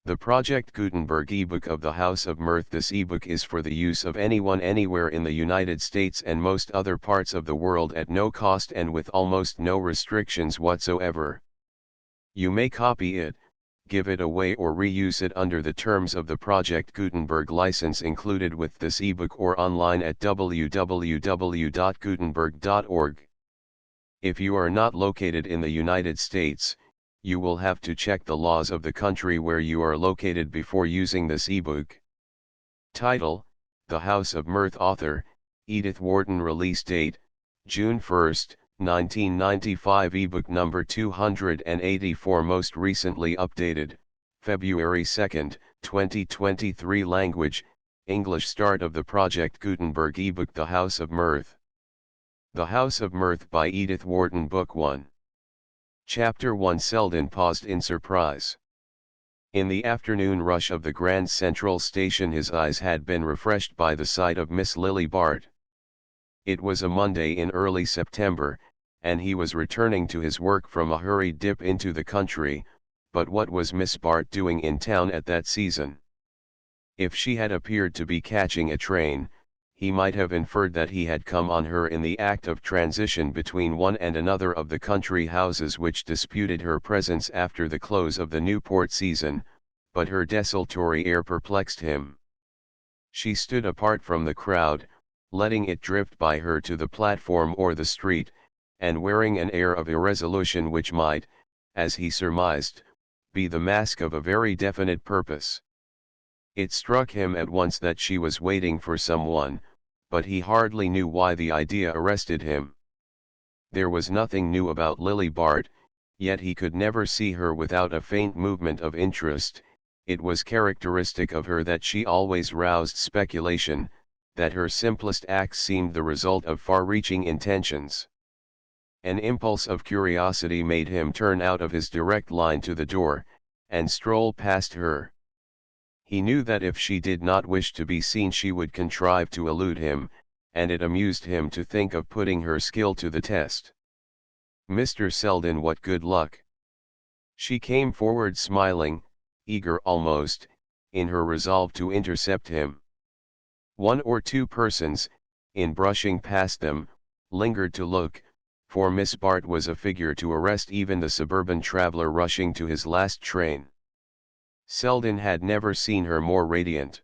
The Project Gutenberg ebook of the House of Mirth. This ebook is for the use of anyone anywhere in the United States and most other parts of the world at no cost and with almost no restrictions whatsoever. You may copy it, give it away or reuse it under the terms of the Project Gutenberg license included with this ebook or online at www.gutenberg.org. If you are not located in the United States, you will have to check the laws of the country where you are located before using this ebook. Title: The House of Mirth. Author: Edith Wharton. Release date: June 1, 1995. Ebook number 284. Most recently updated, February 2, 2023. Language: English. Start of the Project Gutenberg ebook The House of Mirth. The House of Mirth by Edith Wharton. Book 1. Chapter 1. Selden paused in surprise. In the afternoon rush of the Grand Central Station his eyes had been refreshed by the sight of Miss Lily Bart. It was a Monday in early September, and he was returning to his work from a hurried dip into the country, but what was Miss Bart doing in town at that season? If she had appeared to be catching a train, he might have inferred that he had come on her in the act of transition between one and another of the country houses which disputed her presence after the close of the Newport season, but her desultory air perplexed him. She stood apart from the crowd, letting it drift by her to the platform or the street, and wearing an air of irresolution which might, as he surmised, be the mask of a very definite purpose. It struck him at once that she was waiting for someone, but he hardly knew why the idea arrested him. There was nothing new about Lily Bart, yet he could never see her without a faint movement of interest. It was characteristic of her that she always roused speculation, that her simplest acts seemed the result of far-reaching intentions. An impulse of curiosity made him turn out of his direct line to the door, and stroll past her. He knew that if she did not wish to be seen she would contrive to elude him, and it amused him to think of putting her skill to the test. "Mr. Selden, what good luck!" She came forward smiling, eager almost, in her resolve to intercept him. One or two persons, in brushing past them, lingered to look, for Miss Bart was a figure to arrest even the suburban traveler rushing to his last train. Selden had never seen her more radiant.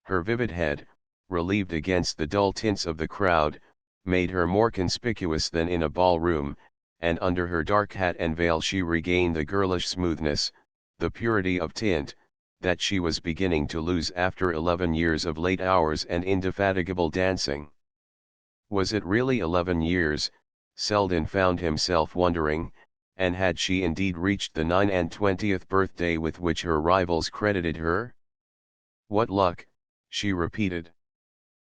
Her vivid head, relieved against the dull tints of the crowd, made her more conspicuous than in a ballroom, and under her dark hat and veil she regained the girlish smoothness, the purity of tint, that she was beginning to lose after 11 years of late hours and indefatigable dancing. Was it really 11 years, Selden found himself wondering, and had she indeed reached the 29th birthday with which her rivals credited her? "What luck," she repeated.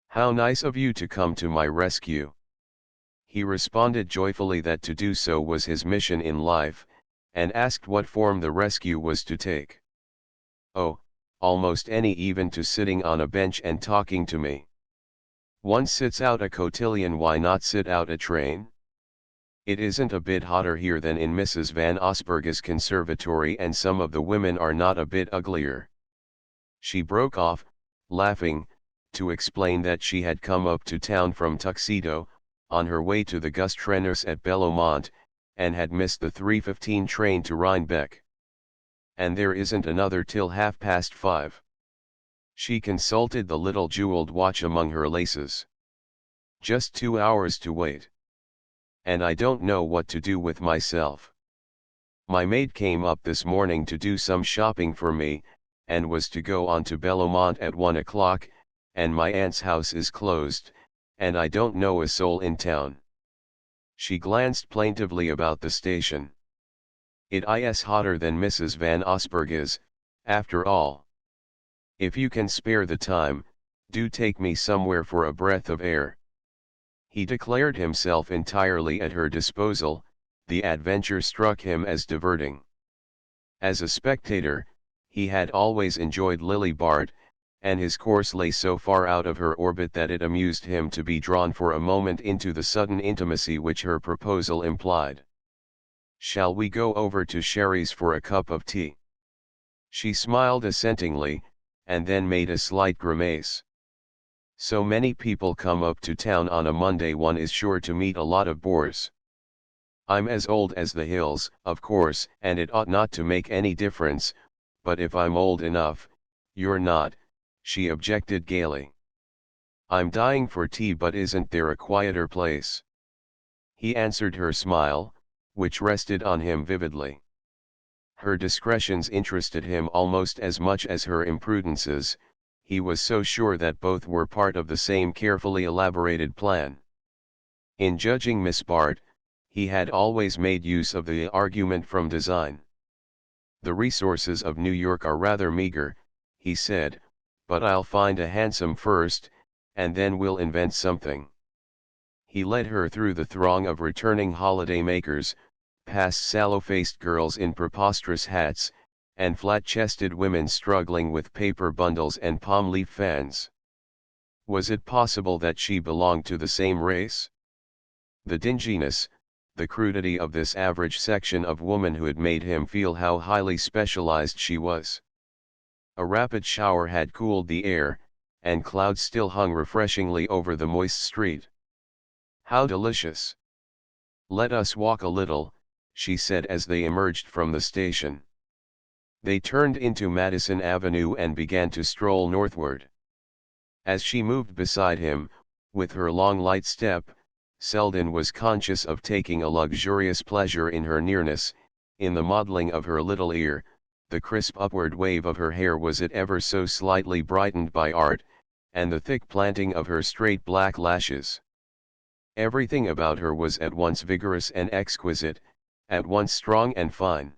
"How nice of you to come to my rescue." He responded joyfully that to do so was his mission in life, and asked what form the rescue was to take. "Oh, almost any, even to sitting on a bench and talking to me. One sits out a cotillion, why not sit out a train? It isn't a bit hotter here than in Mrs. Van Osburg's conservatory, and some of the women are not a bit uglier." She broke off, laughing, to explain that she had come up to town from Tuxedo, on her way to the Gastrenos at Bellomont, and had missed the 3:15 train to Rhinebeck. "And there isn't another till 5:30. She consulted the little jeweled watch among her laces. "Just 2 hours to wait. And I don't know what to do with myself. My maid came up this morning to do some shopping for me, and was to go on to Bellomont at 1 o'clock, and my aunt's house is closed, and I don't know a soul in town." She glanced plaintively about the station. "It is hotter than Mrs. Van Osburg's, after all. If you can spare the time, do take me somewhere for a breath of air." He declared himself entirely at her disposal. The adventure struck him as diverting. As a spectator, he had always enjoyed Lily Bart, and his course lay so far out of her orbit that it amused him to be drawn for a moment into the sudden intimacy which her proposal implied. "Shall we go over to Sherry's for a cup of tea?" She smiled assentingly, and then made a slight grimace. So many people come up to town on a Monday, one is sure to meet a lot of bores. I'm as old as the hills, of course, and it ought not to make any difference, but if I'm old enough, you're not, she objected gaily. I'm dying for tea, but isn't there a quieter place? He answered her smile, which rested on him vividly. Her discretions interested him almost as much as her imprudences, he was so sure that both were part of the same carefully elaborated plan. In judging Miss Bart, he had always made use of the argument from design. The resources of New York are rather meager, he said, but I'll find a hansom first, and then we'll invent something. He led her through the throng of returning holiday-makers, past sallow-faced girls in preposterous hats, and flat-chested women struggling with paper bundles and palm-leaf fans. Was it possible that she belonged to the same race? The dinginess, the crudity of this average section of womanhood made him feel how highly specialized she was. A rapid shower had cooled the air, and clouds still hung refreshingly over the moist street. How delicious! Let us walk a little, she said as they emerged from the station. They turned into Madison Avenue and began to stroll northward. As she moved beside him, with her long light step, Selden was conscious of taking a luxurious pleasure in her nearness, in the modeling of her little ear. The crisp upward wave of her hair was it ever so slightly brightened by art, and the thick planting of her straight black lashes. Everything about her was at once vigorous and exquisite, at once strong and fine.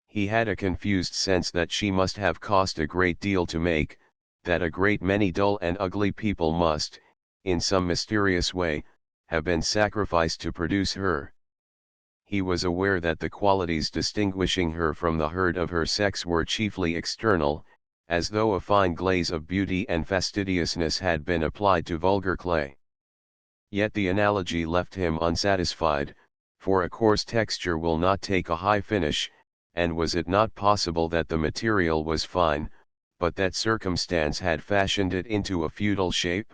He had a confused sense that she must have cost a great deal to make, that a great many dull and ugly people must, in some mysterious way, have been sacrificed to produce her. He was aware that the qualities distinguishing her from the herd of her sex were chiefly external, as though a fine glaze of beauty and fastidiousness had been applied to vulgar clay. Yet the analogy left him unsatisfied, for a coarse texture will not take a high finish, and was it not possible that the material was fine, but that circumstance had fashioned it into a feudal shape?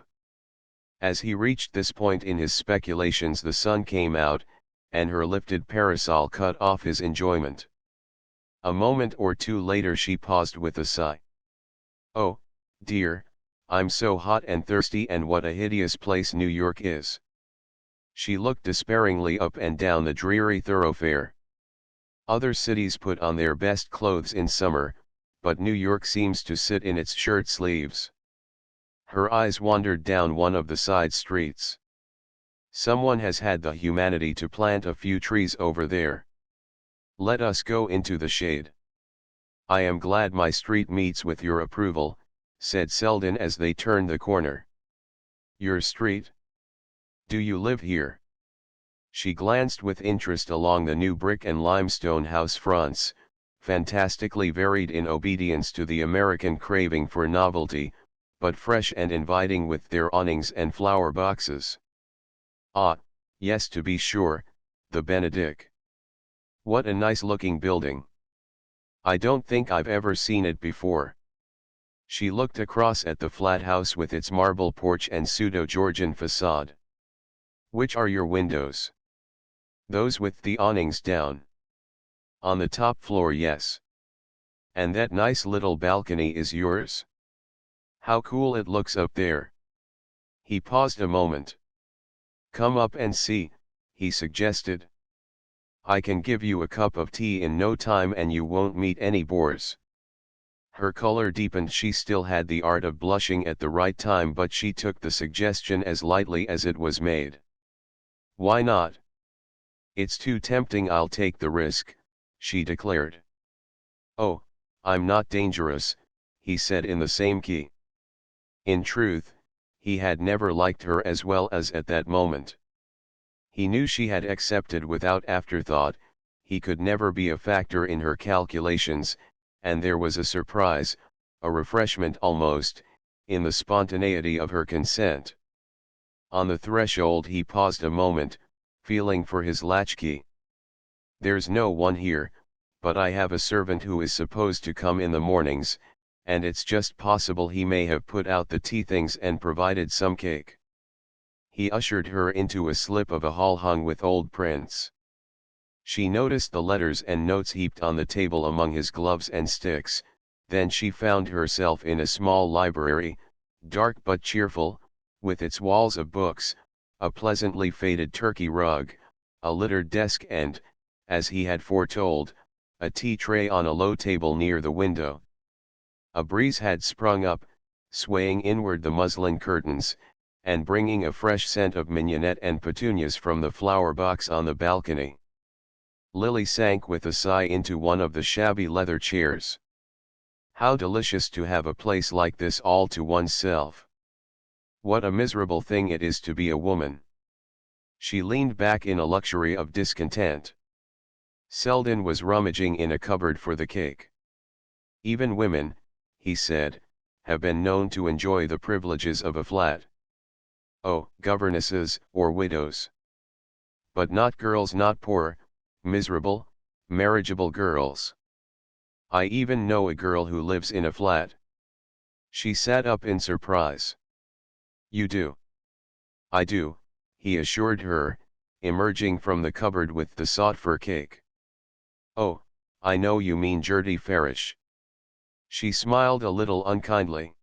As he reached this point in his speculations, the sun came out, and her lifted parasol cut off his enjoyment. A moment or two later she paused with a sigh. "Oh, dear, I'm so hot and thirsty, and what a hideous place New York is." She looked despairingly up and down the dreary thoroughfare. Other cities put on their best clothes in summer, but New York seems to sit in its shirt sleeves. Her eyes wandered down one of the side streets. Someone has had the humanity to plant a few trees over there. Let us go into the shade. I am glad my street meets with your approval, said Selden as they turned the corner. Your street? Do you live here? She glanced with interest along the new brick and limestone house fronts, fantastically varied in obedience to the American craving for novelty, but fresh and inviting with their awnings and flower boxes. Ah, yes, to be sure, the Benedict. What a nice-looking building. I don't think I've ever seen it before. She looked across at the flat house with its marble porch and pseudo-Georgian facade. Which are your windows? Those with the awnings down. On the top floor, yes. And that nice little balcony is yours? How cool it looks up there. He paused a moment. Come up and see, he suggested. I can give you a cup of tea in no time and you won't meet any bores. Her color deepened. She still had the art of blushing at the right time, but she took the suggestion as lightly as it was made. Why not? It's too tempting. I'll take the risk, she declared. Oh, I'm not dangerous, he said in the same key. In truth, he had never liked her as well as at that moment. He knew she had accepted without afterthought, he could never be a factor in her calculations, and there was a surprise, a refreshment almost, in the spontaneity of her consent. On the threshold he paused a moment, feeling for his latchkey. There's no one here, but I have a servant who is supposed to come in the mornings, and it's just possible he may have put out the tea things and provided some cake." He ushered her into a slip of a hall hung with old prints. She noticed the letters and notes heaped on the table among his gloves and sticks. Then she found herself in a small library, dark but cheerful, with its walls of books, a pleasantly faded Turkey rug, a littered desk and, as he had foretold, a tea tray on a low table near the window. A breeze had sprung up, swaying inward the muslin curtains, and bringing a fresh scent of mignonette and petunias from the flower box on the balcony. Lily sank with a sigh into one of the shabby leather chairs. How delicious to have a place like this all to oneself. What a miserable thing it is to be a woman. She leaned back in a luxury of discontent. Selden was rummaging in a cupboard for the cake. "Even women," he said, "have been known to enjoy the privileges of a flat. Oh, governesses, or widows. But not girls, not poor, miserable, marriageable girls. I even know a girl who lives in a flat." She sat up in surprise. "You do?" "I do," he assured her, emerging from the cupboard with the sought-for cake. "Oh, I know you mean Gertie Farish." She smiled a little unkindly.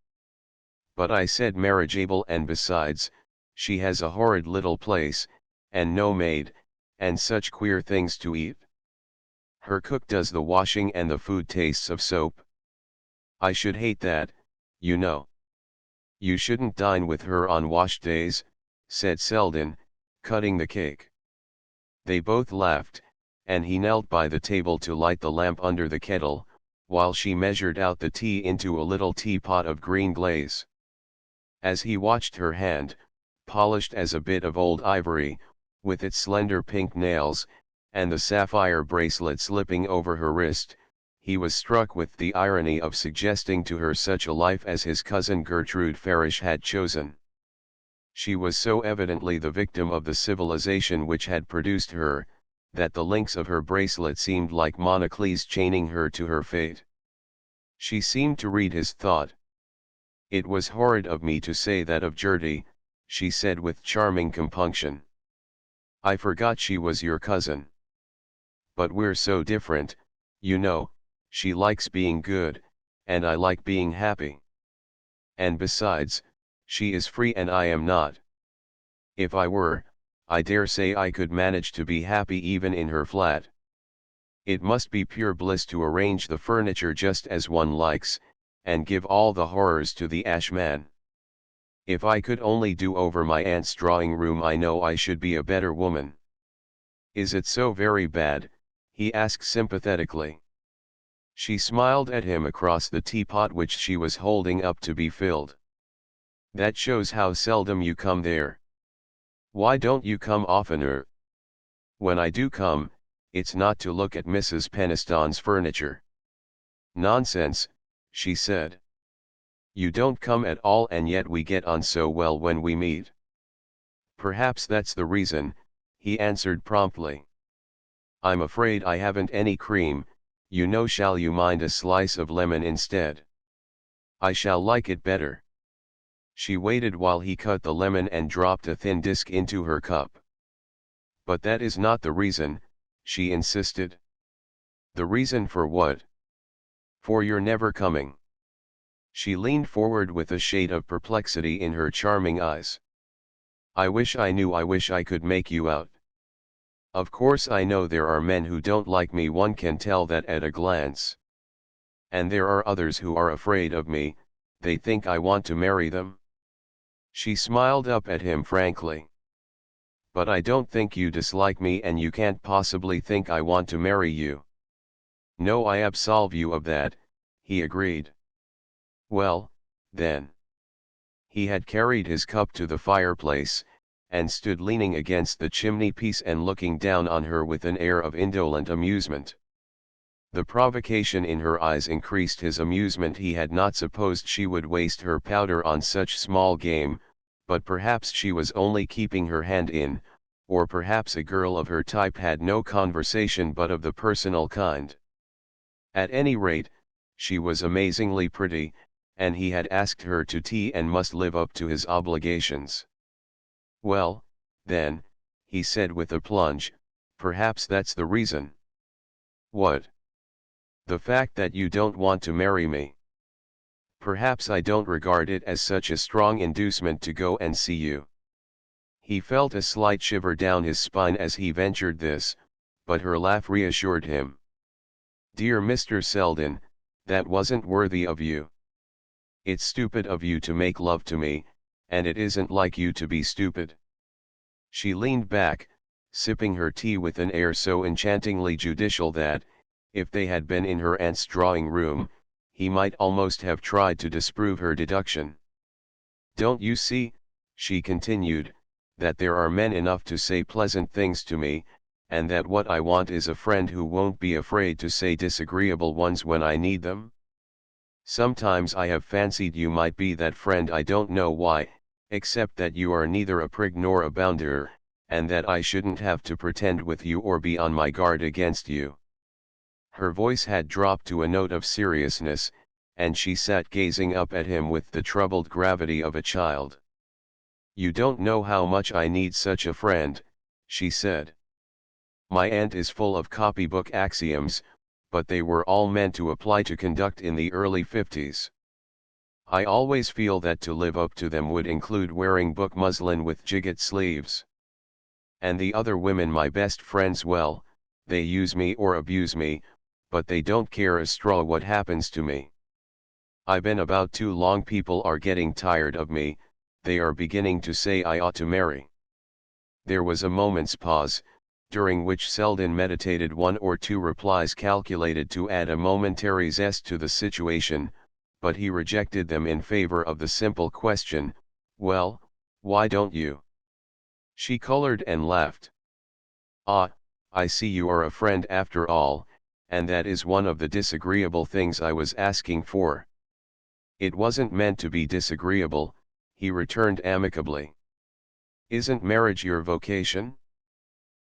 "But I said marriageable, and besides, she has a horrid little place, and no maid, and such queer things to eat. Her cook does the washing and the food tastes of soap. I should hate that, you know." "You shouldn't dine with her on wash days," said Selden, cutting the cake. They both laughed, and he knelt by the table to light the lamp under the kettle, while she measured out the tea into a little teapot of green glaze. As he watched her hand, polished as a bit of old ivory, with its slender pink nails, and the sapphire bracelet slipping over her wrist, he was struck with the irony of suggesting to her such a life as his cousin Gertrude Farish had chosen. She was so evidently the victim of the civilization which had produced her, that the links of her bracelet seemed like monocles chaining her to her fate. She seemed to read his thought. "It was horrid of me to say that of Gertie," she said with charming compunction. "I forgot she was your cousin. But we're so different, you know. She likes being good, and I like being happy. And besides, she is free and I am not. If I were, I dare say I could manage to be happy even in her flat. It must be pure bliss to arrange the furniture just as one likes, and give all the horrors to the ashman. If I could only do over my aunt's drawing room, I know I should be a better woman." "Is it so very bad?" he asked sympathetically. She smiled at him across the teapot which she was holding up to be filled. "That shows how seldom you come there. Why don't you come oftener?" "When I do come, it's not to look at Mrs. Peniston's furniture." "Nonsense," she said. "You don't come at all, and yet we get on so well when we meet." "Perhaps that's the reason," he answered promptly. "I'm afraid I haven't any cream, you know. Shall you mind a slice of lemon instead?" "I shall like it better." She waited while he cut the lemon and dropped a thin disc into her cup. "But that is not the reason," she insisted. "The reason for what?" "For your never coming." She leaned forward with a shade of perplexity in her charming eyes. "I wish I knew. I wish I could make you out. Of course I know there are men who don't like me, one can tell that at a glance. And there are others who are afraid of me, they think I want to marry them." She smiled up at him frankly. "But I don't think you dislike me, and you can't possibly think I want to marry you." "No, I absolve you of that," he agreed. "Well, then." He had carried his cup to the fireplace, and stood leaning against the chimney-piece and looking down on her with an air of indolent amusement. The provocation in her eyes increased his amusement. He had not supposed she would waste her powder on such small game, but perhaps she was only keeping her hand in, or perhaps a girl of her type had no conversation but of the personal kind. At any rate, she was amazingly pretty, and he had asked her to tea and must live up to his obligations. Well, then, he said with a plunge, perhaps that's the reason. What? The fact that you don't want to marry me. Perhaps I don't regard it as such a strong inducement to go and see you. He felt a slight shiver down his spine as he ventured this, but her laugh reassured him. Dear Mr. Selden, that wasn't worthy of you. It's stupid of you to make love to me, and it isn't like you to be stupid. She leaned back, sipping her tea with an air so enchantingly judicial that, if they had been in her aunt's drawing room, he might almost have tried to disprove her deduction. Don't you see, she continued, that there are men enough to say pleasant things to me, and that what I want is a friend who won't be afraid to say disagreeable ones when I need them? Sometimes I have fancied you might be that friend. I don't know why, except that you are neither a prig nor a bounder, and that I shouldn't have to pretend with you or be on my guard against you. Her voice had dropped to a note of seriousness, and she sat gazing up at him with the troubled gravity of a child. You don't know how much I need such a friend, she said. My aunt is full of copybook axioms, but they were all meant to apply to conduct in the early 50s. I always feel that to live up to them would include wearing book muslin with gigot sleeves. And the other women, my best friends, well, they use me or abuse me, but they don't care a straw what happens to me. I've been about too long. People are getting tired of me, they are beginning to say I ought to marry. There was a moment's pause, during which Selden meditated one or two replies calculated to add a momentary zest to the situation, but he rejected them in favor of the simple question, well, why don't you? She colored and laughed. Ah, I see you are a friend after all, and that is one of the disagreeable things I was asking for. It wasn't meant to be disagreeable, he returned amicably. Isn't marriage your vocation?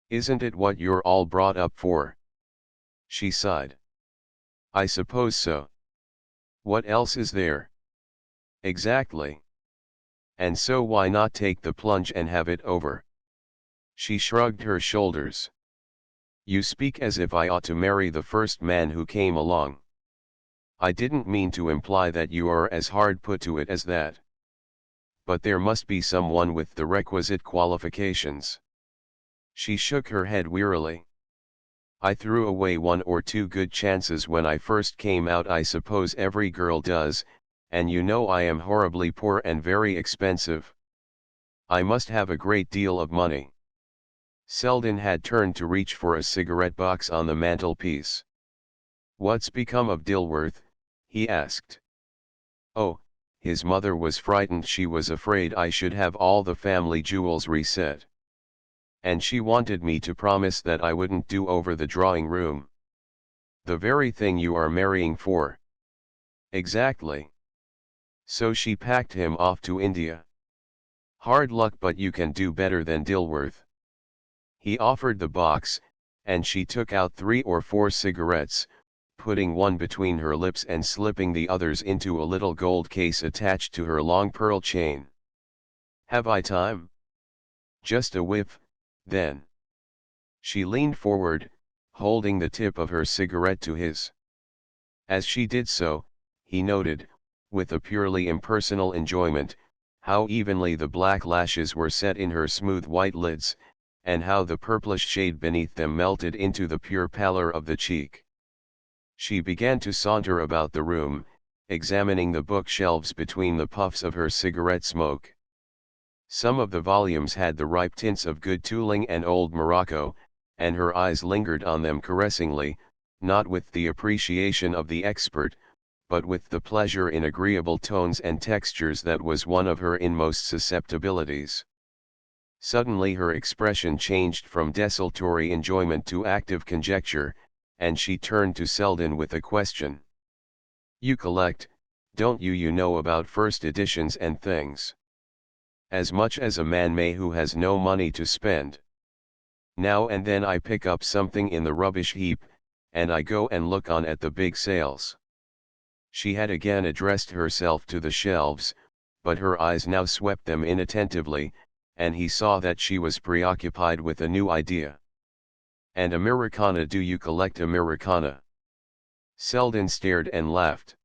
Isn't it what you're all brought up for? She sighed. I suppose so. What else is there? Exactly. And so why not take the plunge and have it over? She shrugged her shoulders. You speak as if I ought to marry the first man who came along. I didn't mean to imply that you are as hard put to it as that. But there must be someone with the requisite qualifications. She shook her head wearily. I threw away one or two good chances when I first came out. I suppose every girl does, and you know I am horribly poor and very expensive. I must have a great deal of money. Selden had turned to reach for a cigarette box on the mantelpiece. What's become of Dilworth? He asked. Oh, his mother was frightened. She was afraid I should have all the family jewels reset. And she wanted me to promise that I wouldn't do over the drawing room. The very thing you are marrying for. Exactly. So she packed him off to India. Hard luck, but you can do better than Dilworth. He offered the box, and she took out 3 or 4 cigarettes, putting one between her lips and slipping the others into a little gold case attached to her long pearl chain. Have I time? Just a whiff, then. She leaned forward, holding the tip of her cigarette to his. As she did so, he noted, with a purely impersonal enjoyment, how evenly the black lashes were set in her smooth white lids, and how the purplish shade beneath them melted into the pure pallor of the cheek. She began to saunter about the room, examining the bookshelves between the puffs of her cigarette smoke. Some of the volumes had the ripe tints of good tooling and old Morocco, and her eyes lingered on them caressingly, not with the appreciation of the expert, but with the pleasure in agreeable tones and textures that was one of her inmost susceptibilities. Suddenly her expression changed from desultory enjoyment to active conjecture, and she turned to Selden with a question. You collect, don't you? You know about first editions and things. As much as a man may who has no money to spend. Now and then I pick up something in the rubbish heap, and I go and look on at the big sales. She had again addressed herself to the shelves, but her eyes now swept them inattentively, and he saw that she was preoccupied with a new idea. And Americana, do you collect Americana? Selden stared and laughed.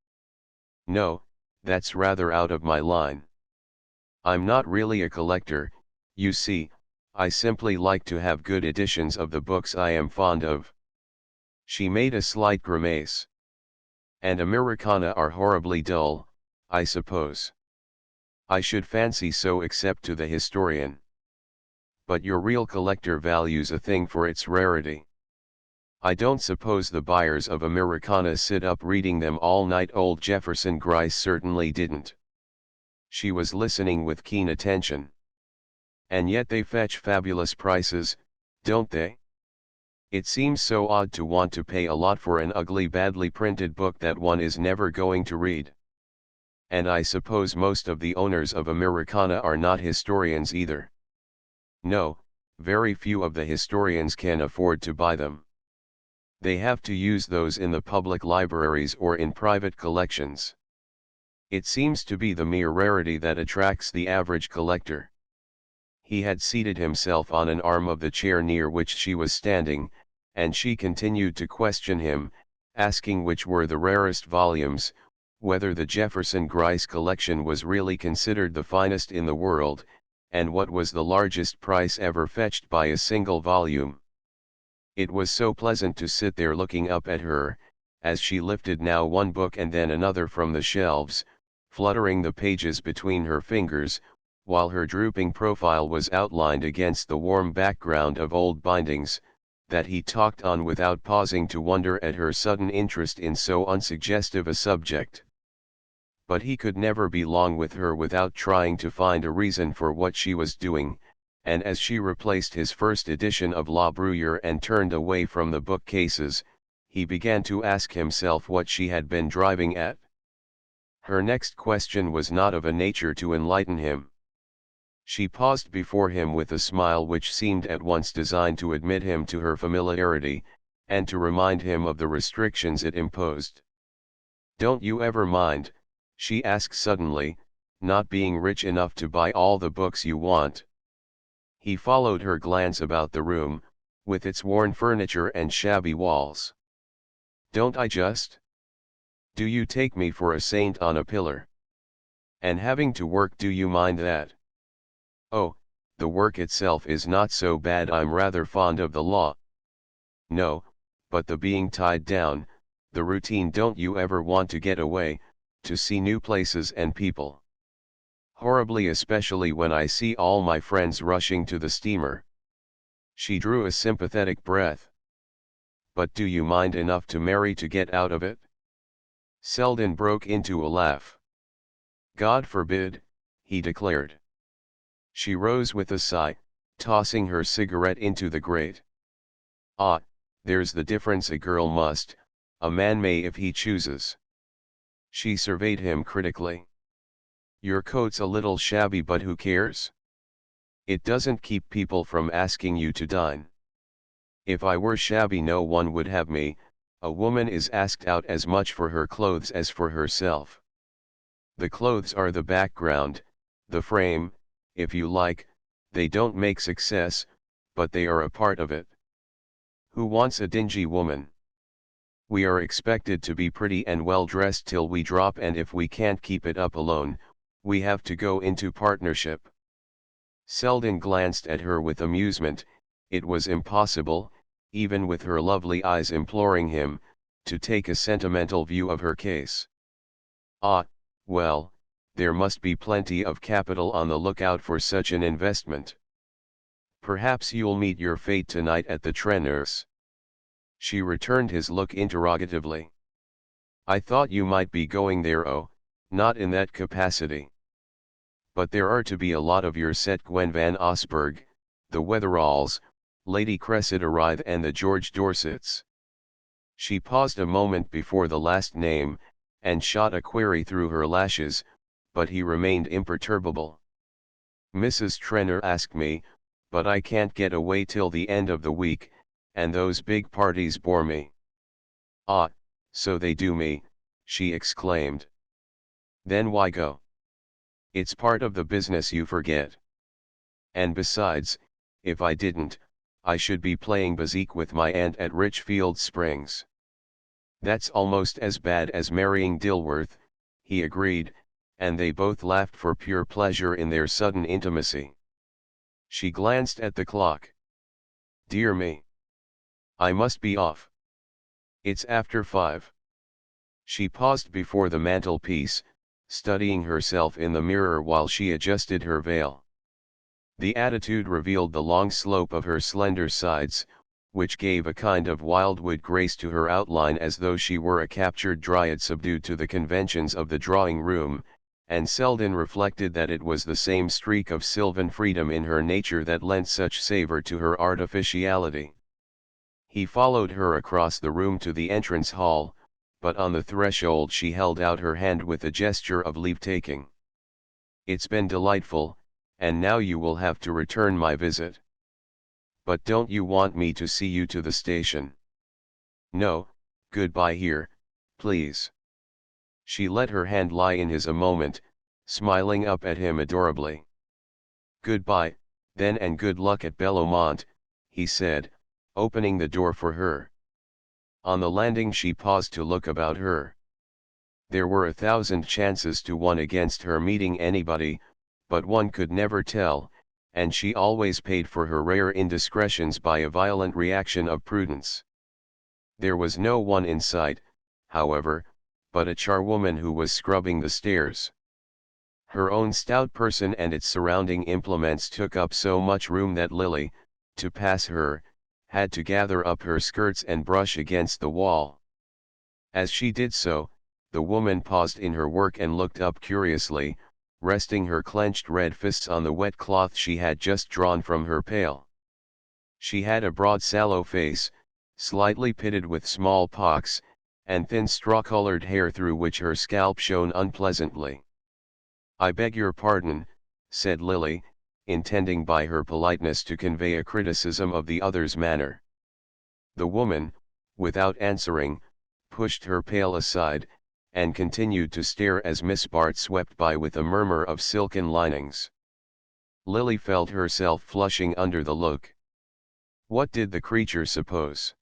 No, that's rather out of my line. I'm not really a collector, you see, I simply like to have good editions of the books I am fond of. She made a slight grimace. And Americana are horribly dull, I suppose. I should fancy so, except to the historian. But your real collector values a thing for its rarity. I don't suppose the buyers of Americana sit up reading them all night. Old Jefferson Gryce certainly didn't. She was listening with keen attention. And yet they fetch fabulous prices, don't they? It seems so odd to want to pay a lot for an ugly, badly printed book that one is never going to read. And I suppose most of the owners of Americana are not historians either. No, very few of the historians can afford to buy them. They have to use those in the public libraries or in private collections. It seems to be the mere rarity that attracts the average collector. He had seated himself on an arm of the chair near which she was standing, and she continued to question him, asking which were the rarest volumes, whether the Jefferson Gryce collection was really considered the finest in the world, and what was the largest price ever fetched by a single volume. It was so pleasant to sit there looking up at her, as she lifted now one book and then another from the shelves, fluttering the pages between her fingers, while her drooping profile was outlined against the warm background of old bindings, that he talked on without pausing to wonder at her sudden interest in so unsuggestive a subject. But he could never be long with her without trying to find a reason for what she was doing, and as she replaced his first edition of La Bruyere and turned away from the bookcases, he began to ask himself what she had been driving at. Her next question was not of a nature to enlighten him. She paused before him with a smile which seemed at once designed to admit him to her familiarity, and to remind him of the restrictions it imposed. "Don't you ever mind," she asked suddenly, "not being rich enough to buy all the books you want?" He followed her glance about the room, with its worn furniture and shabby walls. "Don't I just? Do you take me for a saint on a pillar? And having to work, do you mind that?" "Oh, the work itself is not so bad. I'm rather fond of the law." "No, but the being tied down, the routine. Don't you ever want to get away, to see new places and people?" "Horribly, especially when I see all my friends rushing to the steamer." She drew a sympathetic breath. "But do you mind enough to marry to get out of it?" Selden broke into a laugh. "God forbid," he declared. She rose with a sigh, tossing her cigarette into the grate. "Ah, there's the difference. A girl must, a man may if he chooses." She surveyed him critically. "Your coat's a little shabby, but who cares? It doesn't keep people from asking you to dine. If I were shabby, no one would have me. A woman is asked out as much for her clothes as for herself. The clothes are the background, the frame, if you like. They don't make success, but they are a part of it. Who wants a dingy woman? We are expected to be pretty and well dressed till we drop, and if we can't keep it up alone, we have to go into partnership." Selden glanced at her with amusement. It was impossible, even with her lovely eyes imploring him, to take a sentimental view of her case. "Ah, well, there must be plenty of capital on the lookout for such an investment. Perhaps you'll meet your fate tonight at the Treners." She returned his look interrogatively. "I thought you might be going there." "Oh, not in that capacity. But there are to be a lot of your set: Gwen Van Osburgh, the Wetheralls, Lady Cressida Rythe and the George Dorsets." She paused a moment before the last name, and shot a query through her lashes, but he remained imperturbable. "Mrs. Trenor asked me, but I can't get away till the end of the week, and those big parties bore me." Ah, so they do me, she exclaimed. Then why go? It's part of the business, you forget. And besides, if I didn't, I should be playing bezique with my aunt at Richfield Springs. That's almost as bad as marrying Dilworth, he agreed, and they both laughed for pure pleasure in their sudden intimacy. She glanced at the clock. Dear me! I must be off. It's after 5. She paused before the mantelpiece, studying herself in the mirror while she adjusted her veil. The attitude revealed the long slope of her slender sides, which gave a kind of wildwood grace to her outline, as though she were a captured dryad subdued to the conventions of the drawing room, and Selden reflected that it was the same streak of sylvan freedom in her nature that lent such savour to her artificiality. He followed her across the room to the entrance hall, but on the threshold she held out her hand with a gesture of leave-taking. It's been delightful, and now you will have to return my visit. But don't you want me to see you to the station? No, goodbye here, please. She let her hand lie in his a moment, smiling up at him adorably. Goodbye, then, and good luck at Bellomont, he said, opening the door for her. On the landing she paused to look about her. There were 1,000 chances to 1 against her meeting anybody, but one could never tell, and she always paid for her rare indiscretions by a violent reaction of prudence. There was no one in sight, however, but a charwoman who was scrubbing the stairs. Her own stout person and its surrounding implements took up so much room that Lily, to pass her, had to gather up her skirts and brush against the wall. As she did so, the woman paused in her work and looked up curiously, resting her clenched red fists on the wet cloth she had just drawn from her pail. She had a broad sallow face, slightly pitted with smallpox, and thin straw-colored hair through which her scalp shone unpleasantly. I beg your pardon, said Lily, intending by her politeness to convey a criticism of the other's manner. The woman, without answering, pushed her pail aside, and continued to stare as Miss Bart swept by with a murmur of silken linings. Lily felt herself flushing under the look. What did the creature suppose?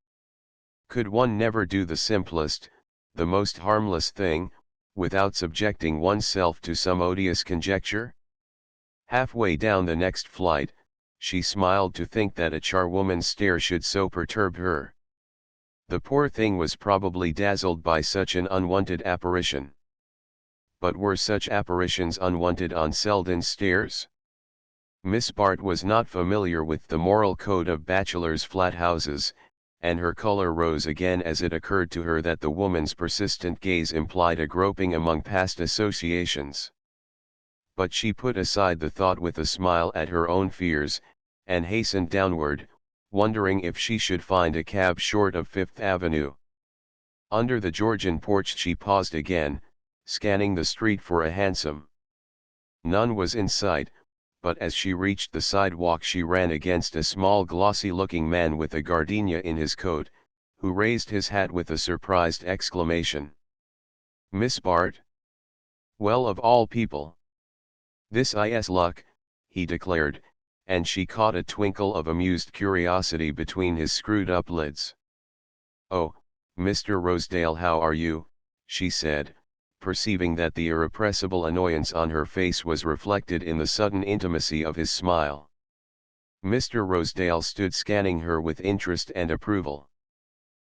Could one never do the simplest, the most harmless thing, without subjecting oneself to some odious conjecture? Halfway down the next flight, she smiled to think that a charwoman's stare should so perturb her. The poor thing was probably dazzled by such an unwanted apparition. But were such apparitions unwanted on Selden's stairs? Miss Bart was not familiar with the moral code of bachelors' flat houses, and her color rose again as it occurred to her that the woman's persistent gaze implied a groping among past associations. But she put aside the thought with a smile at her own fears, and hastened downward, wondering if she should find a cab short of Fifth Avenue. Under the Georgian porch she paused again, scanning the street for a hansom. None was in sight, but as she reached the sidewalk she ran against a small glossy-looking man with a gardenia in his coat, who raised his hat with a surprised exclamation. Miss Bart? Well, of all people! This is luck, he declared, and she caught a twinkle of amused curiosity between his screwed-up lids. Oh, Mr. Rosedale, how are you? She said, perceiving that the irrepressible annoyance on her face was reflected in the sudden intimacy of his smile. Mr. Rosedale stood scanning her with interest and approval.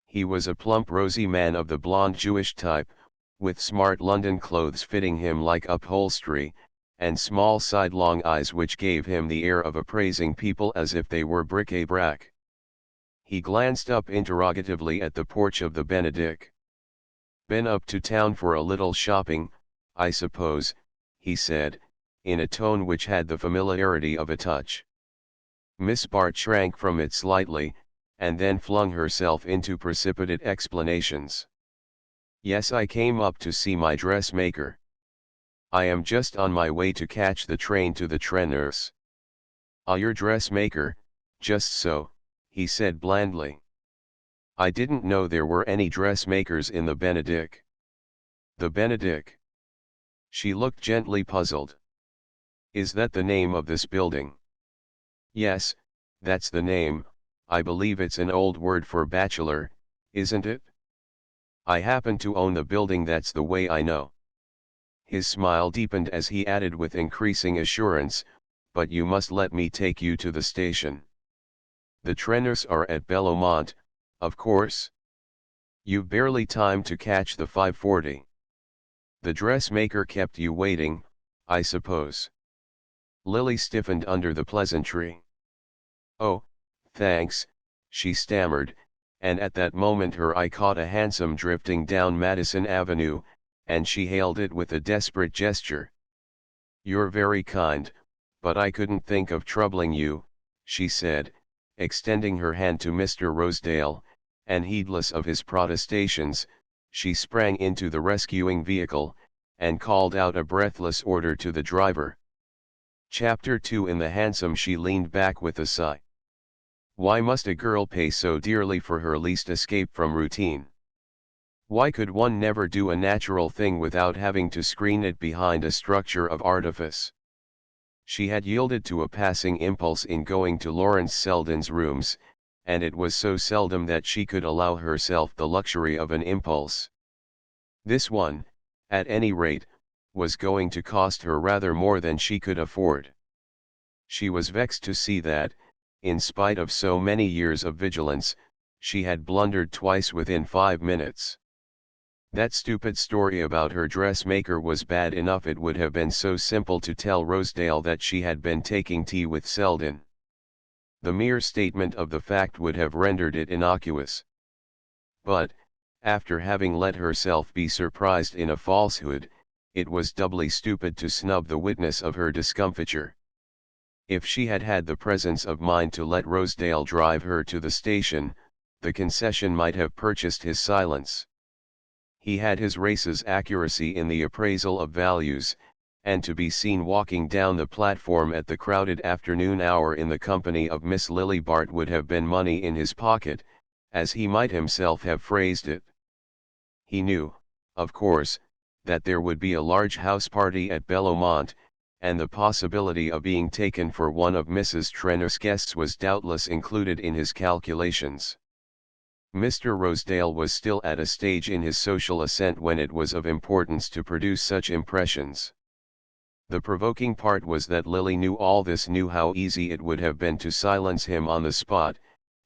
He was a plump rosy man of the blonde Jewish type, with smart London clothes fitting him like upholstery, and small sidelong eyes which gave him the air of appraising people as if they were bric-a-brac. He glanced up interrogatively at the porch of the Benedict. Been up to town for a little shopping, I suppose, he said, in a tone which had the familiarity of a touch. Miss Bart shrank from it slightly, and then flung herself into precipitate explanations. Yes, I came up to see my dressmaker. I am just on my way to catch the train to the Treners. Ah, your dressmaker, just so, he said blandly. I didn't know there were any dressmakers in the Benedict. The Benedict. She looked gently puzzled. Is that the name of this building? Yes, that's the name. I believe it's an old word for bachelor, isn't it? I happen to own the building, that's the way I know. His smile deepened as he added with increasing assurance, but you must let me take you to the station. The trainers are at Bellomont, of course. You've barely time to catch the 5:40. The dressmaker kept you waiting, I suppose. Lily stiffened under the pleasantry. Oh, thanks, she stammered, and at that moment her eye caught a hansom drifting down Madison Avenue, and she hailed it with a desperate gesture. You're very kind, but I couldn't think of troubling you, she said, extending her hand to Mr. Rosedale, and heedless of his protestations, she sprang into the rescuing vehicle, and called out a breathless order to the driver. Chapter 2. In the hansom she leaned back with a sigh. Why must a girl pay so dearly for her least escape from routine? Why could one never do a natural thing without having to screen it behind a structure of artifice? She had yielded to a passing impulse in going to Lawrence Selden's rooms, and it was so seldom that she could allow herself the luxury of an impulse. This one, at any rate, was going to cost her rather more than she could afford. She was vexed to see that, in spite of so many years of vigilance, she had blundered twice within 5 minutes. That stupid story about her dressmaker was bad enough. It would have been so simple to tell Rosedale that she had been taking tea with Selden. The mere statement of the fact would have rendered it innocuous. But, after having let herself be surprised in a falsehood, it was doubly stupid to snub the witness of her discomfiture. If she had had the presence of mind to let Rosedale drive her to the station, the concession might have purchased his silence. He had his race's accuracy in the appraisal of values, and to be seen walking down the platform at the crowded afternoon hour in the company of Miss Lily Bart would have been money in his pocket, as he might himself have phrased it. He knew, of course, that there would be a large house party at Bellomont, and the possibility of being taken for one of Mrs. Trenner's guests was doubtless included in his calculations. Mr. Rosedale was still at a stage in his social ascent when it was of importance to produce such impressions. The provoking part was that Lily knew all this, knew how easy it would have been to silence him on the spot,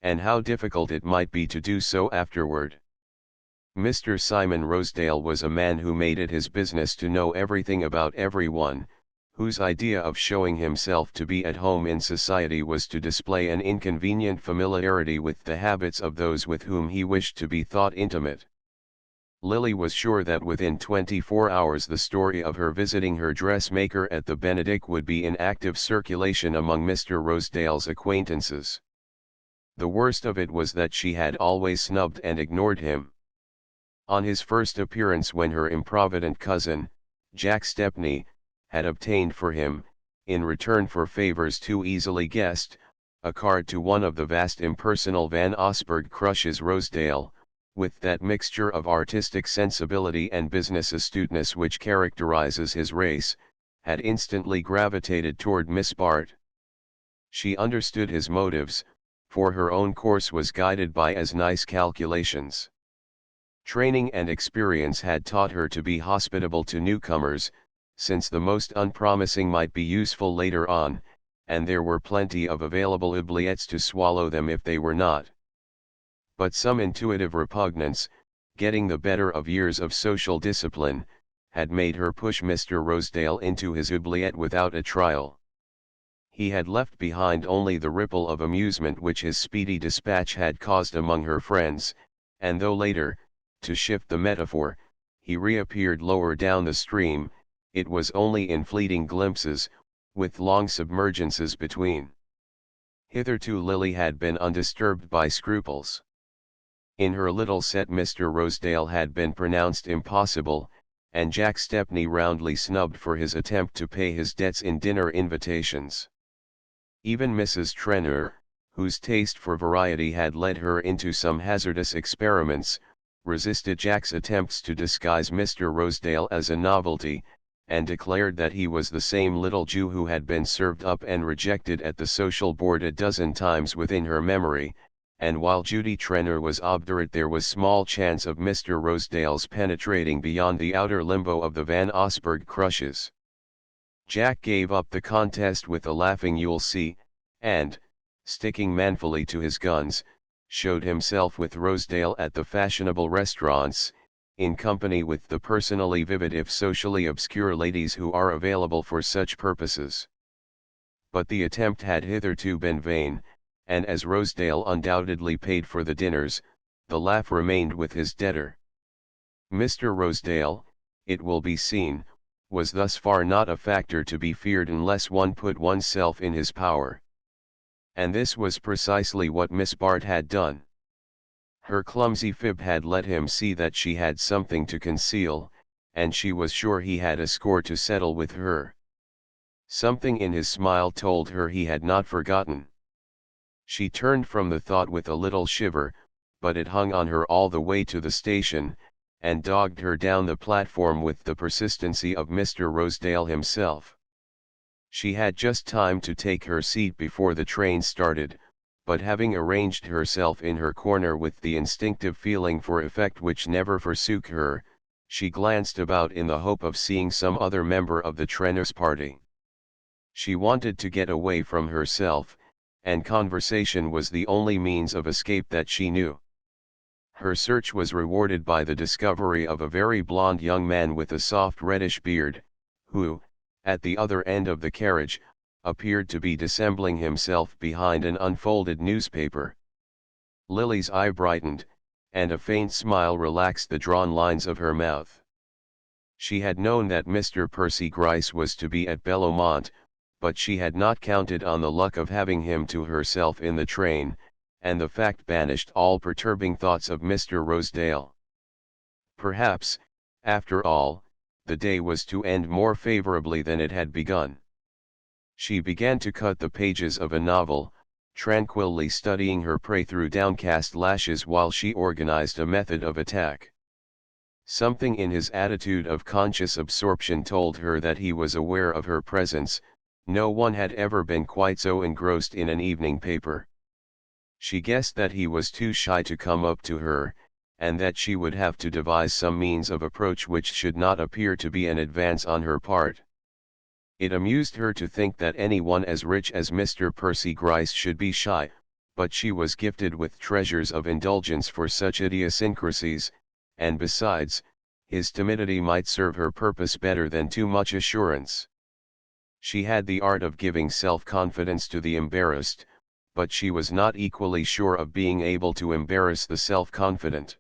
and how difficult it might be to do so afterward. Mr. Simon Rosedale was a man who made it his business to know everything about everyone, whose idea of showing himself to be at home in society was to display an inconvenient familiarity with the habits of those with whom he wished to be thought intimate. Lily was sure that within 24 hours the story of her visiting her dressmaker at the Benedict would be in active circulation among Mr. Rosedale's acquaintances. The worst of it was that she had always snubbed and ignored him. On his first appearance, when her improvident cousin, Jack Stepney, had obtained for him, in return for favors too easily guessed, a card to one of the vast impersonal Van Osburgh crushes, Rosedale, with that mixture of artistic sensibility and business astuteness which characterizes his race, had instantly gravitated toward Miss Bart. She understood his motives, for her own course was guided by as nice calculations. Training and experience had taught her to be hospitable to newcomers, since the most unpromising might be useful later on, and there were plenty of available oubliettes to swallow them if they were not. But some intuitive repugnance, getting the better of years of social discipline, had made her push Mr. Rosedale into his oubliette without a trial. He had left behind only the ripple of amusement which his speedy dispatch had caused among her friends, and though later, to shift the metaphor, he reappeared lower down the stream, it was only in fleeting glimpses, with long submergences between. Hitherto Lily had been undisturbed by scruples. In her little set Mr. Rosedale had been pronounced impossible, and Jack Stepney roundly snubbed for his attempt to pay his debts in dinner invitations. Even Mrs. Trenner, whose taste for variety had led her into some hazardous experiments, resisted Jack's attempts to disguise Mr. Rosedale as a novelty, and declared that he was the same little Jew who had been served up and rejected at the social board a dozen times within her memory, and while Judy Trenor was obdurate there was small chance of Mr. Rosedale's penetrating beyond the outer limbo of the Van Osburgh crushes. Jack gave up the contest with a laughing "you'll see," and, sticking manfully to his guns, showed himself with Rosedale at the fashionable restaurants, in company with the personally vivid if socially obscure ladies who are available for such purposes. But the attempt had hitherto been vain, and as Rosedale undoubtedly paid for the dinners, the laugh remained with his debtor. Mr. Rosedale, it will be seen, was thus far not a factor to be feared unless one put oneself in his power. And this was precisely what Miss Bart had done. Her clumsy fib had let him see that she had something to conceal, and she was sure he had a score to settle with her. Something in his smile told her he had not forgotten. She turned from the thought with a little shiver, but it hung on her all the way to the station, and dogged her down the platform with the persistency of Mr. Rosedale himself. She had just time to take her seat before the train started, but having arranged herself in her corner with the instinctive feeling for effect which never forsook her, she glanced about in the hope of seeing some other member of the Trenors party. She wanted to get away from herself, and conversation was the only means of escape that she knew. Her search was rewarded by the discovery of a very blond young man with a soft reddish beard, who, at the other end of the carriage, appeared to be dissembling himself behind an unfolded newspaper. Lily's eye brightened, and a faint smile relaxed the drawn lines of her mouth. She had known that Mr. Percy Gryce was to be at Bellomont, but she had not counted on the luck of having him to herself in the train, and the fact banished all perturbing thoughts of Mr. Rosedale. Perhaps, after all, the day was to end more favorably than it had begun. She began to cut the pages of a novel, tranquilly studying her prey through downcast lashes while she organized a method of attack. Something in his attitude of conscious absorption told her that he was aware of her presence. No one had ever been quite so engrossed in an evening paper. She guessed that he was too shy to come up to her, and that she would have to devise some means of approach which should not appear to be an advance on her part. It amused her to think that anyone as rich as Mr. Percy Gryce should be shy, but she was gifted with treasures of indulgence for such idiosyncrasies, and besides, his timidity might serve her purpose better than too much assurance. She had the art of giving self-confidence to the embarrassed, but she was not equally sure of being able to embarrass the self-confident.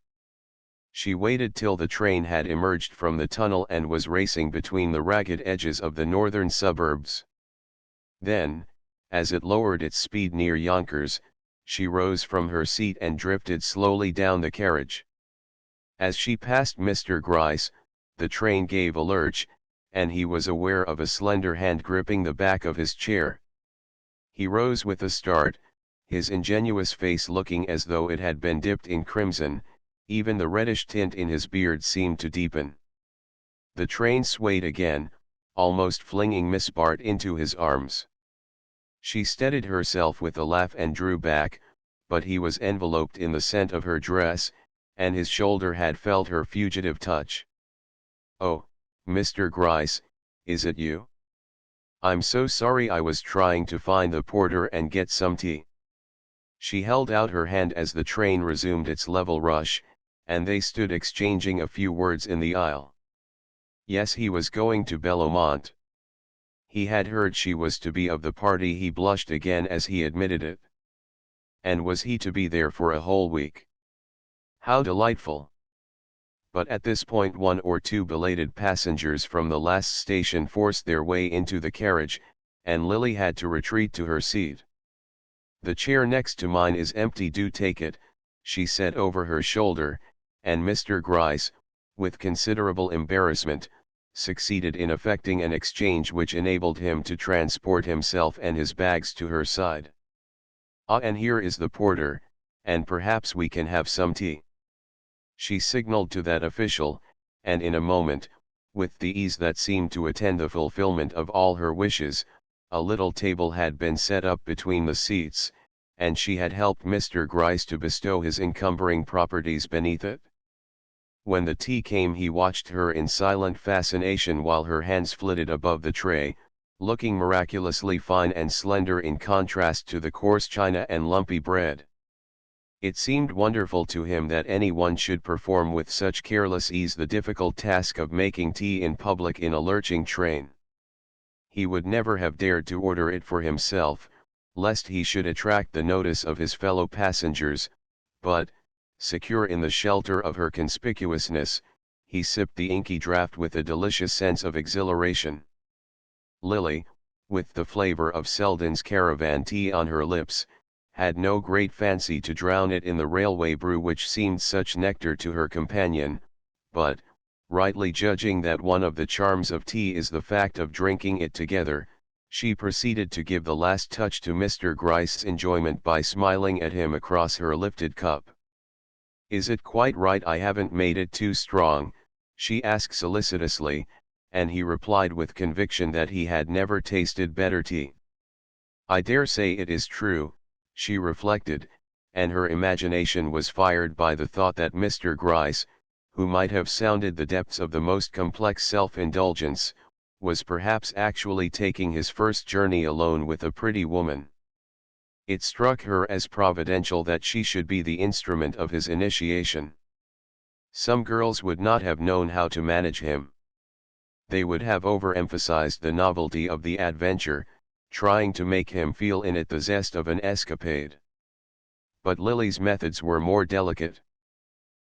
She waited till the train had emerged from the tunnel and was racing between the ragged edges of the northern suburbs. Then, as it lowered its speed near Yonkers, she rose from her seat and drifted slowly down the carriage. As she passed Mr. Gryce, the train gave a lurch, and he was aware of a slender hand gripping the back of his chair. He rose with a start, his ingenuous face looking as though it had been dipped in crimson. Even the reddish tint in his beard seemed to deepen. The train swayed again, almost flinging Miss Bart into his arms. She steadied herself with a laugh and drew back, but he was enveloped in the scent of her dress, and his shoulder had felt her fugitive touch. "Oh, Mr. Gryce, is it you? I'm so sorry, I was trying to find the porter and get some tea." She held out her hand as the train resumed its level rush, and they stood exchanging a few words in the aisle. Yes, he was going to Bellomont. He had heard she was to be of the party. He blushed again as he admitted it. And was he to be there for a whole week? How delightful! But at this point one or two belated passengers from the last station forced their way into the carriage, and Lily had to retreat to her seat. "The chair next to mine is empty, do take it," she said over her shoulder, and Mr. Gryce, with considerable embarrassment, succeeded in effecting an exchange which enabled him to transport himself and his bags to her side. Ah, and here is the porter, and perhaps we can have some tea. She signaled to that official, and in a moment, with the ease that seemed to attend the fulfillment of all her wishes, a little table had been set up between the seats, and she had helped Mr. Gryce to bestow his encumbering properties beneath it. When the tea came, he watched her in silent fascination while her hands flitted above the tray, looking miraculously fine and slender in contrast to the coarse china and lumpy bread. It seemed wonderful to him that anyone should perform with such careless ease the difficult task of making tea in public in a lurching train. He would never have dared to order it for himself, lest he should attract the notice of his fellow passengers, but, secure in the shelter of her conspicuousness, he sipped the inky draught with a delicious sense of exhilaration. Lily, with the flavor of Selden's caravan tea on her lips, had no great fancy to drown it in the railway brew which seemed such nectar to her companion, but, rightly judging that one of the charms of tea is the fact of drinking it together, she proceeded to give the last touch to Mr. Gryce's enjoyment by smiling at him across her lifted cup. "Is it quite right I haven't made it too strong?" she asked solicitously, and he replied with conviction that he had never tasted better tea. "I dare say it is true," she reflected, and her imagination was fired by the thought that Mr. Gryce, who might have sounded the depths of the most complex self-indulgence, was perhaps actually taking his first journey alone with a pretty woman. It struck her as providential that she should be the instrument of his initiation. Some girls would not have known how to manage him. They would have overemphasized the novelty of the adventure, trying to make him feel in it the zest of an escapade. But Lily's methods were more delicate.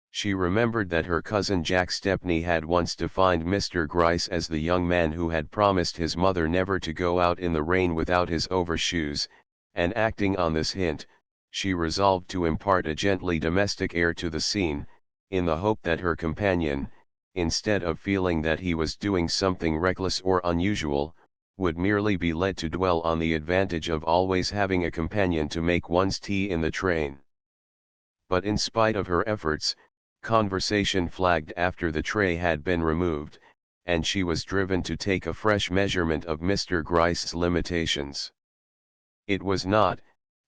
She remembered that her cousin Jack Stepney had once defined Mr. Gryce as the young man who had promised his mother never to go out in the rain without his overshoes, and acting on this hint, she resolved to impart a gently domestic air to the scene, in the hope that her companion, instead of feeling that he was doing something reckless or unusual, would merely be led to dwell on the advantage of always having a companion to make one's tea in the train. But in spite of her efforts, conversation flagged after the tray had been removed, and she was driven to take a fresh measurement of Mr. Gryce's limitations. It was not,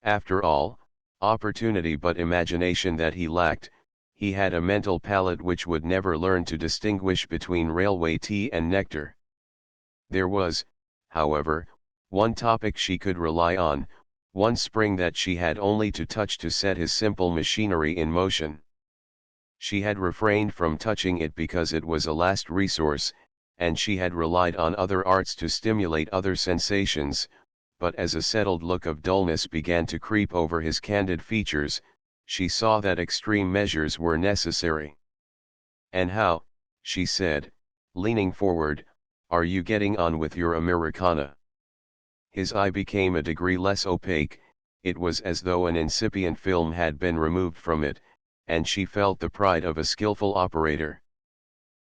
after all, opportunity but imagination that he lacked. He had a mental palate which would never learn to distinguish between railway tea and nectar. There was, however, one topic she could rely on, one spring that she had only to touch to set his simple machinery in motion. She had refrained from touching it because it was a last resource, and she had relied on other arts to stimulate other sensations, but as a settled look of dullness began to creep over his candid features, she saw that extreme measures were necessary. "And how," she said, leaning forward, "are you getting on with your Americana?" His eye became a degree less opaque, it was as though an incipient film had been removed from it, and she felt the pride of a skillful operator.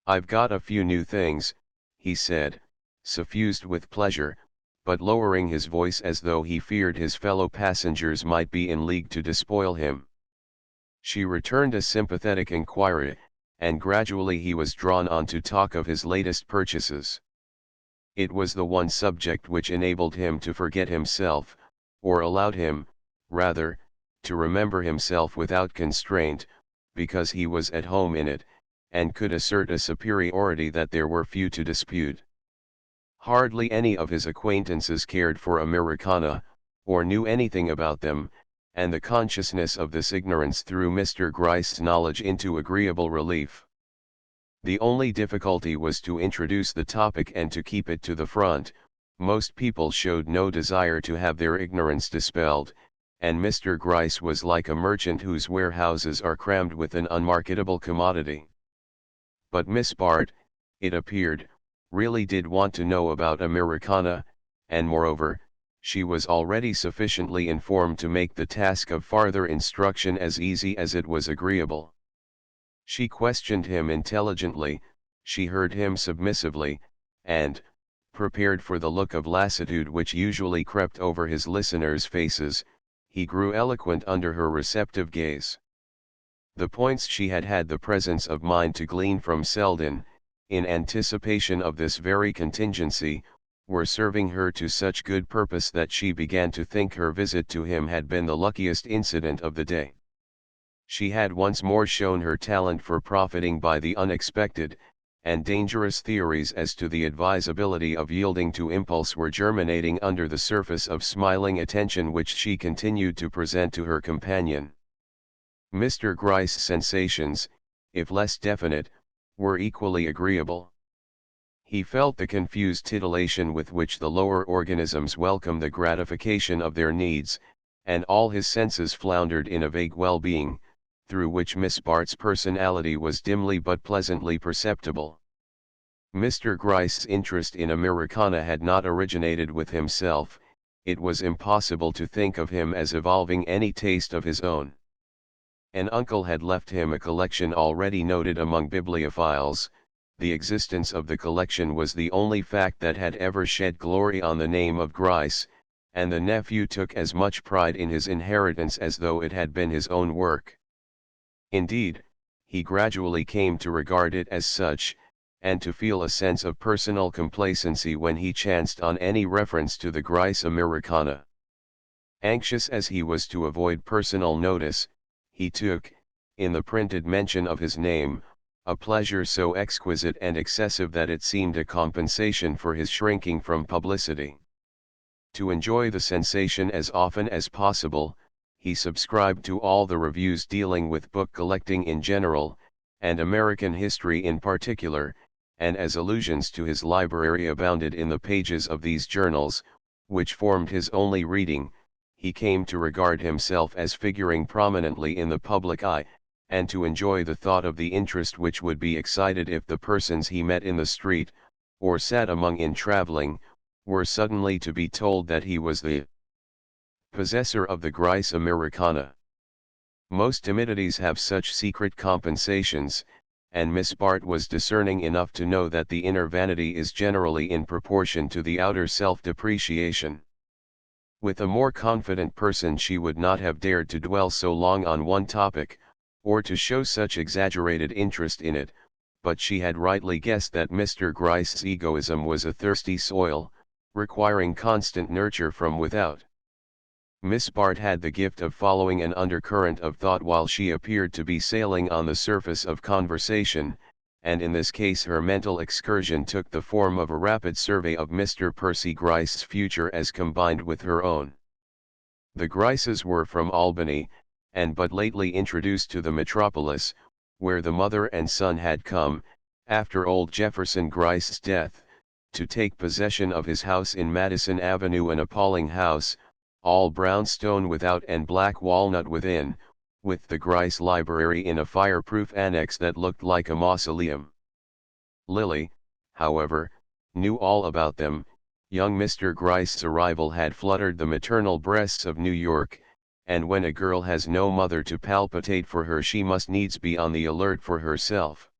"I've got a few new things," he said, suffused with pleasure, but lowering his voice as though he feared his fellow passengers might be in league to despoil him. She returned a sympathetic inquiry, and gradually he was drawn on to talk of his latest purchases. It was the one subject which enabled him to forget himself, or allowed him, rather, to remember himself without constraint, because he was at home in it, and could assert a superiority that there were few to dispute. Hardly any of his acquaintances cared for Americana, or knew anything about them, and the consciousness of this ignorance threw Mr. Gryce's knowledge into agreeable relief. The only difficulty was to introduce the topic and to keep it to the front. Most people showed no desire to have their ignorance dispelled, and Mr. Gryce was like a merchant whose warehouses are crammed with an unmarketable commodity. But Miss Bart, it appeared, really did want to know about Americana, and moreover, she was already sufficiently informed to make the task of farther instruction as easy as it was agreeable. She questioned him intelligently, she heard him submissively, and, prepared for the look of lassitude which usually crept over his listeners' faces, he grew eloquent under her receptive gaze. The points she had had the presence of mind to glean from Selden, in anticipation of this very contingency, were serving her to such good purpose that she began to think her visit to him had been the luckiest incident of the day. She had once more shown her talent for profiting by the unexpected, and dangerous theories as to the advisability of yielding to impulse were germinating under the surface of smiling attention which she continued to present to her companion. Mr. Gryce's sensations, if less definite, were equally agreeable. He felt the confused titillation with which the lower organisms welcome the gratification of their needs, and all his senses floundered in a vague well-being, through which Miss Bart's personality was dimly but pleasantly perceptible. Mr. Gryce's interest in Americana had not originated with himself. It was impossible to think of him as evolving any taste of his own. An uncle had left him a collection already noted among bibliophiles. The existence of the collection was the only fact that had ever shed glory on the name of Gryce, and the nephew took as much pride in his inheritance as though it had been his own work. Indeed, he gradually came to regard it as such, and to feel a sense of personal complacency when he chanced on any reference to the Gryce Americana. Anxious as he was to avoid personal notice, he took, in the printed mention of his name, a pleasure so exquisite and excessive that it seemed a compensation for his shrinking from publicity. To enjoy the sensation as often as possible, he subscribed to all the reviews dealing with book collecting in general, and American history in particular, and as allusions to his library abounded in the pages of these journals, which formed his only reading, he came to regard himself as figuring prominently in the public eye, and to enjoy the thought of the interest which would be excited if the persons he met in the street, or sat among in traveling, were suddenly to be told that he was the possessor of the Gryce Americana. Most timidities have such secret compensations, and Miss Bart was discerning enough to know that the inner vanity is generally in proportion to the outer self-depreciation. With a more confident person she would not have dared to dwell so long on one topic, or to show such exaggerated interest in it, but she had rightly guessed that Mr. Gryce's egoism was a thirsty soil, requiring constant nurture from without. Miss Bart had the gift of following an undercurrent of thought while she appeared to be sailing on the surface of conversation, and in this case her mental excursion took the form of a rapid survey of Mr. Percy Gryce's future as combined with her own. The Gryces were from Albany, and but lately introduced to the metropolis, where the mother and son had come, after old Jefferson Gryce's death, to take possession of his house in Madison Avenue, an appalling house, all brownstone without and black walnut within, with the Gryce library in a fireproof annex that looked like a mausoleum. Lily, however, knew all about them. Young Mr. Gryce's arrival had fluttered the maternal breasts of New York, and when a girl has no mother to palpitate for her she must needs be on the alert for herself.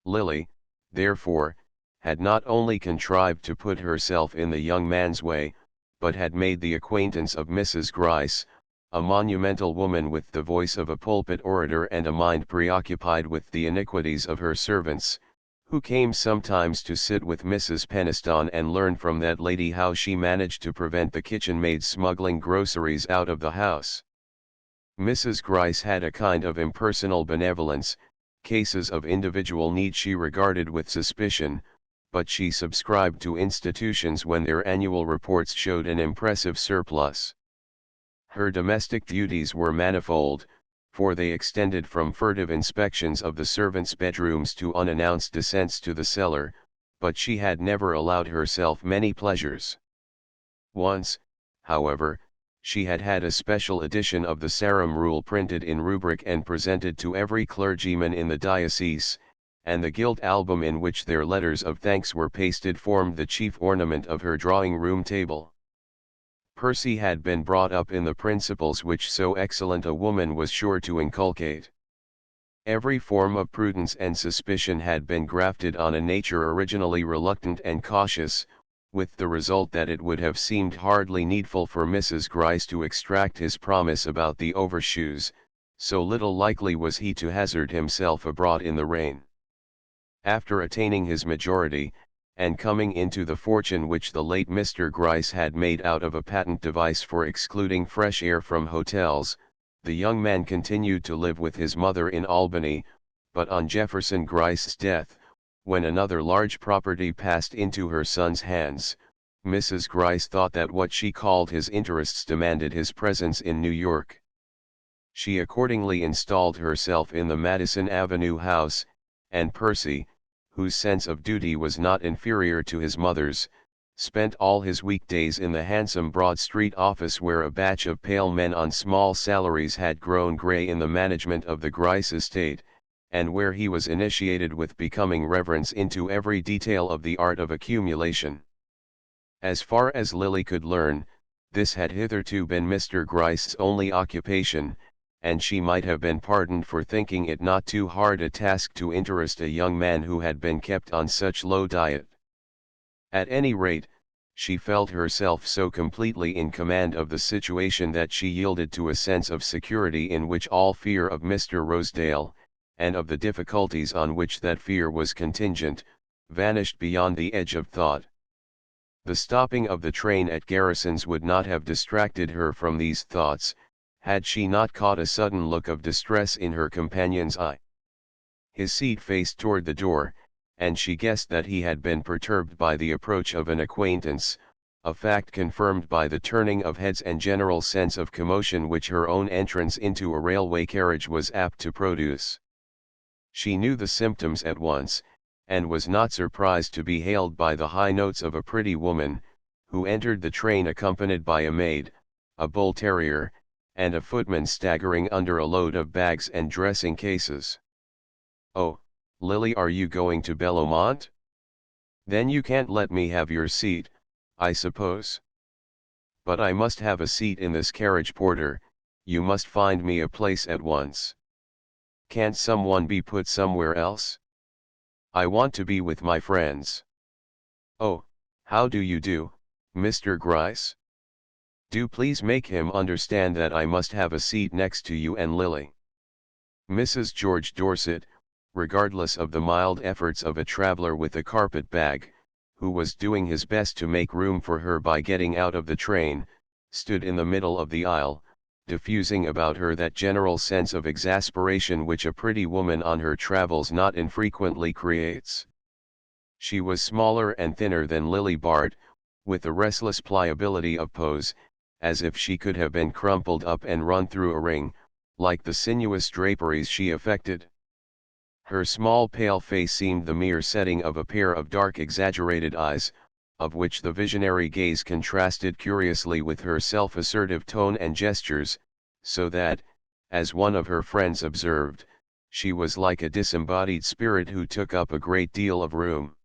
Lily, therefore, had not only contrived to put herself in the young man's way, but had made the acquaintance of Mrs. Gryce, a monumental woman with the voice of a pulpit orator and a mind preoccupied with the iniquities of her servants, who came sometimes to sit with Mrs. Peniston and learn from that lady how she managed to prevent the kitchen maid smuggling groceries out of the house. Mrs. Gryce had a kind of impersonal benevolence. Cases of individual need she regarded with suspicion, but she subscribed to institutions when their annual reports showed an impressive surplus. Her domestic duties were manifold, for they extended from furtive inspections of the servants' bedrooms to unannounced descents to the cellar, but she had never allowed herself many pleasures. Once, however, she had had a special edition of the Sarum Rule printed in rubric and presented to every clergyman in the diocese, and the gilt album in which their letters of thanks were pasted formed the chief ornament of her drawing-room table. Percy had been brought up in the principles which so excellent a woman was sure to inculcate. Every form of prudence and suspicion had been grafted on a nature originally reluctant and cautious, with the result that it would have seemed hardly needful for Mrs. Gryce to extract his promise about the overshoes, so little likely was he to hazard himself abroad in the rain. After attaining his majority, and coming into the fortune which the late Mr. Gryce had made out of a patent device for excluding fresh air from hotels, the young man continued to live with his mother in Albany, but on Jefferson Gryce's death, when another large property passed into her son's hands, Mrs. Gryce thought that what she called his interests demanded his presence in New York. She accordingly installed herself in the Madison Avenue house, and Percy, whose sense of duty was not inferior to his mother's, spent all his weekdays in the handsome Broad Street office where a batch of pale men on small salaries had grown gray in the management of the Gryce estate, and where he was initiated with becoming reverence into every detail of the art of accumulation. As far as Lily could learn, this had hitherto been Mr. Gryce's only occupation, and she might have been pardoned for thinking it not too hard a task to interest a young man who had been kept on such low diet. At any rate, she felt herself so completely in command of the situation that she yielded to a sense of security in which all fear of Mr. Rosedale, and of the difficulties on which that fear was contingent, vanished beyond the edge of thought. The stopping of the train at Garrison's would not have distracted her from these thoughts, had she not caught a sudden look of distress in her companion's eye. His seat faced toward the door, and she guessed that he had been perturbed by the approach of an acquaintance, a fact confirmed by the turning of heads and general sense of commotion which her own entrance into a railway carriage was apt to produce. She knew the symptoms at once, and was not surprised to be hailed by the high notes of a pretty woman, who entered the train accompanied by a maid, a bull terrier, and a footman staggering under a load of bags and dressing cases. "Oh, Lily, are you going to Bellomont? Then you can't let me have your seat, I suppose?" "But I must have a seat in this carriage, porter, you must find me a place at once." "Can't someone be put somewhere else?" "I want to be with my friends." "Oh, how do you do, Mr. Gryce? Do please make him understand that I must have a seat next to you and Lily." Mrs. George Dorset, regardless of the mild efforts of a traveler with a carpet bag, who was doing his best to make room for her by getting out of the train, stood in the middle of the aisle, diffusing about her that general sense of exasperation which a pretty woman on her travels not infrequently creates. She was smaller and thinner than Lily Bart, with a restless pliability of pose, as if she could have been crumpled up and run through a ring, like the sinuous draperies she affected. Her small pale face seemed the mere setting of a pair of dark exaggerated eyes, of which the visionary gaze contrasted curiously with her self-assertive tone and gestures, so that, as one of her friends observed, she was like a disembodied spirit who took up a great deal of room.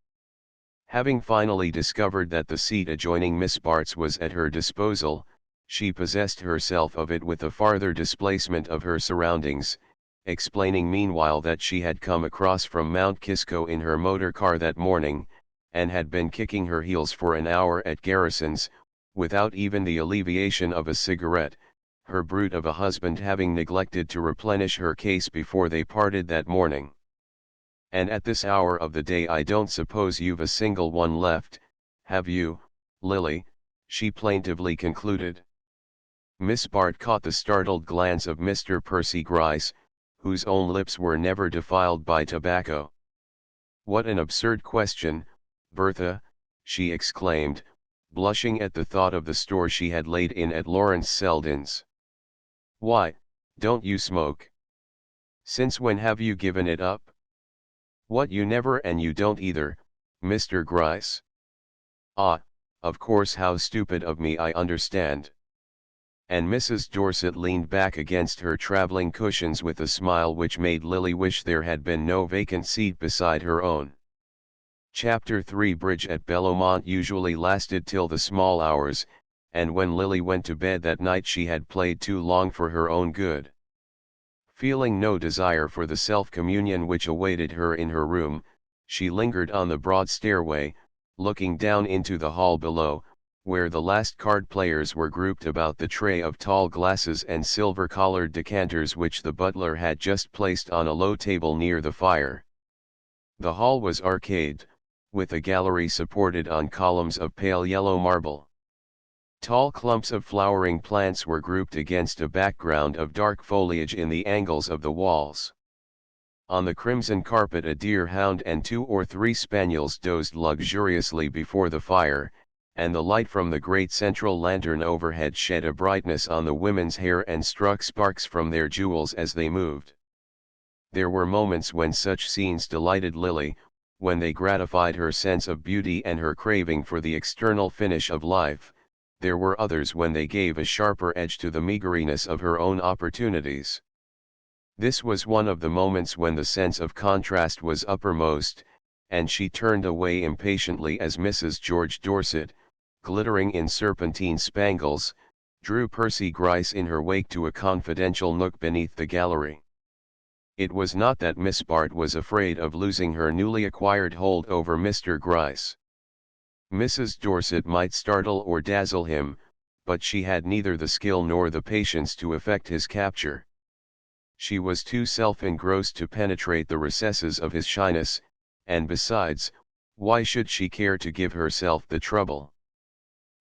Having finally discovered that the seat adjoining Miss Bart's was at her disposal, she possessed herself of it with a farther displacement of her surroundings, explaining meanwhile that she had come across from Mount Kisco in her motor car that morning, and had been kicking her heels for an hour at Garrison's, without even the alleviation of a cigarette, her brute of a husband having neglected to replenish her case before they parted that morning. "And at this hour of the day I don't suppose you've a single one left, have you, Lily?" she plaintively concluded. Miss Bart caught the startled glance of Mr. Percy Gryce, whose own lips were never defiled by tobacco. "What an absurd question, Bertha," she exclaimed, blushing at the thought of the store she had laid in at Lawrence Selden's. "Why, don't you smoke? Since when have you given it up?" "What, you never? And you don't either, Mr. Gryce? Ah, of course, how stupid of me, I understand." And Mrs. Dorset leaned back against her traveling cushions with a smile which made Lily wish there had been no vacant seat beside her own. Chapter 3. Bridge at Bellomont usually lasted till the small hours, and when Lily went to bed that night she had played too long for her own good. Feeling no desire for the self-communion which awaited her in her room, she lingered on the broad stairway, looking down into the hall below, where the last card players were grouped about the tray of tall glasses and silver-collared decanters which the butler had just placed on a low table near the fire. The hall was arcaded, with a gallery supported on columns of pale yellow marble. Tall clumps of flowering plants were grouped against a background of dark foliage in the angles of the walls. On the crimson carpet a deer hound and 2 or 3 spaniels dozed luxuriously before the fire, and the light from the great central lantern overhead shed a brightness on the women's hair and struck sparks from their jewels as they moved. There were moments when such scenes delighted Lily, when they gratified her sense of beauty and her craving for the external finish of life. There were others when they gave a sharper edge to the meagerness of her own opportunities. This was one of the moments when the sense of contrast was uppermost, and she turned away impatiently as Mrs. George Dorset, glittering in serpentine spangles, drew Percy Gryce in her wake to a confidential nook beneath the gallery. It was not that Miss Bart was afraid of losing her newly acquired hold over Mr. Gryce. Mrs. Dorset might startle or dazzle him, but she had neither the skill nor the patience to effect his capture. She was too self-engrossed to penetrate the recesses of his shyness, and besides, why should she care to give herself the trouble?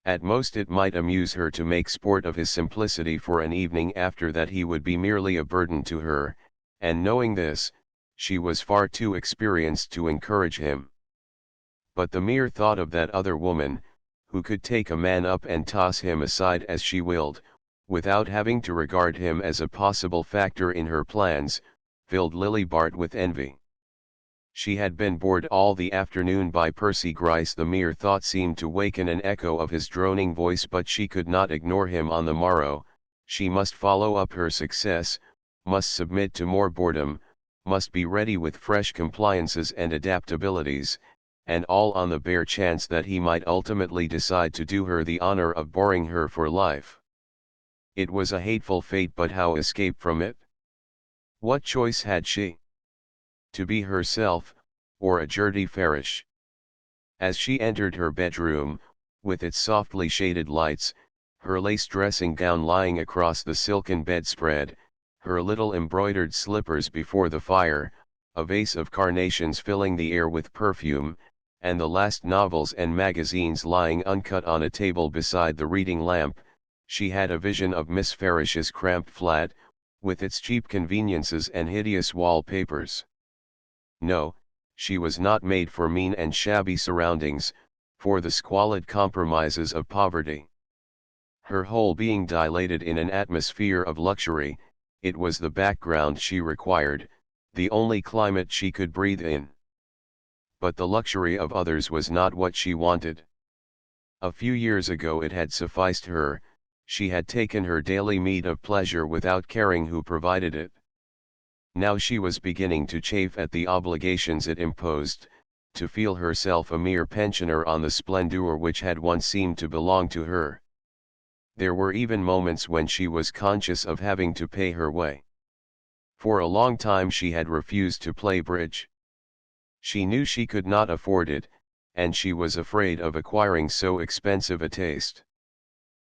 At most it might amuse her to make sport of his simplicity for an evening, after that he would be merely a burden to her, and knowing this, she was far too experienced to encourage him. But the mere thought of that other woman, who could take a man up and toss him aside as she willed, without having to regard him as a possible factor in her plans, filled Lily Bart with envy. She had been bored all the afternoon by Percy Gryce. The mere thought seemed to waken an echo of his droning voice, but she could not ignore him on the morrow. She must follow up her success, must submit to more boredom, must be ready with fresh compliances and adaptabilities, and all on the bare chance that he might ultimately decide to do her the honor of boring her for life. It was a hateful fate, but how escape from it? What choice had she? To be herself, or a Gertie Farish? As she entered her bedroom, with its softly shaded lights, her lace dressing gown lying across the silken bedspread, her little embroidered slippers before the fire, a vase of carnations filling the air with perfume, and the last novels and magazines lying uncut on a table beside the reading lamp, she had a vision of Miss Farish's cramped flat, with its cheap conveniences and hideous wallpapers. No, she was not made for mean and shabby surroundings, for the squalid compromises of poverty. Her whole being dilated in an atmosphere of luxury. It was the background she required, the only climate she could breathe in. But the luxury of others was not what she wanted. A few years ago it had sufficed her. She had taken her daily meed of pleasure without caring who provided it. Now she was beginning to chafe at the obligations it imposed, to feel herself a mere pensioner on the splendor which had once seemed to belong to her. There were even moments when she was conscious of having to pay her way. For a long time she had refused to play bridge. She knew she could not afford it, and she was afraid of acquiring so expensive a taste.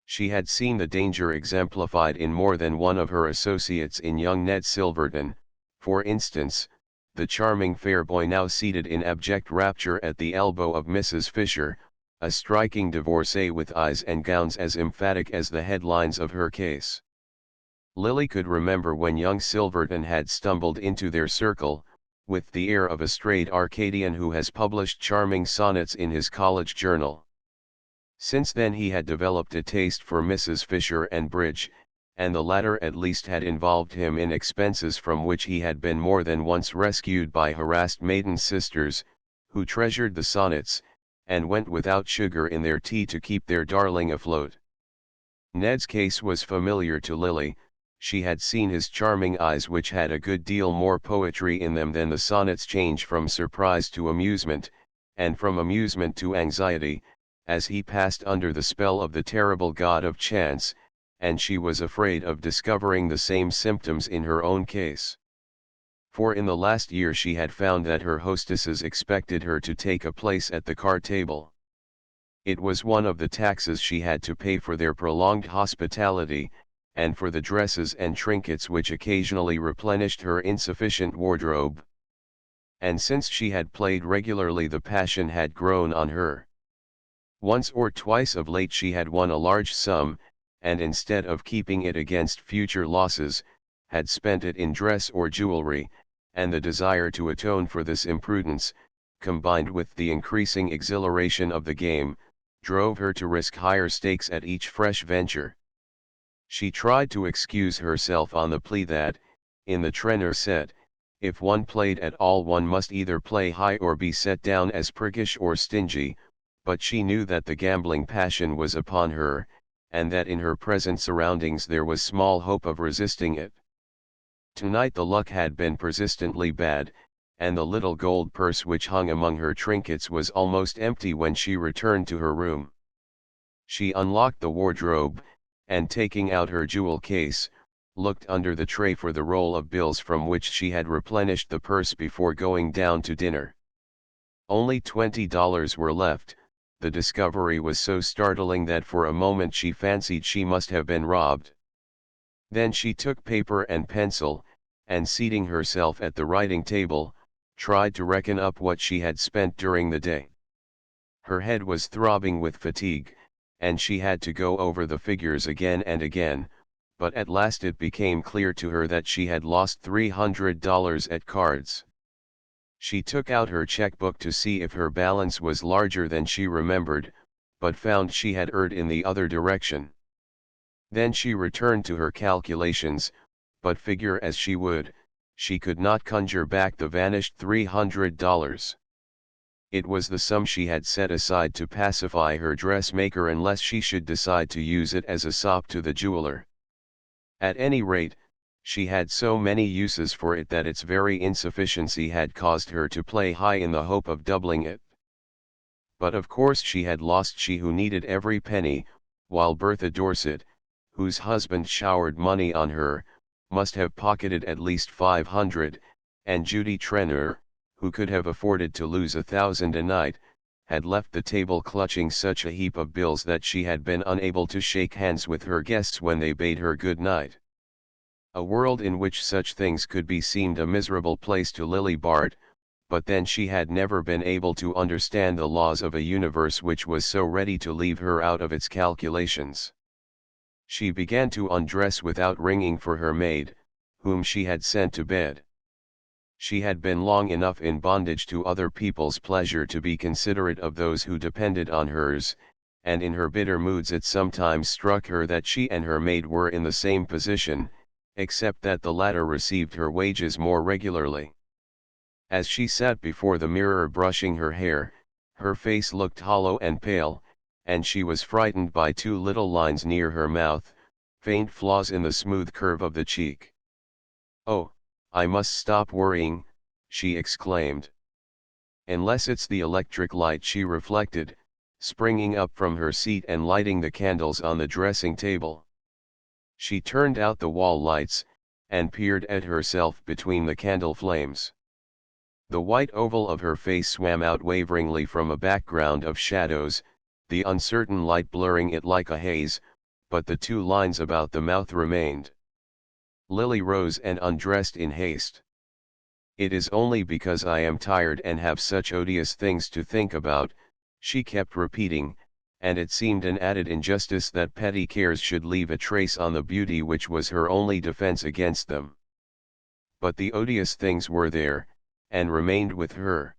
She had seen the danger exemplified in more than one of her associates. In young Ned Silverton, for instance, the charming fair boy now seated in abject rapture at the elbow of Mrs. Fisher, a striking divorcee with eyes and gowns as emphatic as the headlines of her case. Lily could remember when young Silverton had stumbled into their circle, with the air of a strayed Arcadian who has published charming sonnets in his college journal. Since then he had developed a taste for Mrs. Fisher and bridge, and the latter at least had involved him in expenses from which he had been more than once rescued by harassed maiden sisters, who treasured the sonnets, and went without sugar in their tea to keep their darling afloat. Ned's case was familiar to Lily. She had seen his charming eyes, which had a good deal more poetry in them than the sonnets, change from surprise to amusement, and from amusement to anxiety, as he passed under the spell of the terrible god of chance, and she was afraid of discovering the same symptoms in her own case. For in the last year she had found that her hostesses expected her to take a place at the card table. It was one of the taxes she had to pay for their prolonged hospitality, and for the dresses and trinkets which occasionally replenished her insufficient wardrobe. And since she had played regularly, the passion had grown on her. Once or twice of late she had won a large sum, and instead of keeping it against future losses, had spent it in dress or jewelry, and the desire to atone for this imprudence, combined with the increasing exhilaration of the game, drove her to risk higher stakes at each fresh venture. She tried to excuse herself on the plea that, in the trainer set, if one played at all one must either play high or be set down as priggish or stingy, but she knew that the gambling passion was upon her, and that in her present surroundings there was small hope of resisting it. Tonight the luck had been persistently bad, and the little gold purse which hung among her trinkets was almost empty when she returned to her room. She unlocked the wardrobe, and taking out her jewel case, looked under the tray for the roll of bills from which she had replenished the purse before going down to dinner. Only $20 were left. The discovery was so startling that for a moment she fancied she must have been robbed. Then she took paper and pencil, and seating herself at the writing table, tried to reckon up what she had spent during the day. Her head was throbbing with fatigue, and she had to go over the figures again and again, but at last it became clear to her that she had lost $300 at cards. She took out her checkbook to see if her balance was larger than she remembered, but found she had erred in the other direction. Then she returned to her calculations, but figure as she would, she could not conjure back the vanished $300. It was the sum she had set aside to pacify her dressmaker unless she should decide to use it as a sop to the jeweler. At any rate, she had so many uses for it that its very insufficiency had caused her to play high in the hope of doubling it. But of course she had lost, she who needed every penny, while Bertha Dorset, whose husband showered money on her, must have pocketed at least 500, and Judy Trenor, who could have afforded to lose 1,000 a night, had left the table clutching such a heap of bills that she had been unable to shake hands with her guests when they bade her good night. A world in which such things could be seemed a miserable place to Lily Bart, but then she had never been able to understand the laws of a universe which was so ready to leave her out of its calculations. She began to undress without ringing for her maid, whom she had sent to bed. She had been long enough in bondage to other people's pleasure to be considerate of those who depended on hers, and in her bitter moods it sometimes struck her that she and her maid were in the same position, except that the latter received her wages more regularly. As she sat before the mirror brushing her hair, her face looked hollow and pale, and she was frightened by two little lines near her mouth, faint flaws in the smooth curve of the cheek. "Oh, I must stop worrying," she exclaimed. "Unless it's the electric light," she reflected, springing up from her seat and lighting the candles on the dressing table. She turned out the wall lights, and peered at herself between the candle flames. The white oval of her face swam out waveringly from a background of shadows, the uncertain light blurring it like a haze, but the two lines about the mouth remained. Lily rose and undressed in haste. "It is only because I am tired and have such odious things to think about," she kept repeating, and it seemed an added injustice that petty cares should leave a trace on the beauty which was her only defense against them. But the odious things were there, and remained with her.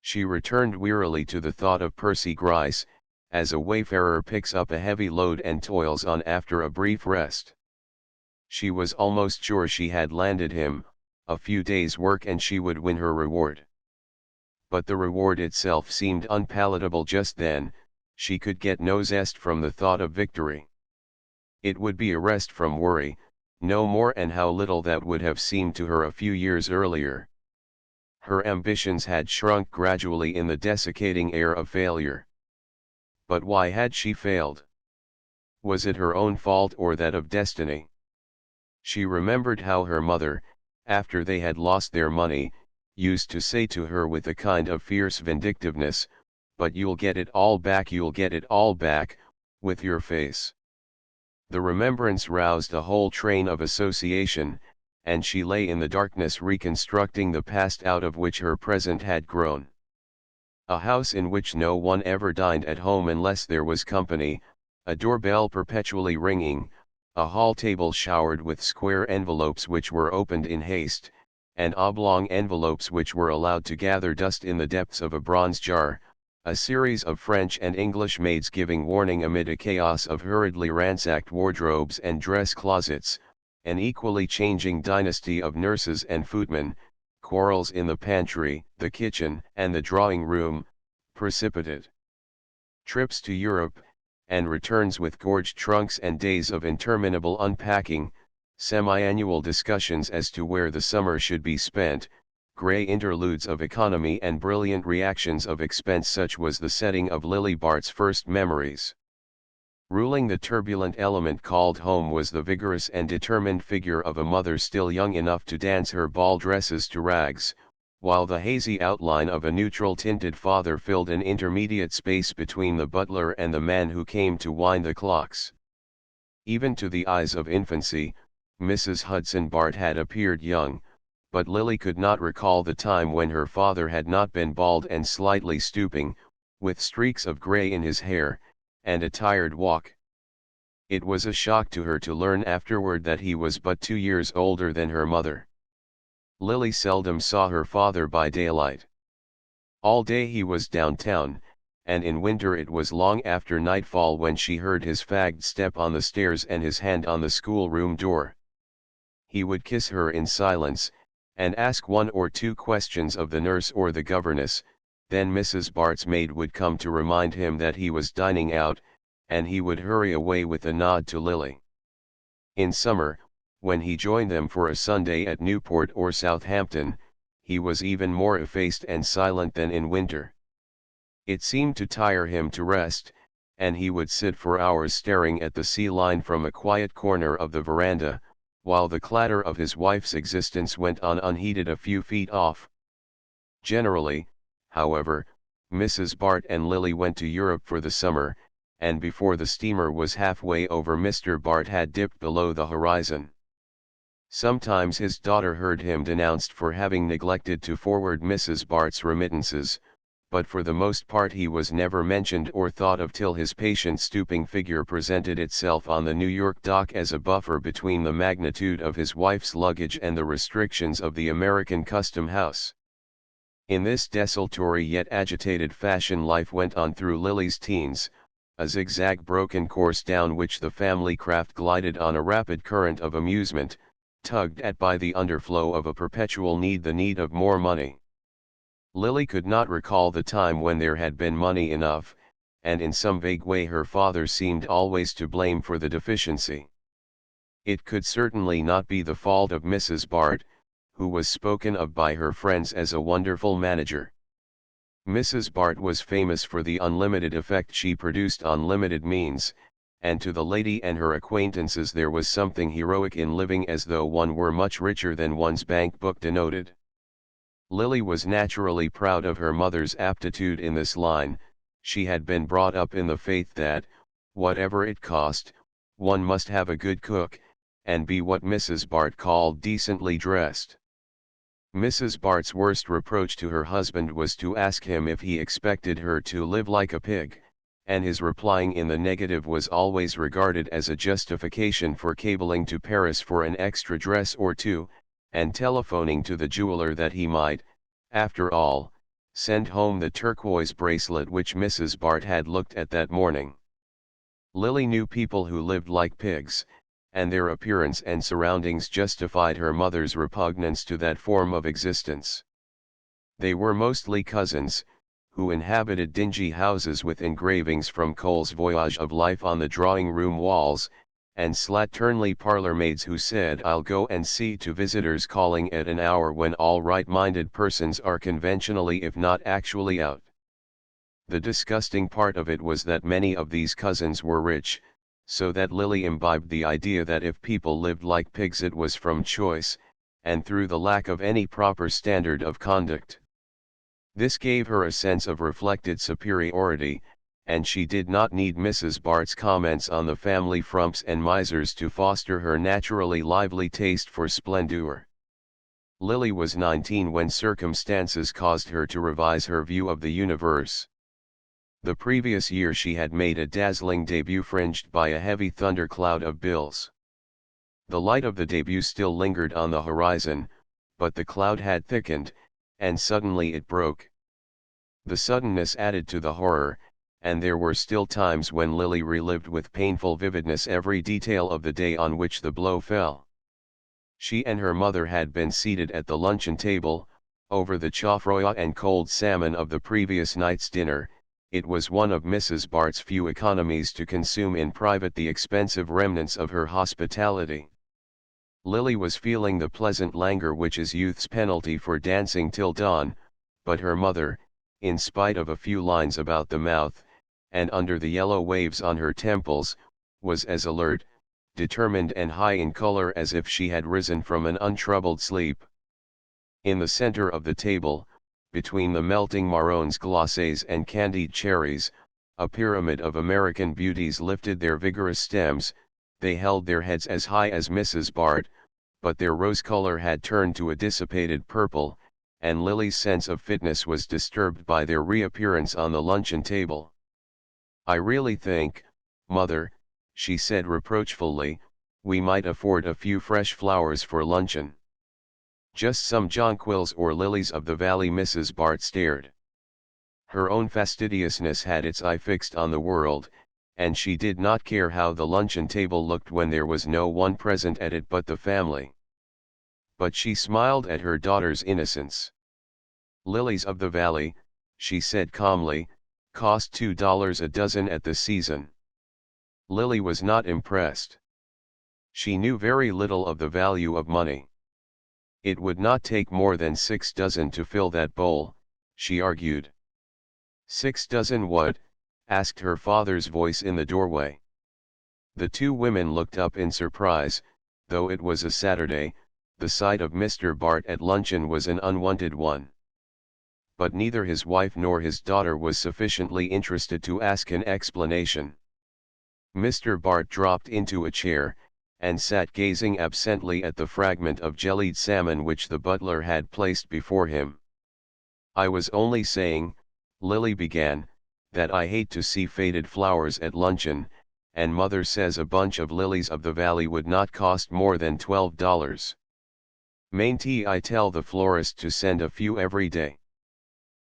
She returned wearily to the thought of Percy Gryce, as a wayfarer picks up a heavy load and toils on after a brief rest. She was almost sure she had landed him, a few days' work and she would win her reward. But the reward itself seemed unpalatable just then. She could get no zest from the thought of victory. It would be a rest from worry, no more, and how little that would have seemed to her a few years earlier. Her ambitions had shrunk gradually in the desiccating air of failure. But why had she failed? Was it her own fault or that of destiny? She remembered how her mother, after they had lost their money, used to say to her with a kind of fierce vindictiveness, "But you'll get it all back, you'll get it all back, with your face." The remembrance roused a whole train of association, and she lay in the darkness reconstructing the past out of which her present had grown. A house in which no one ever dined at home unless there was company, a doorbell perpetually ringing, a hall table showered with square envelopes which were opened in haste, and oblong envelopes which were allowed to gather dust in the depths of a bronze jar, a series of French and English maids giving warning amid a chaos of hurriedly ransacked wardrobes and dress closets, an equally changing dynasty of nurses and footmen, quarrels in the pantry, the kitchen, and the drawing room, precipitate trips to Europe, and returns with gorged trunks and days of interminable unpacking, semi-annual discussions as to where the summer should be spent, grey interludes of economy and brilliant reactions of expense. Such was the setting of Lily Bart's first memories. Ruling the turbulent element called home was the vigorous and determined figure of a mother still young enough to dance her ball dresses to rags, while the hazy outline of a neutral-tinted father filled an intermediate space between the butler and the man who came to wind the clocks. Even to the eyes of infancy, Mrs. Hudson Bart had appeared young, but Lily could not recall the time when her father had not been bald and slightly stooping, with streaks of grey in his hair, and a tired walk. It was a shock to her to learn afterward that he was but 2 years older than her mother. Lily seldom saw her father by daylight. All day he was downtown, and in winter it was long after nightfall when she heard his fagged step on the stairs and his hand on the schoolroom door. He would kiss her in silence, and ask 1 or 2 questions of the nurse or the governess, then Mrs. Bart's maid would come to remind him that he was dining out, and he would hurry away with a nod to Lily. In summer, when he joined them for a Sunday at Newport or Southampton, he was even more effaced and silent than in winter. It seemed to tire him to rest, and he would sit for hours staring at the sea line from a quiet corner of the veranda, while the clatter of his wife's existence went on unheeded a few feet off. Generally, however, Mrs. Bart and Lily went to Europe for the summer, and before the steamer was halfway over Mr. Bart had dipped below the horizon. Sometimes his daughter heard him denounced for having neglected to forward Mrs. Bart's remittances, but for the most part he was never mentioned or thought of till his patient stooping figure presented itself on the New York dock as a buffer between the magnitude of his wife's luggage and the restrictions of the American custom house. In this desultory yet agitated fashion life went on through Lily's teens, a zigzag broken course down which the family craft glided on a rapid current of amusement, tugged at by the underflow of a perpetual need, the need of more money. Lily could not recall the time when there had been money enough, and in some vague way her father seemed always to blame for the deficiency. It could certainly not be the fault of Mrs. Bart, who was spoken of by her friends as a wonderful manager. Mrs. Bart was famous for the unlimited effect she produced on limited means, and to the lady and her acquaintances there was something heroic in living as though one were much richer than one's bank book denoted. Lily was naturally proud of her mother's aptitude in this line. She had been brought up in the faith that, whatever it cost, one must have a good cook, and be what Mrs. Bart called decently dressed. Mrs. Bart's worst reproach to her husband was to ask him if he expected her to live like a pig, and his replying in the negative was always regarded as a justification for cabling to Paris for an extra dress or 2, and telephoning to the jeweler that he might, after all, send home the turquoise bracelet which Mrs. Bart had looked at that morning. Lily knew people who lived like pigs, and their appearance and surroundings justified her mother's repugnance to that form of existence. They were mostly cousins, who inhabited dingy houses with engravings from Cole's Voyage of Life on the drawing-room walls, and slatternly parlour-maids who said "I'll go and see" to visitors calling at an hour when all right-minded persons are conventionally if not actually out. The disgusting part of it was that many of these cousins were rich, so that Lily imbibed the idea that if people lived like pigs it was from choice, and through the lack of any proper standard of conduct. This gave her a sense of reflected superiority, and she did not need Mrs. Bart's comments on the family frumps and misers to foster her naturally lively taste for splendor. Lily was 19 when circumstances caused her to revise her view of the universe. The previous year she had made a dazzling debut fringed by a heavy thundercloud of bills. The light of the debut still lingered on the horizon, but the cloud had thickened, and suddenly it broke. The suddenness added to the horror, and there were still times when Lily relived with painful vividness every detail of the day on which the blow fell. She and her mother had been seated at the luncheon table, over the chaufroid and cold salmon of the previous night's dinner. It was one of Mrs. Bart's few economies to consume in private the expensive remnants of her hospitality. Lily was feeling the pleasant languor which is youth's penalty for dancing till dawn, but her mother, in spite of a few lines about the mouth, and under the yellow waves on her temples, was as alert, determined and high in color as if she had risen from an untroubled sleep. In the center of the table, between the melting marrons glacés and candied cherries, a pyramid of American beauties lifted their vigorous stems. They held their heads as high as Mrs. Bart, but their rose color had turned to a dissipated purple, and Lily's sense of fitness was disturbed by their reappearance on the luncheon table. "I really think, Mother," she said reproachfully, "we might afford a few fresh flowers for luncheon." "Just some jonquils or lilies of the valley." Mrs. Bart stared. Her own fastidiousness had its eye fixed on the world, and she did not care how the luncheon table looked when there was no one present at it but the family. But she smiled at her daughter's innocence. "Lilies of the valley," she said calmly, "cost $2 a dozen at the season." Lily was not impressed. She knew very little of the value of money. "It would not take more than 6 dozen to fill that bowl," she argued. "6 dozen what?" asked her father's voice in the doorway. The two women looked up in surprise. Though it was a Saturday, the sight of Mr. Bart at luncheon was an unwanted one. But neither his wife nor his daughter was sufficiently interested to ask an explanation. Mr. Bart dropped into a chair, and sat gazing absently at the fragment of jellied salmon which the butler had placed before him. "I was only saying," Lily began, "that I hate to see faded flowers at luncheon, and Mother says a bunch of lilies of the valley would not cost more than $12. Mayn't I tell the florist to send a few every day?"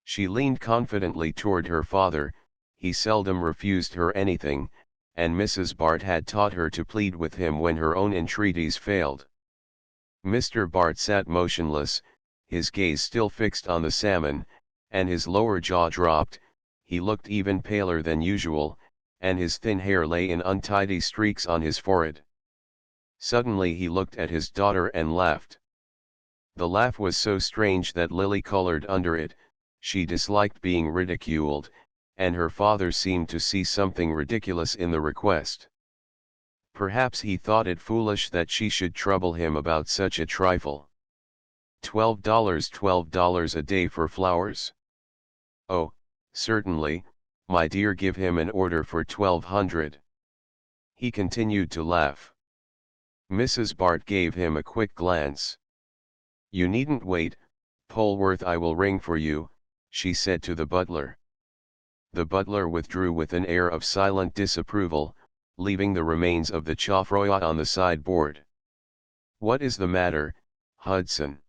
She leaned confidently toward her father. He seldom refused her anything, and Mrs. Bart had taught her to plead with him when her own entreaties failed. Mr. Bart sat motionless, his gaze still fixed on the salmon, and his lower jaw dropped. He looked even paler than usual, and his thin hair lay in untidy streaks on his forehead. Suddenly he looked at his daughter and laughed. The laugh was so strange that Lily colored under it. She disliked being ridiculed, and her father seemed to see something ridiculous in the request. Perhaps he thought it foolish that she should trouble him about such a trifle. $12 a day for flowers? "Oh, certainly, my dear, give him an order for 1,200. He continued to laugh. Mrs. Bart gave him a quick glance. "You needn't wait, Polwarth, I will ring for you," she said to the butler. The butler withdrew with an air of silent disapproval, leaving the remains of the chaufroid on the sideboard. "What is the matter, Hudson?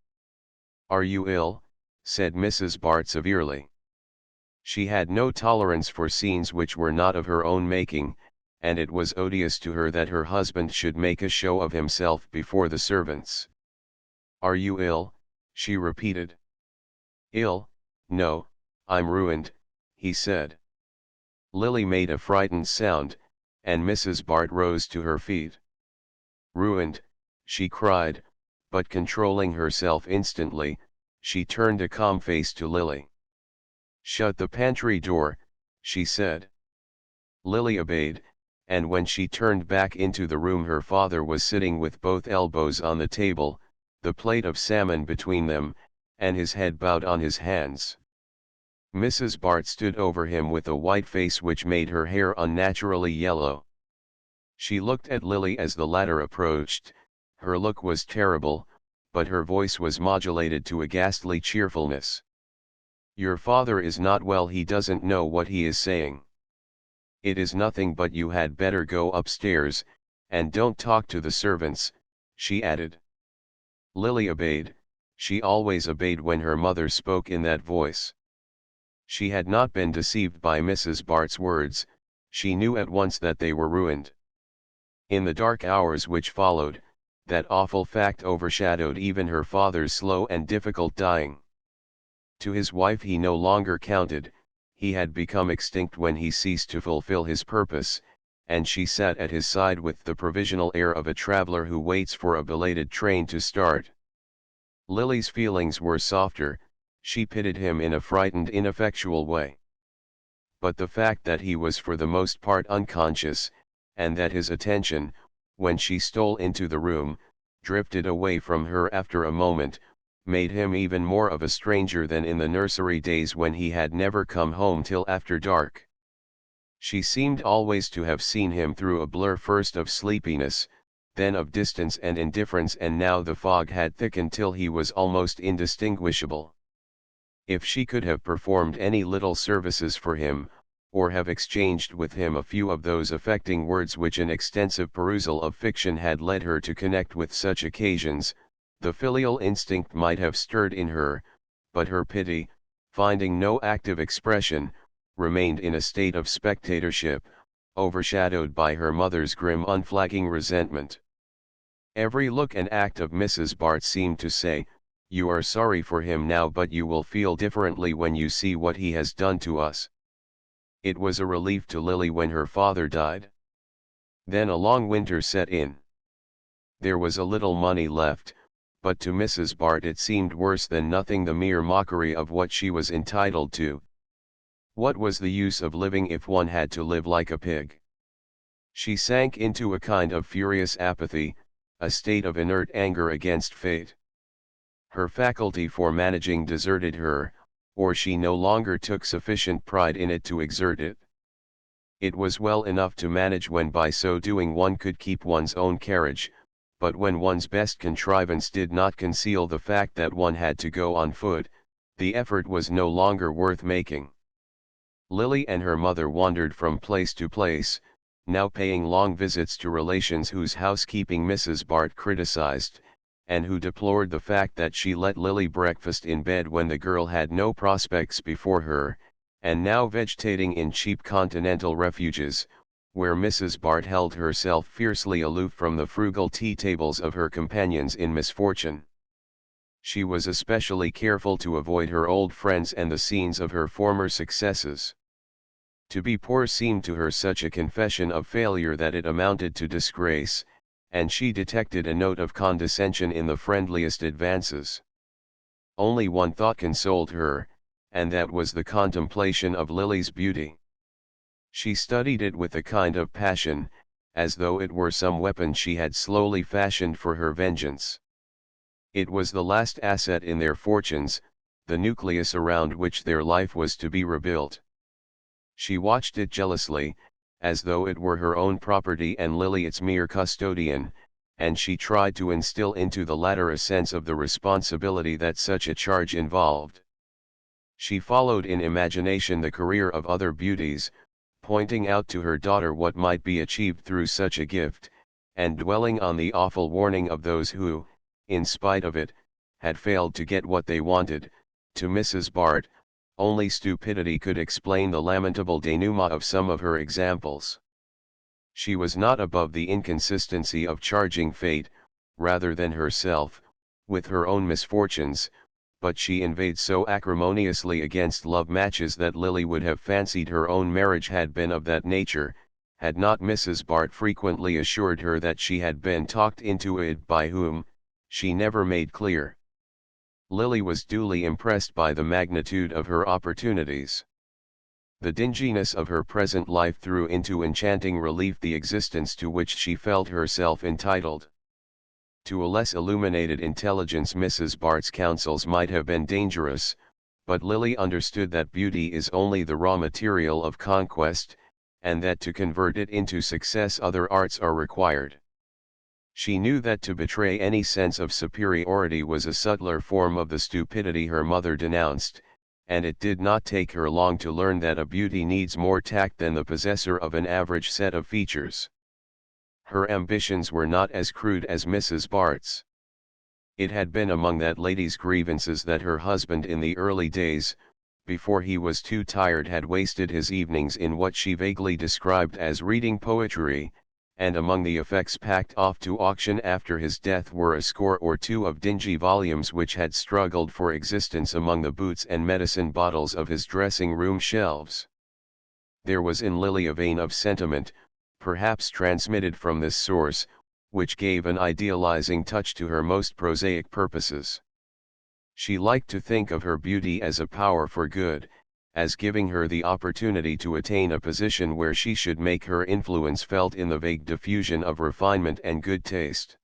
Are you ill?" said Mrs. Bart severely. She had no tolerance for scenes which were not of her own making, and it was odious to her that her husband should make a show of himself before the servants. "Are you ill?" she repeated. "Ill? No, I'm ruined," he said. Lily made a frightened sound, and Mrs. Bart rose to her feet. "Ruined," she cried, but controlling herself instantly, she turned a calm face to Lily. "Shut the pantry door," she said. Lily obeyed, and when she turned back into the room her father was sitting with both elbows on the table, the plate of salmon between them, and his head bowed on his hands. Mrs. Bart stood over him with a white face which made her hair unnaturally yellow. She looked at Lily as the latter approached. Her look was terrible, but her voice was modulated to a ghastly cheerfulness. "Your father is not well, he doesn't know what he is saying. It is nothing, but you had better go upstairs, and don't talk to the servants," she added. Lily obeyed. She always obeyed when her mother spoke in that voice. She had not been deceived by Mrs. Bart's words, she knew at once that they were ruined. In the dark hours which followed, that awful fact overshadowed even her father's slow and difficult dying. To his wife he no longer counted, he had become extinct when he ceased to fulfill his purpose, and she sat at his side with the provisional air of a traveler who waits for a belated train to start. Lily's feelings were softer, she pitied him in a frightened, ineffectual way. But the fact that he was for the most part unconscious, and that his attention, when she stole into the room, drifted away from her after a moment, made him even more of a stranger than in the nursery days when he had never come home till after dark. She seemed always to have seen him through a blur, first of sleepiness, then of distance and indifference, and now the fog had thickened till he was almost indistinguishable. If she could have performed any little services for him, or have exchanged with him a few of those affecting words which an extensive perusal of fiction had led her to connect with such occasions, the filial instinct might have stirred in her, but her pity, finding no active expression, remained in a state of spectatorship, overshadowed by her mother's grim, unflagging resentment. Every look and act of Mrs. Bart seemed to say, "You are sorry for him now, but you will feel differently when you see what he has done to us." It was a relief to Lily when her father died. Then a long winter set in. There was a little money left, but to Mrs. Bart it seemed worse than nothing, the mere mockery of what she was entitled to. What was the use of living if one had to live like a pig? She sank into a kind of furious apathy, a state of inert anger against fate. Her faculty for managing deserted her, or she no longer took sufficient pride in it to exert it. It was well enough to manage when by so doing one could keep one's own carriage, but when one's best contrivance did not conceal the fact that one had to go on foot, the effort was no longer worth making. Lily and her mother wandered from place to place, now paying long visits to relations whose housekeeping Mrs. Bart criticized, and who deplored the fact that she let Lily breakfast in bed when the girl had no prospects before her, and now vegetating in cheap continental refuges, where Mrs. Bart held herself fiercely aloof from the frugal tea tables of her companions in misfortune. She was especially careful to avoid her old friends and the scenes of her former successes. To be poor seemed to her such a confession of failure that it amounted to disgrace, and she detected a note of condescension in the friendliest advances. Only one thought consoled her, and that was the contemplation of Lily's beauty. She studied it with a kind of passion, as though it were some weapon she had slowly fashioned for her vengeance. It was the last asset in their fortunes, the nucleus around which their life was to be rebuilt. She watched it jealously, as though it were her own property and Lily its mere custodian, and she tried to instill into the latter a sense of the responsibility that such a charge involved. She followed in imagination the career of other beauties, pointing out to her daughter what might be achieved through such a gift, and dwelling on the awful warning of those who, in spite of it, had failed to get what they wanted. To Mrs. Bart, only stupidity could explain the lamentable denouement of some of her examples. She was not above the inconsistency of charging fate, rather than herself, with her own misfortunes, but she inveighed so acrimoniously against love matches that Lily would have fancied her own marriage had been of that nature, had not Mrs. Bart frequently assured her that she had been talked into it, by whom, she never made clear. Lily was duly impressed by the magnitude of her opportunities. The dinginess of her present life threw into enchanting relief the existence to which she felt herself entitled. To a less illuminated intelligence Mrs. Bart's counsels might have been dangerous, but Lily understood that beauty is only the raw material of conquest, and that to convert it into success other arts are required. She knew that to betray any sense of superiority was a subtler form of the stupidity her mother denounced, and it did not take her long to learn that a beauty needs more tact than the possessor of an average set of features. Her ambitions were not as crude as Mrs. Bart's. It had been among that lady's grievances that her husband in the early days, before he was too tired, had wasted his evenings in what she vaguely described as reading poetry, and among the effects packed off to auction after his death were a score or two of dingy volumes which had struggled for existence among the boots and medicine bottles of his dressing-room shelves. There was in Lily a vein of sentiment, perhaps transmitted from this source, which gave an idealizing touch to her most prosaic purposes. She liked to think of her beauty as a power for good, as giving her the opportunity to attain a position where she should make her influence felt in the vague diffusion of refinement and good taste.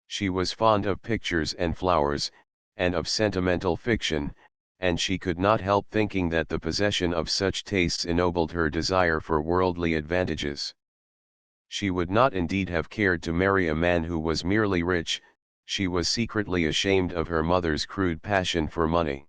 She was fond of pictures and flowers, and of sentimental fiction, and she could not help thinking that the possession of such tastes ennobled her desire for worldly advantages. She would not indeed have cared to marry a man who was merely rich. She was secretly ashamed of her mother's crude passion for money.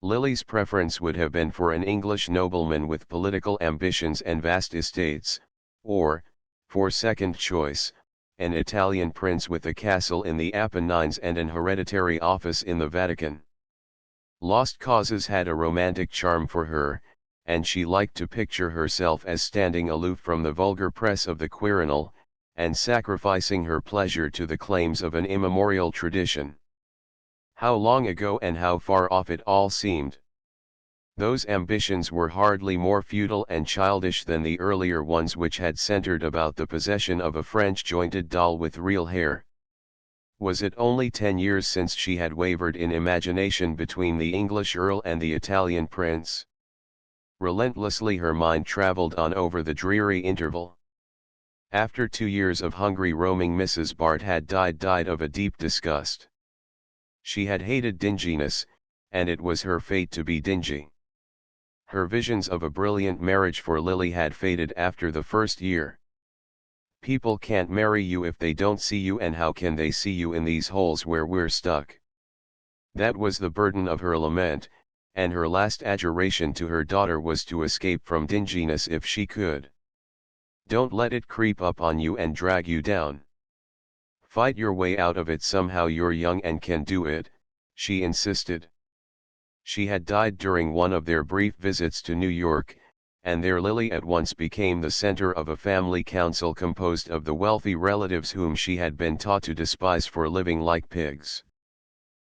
Lily's preference would have been for an English nobleman with political ambitions and vast estates, or, for second choice, an Italian prince with a castle in the Apennines and an hereditary office in the Vatican. Lost causes had a romantic charm for her, and she liked to picture herself as standing aloof from the vulgar press of the Quirinal, and sacrificing her pleasure to the claims of an immemorial tradition. How long ago and how far off it all seemed. Those ambitions were hardly more futile and childish than the earlier ones which had centered about the possession of a French-jointed doll with real hair. Was it only 10 years since she had wavered in imagination between the English earl and the Italian prince? Relentlessly her mind traveled on over the dreary interval. After 2 years of hungry roaming Mrs. Bart had died of a deep disgust. She had hated dinginess, and it was her fate to be dingy. Her visions of a brilliant marriage for Lily had faded after the first year. People can't marry you if they don't see you, and how can they see you in these holes where we're stuck? That was the burden of her lament, and her last adjuration to her daughter was to escape from dinginess if she could. Don't let it creep up on you and drag you down. Fight your way out of it somehow, you're young and can do it, she insisted. She had died during one of their brief visits to New York, and there Lily at once became the center of a family council composed of the wealthy relatives whom she had been taught to despise for living like pigs.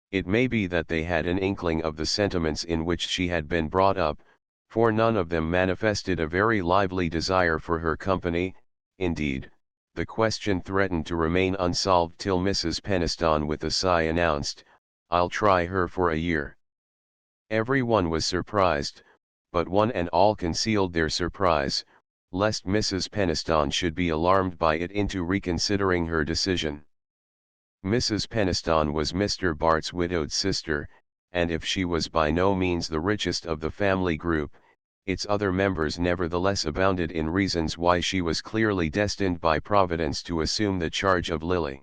It may be that they had an inkling of the sentiments in which she had been brought up, for none of them manifested a very lively desire for her company. Indeed, the question threatened to remain unsolved till Mrs. Penistone with a sigh announced, "I'll try her for a year." Every one was surprised, but one and all concealed their surprise, lest Mrs. Penistone should be alarmed by it into reconsidering her decision. Mrs. Penistone was Mr. Bart's widowed sister, and if she was by no means the richest of the family group, its other members nevertheless abounded in reasons why she was clearly destined by Providence to assume the charge of Lily.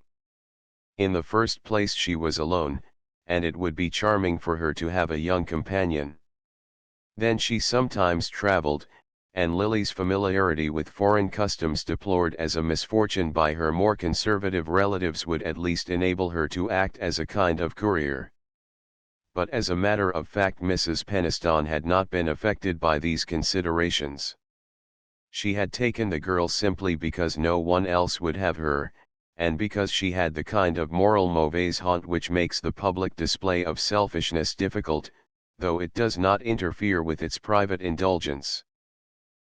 In the first place, she was alone, and it would be charming for her to have a young companion. Then she sometimes traveled, and Lily's familiarity with foreign customs, deplored as a misfortune by her more conservative relatives, would at least enable her to act as a kind of courier. But as a matter of fact, Mrs. Penistone had not been affected by these considerations. She had taken the girl simply because no one else would have her, and because she had the kind of moral mauvaise honte which makes the public display of selfishness difficult, though it does not interfere with its private indulgence.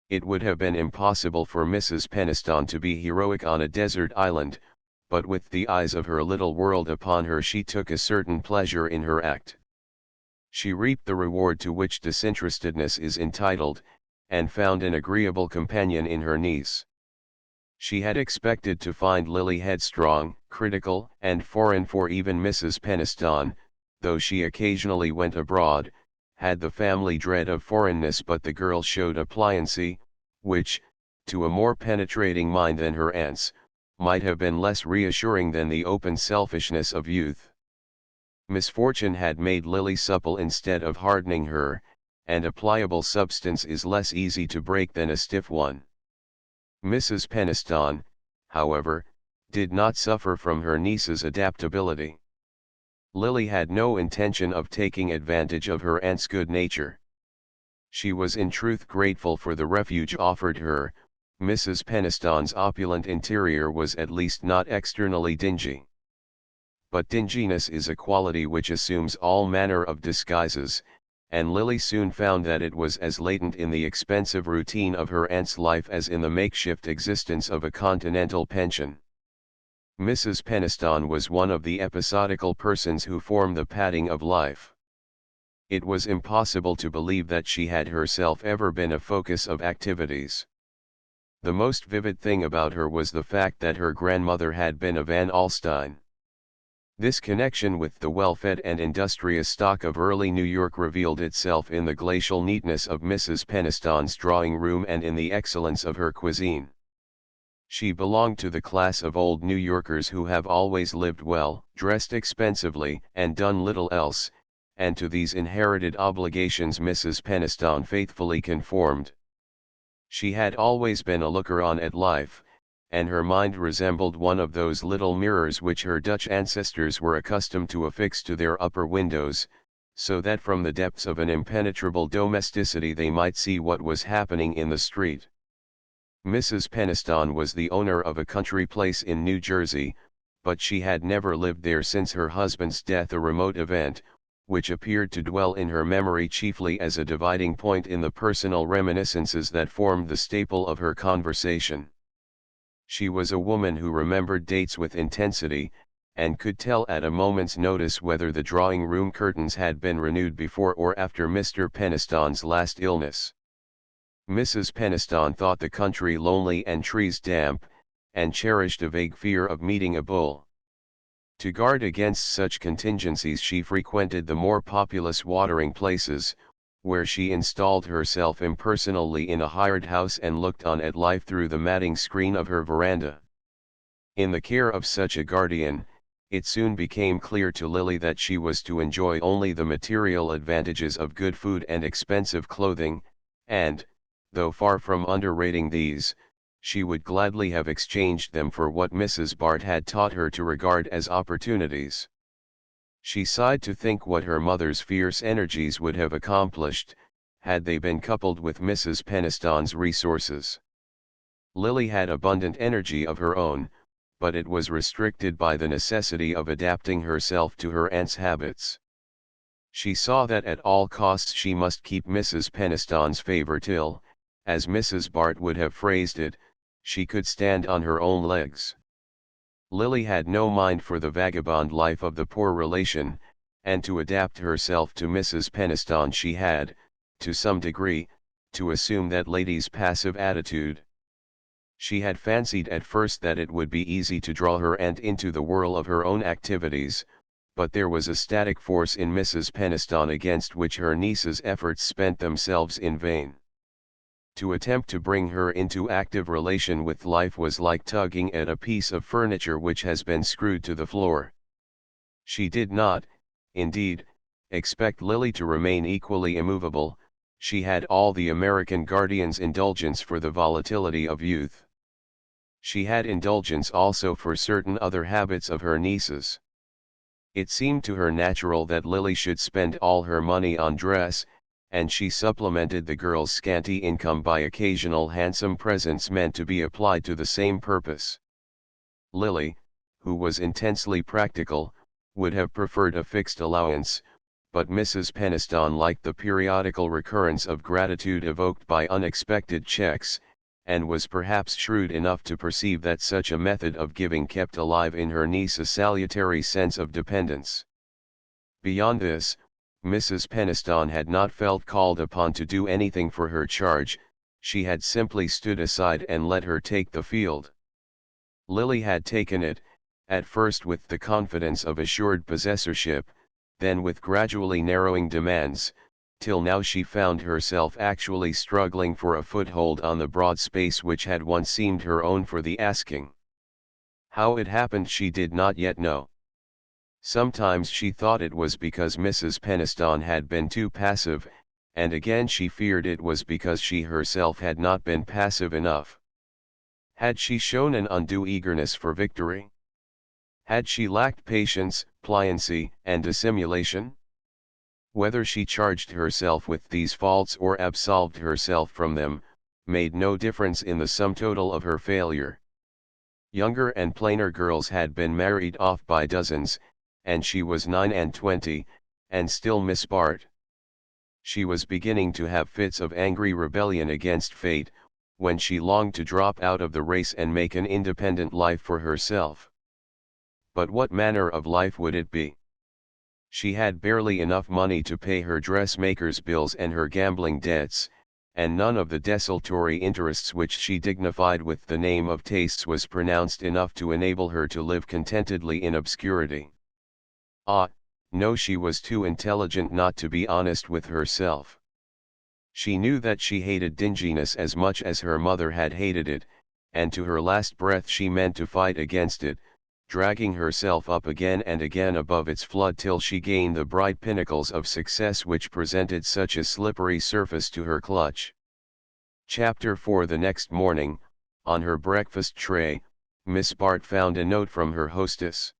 It would have been impossible for Mrs. Penistone to be heroic on a desert island, but with the eyes of her little world upon her, she took a certain pleasure in her act. She reaped the reward to which disinterestedness is entitled, and found an agreeable companion in her niece. She had expected to find Lily headstrong, critical, and foreign, for even Mrs. Peniston, though she occasionally went abroad, had the family dread of foreignness, but the girl showed a pliancy, which, to a more penetrating mind than her aunt's, might have been less reassuring than the open selfishness of youth. Misfortune had made Lily supple instead of hardening her, and a pliable substance is less easy to break than a stiff one. Mrs. Peniston, however, did not suffer from her niece's adaptability. Lily had no intention of taking advantage of her aunt's good nature. She was in truth grateful for the refuge offered her. Mrs. Peniston's opulent interior was at least not externally dingy. But dinginess is a quality which assumes all manner of disguises, and Lily soon found that it was as latent in the expensive routine of her aunt's life as in the makeshift existence of a continental pension. Mrs. Peniston was one of the episodical persons who form the padding of life. It was impossible to believe that she had herself ever been a focus of activities. The most vivid thing about her was the fact that her grandmother had been a Van Alstyne. This connection with the well-fed and industrious stock of early New York revealed itself in the glacial neatness of Mrs. Peniston's drawing room and in the excellence of her cuisine. She belonged to the class of old New Yorkers who have always lived well, dressed expensively, and done little else, and to these inherited obligations Mrs. Peniston faithfully conformed. She had always been a looker-on at life, and her mind resembled one of those little mirrors which her Dutch ancestors were accustomed to affix to their upper windows, so that from the depths of an impenetrable domesticity they might see what was happening in the street. Mrs. Peniston was the owner of a country place in New Jersey, but she had never lived there since her husband's death, a remote event, which appeared to dwell in her memory chiefly as a dividing point in the personal reminiscences that formed the staple of her conversation. She was a woman who remembered dates with intensity, and could tell at a moment's notice whether the drawing-room curtains had been renewed before or after Mr. Peniston's last illness. Mrs. Peniston thought the country lonely and trees damp, and cherished a vague fear of meeting a bull. To guard against such contingencies she frequented the more populous watering places, where she installed herself impersonally in a hired house and looked on at life through the matting screen of her veranda. In the care of such a guardian, it soon became clear to Lily that she was to enjoy only the material advantages of good food and expensive clothing, and, though far from underrating these, she would gladly have exchanged them for what Mrs. Bart had taught her to regard as opportunities. She sighed to think what her mother's fierce energies would have accomplished, had they been coupled with Mrs. Peniston's resources. Lily had abundant energy of her own, but it was restricted by the necessity of adapting herself to her aunt's habits. She saw that at all costs she must keep Mrs. Peniston's favor till, as Mrs. Bart would have phrased it, she could stand on her own legs. Lily had no mind for the vagabond life of the poor relation, and to adapt herself to Mrs. Peniston she had, to some degree, to assume that lady's passive attitude. She had fancied at first that it would be easy to draw her aunt into the whirl of her own activities, but there was a static force in Mrs. Peniston against which her niece's efforts spent themselves in vain. To attempt to bring her into active relation with life was like tugging at a piece of furniture which has been screwed to the floor. She did not, indeed, expect Lily to remain equally immovable. She had all the American guardian's indulgence for the volatility of youth. She had indulgence also for certain other habits of her niece's. It seemed to her natural that Lily should spend all her money on dress, and she supplemented the girl's scanty income by occasional handsome presents meant to be applied to the same purpose. Lily, who was intensely practical, would have preferred a fixed allowance, but Mrs. Peniston liked the periodical recurrence of gratitude evoked by unexpected checks, and was perhaps shrewd enough to perceive that such a method of giving kept alive in her niece a salutary sense of dependence. Beyond this, Mrs. Peniston had not felt called upon to do anything for her charge. She had simply stood aside and let her take the field. Lily had taken it, at first with the confidence of assured possessorship, then with gradually narrowing demands, till now she found herself actually struggling for a foothold on the broad space which had once seemed her own for the asking. How it happened she did not yet know. Sometimes she thought it was because Mrs. Peniston had been too passive, and again she feared it was because she herself had not been passive enough. Had she shown an undue eagerness for victory? Had she lacked patience, pliancy, and dissimulation? Whether she charged herself with these faults or absolved herself from them, made no difference in the sum total of her failure. Younger and plainer girls had been married off by dozens, and she was 29, and still Miss Bart. She was beginning to have fits of angry rebellion against fate, when she longed to drop out of the race and make an independent life for herself. But what manner of life would it be? She had barely enough money to pay her dressmaker's bills and her gambling debts, and none of the desultory interests which she dignified with the name of tastes was pronounced enough to enable her to live contentedly in obscurity. Ah, no, she was too intelligent not to be honest with herself. She knew that she hated dinginess as much as her mother had hated it, and to her last breath she meant to fight against it, dragging herself up again and again above its flood till she gained the bright pinnacles of success which presented such a slippery surface to her clutch. Chapter 4. The next morning, on her breakfast tray, Miss Bart found a note from her hostess.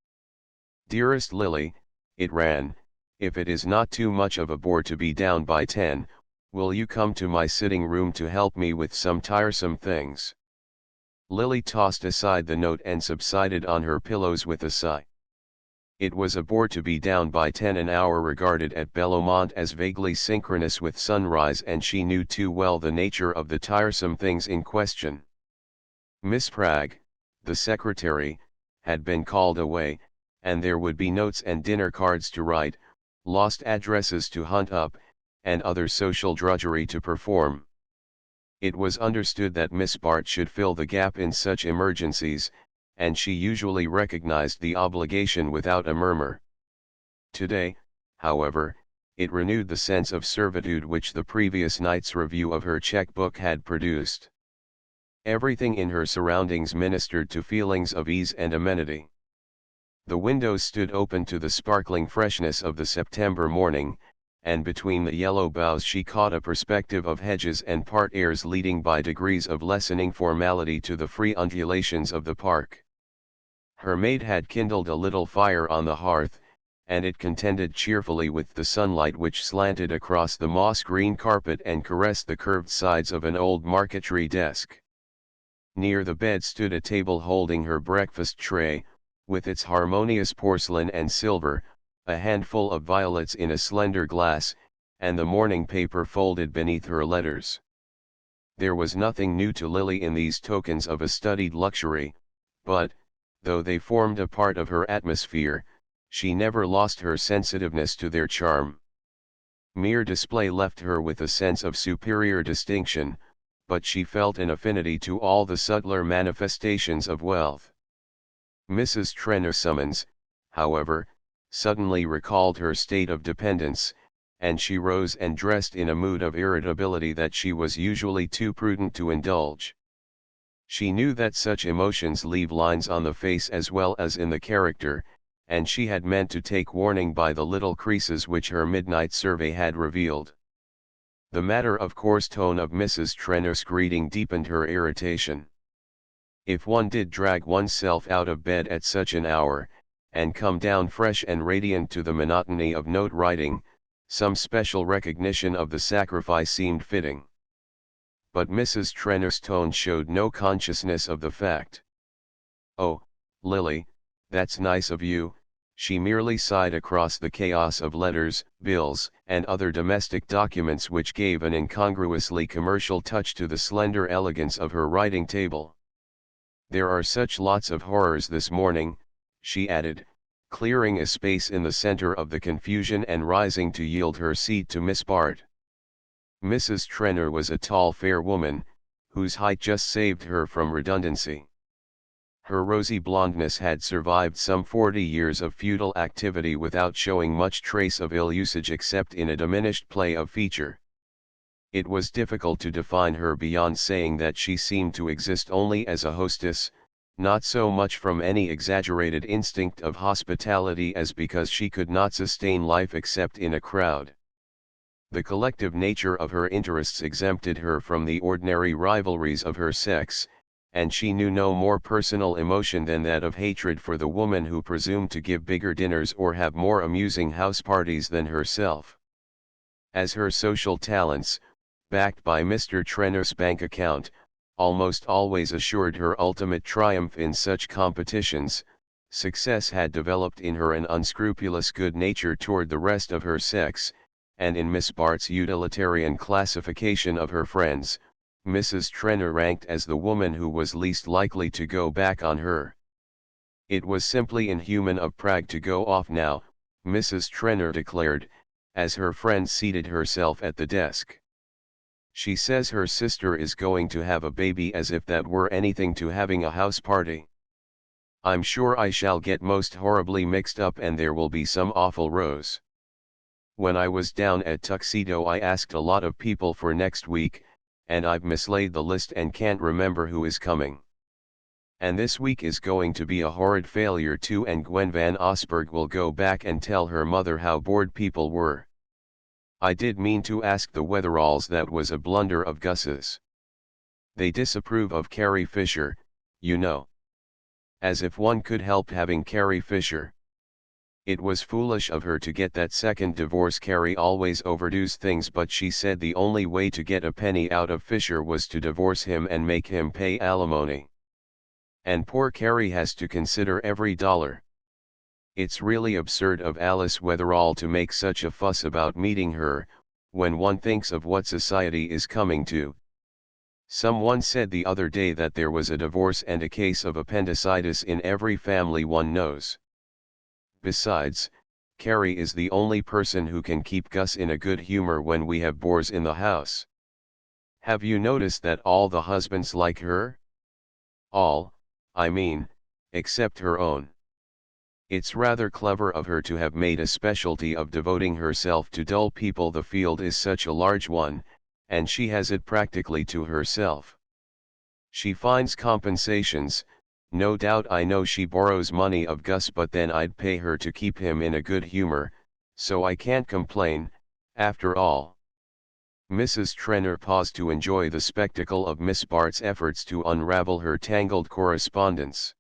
"Dearest Lily," it ran, "if it is not too much of a bore to be down by 10, will you come to my sitting room to help me with some tiresome things?" Lily tossed aside the note and subsided on her pillows with a sigh. It was a bore to be down by 10, an hour regarded at Bellomont as vaguely synchronous with sunrise, and she knew too well the nature of the tiresome things in question. Miss Pragg, the secretary, had been called away, and there would be notes and dinner cards to write, lost addresses to hunt up, and other social drudgery to perform. It was understood that Miss Bart should fill the gap in such emergencies, and she usually recognized the obligation without a murmur. Today, however, it renewed the sense of servitude which the previous night's review of her checkbook had produced. Everything in her surroundings ministered to feelings of ease and amenity. The windows stood open to the sparkling freshness of the September morning, and between the yellow boughs she caught a perspective of hedges and parterres leading by degrees of lessening formality to the free undulations of the park. Her maid had kindled a little fire on the hearth, and it contended cheerfully with the sunlight which slanted across the moss-green carpet and caressed the curved sides of an old marquetry desk. Near the bed stood a table holding her breakfast tray, with its harmonious porcelain and silver, a handful of violets in a slender glass, and the morning paper folded beneath her letters. There was nothing new to Lily in these tokens of a studied luxury, but, though they formed a part of her atmosphere, she never lost her sensitiveness to their charm. Mere display left her with a sense of superior distinction, but she felt an affinity to all the subtler manifestations of wealth. Mrs. Trenner's summons, however, suddenly recalled her state of dependence, and she rose and dressed in a mood of irritability that she was usually too prudent to indulge. She knew that such emotions leave lines on the face as well as in the character, and she had meant to take warning by the little creases which her midnight survey had revealed. The matter-of-course tone of Mrs. Trenner's greeting deepened her irritation. If one did drag oneself out of bed at such an hour, and come down fresh and radiant to the monotony of note writing, some special recognition of the sacrifice seemed fitting. But Mrs. Trenner's tone showed no consciousness of the fact. "Oh, Lily, that's nice of you," she merely sighed across the chaos of letters, bills, and other domestic documents which gave an incongruously commercial touch to the slender elegance of her writing table. "There are such lots of horrors this morning," she added, clearing a space in the center of the confusion and rising to yield her seat to Miss Bart. Mrs. Trenner was a tall fair woman, whose height just saved her from redundancy. Her rosy blondness had survived some 40 years of feudal activity without showing much trace of ill usage except in a diminished play of feature. It was difficult to define her beyond saying that she seemed to exist only as a hostess, not so much from any exaggerated instinct of hospitality as because she could not sustain life except in a crowd. The collective nature of her interests exempted her from the ordinary rivalries of her sex, and she knew no more personal emotion than that of hatred for the woman who presumed to give bigger dinners or have more amusing house parties than herself. As her social talents, backed by Mr. Trenner's bank account, almost always assured her ultimate triumph in such competitions, success had developed in her an unscrupulous good nature toward the rest of her sex, and in Miss Bart's utilitarian classification of her friends, Mrs. Trenner ranked as the woman who was least likely to go back on her. It was simply inhuman of Prague to go off now, Mrs. Trenner declared, as her friend seated herself at the desk. She says her sister is going to have a baby, as if that were anything to having a house party. I'm sure I shall get most horribly mixed up and there will be some awful rows. When I was down at Tuxedo I asked a lot of people for next week, and I've mislaid the list and can't remember who is coming. And this week is going to be a horrid failure too, and Gwen van Osburgh will go back and tell her mother how bored people were. I did mean to ask the Wetheralls, that was a blunder of Gus's. They disapprove of Carrie Fisher, you know. As if one could help having Carrie Fisher. It was foolish of her to get that second divorce. Carrie always overdoes things, but she said the only way to get a penny out of Fisher was to divorce him and make him pay alimony. And poor Carrie has to consider every dollar. It's really absurd of Alice Wetherall to make such a fuss about meeting her, when one thinks of what society is coming to. Someone said the other day that there was a divorce and a case of appendicitis in every family one knows. Besides, Carrie is the only person who can keep Gus in a good humor when we have bores in the house. Have you noticed that all the husbands like her? All, I mean, except her own. It's rather clever of her to have made a specialty of devoting herself to dull people. The field is such a large one, and she has it practically to herself. She finds compensations. No doubt I know she borrows money of Gus, but then I'd pay her to keep him in a good humor, so I can't complain, after all. Mrs. Trenner paused to enjoy the spectacle of Miss Bart's efforts to unravel her tangled correspondence.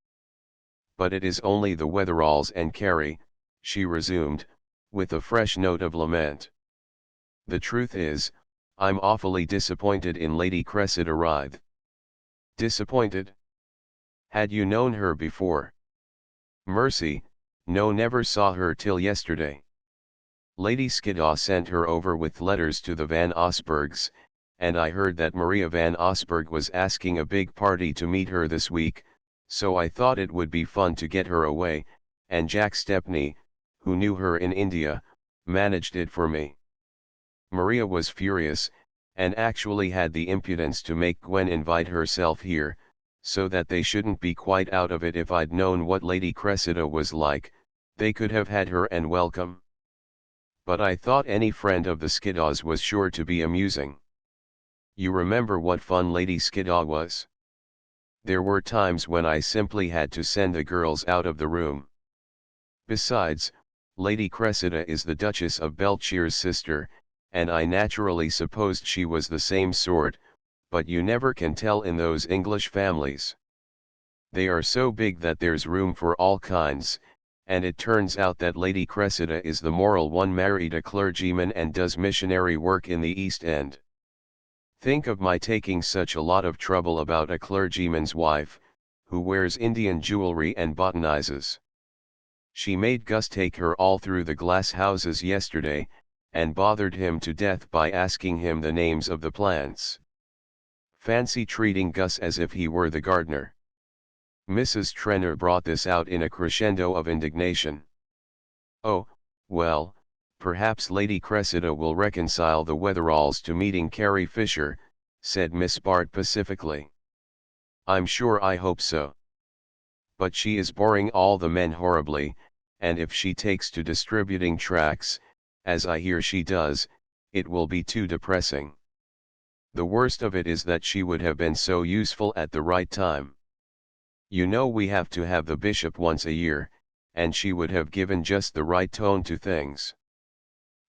But it is only the Wetheralls and Carrie, she resumed, with a fresh note of lament. The truth is, I'm awfully disappointed in Lady Cressida Rythe. Disappointed? Had you known her before? Mercy, no, never saw her till yesterday. Lady Skiddaw sent her over with letters to the Van Osburghs, and I heard that Maria Van Osburgh was asking a big party to meet her this week, so I thought it would be fun to get her away, and Jack Stepney, who knew her in India, managed it for me. Maria was furious, and actually had the impudence to make Gwen invite herself here, so that they shouldn't be quite out of it. If I'd known what Lady Cressida was like, they could have had her and welcome. But I thought any friend of the Skiddaws was sure to be amusing. You remember what fun Lady Skiddaw was? There were times when I simply had to send the girls out of the room. Besides, Lady Cressida is the Duchess of Beltshire's sister, and I naturally supposed she was the same sort, but you never can tell in those English families. They are so big that there's room for all kinds, and it turns out that Lady Cressida is the moral one, married a clergyman and does missionary work in the East End. Think of my taking such a lot of trouble about a clergyman's wife, who wears Indian jewelry and botanizes. She made Gus take her all through the glass houses yesterday, and bothered him to death by asking him the names of the plants. Fancy treating Gus as if he were the gardener. Mrs. Trenner brought this out in a crescendo of indignation. Oh, well, perhaps Lady Cressida will reconcile the Wetheralls to meeting Carrie Fisher, said Miss Bart pacifically. I'm sure I hope so. But she is boring all the men horribly, and if she takes to distributing tracts, as I hear she does, it will be too depressing. The worst of it is that she would have been so useful at the right time. You know we have to have the bishop once a year, and she would have given just the right tone to things.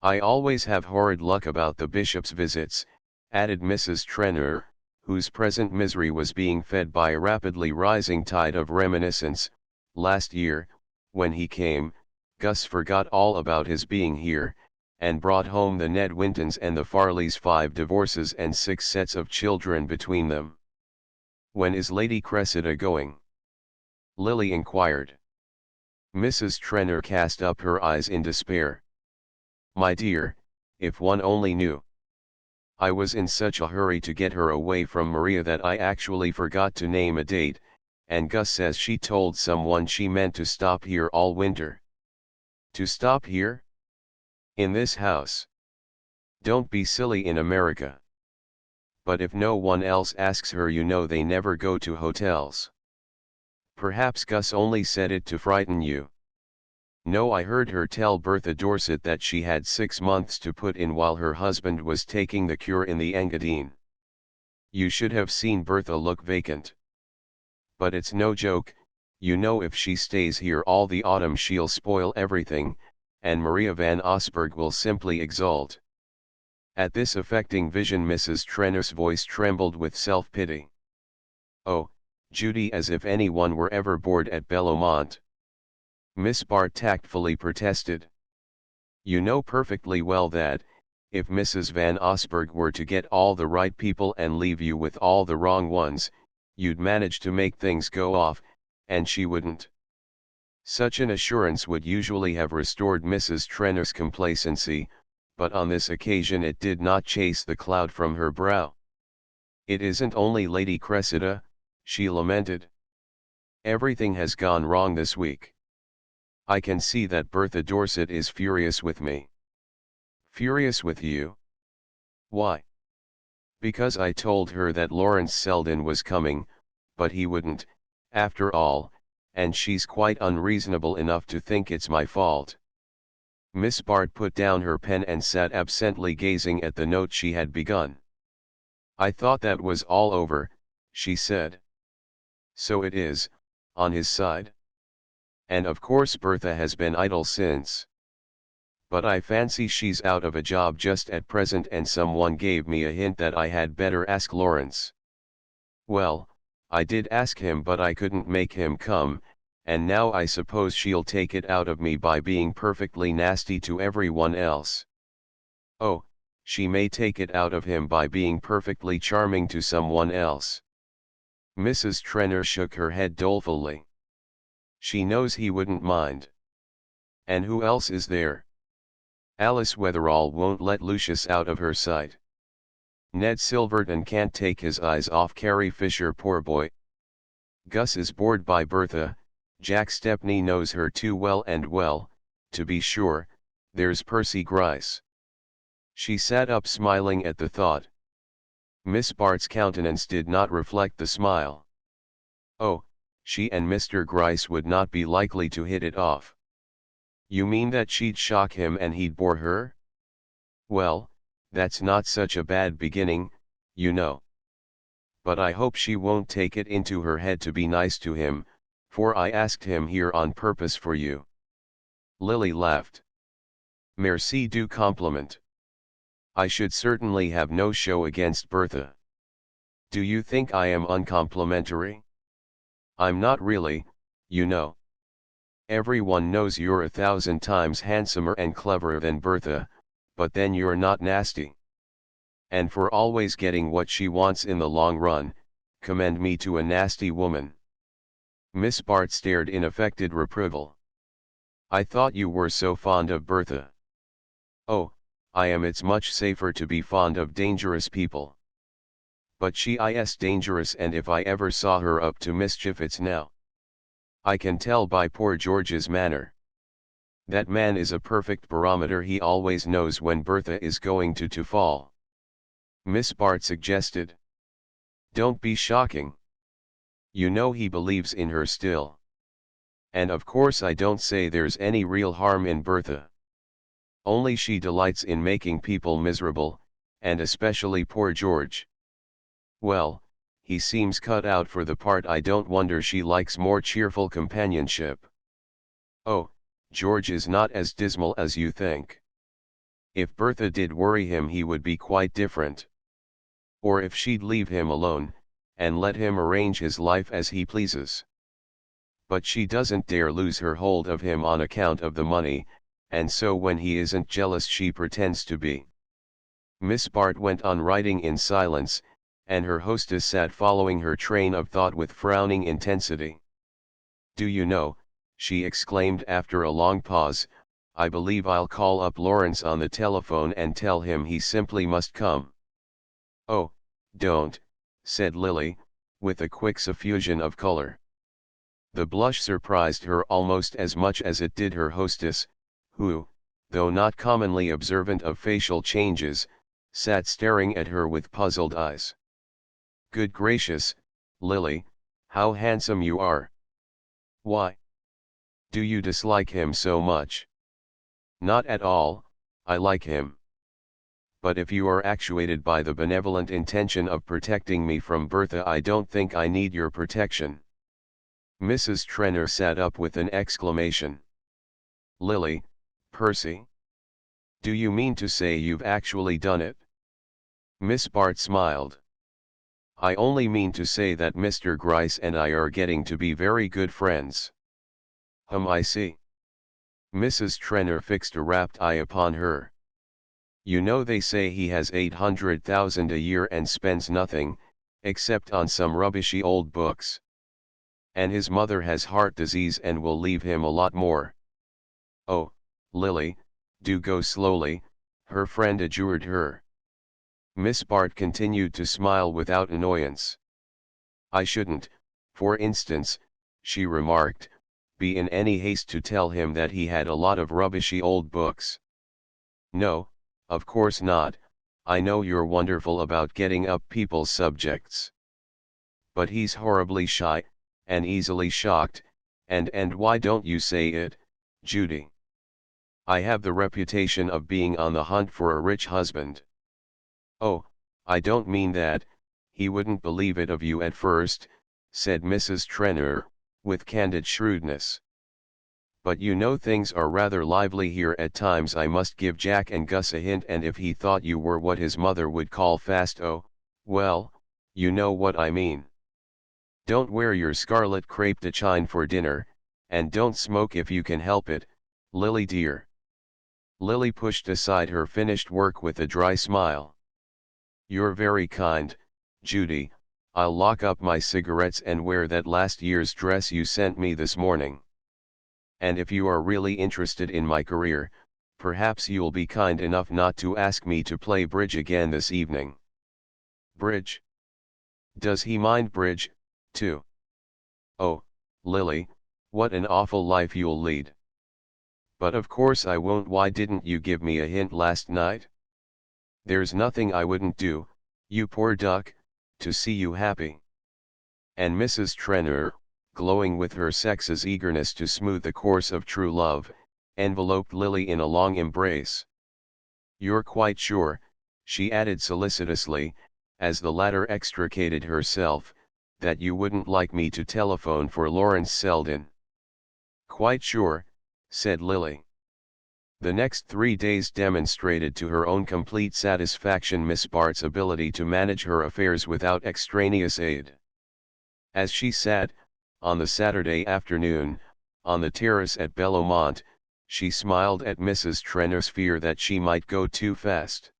I always have horrid luck about the bishop's visits, added Mrs. Trenor, whose present misery was being fed by a rapidly rising tide of reminiscence. Last year, when he came, Gus forgot all about his being here, and brought home the Ned Wintons and the Farleys, 5 divorces and 6 sets of children between them. When is Lady Cressida going? Lily inquired. Mrs. Trenor cast up her eyes in despair. My dear, if one only knew. I was in such a hurry to get her away from Maria that I actually forgot to name a date, and Gus says she told someone she meant to stop here all winter. To stop here? In this house? Don't be silly, in America. But if no one else asks her, you know they never go to hotels. Perhaps Gus only said it to frighten you. No, I heard her tell Bertha Dorset that she had 6 months to put in while her husband was taking the cure in the Engadine. You should have seen Bertha look vacant. But it's no joke, you know, if she stays here all the autumn she'll spoil everything, and Maria van Osburgh will simply exult. At this affecting vision Mrs. Trenor's voice trembled with self-pity. Oh, Judy, as if anyone were ever bored at Bellomont. Miss Bart tactfully protested. You know perfectly well that, if Mrs. van Osburgh were to get all the right people and leave you with all the wrong ones, you'd manage to make things go off, and she wouldn't. Such an assurance would usually have restored Mrs. Trenor's complacency, but on this occasion it did not chase the cloud from her brow. It isn't only Lady Cressida, she lamented. Everything has gone wrong this week. I can see that Bertha Dorset is furious with me. Furious with you? Why? Because I told her that Lawrence Selden was coming, but he wouldn't, after all, and she's quite unreasonable enough to think it's my fault. Miss Bart put down her pen and sat absently gazing at the note she had begun. I thought that was all over, she said. So it is, on his side? And of course Bertha has been idle since. But I fancy she's out of a job just at present, and someone gave me a hint that I had better ask Lawrence. Well, I did ask him, but I couldn't make him come, and now I suppose she'll take it out of me by being perfectly nasty to everyone else. Oh, she may take it out of him by being perfectly charming to someone else. Mrs. Trenor shook her head dolefully. She knows he wouldn't mind. And who else is there? Alice Wetherall won't let Lucius out of her sight. Ned Silverton can't take his eyes off Carrie Fisher, poor boy. Gus is bored by Bertha, Jack Stepney knows her too well, and well, to be sure, there's Percy Gryce. She sat up smiling at the thought. Miss Bart's countenance did not reflect the smile. Oh, she and Mr. Gryce would not be likely to hit it off. You mean that she'd shock him and he'd bore her? Well, that's not such a bad beginning, you know. But I hope she won't take it into her head to be nice to him, for I asked him here on purpose for you. Lily laughed. Merci du compliment. I should certainly have no show against Bertha. Do you think I am uncomplimentary? I'm not really, you know. Everyone knows you're 1,000 times handsomer and cleverer than Bertha, but then you're not nasty. And for always getting what she wants in the long run, commend me to a nasty woman. Miss Bart stared in affected reproval. I thought you were so fond of Bertha. Oh, I am. It's much safer to be fond of dangerous people. But she is dangerous, and if I ever saw her up to mischief, it's now. I can tell by poor George's manner. That man is a perfect barometer, he always knows when Bertha is going to fall. Miss Bart suggested. Don't be shocking. You know he believes in her still. And of course I don't say there's any real harm in Bertha. Only she delights in making people miserable, and especially poor George. Well, he seems cut out for the part. I don't wonder she likes more cheerful companionship. Oh, George is not as dismal as you think. If Bertha did worry him he would be quite different. Or if she'd leave him alone, and let him arrange his life as he pleases. But she doesn't dare lose her hold of him on account of the money, and so when he isn't jealous she pretends to be. Miss Bart went on writing in silence, and her hostess sat following her train of thought with frowning intensity. Do you know, she exclaimed after a long pause, I believe I'll call up Lawrence on the telephone and tell him he simply must come. Oh, don't, said Lily, with a quick suffusion of color. The blush surprised her almost as much as it did her hostess, who, though not commonly observant of facial changes, sat staring at her with puzzled eyes. Good gracious, Lily, how handsome you are! Why? Do you dislike him so much? Not at all, I like him. But if you are actuated by the benevolent intention of protecting me from Bertha, I don't think I need your protection. Mrs. Trenor sat up with an exclamation. Lily, Percy. Do you mean to say you've actually done it? Miss Bart smiled. I only mean to say that Mr. Gryce and I are getting to be very good friends. I see. Mrs. Trenor fixed a rapt eye upon her. You know they say he has 800,000 a year and spends nothing, except on some rubbishy old books. And his mother has heart disease and will leave him a lot more. Oh, Lily, do go slowly, her friend adjured her. Miss Bart continued to smile without annoyance. I shouldn't, for instance, she remarked, be in any haste to tell him that he had a lot of rubbishy old books. No, of course not, I know you're wonderful about getting up people's subjects. But he's horribly shy, and easily shocked, and why don't you say it, Judy? I have the reputation of being on the hunt for a rich husband. Oh, I don't mean that, he wouldn't believe it of you at first, said Mrs. Trenor, with candid shrewdness. But you know things are rather lively here at times. I must give Jack and Gus a hint, and if he thought you were what his mother would call fast, oh, well, you know what I mean. Don't wear your scarlet crepe de chine for dinner, and don't smoke if you can help it, Lily dear. Lily pushed aside her finished work with a dry smile. You're very kind, Judy, I'll lock up my cigarettes and wear that last year's dress you sent me this morning. And if you are really interested in my career, perhaps you'll be kind enough not to ask me to play bridge again this evening. Bridge? Does he mind bridge, too? Oh, Lily, what an awful life you'll lead. But of course I won't. Why didn't you give me a hint last night? There's nothing I wouldn't do, you poor duck, to see you happy. And Mrs. Trenor, glowing with her sex's eagerness to smooth the course of true love, enveloped Lily in a long embrace. You're quite sure, she added solicitously, as the latter extricated herself, that you wouldn't like me to telephone for Lawrence Selden? Quite sure, said Lily. The next 3 days demonstrated to her own complete satisfaction Miss Bart's ability to manage her affairs without extraneous aid. As she sat, on the Saturday afternoon, on the terrace at Bellomont, she smiled at Mrs. Trenor's fear that she might go too fast.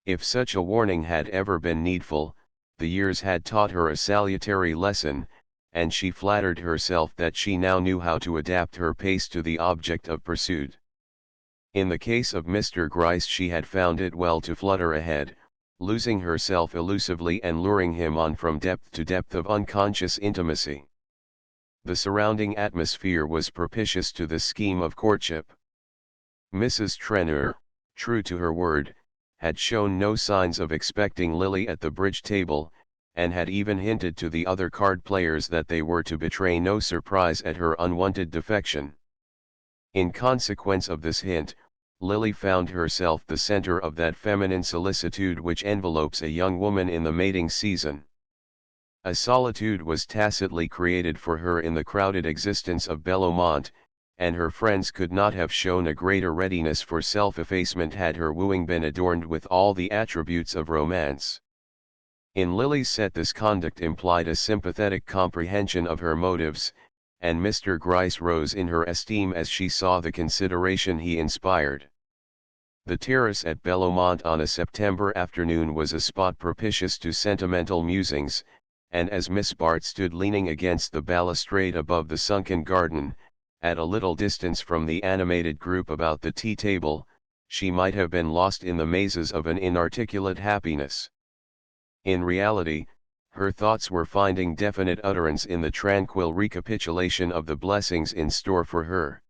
If such a warning had ever been needful, the years had taught her a salutary lesson, and she flattered herself that she now knew how to adapt her pace to the object of pursuit. In the case of Mr. Gryce she had found it well to flutter ahead, losing herself elusively and luring him on from depth to depth of unconscious intimacy. The surrounding atmosphere was propitious to the scheme of courtship. Mrs. Trenor, true to her word, had shown no signs of expecting Lily at the bridge table, and had even hinted to the other card players that they were to betray no surprise at her unwanted defection. In consequence of this hint, Lily found herself the center of that feminine solicitude which envelopes a young woman in the mating season. A solitude was tacitly created for her in the crowded existence of Bellomont, and her friends could not have shown a greater readiness for self-effacement had her wooing been adorned with all the attributes of romance. In Lily's set this conduct implied a sympathetic comprehension of her motives, and Mr. Gryce rose in her esteem as she saw the consideration he inspired. The terrace at Bellomont on a September afternoon was a spot propitious to sentimental musings, and as Miss Bart stood leaning against the balustrade above the sunken garden, at a little distance from the animated group about the tea-table, she might have been lost in the mazes of an inarticulate happiness. In reality, her thoughts were finding definite utterance in the tranquil recapitulation of the blessings in store for her.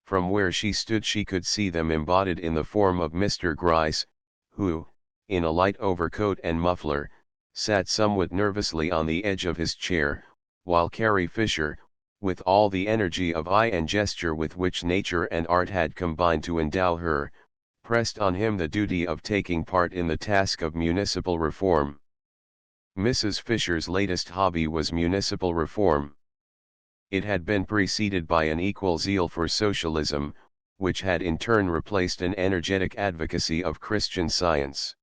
From where she stood she could see them embodied in the form of Mr. Gryce, who, in a light overcoat and muffler, sat somewhat nervously on the edge of his chair, while Carrie Fisher, with all the energy of eye and gesture with which nature and art had combined to endow her, pressed on him the duty of taking part in the task of municipal reform. Mrs. Fisher's latest hobby was municipal reform. It had been preceded by an equal zeal for socialism, which had in turn replaced an energetic advocacy of Christian Science.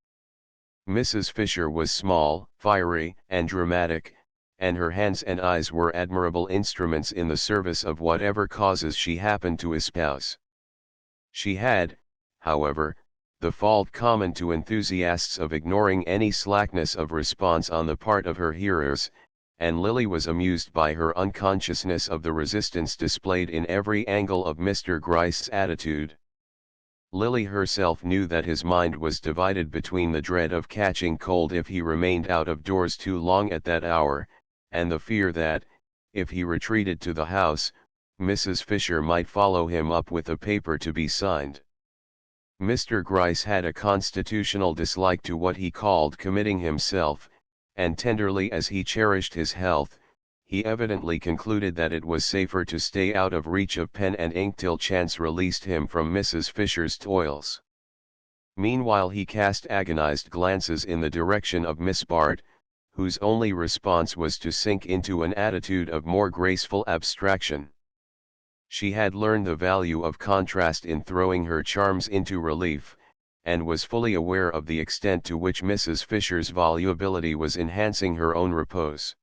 Mrs. Fisher was small, fiery, and dramatic, and her hands and eyes were admirable instruments in the service of whatever causes she happened to espouse. She had, however, the fault common to enthusiasts of ignoring any slackness of response on the part of her hearers, and Lily was amused by her unconsciousness of the resistance displayed in every angle of Mr. Gryce's attitude. Lily herself knew that his mind was divided between the dread of catching cold if he remained out of doors too long at that hour, and the fear that, if he retreated to the house, Mrs. Fisher might follow him up with a paper to be signed. Mr. Gryce had a constitutional dislike to what he called committing himself, and tenderly as he cherished his health, he evidently concluded that it was safer to stay out of reach of pen and ink till chance released him from Mrs. Fisher's toils. Meanwhile he cast agonized glances in the direction of Miss Bart, whose only response was to sink into an attitude of more graceful abstraction. She had learned the value of contrast in throwing her charms into relief, and was fully aware of the extent to which Mrs. Fisher's volubility was enhancing her own repose.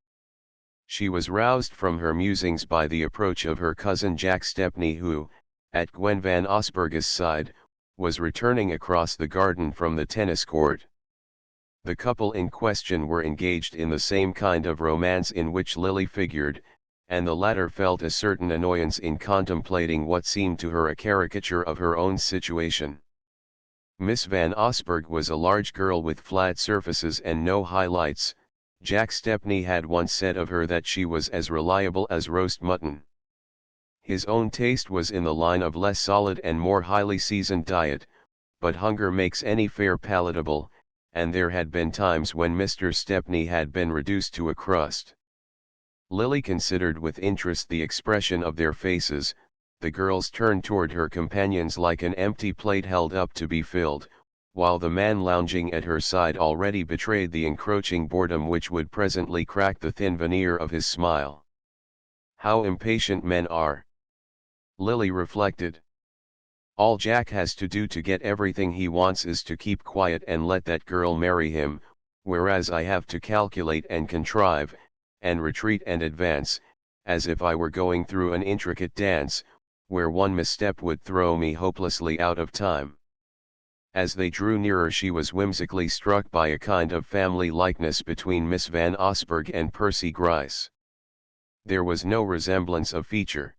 She was roused from her musings by the approach of her cousin Jack Stepney who, at Gwen Van Osburg's side, was returning across the garden from the tennis court. The couple in question were engaged in the same kind of romance in which Lily figured, and the latter felt a certain annoyance in contemplating what seemed to her a caricature of her own situation. Miss Van Osburgh was a large girl with flat surfaces and no highlights. Jack Stepney had once said of her that she was as reliable as roast mutton. His own taste was in the line of less solid and more highly seasoned diet, but hunger makes any fare palatable, and there had been times when Mr. Stepney had been reduced to a crust. Lily considered with interest the expression of their faces. The girls turned toward her companions like an empty plate held up to be filled, while the man lounging at her side already betrayed the encroaching boredom which would presently crack the thin veneer of his smile. How impatient men are! Lily reflected. All Jack has to do to get everything he wants is to keep quiet and let that girl marry him, whereas I have to calculate and contrive, and retreat and advance, as if I were going through an intricate dance, where one misstep would throw me hopelessly out of time. As they drew nearer she was whimsically struck by a kind of family likeness between Miss Van Osburgh and Percy Gryce. There was no resemblance of feature.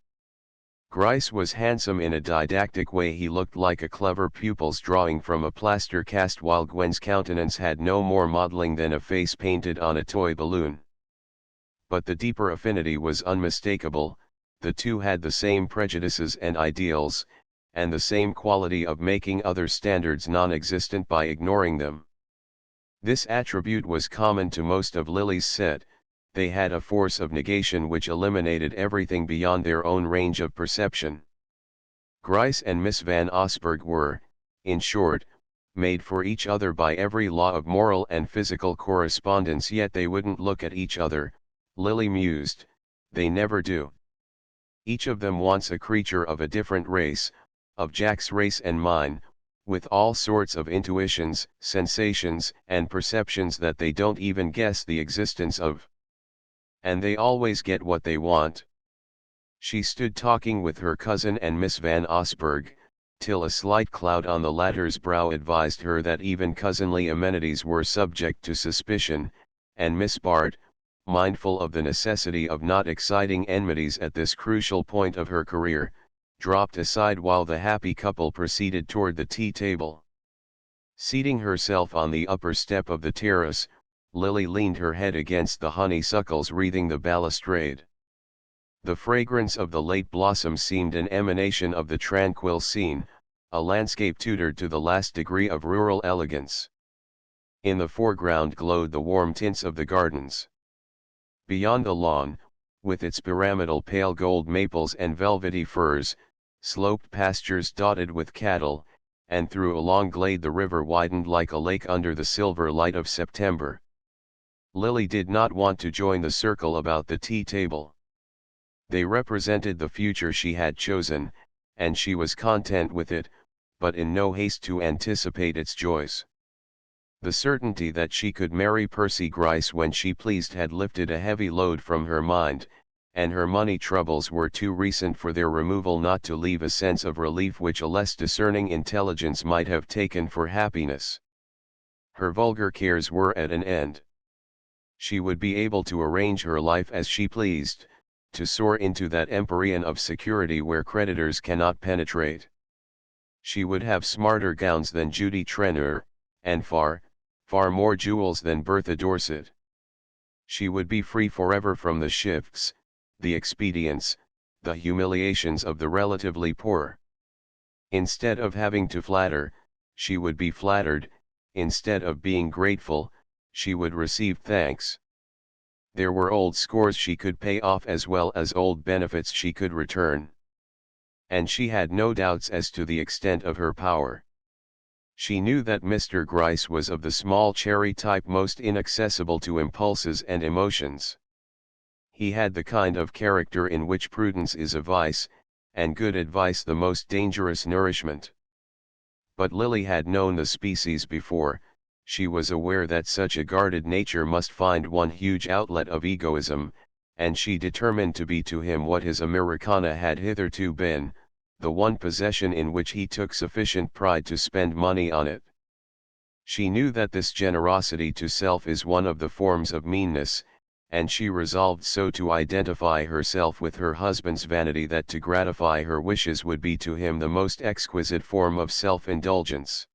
Gryce was handsome in a didactic way. He looked like a clever pupil's drawing from a plaster cast, while Gwen's countenance had no more modeling than a face painted on a toy balloon. But the deeper affinity was unmistakable. The two had the same prejudices and ideals, and the same quality of making other standards non-existent by ignoring them. This attribute was common to most of Lily's set. They had a force of negation which eliminated everything beyond their own range of perception. Gryce and Miss Van Osburgh were, in short, made for each other by every law of moral and physical correspondence, yet they wouldn't look at each other, Lily mused, they never do. Each of them wants a creature of a different race, of Jack's race and mine, with all sorts of intuitions, sensations, and perceptions that they don't even guess the existence of. And they always get what they want. She stood talking with her cousin and Miss Van Osburgh, till a slight cloud on the latter's brow advised her that even cousinly amenities were subject to suspicion, and Miss Bart, mindful of the necessity of not exciting enmities at this crucial point of her career, dropped aside while the happy couple proceeded toward the tea table. Seating herself on the upper step of the terrace, Lily leaned her head against the honeysuckles wreathing the balustrade. The fragrance of the late blossom seemed an emanation of the tranquil scene, a landscape tutored to the last degree of rural elegance. In the foreground glowed the warm tints of the gardens. Beyond the lawn, with its pyramidal pale gold maples and velvety firs, sloped pastures dotted with cattle, and through a long glade the river widened like a lake under the silver light of September. Lily did not want to join the circle about the tea table. They represented the future she had chosen, and she was content with it, but in no haste to anticipate its joys. The certainty that she could marry Percy Gryce when she pleased had lifted a heavy load from her mind, and her money troubles were too recent for their removal not to leave a sense of relief which a less discerning intelligence might have taken for happiness. Her vulgar cares were at an end. She would be able to arrange her life as she pleased, to soar into that empyrean of security where creditors cannot penetrate. She would have smarter gowns than Judy Trenor, and far more jewels than Bertha Dorset. She would be free forever from the shifts, the expedients, the humiliations of the relatively poor. Instead of having to flatter, she would be flattered; instead of being grateful, she would receive thanks. There were old scores she could pay off as well as old benefits she could return. And she had no doubts as to the extent of her power. She knew that Mr. Gryce was of the small cherry type most inaccessible to impulses and emotions. He had the kind of character in which prudence is a vice, and good advice the most dangerous nourishment. But Lily had known the species before. She was aware that such a guarded nature must find one huge outlet of egoism, and she determined to be to him what his Americana had hitherto been, the one possession in which he took sufficient pride to spend money on it. She knew that this generosity to self is one of the forms of meanness, and she resolved so to identify herself with her husband's vanity that to gratify her wishes would be to him the most exquisite form of self-indulgence.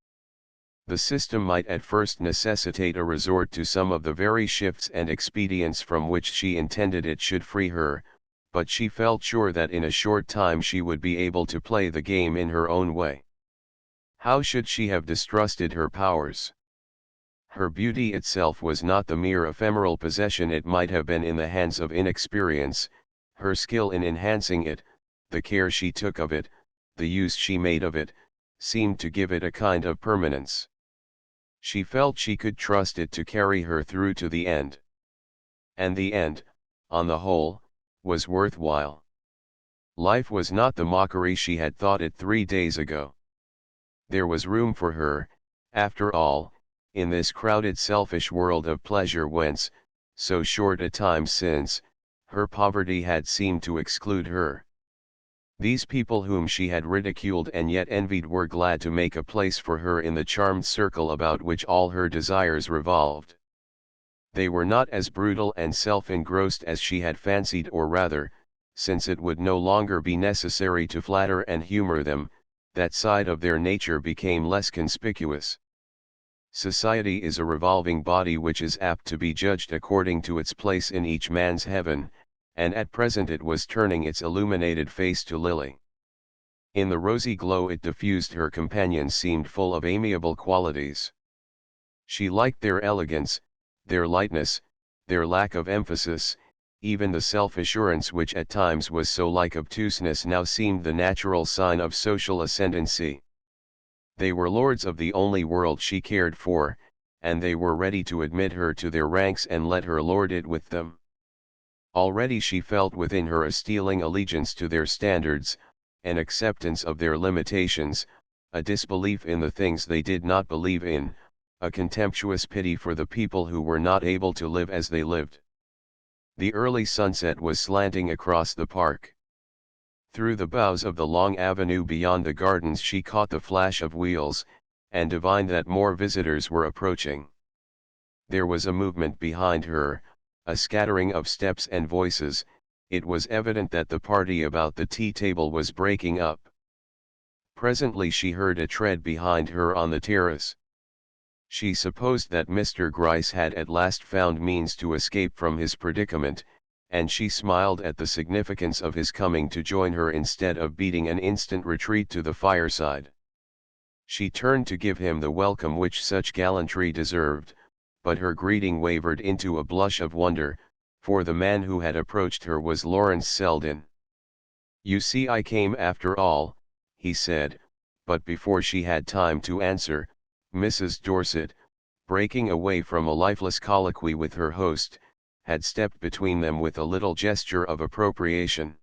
The system might at first necessitate a resort to some of the very shifts and expedients from which she intended it should free her, but she felt sure that in a short time she would be able to play the game in her own way. How should she have distrusted her powers? Her beauty itself was not the mere ephemeral possession it might have been in the hands of inexperience; her skill in enhancing it, the care she took of it, the use she made of it, seemed to give it a kind of permanence. She felt she could trust it to carry her through to the end. And the end, on the whole, was worthwhile. Life was not the mockery she had thought it 3 days ago. There was room for her, after all, in this crowded selfish world of pleasure whence, so short a time since, her poverty had seemed to exclude her. These people whom she had ridiculed and yet envied were glad to make a place for her in the charmed circle about which all her desires revolved. They were not as brutal and self-engrossed as she had fancied, or rather, since it would no longer be necessary to flatter and humor them, that side of their nature became less conspicuous. Society is a revolving body which is apt to be judged according to its place in each man's heaven, and at present it was turning its illuminated face to Lily. In the rosy glow it diffused her companion seemed full of amiable qualities. She liked their elegance, their lightness, their lack of emphasis, even the self-assurance which at times was so like obtuseness now seemed the natural sign of social ascendancy. They were lords of the only world she cared for, and they were ready to admit her to their ranks and let her lord it with them. Already she felt within her a stealing allegiance to their standards, an acceptance of their limitations, a disbelief in the things they did not believe in, a contemptuous pity for the people who were not able to live as they lived. The early sunset was slanting across the park. Through the boughs of the long avenue beyond the gardens she caught the flash of wheels, and divined that more visitors were approaching. There was a movement behind her, a scattering of steps and voices. It was evident that the party about the tea table was breaking up. Presently she heard a tread behind her on the terrace. She supposed that Mr. Gryce had at last found means to escape from his predicament, and she smiled at the significance of his coming to join her instead of beating an instant retreat to the fireside. She turned to give him the welcome which such gallantry deserved, but her greeting wavered into a blush of wonder, for the man who had approached her was Lawrence Selden. "You see, I came after all," he said, but before she had time to answer, Mrs. Dorset, breaking away from a lifeless colloquy with her host, had stepped between them with a little gesture of appropriation.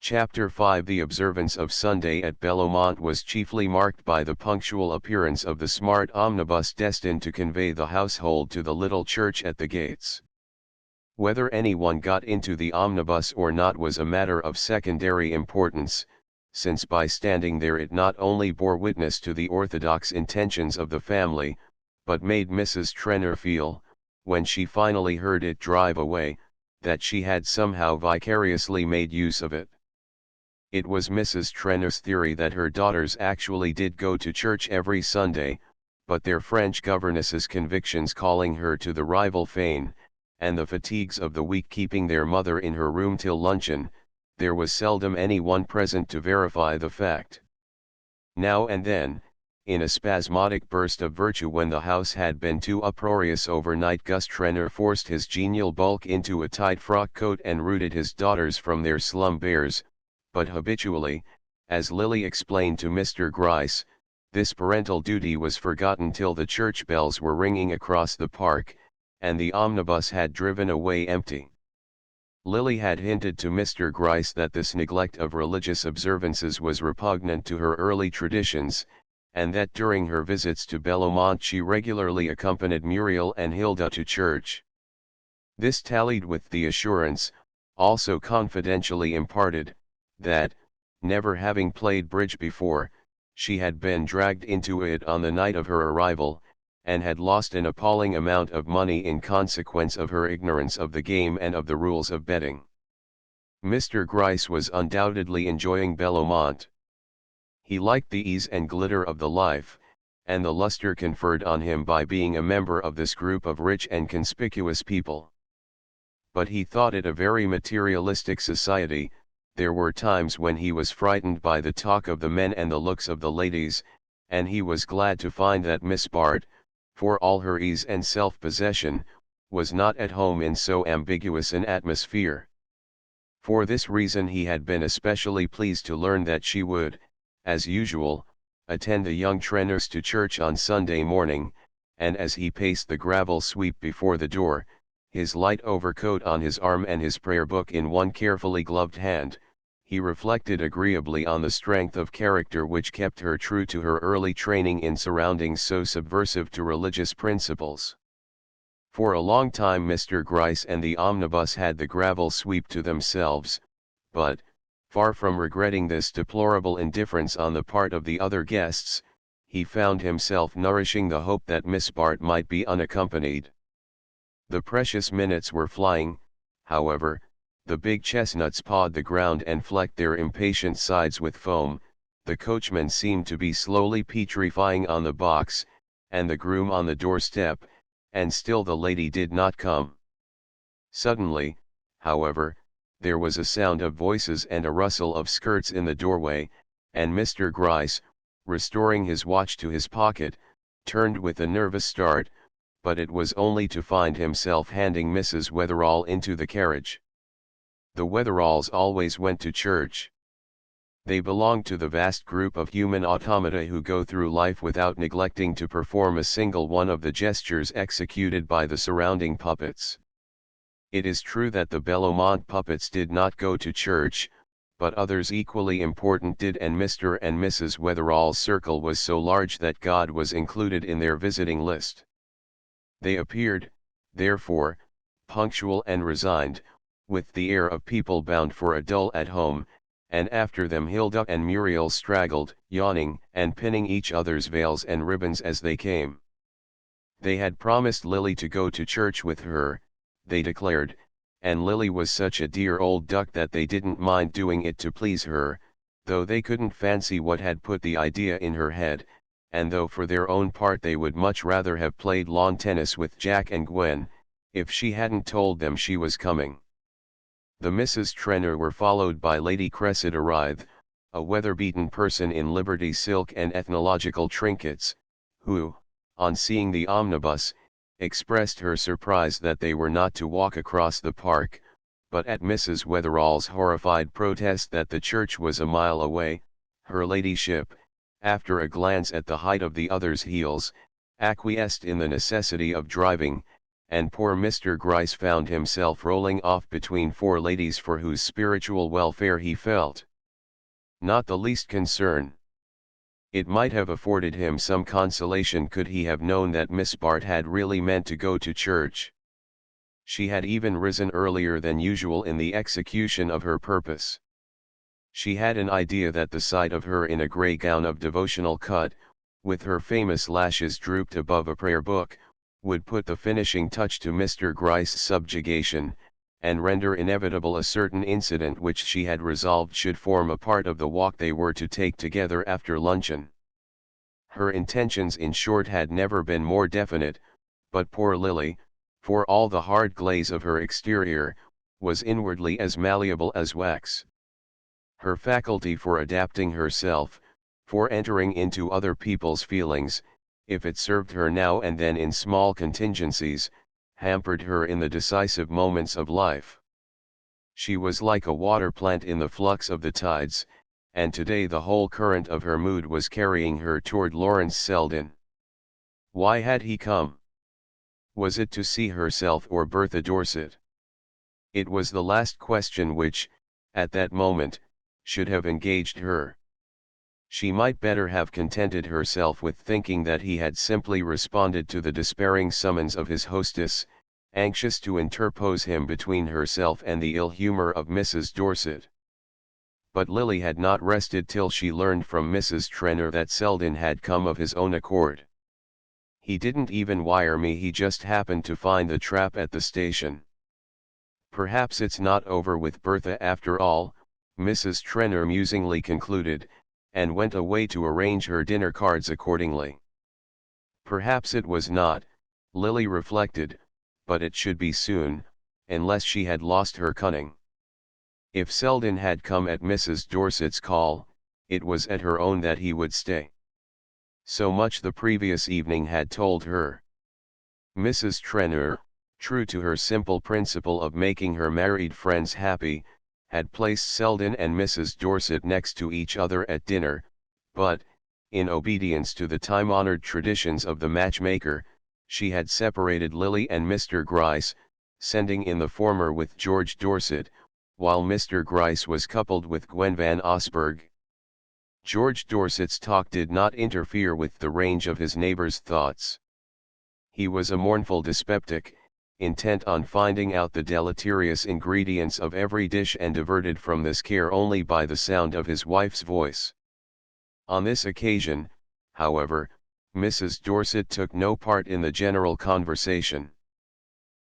Chapter 5 The observance of Sunday at Bellomont was chiefly marked by the punctual appearance of the smart omnibus destined to convey the household to the little church at the gates. Whether anyone got into the omnibus or not was a matter of secondary importance, since by standing there it not only bore witness to the orthodox intentions of the family, but made Mrs. Trenor feel, when she finally heard it drive away, that she had somehow vicariously made use of it. It was Mrs. Trenor's theory that her daughters actually did go to church every Sunday, but their French governess's convictions calling her to the rival fane, and the fatigues of the week keeping their mother in her room till luncheon, there was seldom any one present to verify the fact. Now and then, in a spasmodic burst of virtue when the house had been too uproarious overnight, Gus Trenor forced his genial bulk into a tight frock coat and rooted his daughters from their slumbers, but habitually, as Lily explained to Mr. Gryce, this parental duty was forgotten till the church bells were ringing across the park, and the omnibus had driven away empty. Lily had hinted to Mr. Gryce that this neglect of religious observances was repugnant to her early traditions, and that during her visits to Bellomont she regularly accompanied Muriel and Hilda to church. This tallied with the assurance, also confidentially imparted, that, never having played bridge before, she had been dragged into it on the night of her arrival, and had lost an appalling amount of money in consequence of her ignorance of the game and of the rules of betting. Mr. Gryce was undoubtedly enjoying Bellomont. He liked the ease and glitter of the life, and the luster conferred on him by being a member of this group of rich and conspicuous people. But he thought it a very materialistic society. There were times when he was frightened by the talk of the men and the looks of the ladies, and he was glad to find that Miss Bart, for all her ease and self-possession, was not at home in so ambiguous an atmosphere. For this reason he had been especially pleased to learn that she would, as usual, attend the young Trenors to church on Sunday morning, and as he paced the gravel sweep before the door, his light overcoat on his arm and his prayer book in one carefully gloved hand, he reflected agreeably on the strength of character which kept her true to her early training in surroundings so subversive to religious principles. For a long time Mr. Gryce and the omnibus had the gravel sweep to themselves, but, far from regretting this deplorable indifference on the part of the other guests, he found himself nourishing the hope that Miss Bart might be unaccompanied. The precious minutes were flying, however. The big chestnuts pawed the ground and flecked their impatient sides with foam, the coachman seemed to be slowly petrifying on the box, and the groom on the doorstep, and still the lady did not come. Suddenly, however, there was a sound of voices and a rustle of skirts in the doorway, and Mr. Gryce, restoring his watch to his pocket, turned with a nervous start, but it was only to find himself handing Mrs. Wetherall into the carriage. The Wetheralls always went to church. They belonged to the vast group of human automata who go through life without neglecting to perform a single one of the gestures executed by the surrounding puppets. It is true that the Bellomont puppets did not go to church, but others equally important did, and Mr. and Mrs. Wetherall's circle was so large that God was included in their visiting list. They appeared, therefore, punctual and resigned, with the air of people bound for a dull at home, and after them Hilda and Muriel straggled, yawning and pinning each other's veils and ribbons as they came. They had promised Lily to go to church with her, they declared, and Lily was such a dear old duck that they didn't mind doing it to please her, though they couldn't fancy what had put the idea in her head, and though for their own part they would much rather have played lawn tennis with Jack and Gwen, if she hadn't told them she was coming. The Misses Trenor were followed by Lady Cressida Rythe, a weather-beaten person in Liberty silk and ethnological trinkets, who, on seeing the omnibus, expressed her surprise that they were not to walk across the park, but at Mrs. Wetherall's horrified protest that the church was a mile away, her ladyship, after a glance at the height of the other's heels, acquiesced in the necessity of driving, and poor Mr. Gryce found himself rolling off between four ladies for whose spiritual welfare he felt not the least concern. It might have afforded him some consolation could he have known that Miss Bart had really meant to go to church. She had even risen earlier than usual in the execution of her purpose. She had an idea that the sight of her in a grey gown of devotional cut, with her famous lashes drooped above a prayer book, would put the finishing touch to Mr. Gryce's subjugation, and render inevitable a certain incident which she had resolved should form a part of the walk they were to take together after luncheon. Her intentions in short had never been more definite, but poor Lily, for all the hard glaze of her exterior, was inwardly as malleable as wax. Her faculty for adapting herself, for entering into other people's feelings, if it served her now and then in small contingencies, hampered her in the decisive moments of life. She was like a water plant in the flux of the tides, and today the whole current of her mood was carrying her toward Lawrence Selden. Why had he come? Was it to see herself or Bertha Dorset? It was the last question which, at that moment, should have engaged her. She might better have contented herself with thinking that he had simply responded to the despairing summons of his hostess, anxious to interpose him between herself and the ill humor of Mrs. Dorset. But Lily had not rested till she learned from Mrs. Trenor that Selden had come of his own accord. He didn't even wire me, he just happened to find the trap at the station. Perhaps it's not over with Bertha after all, Mrs. Trenor musingly concluded, and went away to arrange her dinner cards accordingly. Perhaps it was not, Lily reflected, but it should be soon, unless she had lost her cunning. If Selden had come at Mrs. Dorset's call, it was at her own that he would stay. So much the previous evening had told her. Mrs. Trenor, true to her simple principle of making her married friends happy, had placed Selden and Mrs. Dorset next to each other at dinner, but, in obedience to the time-honored traditions of the matchmaker, she had separated Lily and Mr. Gryce, sending in the former with George Dorset, while Mr. Gryce was coupled with Gwen Van Osburgh. George Dorset's talk did not interfere with the range of his neighbor's thoughts. He was a mournful dyspeptic, intent on finding out the deleterious ingredients of every dish and diverted from this care only by the sound of his wife's voice. On this occasion, however, Mrs. Dorset took no part in the general conversation.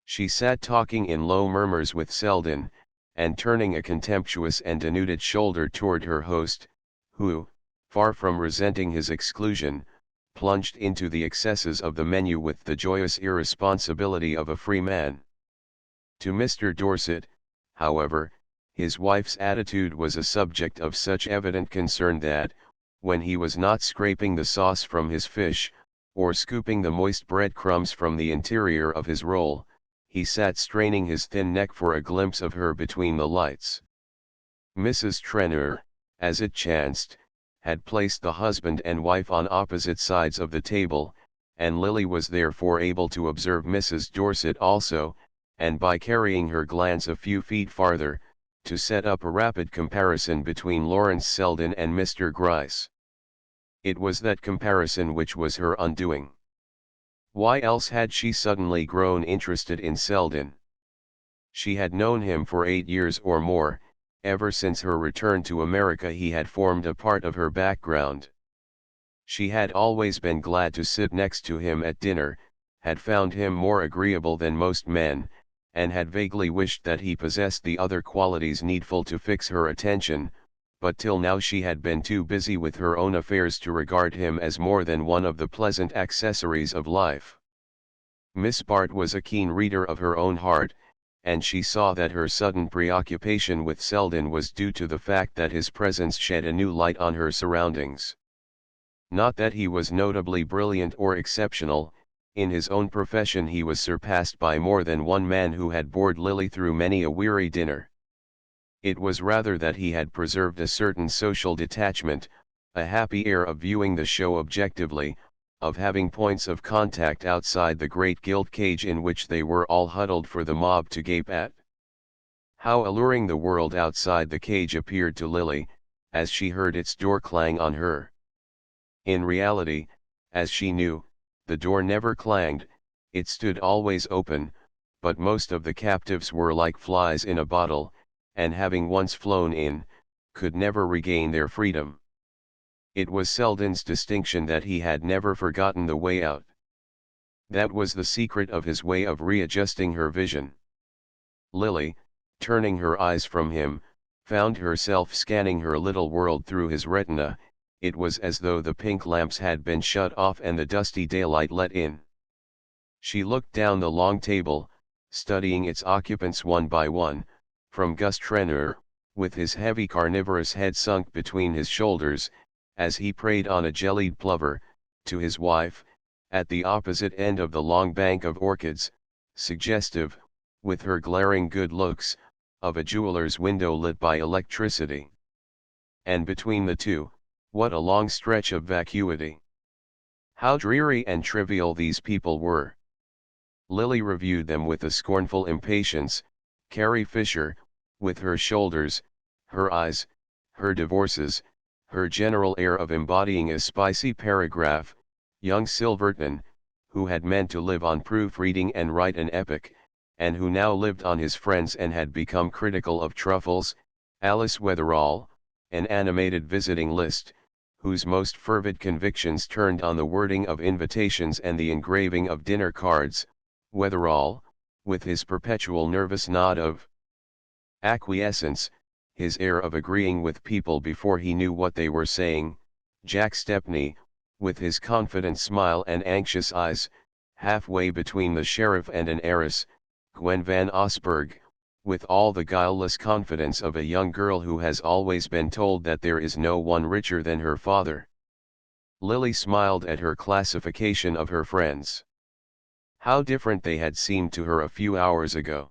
She sat talking in low murmurs with Selden, and turning a contemptuous and denuded shoulder toward her host, who, far from resenting his exclusion, plunged into the excesses of the menu with the joyous irresponsibility of a free man. To Mr. Dorset, however, his wife's attitude was a subject of such evident concern that, when he was not scraping the sauce from his fish, or scooping the moist breadcrumbs from the interior of his roll, he sat straining his thin neck for a glimpse of her between the lights. Mrs. Trenor, as it chanced, had placed the husband and wife on opposite sides of the table, and Lily was therefore able to observe Mrs. Dorset also, and by carrying her glance a few feet farther, to set up a rapid comparison between Lawrence Selden and Mr. Gryce. It was that comparison which was her undoing. Why else had she suddenly grown interested in Selden? She had known him for 8 years or more. Ever since her return to America he had formed a part of her background. She had always been glad to sit next to him at dinner, had found him more agreeable than most men, and had vaguely wished that he possessed the other qualities needful to fix her attention, but till now she had been too busy with her own affairs to regard him as more than one of the pleasant accessories of life. Miss Bart was a keen reader of her own heart, and she saw that her sudden preoccupation with Selden was due to the fact that his presence shed a new light on her surroundings. Not that he was notably brilliant or exceptional. In his own profession he was surpassed by more than one man who had bored Lily through many a weary dinner. It was rather that he had preserved a certain social detachment, a happy air of viewing the show objectively, of having points of contact outside the great gilt cage in which they were all huddled for the mob to gape at. How alluring the world outside the cage appeared to Lily, as she heard its door clang on her. In reality, as she knew, the door never clanged, it stood always open, but most of the captives were like flies in a bottle, and having once flown in, could never regain their freedom. It was Selden's distinction that he had never forgotten the way out. That was the secret of his way of readjusting her vision. Lily, turning her eyes from him, found herself scanning her little world through his retina. It was as though the pink lamps had been shut off and the dusty daylight let in. She looked down the long table, studying its occupants one by one, from Gus Trenor, with his heavy carnivorous head sunk between his shoulders, as he preyed on a jellied plover, to his wife, at the opposite end of the long bank of orchids, suggestive, with her glaring good looks, of a jeweller's window lit by electricity. And between the two, what a long stretch of vacuity! How dreary and trivial these people were! Lily reviewed them with a scornful impatience. Carrie Fisher, with her shoulders, her eyes, her divorces, her general air of embodying a spicy paragraph. Young Silverton, who had meant to live on proofreading and write an epic, and who now lived on his friends and had become critical of truffles. Alice Wetherall, an animated visiting list, whose most fervid convictions turned on the wording of invitations and the engraving of dinner cards. Wetherall, with his perpetual nervous nod of acquiescence, his air of agreeing with people before he knew what they were saying. Jack Stepney, with his confident smile and anxious eyes, halfway between the sheriff and an heiress. Gwen Van Osburgh, with all the guileless confidence of a young girl who has always been told that there is no one richer than her father. Lily smiled at her classification of her friends. How different they had seemed to her a few hours ago.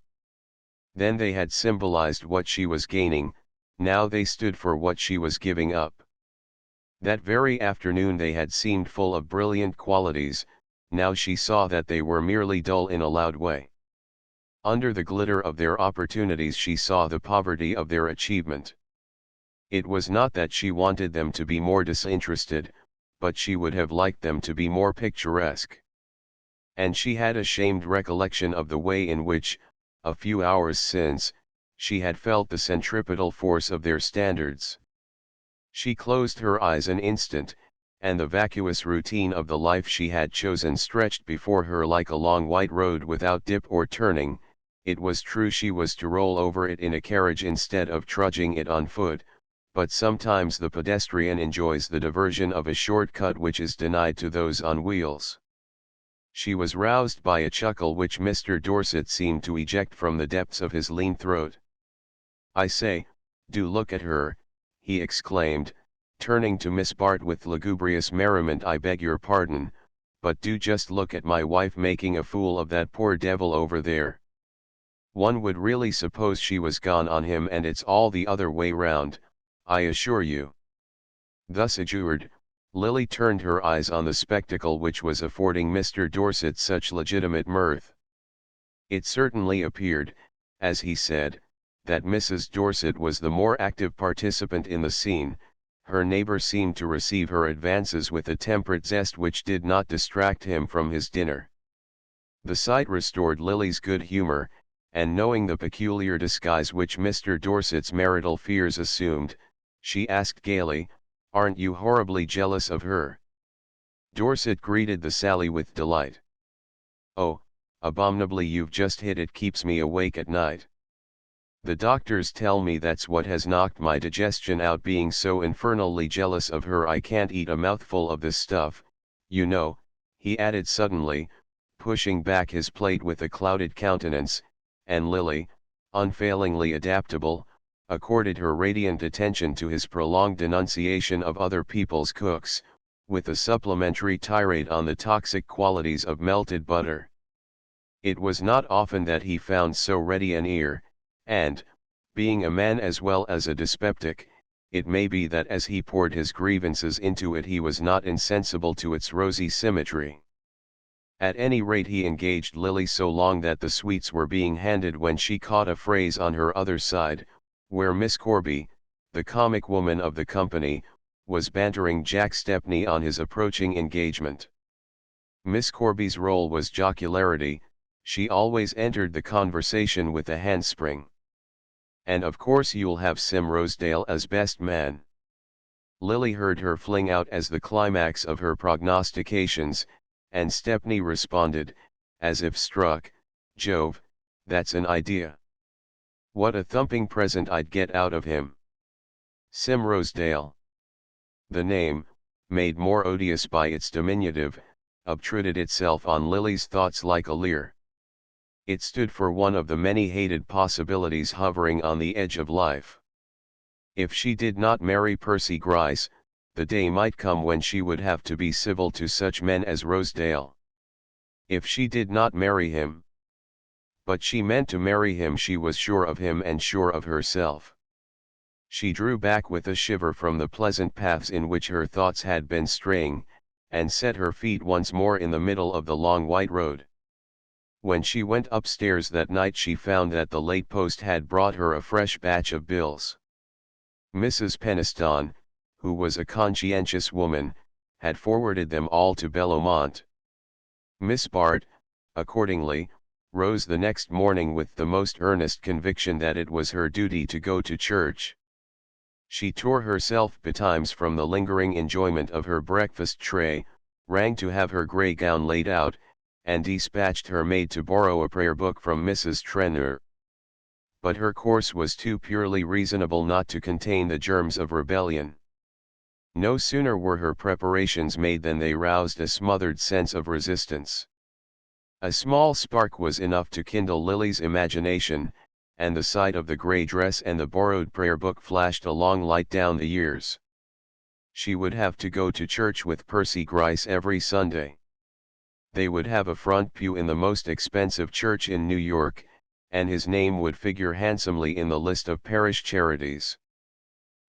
Then they had symbolized what she was gaining, now they stood for what she was giving up. That very afternoon they had seemed full of brilliant qualities, now she saw that they were merely dull in a loud way. Under the glitter of their opportunities she saw the poverty of their achievement. It was not that she wanted them to be more disinterested, but she would have liked them to be more picturesque. And she had a shamed recollection of the way in which, a few hours since, she had felt the centripetal force of their standards. She closed her eyes an instant, and the vacuous routine of the life she had chosen stretched before her like a long white road without dip or turning. It was true she was to roll over it in a carriage instead of trudging it on foot, but sometimes the pedestrian enjoys the diversion of a short cut which is denied to those on wheels. She was roused by a chuckle which Mr. Dorset seemed to eject from the depths of his lean throat. "I say, do look at her," he exclaimed, turning to Miss Bart with lugubrious merriment. "I beg your pardon, but do just look at my wife making a fool of that poor devil over there. One would really suppose she was gone on him, and it's all the other way round, I assure you." Thus adjured, Lily turned her eyes on the spectacle which was affording Mr. Dorset such legitimate mirth. It certainly appeared, as he said, that Mrs. Dorset was the more active participant in the scene. Her neighbor seemed to receive her advances with a temperate zest which did not distract him from his dinner. The sight restored Lily's good humor, and knowing the peculiar disguise which Mr. Dorset's marital fears assumed, she asked gaily, "Aren't you horribly jealous of her?" Dorset greeted the sally with delight. "Oh, abominably, you've just hit it, keeps me awake at night. The doctors tell me that's what has knocked my digestion out, being so infernally jealous of her. I can't eat a mouthful of this stuff, you know," he added suddenly, pushing back his plate with a clouded countenance, and Lily, unfailingly adaptable, accorded her radiant attention to his prolonged denunciation of other people's cooks, with a supplementary tirade on the toxic qualities of melted butter. It was not often that he found so ready an ear, and, being a man as well as a dyspeptic, it may be that as he poured his grievances into it he was not insensible to its rosy symmetry. At any rate, he engaged Lily so long that the sweets were being handed when she caught a phrase on her other side, where Miss Corby, the comic woman of the company, was bantering Jack Stepney on his approaching engagement. Miss Corby's rôle was jocularity. She always entered the conversation with a handspring. "And of course you'll have Sim Rosedale as best man," Lily heard her fling out as the climax of her prognostications, and Stepney responded, as if struck, "Jove, that's an idea. What a thumping present I'd get out of him. Sim Rosedale." The name, made more odious by its diminutive, obtruded itself on Lily's thoughts like a leer. It stood for one of the many hated possibilities hovering on the edge of life. If she did not marry Percy Gryce, the day might come when she would have to be civil to such men as Rosedale. If she did not marry him. But she meant to marry him. She was sure of him and sure of herself. She drew back with a shiver from the pleasant paths in which her thoughts had been straying, and set her feet once more in the middle of the long white road. When she went upstairs that night she found that the late post had brought her a fresh batch of bills. Mrs. Peniston, who was a conscientious woman, had forwarded them all to Bellomont. Miss Bart, accordingly, rose the next morning with the most earnest conviction that it was her duty to go to church. She tore herself betimes from the lingering enjoyment of her breakfast tray, rang to have her grey gown laid out, and dispatched her maid to borrow a prayer book from Mrs. Trenor. But her course was too purely reasonable not to contain the germs of rebellion. No sooner were her preparations made than they roused a smothered sense of resistance. A small spark was enough to kindle Lily's imagination, and the sight of the grey dress and the borrowed prayer book flashed a long light down the years. She would have to go to church with Percy Gryce every Sunday. They would have a front pew in the most expensive church in New York, and his name would figure handsomely in the list of parish charities.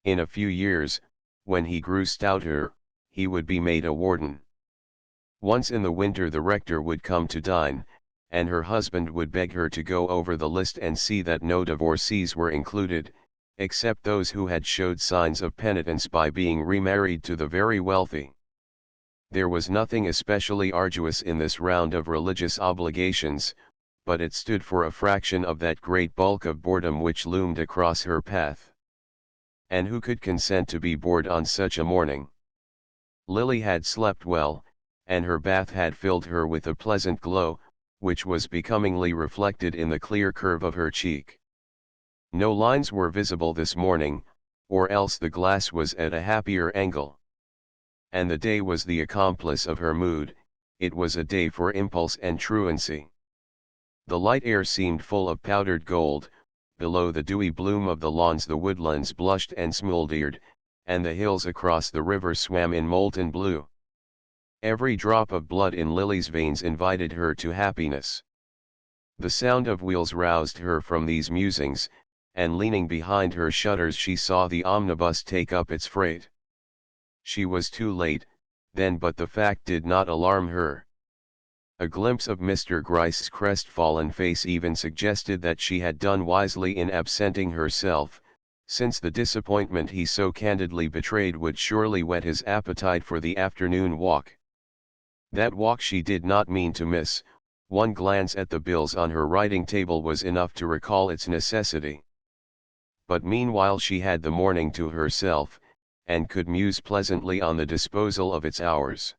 In a few years, when he grew stouter, he would be made a warden. Once in the winter the rector would come to dine, and her husband would beg her to go over the list and see that no divorcees were included, except those who had showed signs of penitence by being remarried to the very wealthy. There was nothing especially arduous in this round of religious obligations, but it stood for a fraction of that great bulk of boredom which loomed across her path. And who could consent to be bored on such a morning? Lily had slept well, and her bath had filled her with a pleasant glow, which was becomingly reflected in the clear curve of her cheek. No lines were visible this morning, or else the glass was at a happier angle. And the day was the accomplice of her mood. It was a day for impulse and truancy. The light air seemed full of powdered gold, below the dewy bloom of the lawns the woodlands blushed and smouldered, and the hills across the river swam in molten blue. Every drop of blood in Lily's veins invited her to happiness. The sound of wheels roused her from these musings, and leaning behind her shutters she saw the omnibus take up its freight. She was too late, then, but the fact did not alarm her. A glimpse of Mr. Gryce's crestfallen face even suggested that she had done wisely in absenting herself, since the disappointment he so candidly betrayed would surely whet his appetite for the afternoon walk. That walk she did not mean to miss. One glance at the bills on her writing table was enough to recall its necessity. But meanwhile she had the morning to herself, and could muse pleasantly on the disposal of its hours.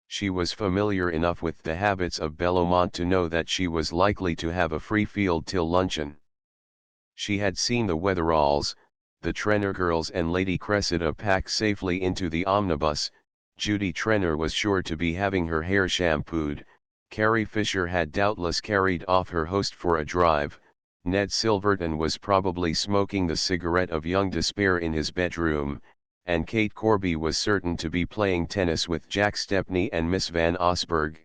She was familiar enough with the habits of Bellomont to know that she was likely to have a free field till luncheon. She had seen the Wetheralls, the Trenor girls and Lady Cressida pack safely into the omnibus. Judy Trenor was sure to be having her hair shampooed. Carrie Fisher had doubtless carried off her host for a drive. Ned Silverton was probably smoking the cigarette of young despair in his bedroom, and Kate Corby was certain to be playing tennis with Jack Stepney and Miss Van Osburgh.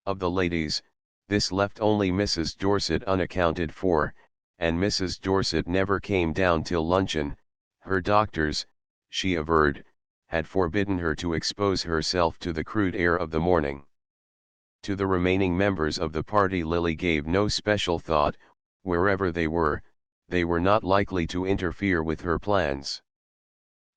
Of the ladies, this left only Mrs. Dorset unaccounted for, and Mrs. Dorset never came down till luncheon. Her doctors, she averred, had forbidden her to expose herself to the crude air of the morning. To the remaining members of the party Lily gave no special thought. Wherever they were not likely to interfere with her plans.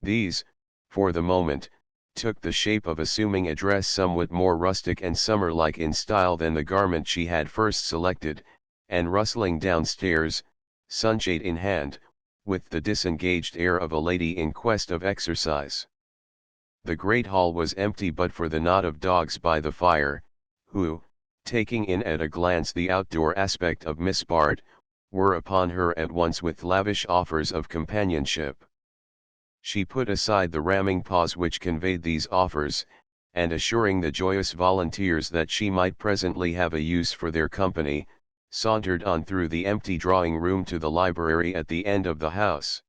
These, for the moment, took the shape of assuming a dress somewhat more rustic and summer-like in style than the garment she had first selected, and rustling downstairs, sunshade in hand, with the disengaged air of a lady in quest of exercise. The great hall was empty but for the knot of dogs by the fire, who, taking in at a glance the outdoor aspect of Miss Bart, were upon her at once with lavish offers of companionship. She put aside the ramming paws which conveyed these offers, and assuring the joyous volunteers that she might presently have a use for their company, sauntered on through the empty drawing room to the library at the end of the house.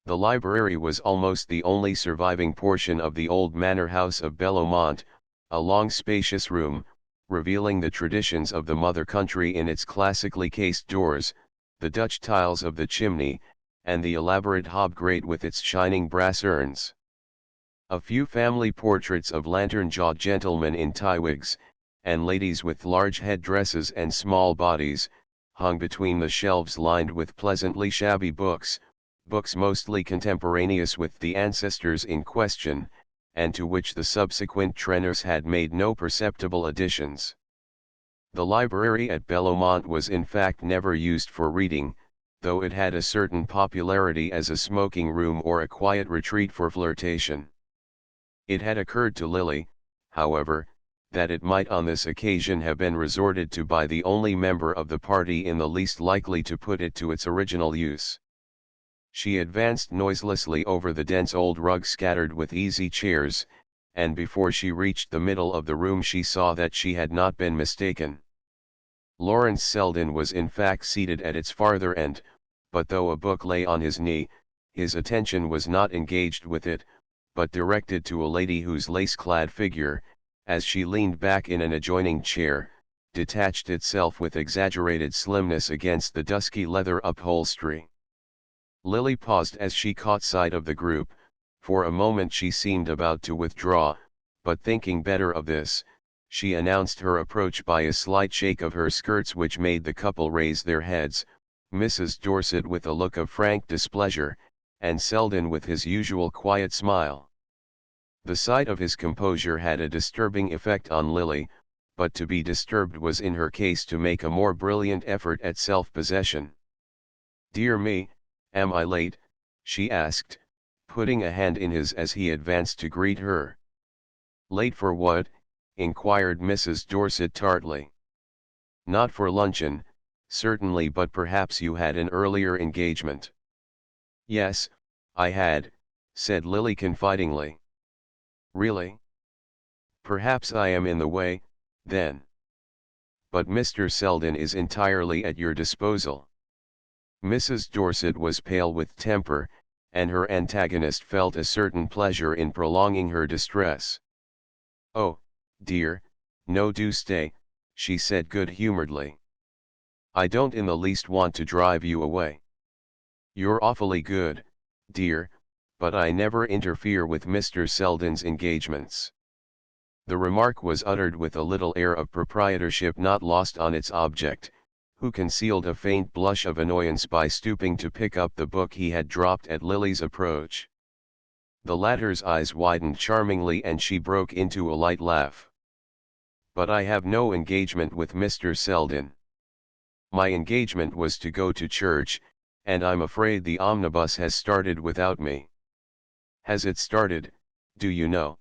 The library was almost the only surviving portion of the old manor house of Bellomont, a long spacious room, revealing the traditions of the mother country in its classically cased doors, the Dutch tiles of the chimney, and the elaborate hob grate with its shining brass urns. A few family portraits of lantern-jawed gentlemen in tie-wigs, and ladies with large head-dresses and small bodies, hung between the shelves lined with pleasantly shabby books mostly contemporaneous with the ancestors in question, and to which the subsequent Trenors had made no perceptible additions. The library at Bellomont was in fact never used for reading, though it had a certain popularity as a smoking room or a quiet retreat for flirtation. It had occurred to Lily, however, that it might on this occasion have been resorted to by the only member of the party in the least likely to put it to its original use. She advanced noiselessly over the dense old rug scattered with easy chairs, and before she reached the middle of the room she saw that she had not been mistaken. Lawrence Selden was in fact seated at its farther end, but though a book lay on his knee, his attention was not engaged with it, but directed to a lady whose lace-clad figure, as she leaned back in an adjoining chair, detached itself with exaggerated slimness against the dusky leather upholstery. Lily paused as she caught sight of the group. For a moment she seemed about to withdraw, but thinking better of this, she announced her approach by a slight shake of her skirts which made the couple raise their heads, Mrs. Dorset with a look of frank displeasure, and Selden with his usual quiet smile. The sight of his composure had a disturbing effect on Lily, but to be disturbed was in her case to make a more brilliant effort at self-possession. "Dear me, am I late?" she asked, putting a hand in his as he advanced to greet her. "Late for what?" inquired Mrs. Dorset tartly. "Not for luncheon, certainly, but perhaps you had an earlier engagement." "Yes, I had," said Lily confidingly. "Really? Perhaps I am in the way, then. But Mr. Selden is entirely at your disposal." Mrs. Dorset was pale with temper, and her antagonist felt a certain pleasure in prolonging her distress. "Oh, dear, no, do stay," she said good-humoredly. "I don't in the least want to drive you away. You're awfully good, dear, but I never interfere with Mr. Selden's engagements." The remark was uttered with a little air of proprietorship not lost on its object, who concealed a faint blush of annoyance by stooping to pick up the book he had dropped at Lily's approach. The latter's eyes widened charmingly and she broke into a light laugh. "But I have no engagement with Mr. Selden. My engagement was to go to church, and I'm afraid the omnibus has started without me." "Has it started, do you know?"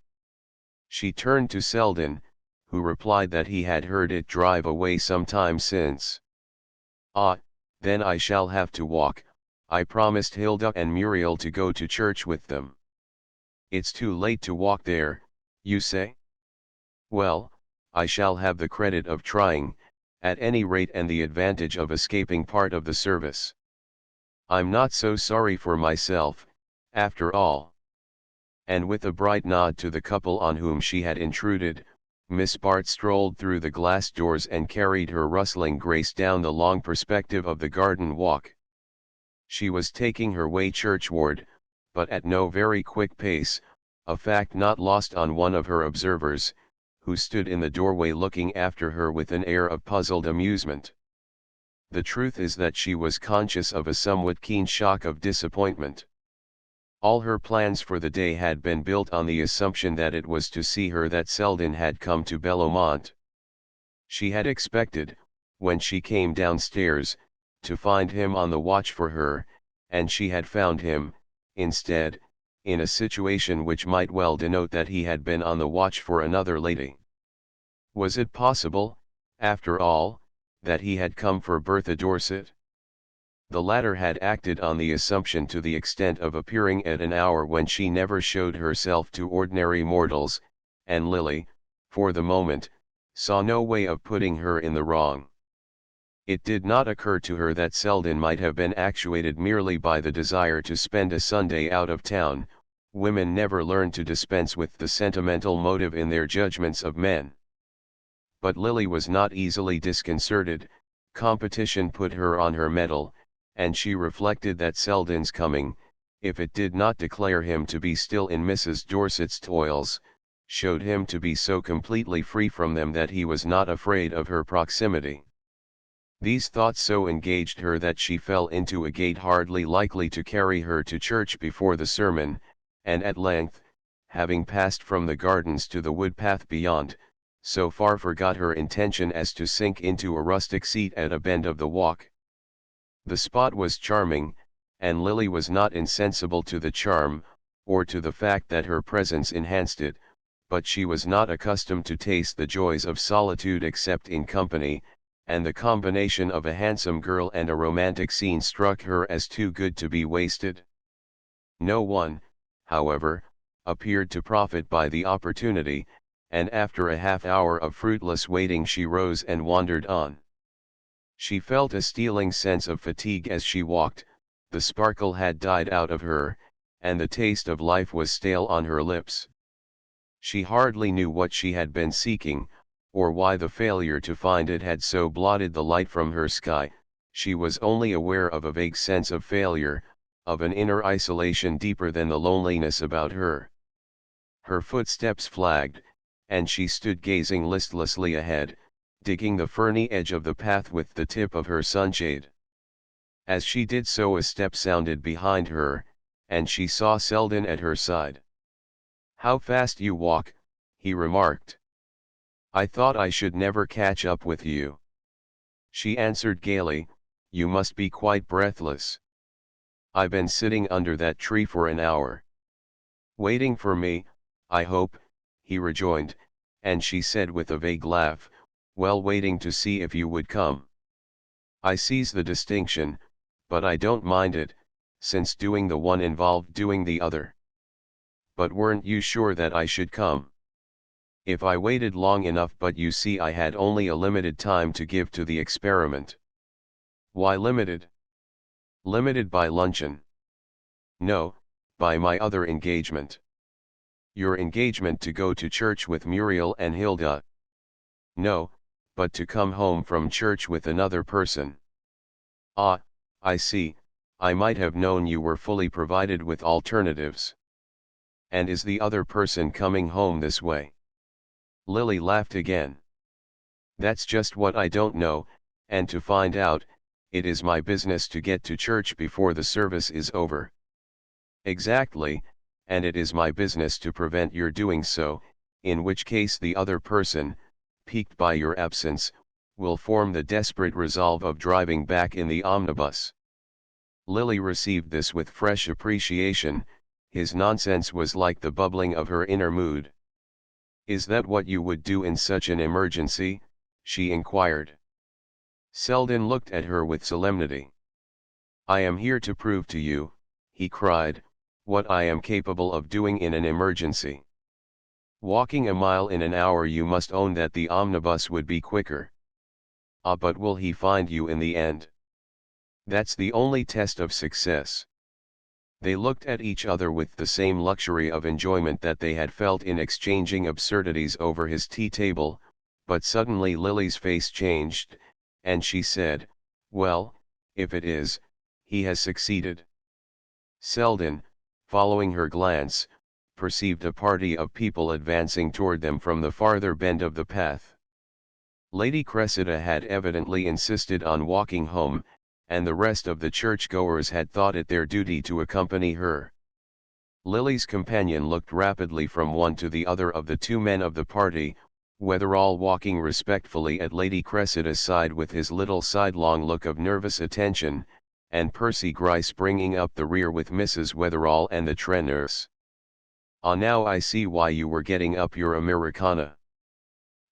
She turned to Selden, who replied that he had heard it drive away some time since. "Ah, then I shall have to walk. I promised Hilda and Muriel to go to church with them." "It's too late to walk there, you say?" "Well, I shall have the credit of trying, at any rate, and the advantage of escaping part of the service. I'm not so sorry for myself, after all." And with a bright nod to the couple on whom she had intruded, Miss Bart strolled through the glass doors and carried her rustling grace down the long perspective of the garden walk. She was taking her way churchward, but at no very quick pace, a fact not lost on one of her observers, who stood in the doorway looking after her with an air of puzzled amusement. The truth is that she was conscious of a somewhat keen shock of disappointment. All her plans for the day had been built on the assumption that it was to see her that Selden had come to Bellomont. She had expected, when she came downstairs, to find him on the watch for her, and she had found him, instead, in a situation which might well denote that he had been on the watch for another lady. Was it possible, after all, that he had come for Bertha Dorset? The latter had acted on the assumption to the extent of appearing at an hour when she never showed herself to ordinary mortals, and Lily, for the moment, saw no way of putting her in the wrong. It did not occur to her that Selden might have been actuated merely by the desire to spend a Sunday out of town. Women never learn to dispense with the sentimental motive in their judgments of men. But Lily was not easily disconcerted. Competition put her on her mettle, and she reflected that Selden's coming, if it did not declare him to be still in Mrs. Dorset's toils, showed him to be so completely free from them that he was not afraid of her proximity. These thoughts so engaged her that she fell into a gait hardly likely to carry her to church before the sermon, and at length, having passed from the gardens to the wood path beyond, so far forgot her intention as to sink into a rustic seat at a bend of the walk. The spot was charming, and Lily was not insensible to the charm, or to the fact that her presence enhanced it, but she was not accustomed to taste the joys of solitude except in company, and the combination of a handsome girl and a romantic scene struck her as too good to be wasted. No one, however, appeared to profit by the opportunity, and after a half-hour of fruitless waiting she rose and wandered on. She felt a stealing sense of fatigue as she walked. The sparkle had died out of her, and the taste of life was stale on her lips. She hardly knew what she had been seeking, or why the failure to find it had so blotted the light from her sky. She was only aware of a vague sense of failure, of an inner isolation deeper than the loneliness about her. Her footsteps flagged, and she stood gazing listlessly ahead, digging the ferny edge of the path with the tip of her sunshade. As she did so a step sounded behind her, and she saw Selden at her side. "How fast you walk," he remarked. "I thought I should never catch up with you." She answered gaily, "You must be quite breathless." "I've been sitting under that tree for an hour." "Waiting for me, I hope," he rejoined, and she said with a vague laugh, "Well, waiting to see if you would come." "I seize the distinction, but I don't mind it, since doing the one involved doing the other." "But weren't you sure that I should come?" "If I waited long enough, but you see I had only a limited time to give to the experiment." "Why limited?" "Limited by luncheon." "No, by my other engagement." Your engagement to go to church with Muriel and Hilda. No, but to come home from church with another person. Ah, I see, I might have known you were fully provided with alternatives. And is the other person coming home this way? Lily laughed again. That's just what I don't know, and to find out, it is my business to get to church before the service is over. Exactly, and it is my business to prevent your doing so, in which case the other person, piqued by your absence, will form the desperate resolve of driving back in the omnibus. Lily received this with fresh appreciation. His nonsense was like the bubbling of her inner mood. Is that what you would do in such an emergency? She inquired. Selden looked at her with solemnity. I am here to prove to you, he cried, what I am capable of doing in an emergency. Walking a mile in an hour, you must own that the omnibus would be quicker. Ah, but will he find you in the end? That's the only test of success. They looked at each other with the same luxury of enjoyment that they had felt in exchanging absurdities over his tea table, but suddenly Lily's face changed, and she said, well, if it is, he has succeeded. Selden, following her glance, perceived a party of people advancing toward them from the farther bend of the path. Lady Cressida had evidently insisted on walking home, and the rest of the churchgoers had thought it their duty to accompany her. Lily's companion looked rapidly from one to the other of the two men of the party, Wetherall walking respectfully at Lady Cressida's side with his little sidelong look of nervous attention, and Percy Gryce bringing up the rear with Mrs. Wetherall and the trainers. Ah, now I see why you were getting up your Americana,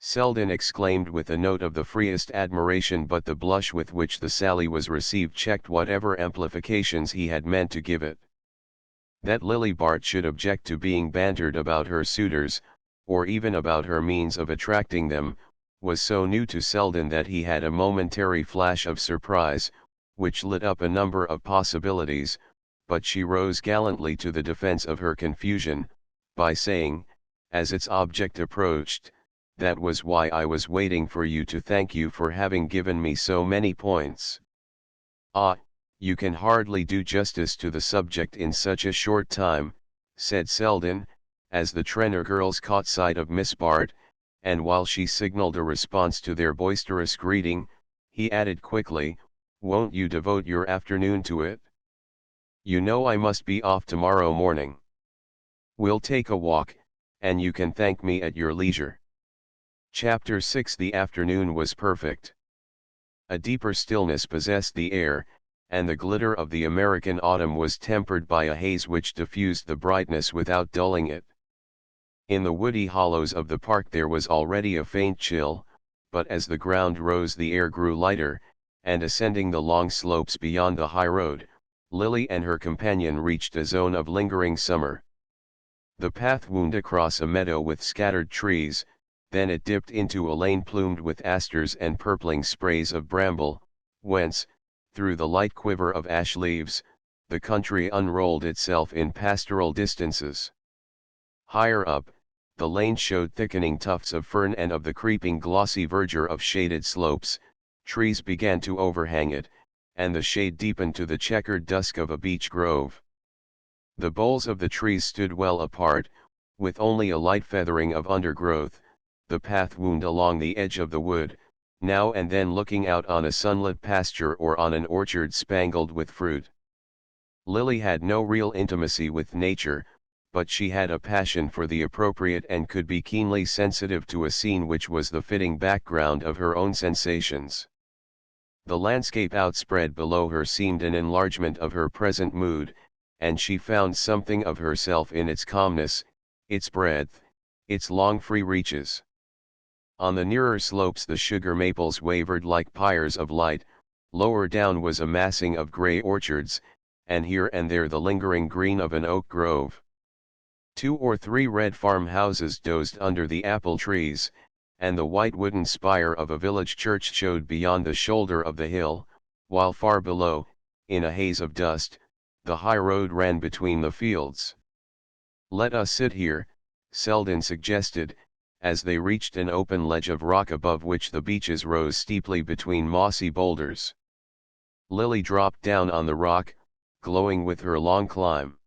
Selden exclaimed with a note of the freest admiration, but the blush with which the sally was received checked whatever amplifications he had meant to give it. That Lily Bart should object to being bantered about her suitors, or even about her means of attracting them, was so new to Selden that he had a momentary flash of surprise, which lit up a number of possibilities, but she rose gallantly to the defense of her confusion, by saying, as its object approached, that was why I was waiting for you to thank you for having given me so many points. Ah, you can hardly do justice to the subject in such a short time, said Selden, as the Trenor girls caught sight of Miss Bart, and while she signalled a response to their boisterous greeting, he added quickly, won't you devote your afternoon to it? You know I must be off tomorrow morning. We'll take a walk, and you can thank me at your leisure. Chapter 6. The afternoon was perfect. A deeper stillness possessed the air, and the glitter of the American autumn was tempered by a haze which diffused the brightness without dulling it. In the woody hollows of the park there was already a faint chill, but as the ground rose the air grew lighter, and ascending the long slopes beyond the high road, Lily and her companion reached a zone of lingering summer. The path wound across a meadow with scattered trees, then it dipped into a lane plumed with asters and purpling sprays of bramble, whence, through the light quiver of ash leaves, the country unrolled itself in pastoral distances. Higher up, the lane showed thickening tufts of fern, and of the creeping glossy verdure of shaded slopes, trees began to overhang it, and the shade deepened to the checkered dusk of a beech grove. The boles of the trees stood well apart, with only a light feathering of undergrowth. The path wound along the edge of the wood, now and then looking out on a sunlit pasture or on an orchard spangled with fruit. Lily had no real intimacy with nature, but she had a passion for the appropriate and could be keenly sensitive to a scene which was the fitting background of her own sensations. The landscape outspread below her seemed an enlargement of her present mood, and she found something of herself in its calmness, its breadth, its long free reaches. On the nearer slopes the sugar maples wavered like pyres of light, lower down was a massing of grey orchards, and here and there the lingering green of an oak grove. 2 or 3 red farmhouses dozed under the apple trees, and the white wooden spire of a village church showed beyond the shoulder of the hill, while far below, in a haze of dust, the high road ran between the fields. "Let us sit here," Selden suggested, as they reached an open ledge of rock above which the beaches rose steeply between mossy boulders. Lily dropped down on the rock, glowing with her long climb.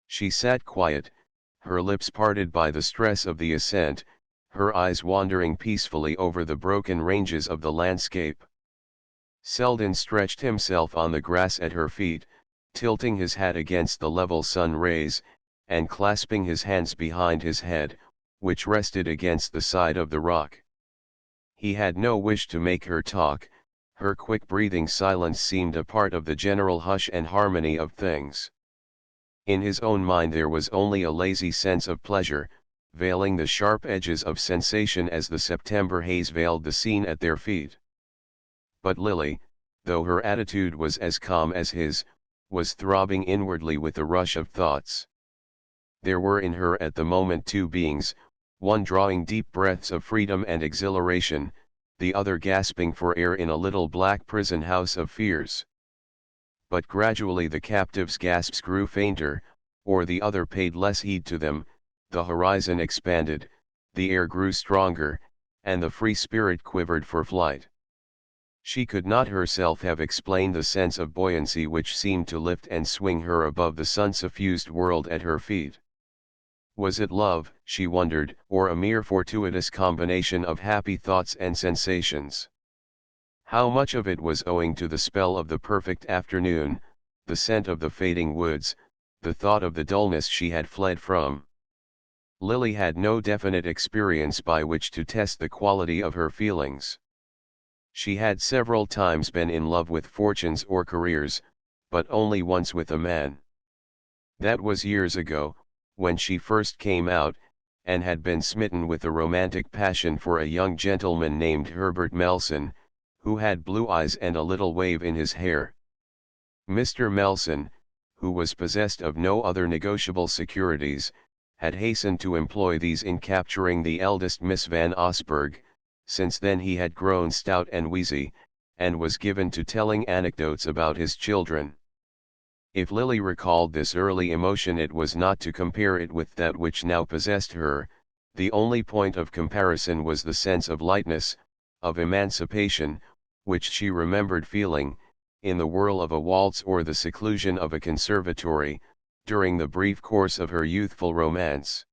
She sat quiet, her lips parted by the stress of the ascent, her eyes wandering peacefully over the broken ranges of the landscape. Selden stretched himself on the grass at her feet, tilting his hat against the level sun rays, and clasping his hands behind his head, which rested against the side of the rock. He had no wish to make her talk, her quick breathing silence seemed a part of the general hush and harmony of things. In his own mind there was only a lazy sense of pleasure, veiling the sharp edges of sensation as the September haze veiled the scene at their feet. But Lily, though her attitude was as calm as his, was throbbing inwardly with a rush of thoughts. There were in her at the moment two beings, one drawing deep breaths of freedom and exhilaration, the other gasping for air in a little black prison house of fears. But gradually the captive's gasps grew fainter, or the other paid less heed to them, the horizon expanded, the air grew stronger, and the free spirit quivered for flight. She could not herself have explained the sense of buoyancy which seemed to lift and swing her above the sun-suffused world at her feet. Was it love, she wondered, or a mere fortuitous combination of happy thoughts and sensations? How much of it was owing to the spell of the perfect afternoon, the scent of the fading woods, the thought of the dullness she had fled from? Lily had no definite experience by which to test the quality of her feelings. She had several times been in love with fortunes or careers, but only once with a man. That was years ago, when she first came out, and had been smitten with a romantic passion for a young gentleman named Herbert Melson, who had blue eyes and a little wave in his hair. Mr. Melson, who was possessed of no other negotiable securities, had hastened to employ these in capturing the eldest Miss Van Osburgh. Since then he had grown stout and wheezy, and was given to telling anecdotes about his children. If Lily recalled this early emotion, it was not to compare it with that which now possessed her. The only point of comparison was the sense of lightness, of emancipation, which she remembered feeling, in the whirl of a waltz or the seclusion of a conservatory, during the brief course of her youthful romance.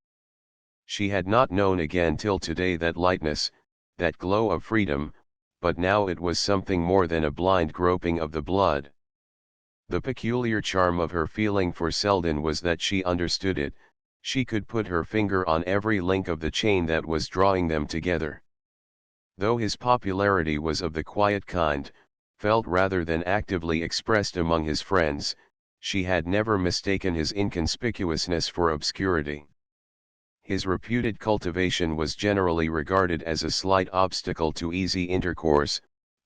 She had not known again till today that lightness, that glow of freedom, but now it was something more than a blind groping of the blood. The peculiar charm of her feeling for Selden was that she understood it, she could put her finger on every link of the chain that was drawing them together. Though his popularity was of the quiet kind, felt rather than actively expressed among his friends, she had never mistaken his inconspicuousness for obscurity. His reputed cultivation was generally regarded as a slight obstacle to easy intercourse,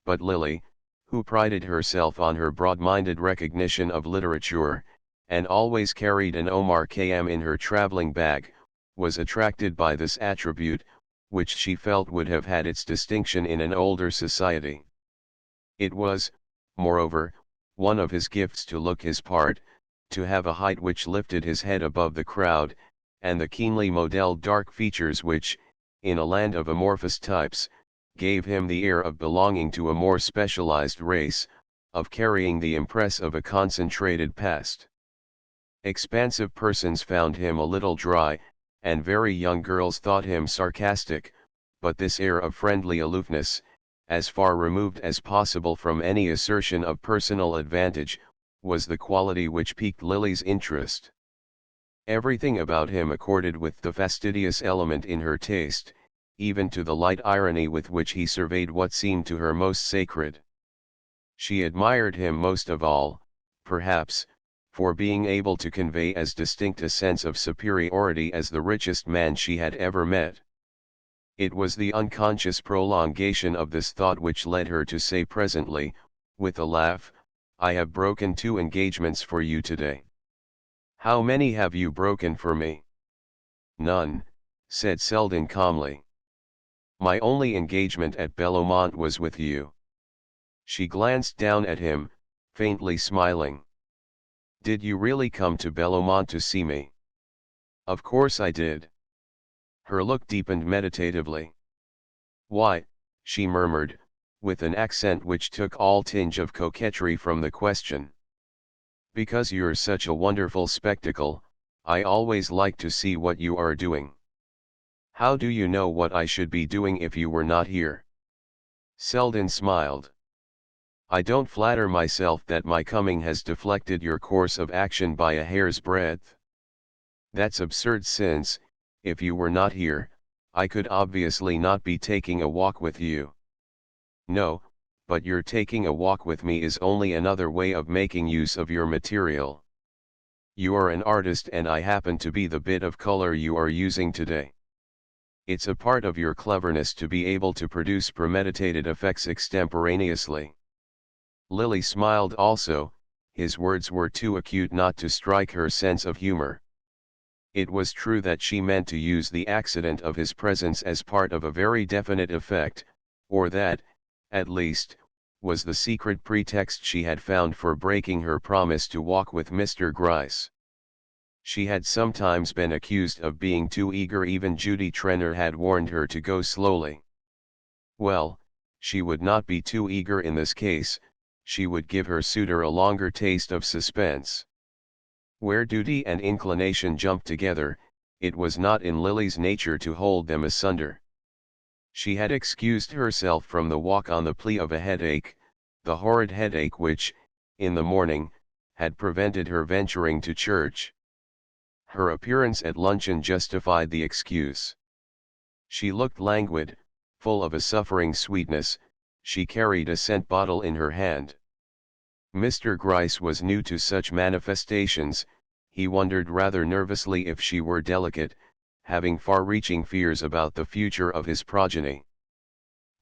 but Lily, who prided herself on her broad-minded recognition of literature, and always carried an Omar Khayyam in her traveling bag, was attracted by this attribute, which she felt would have had its distinction in an older society. It was, moreover, one of his gifts to look his part, to have a height which lifted his head above the crowd, and the keenly modelled dark features which, in a land of amorphous types, gave him the air of belonging to a more specialized race, of carrying the impress of a concentrated past. Expansive persons found him a little dry, and very young girls thought him sarcastic, but this air of friendly aloofness, as far removed as possible from any assertion of personal advantage, was the quality which piqued Lily's interest. Everything about him accorded with the fastidious element in her taste, even to the light irony with which he surveyed what seemed to her most sacred. She admired him most of all, perhaps, for being able to convey as distinct a sense of superiority as the richest man she had ever met. It was the unconscious prolongation of this thought which led her to say presently, with a laugh, "I have broken 2 engagements for you today." "How many have you broken for me?" "None," said Selden calmly. "My only engagement at Bellomont was with you." She glanced down at him, faintly smiling. "Did you really come to Bellomont to see me?" "Of course I did." Her look deepened meditatively. "Why," she murmured, with an accent which took all tinge of coquetry from the question. "Because you're such a wonderful spectacle, I always like to see what you are doing." "How do you know what I should be doing if you were not here?" Selden smiled. "I don't flatter myself that my coming has deflected your course of action by a hair's breadth. That's absurd since, if you were not here, I could obviously not be taking a walk with you." "No, but your taking a walk with me is only another way of making use of your material. You are an artist and I happen to be the bit of color you are using today. It's a part of your cleverness to be able to produce premeditated effects extemporaneously." Lily smiled also. His words were too acute not to strike her sense of humor. It was true that she meant to use the accident of his presence as part of a very definite effect, or that, at least, was the secret pretext she had found for breaking her promise to walk with Mr. Gryce. She had sometimes been accused of being too eager. Even Judy Trenor had warned her to go slowly. Well, she would not be too eager in this case. She would give her suitor a longer taste of suspense. Where duty and inclination jumped together, it was not in Lily's nature to hold them asunder. She had excused herself from the walk on the plea of a headache, the horrid headache which, in the morning, had prevented her venturing to church. Her appearance at luncheon justified the excuse. She looked languid, full of a suffering sweetness. She carried a scent bottle in her hand. Mr. Gryce was new to such manifestations. He wondered rather nervously if she were delicate, having far-reaching fears about the future of his progeny.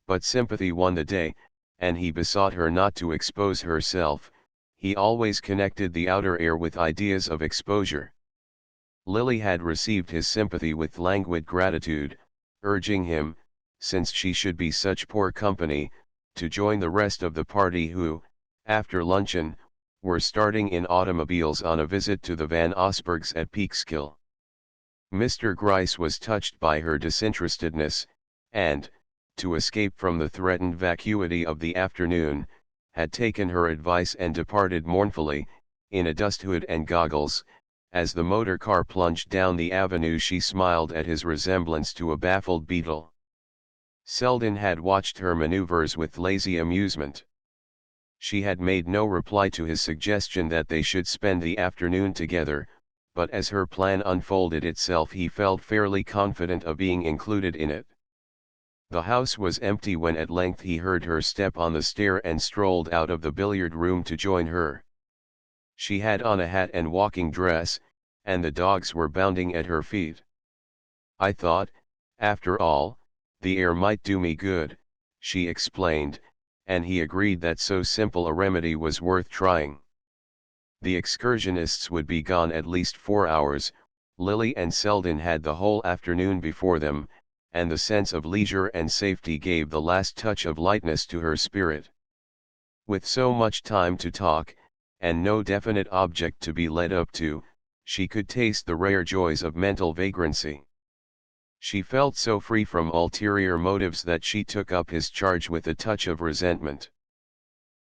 But sympathy won the day, and he besought her not to expose herself. He always connected the outer air with ideas of exposure. Lily had received his sympathy with languid gratitude, urging him, since she should be such poor company, to join the rest of the party who, after luncheon, were starting in automobiles on a visit to the Van Osbergs at Peekskill. Mr. Gryce was touched by her disinterestedness, and, to escape from the threatened vacuity of the afternoon, had taken her advice and departed mournfully, in a dust hood and goggles. As the motor car plunged down the avenue, she smiled at his resemblance to a baffled beetle. Selden had watched her maneuvers with lazy amusement. She had made no reply to his suggestion that they should spend the afternoon together, but as her plan unfolded itself he felt fairly confident of being included in it. The house was empty when at length he heard her step on the stair and strolled out of the billiard room to join her. She had on a hat and walking dress, and the dogs were bounding at her feet. "I thought, after all, the air might do me good," she explained, and he agreed that so simple a remedy was worth trying. The excursionists would be gone at least 4 hours. Lily and Selden had the whole afternoon before them, and the sense of leisure and safety gave the last touch of lightness to her spirit. With so much time to talk, and no definite object to be led up to, she could taste the rare joys of mental vagrancy. She felt so free from ulterior motives that she took up his charge with a touch of resentment.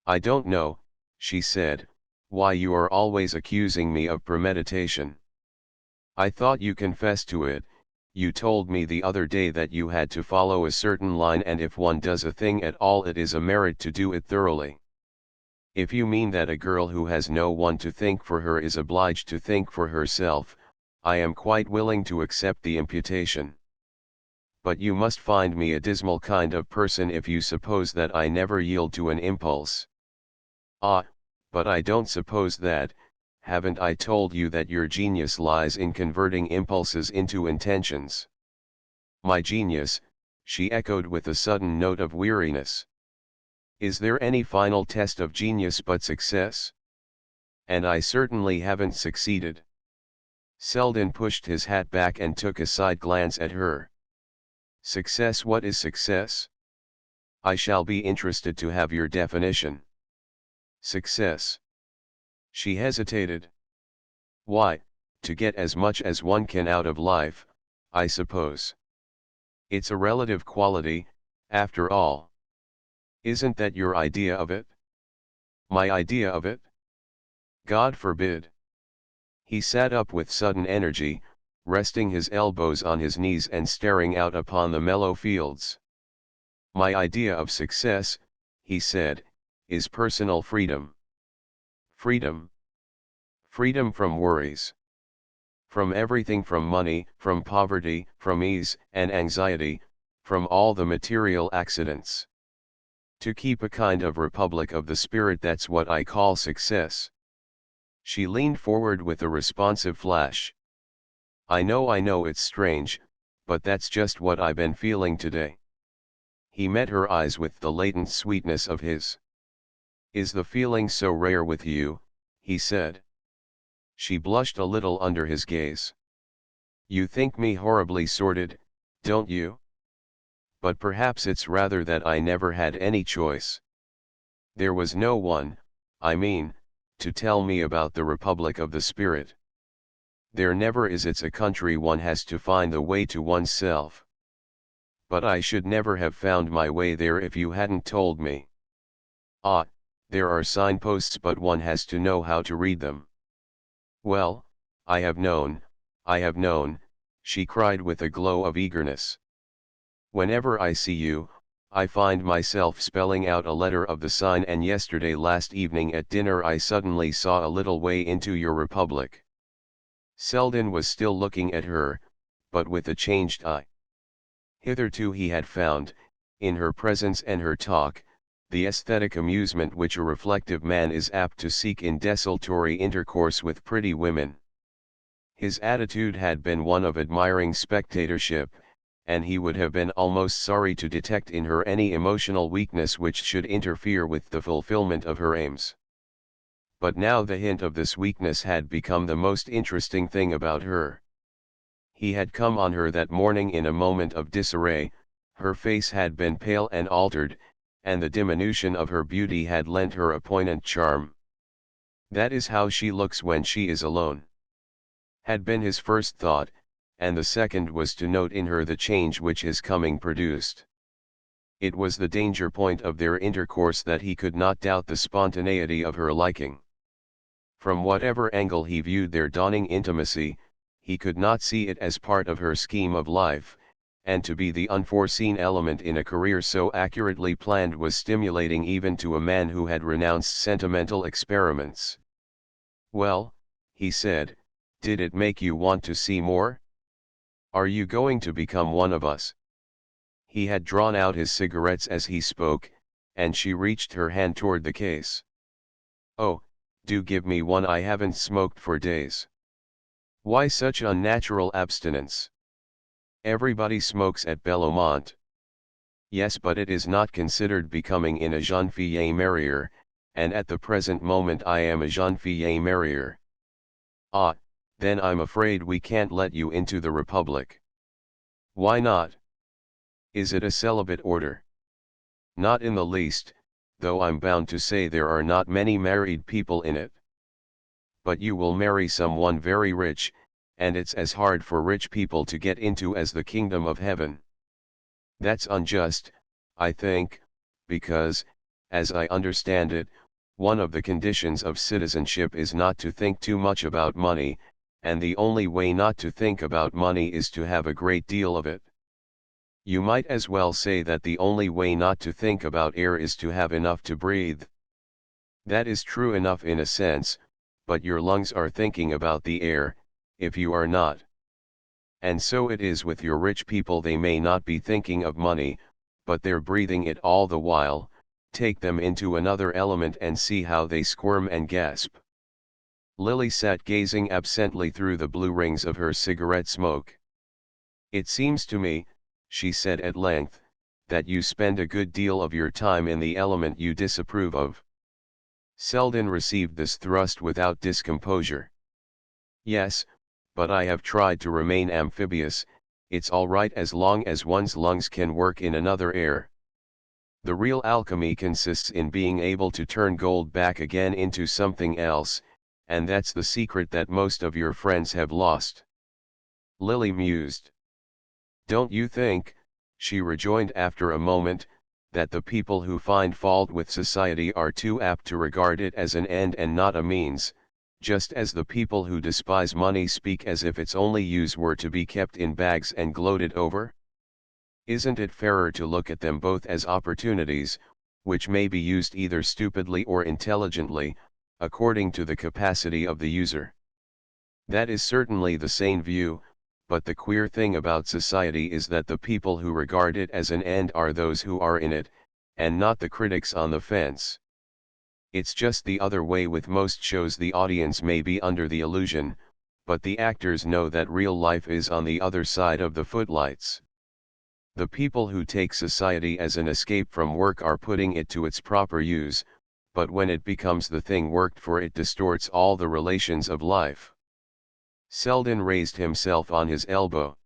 "I don't know," she said, "why you are always accusing me of premeditation. I thought you confessed to it. You told me the other day that you had to follow a certain line, and if one does a thing at all it is a merit to do it thoroughly. If you mean that a girl who has no one to think for her is obliged to think for herself, I am quite willing to accept the imputation. But you must find me a dismal kind of person if you suppose that I never yield to an impulse." "Ah, but I don't suppose that. Haven't I told you that your genius lies in converting impulses into intentions?" "My genius," she echoed with a sudden note of weariness. "Is there any final test of genius but success? And I certainly haven't succeeded." Selden pushed his hat back and took a side glance at her. "Success? What is success? I shall be interested to have your definition." "Success?" She hesitated. "Why, to get as much as one can out of life, I suppose." It's a relative quality, after all. Isn't that your idea of it? My idea of it? God forbid. He sat up with sudden energy, resting his elbows on his knees and staring out upon the mellow fields. My idea of success, he said, is personal freedom. Freedom. Freedom from worries. From everything, from money, from poverty, from ease and anxiety, from all the material accidents. To keep a kind of republic of the spirit, that's what I call success. She leaned forward with a responsive flash. I know it's strange, but that's just what I've been feeling today. He met her eyes with the latent sweetness of his. Is the feeling so rare with you? He said. She blushed a little under his gaze. You think me horribly sordid, don't you? But perhaps it's rather that I never had any choice. There was no one, I mean, to tell me about the Republic of the Spirit. There never is. It's a country one has to find the way to oneself. But I should never have found my way there if you hadn't told me. Ah, there are signposts, but one has to know how to read them. Well, I have known, she cried with a glow of eagerness. Whenever I see you, I find myself spelling out a letter of the sign, and yesterday last evening at dinner I suddenly saw a little way into your republic. Selden was still looking at her, but with a changed eye. Hitherto he had found, in her presence and her talk, the aesthetic amusement which a reflective man is apt to seek in desultory intercourse with pretty women. His attitude had been one of admiring spectatorship, and he would have been almost sorry to detect in her any emotional weakness which should interfere with the fulfillment of her aims. But now the hint of this weakness had become the most interesting thing about her. He had come on her that morning in a moment of disarray, her face had been pale and altered, and the diminution of her beauty had lent her a poignant charm. That is how she looks when she is alone, had been his first thought, and the second was to note in her the change which his coming produced. It was the danger point of their intercourse that he could not doubt the spontaneity of her liking. From whatever angle he viewed their dawning intimacy, he could not see it as part of her scheme of life, and to be the unforeseen element in a career so accurately planned was stimulating even to a man who had renounced sentimental experiments. Well, he said, did it make you want to see more? Are you going to become one of us? He had drawn out his cigarettes as he spoke, and she reached her hand toward the case. Oh, do give me one, I haven't smoked for days. Why such unnatural abstinence? Everybody smokes at Bellomont. Yes, but it is not considered becoming in a jeune fille marier, and at the present moment I am a jeune fille marier. Ah, then I'm afraid we can't let you into the Republic. Why not? Is it a celibate order? Not in the least, though I'm bound to say there are not many married people in it. But you will marry someone very rich, and it's as hard for rich people to get into as the kingdom of heaven. That's unjust, I think, because, as I understand it, one of the conditions of citizenship is not to think too much about money, and the only way not to think about money is to have a great deal of it. You might as well say that the only way not to think about air is to have enough to breathe. That is true enough in a sense, but your lungs are thinking about the air, if you are not. And so it is with your rich people, they may not be thinking of money, but they're breathing it all the while. Take them into another element and see how they squirm and gasp. Lily sat gazing absently through the blue rings of her cigarette smoke. It seems to me, she said at length, that you spend a good deal of your time in the element you disapprove of. Selden received this thrust without discomposure. Yes, but I have tried to remain amphibious. It's all right as long as one's lungs can work in another air. The real alchemy consists in being able to turn gold back again into something else, and that's the secret that most of your friends have lost. Lily mused. Don't you think, She rejoined after a moment, that the people who find fault with society are too apt to regard it as an end and not a means, just as the people who despise money speak as if its only use were to be kept in bags and gloated over. Isn't it fairer to look at them both as opportunities, which may be used either stupidly or intelligently, according to the capacity of the user? That is certainly the sane view, but the queer thing about society is that the people who regard it as an end are those who are in it, and not the critics on the fence. It's just the other way with most shows. The audience may be under the illusion, but the actors know that real life is on the other side of the footlights. The people who take society as an escape from work are putting it to its proper use, but when it becomes the thing worked for, it distorts all the relations of life. Selden raised himself on his elbow.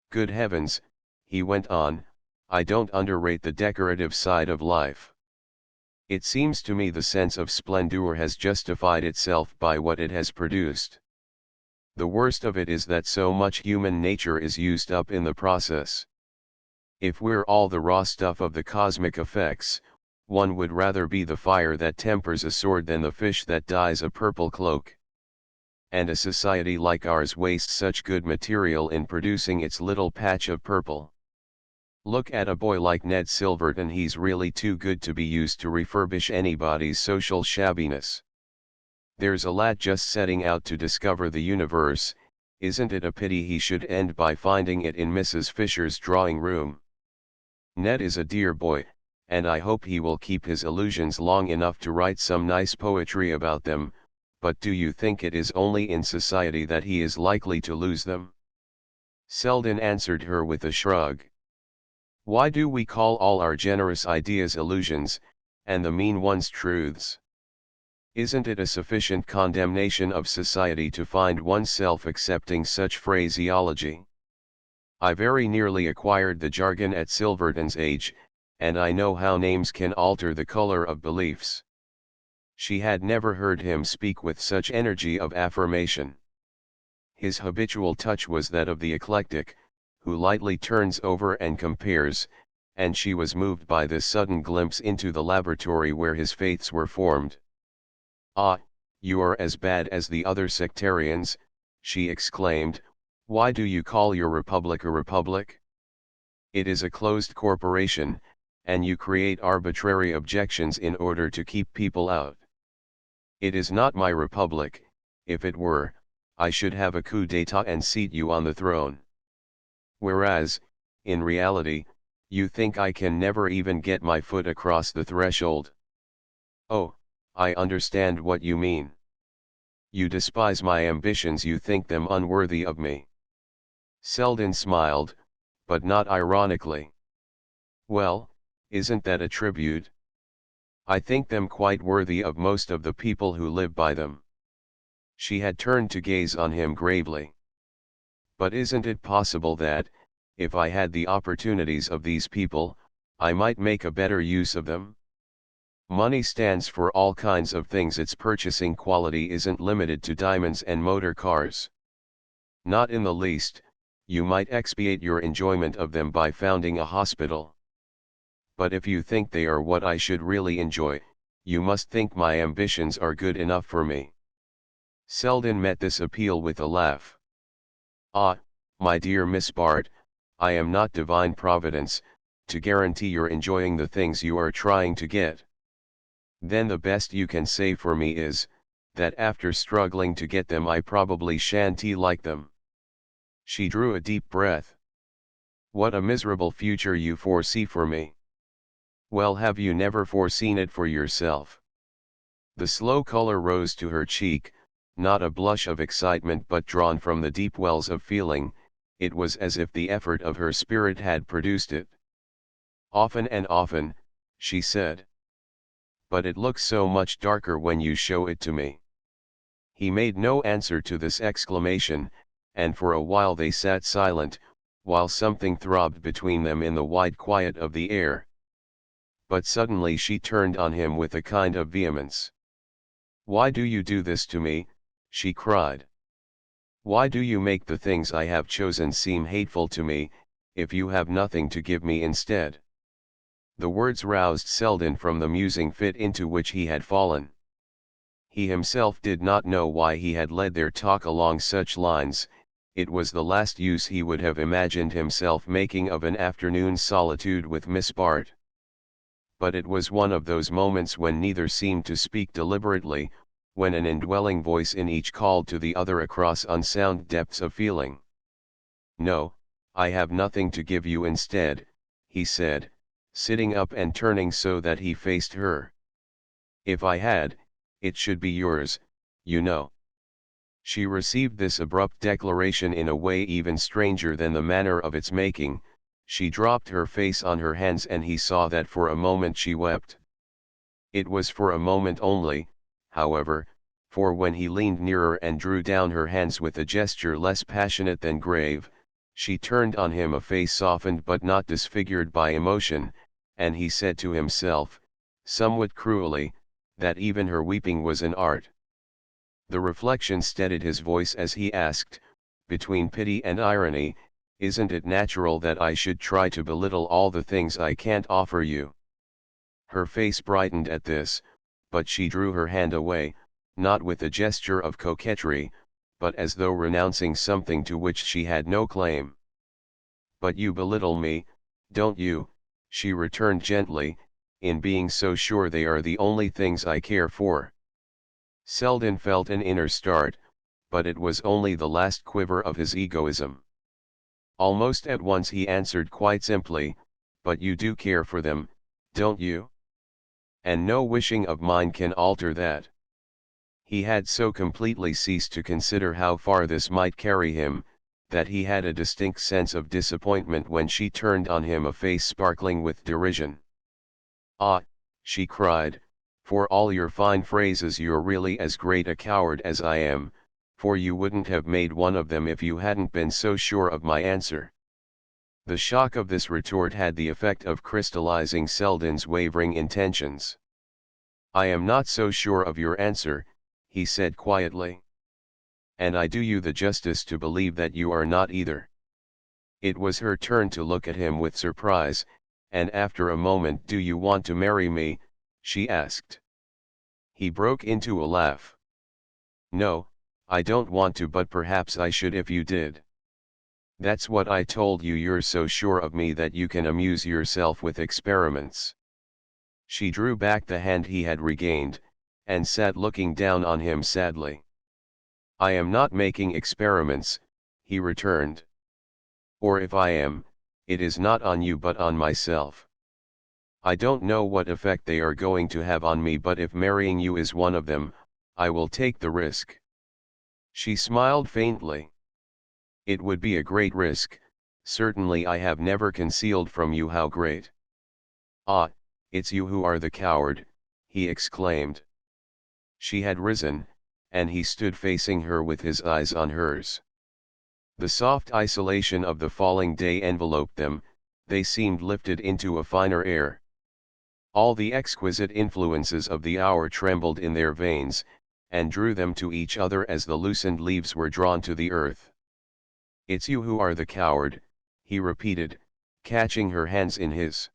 Good heavens, he went on, I don't underrate the decorative side of life. It seems to me the sense of splendor has justified itself by what it has produced. The worst of it is that so much human nature is used up in the process. If we're all the raw stuff of the cosmic effects, one would rather be the fire that tempers a sword than the fish that dyes a purple cloak. And a society like ours wastes such good material in producing its little patch of purple. Look at a boy like Ned Silverton, he's really too good to be used to refurbish anybody's social shabbiness. There's a lad just setting out to discover the universe, isn't it a pity he should end by finding it in Mrs. Fisher's drawing room? Ned is a dear boy, and I hope he will keep his illusions long enough to write some nice poetry about them, but do you think it is only in society that he is likely to lose them? Selden answered her with a shrug. Why do we call all our generous ideas illusions, and the mean ones truths? Isn't it a sufficient condemnation of society to find oneself accepting such phraseology? I very nearly acquired the jargon at Silverton's age, and I know how names can alter the color of beliefs. She had never heard him speak with such energy of affirmation. His habitual touch was that of the eclectic, who lightly turns over and compares, and she was moved by this sudden glimpse into the laboratory where his faiths were formed. Ah, you are as bad as the other sectarians, she exclaimed. Why do you call your republic a republic? It is a closed corporation, and you create arbitrary objections in order to keep people out. It is not my republic. If it were, I should have a coup d'état and seat you on the throne. Whereas, in reality, you think I can never even get my foot across the threshold. Oh, I understand what you mean. You despise my ambitions, you think them unworthy of me. Selden smiled, but not ironically. Well, isn't that a tribute? I think them quite worthy of most of the people who live by them. She had turned to gaze on him gravely. But isn't it possible that, if I had the opportunities of these people, I might make a better use of them? Money stands for all kinds of things. Its purchasing quality isn't limited to diamonds and motor cars. Not in the least. You might expiate your enjoyment of them by founding a hospital. But if you think they are what I should really enjoy, you must think my ambitions are good enough for me. Selden met this appeal with a laugh. Ah, my dear Miss Bart, I am not divine providence, to guarantee your enjoying the things you are trying to get. Then the best you can say for me is, that after struggling to get them I probably shan't like them. She drew a deep breath. What a miserable future you foresee for me. Well, have you never foreseen it for yourself? The slow color rose to her cheek, not a blush of excitement but drawn from the deep wells of feeling. It was as if the effort of her spirit had produced it. Often and often, she said. But it looks so much darker when you show it to me. He made no answer to this exclamation, and for a while they sat silent, while something throbbed between them in the wide quiet of the air. But suddenly she turned on him with a kind of vehemence. Why do you do this to me? She cried. Why do you make the things I have chosen seem hateful to me, if you have nothing to give me instead." The words roused Selden from the musing fit into which he had fallen. He himself did not know why he had led their talk along such lines. It was the last use he would have imagined himself making of an afternoon's solitude with Miss Bart. But it was one of those moments when neither seemed to speak deliberately, when an indwelling voice in each called to the other across unsound depths of feeling. "No, I have nothing to give you instead," he said, sitting up and turning so that he faced her. "If I had, it should be yours, you know." She received this abrupt declaration in a way even stranger than the manner of its making. She dropped her face on her hands and he saw that for a moment she wept. It was for a moment only, however, for when he leaned nearer and drew down her hands with a gesture less passionate than grave, she turned on him a face softened but not disfigured by emotion, and he said to himself, somewhat cruelly, that even her weeping was an art. The reflection steadied his voice as he asked, between pity and irony, "Isn't it natural that I should try to belittle all the things I can't offer you?" Her face brightened at this, but she drew her hand away, not with a gesture of coquetry, but as though renouncing something to which she had no claim. "But you belittle me, don't you?" she returned gently, "in being so sure they are the only things I care for." Selden felt an inner start, but it was only the last quiver of his egoism. Almost at once he answered quite simply, "But you do care for them, don't you? And no wishing of mine can alter that." He had so completely ceased to consider how far this might carry him, that he had a distinct sense of disappointment when she turned on him a face sparkling with derision. "Ah," she cried, "for all your fine phrases you're really as great a coward as I am, for you wouldn't have made one of them if you hadn't been so sure of my answer." The shock of this retort had the effect of crystallizing Selden's wavering intentions. "I am not so sure of your answer," he said quietly. "And I do you the justice to believe that you are not either." It was her turn to look at him with surprise, and after a moment, "Do you want to marry me?" she asked. He broke into a laugh. "No, I don't want to, but perhaps I should if you did." "That's what I told you, you're so sure of me that you can amuse yourself with experiments." She drew back the hand he had regained, and sat looking down on him sadly. "I am not making experiments," he returned. "Or if I am, it is not on you but on myself. I don't know what effect they are going to have on me, but if marrying you is one of them, I will take the risk." She smiled faintly. "It would be a great risk, certainly. I have never concealed from you how great." "Ah, it's you who are the coward," he exclaimed. She had risen, and he stood facing her with his eyes on hers. The soft isolation of the falling day enveloped them, they seemed lifted into a finer air. All the exquisite influences of the hour trembled in their veins, and drew them to each other as the loosened leaves were drawn to the earth. "It's you who are the coward," he repeated, catching her hands in his.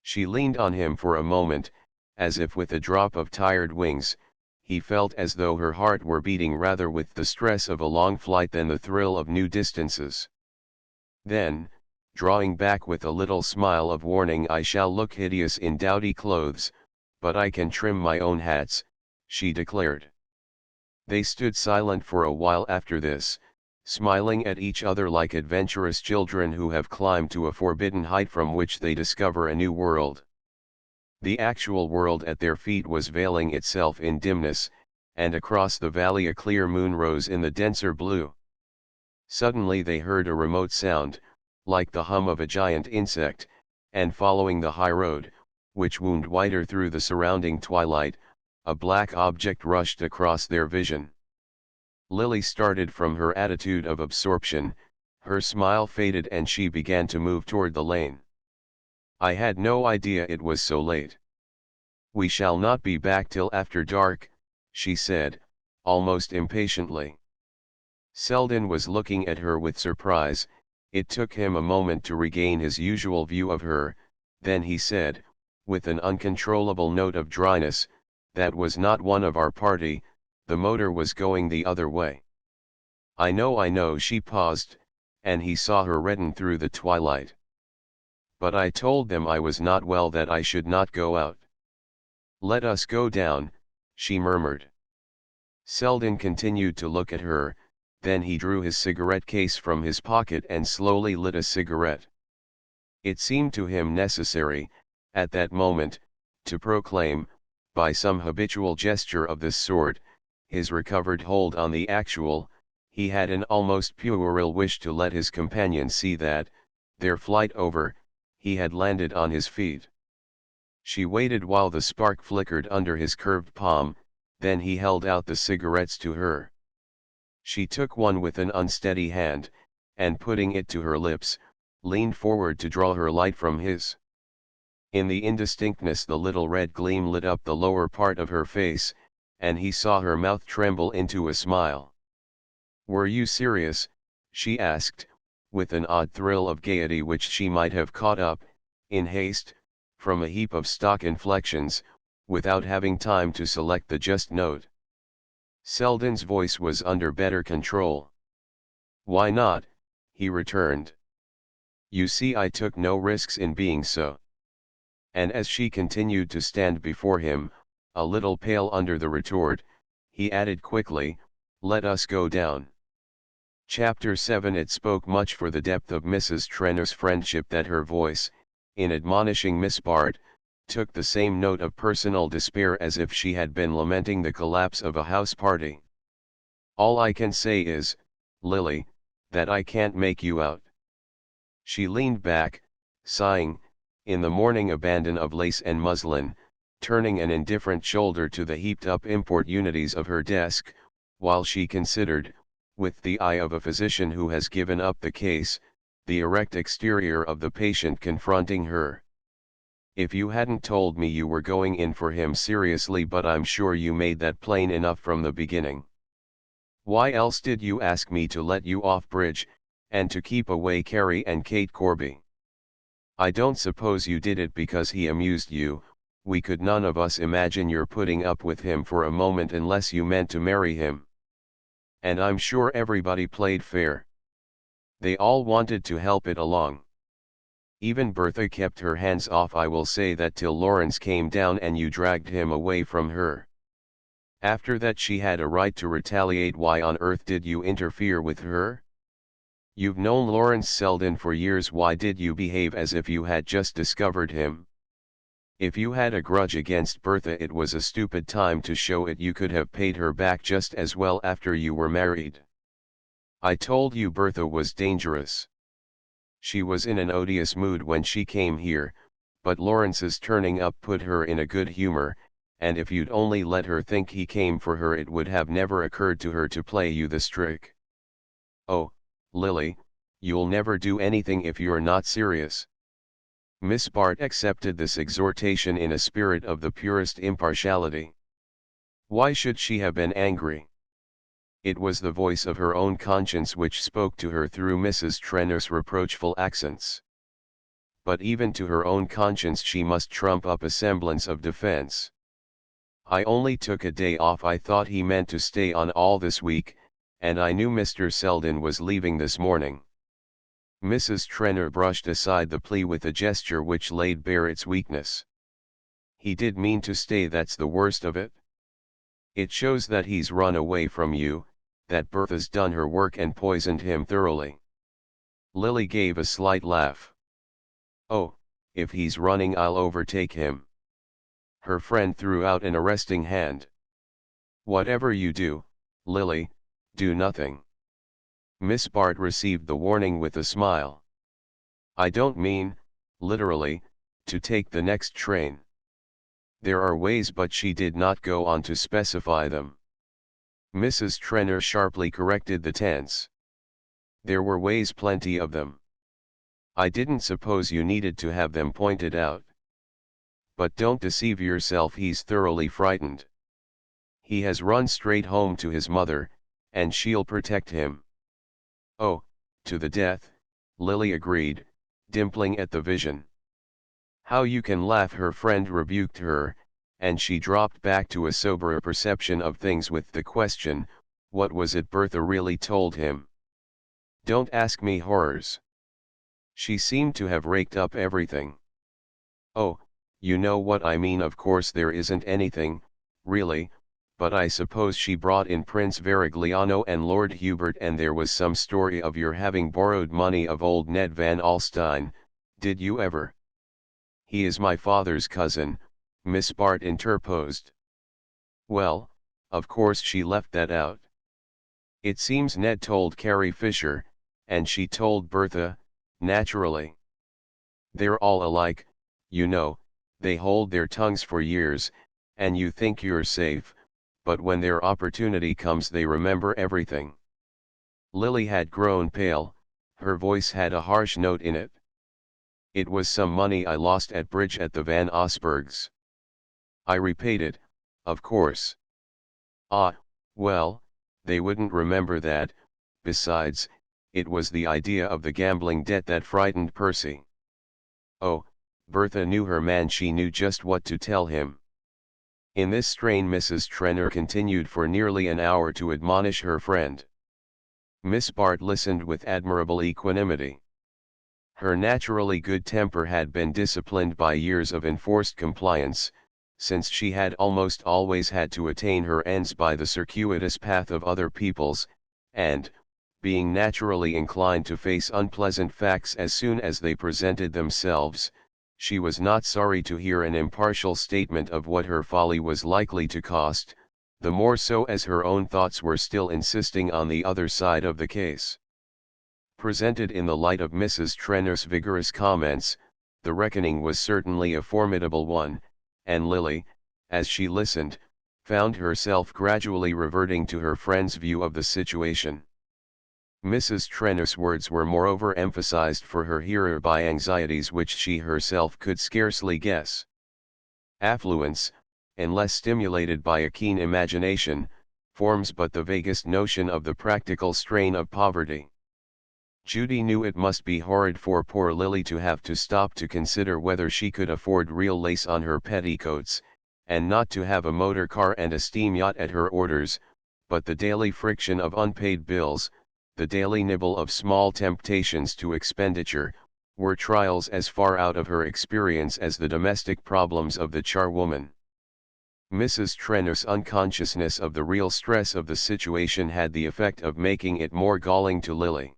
She leaned on him for a moment, as if with a drop of tired wings. He felt as though her heart were beating rather with the stress of a long flight than the thrill of new distances. Then, drawing back with a little smile of warning, "I shall look hideous in dowdy clothes, but I can trim my own hats," she declared. They stood silent for a while after this, smiling at each other like adventurous children who have climbed to a forbidden height from which they discover a new world. The actual world at their feet was veiling itself in dimness, and across the valley a clear moon rose in the denser blue. Suddenly they heard a remote sound, like the hum of a giant insect, and following the high road, which wound wider through the surrounding twilight, a black object rushed across their vision. Lily started from her attitude of absorption, her smile faded and she began to move toward the lane. "I had no idea it was so late." "We shall not be back till after dark," she said, almost impatiently. Selden was looking at her with surprise, It took him a moment to regain his usual view of her, then he said, with an uncontrollable note of dryness, "That was not one of our party, the motor was going the other way." I know, she paused, and he saw her redden through the twilight. "But I told them I was not well, that I should not go out." "Let us go down," she murmured. Selden continued to look at her, then he drew his cigarette case from his pocket and slowly lit a cigarette. It seemed to him necessary, at that moment, to proclaim, by some habitual gesture of this sort, his recovered hold on the actual. He had an almost puerile wish to let his companion see that, their flight over, he had landed on his feet. She waited while the spark flickered under his curved palm, then he held out the cigarettes to her. She took one with an unsteady hand, and putting it to her lips, leaned forward to draw her light from his. In the indistinctness the little red gleam lit up the lower part of her face, and he saw her mouth tremble into a smile. "Were you serious?" she asked, with an odd thrill of gaiety which she might have caught up, in haste, from a heap of stock inflections, without having time to select the just note. Selden's voice was under better control. "Why not?" he returned. "You see, I took no risks in being so." And as she continued to stand before him, a little pale under the retort, he added quickly, "Let us go down." Chapter 7. It spoke much for the depth of Mrs. Trenner's friendship that her voice, in admonishing Miss Bart, took the same note of personal despair as if she had been lamenting the collapse of a house party. "All I can say is, Lily, that I can't make you out." She leaned back, sighing, in the morning abandon of lace and muslin, turning an indifferent shoulder to the heaped-up importunities of her desk, while she considered, with the eye of a physician who has given up the case, the erect exterior of the patient confronting her. "If you hadn't told me you were going in for him seriously, but I'm sure you made that plain enough from the beginning. Why else did you ask me to let you off bridge, and to keep away Carrie and Kate Corby? I don't suppose you did it because he amused you. We could none of us imagine your putting up with him for a moment unless you meant to marry him. And I'm sure everybody played fair. They all wanted to help it along. Even Bertha kept her hands off, I will say that, till Lawrence came down and you dragged him away from her. After that she had a right to retaliate. Why on earth did you interfere with her? You've known Lawrence Selden for years. Why did you behave as if you had just discovered him? If you had a grudge against Bertha, it was a stupid time to show it. You could have paid her back just as well after you were married. I told you Bertha was dangerous. She was in an odious mood when she came here, but Lawrence's turning up put her in a good humor, and if you'd only let her think he came for her, it would have never occurred to her to play you this trick. Oh, Lily, you'll never do anything if you're not serious." Miss Bart accepted this exhortation in a spirit of the purest impartiality. Why should she have been angry? It was the voice of her own conscience which spoke to her through Mrs. Trenner's reproachful accents. But even to her own conscience she must trump up a semblance of defense. "I only took a day off. I thought he meant to stay on all this week, and I knew Mr. Selden was leaving this morning." Mrs. Trenner brushed aside the plea with a gesture which laid bare its weakness. "He did mean to stay, that's the worst of it. It shows that he's run away from you, that Bertha's done her work and poisoned him thoroughly." Lily gave a slight laugh. "Oh, if he's running I'll overtake him." Her friend threw out an arresting hand. "Whatever you do, Lily, do nothing." Miss Bart received the warning with a smile. "I don't mean, literally, to take the next train. There are ways," but she did not go on to specify them. Mrs. Trenner sharply corrected the tense. "There were ways, plenty of them. I didn't suppose you needed to have them pointed out. But don't deceive yourself, he's thoroughly frightened. He has run straight home to his mother, and she'll protect him. Oh, to the death, Lily agreed, dimpling at the vision. How you can laugh, her friend rebuked her, and she dropped back to a soberer perception of things with the question, what was it Bertha really told him? Don't ask me horrors. She seemed to have raked up everything. Oh, you know what I mean, of course there isn't anything, really, but I suppose she brought in Prince Varigliano and Lord Hubert, and there was some story of your having borrowed money of old Ned Van Alstyne, did you ever? He is my father's cousin, Miss Bart interposed. Well, of course she left that out. It seems Ned told Carrie Fisher, and she told Bertha, naturally. They're all alike, you know, they hold their tongues for years, and you think you're safe, but when their opportunity comes they remember everything. Lily had grown pale, her voice had a harsh note in it. It was some money I lost at bridge at the Van Osbergs. I repaid it, of course. Ah, well, they wouldn't remember that, besides, it was the idea of the gambling debt that frightened Percy. Oh, Bertha knew her man, she knew just what to tell him. In this strain Mrs. Trenor continued for nearly an hour to admonish her friend. Miss Bart listened with admirable equanimity. Her naturally good temper had been disciplined by years of enforced compliance, since she had almost always had to attain her ends by the circuitous path of other people's, and, being naturally inclined to face unpleasant facts as soon as they presented themselves, she was not sorry to hear an impartial statement of what her folly was likely to cost, the more so as her own thoughts were still insisting on the other side of the case. Presented in the light of Mrs. Trenor's vigorous comments, the reckoning was certainly a formidable one, and Lily, as she listened, found herself gradually reverting to her friend's view of the situation. Mrs. Trenor's words were moreover emphasized for her hearer by anxieties which she herself could scarcely guess. Affluence, unless stimulated by a keen imagination, forms but the vaguest notion of the practical strain of poverty. Judy knew it must be horrid for poor Lily to have to stop to consider whether she could afford real lace on her petticoats, and not to have a motor car and a steam yacht at her orders, but the daily friction of unpaid bills, the daily nibble of small temptations to expenditure, were trials as far out of her experience as the domestic problems of the charwoman. Mrs. Trenor's unconsciousness of the real stress of the situation had the effect of making it more galling to Lily.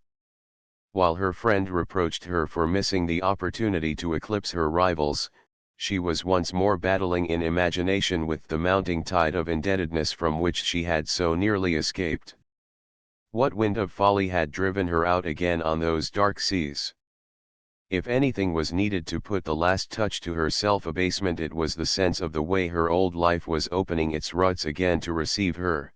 While her friend reproached her for missing the opportunity to eclipse her rivals, she was once more battling in imagination with the mounting tide of indebtedness from which she had so nearly escaped. What wind of folly had driven her out again on those dark seas? If anything was needed to put the last touch to her self-abasement, it was the sense of the way her old life was opening its ruts again to receive her.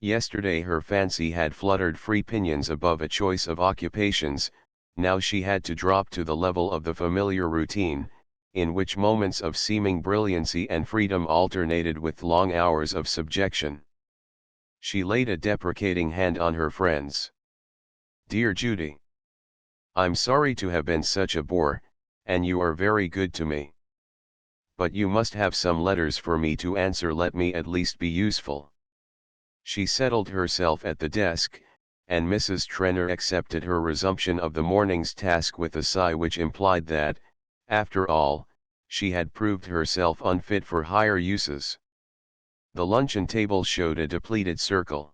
Yesterday her fancy had fluttered free pinions above a choice of occupations, now she had to drop to the level of the familiar routine, in which moments of seeming brilliancy and freedom alternated with long hours of subjection. She laid a deprecating hand on her friend's. Dear Judy, I'm sorry to have been such a bore, and you are very good to me. But you must have some letters for me to answer, let me at least be useful. She settled herself at the desk, and Mrs. Trenor accepted her resumption of the morning's task with a sigh which implied that, after all, she had proved herself unfit for higher uses. The luncheon table showed a depleted circle.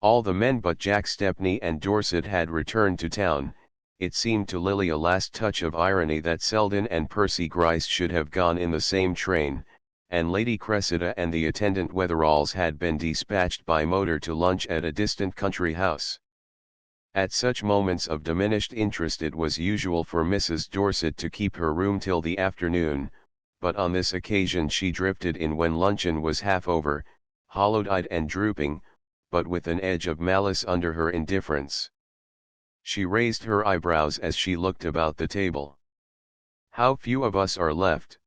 All the men but Jack Stepney and Dorset had returned to town. It seemed to Lily a last touch of irony that Selden and Percy Gryce should have gone in the same train, and Lady Cressida and the attendant Wetheralls had been dispatched by motor to lunch at a distant country house. At such moments of diminished interest it was usual for Mrs. Dorset to keep her room till the afternoon, but on this occasion she drifted in when luncheon was half over, hollow-eyed and drooping, but with an edge of malice under her indifference. She raised her eyebrows as she looked about the table. How few of us are left.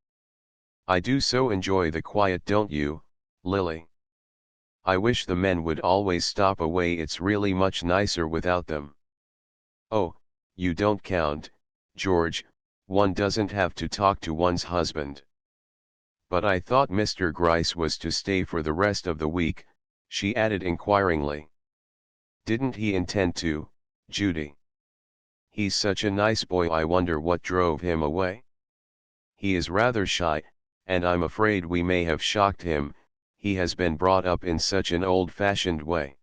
I do so enjoy the quiet, don't you, Lily? I wish the men would always stop away, it's really much nicer without them. Oh, You don't count, George, one doesn't have to talk to one's husband. But I thought Mr. Gryce was to stay for the rest of the week, she added inquiringly. Didn't he intend to, Judy? He's such a nice boy, I wonder what drove him away. He is rather shy, and I'm afraid we may have shocked him, he has been brought up in such an old-fashioned way.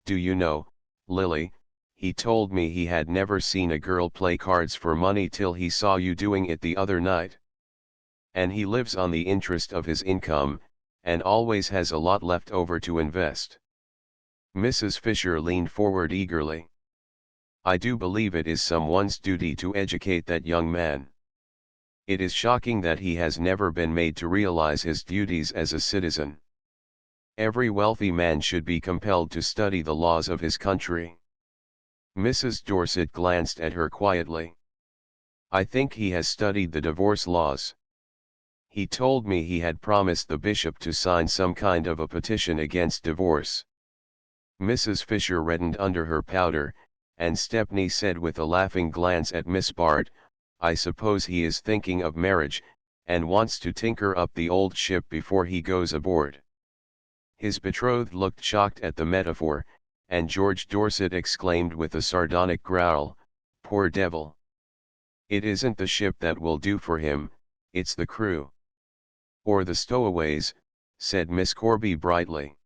Do you know, Lily, he told me he had never seen a girl play cards for money till he saw you doing it the other night. And he lives on the interest of his income, and always has a lot left over to invest. Mrs. Fisher leaned forward eagerly. I do believe it is someone's duty to educate that young man. It is shocking that he has never been made to realize his duties as a citizen. Every wealthy man should be compelled to study the laws of his country. Mrs. Dorset glanced at her quietly. I think he has studied the divorce laws. He told me he had promised the bishop to sign some kind of a petition against divorce. Mrs. Fisher reddened under her powder, and Stepney said with a laughing glance at Miss Bart, I suppose he is thinking of marriage, and wants to tinker up the old ship before he goes aboard. His betrothed looked shocked at the metaphor, and George Dorset exclaimed with a sardonic growl, poor devil. It isn't the ship that will do for him, it's the crew. Or the stowaways, said Miss Corby brightly.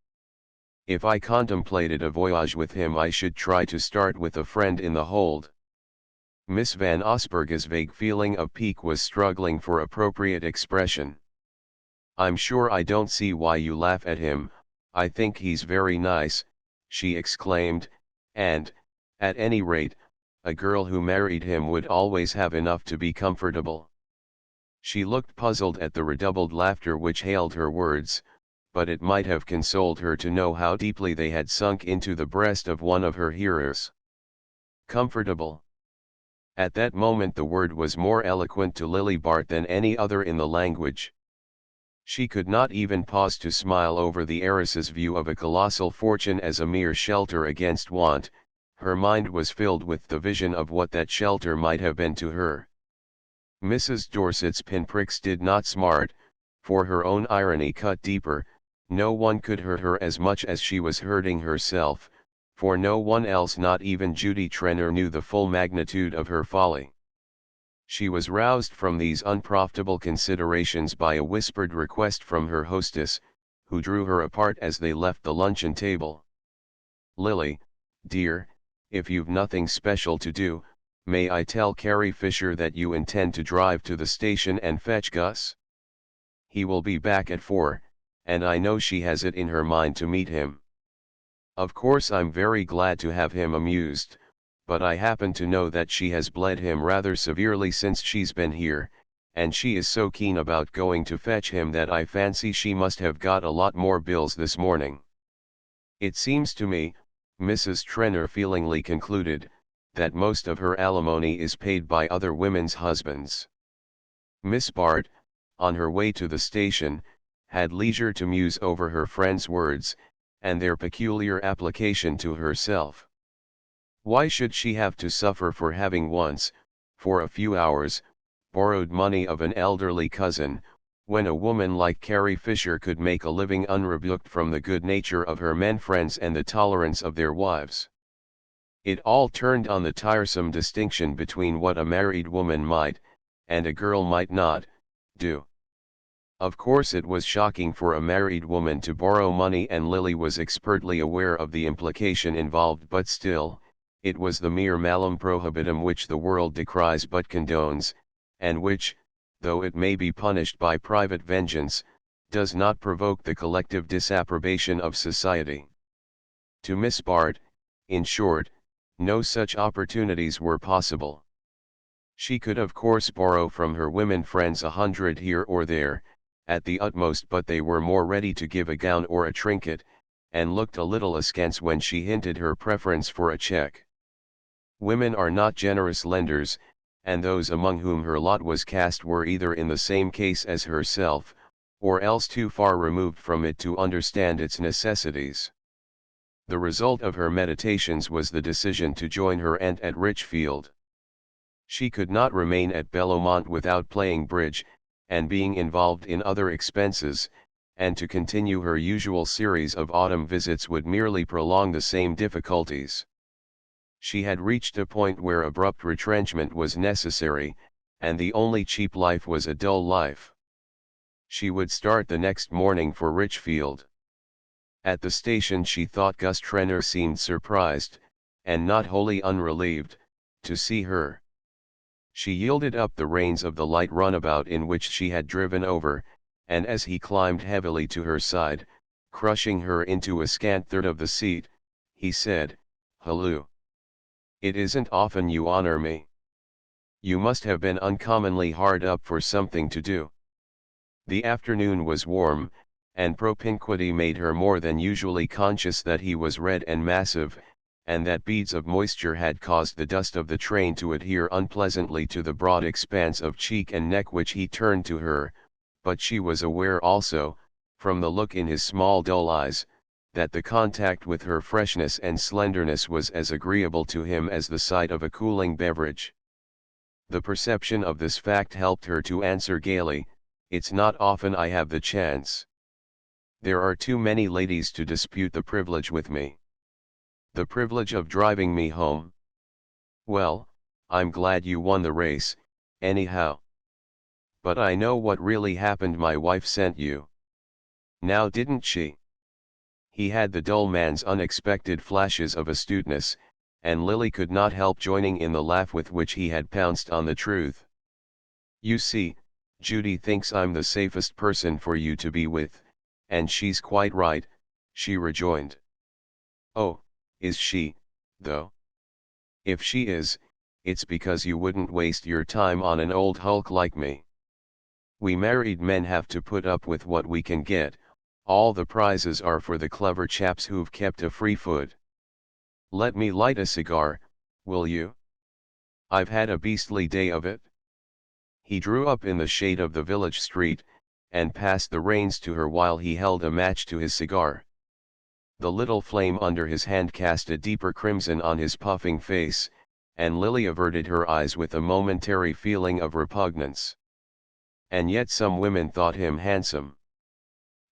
If I contemplated a voyage with him I should try to start with a friend in the hold. Miss Van Osburgha's vague feeling of pique was struggling for appropriate expression. I'm sure I don't see why you laugh at him, I think he's very nice, she exclaimed, and, at any rate, a girl who married him would always have enough to be comfortable. She looked puzzled at the redoubled laughter which hailed her words, but it might have consoled her to know how deeply they had sunk into the breast of one of her hearers. Comfortable. At that moment the word was more eloquent to Lily Bart than any other in the language. She could not even pause to smile over the heiress's view of a colossal fortune as a mere shelter against want, her mind was filled with the vision of what that shelter might have been to her. Mrs. Dorset's pinpricks did not smart, for her own irony cut deeper, no one could hurt her as much as she was hurting herself, for no one else, not even Judy Trenor, knew the full magnitude of her folly. She was roused from these unprofitable considerations by a whispered request from her hostess, who drew her apart as they left the luncheon table. Lily, dear, if you've nothing special to do, may I tell Carrie Fisher that you intend to drive to the station and fetch Gus? He will be back at 4, and I know she has it in her mind to meet him. Of course I'm very glad to have him amused, but I happen to know that she has bled him rather severely since she's been here, and she is so keen about going to fetch him that I fancy she must have got a lot more bills this morning. It seems to me, Mrs. Trenor feelingly concluded, that most of her alimony is paid by other women's husbands. Miss Bart, on her way to the station, had leisure to muse over her friend's words, and their peculiar application to herself. Why should she have to suffer for having once, for a few hours, borrowed money of an elderly cousin, when a woman like Carrie Fisher could make a living unrebuked from the good nature of her men friends and the tolerance of their wives? It all turned on the tiresome distinction between what a married woman might, and a girl might not, do. Of course it was shocking for a married woman to borrow money, and Lily was expertly aware of the implication involved, but still, it was the mere malum prohibitum which the world decries but condones, and which, though it may be punished by private vengeance, does not provoke the collective disapprobation of society. To Miss Bart, in short, no such opportunities were possible. She could of course borrow from her women friends 100 here or there, at the utmost, but they were more ready to give a gown or a trinket, and looked a little askance when she hinted her preference for a cheque. Women are not generous lenders, and those among whom her lot was cast were either in the same case as herself, or else too far removed from it to understand its necessities. The result of her meditations was the decision to join her aunt at Richfield. She could not remain at Bellomont without playing bridge, and being involved in other expenses, and to continue her usual series of autumn visits would merely prolong the same difficulties. She had reached a point where abrupt retrenchment was necessary, and the only cheap life was a dull life. She would start the next morning for Richfield. At the station she thought Gus Trenor seemed surprised, and not wholly unrelieved, to see her. She yielded up the reins of the light runabout in which she had driven over, and as he climbed heavily to her side, crushing her into a scant third of the seat, he said, "Halloo! It isn't often you honor me. You must have been uncommonly hard up for something to do." The afternoon was warm, and propinquity made her more than usually conscious that he was red and massive, and that beads of moisture had caused the dust of the train to adhere unpleasantly to the broad expanse of cheek and neck which he turned to her, but she was aware also, from the look in his small dull eyes, that the contact with her freshness and slenderness was as agreeable to him as the sight of a cooling beverage. The perception of this fact helped her to answer gaily, "It's not often I have the chance. There are too many ladies to dispute the privilege with me." "The privilege of driving me home? Well, I'm glad you won the race, anyhow. But I know what really happened. My wife sent you. Now didn't she?" He had the dull man's unexpected flashes of astuteness, and Lily could not help joining in the laugh with which he had pounced on the truth. "You see, Judy thinks I'm the safest person for you to be with, and she's quite right," she rejoined. "Oh, is she, though? If she is, it's because you wouldn't waste your time on an old hulk like me. We married men have to put up with what we can get. All the prizes are for the clever chaps who've kept a free foot. Let me light a cigar, will you? I've had a beastly day of it." He drew up in the shade of the village street, and passed the reins to her while he held a match to his cigar. The little flame under his hand cast a deeper crimson on his puffing face, and Lily averted her eyes with a momentary feeling of repugnance. And yet some women thought him handsome.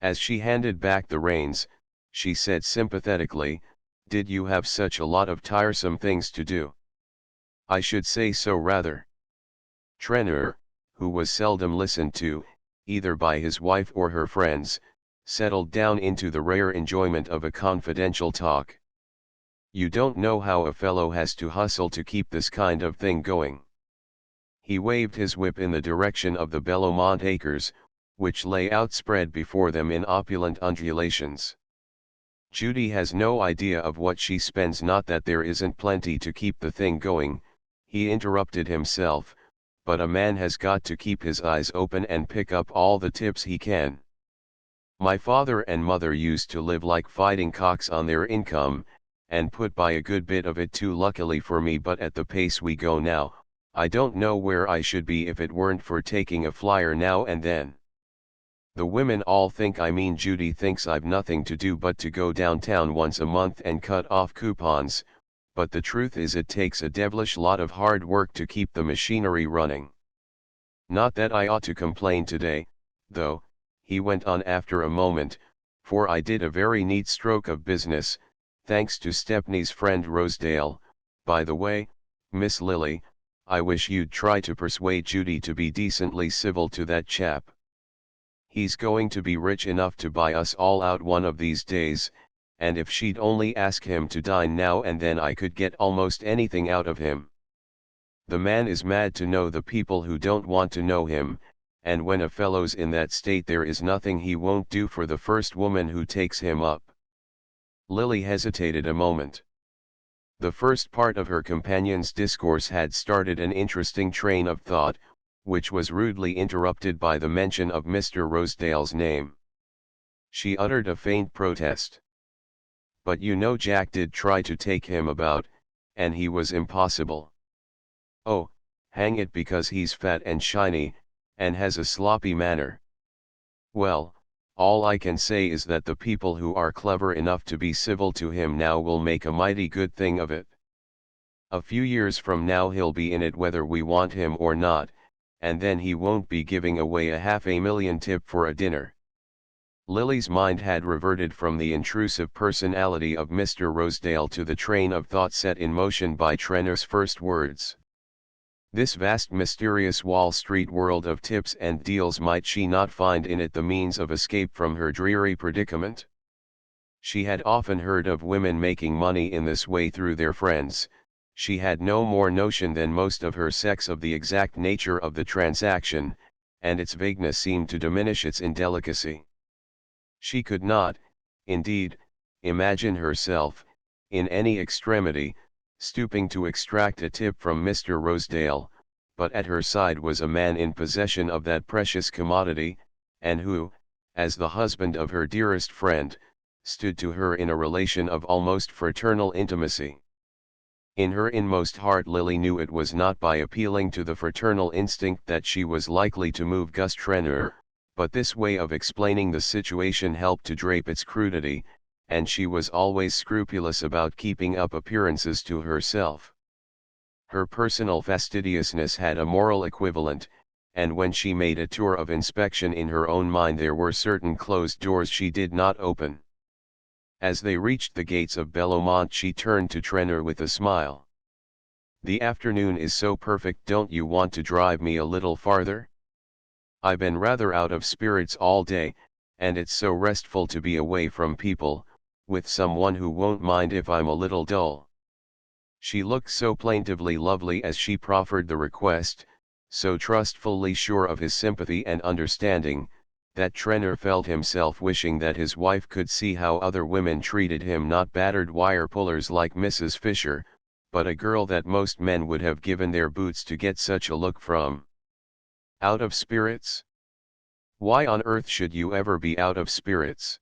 As she handed back the reins, she said sympathetically, "Did you have such a lot of tiresome things to do?" "I should say so rather." Trenor, who was seldom listened to, either by his wife or her friends, settled down into the rare enjoyment of a confidential talk. "You don't know how a fellow has to hustle to keep this kind of thing going." He waved his whip in the direction of the Bellomont acres, which lay outspread before them in opulent undulations. "Judy has no idea of what she spends. Not that there isn't plenty to keep the thing going," he interrupted himself, "but a man has got to keep his eyes open and pick up all the tips he can. My father and mother used to live like fighting cocks on their income, and put by a good bit of it too, luckily for me, but at the pace we go now, I don't know where I should be if it weren't for taking a flyer now and then. The women all think, I mean Judy thinks, I've nothing to do but to go downtown once a month and cut off coupons, but the truth is it takes a devilish lot of hard work to keep the machinery running. Not that I ought to complain today, though," he went on after a moment, "for I did a very neat stroke of business, thanks to Stepney's friend Rosedale. By the way, Miss Lily, I wish you'd try to persuade Judy to be decently civil to that chap. He's going to be rich enough to buy us all out one of these days, and if she'd only ask him to dine now and then I could get almost anything out of him. The man is mad to know the people who don't want to know him, and when a fellow's in that state there is nothing he won't do for the first woman who takes him up." Lily hesitated a moment. The first part of her companion's discourse had started an interesting train of thought, which was rudely interrupted by the mention of Mr. Rosedale's name. She uttered a faint protest. "But you know Jack did try to take him about, and he was impossible." "Oh, hang it, because he's fat and shiny, and has a sloppy manner. Well, all I can say is that the people who are clever enough to be civil to him now will make a mighty good thing of it." A few years from now he'll be in it whether we want him or not, and then he won't be giving away a $500,000 tip for a dinner. Lily's mind had reverted from the intrusive personality of Mr. Rosedale to the train of thought set in motion by Trenor's first words. This vast mysterious Wall Street world of tips and deals, might she not find in it the means of escape from her dreary predicament? She had often heard of women making money in this way through their friends. She had no more notion than most of her sex of the exact nature of the transaction, and its vagueness seemed to diminish its indelicacy. She could not, indeed, imagine herself, in any extremity, stooping to extract a tip from Mr. Rosedale, but at her side was a man in possession of that precious commodity, and who, as the husband of her dearest friend, stood to her in a relation of almost fraternal intimacy. In her inmost heart Lily knew it was not by appealing to the fraternal instinct that she was likely to move Gus Trenor, but this way of explaining the situation helped to drape its crudity, and she was always scrupulous about keeping up appearances to herself. Her personal fastidiousness had a moral equivalent, and when she made a tour of inspection in her own mind there were certain closed doors she did not open. As they reached the gates of Bellomont she turned to Trenor with a smile. "The afternoon is so perfect, don't you want to drive me a little farther? I've been rather out of spirits all day, and it's so restful to be away from people, with someone who won't mind if I'm a little dull." She looked so plaintively lovely as she proffered the request, so trustfully sure of his sympathy and understanding, that Trenor felt himself wishing that his wife could see how other women treated him, not battered wire pullers like Mrs. Fisher, but a girl that most men would have given their boots to get such a look from. Out of spirits? Why on earth should you ever be out of spirits?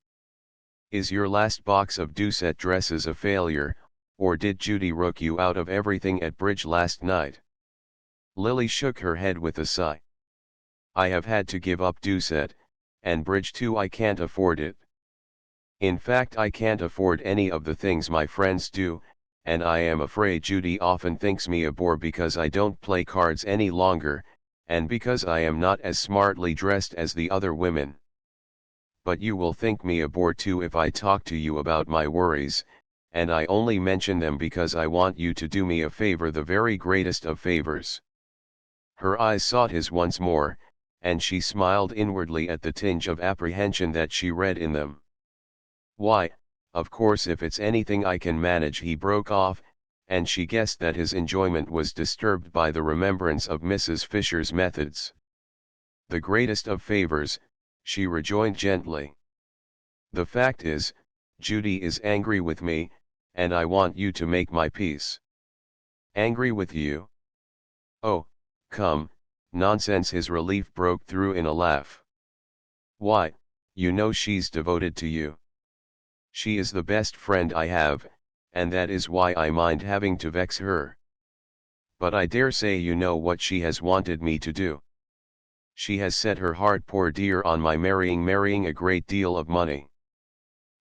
Is your last box of Doucet dresses a failure, or did Judy rook you out of everything at bridge last night? Lily shook her head with a sigh. "I have had to give up Doucet, and bridge too. I can't afford it. In fact, I can't afford any of the things my friends do, and I am afraid Judy often thinks me a bore because I don't play cards any longer, and because I am not as smartly dressed as the other women. But you will think me a bore too if I talk to you about my worries, and I only mention them because I want you to do me a favor, the very greatest of favors." Her eyes sought his once more, and she smiled inwardly at the tinge of apprehension that she read in them. "Why, of course, if it's anything I can manage," he broke off, and she guessed that his enjoyment was disturbed by the remembrance of Mrs. Fisher's methods. "The greatest of favors," she rejoined gently. "The fact is, Judy is angry with me, and I want you to make my peace." "Angry with you? Oh, come, nonsense." His relief broke through in a laugh. "Why, you know she's devoted to you. She is the best friend I have, and that is why I mind having to vex her. But I dare say you know what she has wanted me to do. She has set her heart, poor dear, on my marrying a great deal of money."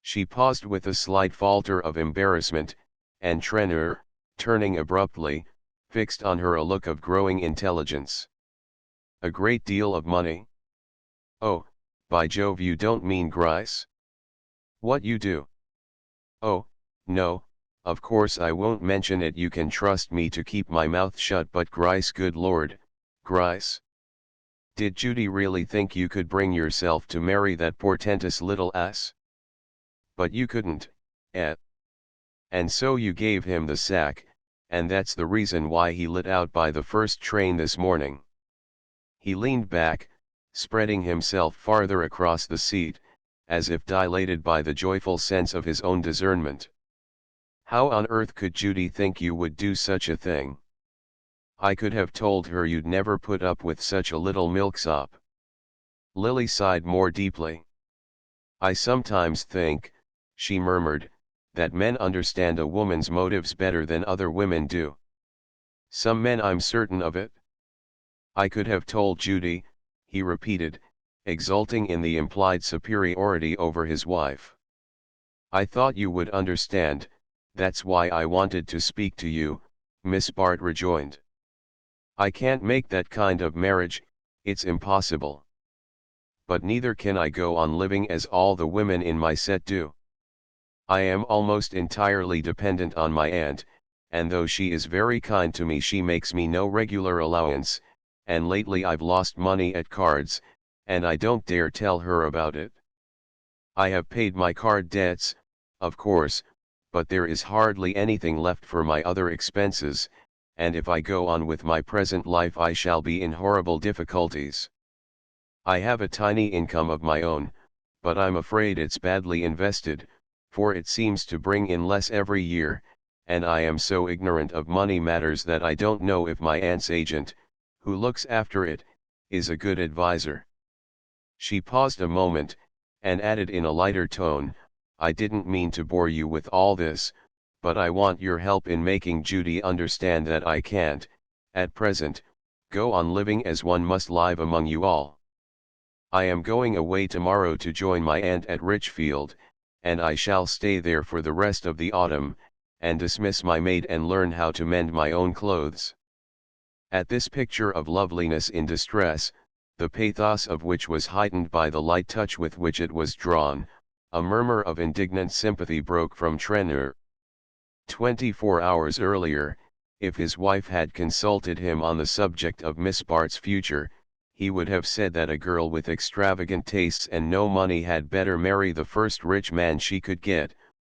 She paused with a slight falter of embarrassment, and Trenor, turning abruptly, fixed on her a look of growing intelligence. "A great deal of money? Oh, by Jove, you don't mean Grice? What you do?" "Oh, no, of course I won't mention it. You can trust me to keep my mouth shut. But Grice, good Lord, Grice! Did Judy really think you could bring yourself to marry that portentous little ass? But you couldn't, eh? And so you gave him the sack, and that's the reason why he lit out by the first train this morning." He leaned back, spreading himself farther across the seat, as if dilated by the joyful sense of his own discernment. "How on earth could Judy think you would do such a thing? I could have told her you'd never put up with such a little milksop." Lily sighed more deeply. "I sometimes think," she murmured, "that men understand a woman's motives better than other women do. Some men, I'm certain of it." "I could have told Judy," he repeated, exulting in the implied superiority over his wife. "I thought you would understand, that's why I wanted to speak to you, Miss Bart rejoined. I can't make that kind of marriage, it's impossible. But neither can I go on living as all the women in my set do. I am almost entirely dependent on my aunt, and though she is very kind to me she makes me no regular allowance, and lately I've lost money at cards, and I don't dare tell her about it. I have paid my card debts, of course, but there is hardly anything left for my other expenses, and if I go on with my present life I shall be in horrible difficulties. I have a tiny income of my own, but I'm afraid it's badly invested, for it seems to bring in less every year, and I am so ignorant of money matters that I don't know if my aunt's agent, who looks after it, is a good adviser. She paused a moment, and added in a lighter tone, I didn't mean to bore you with all this, but I want your help in making Judy understand that I can't, at present, go on living as one must live among you all. I am going away tomorrow to join my aunt at Richfield, and I shall stay there for the rest of the autumn, and dismiss my maid and learn how to mend my own clothes. At this picture of loveliness in distress, the pathos of which was heightened by the light touch with which it was drawn, a murmur of indignant sympathy broke from Trenor. 24 hours earlier, if his wife had consulted him on the subject of Miss Bart's future, he would have said that a girl with extravagant tastes and no money had better marry the first rich man she could get,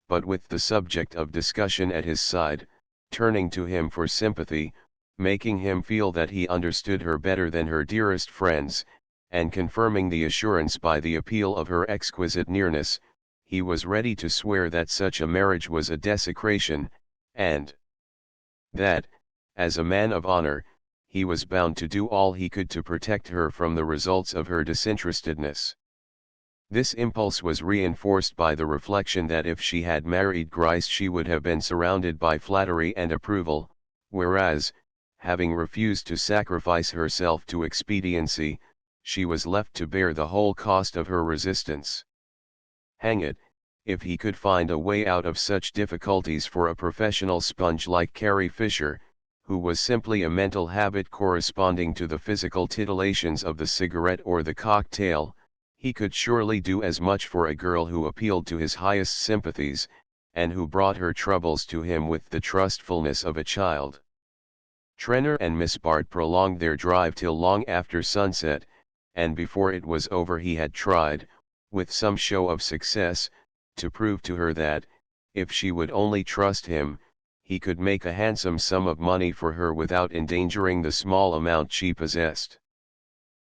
but with the subject of discussion at his side, turning to him for sympathy, making him feel that he understood her better than her dearest friends, and confirming the assurance by the appeal of her exquisite nearness, he was ready to swear that such a marriage was a desecration, and that, as a man of honor, he was bound to do all he could to protect her from the results of her disinterestedness. This impulse was reinforced by the reflection that if she had married Gryce she would have been surrounded by flattery and approval, whereas, having refused to sacrifice herself to expediency, she was left to bear the whole cost of her resistance. Hang it, if he could find a way out of such difficulties for a professional sponge like Carrie Fisher, who was simply a mental habit corresponding to the physical titillations of the cigarette or the cocktail, he could surely do as much for a girl who appealed to his highest sympathies, and who brought her troubles to him with the trustfulness of a child. Trenor and Miss Bart prolonged their drive till long after sunset, and before it was over he had tried, with some show of success, to prove to her that, if she would only trust him, he could make a handsome sum of money for her without endangering the small amount she possessed.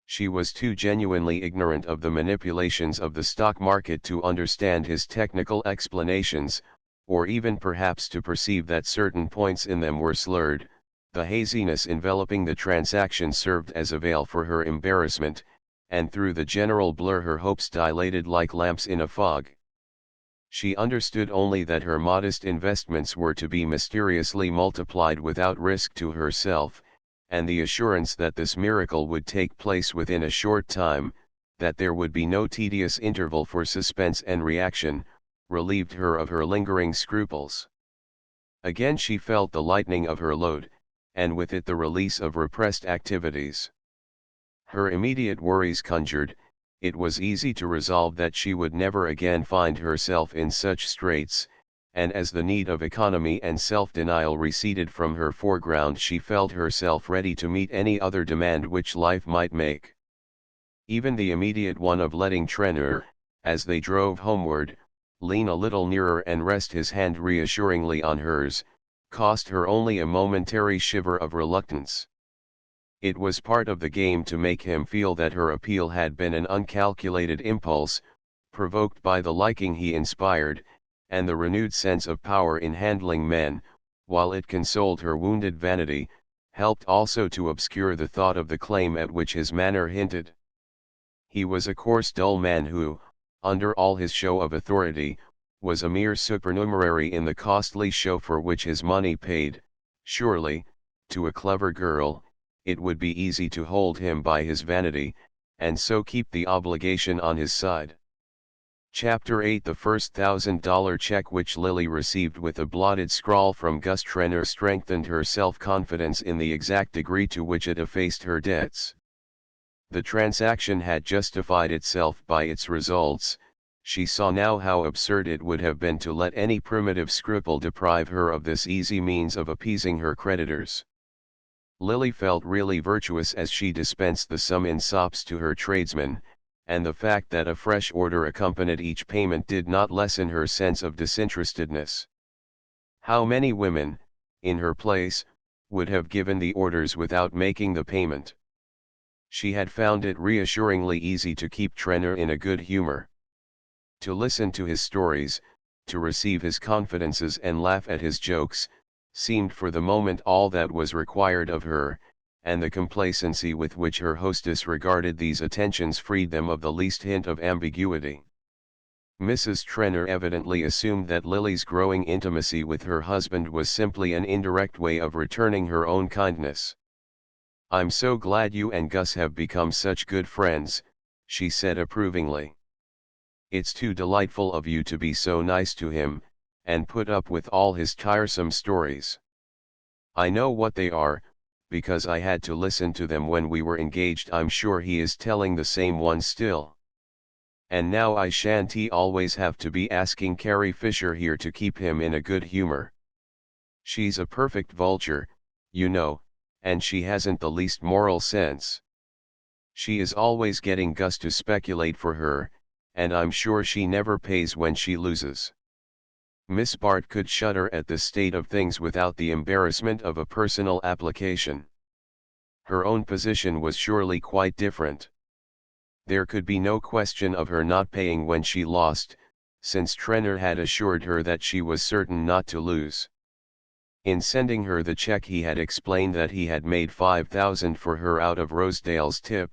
She was too genuinely ignorant of the manipulations of the stock market to understand his technical explanations, or even perhaps to perceive that certain points in them were slurred. The haziness enveloping the transaction served as a veil for her embarrassment, and through the general blur her hopes dilated like lamps in a fog. She understood only that her modest investments were to be mysteriously multiplied without risk to herself, and the assurance that this miracle would take place within a short time, that there would be no tedious interval for suspense and reaction, relieved her of her lingering scruples. Again she felt the lightening of her load, and with it the release of repressed activities. Her immediate worries conjured, it was easy to resolve that she would never again find herself in such straits, and as the need of economy and self-denial receded from her foreground she felt herself ready to meet any other demand which life might make. Even the immediate one of letting Trenor, as they drove homeward, lean a little nearer and rest his hand reassuringly on hers, cost her only a momentary shiver of reluctance. It was part of the game to make him feel that her appeal had been an uncalculated impulse, provoked by the liking he inspired, and the renewed sense of power in handling men, while it consoled her wounded vanity, helped also to obscure the thought of the claim at which his manner hinted. He was a coarse dull man who, under all his show of authority, was a mere supernumerary in the costly show for which his money paid. Surely, to a clever girl, it would be easy to hold him by his vanity, and so keep the obligation on his side. Chapter 8. The first $1,000 check which Lily received with a blotted scrawl from Gus Trenner strengthened her self-confidence in the exact degree to which it effaced her debts. The transaction had justified itself by its results. She saw now how absurd it would have been to let any primitive scruple deprive her of this easy means of appeasing her creditors. Lily felt really virtuous as she dispensed the sum in sops to her tradesmen, and the fact that a fresh order accompanied each payment did not lessen her sense of disinterestedness. How many women, in her place, would have given the orders without making the payment? She had found it reassuringly easy to keep Trenner in a good humor. To listen to his stories, to receive his confidences and laugh at his jokes, seemed for the moment all that was required of her, and the complacency with which her hostess regarded these attentions freed them of the least hint of ambiguity. Mrs. Trenner evidently assumed that Lily's growing intimacy with her husband was simply an indirect way of returning her own kindness. "I'm so glad you and Gus have become such good friends," she said approvingly. "It's too delightful of you to be so nice to him, and put up with all his tiresome stories. I know what they are, because I had to listen to them when we were engaged. I'm sure he is telling the same one still. And now I shan't always have to be asking Carrie Fisher here to keep him in a good humor. She's a perfect vulture, you know, and she hasn't the least moral sense. She is always getting Gus to speculate for her, and I'm sure she never pays when she loses." Miss Bart could shudder at this state of things without the embarrassment of a personal application. Her own position was surely quite different. There could be no question of her not paying when she lost, since Trenner had assured her that she was certain not to lose. In sending her the check he had explained that he had made $5,000 for her out of Rosedale's tip,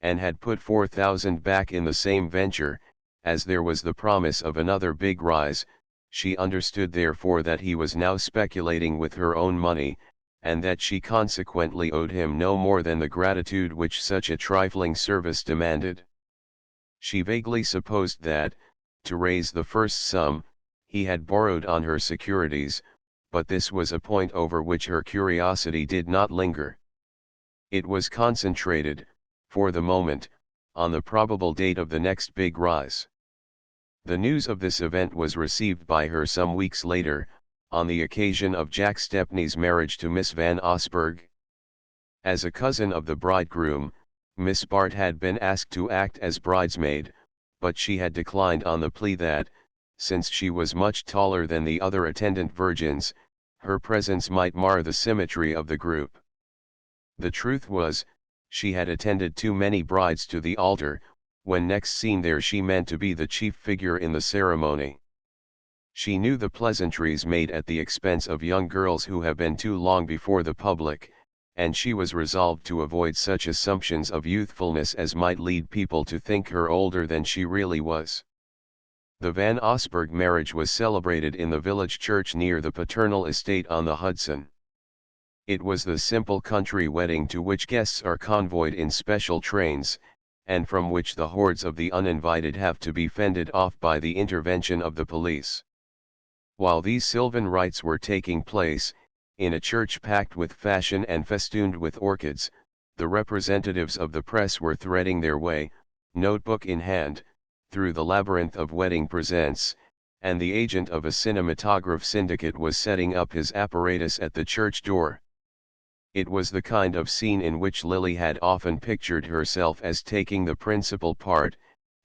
and had put $4,000 back in the same venture, as there was the promise of another big rise. She understood therefore that he was now speculating with her own money, and that she consequently owed him no more than the gratitude which such a trifling service demanded. She vaguely supposed that, to raise the first sum, he had borrowed on her securities, but this was a point over which her curiosity did not linger. It was concentrated, for the moment, on the probable date of the next big rise. The news of this event was received by her some weeks later, on the occasion of Jack Stepney's marriage to Miss Van Osburgh. As a cousin of the bridegroom, Miss Bart had been asked to act as bridesmaid, but she had declined on the plea that, since she was much taller than the other attendant virgins, her presence might mar the symmetry of the group. The truth was, she had attended too many brides to the altar. When next seen there she meant to be the chief figure in the ceremony. She knew the pleasantries made at the expense of young girls who have been too long before the public, and she was resolved to avoid such assumptions of youthfulness as might lead people to think her older than she really was. The Van Osburgh marriage was celebrated in the village church near the paternal estate on the Hudson. It was the simple country wedding to which guests are convoyed in special trains, and from which the hordes of the uninvited have to be fended off by the intervention of the police. While these sylvan rites were taking place, in a church packed with fashion and festooned with orchids, the representatives of the press were threading their way, notebook in hand, through the labyrinth of wedding presents, and the agent of a cinematograph syndicate was setting up his apparatus at the church door. It was the kind of scene in which Lily had often pictured herself as taking the principal part,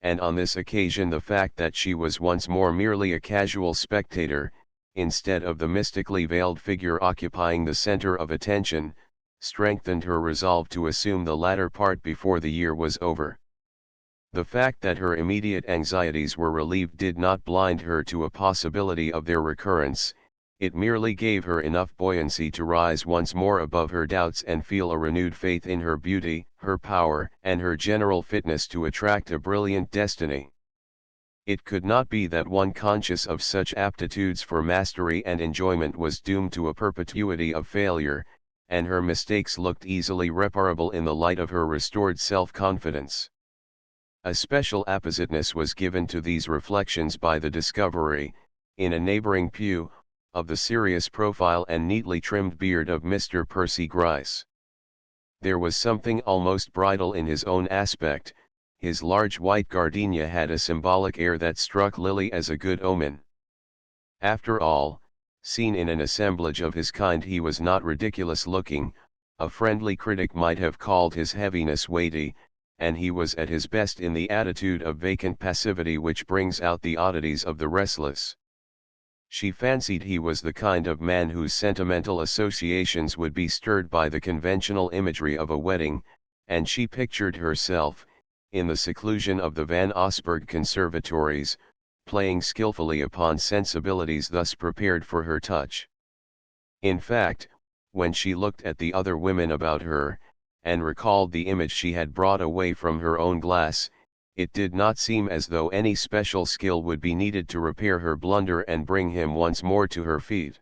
and on this occasion the fact that she was once more merely a casual spectator, instead of the mystically veiled figure occupying the center of attention, strengthened her resolve to assume the latter part before the year was over. The fact that her immediate anxieties were relieved did not blind her to a possibility of their recurrence. It merely gave her enough buoyancy to rise once more above her doubts and feel a renewed faith in her beauty, her power, and her general fitness to attract a brilliant destiny. It could not be that one conscious of such aptitudes for mastery and enjoyment was doomed to a perpetuity of failure, and her mistakes looked easily reparable in the light of her restored self-confidence. A special appositeness was given to these reflections by the discovery, in a neighboring pew, of the serious profile and neatly trimmed beard of Mr. Percy Gryce. There was something almost bridal in his own aspect. His large white gardenia had a symbolic air that struck Lily as a good omen. After all, seen in an assemblage of his kind, he was not ridiculous looking. A friendly critic might have called his heaviness weighty, and he was at his best in the attitude of vacant passivity which brings out the oddities of the restless. She fancied he was the kind of man whose sentimental associations would be stirred by the conventional imagery of a wedding, and she pictured herself, in the seclusion of the Van Osburgh conservatories, playing skillfully upon sensibilities thus prepared for her touch. In fact, when she looked at the other women about her, and recalled the image she had brought away from her own glass, it did not seem as though any special skill would be needed to repair her blunder and bring him once more to her feet.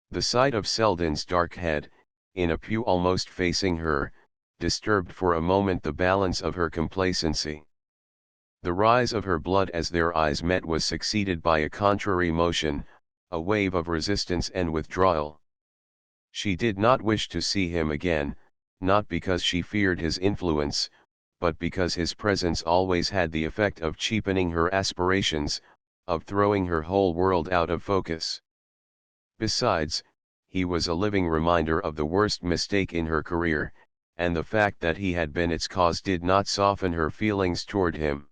The sight of Selden's dark head, in a pew almost facing her, disturbed for a moment the balance of her complacency. The rise of her blood as their eyes met was succeeded by a contrary motion, a wave of resistance and withdrawal. She did not wish to see him again, not because she feared his influence, but because his presence always had the effect of cheapening her aspirations, of throwing her whole world out of focus. Besides, he was a living reminder of the worst mistake in her career, and the fact that he had been its cause did not soften her feelings toward him.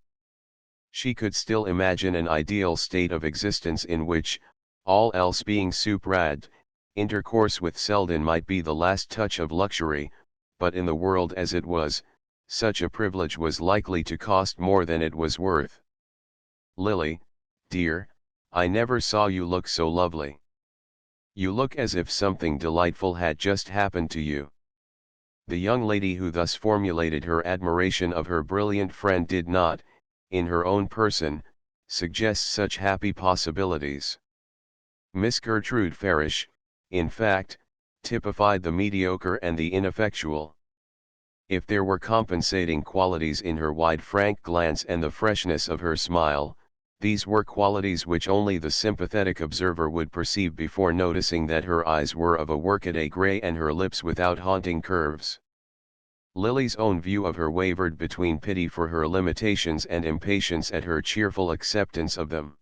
She could still imagine an ideal state of existence in which, all else being superadded, intercourse with Selden might be the last touch of luxury, but in the world as it was, such a privilege was likely to cost more than it was worth. "Lily, dear, I never saw you look so lovely. You look as if something delightful had just happened to you." The young lady who thus formulated her admiration of her brilliant friend did not, in her own person, suggest such happy possibilities. Miss Gertrude Farish, in fact, typified the mediocre and the ineffectual. If there were compensating qualities in her wide frank glance and the freshness of her smile, these were qualities which only the sympathetic observer would perceive before noticing that her eyes were of a workaday grey and her lips without haunting curves. Lily's own view of her wavered between pity for her limitations and impatience at her cheerful acceptance of them.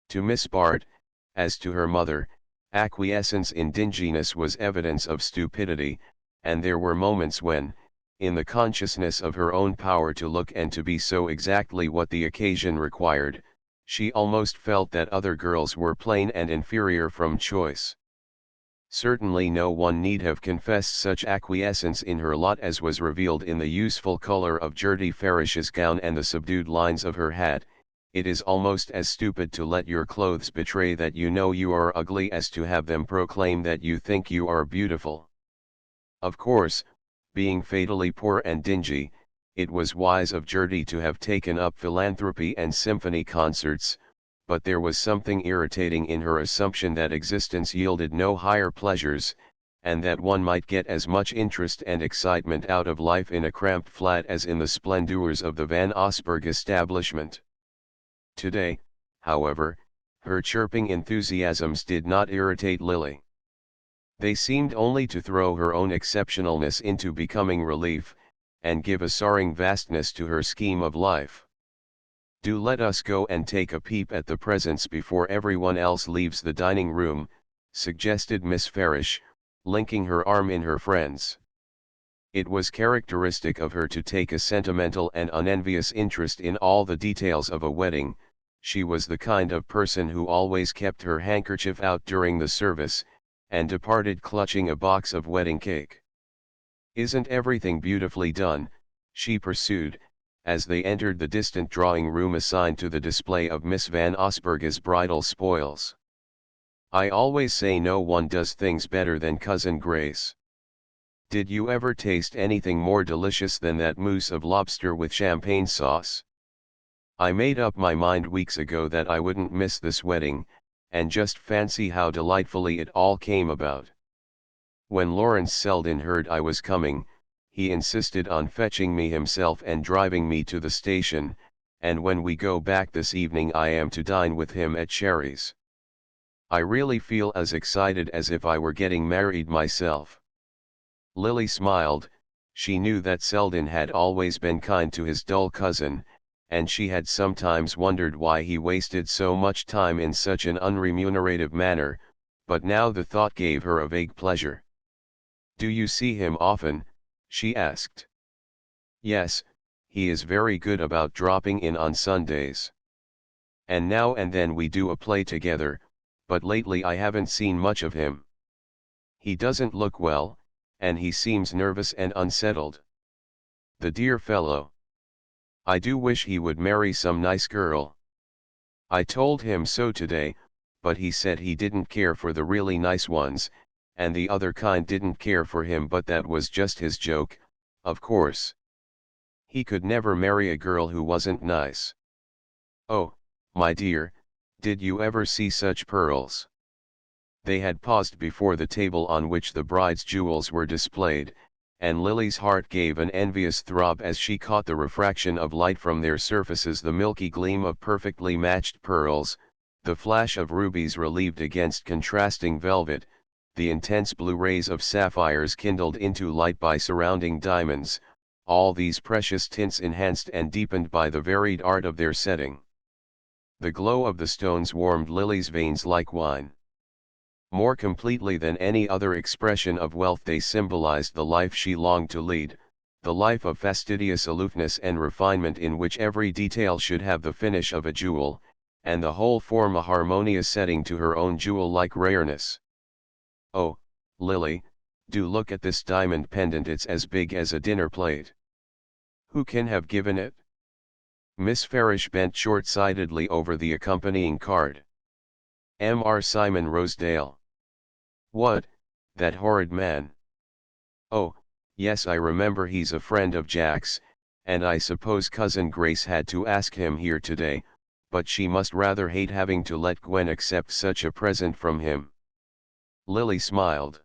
To Miss Bart, as to her mother, acquiescence in dinginess was evidence of stupidity, and there were moments when, in the consciousness of her own power to look and to be so exactly what the occasion required, she almost felt that other girls were plain and inferior from choice. Certainly no one need have confessed such acquiescence in her lot as was revealed in the useful color of Gertie Farish's gown and the subdued lines of her hat. It is almost as stupid to let your clothes betray that you know you are ugly as to have them proclaim that you think you are beautiful. Of course, being fatally poor and dingy, it was wise of Gertie to have taken up philanthropy and symphony concerts, but there was something irritating in her assumption that existence yielded no higher pleasures, and that one might get as much interest and excitement out of life in a cramped flat as in the splendours of the Van Osburgh establishment. Today, however, her chirping enthusiasms did not irritate Lily. They seemed only to throw her own exceptionalness into becoming relief, and give a soaring vastness to her scheme of life. "Do let us go and take a peep at the presents before everyone else leaves the dining room," suggested Miss Farish, linking her arm in her friend's. It was characteristic of her to take a sentimental and unenvious interest in all the details of a wedding. She was the kind of person who always kept her handkerchief out during the service, and departed clutching a box of wedding cake. "Isn't everything beautifully done?" she pursued, as they entered the distant drawing room assigned to the display of Miss Van Osburgh's bridal spoils. "I always say no one does things better than Cousin Grace. Did you ever taste anything more delicious than that mousse of lobster with champagne sauce? I made up my mind weeks ago that I wouldn't miss this wedding, and just fancy how delightfully it all came about. When Lawrence Selden heard I was coming, he insisted on fetching me himself and driving me to the station, and when we go back this evening I am to dine with him at Sherry's. I really feel as excited as if I were getting married myself." Lily smiled. She knew that Selden had always been kind to his dull cousin, and she had sometimes wondered why he wasted so much time in such an unremunerative manner, but now the thought gave her a vague pleasure. "Do you see him often?" she asked. "Yes, he is very good about dropping in on Sundays. And now and then we do a play together, but lately I haven't seen much of him. He doesn't look well, and he seems nervous and unsettled. The dear fellow. I do wish he would marry some nice girl. I told him so today, but he said he didn't care for the really nice ones, and the other kind didn't care for him, but that was just his joke, of course. He could never marry a girl who wasn't nice. Oh, my dear, did you ever see such pearls?" They had paused before the table on which the bride's jewels were displayed, and Lily's heart gave an envious throb as she caught the refraction of light from their surfaces, the milky gleam of perfectly matched pearls, the flash of rubies relieved against contrasting velvet, the intense blue rays of sapphires kindled into light by surrounding diamonds, all these precious tints enhanced and deepened by the varied art of their setting. The glow of the stones warmed Lily's veins like wine. More completely than any other expression of wealth they symbolized the life she longed to lead, the life of fastidious aloofness and refinement in which every detail should have the finish of a jewel, and the whole form a harmonious setting to her own jewel-like rareness. "Oh, Lily, do look at this diamond pendant, it's as big as a dinner plate. Who can have given it?" Miss Farish bent short-sightedly over the accompanying card. "M.R. Simon Rosedale." "What, that horrid man?" "Oh, yes, I remember, he's a friend of Jack's, and I suppose Cousin Grace had to ask him here today, but she must rather hate having to let Gwen accept such a present from him." Lily smiled.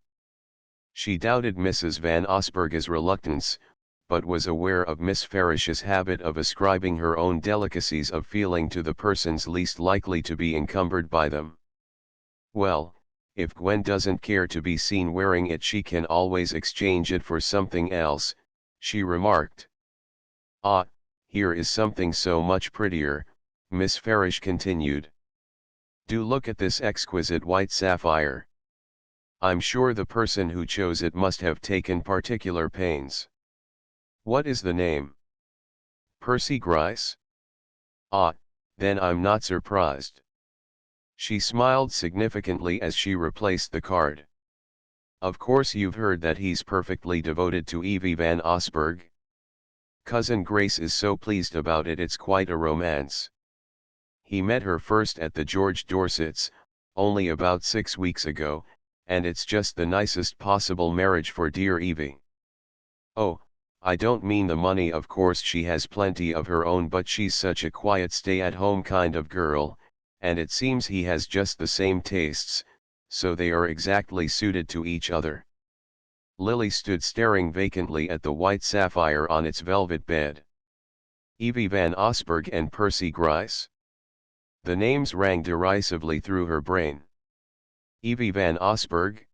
She doubted Mrs. Van Osburgh's reluctance, but was aware of Miss Farish's habit of ascribing her own delicacies of feeling to the persons least likely to be encumbered by them. "Well, if Gwen doesn't care to be seen wearing it, she can always exchange it for something else," she remarked. "Ah, here is something so much prettier," Miss Farish continued. "Do look at this exquisite white sapphire. I'm sure the person who chose it must have taken particular pains. What is the name?" "Percy Gryce?" "Ah, then I'm not surprised." She smiled significantly as she replaced the card. "Of course you've heard that he's perfectly devoted to Evie Van Osburgh. Cousin Grace is so pleased about it, it's quite a romance. He met her first at the George Dorset's, only about 6 weeks ago, and it's just the nicest possible marriage for dear Evie. Oh, I don't mean the money, of course she has plenty of her own, but she's such a quiet stay-at-home kind of girl, and it seems he has just the same tastes, so they are exactly suited to each other." Lily stood staring vacantly at the white sapphire on its velvet bed. Evie Van Osburgh and Percy Gryce? The names rang derisively through her brain. Evie Van Osburgh?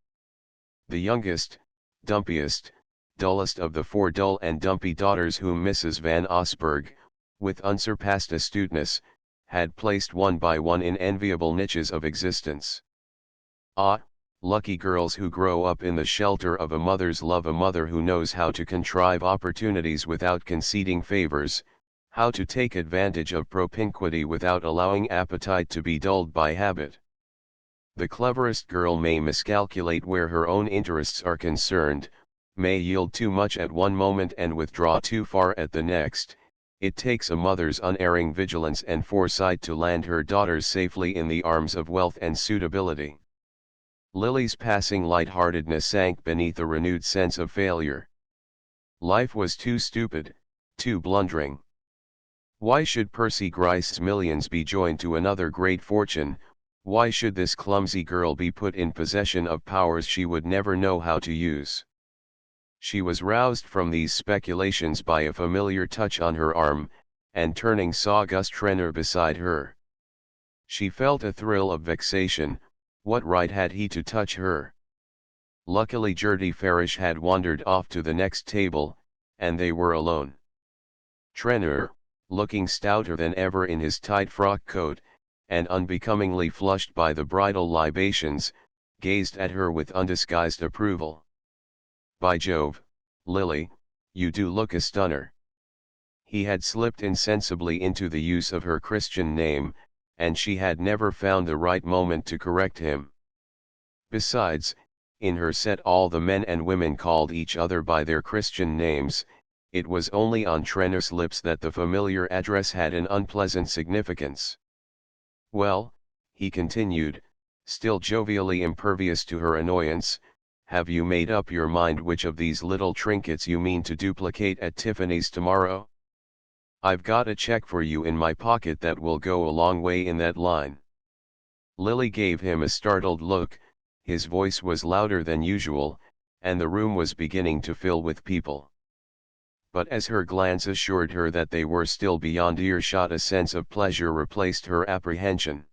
The youngest, dumpiest, dullest of the 4 dull and dumpy daughters whom Mrs. Van Osburgh, with unsurpassed astuteness, had placed one by one in enviable niches of existence. Ah, lucky girls who grow up in the shelter of a mother's love, a mother who knows how to contrive opportunities without conceding favors, how to take advantage of propinquity without allowing appetite to be dulled by habit. The cleverest girl may miscalculate where her own interests are concerned, may yield too much at one moment and withdraw too far at the next. It takes a mother's unerring vigilance and foresight to land her daughters safely in the arms of wealth and suitability. Lily's passing light-heartedness sank beneath a renewed sense of failure. Life was too stupid, too blundering. Why should Percy Gryce's millions be joined to another great fortune? Why should this clumsy girl be put in possession of powers she would never know how to use? She was roused from these speculations by a familiar touch on her arm, and turning saw Gus Trenor beside her. She felt a thrill of vexation. What right had he to touch her? Luckily Gertie Farish had wandered off to the next table, and they were alone. Trenor, looking stouter than ever in his tight frock coat, and unbecomingly flushed by the bridal libations, gazed at her with undisguised approval. "By Jove, Lily, you do look a stunner." He had slipped insensibly into the use of her Christian name, and she had never found the right moment to correct him. Besides, in her set all the men and women called each other by their Christian names. It was only on Trenor's lips that the familiar address had an unpleasant significance. "Well," he continued, still jovially impervious to her annoyance, "have you made up your mind which of these little trinkets you mean to duplicate at Tiffany's tomorrow? I've got a check for you in my pocket that will go a long way in that line." Lily gave him a startled look. His voice was louder than usual, and the room was beginning to fill with people. But as her glance assured her that they were still beyond earshot, a sense of pleasure replaced her apprehension.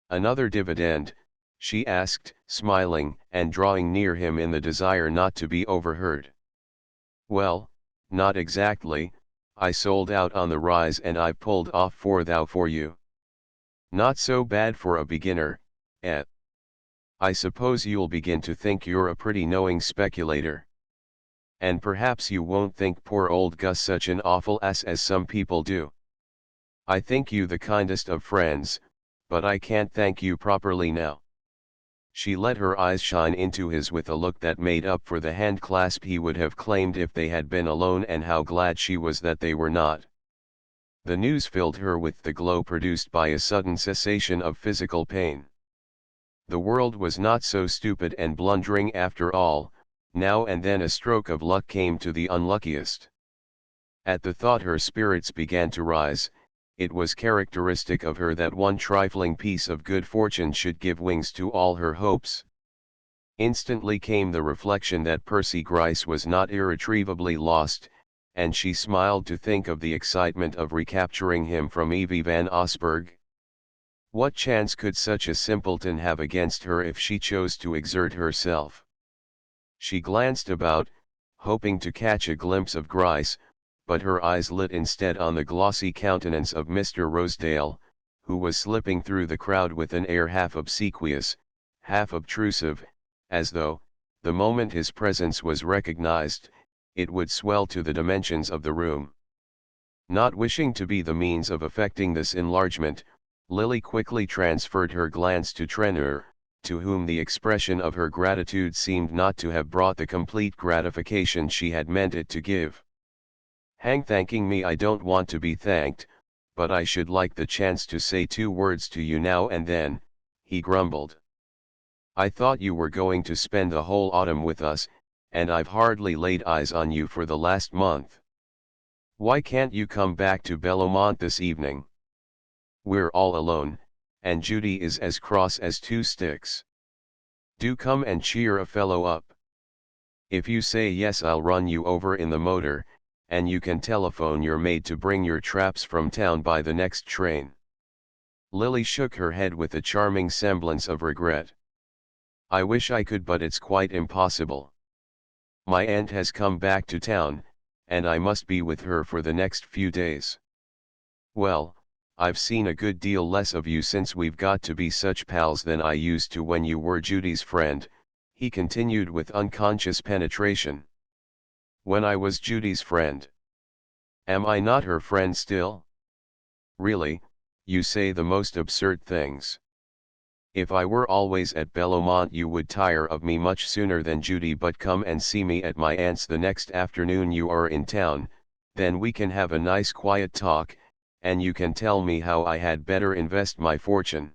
"Another dividend?" she asked, smiling and drawing near him in the desire not to be overheard. "Well, not exactly. I sold out on the rise and I pulled off 4 thou for you. Not so bad for a beginner, eh? I suppose you'll begin to think you're a pretty knowing speculator. And perhaps you won't think poor old Gus such an awful ass as some people do. I think you the kindest of friends, but I can't thank you properly now." She let her eyes shine into his with a look that made up for the hand clasp he would have claimed if they had been alone, and how glad she was that they were not. The news filled her with the glow produced by a sudden cessation of physical pain. The world was not so stupid and blundering after all. Now and then a stroke of luck came to the unluckiest. At the thought her spirits began to rise. It was characteristic of her that one trifling piece of good fortune should give wings to all her hopes. Instantly came the reflection that Percy Gryce was not irretrievably lost, and she smiled to think of the excitement of recapturing him from Evie Van Osburgh. What chance could such a simpleton have against her if she chose to exert herself? She glanced about, hoping to catch a glimpse of Gryce, but her eyes lit instead on the glossy countenance of Mr. Rosedale, who was slipping through the crowd with an air half obsequious, half obtrusive, as though, the moment his presence was recognized, it would swell to the dimensions of the room. Not wishing to be the means of effecting this enlargement, Lily quickly transferred her glance to Trenor, to whom the expression of her gratitude seemed not to have brought the complete gratification she had meant it to give. "Hang thanking me, I don't want to be thanked, but I should like the chance to say 2 words to you now and then," he grumbled. "I thought you were going to spend the whole autumn with us, and I've hardly laid eyes on you for the last month. Why can't you come back to Bellomont this evening? We're all alone, and Judy is as cross as 2 sticks. Do come and cheer a fellow up. If you say yes, I'll run you over in the motor, and you can telephone your maid to bring your traps from town by the next train." Lily shook her head with a charming semblance of regret. "I wish I could, but it's quite impossible. My aunt has come back to town, and I must be with her for the next few days. Well, I've seen a good deal less of you since we've got to be such pals than I used to when you were Judy's friend," he continued with unconscious penetration. "When I was Judy's friend? Am I not her friend still? Really, you say the most absurd things. If I were always at Bellomont you would tire of me much sooner than Judy, but come and see me at my aunt's the next afternoon you are in town, then we can have a nice quiet talk, and you can tell me how I had better invest my fortune."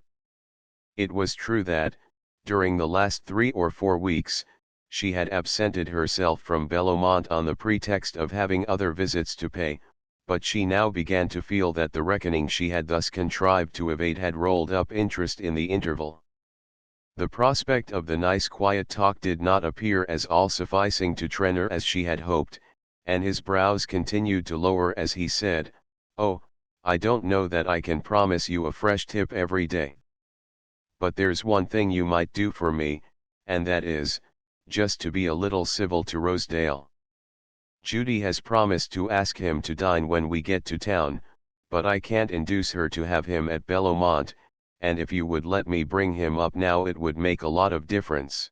It was true that, during the last 3 or 4 weeks, she had absented herself from Bellomont on the pretext of having other visits to pay, but she now began to feel that the reckoning she had thus contrived to evade had rolled up interest in the interval. The prospect of the nice quiet talk did not appear as all-sufficing to Trenor as she had hoped, and his brows continued to lower as he said, "Oh, I don't know that I can promise you a fresh tip every day. But there's one thing you might do for me, and that is, just to be a little civil to Rosedale. Judy has promised to ask him to dine when we get to town, but I can't induce her to have him at Bellomont, and if you would let me bring him up now it would make a lot of difference.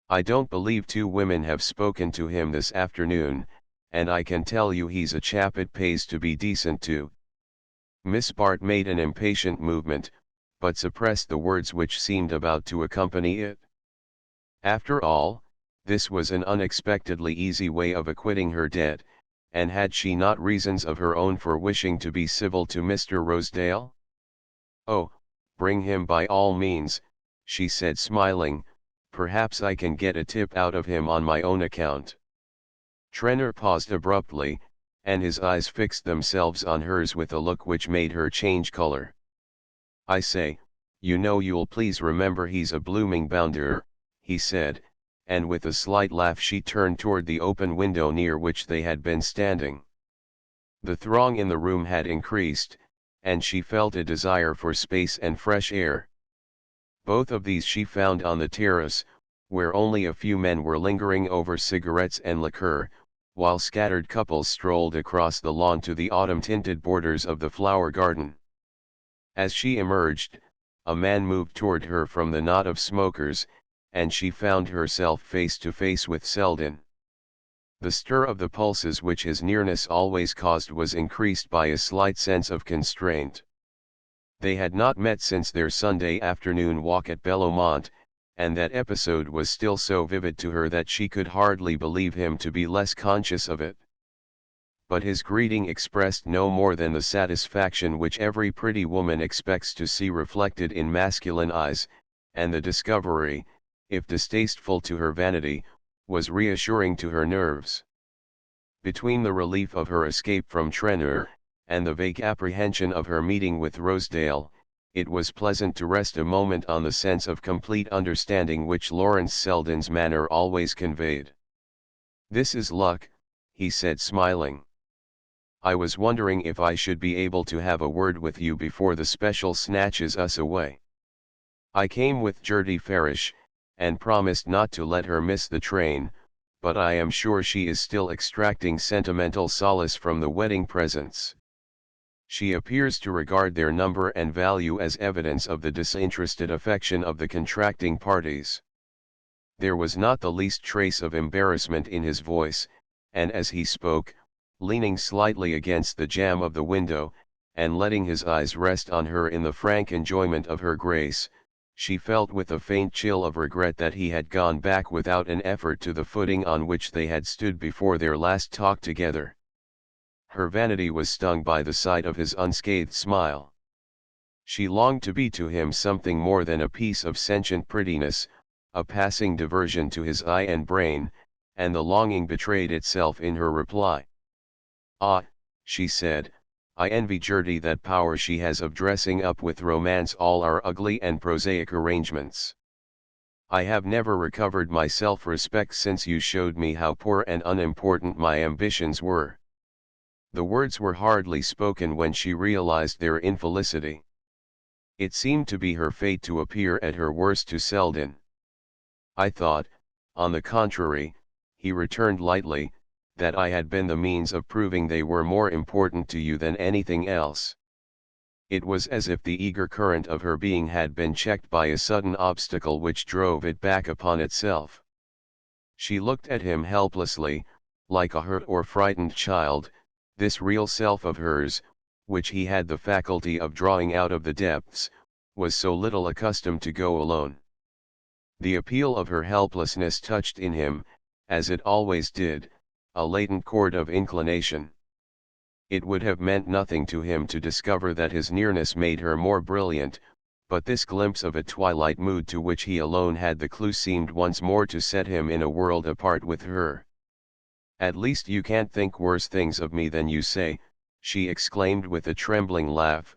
I don't believe two women have spoken to him this afternoon, and I can tell you he's a chap it pays to be decent to." Miss Bart made an impatient movement, but suppressed the words which seemed about to accompany it. After all, this was an unexpectedly easy way of acquitting her debt, and had she not reasons of her own for wishing to be civil to Mr. Rosedale? "Oh, bring him by all means," she said smiling, "perhaps I can get a tip out of him on my own account." Trenor paused abruptly, and his eyes fixed themselves on hers with a look which made her change colour. "I say, you know you'll please remember he's a blooming bounder," he said, and with a slight laugh she turned toward the open window near which they had been standing. The throng in the room had increased, and she felt a desire for space and fresh air. Both of these she found on the terrace, where only a few men were lingering over cigarettes and liqueur, while scattered couples strolled across the lawn to the autumn-tinted borders of the flower garden. As she emerged, a man moved toward her from the knot of smokers, and she found herself face to face with Selden. The stir of the pulses which his nearness always caused was increased by a slight sense of constraint. They had not met since their Sunday afternoon walk at Bellomont, and that episode was still so vivid to her that she could hardly believe him to be less conscious of it. But his greeting expressed no more than the satisfaction which every pretty woman expects to see reflected in masculine eyes, and the discovery, if distasteful to her vanity, was reassuring to her nerves. Between the relief of her escape from Trenor, and the vague apprehension of her meeting with Rosedale, it was pleasant to rest a moment on the sense of complete understanding which Lawrence Selden's manner always conveyed. "This is luck," he said smiling. "I was wondering if I should be able to have a word with you before the special snatches us away. I came with Gertie Farish, and promised not to let her miss the train, but I am sure she is still extracting sentimental solace from the wedding presents. She appears to regard their number and value as evidence of the disinterested affection of the contracting parties." There was not the least trace of embarrassment in his voice, and as he spoke, leaning slightly against the jamb of the window, and letting his eyes rest on her in the frank enjoyment of her grace, she felt with a faint chill of regret that he had gone back without an effort to the footing on which they had stood before their last talk together. Her vanity was stung by the sight of his unscathed smile. She longed to be to him something more than a piece of sentient prettiness, a passing diversion to his eye and brain, and the longing betrayed itself in her reply. "Ah," she said, "I envy Gertie that power she has of dressing up with romance all our ugly and prosaic arrangements. I have never recovered my self-respect since you showed me how poor and unimportant my ambitions were." The words were hardly spoken when she realized their infelicity. It seemed to be her fate to appear at her worst to Selden. "I thought, on the contrary," he returned lightly, "that I had been the means of proving they were more important to you than anything else." It was as if the eager current of her being had been checked by a sudden obstacle which drove it back upon itself. She looked at him helplessly, like a hurt or frightened child. This real self of hers, which he had the faculty of drawing out of the depths, was so little accustomed to go alone. The appeal of her helplessness touched in him, as it always did, a latent chord of inclination. It would have meant nothing to him to discover that his nearness made her more brilliant, but this glimpse of a twilight mood to which he alone had the clue seemed once more to set him in a world apart with her. "At least you can't think worse things of me than you say," she exclaimed with a trembling laugh,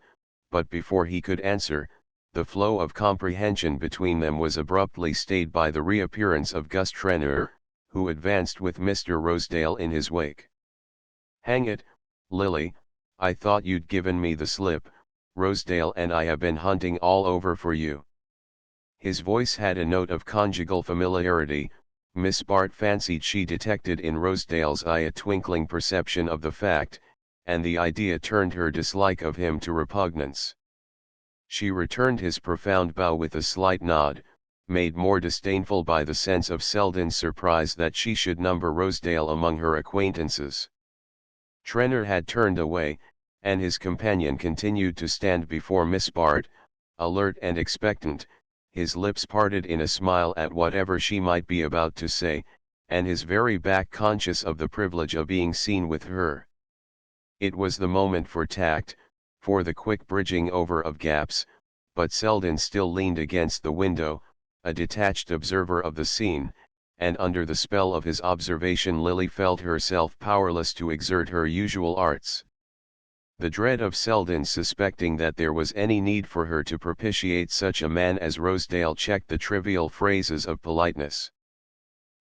but before he could answer, The flow of comprehension between them was abruptly stayed by the reappearance of Gus Trenor, who advanced with Mr. Rosedale in his wake. "Hang it, Lily, I thought you'd given me the slip. Rosedale and I have been hunting all over for you." His voice had a note of conjugal familiarity. Miss Bart fancied she detected in Rosedale's eye a twinkling perception of the fact, and the idea turned her dislike of him to repugnance. She returned his profound bow with a slight nod, made more disdainful by the sense of Selden's surprise that she should number Rosedale among her acquaintances. Trenor had turned away, and his companion continued to stand before Miss Bart, alert and expectant, his lips parted in a smile at whatever she might be about to say, and his very back conscious of the privilege of being seen with her. It was the moment for tact, for the quick bridging over of gaps, but Selden still leaned against the window, a detached observer of the scene, and under the spell of his observation Lily felt herself powerless to exert her usual arts. The dread of Selden suspecting that there was any need for her to propitiate such a man as Rosedale checked the trivial phrases of politeness.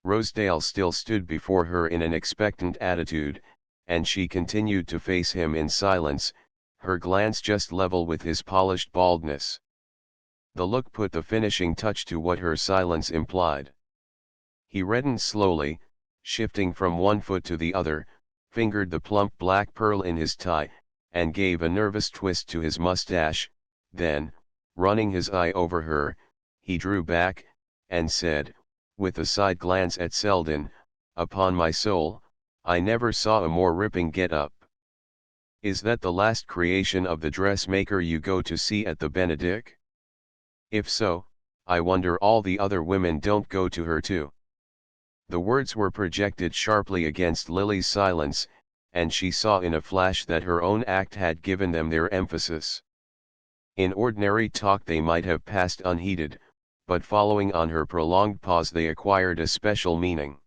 Rosedale still stood before her in an expectant attitude, and she continued to face him in silence, her glance just level with his polished baldness. The look put the finishing touch to what her silence implied. He reddened slowly, shifting from one foot to the other, fingered the plump black pearl in his tie, and gave a nervous twist to his mustache. Then, running his eye over her, he drew back, and said, with a side glance at Selden, "Upon my soul, I never saw a more ripping get-up. Is that the last creation of the dressmaker you go to see at the Benedick? If so, I wonder all the other women don't go to her too." The words were projected sharply against Lily's silence, and she saw in a flash that her own act had given them their emphasis. In ordinary talk they might have passed unheeded, but following on her prolonged pause they acquired a special meaning.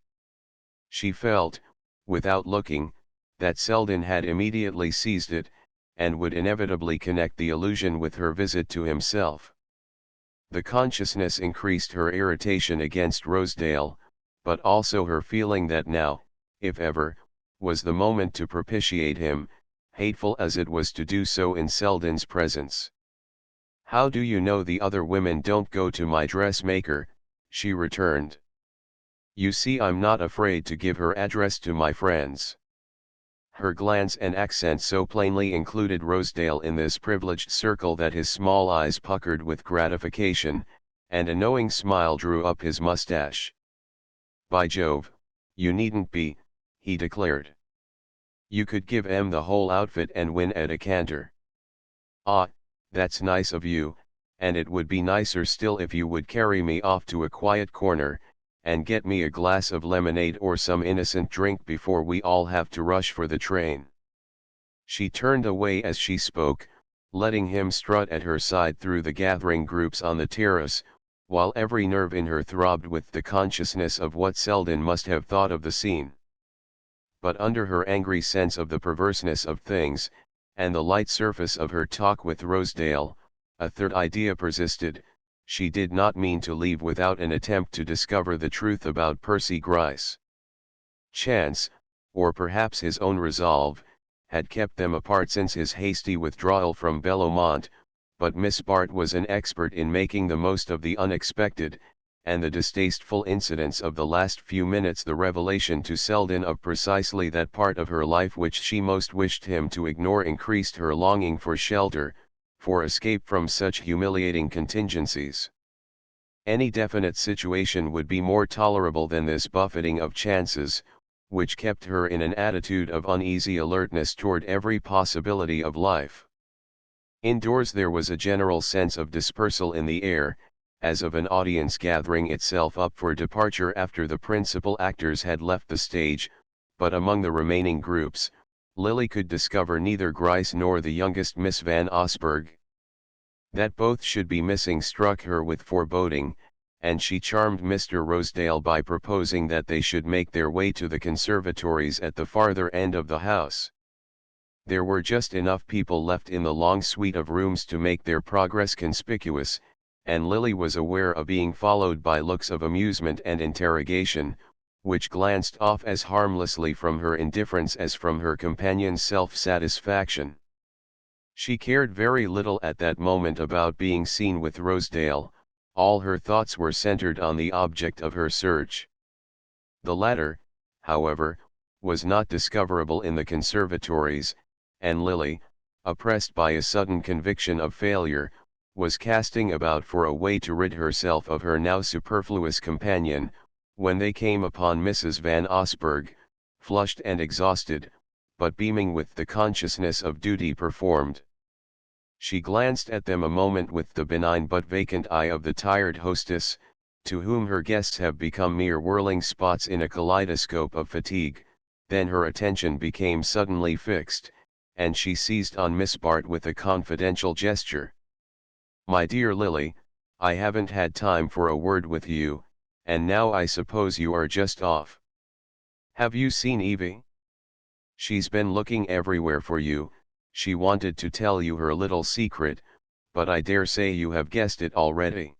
She felt, without looking, that Selden had immediately seized it, and would inevitably connect the allusion with her visit to himself. The consciousness increased her irritation against Rosedale, but also her feeling that now, if ever, was the moment to propitiate him, hateful as it was to do so in Selden's presence. "How do you know the other women don't go to my dressmaker?" she returned. "You see, I'm not afraid to give her address to my friends." Her glance and accent so plainly included Rosedale in this privileged circle that his small eyes puckered with gratification, and a knowing smile drew up his mustache. "By Jove, you needn't be," he declared. "You could give em the whole outfit and win at a canter." "Ah, that's nice of you, and it would be nicer still if you would carry me off to a quiet corner, and get me a glass of lemonade or some innocent drink before we all have to rush for the train." She turned away as she spoke, letting him strut at her side through the gathering groups on the terrace, while every nerve in her throbbed with the consciousness of what Selden must have thought of the scene. But under her angry sense of the perverseness of things, and the light surface of her talk with Rosedale, a third idea persisted. She did not mean to leave without an attempt to discover the truth about Percy Gryce. Chance, or perhaps his own resolve, had kept them apart since his hasty withdrawal from Bellomont, but Miss Bart was an expert in making the most of the unexpected, and the distasteful incidents of the last few minutes the revelation to Selden of precisely that part of her life which she most wished him to ignore increased her longing for shelter, for escape from such humiliating contingencies. Any definite situation would be more tolerable than this buffeting of chances, which kept her in an attitude of uneasy alertness toward every possibility of life. Indoors there was a general sense of dispersal in the air, as of an audience gathering itself up for departure after the principal actors had left the stage, but among the remaining groups, Lily could discover neither Gryce nor the youngest Miss Van Osburgh. That both should be missing struck her with foreboding, and she charmed Mr. Rosedale by proposing that they should make their way to the conservatories at the farther end of the house. There were just enough people left in the long suite of rooms to make their progress conspicuous, and Lily was aware of being followed by looks of amusement and interrogation, which glanced off as harmlessly from her indifference as from her companion's self-satisfaction. She cared very little at that moment about being seen with Rosedale, all her thoughts were centered on the object of her search. The latter, however, was not discoverable in the conservatories, and Lily, oppressed by a sudden conviction of failure, was casting about for a way to rid herself of her now superfluous companion, when they came upon Mrs. Van Osburgh, flushed and exhausted, but beaming with the consciousness of duty performed. She glanced at them a moment with the benign but vacant eye of the tired hostess, to whom her guests have become mere whirling spots in a kaleidoscope of fatigue, then her attention became suddenly fixed, and she seized on Miss Bart with a confidential gesture. "My dear Lily, I haven't had time for a word with you, and now I suppose you are just off. Have you seen Evie? She's been looking everywhere for you. She wanted to tell you her little secret, but I dare say you have guessed it already.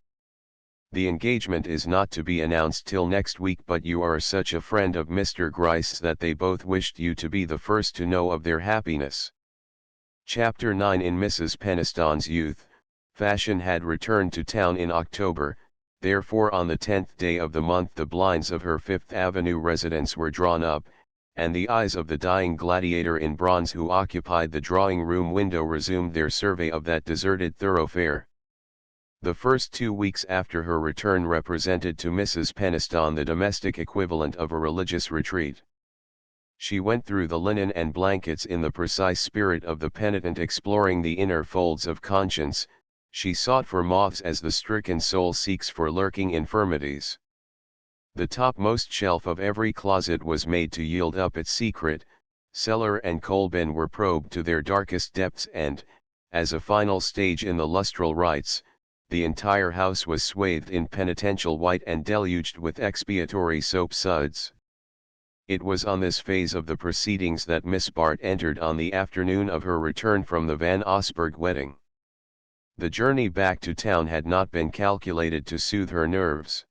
The engagement is not to be announced till next week, but you are such a friend of Mr. Gryce's that they both wished you to be the first to know of their happiness." Chapter 9. In Mrs. Peniston's youth, fashion had returned to town in October, therefore on the 10th day of the month the blinds of her Fifth Avenue residence were drawn up, and the eyes of the dying gladiator in bronze who occupied the drawing-room window resumed their survey of that deserted thoroughfare. The first 2 weeks after her return represented to Mrs. Peniston the domestic equivalent of a religious retreat. She went through the linen and blankets in the precise spirit of the penitent exploring the inner folds of conscience. She sought for moths as the stricken soul seeks for lurking infirmities. The topmost shelf of every closet was made to yield up its secret, cellar and coal bin were probed to their darkest depths, and, as a final stage in the lustral rites, the entire house was swathed in penitential white and deluged with expiatory soap suds. It was on this phase of the proceedings that Miss Bart entered on the afternoon of her return from the Van Osburgh wedding. The journey back to town had not been calculated to soothe her nerves.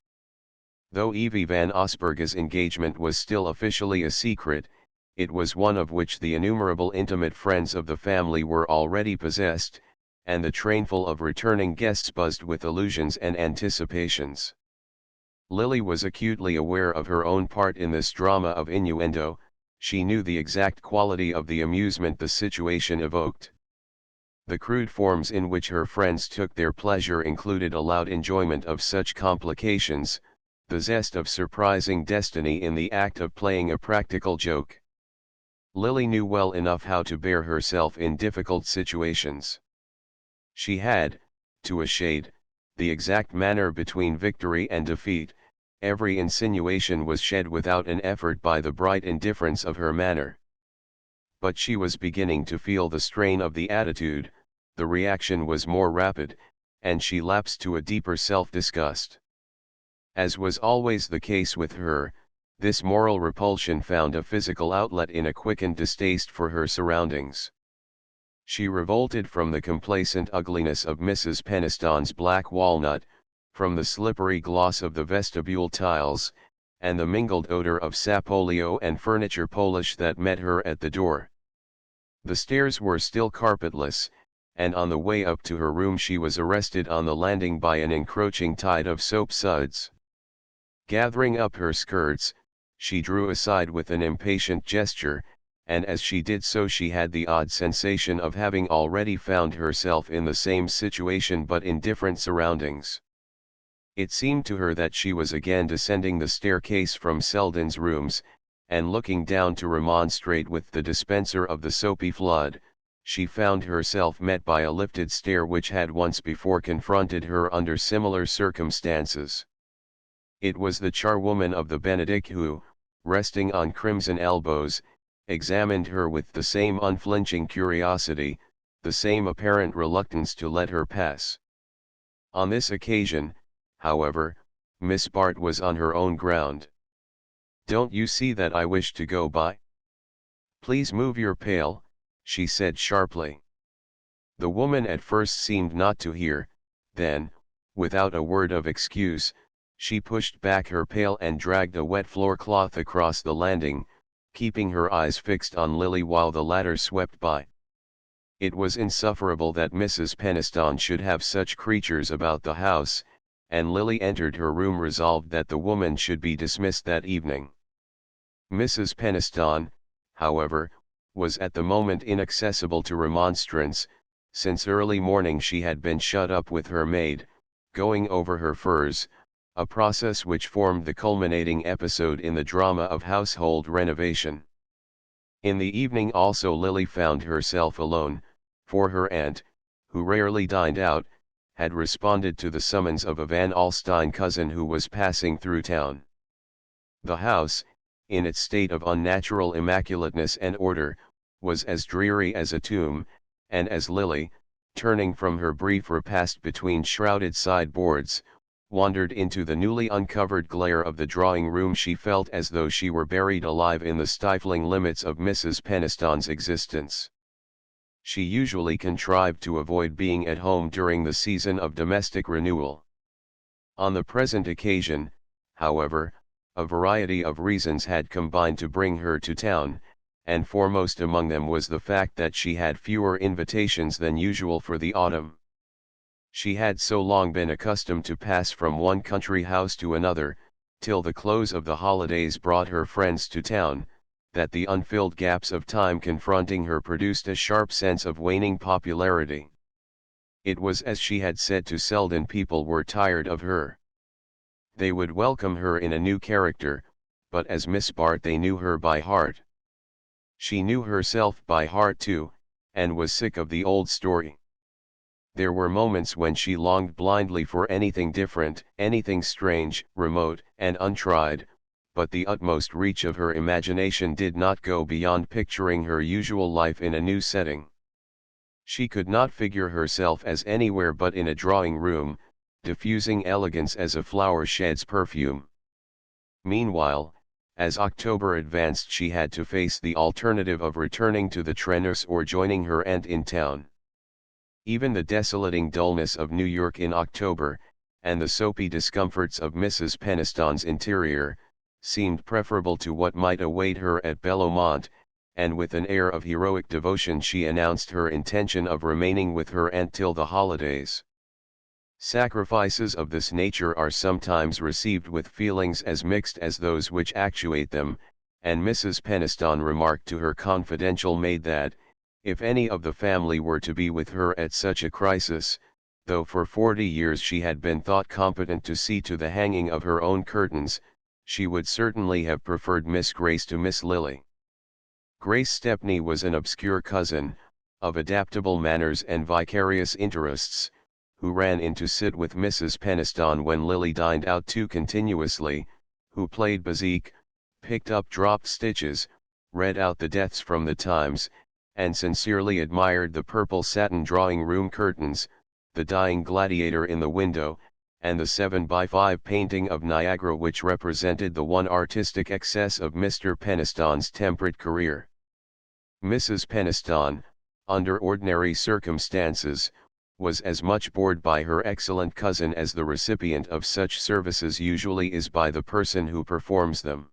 Though Evie Van Osburgh's engagement was still officially a secret, it was one of which the innumerable intimate friends of the family were already possessed, and the trainful of returning guests buzzed with illusions and anticipations. Lily was acutely aware of her own part in this drama of innuendo. She knew the exact quality of the amusement the situation evoked. The crude forms in which her friends took their pleasure included a loud enjoyment of such complications, the zest of surprising destiny in the act of playing a practical joke. Lily knew well enough how to bear herself in difficult situations. She had, to a shade, the exact manner between victory and defeat. Every insinuation was shed without an effort by the bright indifference of her manner. But she was beginning to feel the strain of the attitude, the reaction was more rapid, and she lapsed to a deeper self-disgust. As was always the case with her, this moral repulsion found a physical outlet in a quickened distaste for her surroundings. She revolted from the complacent ugliness of Mrs. Peniston's black walnut, from the slippery gloss of the vestibule tiles, and the mingled odor of sapolio and furniture polish that met her at the door. The stairs were still carpetless, and on the way up to her room she was arrested on the landing by an encroaching tide of soap suds. Gathering up her skirts, she drew aside with an impatient gesture, and as she did so she had the odd sensation of having already found herself in the same situation but in different surroundings. It seemed to her that she was again descending the staircase from Selden's rooms, and looking down to remonstrate with the dispenser of the soapy flood, she found herself met by a lifted stare which had once before confronted her under similar circumstances. It was the charwoman of the Benedict who, resting on crimson elbows, examined her with the same unflinching curiosity, the same apparent reluctance to let her pass. On this occasion, however, Miss Bart was on her own ground. "Don't you see that I wish to go by? Please move your pail, she said sharply. The woman at first seemed not to hear, then, without a word of excuse, she pushed back her pail and dragged a wet floor cloth across the landing, keeping her eyes fixed on Lily while the latter swept by. It was insufferable that Mrs. Peniston should have such creatures about the house, and Lily entered her room resolved that the woman should be dismissed that evening. Mrs. Peniston, however, was at the moment inaccessible to remonstrance. Since early morning she had been shut up with her maid, going over her furs, a process which formed the culminating episode in the drama of household renovation. In the evening also Lily found herself alone, for her aunt, who rarely dined out, had responded to the summons of a Van Alstyne cousin who was passing through town. The house, in its state of unnatural immaculateness and order, was as dreary as a tomb, and as Lily, turning from her brief repast between shrouded sideboards, wandered into the newly uncovered glare of the drawing-room she felt as though she were buried alive in the stifling limits of Mrs. Peniston's existence. She usually contrived to avoid being at home during the season of domestic renewal. On the present occasion, however, a variety of reasons had combined to bring her to town, and foremost among them was the fact that she had fewer invitations than usual for the autumn. She had so long been accustomed to pass from one country house to another, till the close of the holidays brought her friends to town, that the unfilled gaps of time confronting her produced a sharp sense of waning popularity. It was as she had said to Selden, people were tired of her. They would welcome her in a new character, but as Miss Bart they knew her by heart. She knew herself by heart too, and was sick of the old story. There were moments when she longed blindly for anything different, anything strange, remote, and untried, but the utmost reach of her imagination did not go beyond picturing her usual life in a new setting. She could not figure herself as anywhere but in a drawing-room, diffusing elegance as a flower sheds perfume. Meanwhile, as October advanced she had to face the alternative of returning to the Trenors or joining her aunt in town. Even the desolating dullness of New York in October, and the soapy discomforts of Mrs. Peniston's interior, seemed preferable to what might await her at Bellomont, and with an air of heroic devotion she announced her intention of remaining with her aunt till the holidays. Sacrifices of this nature are sometimes received with feelings as mixed as those which actuate them, and Mrs. Peniston remarked to her confidential maid that, if any of the family were to be with her at such a crisis, though for 40 years she had been thought competent to see to the hanging of her own curtains, she would certainly have preferred Miss Grace to Miss Lily. Grace Stepney was an obscure cousin, of adaptable manners and vicarious interests, who ran in to sit with Mrs. Peniston when Lily dined out too continuously, who played bézique, picked up dropped stitches, read out the deaths from the Times, and sincerely admired the purple satin drawing-room curtains, the dying gladiator in the window, and the 7x5 painting of Niagara which represented the one artistic excess of Mr. Peniston's temperate career. Mrs. Peniston, under ordinary circumstances, was as much bored by her excellent cousin as the recipient of such services usually is by the person who performs them.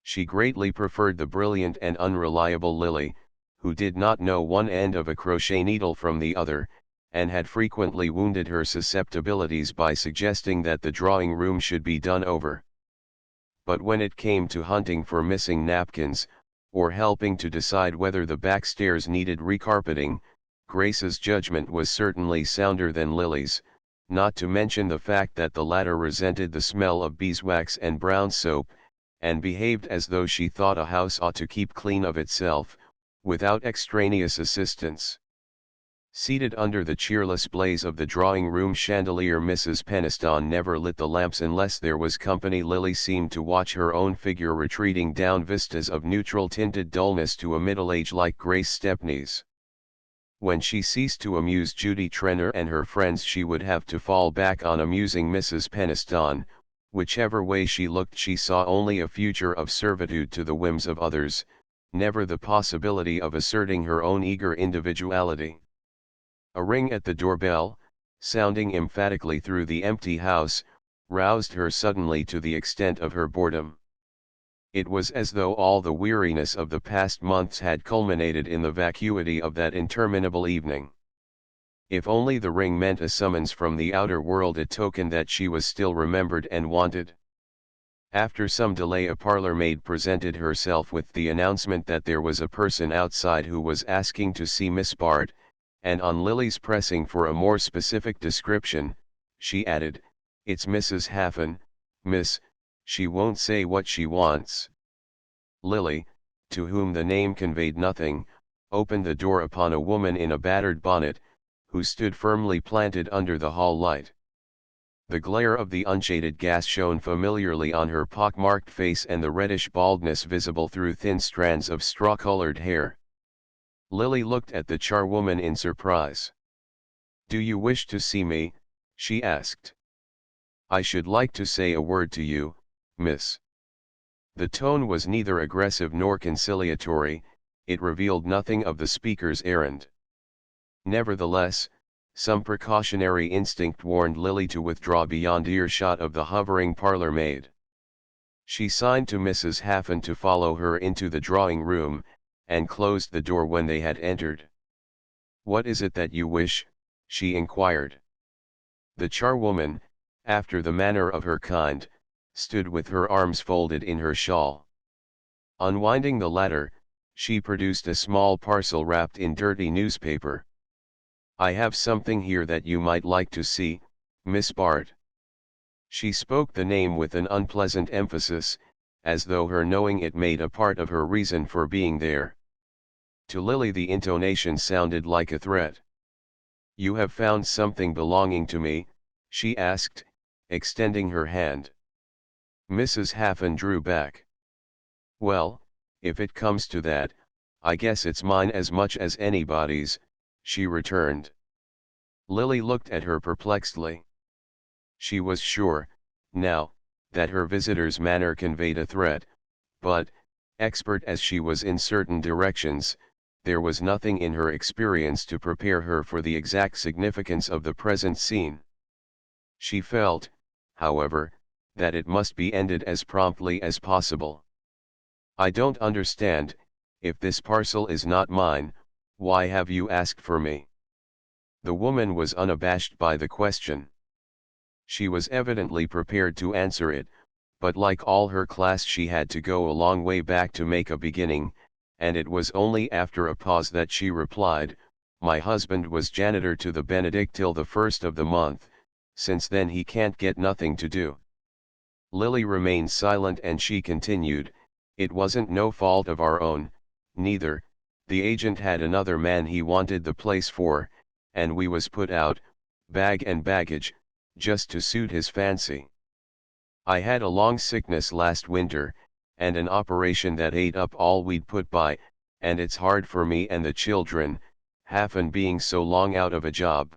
She greatly preferred the brilliant and unreliable Lily, who did not know one end of a crochet needle from the other, and had frequently wounded her susceptibilities by suggesting that the drawing-room should be done over. But when it came to hunting for missing napkins, or helping to decide whether the back stairs needed recarpeting, Grace's judgment was certainly sounder than Lily's, not to mention the fact that the latter resented the smell of beeswax and brown soap, and behaved as though she thought a house ought to keep clean of itself, without extraneous assistance. Seated under the cheerless blaze of the drawing-room chandelier, Mrs. Peniston never lit the lamps unless there was company. Lily seemed to watch her own figure retreating down vistas of neutral-tinted dullness to a middle age like Grace Stepney's. When she ceased to amuse Judy Trenor and her friends she would have to fall back on amusing Mrs. Peniston. Whichever way she looked she saw only a future of servitude to the whims of others, never the possibility of asserting her own eager individuality. A ring at the doorbell, sounding emphatically through the empty house, roused her suddenly to the extent of her boredom. It was as though all the weariness of the past months had culminated in the vacuity of that interminable evening. If only the ring meant a summons from the outer world, a token that she was still remembered and wanted. After some delay, a parlor maid presented herself with the announcement that there was a person outside who was asking to see Miss Bart, and on Lily's pressing for a more specific description, she added, "It's Mrs. Haffen, miss, she won't say what she wants." Lily, to whom the name conveyed nothing, opened the door upon a woman in a battered bonnet, who stood firmly planted under the hall light. The glare of the unshaded gas shone familiarly on her pock-marked face and the reddish baldness visible through thin strands of straw-colored hair. Lily looked at the charwoman in surprise. "Do you wish to see me?" she asked. "I should like to say a word to you, miss." The tone was neither aggressive nor conciliatory, it revealed nothing of the speaker's errand. Nevertheless, some precautionary instinct warned Lily to withdraw beyond earshot of the hovering parlor maid. She signed to Mrs. Haffen to follow her into the drawing room, and closed the door when they had entered. "What is it that you wish?" she inquired. The charwoman, after the manner of her kind, stood with her arms folded in her shawl. Unwinding the latter, she produced a small parcel wrapped in dirty newspaper. "I have something here that you might like to see, Miss Bart." She spoke the name with an unpleasant emphasis, as though her knowing it made a part of her reason for being there. To Lily the intonation sounded like a threat. "You have found something belonging to me?" she asked, extending her hand. Mrs. Haffen drew back. "Well, if it comes to that, I guess it's mine as much as anybody's," she returned. Lily looked at her perplexedly. She was sure, now, that her visitor's manner conveyed a threat, but, expert as she was in certain directions, there was nothing in her experience to prepare her for the exact significance of the present scene. She felt, however, that it must be ended as promptly as possible. "I don't understand, if this parcel is not mine, why have you asked for me?" The woman was unabashed by the question. She was evidently prepared to answer it, but like all her class she had to go a long way back to make a beginning, and it was only after a pause that she replied, "My husband was janitor to the Benedict till the 1st of the month, since then he can't get nothing to do." Lily remained silent and she continued, "It wasn't no fault of our own, neither, the agent had another man he wanted the place for, and we was put out, bag and baggage, just to suit his fancy. I had a long sickness last winter, and an operation that ate up all we'd put by, and it's hard for me and the children, Haffen being so long out of a job."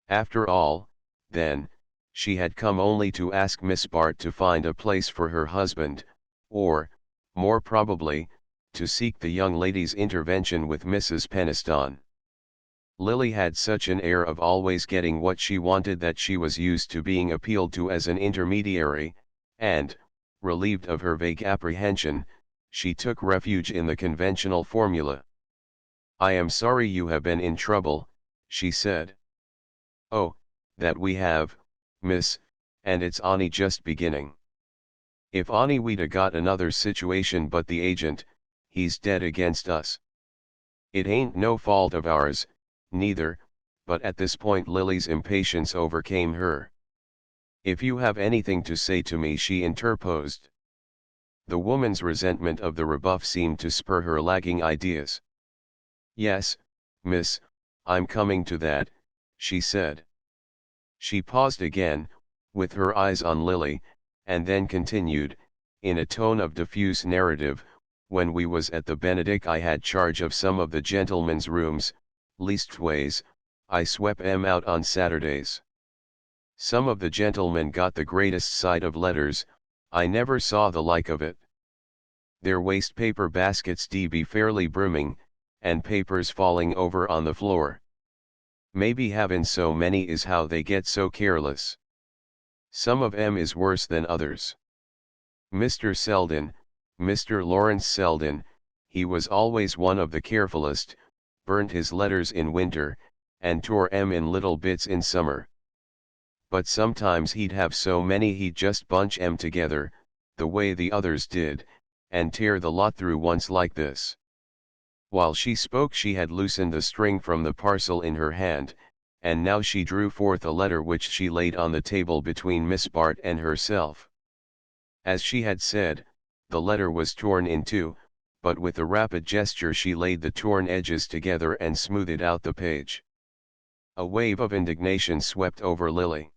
After all, then, she had come only to ask Miss Bart to find a place for her husband, or, more probably, to seek the young lady's intervention with Mrs. Peniston. Lily had such an air of always getting what she wanted that she was used to being appealed to as an intermediary, and, relieved of her vague apprehension, she took refuge in the conventional formula. "I am sorry you have been in trouble," she said. "Oh, that we have, miss, and it's on'y just beginning. If on'y we'd a got another situation, but the agent, he's dead against us. It ain't no fault of ours, neither," but at this point Lily's impatience overcame her. "If you have anything to say to me," she interposed. The woman's resentment of the rebuff seemed to spur her lagging ideas. "Yes, miss, I'm coming to that," she said. She paused again, with her eyes on Lily, and then continued, in a tone of diffuse narrative, "When we was at the Benedict I had charge of some of the gentlemen's rooms, leastways, I swep 'em out on Saturdays. Some of the gentlemen got the greatest sight of letters, I never saw the like of it. their waste paper baskets be fairly brimming, and papers falling over on the floor. Maybe having so many is how they get so careless. Some of 'em is worse than others. Mr. Selden, Mr. Lawrence Selden, he was always one of the carefulest, burnt his letters in winter, and tore 'em in little bits in summer. But sometimes he'd have so many he'd just bunch 'em together, the way the others did, and tear the lot through once like this. While she spoke she had loosened the string from the parcel in her hand, and now she drew forth a letter which she laid on the table between Miss Bart and herself. As she had said, the letter was torn in two, but with a rapid gesture she laid the torn edges together and smoothed out the page. A wave of indignation swept over Lily.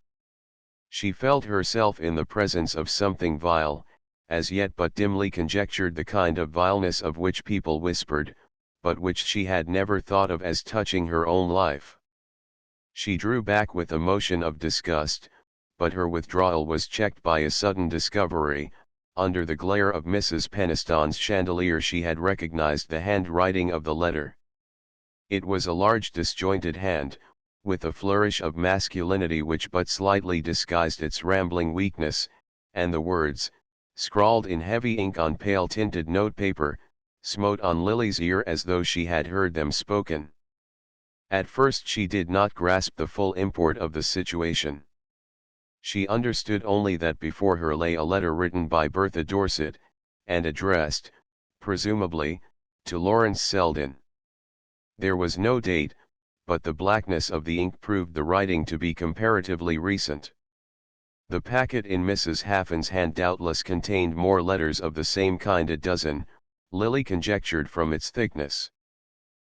She felt herself in the presence of something vile, as yet but dimly conjectured the kind of vileness of which people whispered, but which she had never thought of as touching her own life. She drew back with a motion of disgust, but her withdrawal was checked by a sudden discovery. Under the glare of Mrs. Peniston's chandelier she had recognized the handwriting of the letter. It was a large disjointed hand, with a flourish of masculinity which but slightly disguised its rambling weakness, and the words, scrawled in heavy ink on pale tinted notepaper, smote on Lily's ear as though she had heard them spoken. At first she did not grasp the full import of the situation. She understood only that before her lay a letter written by Bertha Dorset, and addressed, presumably, to Lawrence Selden. There was no date, but the blackness of the ink proved the writing to be comparatively recent. The packet in Mrs. Haffin's hand doubtless contained more letters of the same kind, a dozen, Lily conjectured from its thickness.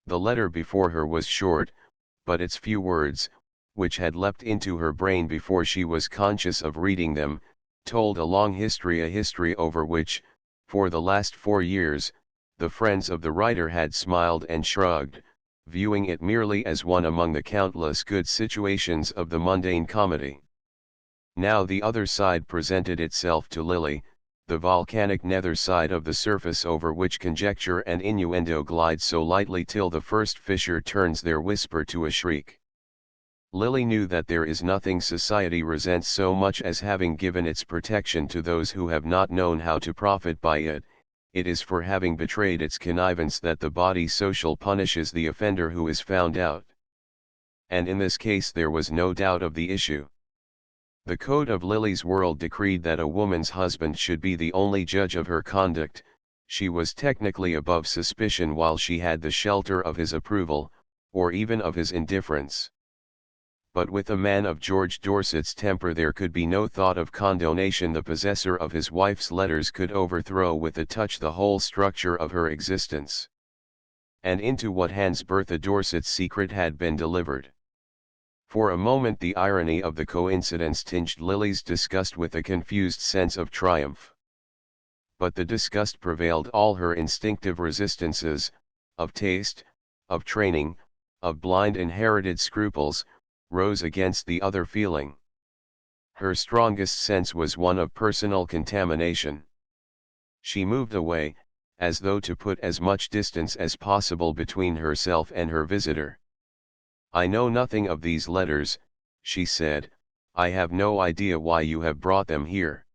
The letter before her was short, but its few words, which had leapt into her brain before she was conscious of reading them, told a long history, a history over which, for the last 4 years, the friends of the writer had smiled and shrugged, viewing it merely as one among the countless good situations of the mundane comedy. Now the other side presented itself to Lily, the volcanic nether side of the surface over which conjecture and innuendo glide so lightly till the first fissure turns their whisper to a shriek. Lily knew that there is nothing society resents so much as having given its protection to those who have not known how to profit by it. It is for having betrayed its connivance that the body social punishes the offender who is found out. And in this case there was no doubt of the issue. The code of Lily's world decreed that a woman's husband should be the only judge of her conduct. She was technically above suspicion while she had the shelter of his approval, or even of his indifference. But with a man of George Dorset's temper there could be no thought of condonation. The possessor of his wife's letters could overthrow with a touch the whole structure of her existence. And into what hands Bertha Dorset's secret had been delivered? For a moment the irony of the coincidence tinged Lily's disgust with a confused sense of triumph. But the disgust prevailed. All her instinctive resistances, of taste, of training, of blind inherited scruples, rose against the other feeling. Her strongest sense was one of personal contamination. She moved away, as though to put as much distance as possible between herself and her visitor. "I know nothing of these letters," she said. "I have no idea why you have brought them here."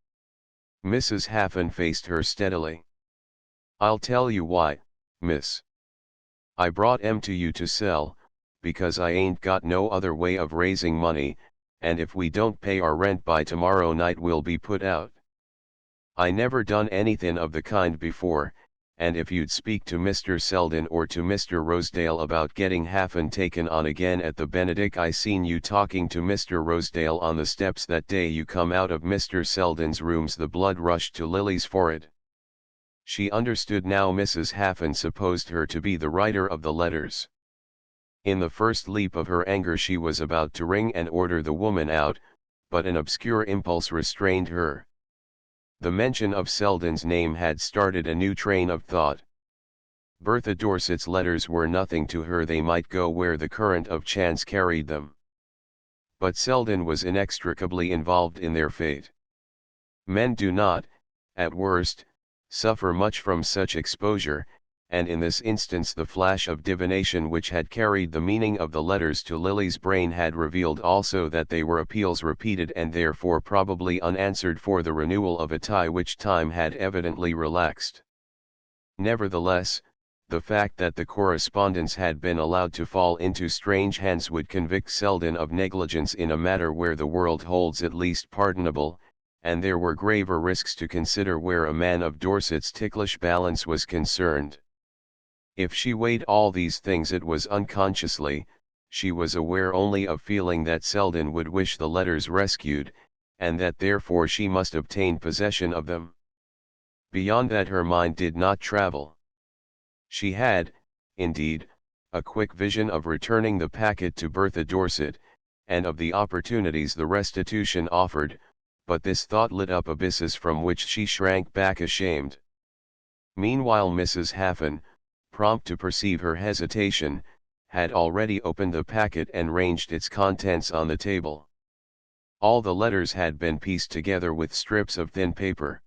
Mrs. Haffin faced her steadily. "I'll tell you why, miss. I brought 'em to you to sell, because I ain't got no other way of raising money, and if we don't pay our rent by tomorrow night we'll be put out. I never done anything of the kind before, and if you'd speak to Mr. Selden or to Mr. Rosedale about getting Haffin taken on again at the Benedict, I seen you talking to Mr. Rosedale on the steps that day you come out of Mr. Selden's rooms." The blood rushed to Lily's forehead. She understood now. Mrs. Haffin supposed her to be the writer of the letters. In the first leap of her anger she was about to ring and order the woman out, but an obscure impulse restrained her. The mention of Selden's name had started a new train of thought. Bertha Dorset's letters were nothing to her, they might go where the current of chance carried them. But Selden was inextricably involved in their fate. Men do not, at worst, suffer much from such exposure, and in this instance the flash of divination which had carried the meaning of the letters to Lily's brain had revealed also that they were appeals repeated and therefore probably unanswered for the renewal of a tie which time had evidently relaxed. Nevertheless, the fact that the correspondence had been allowed to fall into strange hands would convict Selden of negligence in a matter where the world holds at least pardonable, and there were graver risks to consider where a man of Dorset's ticklish balance was concerned. If she weighed all these things it was unconsciously, she was aware only of feeling that Selden would wish the letters rescued, and that therefore she must obtain possession of them. Beyond that her mind did not travel. She had, indeed, a quick vision of returning the packet to Bertha Dorset, and of the opportunities the restitution offered, but this thought lit up abysses from which she shrank back ashamed. Meanwhile Mrs. Haffan, prompt to perceive her hesitation, had already opened the packet and ranged its contents on the table. All the letters had been pieced together with strips of thin paper.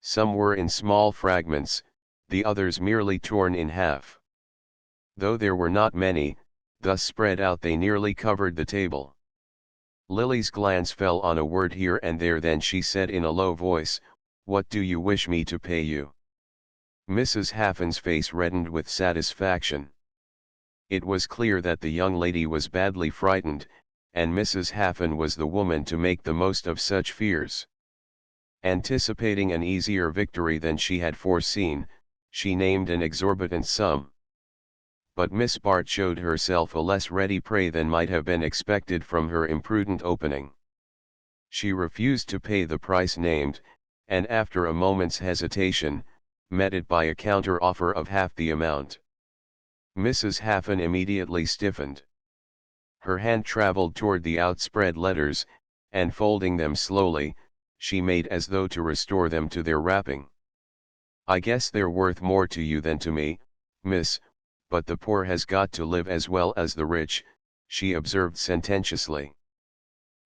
Some were in small fragments, the others merely torn in half. Though there were not many, thus spread out they nearly covered the table. Lily's glance fell on a word here and there, then she said in a low voice, "What do you wish me to pay you?" Mrs. Haffan's face reddened with satisfaction. It was clear that the young lady was badly frightened, and Mrs. Haffan was the woman to make the most of such fears. Anticipating an easier victory than she had foreseen, she named an exorbitant sum. But Miss Bart showed herself a less ready prey than might have been expected from her imprudent opening. She refused to pay the price named, and after a moment's hesitation, met it by a counter-offer of half the amount. Mrs. Haffan immediately stiffened. Her hand travelled toward the outspread letters, and folding them slowly, she made as though to restore them to their wrapping. "I guess they're worth more to you than to me, miss, but the poor has got to live as well as the rich," she observed sententiously.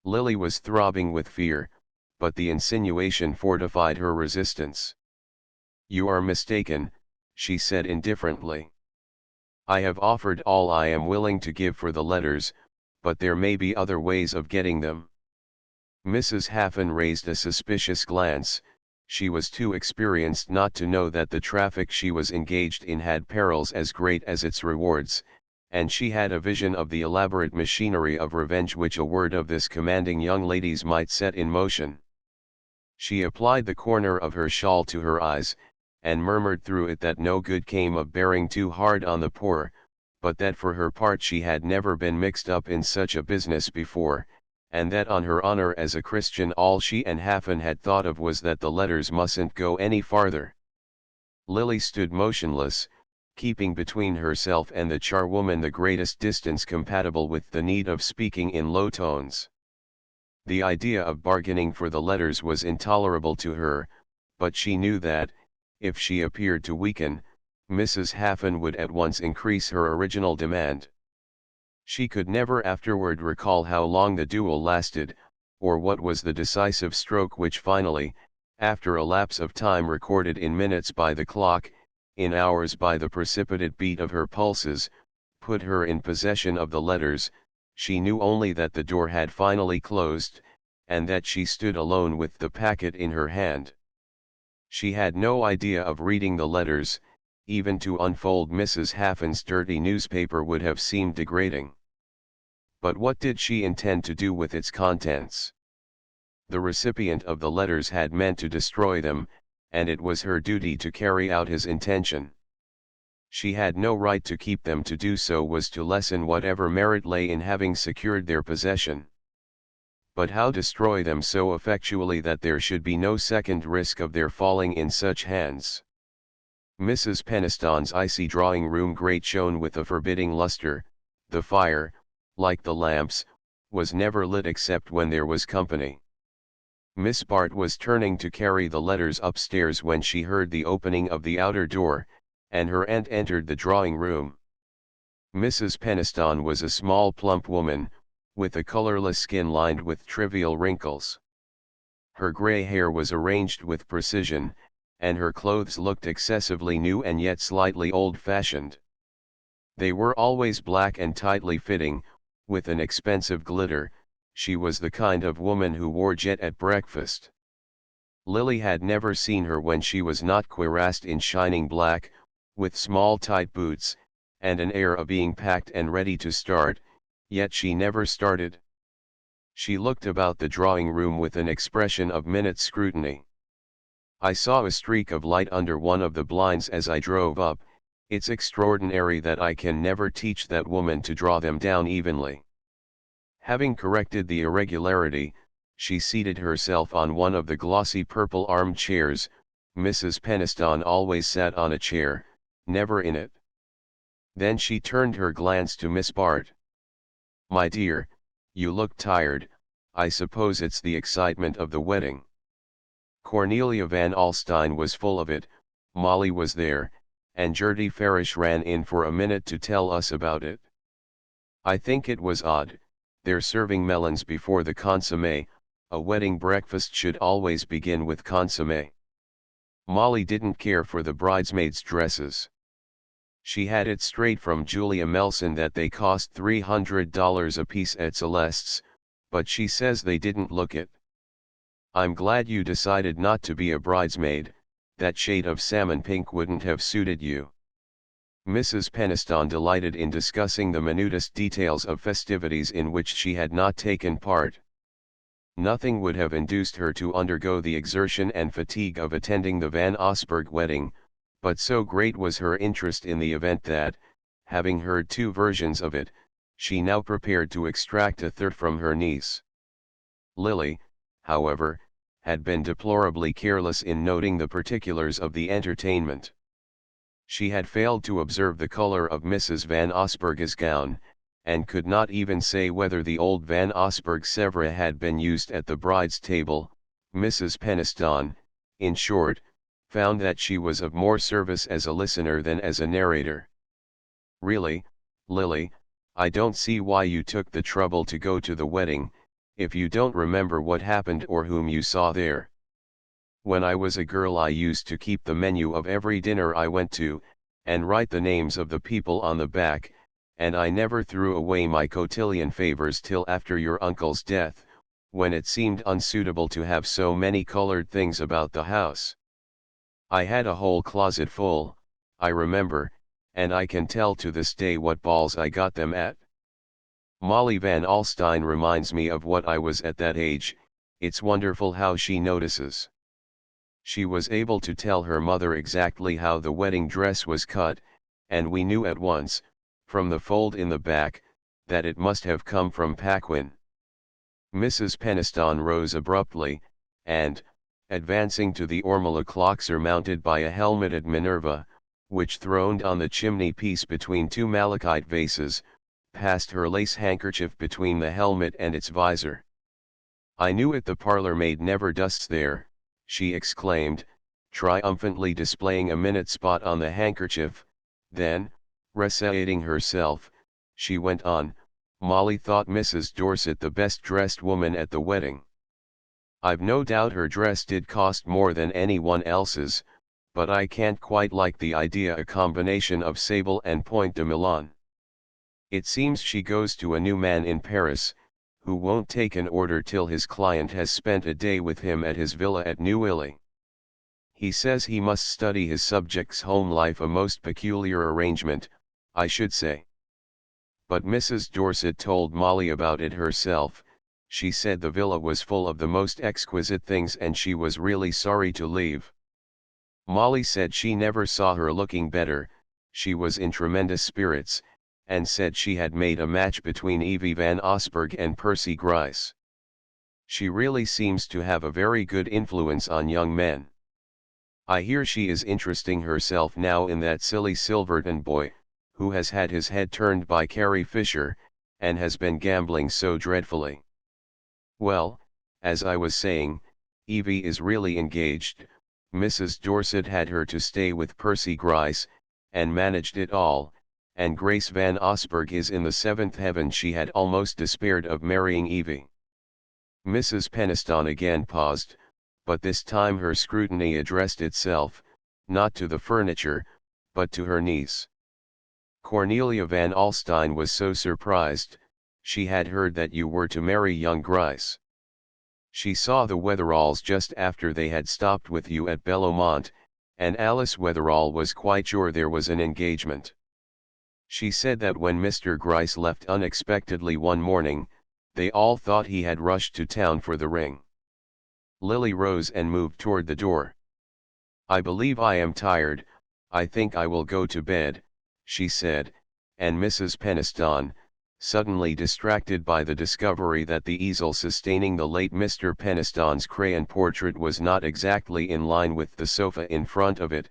Lily was throbbing with fear, but the insinuation fortified her resistance. "You are mistaken," she said indifferently. "I have offered all I am willing to give for the letters, but there may be other ways of getting them." Mrs. Haffan raised a suspicious glance. She was too experienced not to know that the traffic she was engaged in had perils as great as its rewards, and she had a vision of the elaborate machinery of revenge which a word of this commanding young lady's might set in motion. She applied the corner of her shawl to her eyes, and murmured through it that no good came of bearing too hard on the poor, but that for her part she had never been mixed up in such a business before, and that on her honor as a Christian all she and Haffan had thought of was that the letters mustn't go any farther. Lily stood motionless, keeping between herself and the charwoman the greatest distance compatible with the need of speaking in low tones. The idea of bargaining for the letters was intolerable to her, but she knew that, if she appeared to weaken, Mrs. Haffan would at once increase her original demand. She could never afterward recall how long the duel lasted, or what was the decisive stroke which finally, after a lapse of time recorded in minutes by the clock, in hours by the precipitate beat of her pulses, put her in possession of the letters. She knew only that the door had finally closed, and that she stood alone with the packet in her hand. She had no idea of reading the letters. Even to unfold Mrs. Haffan's dirty newspaper would have seemed degrading. But what did she intend to do with its contents? The recipient of the letters had meant to destroy them, and it was her duty to carry out his intention. She had no right to keep them. To do so was to lessen whatever merit lay in having secured their possession. But how destroy them so effectually that there should be no second risk of their falling in such hands? Mrs. Peniston's icy drawing-room grate shone with a forbidding luster. The fire, like the lamps, was never lit except when there was company. Miss Bart was turning to carry the letters upstairs when she heard the opening of the outer door, and her aunt entered the drawing-room. Mrs. Peniston was a small plump woman, with a colorless skin lined with trivial wrinkles. Her grey hair was arranged with precision, and her clothes looked excessively new and yet slightly old-fashioned. They were always black and tightly fitting, with an expensive glitter. She was the kind of woman who wore jet at breakfast. Lily had never seen her when she was not cuirassed in shining black, with small tight boots, and an air of being packed and ready to start, yet she never started. She looked about the drawing room with an expression of minute scrutiny. I saw a streak of light under one of the blinds as I drove up. It's extraordinary that I can never teach that woman to draw them down evenly. Having corrected the irregularity, she seated herself on one of the glossy purple armchairs. Mrs. Peniston always sat on a chair, never in it. Then she turned her glance to Miss Bart. "My dear, you look tired. I suppose it's the excitement of the wedding." Cornelia Van Alstyne was full of it. Molly was there, and Gertie Farish ran in for a minute to tell us about it. I think it was odd, they're serving melons before the consommé. A wedding breakfast should always begin with consommé. Molly didn't care for the bridesmaids' dresses. She had it straight from Julia Melson that they cost $300 apiece at Celeste's, but she says they didn't look it. I'm glad you decided not to be a bridesmaid. That shade of salmon pink wouldn't have suited you. Mrs. Peniston delighted in discussing the minutest details of festivities in which she had not taken part. Nothing would have induced her to undergo the exertion and fatigue of attending the Van Osburgh wedding, but so great was her interest in the event that, having heard two versions of it, she now prepared to extract a third from her niece. Lily, however, had been deplorably careless in noting the particulars of the entertainment. She had failed to observe the color of Mrs. Van Osburgh's gown, and could not even say whether the old Van Osburgh Sèvres had been used at the bride's table. Mrs. Peniston, in short, found that she was of more service as a listener than as a narrator. "Really, Lily, I don't see why you took the trouble to go to the wedding, if you don't remember what happened or whom you saw there. When I was a girl I used to keep the menu of every dinner I went to, and write the names of the people on the back, and I never threw away my cotillion favors till after your uncle's death, when it seemed unsuitable to have so many colored things about the house. I had a whole closet full, I remember, and I can tell to this day what balls I got them at. Molly Van Alstyne reminds me of what I was at that age. It's wonderful how she notices. She was able to tell her mother exactly how the wedding dress was cut, and we knew at once, from the fold in the back, that it must have come from Paquin." Mrs. Peniston rose abruptly, and, advancing to the ormolu clock surmounted by a helmeted Minerva, which throned on the chimney-piece between two malachite vases, passed her lace handkerchief between the helmet and its visor. "I knew it, the parlour maid never dusts there," she exclaimed, triumphantly displaying a minute spot on the handkerchief. Then, reciting herself, she went on, "Molly thought Mrs. Dorset the best dressed woman at the wedding. I've no doubt her dress did cost more than anyone else's, but I can't quite like the idea, a combination of sable and Point de Milan. It seems she goes to a new man in Paris, who won't take an order till his client has spent a day with him at his villa at Neuilly. He says he must study his subject's home life, a most peculiar arrangement, I should say. But Mrs. Dorset told Molly about it herself. She said the villa was full of the most exquisite things and she was really sorry to leave. Molly said she never saw her looking better, she was in tremendous spirits, and said she had made a match between Evie Van Osburgh and Percy Gryce. She really seems to have a very good influence on young men. I hear she is interesting herself now in that silly Silverton boy, who has had his head turned by Carrie Fisher, and has been gambling so dreadfully. Well, as I was saying, Evie is really engaged. Mrs. Dorset had her to stay with Percy Gryce, and managed it all, and Grace Van Osburgh is in the seventh heaven. She had almost despaired of marrying Evie." Mrs. Peniston again paused, but this time her scrutiny addressed itself, not to the furniture, but to her niece. Cornelia van Alstyne was so surprised, she had heard that you were to marry young Gryce. She saw the Wetheralls just after they had stopped with you at Bellomont, and Alice Wetherall was quite sure there was an engagement. She said that when Mr. Gryce left unexpectedly one morning, they all thought he had rushed to town for the ring. Lily rose and moved toward the door. "I believe I am tired, I think I will go to bed," she said, and Mrs. Penistone, suddenly distracted by the discovery that the easel sustaining the late Mr. Penistone's crayon portrait was not exactly in line with the sofa in front of it,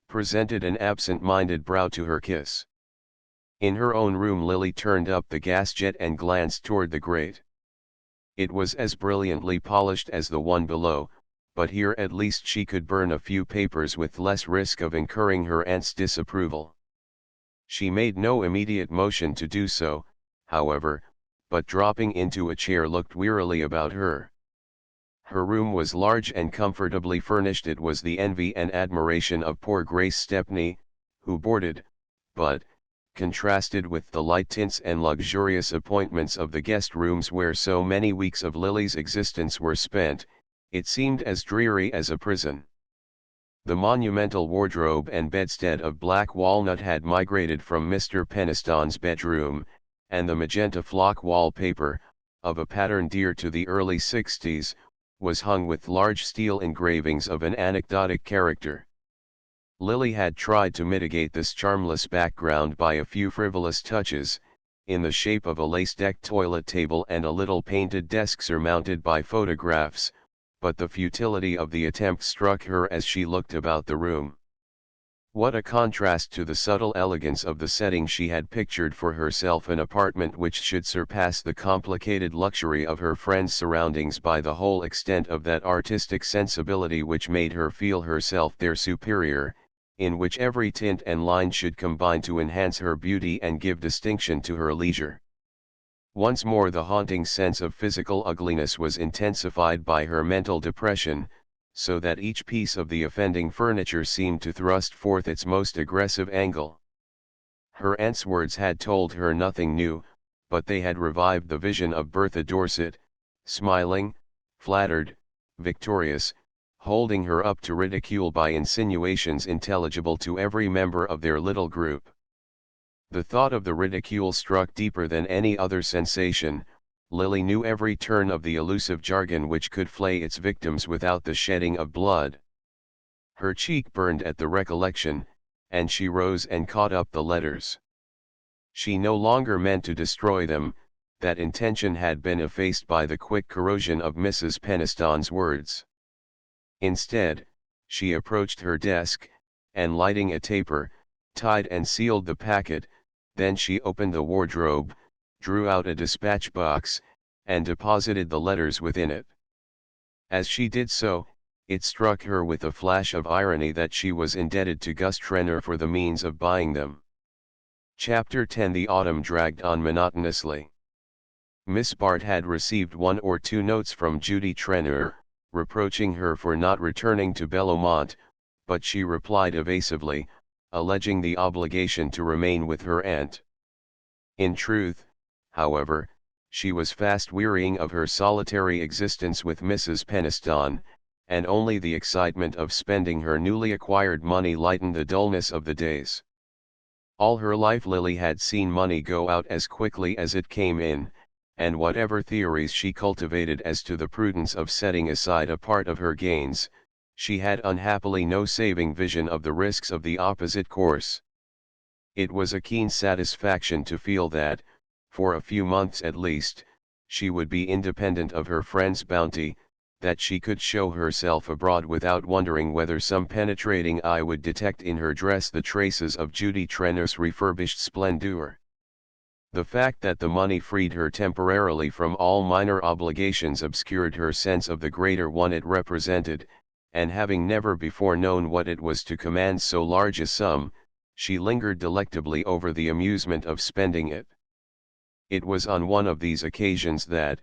presented an absent-minded brow to her kiss. In her own room Lily turned up the gas jet and glanced toward the grate. It was as brilliantly polished as the one below, but here at least she could burn a few papers with less risk of incurring her aunt's disapproval. She made no immediate motion to do so, however, but dropping into a chair looked wearily about her. Her room was large and comfortably furnished. It was the envy and admiration of poor Grace Stepney, who boarded, but, contrasted with the light tints and luxurious appointments of the guest rooms where so many weeks of Lily's existence were spent, it seemed as dreary as a prison. The monumental wardrobe and bedstead of black walnut had migrated from Mr. Penistone's bedroom, and the magenta flock wallpaper, of a pattern dear to the early 60s, was hung with large steel engravings of an anecdotic character. Lily had tried to mitigate this charmless background by a few frivolous touches, in the shape of a lace-decked toilet table and a little painted desk surmounted by photographs, but the futility of the attempt struck her as she looked about the room. What a contrast to the subtle elegance of the setting she had pictured for herself, an apartment which should surpass the complicated luxury of her friend's surroundings by the whole extent of that artistic sensibility which made her feel herself their superior, in which every tint and line should combine to enhance her beauty and give distinction to her leisure. Once more the haunting sense of physical ugliness was intensified by her mental depression, so that each piece of the offending furniture seemed to thrust forth its most aggressive angle. Her aunt's words had told her nothing new, but they had revived the vision of Bertha Dorset, smiling, flattered, victorious, holding her up to ridicule by insinuations intelligible to every member of their little group. The thought of the ridicule struck deeper than any other sensation. Lily knew every turn of the elusive jargon which could flay its victims without the shedding of blood. Her cheek burned at the recollection, and she rose and caught up the letters. She no longer meant to destroy them, that intention had been effaced by the quick corrosion of Mrs. Penistone's words. Instead, she approached her desk, and lighting a taper, tied and sealed the packet. Then she opened the wardrobe, drew out a dispatch box, and deposited the letters within it. As she did so, it struck her with a flash of irony that she was indebted to Gus Trenor for the means of buying them. Chapter 10. The autumn dragged on monotonously. Miss Bart had received 1 or 2 notes from Judy Trenor, reproaching her for not returning to Bellomont, but she replied evasively, alleging the obligation to remain with her aunt. In truth, however, she was fast wearying of her solitary existence with Mrs. Penistone, and only the excitement of spending her newly acquired money lightened the dullness of the days. All her life Lily had seen money go out as quickly as it came in, and whatever theories she cultivated as to the prudence of setting aside a part of her gains, she had unhappily no saving vision of the risks of the opposite course. It was a keen satisfaction to feel that, for a few months at least, she would be independent of her friend's bounty, that she could show herself abroad without wondering whether some penetrating eye would detect in her dress the traces of Judy Trenor's refurbished splendor. The fact that the money freed her temporarily from all minor obligations obscured her sense of the greater one it represented, and having never before known what it was to command so large a sum, she lingered delectably over the amusement of spending it. It was on one of these occasions that,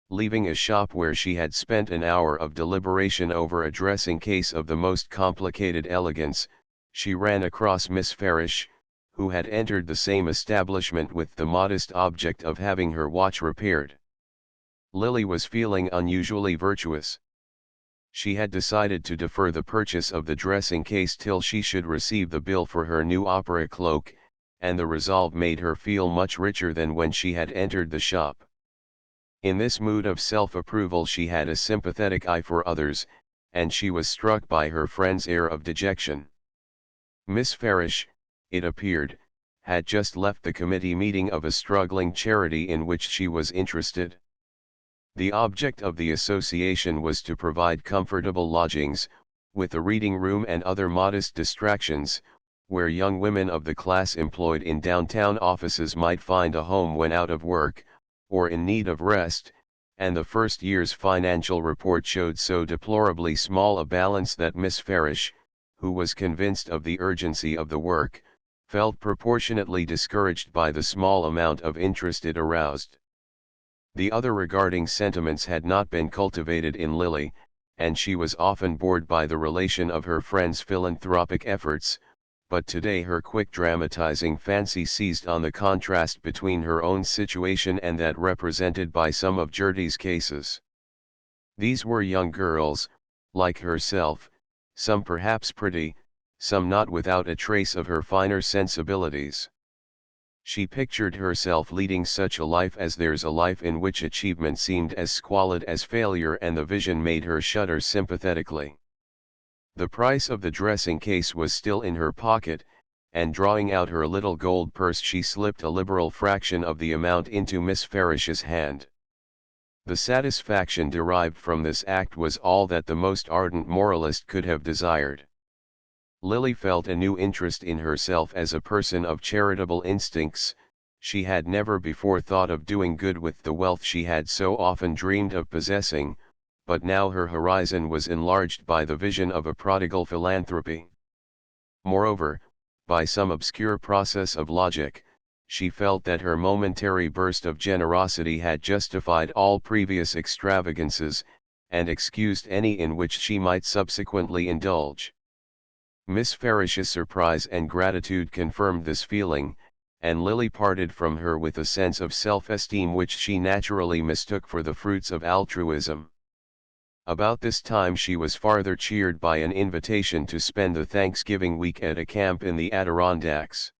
Leaving a shop where she had spent an hour of deliberation over a dressing case of the most complicated elegance, she ran across Miss Farish, who had entered the same establishment with the modest object of having her watch repaired. Lily was feeling unusually virtuous. She had decided to defer the purchase of the dressing case till she should receive the bill for her new opera cloak, and the resolve made her feel much richer than when she had entered the shop. In this mood of self-approval she had a sympathetic eye for others, and she was struck by her friend's air of dejection. Miss Farish, it appeared, had just left the committee meeting of a struggling charity in which she was interested. The object of the association was to provide comfortable lodgings, with a reading room and other modest distractions, where young women of the class employed in downtown offices might find a home when out of work, or in need of rest, and the first year's financial report showed so deplorably small a balance that Miss Farish, who was convinced of the urgency of the work, felt proportionately discouraged by the small amount of interest it aroused. The other regarding sentiments had not been cultivated in Lily, and she was often bored by the relation of her friend's philanthropic efforts, but today her quick dramatizing fancy seized on the contrast between her own situation and that represented by some of Gertie's cases. These were young girls, like herself, some perhaps pretty, some not without a trace of her finer sensibilities. She pictured herself leading such a life as theirs, a life in which achievement seemed as squalid as failure, and the vision made her shudder sympathetically. The price of the dressing case was still in her pocket, and drawing out her little gold purse she slipped a liberal fraction of the amount into Miss Farish's hand. The satisfaction derived from this act was all that the most ardent moralist could have desired. Lily felt a new interest in herself as a person of charitable instincts. She had never before thought of doing good with the wealth she had so often dreamed of possessing, but now her horizon was enlarged by the vision of a prodigal philanthropy. Moreover, by some obscure process of logic, she felt that her momentary burst of generosity had justified all previous extravagances, and excused any in which she might subsequently indulge. Miss Farish's surprise and gratitude confirmed this feeling, and Lily parted from her with a sense of self-esteem which she naturally mistook for the fruits of altruism. About this time she was farther cheered by an invitation to spend the Thanksgiving week at a camp in the Adirondacks.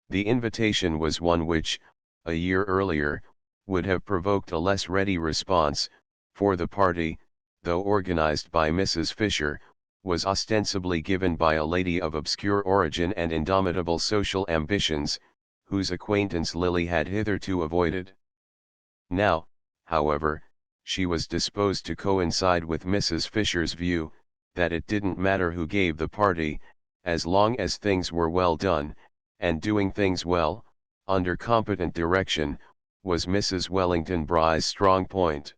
The invitation was one which, a year earlier, would have provoked a less ready response, for the party, though organized by Mrs. Fisher, was ostensibly given by a lady of obscure origin and indomitable social ambitions, whose acquaintance Lily had hitherto avoided. Now, however, she was disposed to coincide with Mrs. Fisher's view, that it didn't matter who gave the party, as long as things were well done, and doing things well, under competent direction, was Mrs. Wellington Bry's strong point.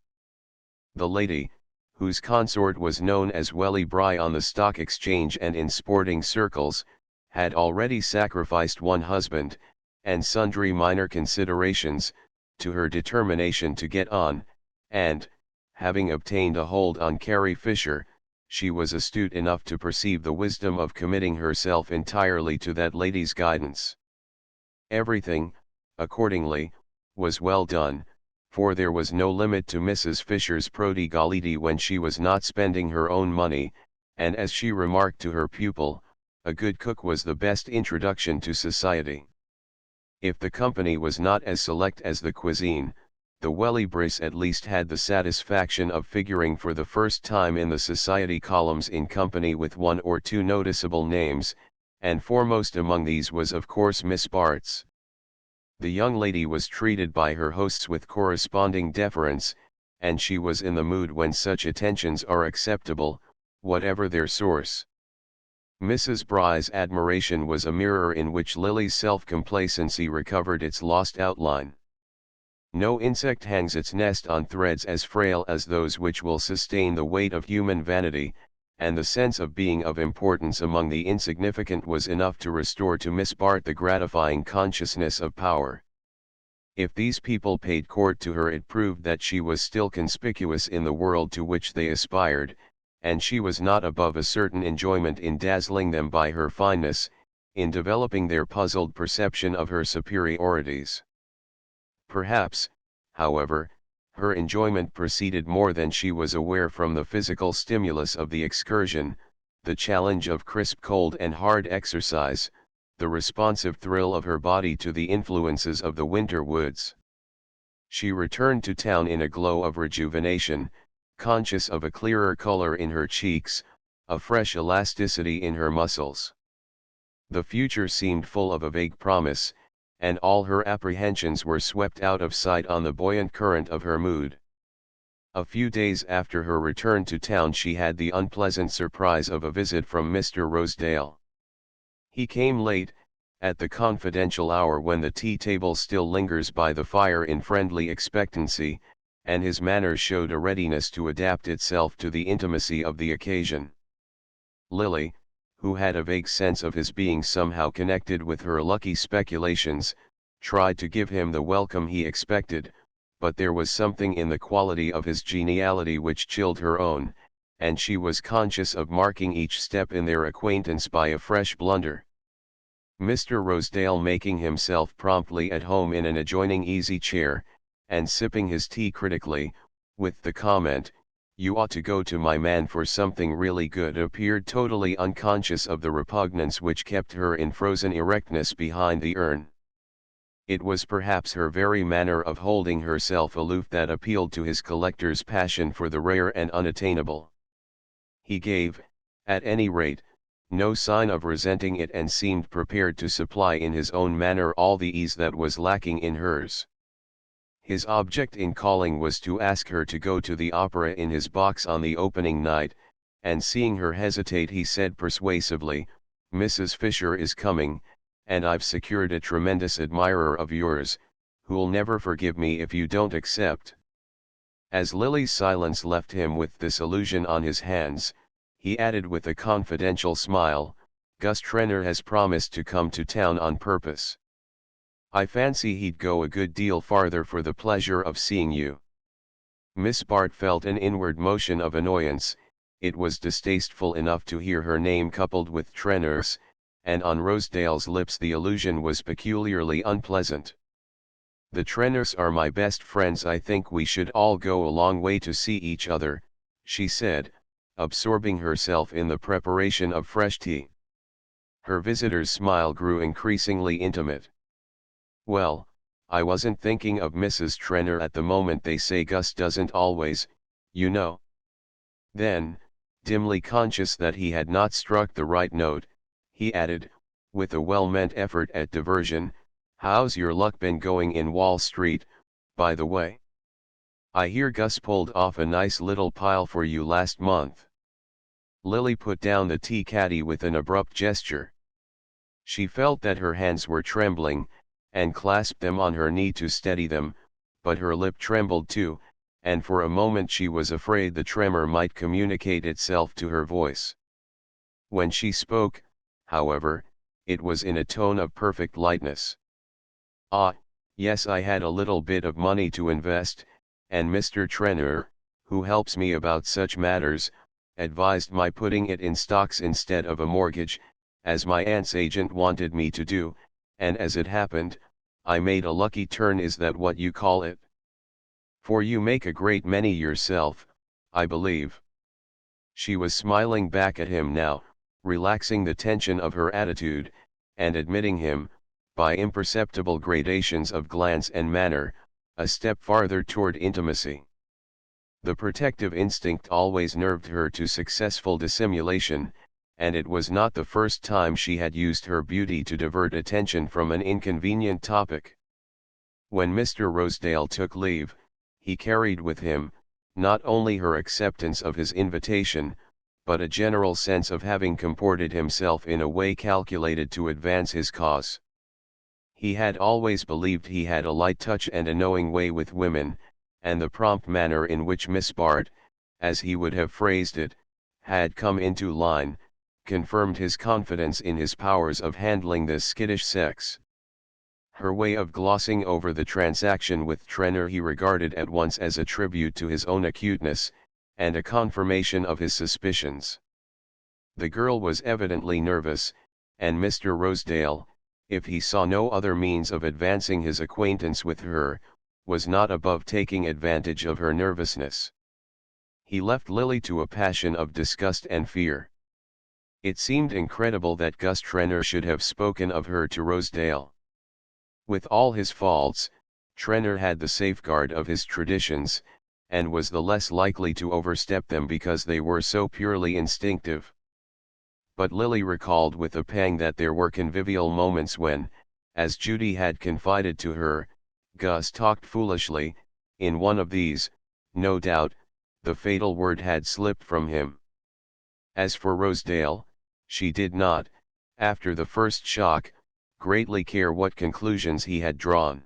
The lady, whose consort was known as Welly Bry on the Stock Exchange and in sporting circles, had already sacrificed one husband, and sundry minor considerations, to her determination to get on, and, having obtained a hold on Carrie Fisher, she was astute enough to perceive the wisdom of committing herself entirely to that lady's guidance. Everything, accordingly, was well done, for there was no limit to Mrs. Fisher's prodigality when she was not spending her own money, and as she remarked to her pupil, a good cook was the best introduction to society. If the company was not as select as the cuisine, the Welly-Brys at least had the satisfaction of figuring for the first time in the society columns in company with one or two noticeable names, and foremost among these was of course Miss Bart's. The young lady was treated by her hosts with corresponding deference, and she was in the mood when such attentions are acceptable, whatever their source. Mrs. Bry's admiration was a mirror in which Lily's self-complacency recovered its lost outline. No insect hangs its nest on threads as frail as those which will sustain the weight of human vanity, and the sense of being of importance among the insignificant was enough to restore to Miss Bart the gratifying consciousness of power. If these people paid court to her, it proved that she was still conspicuous in the world to which they aspired, and she was not above a certain enjoyment in dazzling them by her fineness, in developing their puzzled perception of her superiorities. Perhaps, however, her enjoyment proceeded more than she was aware from the physical stimulus of the excursion, the challenge of crisp cold and hard exercise, the responsive thrill of her body to the influences of the winter woods. She returned to town in a glow of rejuvenation, conscious of a clearer color in her cheeks, a fresh elasticity in her muscles. The future seemed full of a vague promise, and all her apprehensions were swept out of sight on the buoyant current of her mood. A few days after her return to town she had the unpleasant surprise of a visit from Mr. Rosedale. He came late, at the confidential hour when the tea table still lingers by the fire in friendly expectancy, and his manner showed a readiness to adapt itself to the intimacy of the occasion. Lily, who had a vague sense of his being somehow connected with her lucky speculations, tried to give him the welcome he expected, but there was something in the quality of his geniality which chilled her own, and she was conscious of marking each step in their acquaintance by a fresh blunder. Mr. Rosedale, making himself promptly at home in an adjoining easy chair, and sipping his tea critically, with the comment, "You ought to go to my man for something really good," appeared totally unconscious of the repugnance which kept her in frozen erectness behind the urn. It was perhaps her very manner of holding herself aloof that appealed to his collector's passion for the rare and unattainable. He gave, at any rate, no sign of resenting it, and seemed prepared to supply in his own manner all the ease that was lacking in hers. His object in calling was to ask her to go to the opera in his box on the opening night, and seeing her hesitate he said persuasively, "Mrs. Fisher is coming, and I've secured a tremendous admirer of yours, who'll never forgive me if you don't accept." As Lily's silence left him with this illusion on his hands, he added with a confidential smile, "Gus Trenor has promised to come to town on purpose. I fancy he'd go a good deal farther for the pleasure of seeing you." Miss Bart felt an inward motion of annoyance. It was distasteful enough to hear her name coupled with Trenor's, and on Rosedale's lips the allusion was peculiarly unpleasant. "The Trenors are my best friends. I think we should all go a long way to see each other," she said, absorbing herself in the preparation of fresh tea. Her visitor's smile grew increasingly intimate. "Well, I wasn't thinking of Mrs. Trenor at the moment. They say Gus doesn't always, you know." Then, dimly conscious that he had not struck the right note, he added, with a well-meant effort at diversion, "How's your luck been going in Wall Street, by the way? I hear Gus pulled off a nice little pile for you last month." Lily put down the tea caddy with an abrupt gesture. She felt that her hands were trembling, and clasped them on her knee to steady them, but her lip trembled too, and for a moment she was afraid the tremor might communicate itself to her voice. When she spoke, however, it was in a tone of perfect lightness. "Ah, yes, I had a little bit of money to invest, and Mr. Trenor, who helps me about such matters, advised my putting it in stocks instead of a mortgage, as my aunt's agent wanted me to do, and as it happened, I made a lucky turn. Is that what you call it? For you make a great many yourself, I believe." She was smiling back at him now, relaxing the tension of her attitude, and admitting him, by imperceptible gradations of glance and manner, a step farther toward intimacy. The protective instinct always nerved her to successful dissimulation, and it was not the first time she had used her beauty to divert attention from an inconvenient topic. When Mr. Rosedale took leave, he carried with him, not only her acceptance of his invitation, but a general sense of having comported himself in a way calculated to advance his cause. He had always believed he had a light touch and a knowing way with women, and the prompt manner in which Miss Bart, as he would have phrased it, had come into line, confirmed his confidence in his powers of handling this skittish sex. Her way of glossing over the transaction with Trenor he regarded at once as a tribute to his own acuteness, and a confirmation of his suspicions. The girl was evidently nervous, and Mr. Rosedale, if he saw no other means of advancing his acquaintance with her, was not above taking advantage of her nervousness. He left Lily to a passion of disgust and fear. It seemed incredible that Gus Trenor should have spoken of her to Rosedale. With all his faults, Trenor had the safeguard of his traditions, and was the less likely to overstep them because they were so purely instinctive. But Lily recalled with a pang that there were convivial moments when, as Judy had confided to her, Gus talked foolishly. In one of these, no doubt, the fatal word had slipped from him. As for Rosedale, she did not, after the first shock, greatly care what conclusions he had drawn.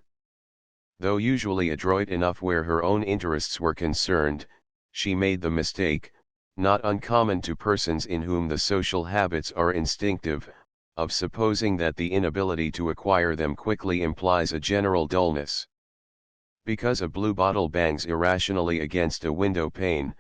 Though usually adroit enough where her own interests were concerned, she made the mistake, not uncommon to persons in whom the social habits are instinctive, of supposing that the inability to acquire them quickly implies a general dullness. Because a blue bottle bangs irrationally against a window pane,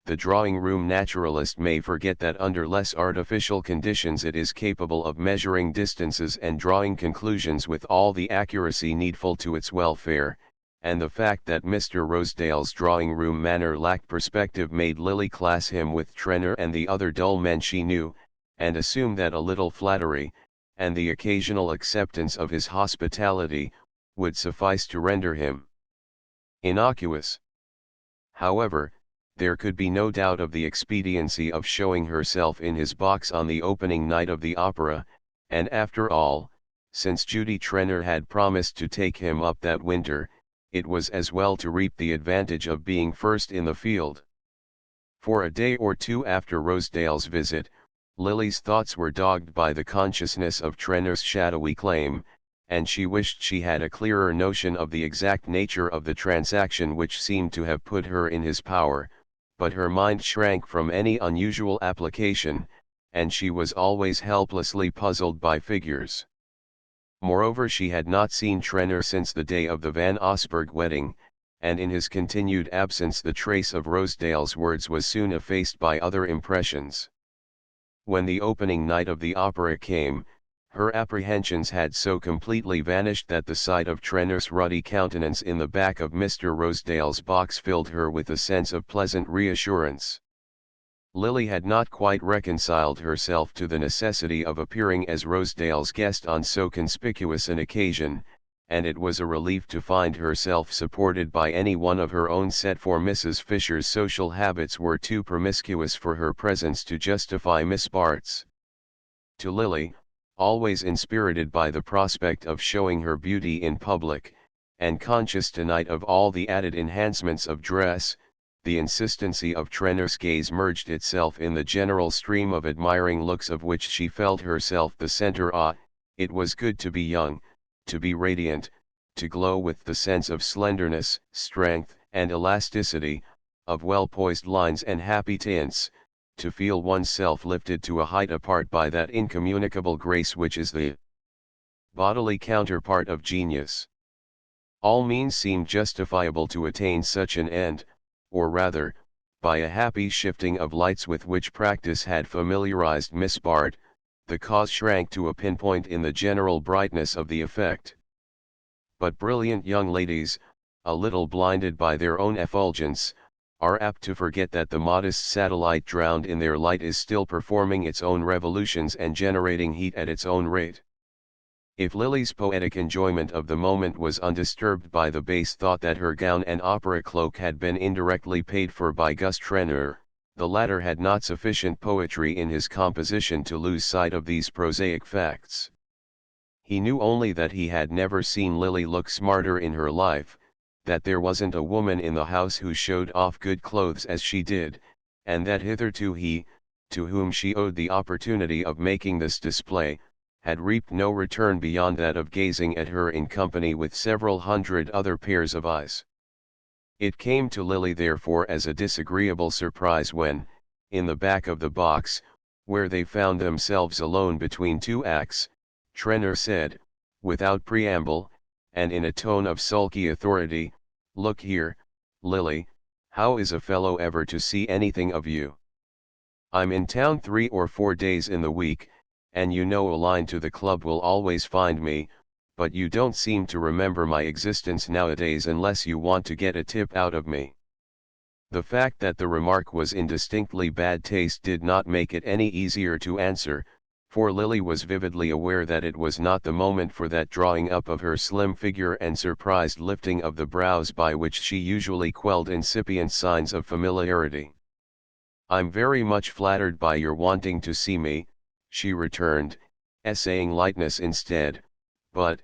the drawing-room naturalist may forget that under less artificial conditions it is capable of measuring distances and drawing conclusions with all the accuracy needful to its welfare, and the fact that Mr. Rosedale's drawing-room manner lacked perspective made Lily class him with Trenor and the other dull men she knew, and assume that a little flattery, and the occasional acceptance of his hospitality, would suffice to render him innocuous. However, there could be no doubt of the expediency of showing herself in his box on the opening night of the opera, and after all, since Judy Trenor had promised to take him up that winter, it was as well to reap the advantage of being first in the field. For a day or two after Rosedale's visit, Lily's thoughts were dogged by the consciousness of Trenor's shadowy claim, and she wished she had a clearer notion of the exact nature of the transaction which seemed to have put her in his power, but her mind shrank from any unusual application, and she was always helplessly puzzled by figures. Moreover, she had not seen Trenor since the day of the Van Osburgh wedding, and in his continued absence the trace of Rosedale's words was soon effaced by other impressions. When the opening night of the opera came, her apprehensions had so completely vanished that the sight of Trenor's ruddy countenance in the back of Mr. Rosedale's box filled her with a sense of pleasant reassurance. Lily had not quite reconciled herself to the necessity of appearing as Rosedale's guest on so conspicuous an occasion, and it was a relief to find herself supported by any one of her own set, for Mrs. Fisher's social habits were too promiscuous for her presence to justify Miss Bart's. To Lily, always inspirited by the prospect of showing her beauty in public, and conscious tonight of all the added enhancements of dress, the insistency of Trenor's gaze merged itself in the general stream of admiring looks of which she felt herself the center. It was good to be young, to be radiant, to glow with the sense of slenderness, strength, and elasticity, of well-poised lines and happy tints, to feel oneself lifted to a height apart by that incommunicable grace which is the bodily counterpart of genius. All means seemed justifiable to attain such an end, or rather, by a happy shifting of lights with which practice had familiarized Miss Bart, the cause shrank to a pinpoint in the general brightness of the effect. But brilliant young ladies, a little blinded by their own effulgence, are apt to forget that the modest satellite drowned in their light is still performing its own revolutions and generating heat at its own rate. If Lily's poetic enjoyment of the moment was undisturbed by the base thought that her gown and opera cloak had been indirectly paid for by Gus Trenor, the latter had not sufficient poetry in his composition to lose sight of these prosaic facts. He knew only that he had never seen Lily look smarter in her life, that there wasn't a woman in the house who showed off good clothes as she did, and that hitherto he, to whom she owed the opportunity of making this display, had reaped no return beyond that of gazing at her in company with several hundred other pairs of eyes. It came to Lily therefore as a disagreeable surprise when, in the back of the box, where they found themselves alone between two acts, Trenor said, without preamble, and in a tone of sulky authority, "Look here, Lily, how is a fellow ever to see anything of you? I'm in town 3 or 4 days in the week, and you know a line to the club will always find me, but you don't seem to remember my existence nowadays unless you want to get a tip out of me." The fact that the remark was in distinctly bad taste did not make it any easier to answer, for Lily was vividly aware that it was not the moment for that drawing up of her slim figure and surprised lifting of the brows by which she usually quelled incipient signs of familiarity. "I'm very much flattered by your wanting to see me," she returned, essaying lightness instead, "but,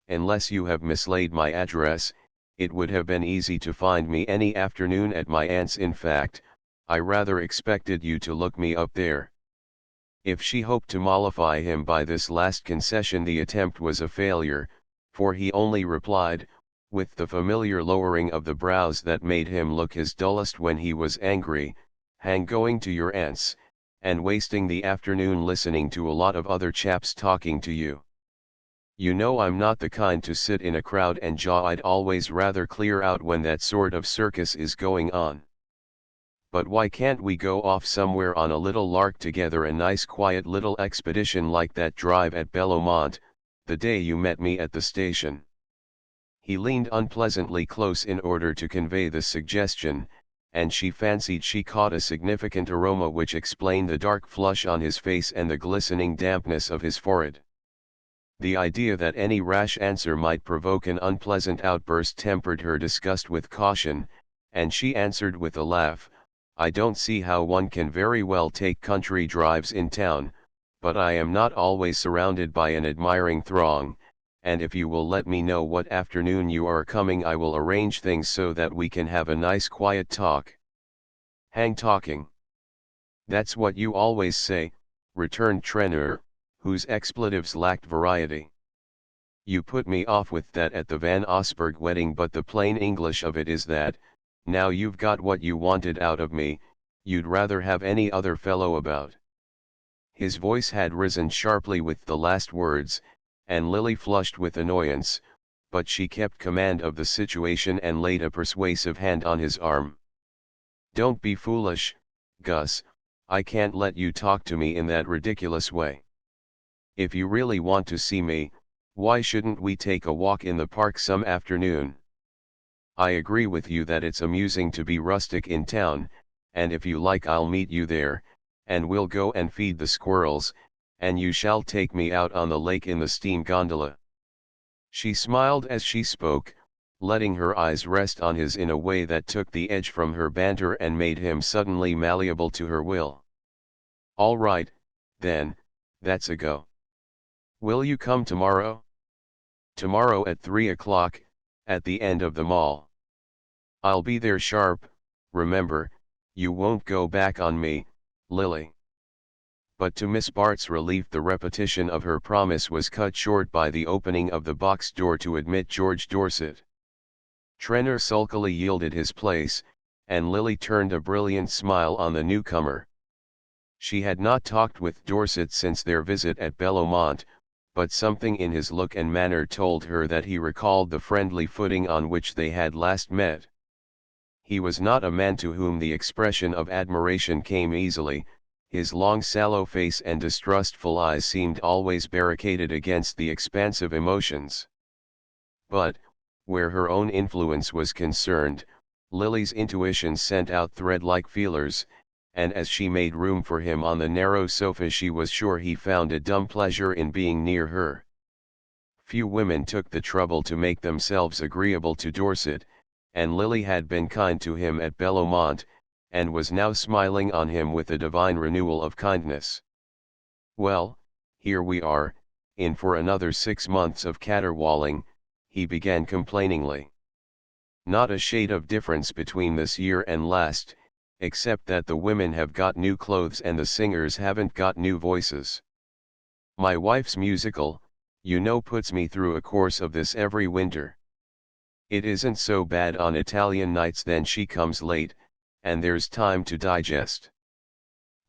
unless you have mislaid my address, it would have been easy to find me any afternoon at my aunt's. In fact, I rather expected you to look me up there." If she hoped to mollify him by this last concession, the attempt was a failure, for he only replied, with the familiar lowering of the brows that made him look his dullest when he was angry, "Hang going to your aunt's, and wasting the afternoon listening to a lot of other chaps talking to you. You know I'm not the kind to sit in a crowd and jaw. I'd always rather clear out when that sort of circus is going on. But why can't we go off somewhere on a little lark together, a nice quiet little expedition like that drive at Bellomont, the day you met me at the station?" He leaned unpleasantly close in order to convey the suggestion, and she fancied she caught a significant aroma which explained the dark flush on his face and the glistening dampness of his forehead. The idea that any rash answer might provoke an unpleasant outburst tempered her disgust with caution, and she answered with a laugh, "I don't see how one can very well take country drives in town, but I am not always surrounded by an admiring throng, and if you will let me know what afternoon you are coming, I will arrange things so that we can have a nice quiet talk." "Hang talking. That's what you always say," returned Trenor, whose expletives lacked variety. "You put me off with that at the Van Osburgh wedding, but the plain English of it is that, now you've got what you wanted out of me, you'd rather have any other fellow about." His voice had risen sharply with the last words, and Lily flushed with annoyance, but she kept command of the situation and laid a persuasive hand on his arm. "Don't be foolish, Gus, I can't let you talk to me in that ridiculous way. If you really want to see me, why shouldn't we take a walk in the park some afternoon? I agree with you that it's amusing to be rustic in town, and if you like I'll meet you there, and we'll go and feed the squirrels, and you shall take me out on the lake in the steam gondola." She smiled as she spoke, letting her eyes rest on his in a way that took the edge from her banter and made him suddenly malleable to her will. "All right, then, that's a go. Will you come tomorrow?" "Tomorrow at 3 o'clock, at the end of the mall." "I'll be there sharp, remember, you won't go back on me, Lily." But to Miss Bart's relief the repetition of her promise was cut short by the opening of the box door to admit George Dorset. Trenor sulkily yielded his place, and Lily turned a brilliant smile on the newcomer. She had not talked with Dorset since their visit at Bellomont, but something in his look and manner told her that he recalled the friendly footing on which they had last met. He was not a man to whom the expression of admiration came easily. His long sallow face and distrustful eyes seemed always barricaded against the expansive emotions. But, where her own influence was concerned, Lily's intuition sent out thread-like feelers, and as she made room for him on the narrow sofa she was sure he found a dumb pleasure in being near her. Few women took the trouble to make themselves agreeable to Dorset, and Lily had been kind to him at Bellomont, and was now smiling on him with a divine renewal of kindness. "Well, here we are, in for another 6 months of caterwauling," he began complainingly. "Not a shade of difference between this year and last, except that the women have got new clothes and the singers haven't got new voices. My wife's musical, you know, puts me through a course of this every winter. It isn't so bad on Italian nights, then she comes late, and there's time to digest.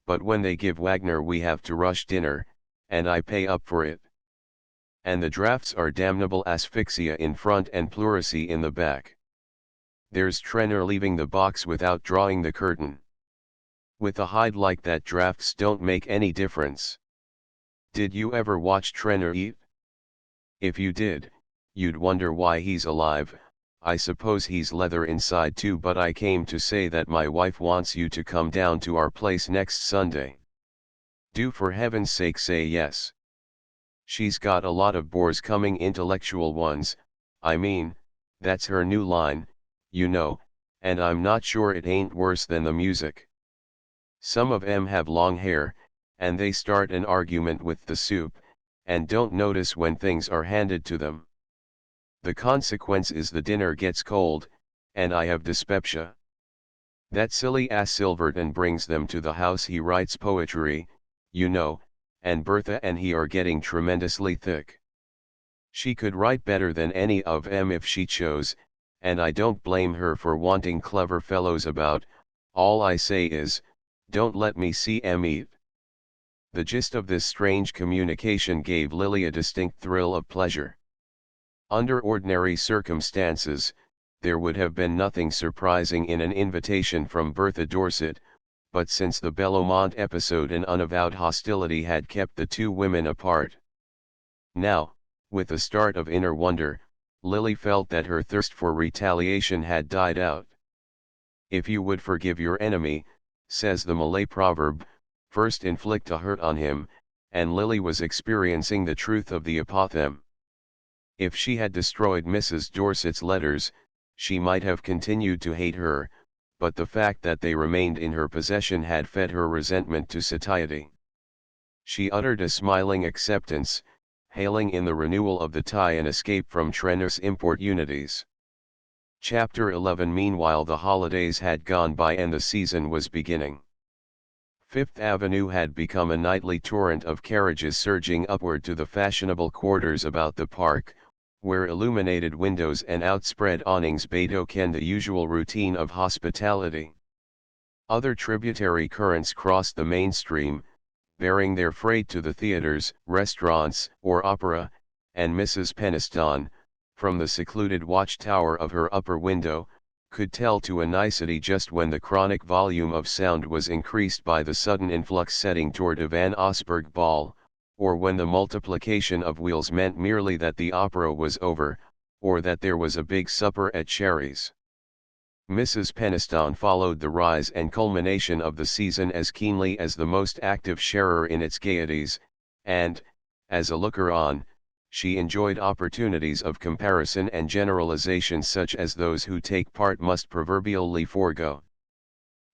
But when they give Wagner we have to rush dinner, and I pay up for it. And the drafts are damnable asphyxia in front and pleurisy in the back. There's Trenner leaving the box without drawing the curtain. With a hide like that, drafts don't make any difference. Did you ever watch Trenner eat? If you did, you'd wonder why he's alive. I suppose he's leather inside too, but I came to say that my wife wants you to come down to our place next Sunday. Do for heaven's sake say yes. She's got a lot of bores coming, intellectual ones, I mean, that's her new line, you know, and I'm not sure it ain't worse than the music. Some of 'em have long hair, and they start an argument with the soup, and don't notice when things are handed to them. The consequence is the dinner gets cold, and I have dyspepsia. That silly ass Silverton brings them to the house. He writes poetry, you know, and Bertha and he are getting tremendously thick. She could write better than any of 'em if she chose, and I don't blame her for wanting clever fellows about. All I say is, don't let me see 'em eat. The gist of this strange communication gave Lily a distinct thrill of pleasure. Under ordinary circumstances, there would have been nothing surprising in an invitation from Bertha Dorset, but since the Bellomont episode an unavowed hostility had kept the two women apart. Now, with a start of inner wonder, Lily felt that her thirst for retaliation had died out. If you would forgive your enemy, says the Malay proverb, first inflict a hurt on him, and Lily was experiencing the truth of the apothegm. If she had destroyed Mrs. Dorset's letters, she might have continued to hate her, but the fact that they remained in her possession had fed her resentment to satiety. She uttered a smiling acceptance, hailing in the renewal of the tie and escape from Trenner's importunities. Chapter 11. Meanwhile the holidays had gone by and the season was beginning. Fifth Avenue had become a nightly torrent of carriages surging upward to the fashionable quarters about the park, where illuminated windows and outspread awnings betoken the usual routine of hospitality. Other tributary currents crossed the mainstream, bearing their freight to the theaters, restaurants, or opera, and Mrs. Peniston, from the secluded watchtower of her upper window, could tell to a nicety just when the chronic volume of sound was increased by the sudden influx setting toward a Van Osburgh ball, or when the multiplication of wheels meant merely that the opera was over, or that there was a big supper at Sherry's. Mrs. Peniston followed the rise and culmination of the season as keenly as the most active sharer in its gaieties, and, as a looker-on, she enjoyed opportunities of comparison and generalization such as those who take part must proverbially forego.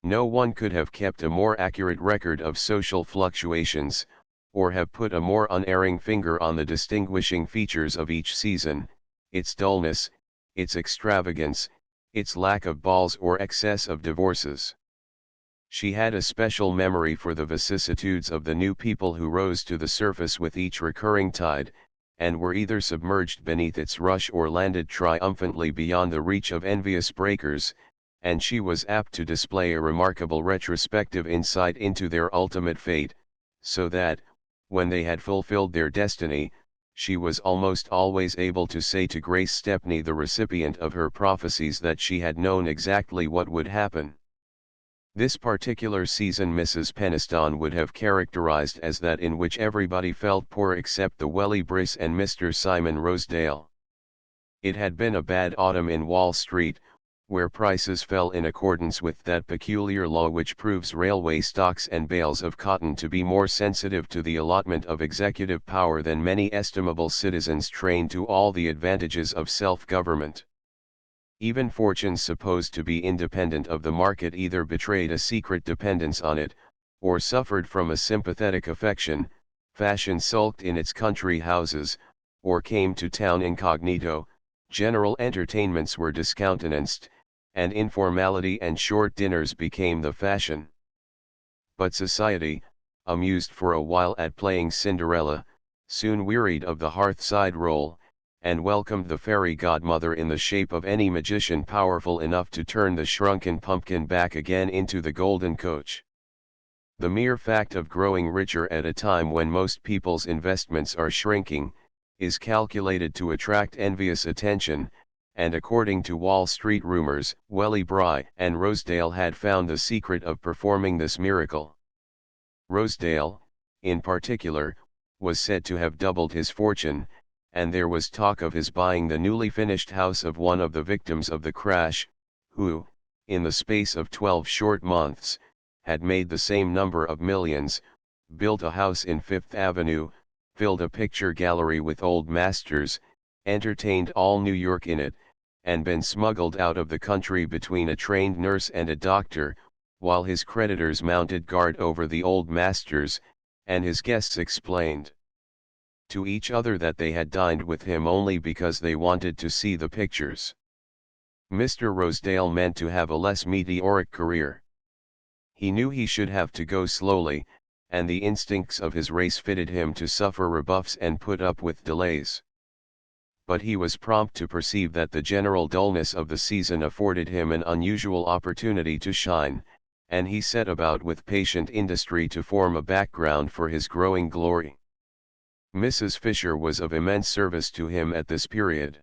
No one could have kept a more accurate record of social fluctuations, or have put a more unerring finger on the distinguishing features of each season, its dullness, its extravagance, its lack of balls or excess of divorces. She had a special memory for the vicissitudes of the new people who rose to the surface with each recurring tide, and were either submerged beneath its rush or landed triumphantly beyond the reach of envious breakers, and she was apt to display a remarkable retrospective insight into their ultimate fate, so that, when they had fulfilled their destiny, she was almost always able to say to Grace Stepney, the recipient of her prophecies, that she had known exactly what would happen. This particular season Mrs. Peniston would have characterized as that in which everybody felt poor except the Welly Briss and Mr. Simon Rosedale. It had been a bad autumn in Wall Street, where prices fell in accordance with that peculiar law which proves railway stocks and bales of cotton to be more sensitive to the allotment of executive power than many estimable citizens trained to all the advantages of self-government. Even fortunes supposed to be independent of the market either betrayed a secret dependence on it, or suffered from a sympathetic affection. Fashion sulked in its country houses, or came to town incognito. General entertainments were discountenanced, and informality and short dinners became the fashion. But society, amused for a while at playing Cinderella, soon wearied of the hearthside role, and welcomed the fairy godmother in the shape of any magician powerful enough to turn the shrunken pumpkin back again into the golden coach. The mere fact of growing richer at a time when most people's investments are shrinking, is calculated to attract envious attention, and according to Wall Street rumors, Welly Bry and Rosedale had found the secret of performing this miracle. Rosedale, in particular, was said to have doubled his fortune, and there was talk of his buying the newly finished house of one of the victims of the crash, who, in the space of 12 short months, had made the same number of millions, built a house in Fifth Avenue, filled a picture gallery with old masters, entertained all New York in it, and been smuggled out of the country between a trained nurse and a doctor, while his creditors mounted guard over the old masters, and his guests explained to each other that they had dined with him only because they wanted to see the pictures. Mr. Rosedale meant to have a less meteoric career. He knew he should have to go slowly, and the instincts of his race fitted him to suffer rebuffs and put up with delays. But he was prompt to perceive that the general dullness of the season afforded him an unusual opportunity to shine, and he set about with patient industry to form a background for his growing glory. Mrs. Fisher was of immense service to him at this period.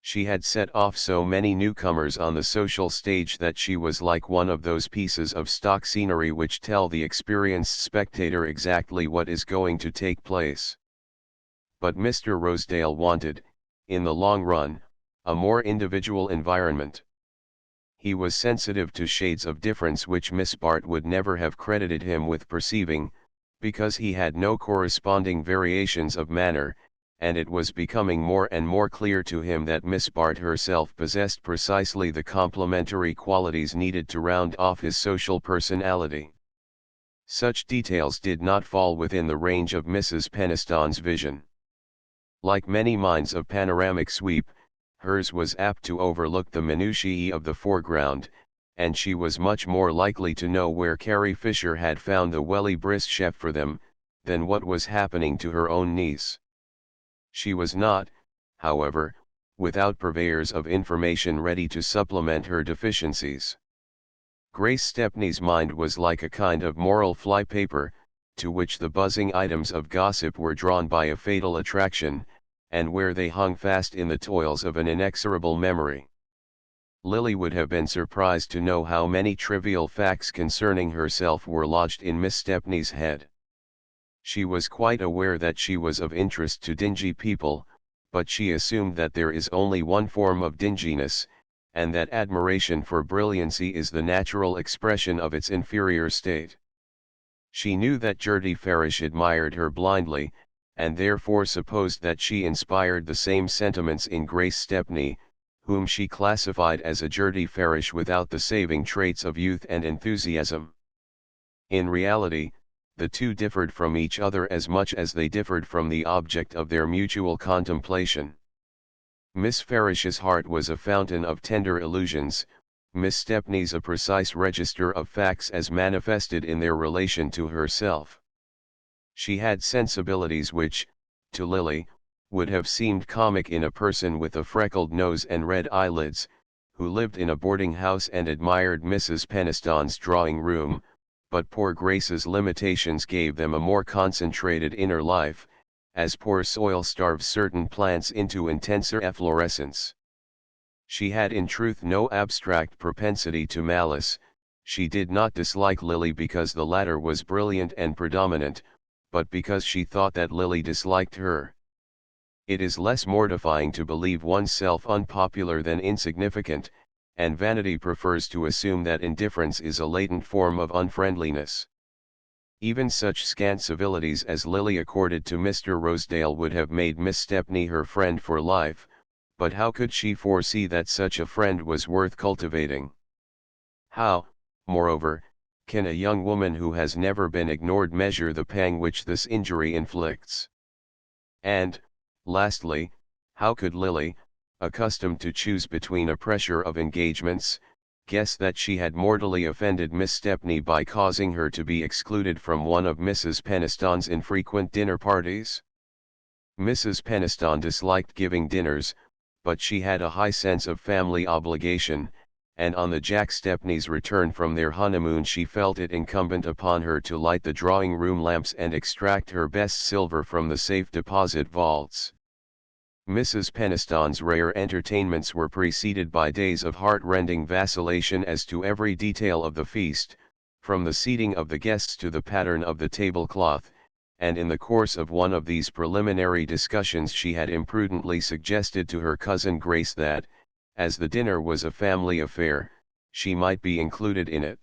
She had set off so many newcomers on the social stage that she was like one of those pieces of stock scenery which tell the experienced spectator exactly what is going to take place. But Mr. Rosedale wanted, in the long run, a more individual environment. He was sensitive to shades of difference which Miss Bart would never have credited him with perceiving, because he had no corresponding variations of manner, and it was becoming more and more clear to him that Miss Bart herself possessed precisely the complementary qualities needed to round off his social personality. Such details did not fall within the range of Mrs. Peniston's vision. Like many minds of panoramic sweep, hers was apt to overlook the minutiae of the foreground, and she was much more likely to know where Carrie Fisher had found the Welly Brisk chef for them, than what was happening to her own niece. She was not, however, without purveyors of information ready to supplement her deficiencies. Grace Stepney's mind was like a kind of moral flypaper, to which the buzzing items of gossip were drawn by a fatal attraction, and where they hung fast in the toils of an inexorable memory. Lily would have been surprised to know how many trivial facts concerning herself were lodged in Miss Stepney's head. She was quite aware that she was of interest to dingy people, but she assumed that there is only one form of dinginess, and that admiration for brilliancy is the natural expression of its inferior state. She knew that Gertie Farish admired her blindly, and therefore supposed that she inspired the same sentiments in Grace Stepney, whom she classified as a Gertie Farish without the saving traits of youth and enthusiasm. In reality, the two differed from each other as much as they differed from the object of their mutual contemplation. Miss Farish's heart was a fountain of tender illusions, Miss Stepney's a precise register of facts as manifested in their relation to herself. She had sensibilities which, to Lily, would have seemed comic in a person with a freckled nose and red eyelids, who lived in a boarding house and admired Mrs. Peniston's drawing room, but poor Grace's limitations gave them a more concentrated inner life, as poor soil starves certain plants into intenser efflorescence. She had in truth no abstract propensity to malice. She did not dislike Lily because the latter was brilliant and predominant, but because she thought that Lily disliked her. It is less mortifying to believe oneself unpopular than insignificant, and vanity prefers to assume that indifference is a latent form of unfriendliness. Even such scant civilities as Lily accorded to Mr. Rosedale would have made Miss Stepney her friend for life, but how could she foresee that such a friend was worth cultivating? How, moreover, can a young woman who has never been ignored measure the pang which this injury inflicts? And, lastly, how could Lily, accustomed to choose between a pressure of engagements, guess that she had mortally offended Miss Stepney by causing her to be excluded from one of Mrs. Peniston's infrequent dinner parties? Mrs. Peniston disliked giving dinners, but she had a high sense of family obligation, and on the Jack Stepney's return from their honeymoon she felt it incumbent upon her to light the drawing-room lamps and extract her best silver from the safe deposit vaults. Mrs. Peniston's rare entertainments were preceded by days of heart-rending vacillation as to every detail of the feast, from the seating of the guests to the pattern of the tablecloth, and in the course of one of these preliminary discussions she had imprudently suggested to her cousin Grace that, as the dinner was a family affair, she might be included in it.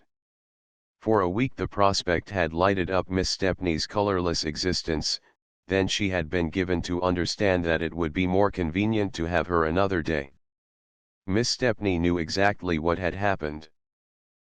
For a week the prospect had lighted up Miss Stepney's colorless existence, then she had been given to understand that it would be more convenient to have her another day. Miss Stepney knew exactly what had happened.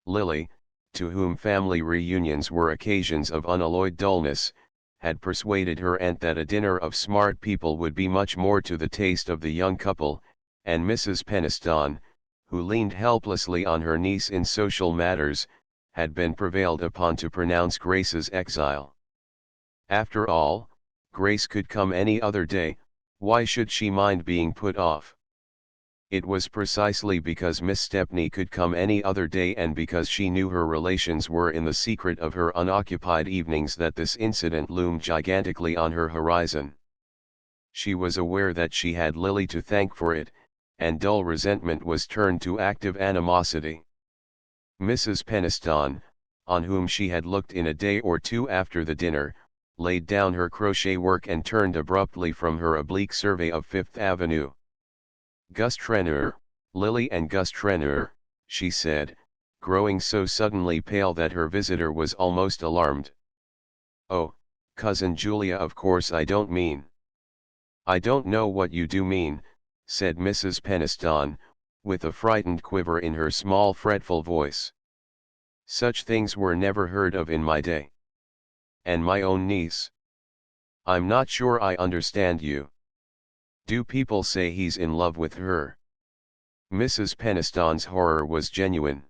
Lily, to whom family reunions were occasions of unalloyed dullness, had persuaded her aunt that a dinner of smart people would be much more to the taste of the young couple, and Mrs. Peniston, who leaned helplessly on her niece in social matters, had been prevailed upon to pronounce Grace's exile. After all, Grace could come any other day, why should she mind being put off? It was precisely because Miss Stepney could come any other day and because she knew her relations were in the secret of her unoccupied evenings that this incident loomed gigantically on her horizon. She was aware that she had Lily to thank for it, and dull resentment was turned to active animosity. Mrs. Peniston, on whom she had looked in a day or two after the dinner, laid down her crochet work and turned abruptly from her oblique survey of Fifth Avenue. "Gus Trenor, Lily and Gus Trenor," she said, growing so suddenly pale that her visitor was almost alarmed. "Oh, Cousin Julia, of course I don't mean." "I don't know what you do mean," said Mrs. Peniston, with a frightened quiver in her small fretful voice. "Such things were never heard of in my day. And my own niece? I'm not sure I understand you. Do people say he's in love with her?" Mrs. Peniston's horror was genuine.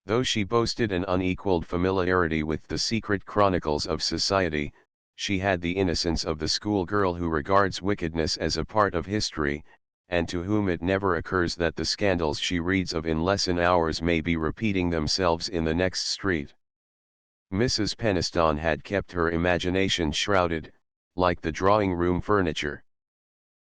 Though she boasted an unequaled familiarity with the secret chronicles of society, she had the innocence of the schoolgirl who regards wickedness as a part of history, and to whom it never occurs that the scandals she reads of in lesson hours may be repeating themselves in the next street. Mrs. Peniston had kept her imagination shrouded, like the drawing-room furniture.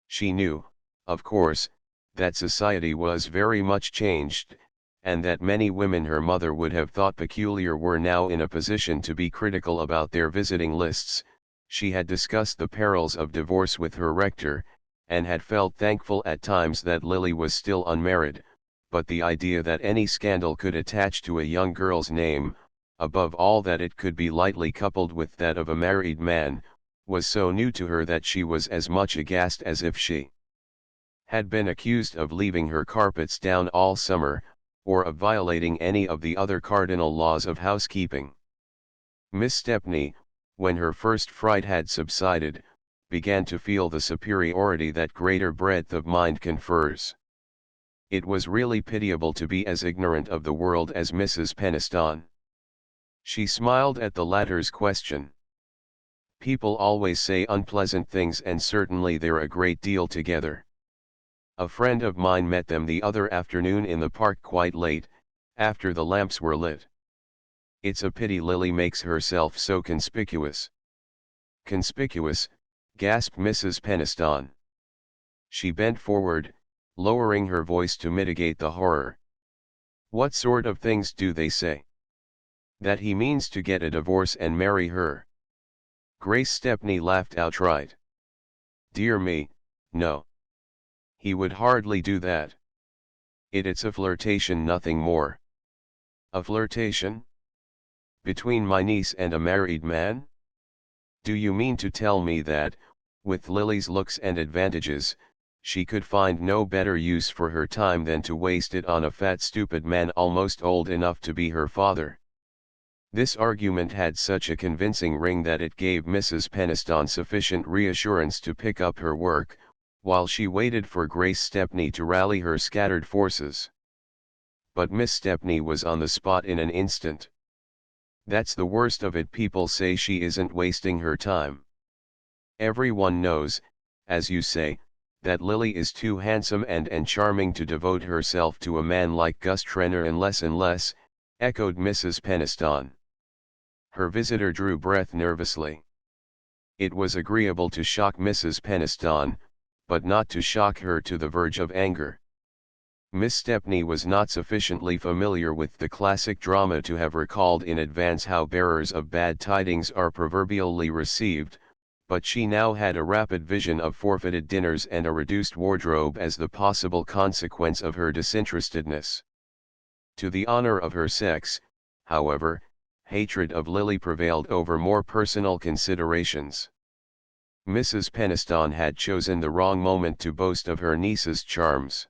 She knew, of course, that society was very much changed, and that many women her mother would have thought peculiar were now in a position to be critical about their visiting lists. She had discussed the perils of divorce with her rector, and had felt thankful at times that Lily was still unmarried, but the idea that any scandal could attach to a young girl's name, above all that it could be lightly coupled with that of a married man, was so new to her that she was as much aghast as if she had been accused of leaving her carpets down all summer, or of violating any of the other cardinal laws of housekeeping. Miss Stepney, when her first fright had subsided, began to feel the superiority that greater breadth of mind confers. It was really pitiable to be as ignorant of the world as Mrs. Peniston. She smiled at the latter's question. "People always say unpleasant things, and certainly they're a great deal together. A friend of mine met them the other afternoon in the park quite late, after the lamps were lit. It's a pity Lily makes herself so conspicuous." "Conspicuous?" gasped Mrs. Peniston. She bent forward, lowering her voice to mitigate the horror. "What sort of things do they say?" "That he means to get a divorce and marry her." Grace Stepney laughed outright. "Dear me, no. He would hardly do that. It's a flirtation, nothing more." "A flirtation? Between my niece and a married man? Do you mean to tell me that, with Lily's looks and advantages, she could find no better use for her time than to waste it on a fat stupid man almost old enough to be her father?" This argument had such a convincing ring that it gave Mrs. Peniston sufficient reassurance to pick up her work, while she waited for Grace Stepney to rally her scattered forces. But Miss Stepney was on the spot in an instant. "That's the worst of it, people say she isn't wasting her time. Everyone knows, as you say, That Lily is too handsome and charming to devote herself to a man like Gus Trenor unless, echoed Mrs. Penistone. Her visitor drew breath nervously. It was agreeable to shock Mrs. Penistone, but not to shock her to the verge of anger. Miss Stepney was not sufficiently familiar with the classic drama to have recalled in advance how bearers of bad tidings are proverbially received, but she now had a rapid vision of forfeited dinners and a reduced wardrobe as the possible consequence of her disinterestedness. To the honor of her sex, however, hatred of Lily prevailed over more personal considerations. Mrs. Penistone had chosen the wrong moment to boast of her niece's charms.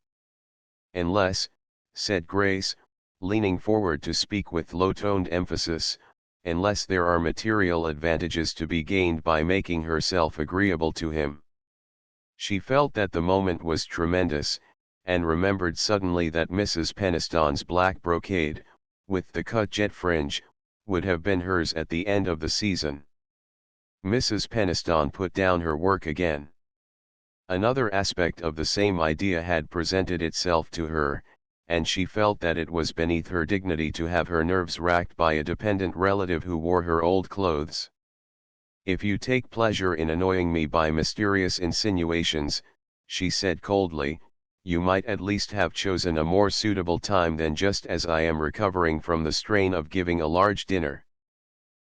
Unless, said Grace, leaning forward to speak with low-toned emphasis, unless there are material advantages to be gained by making herself agreeable to him. She felt that the moment was tremendous, and remembered suddenly that Mrs. Penistone's black brocade, with the cut jet fringe, would have been hers at the end of the season. Mrs. Penistone put down her work again. Another aspect of the same idea had presented itself to her, and she felt that it was beneath her dignity to have her nerves racked by a dependent relative who wore her old clothes. "If you take pleasure in annoying me by mysterious insinuations," she said coldly, "you might at least have chosen a more suitable time than just as I am recovering from the strain of giving a large dinner."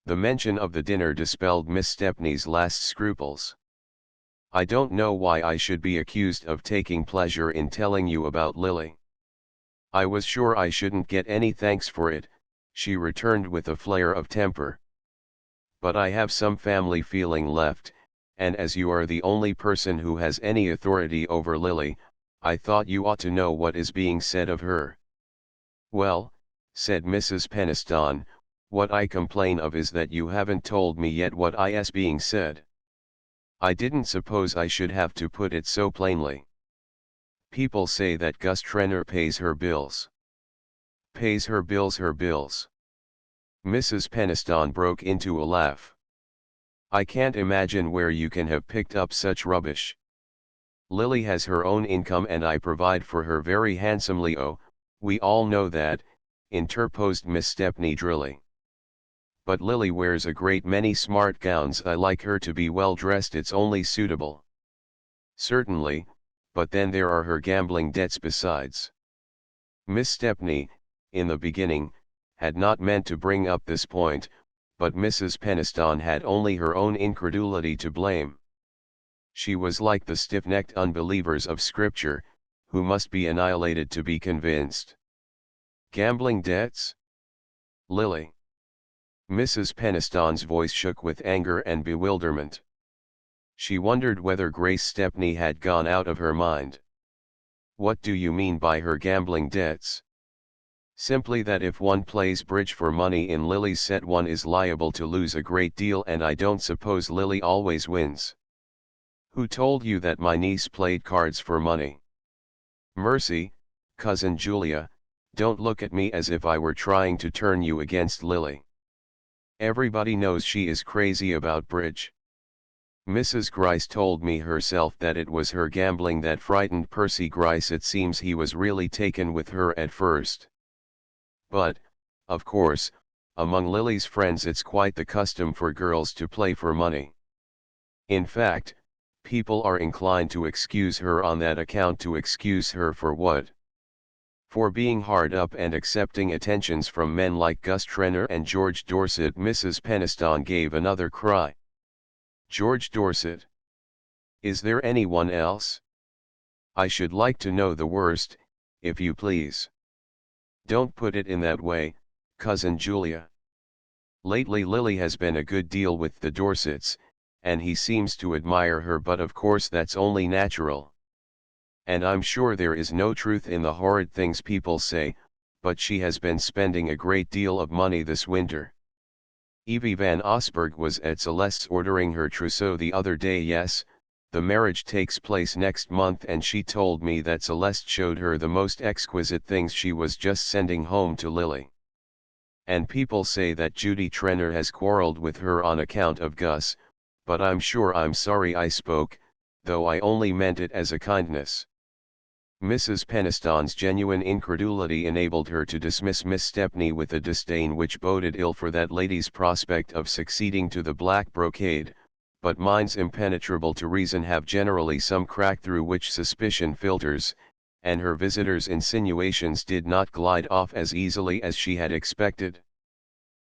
The mention of the dinner dispelled Miss Stepney's last scruples. "I don't know why I should be accused of taking pleasure in telling you about Lily. I was sure I shouldn't get any thanks for it," she returned with a flare of temper. "But I have some family feeling left, and as you are the only person who has any authority over Lily, I thought you ought to know what is being said of her." "Well," said Mrs. Penistone, "what I complain of is that you haven't told me yet what is being said." "I didn't suppose I should have to put it so plainly. People say that Gus Trenor pays her bills." "Pays her bills, her bills?" Mrs. Penistone broke into a laugh. "I can't imagine where you can have picked up such rubbish. Lily has her own income and I provide for her very handsomely." "Oh, we all know that," interposed Miss Stepney drily. "But Lily wears a great many smart gowns. I like her to be well dressed, it's only suitable." "Certainly, but then there are her gambling debts besides." Miss Stepney, in the beginning, had not meant to bring up this point, but Mrs. Penistone had only her own incredulity to blame. She was like the stiff-necked unbelievers of Scripture, who must be annihilated to be convinced. Gambling debts? Lily. Mrs. Penistone's voice shook with anger and bewilderment. She wondered whether Grace Stepney had gone out of her mind. "What do you mean by her gambling debts?" "Simply that if one plays bridge for money in Lily's set one is liable to lose a great deal, and I don't suppose Lily always wins." "Who told you that my niece played cards for money?" "Mercy, Cousin Julia, don't look at me as if I were trying to turn you against Lily. Everybody knows she is crazy about bridge. Mrs. Gryce told me herself that it was her gambling that frightened Percy Gryce. It seems he was really taken with her at first. But, of course, among Lily's friends it's quite the custom for girls to play for money. In fact, people are inclined to excuse her on that account." "To excuse her for what?" "For being hard up and accepting attentions from men like Gus Trenor and George Dorset." Mrs. Penistone gave another cry. "George Dorset? Is there anyone else? I should like to know the worst, if you please." "Don't put it in that way, Cousin Julia. Lately Lily has been a good deal with the Dorsets, and he seems to admire her, but of course that's only natural. And I'm sure there is no truth in the horrid things people say, but she has been spending a great deal of money this winter. Evie van Osburgh was at Celeste's ordering her trousseau the other day. Yes, the marriage takes place next month, and she told me that Celeste showed her the most exquisite things she was just sending home to Lily. And people say that Judy Trenor has quarrelled with her on account of Gus, but I'm sure I'm sorry I spoke, though I only meant it as a kindness." Mrs. Peniston's genuine incredulity enabled her to dismiss Miss Stepney with a disdain which boded ill for that lady's prospect of succeeding to the black brocade, but minds impenetrable to reason have generally some crack through which suspicion filters, and her visitor's insinuations did not glide off as easily as she had expected.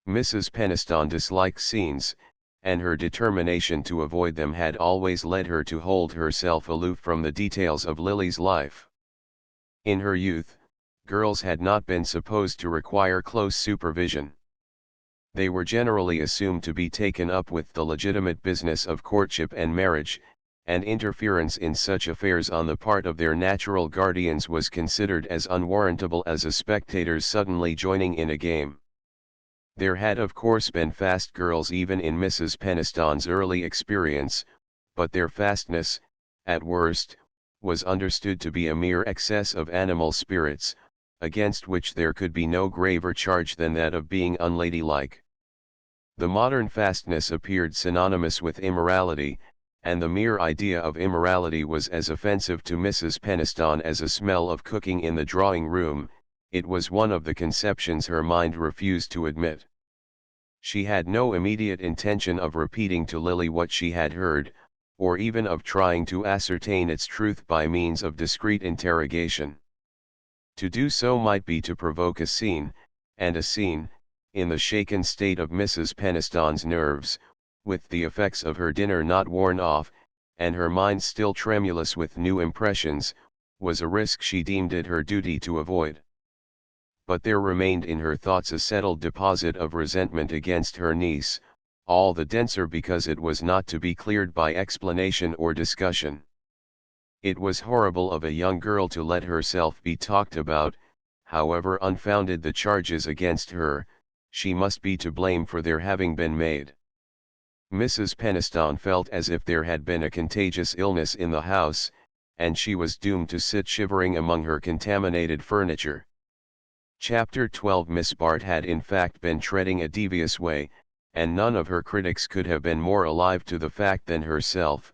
Mrs. Peniston disliked scenes, and her determination to avoid them had always led her to hold herself aloof from the details of Lily's life. In her youth, girls had not been supposed to require close supervision. They were generally assumed to be taken up with the legitimate business of courtship and marriage, and interference in such affairs on the part of their natural guardians was considered as unwarrantable as a spectator's suddenly joining in a game. There had of course been fast girls even in Mrs. Peniston's early experience, but their fastness, at worst, was understood to be a mere excess of animal spirits, against which there could be no graver charge than that of being unladylike. The modern fastness appeared synonymous with immorality, and the mere idea of immorality was as offensive to Mrs. Peniston as a smell of cooking in the drawing-room. It was one of the conceptions her mind refused to admit. She had no immediate intention of repeating to Lily what she had heard, or even of trying to ascertain its truth by means of discreet interrogation. To do so might be to provoke a scene, and a scene, in the shaken state of Mrs. Peniston's nerves, with the effects of her dinner not worn off, and her mind still tremulous with new impressions, was a risk she deemed it her duty to avoid. But there remained in her thoughts a settled deposit of resentment against her niece, all the denser because it was not to be cleared by explanation or discussion. It was horrible of a young girl to let herself be talked about, however unfounded the charges against her, she must be to blame for their having been made. Mrs. Peniston felt as if there had been a contagious illness in the house, and she was doomed to sit shivering among her contaminated furniture. Chapter 12. Miss Bart had in fact been treading a devious way, and none of her critics could have been more alive to the fact than herself,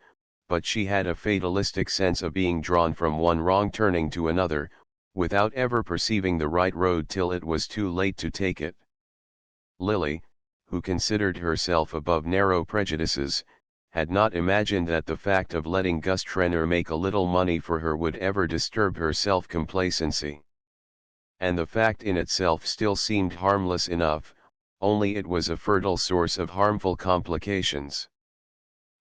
but she had a fatalistic sense of being drawn from one wrong turning to another, without ever perceiving the right road till it was too late to take it. Lily, who considered herself above narrow prejudices, had not imagined that the fact of letting Gus Trenor make a little money for her would ever disturb her self-complacency. And the fact in itself still seemed harmless enough, only it was a fertile source of harmful complications.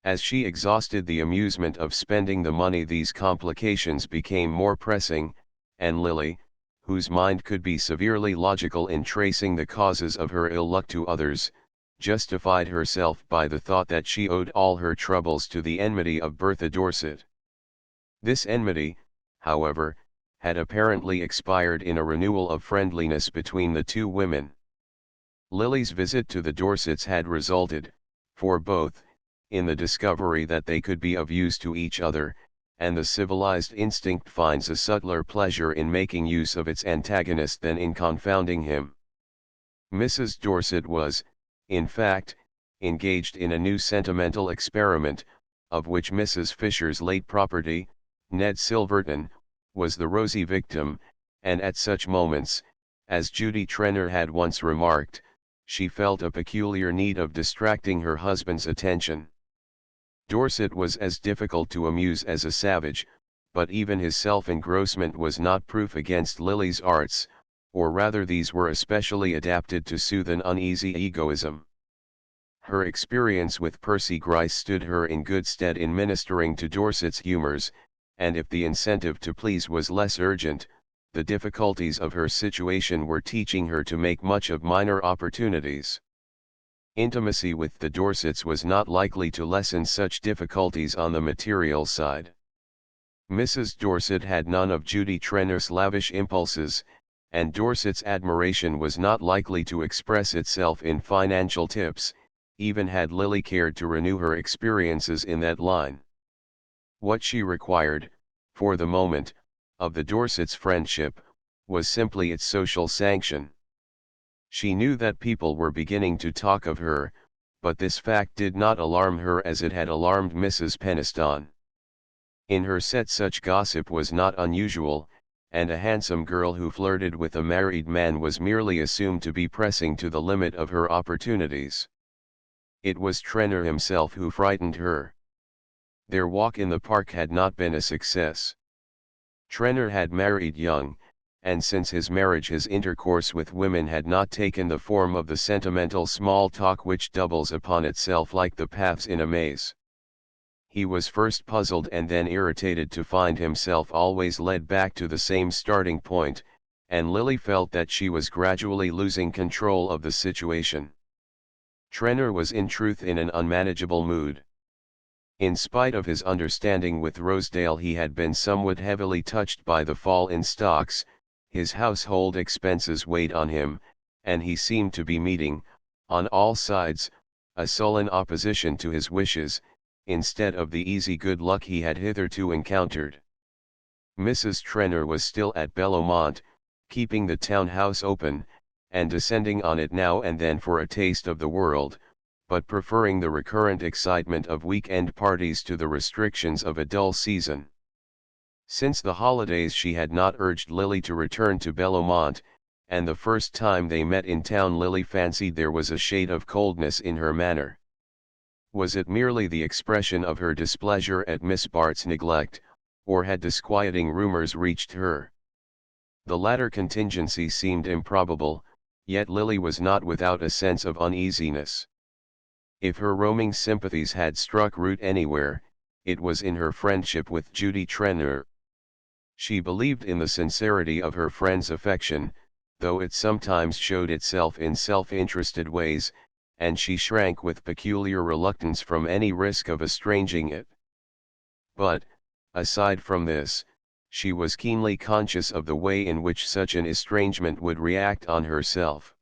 As she exhausted the amusement of spending the money, these complications became more pressing, and Lily, whose mind could be severely logical in tracing the causes of her ill luck to others, justified herself by the thought that she owed all her troubles to the enmity of Bertha Dorset. This enmity, however, had apparently expired in a renewal of friendliness between the two women. Lily's visit to the Dorsets had resulted, for both, in the discovery that they could be of use to each other, and the civilized instinct finds a subtler pleasure in making use of its antagonist than in confounding him. Mrs. Dorset was, in fact, engaged in a new sentimental experiment, of which Mrs. Fisher's late property, Ned Silverton, was the rosy victim, and at such moments, as Judy Trenor had once remarked, she felt a peculiar need of distracting her husband's attention. Dorset was as difficult to amuse as a savage, but even his self-engrossment was not proof against Lily's arts, or rather these were especially adapted to soothe an uneasy egoism. Her experience with Percy Gryce stood her in good stead in ministering to Dorset's humours, and if the incentive to please was less urgent, the difficulties of her situation were teaching her to make much of minor opportunities. Intimacy with the Dorsets was not likely to lessen such difficulties on the material side. Mrs. Dorset had none of Judy Trenor's lavish impulses, and Dorset's admiration was not likely to express itself in financial tips, even had Lily cared to renew her experiences in that line. What she required, for the moment, of the Dorsets' friendship, was simply its social sanction. She knew that people were beginning to talk of her, but this fact did not alarm her as it had alarmed Mrs. Peniston. In her set such gossip was not unusual, and a handsome girl who flirted with a married man was merely assumed to be pressing to the limit of her opportunities. It was Trenor himself who frightened her. Their walk in the park had not been a success. Trenor had married young, and since his marriage his intercourse with women had not taken the form of the sentimental small talk which doubles upon itself like the paths in a maze. He was first puzzled and then irritated to find himself always led back to the same starting point, and Lily felt that she was gradually losing control of the situation. Trenor was in truth in an unmanageable mood. In spite of his understanding with Rosedale, he had been somewhat heavily touched by the fall in stocks, his household expenses weighed on him, and he seemed to be meeting, on all sides, a sullen opposition to his wishes, instead of the easy good luck he had hitherto encountered. Mrs. Trenor was still at Bellomont, keeping the town house open, and descending on it now and then for a taste of the world, but preferring the recurrent excitement of week-end parties to the restrictions of a dull season. Since the holidays she had not urged Lily to return to Bellomont, and the first time they met in town Lily fancied there was a shade of coldness in her manner. Was it merely the expression of her displeasure at Miss Bart's neglect, or had disquieting rumors reached her? The latter contingency seemed improbable, yet Lily was not without a sense of uneasiness. If her roaming sympathies had struck root anywhere, it was in her friendship with Judy Trenor. She believed in the sincerity of her friend's affection, though it sometimes showed itself in self-interested ways, and she shrank with peculiar reluctance from any risk of estranging it. But, aside from this, she was keenly conscious of the way in which such an estrangement would react on herself.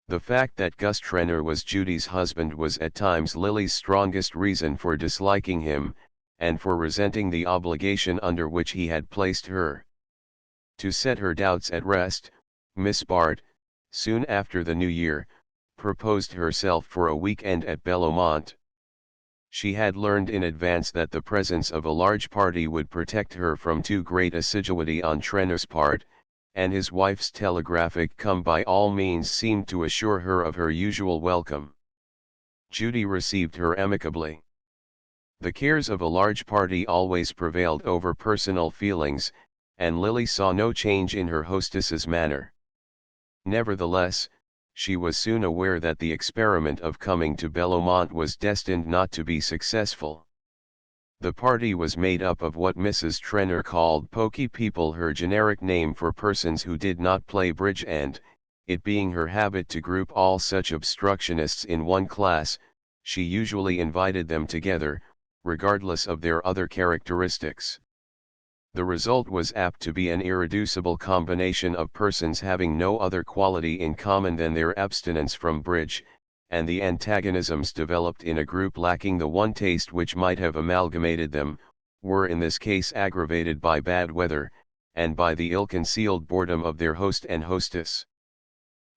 The fact that Gus Trenor was Judy's husband was at times Lily's strongest reason for disliking him, and for resenting the obligation under which he had placed her. To set her doubts at rest, Miss Bart, soon after the New Year, proposed herself for a week-end at Bellomont. She had learned in advance that the presence of a large party would protect her from too great assiduity on Trenor's part, and his wife's telegraphic "come by all means" seemed to assure her of her usual welcome. Judy received her amicably. The cares of a large party always prevailed over personal feelings, and Lily saw no change in her hostess's manner. Nevertheless, she was soon aware that the experiment of coming to Bellomont was destined not to be successful. The party was made up of what Mrs. Trenor called poky people, her generic name for persons who did not play bridge, and, it being her habit to group all such obstructionists in one class, she usually invited them together, regardless of their other characteristics. The result was apt to be an irreducible combination of persons having no other quality in common than their abstinence from bridge, and the antagonisms developed in a group lacking the one taste which might have amalgamated them, were in this case aggravated by bad weather, and by the ill-concealed boredom of their host and hostess.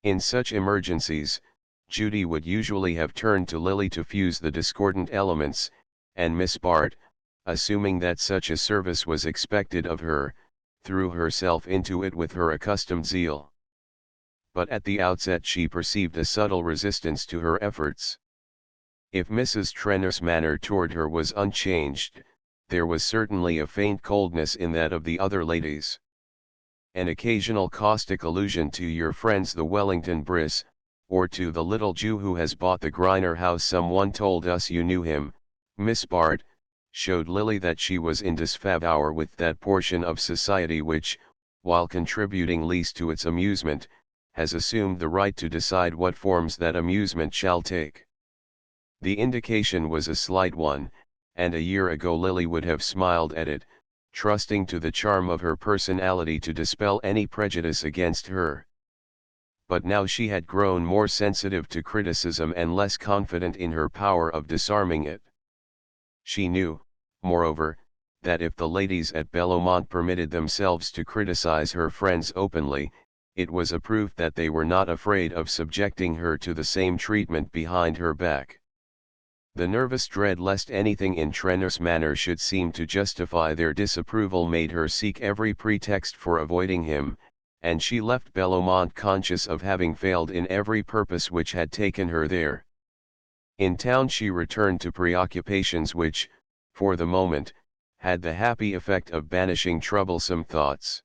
In such emergencies, Judy would usually have turned to Lily to fuse the discordant elements, and Miss Bart, assuming that such a service was expected of her, threw herself into it with her accustomed zeal. But at the outset she perceived a subtle resistance to her efforts. If Mrs. Trenor's manner toward her was unchanged, there was certainly a faint coldness in that of the other ladies. An occasional caustic allusion to "your friends the Wellington Briss," or to "the little Jew who has bought the Griner house, someone told us you knew him, Miss Bart," showed Lily that she was in disfavor with that portion of society which, while contributing least to its amusement, has assumed the right to decide what forms that amusement shall take. The indication was a slight one, and a year ago Lily would have smiled at it, trusting to the charm of her personality to dispel any prejudice against her. But now she had grown more sensitive to criticism and less confident in her power of disarming it. She knew, moreover, that if the ladies at Bellomont permitted themselves to criticize her friends openly, it was a proof that they were not afraid of subjecting her to the same treatment behind her back. The nervous dread lest anything in Trenner's manner should seem to justify their disapproval made her seek every pretext for avoiding him, and she left Bellomont conscious of having failed in every purpose which had taken her there. In town she returned to preoccupations which, for the moment, had the happy effect of banishing troublesome thoughts.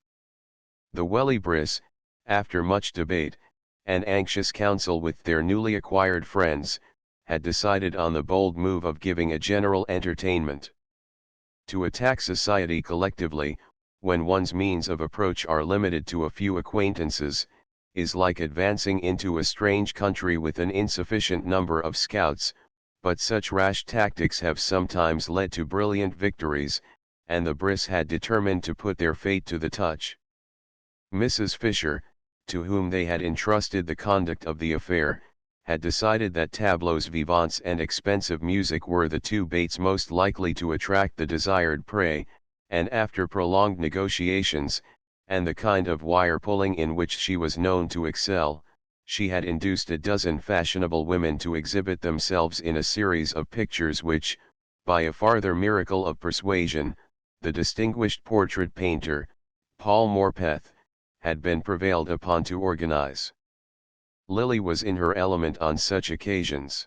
The Welly-Briss, after much debate, and anxious counsel with their newly acquired friends, had decided on the bold move of giving a general entertainment. To attack society collectively, when one's means of approach are limited to a few acquaintances, is like advancing into a strange country with an insufficient number of scouts, but such rash tactics have sometimes led to brilliant victories, and the Briss had determined to put their fate to the touch. Mrs. Fisher, to whom they had entrusted the conduct of the affair, had decided that tableaux vivants and expensive music were the two baits most likely to attract the desired prey, and after prolonged negotiations, and the kind of wire-pulling in which she was known to excel, she had induced a dozen fashionable women to exhibit themselves in a series of pictures which, by a farther miracle of persuasion, the distinguished portrait painter, Paul Morpeth, had been prevailed upon to organize. Lily was in her element on such occasions.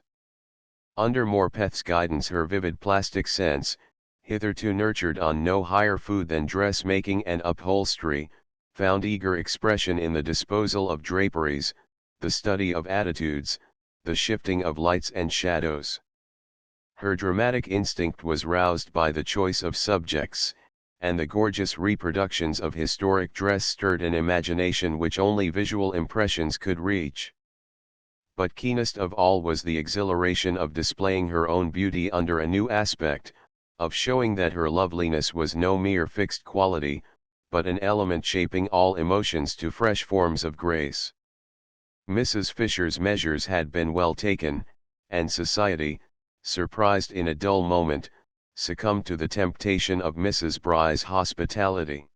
Under Morpeth's guidance her vivid plastic sense, hitherto nurtured on no higher food than dressmaking and upholstery, found eager expression in the disposal of draperies, the study of attitudes, the shifting of lights and shadows. Her dramatic instinct was roused by the choice of subjects, and the gorgeous reproductions of historic dress stirred an imagination which only visual impressions could reach. But keenest of all was the exhilaration of displaying her own beauty under a new aspect, of showing that her loveliness was no mere fixed quality, but an element shaping all emotions to fresh forms of grace. Mrs. Fisher's measures had been well taken, and society, surprised in a dull moment, succumbed to the temptation of Mrs. Bry's hospitality.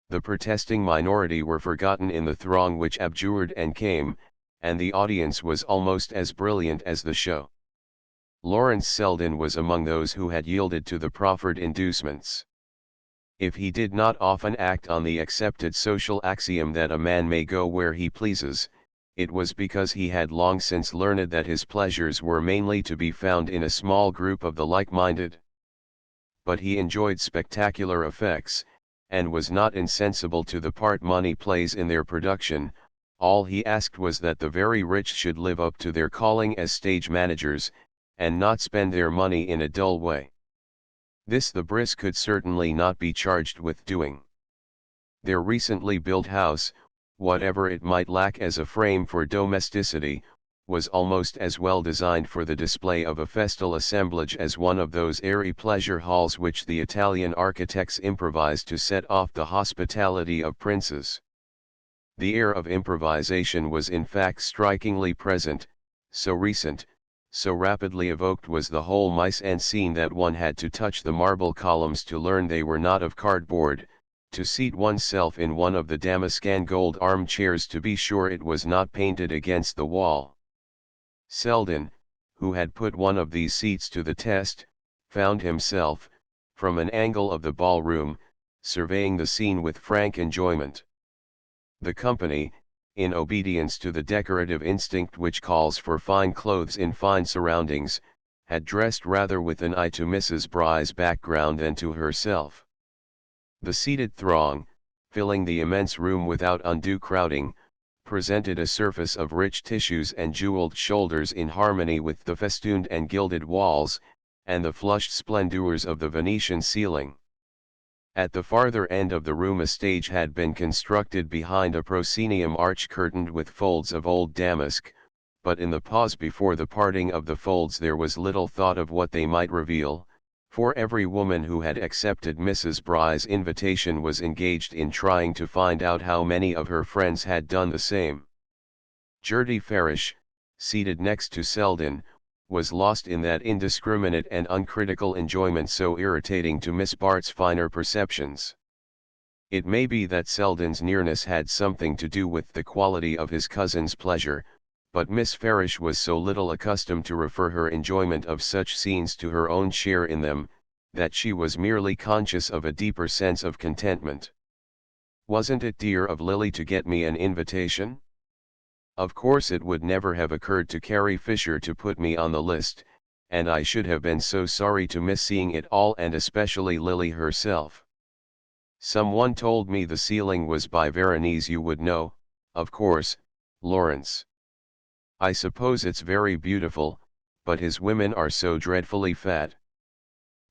The protesting minority were forgotten in the throng which abjured and came, and the audience was almost as brilliant as the show. Lawrence Selden was among those who had yielded to the proffered inducements. If he did not often act on the accepted social axiom that a man may go where he pleases, it was because he had long since learned that his pleasures were mainly to be found in a small group of the like-minded. But he enjoyed spectacular effects, and was not insensible to the part money plays in their production. All he asked was that the very rich should live up to their calling as stage managers, and not spend their money in a dull way. This the Briss could certainly not be charged with doing. Their recently built house, whatever it might lack as a frame for domesticity, was almost as well designed for the display of a festal assemblage as one of those airy pleasure halls which the Italian architects improvised to set off the hospitality of princes. The air of improvisation was in fact strikingly present, so recent, so rapidly evoked was the whole mise-en-scene that one had to touch the marble columns to learn they were not of cardboard, to seat oneself in one of the damask and gold armchairs to be sure it was not painted against the wall. Selden, who had put one of these seats to the test, found himself, from an angle of the ballroom, surveying the scene with frank enjoyment. The company, in obedience to the decorative instinct which calls for fine clothes in fine surroundings, had dressed rather with an eye to Mrs. Bry's background than to herself. The seated throng, filling the immense room without undue crowding, presented a surface of rich tissues and jeweled shoulders in harmony with the festooned and gilded walls, and the flushed splendors of the Venetian ceiling. At the farther end of the room a stage had been constructed behind a proscenium arch curtained with folds of old damask, but in the pause before the parting of the folds there was little thought of what they might reveal, for every woman who had accepted Mrs. Bry's invitation was engaged in trying to find out how many of her friends had done the same. Gertie Farish, seated next to Selden, was lost in that indiscriminate and uncritical enjoyment so irritating to Miss Bart's finer perceptions. It may be that Selden's nearness had something to do with the quality of his cousin's pleasure, But Miss Farish was so little accustomed to refer her enjoyment of such scenes to her own share in them, that she was merely conscious of a deeper sense of contentment. "Wasn't it dear of Lily to get me an invitation? Of course it would never have occurred to Carrie Fisher to put me on the list, and I should have been so sorry to miss seeing it all, and especially Lily herself. Someone told me the ceiling was by Veronese. You would know, of course, Lawrence. I suppose it's very beautiful, but his women are so dreadfully fat.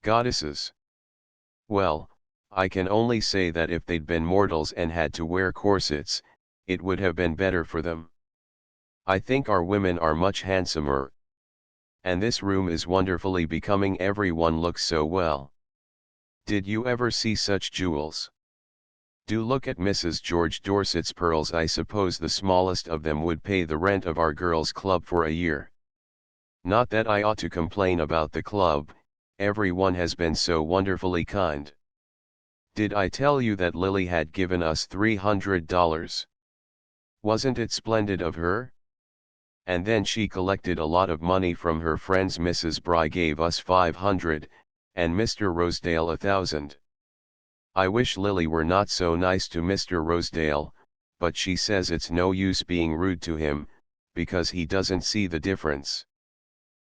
Goddesses. Well, I can only say that if they'd been mortals and had to wear corsets, it would have been better for them. I think our women are much handsomer. And this room is wonderfully becoming. Everyone looks so well. Did you ever see such jewels? Do look at Mrs. George Dorset's pearls. I suppose the smallest of them would pay the rent of our girls' club for a year. Not that I ought to complain about the club, everyone has been so wonderfully kind. Did I tell you that Lily had given us $300? Wasn't it splendid of her? And then she collected a lot of money from her friends. Mrs. Bry gave us $500, and Mr. Rosedale $1,000. I wish Lily were not so nice to Mr. Rosedale, but she says it's no use being rude to him, because he doesn't see the difference.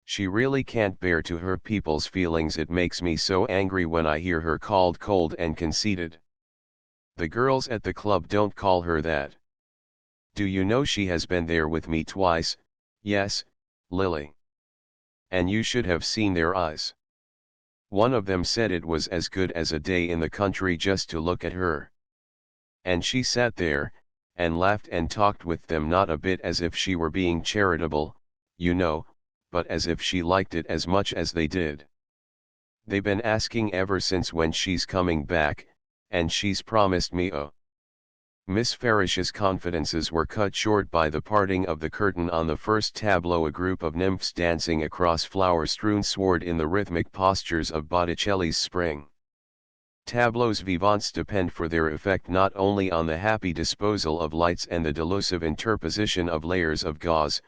She really can't bear to hurt people's feelings. It makes me so angry when I hear her called cold and conceited. The girls at the club don't call her that. Do you know she has been there with me twice? Yes, Lily. And you should have seen their eyes. One of them said it was as good as a day in the country just to look at her. And she sat there, and laughed and talked with them, not a bit as if she were being charitable, you know, but as if she liked it as much as they did. They've been asking ever since when she's coming back, and she's promised me a. Miss Farish's confidences were cut short by the parting of the curtain on the first tableau, a group of nymphs dancing across flower-strewn sward in the rhythmic postures of Botticelli's Spring. Tableaux vivants depend for their effect not only on the happy disposal of lights and the delusive interposition of layers of gauze,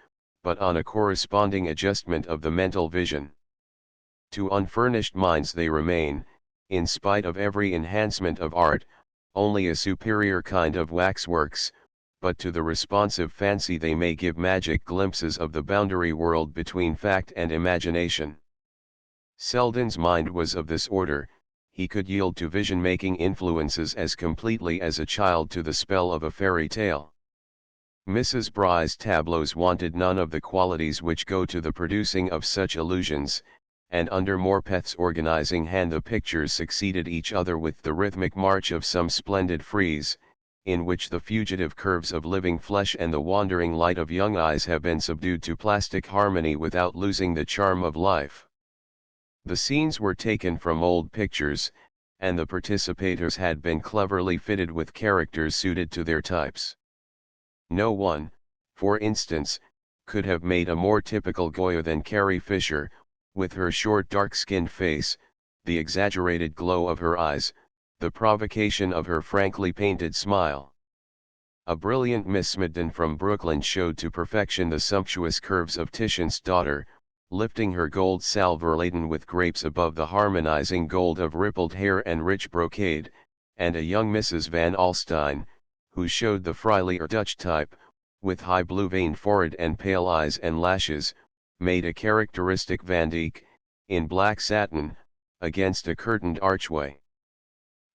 but on a corresponding adjustment of the mental vision. To unfurnished minds they remain, in spite of every enhancement of art, only a superior kind of waxworks, but to the responsive fancy they may give magic glimpses of the boundary world between fact and imagination. Selden's mind was of this order. He could yield to vision-making influences as completely as a child to the spell of a fairy tale. Mrs. Bry's tableaux wanted none of the qualities which go to the producing of such illusions, and under Morpeth's organizing hand the pictures succeeded each other with the rhythmic march of some splendid frieze, in which the fugitive curves of living flesh and the wandering light of young eyes have been subdued to plastic harmony without losing the charm of life. The scenes were taken from old pictures, and the participators had been cleverly fitted with characters suited to their types. No one, for instance, could have made a more typical Goya than Carrie Fisher, with her short dark-skinned face, the exaggerated glow of her eyes, the provocation of her frankly painted smile. A brilliant Miss Smithson from Brooklyn showed to perfection the sumptuous curves of Titian's daughter, lifting her gold salver laden with grapes above the harmonizing gold of rippled hair and rich brocade, and a young Mrs. Van Alstyne, who showed the Freiler Dutch type, with high blue-veined forehead and pale eyes and lashes, made a characteristic Van Dyck, in black satin, against a curtained archway.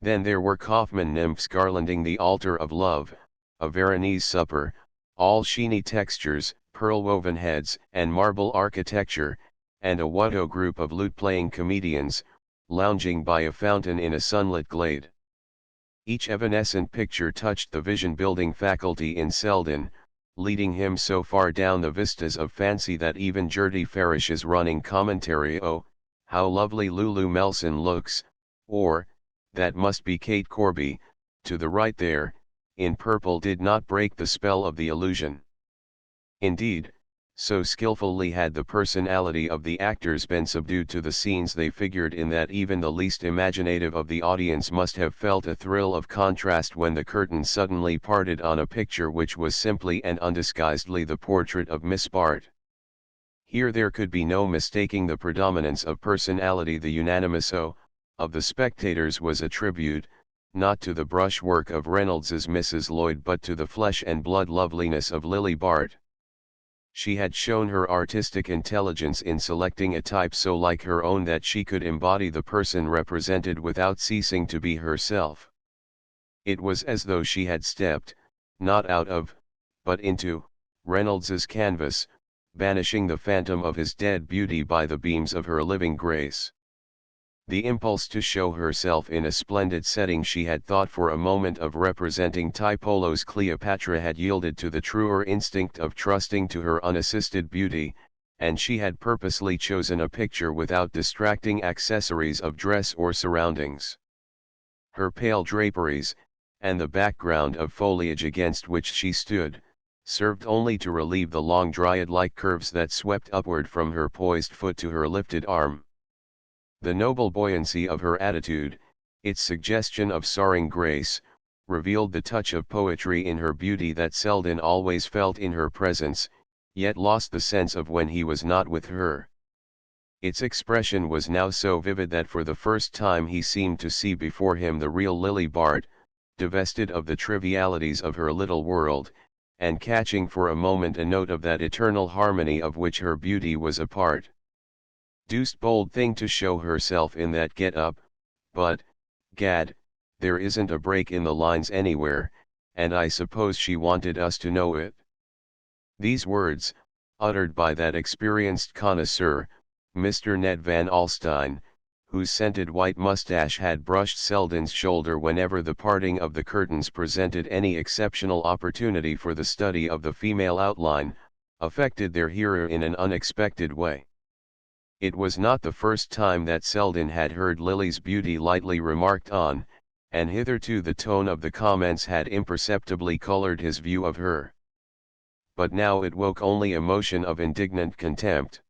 Then there were Kaufmann nymphs garlanding the altar of love, a Veronese supper, all sheeny textures, pearl-woven heads and marble architecture, and a Watteau group of lute-playing comedians, lounging by a fountain in a sunlit glade. Each evanescent picture touched the vision-building faculty in Selden, leading him so far down the vistas of fancy that even Gertie Farish's running commentary, "Oh, how lovely Lulu Melson looks," or, "That must be Kate Corby," to the right there, in purple, did not break the spell of the illusion. Indeed, So skillfully had the personality of the actors been subdued to the scenes they figured in that even the least imaginative of the audience must have felt a thrill of contrast when the curtain suddenly parted on a picture which was simply and undisguisedly the portrait of Miss Bart. Here there could be no mistaking the predominance of personality. The unanimous "oh" of the spectators was a tribute, not to the brushwork of Reynolds's Mrs. Lloyd but to the flesh and blood loveliness of Lily Bart. She had shown her artistic intelligence in selecting a type so like her own that she could embody the person represented without ceasing to be herself. It was as though she had stepped, not out of, but into, Reynolds's canvas, banishing the phantom of his dead beauty by the beams of her living grace. The impulse to show herself in a splendid setting she had thought for a moment of representing Tiepolo's Cleopatra had yielded to the truer instinct of trusting to her unassisted beauty, and she had purposely chosen a picture without distracting accessories of dress or surroundings. Her pale draperies, and the background of foliage against which she stood, served only to relieve the long dryad-like curves that swept upward from her poised foot to her lifted arm. The noble buoyancy of her attitude, its suggestion of soaring grace, revealed the touch of poetry in her beauty that Selden always felt in her presence, yet lost the sense of when he was not with her. Its expression was now so vivid that for the first time he seemed to see before him the real Lily Bart, divested of the trivialities of her little world, and catching for a moment a note of that eternal harmony of which her beauty was a part. Deuced bold thing to show herself in that get-up, but, gad, there isn't a break in the lines anywhere, and I suppose she wanted us to know it. These words, uttered by that experienced connoisseur, Mr. Ned Van Alstyne, whose scented white mustache had brushed Selden's shoulder whenever the parting of the curtains presented any exceptional opportunity for the study of the female outline, affected their hearer in an unexpected way. It was not the first time that Selden had heard Lily's beauty lightly remarked on, and hitherto the tone of the comments had imperceptibly colored his view of her. But now it woke only a motion of indignant contempt.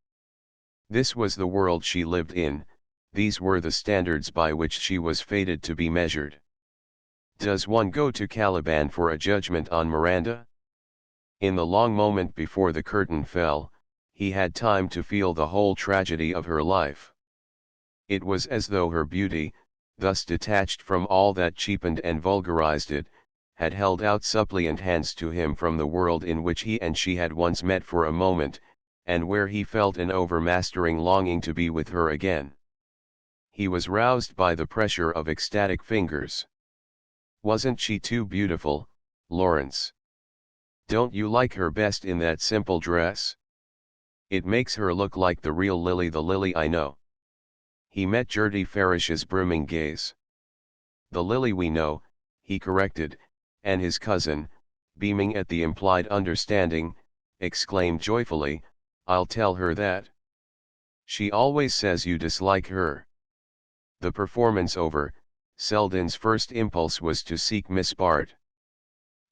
This was the world she lived in, these were the standards by which she was fated to be measured. Does one go to Caliban for a judgment on Miranda? In the long moment before the curtain fell, he had time to feel the whole tragedy of her life. It was as though her beauty, thus detached from all that cheapened and vulgarized it, had held out suppliant hands to him from the world in which he and she had once met for a moment, and where he felt an overmastering longing to be with her again. He was roused by the pressure of ecstatic fingers. "Wasn't she too beautiful, Lawrence? Don't you like her best in that simple dress? It makes her look like the real Lily, the Lily I know." He met Gertie Farish's brimming gaze. "The Lily we know," he corrected, and his cousin, beaming at the implied understanding, exclaimed joyfully, "I'll tell her that. She always says you dislike her." The performance over, Selden's first impulse was to seek Miss Bart.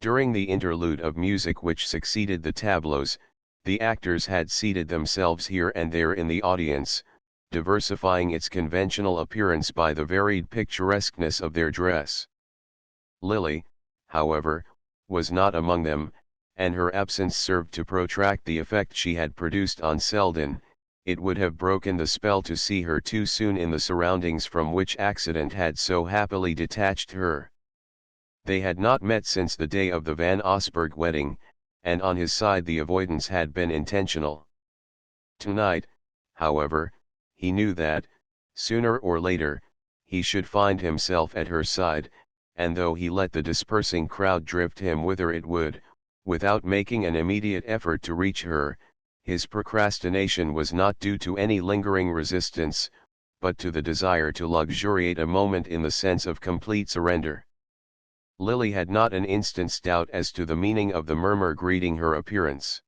During the interlude of music which succeeded the tableaux, the actors had seated themselves here and there in the audience, diversifying its conventional appearance by the varied picturesqueness of their dress. Lily, however, was not among them, and her absence served to protract the effect she had produced on Selden. It would have broken the spell to see her too soon in the surroundings from which accident had so happily detached her. They had not met since the day of the Van Osburgh wedding, and on his side the avoidance had been intentional. Tonight, however, he knew that, sooner or later, he should find himself at her side, and though he let the dispersing crowd drift him whither it would, without making an immediate effort to reach her, his procrastination was not due to any lingering resistance, but to the desire to luxuriate a moment in the sense of complete surrender. Lily had not an instant's doubt as to the meaning of the murmur greeting her appearance.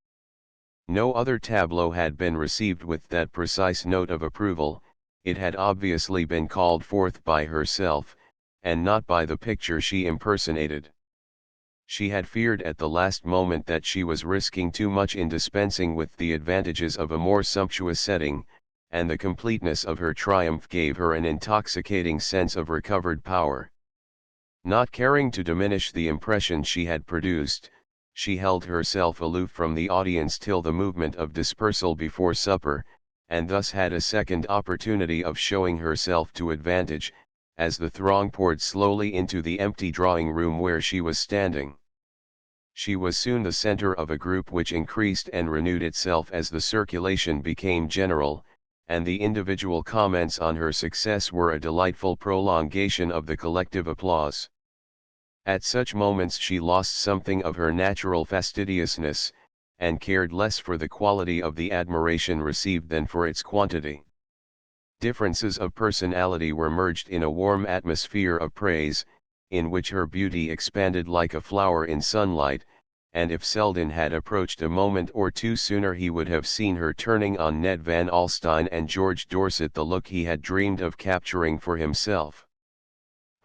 No other tableau had been received with that precise note of approval. It had obviously been called forth by herself, and not by the picture she impersonated. She had feared at the last moment that she was risking too much in dispensing with the advantages of a more sumptuous setting, and the completeness of her triumph gave her an intoxicating sense of recovered power. Not caring to diminish the impression she had produced, she held herself aloof from the audience till the movement of dispersal before supper, and thus had a second opportunity of showing herself to advantage, as the throng poured slowly into the empty drawing-room where she was standing. She was soon the center of a group which increased and renewed itself as the circulation became general, and the individual comments on her success were a delightful prolongation of the collective applause. At such moments she lost something of her natural fastidiousness, and cared less for the quality of the admiration received than for its quantity. Differences of personality were merged in a warm atmosphere of praise, in which her beauty expanded like a flower in sunlight, and if Selden had approached a moment or two sooner he would have seen her turning on Ned Van Alstyne and George Dorset the look he had dreamed of capturing for himself.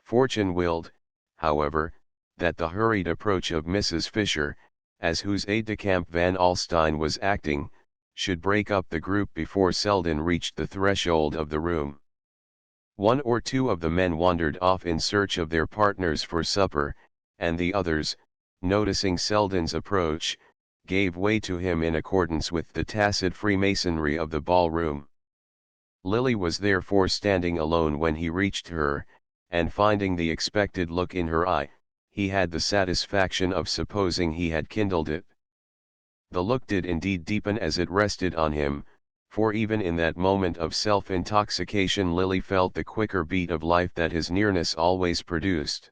Fortune willed, however, that the hurried approach of Mrs. Fisher, as whose aide-de-camp Van Alstyne was acting, should break up the group before Selden reached the threshold of the room. One or two of the men wandered off in search of their partners for supper, and the others, noticing Selden's approach, gave way to him in accordance with the tacit freemasonry of the ballroom. Lily was therefore standing alone when he reached her, and finding the expected look in her eye, he had the satisfaction of supposing he had kindled it. The look did indeed deepen as it rested on him, for even in that moment of self-intoxication Lily felt the quicker beat of life that his nearness always produced.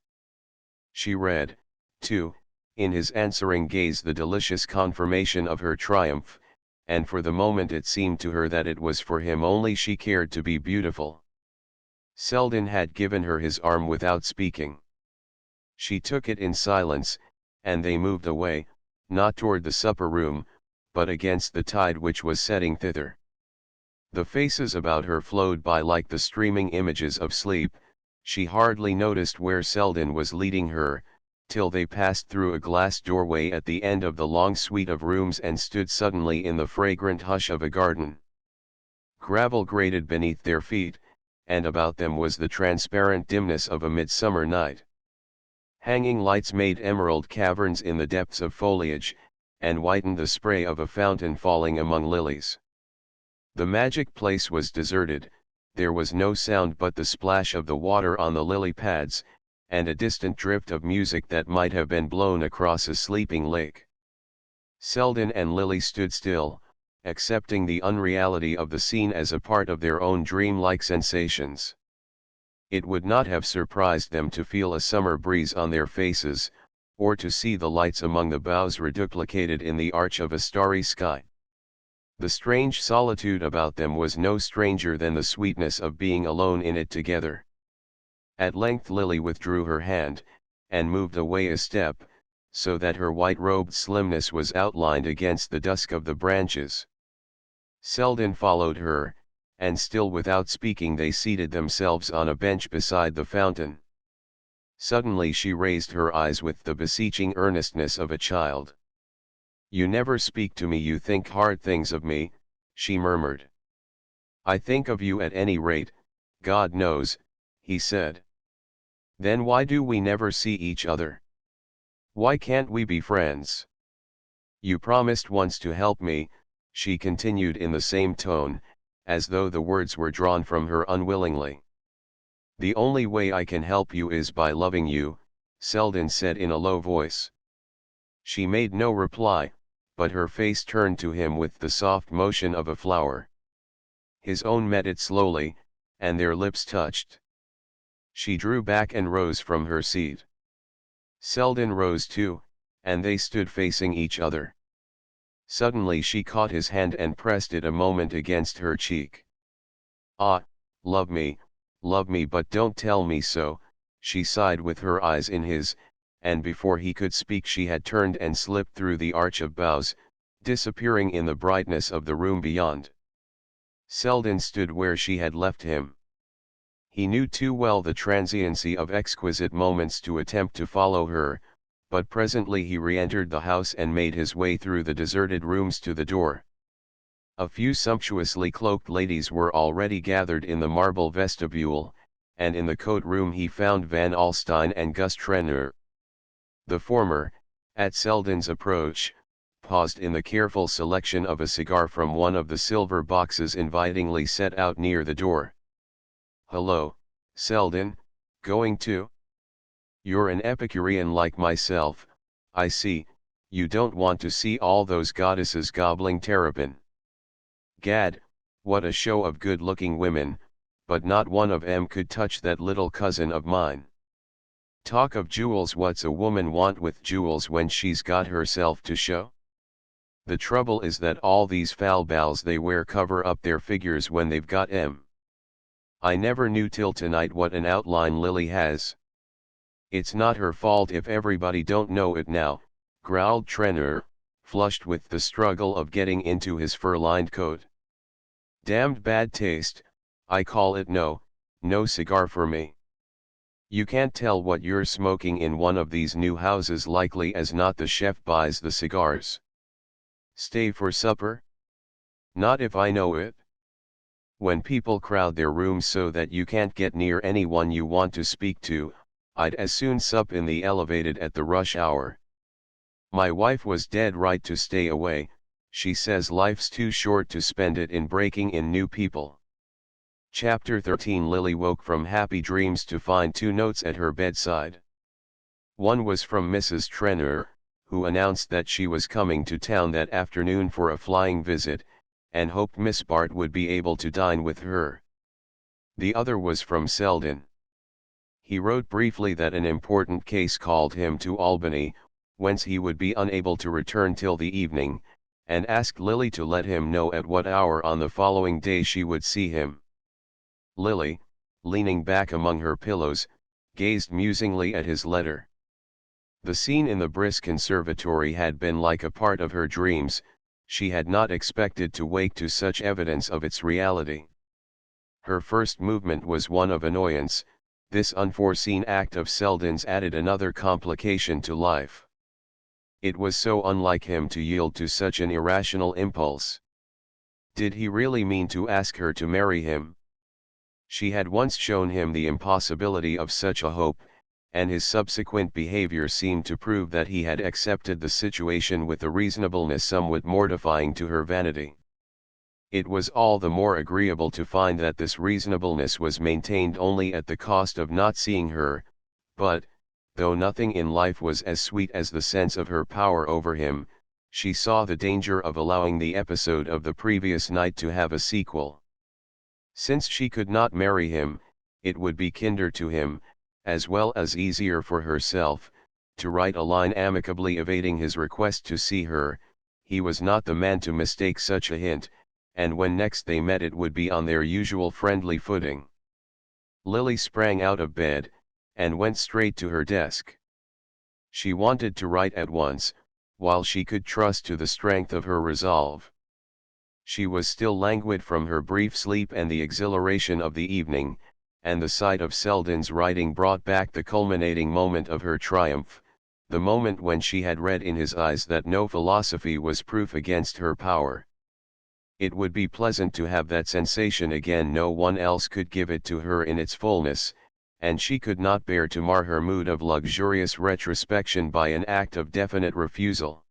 She read, too, in his answering gaze the delicious confirmation of her triumph, and for the moment it seemed to her that it was for him only she cared to be beautiful. Selden had given her his arm without speaking. She took it in silence, and they moved away, not toward the supper room, but against the tide which was setting thither. The faces about her flowed by like the streaming images of sleep. She hardly noticed where Selden was leading her, till they passed through a glass doorway at the end of the long suite of rooms and stood suddenly in the fragrant hush of a garden. Gravel grated beneath their feet, and about them was the transparent dimness of a midsummer night. Hanging lights made emerald caverns in the depths of foliage, and whitened the spray of a fountain falling among lilies. The magic place was deserted, there was no sound but the splash of the water on the lily pads, and a distant drift of music that might have been blown across a sleeping lake. Selden and Lily stood still, accepting the unreality of the scene as a part of their own dream-like sensations. It would not have surprised them to feel a summer breeze on their faces, or to see the lights among the boughs reduplicated in the arch of a starry sky. The strange solitude about them was no stranger than the sweetness of being alone in it together. At length Lily withdrew her hand, and moved away a step, so that her white-robed slimness was outlined against the dusk of the branches. Selden followed her, and still without speaking they seated themselves on a bench beside the fountain. Suddenly she raised her eyes with the beseeching earnestness of a child. "You never speak to me, you think hard things of me," she murmured. "I think of you at any rate, God knows," he said. "Then why do we never see each other? Why can't we be friends? You promised once to help me," she continued in the same tone, as though the words were drawn from her unwillingly. "The only way I can help you is by loving you," Selden said in a low voice. She made no reply, but her face turned to him with the soft motion of a flower. His own met it slowly, and their lips touched. She drew back and rose from her seat. Selden rose too, and they stood facing each other. Suddenly she caught his hand and pressed it a moment against her cheek. "Ah, love me, but don't tell me so," she sighed with her eyes in his, and before he could speak she had turned and slipped through the arch of boughs, disappearing in the brightness of the room beyond. Selden stood where she had left him. He knew too well the transiency of exquisite moments to attempt to follow her, but presently he re-entered the house and made his way through the deserted rooms to the door. A few sumptuously cloaked ladies were already gathered in the marble vestibule, and in the coat room he found Van Alstyne and Gus Trenor. The former, at Selden's approach, paused in the careful selection of a cigar from one of the silver boxes invitingly set out near the door. "Hello, Selden, going to? You're an Epicurean like myself, I see. You don't want to see all those goddesses gobbling terrapin. Gad, what a show of good-looking women, but not one of 'em could touch that little cousin of mine. Talk of jewels, what's a woman want with jewels when she's got herself to show? The trouble is that all these foul balls they wear cover up their figures when they've got 'em. I never knew till tonight what an outline Lily has." "It's not her fault if everybody don't know it now," growled Trenor, flushed with the struggle of getting into his fur-lined coat. "Damned bad taste, I call it. No cigar for me. You can't tell what you're smoking in one of these new houses, likely as not the chef buys the cigars. Stay for supper? Not if I know it. When people crowd their rooms so that you can't get near anyone you want to speak to, I'd as soon sup in the elevated at the rush hour. My wife was dead right to stay away. She says life's too short to spend it in breaking in new people." Chapter 13. Lily woke from happy dreams to find 2 notes at her bedside. One was from Mrs. Trenor, who announced that she was coming to town that afternoon for a flying visit, and hoped Miss Bart would be able to dine with her. The other was from Selden. He wrote briefly that an important case called him to Albany, whence he would be unable to return till the evening, and asked Lily to let him know at what hour on the following day she would see him. Lily, leaning back among her pillows, gazed musingly at his letter. The scene in the brisk conservatory had been like a part of her dreams. She had not expected to wake to such evidence of its reality. Her first movement was one of annoyance. This unforeseen act of Selden's added another complication to life. It was so unlike him to yield to such an irrational impulse. Did he really mean to ask her to marry him? She had once shown him the impossibility of such a hope, and his subsequent behavior seemed to prove that he had accepted the situation with a reasonableness somewhat mortifying to her vanity. It was all the more agreeable to find that this reasonableness was maintained only at the cost of not seeing her, but, though nothing in life was as sweet as the sense of her power over him, she saw the danger of allowing the episode of the previous night to have a sequel. Since she could not marry him, it would be kinder to him, as well as easier for herself, to write a line amicably evading his request to see her. He was not the man to mistake such a hint, and when next they met it would be on their usual friendly footing. Lily sprang out of bed, and went straight to her desk. She wanted to write at once, while she could trust to the strength of her resolve. She was still languid from her brief sleep and the exhilaration of the evening, and the sight of Selden's writing brought back the culminating moment of her triumph, the moment when she had read in his eyes that no philosophy was proof against her power. It would be pleasant to have that sensation again. No one else could give it to her in its fullness, and she could not bear to mar her mood of luxurious retrospection by an act of definite refusal.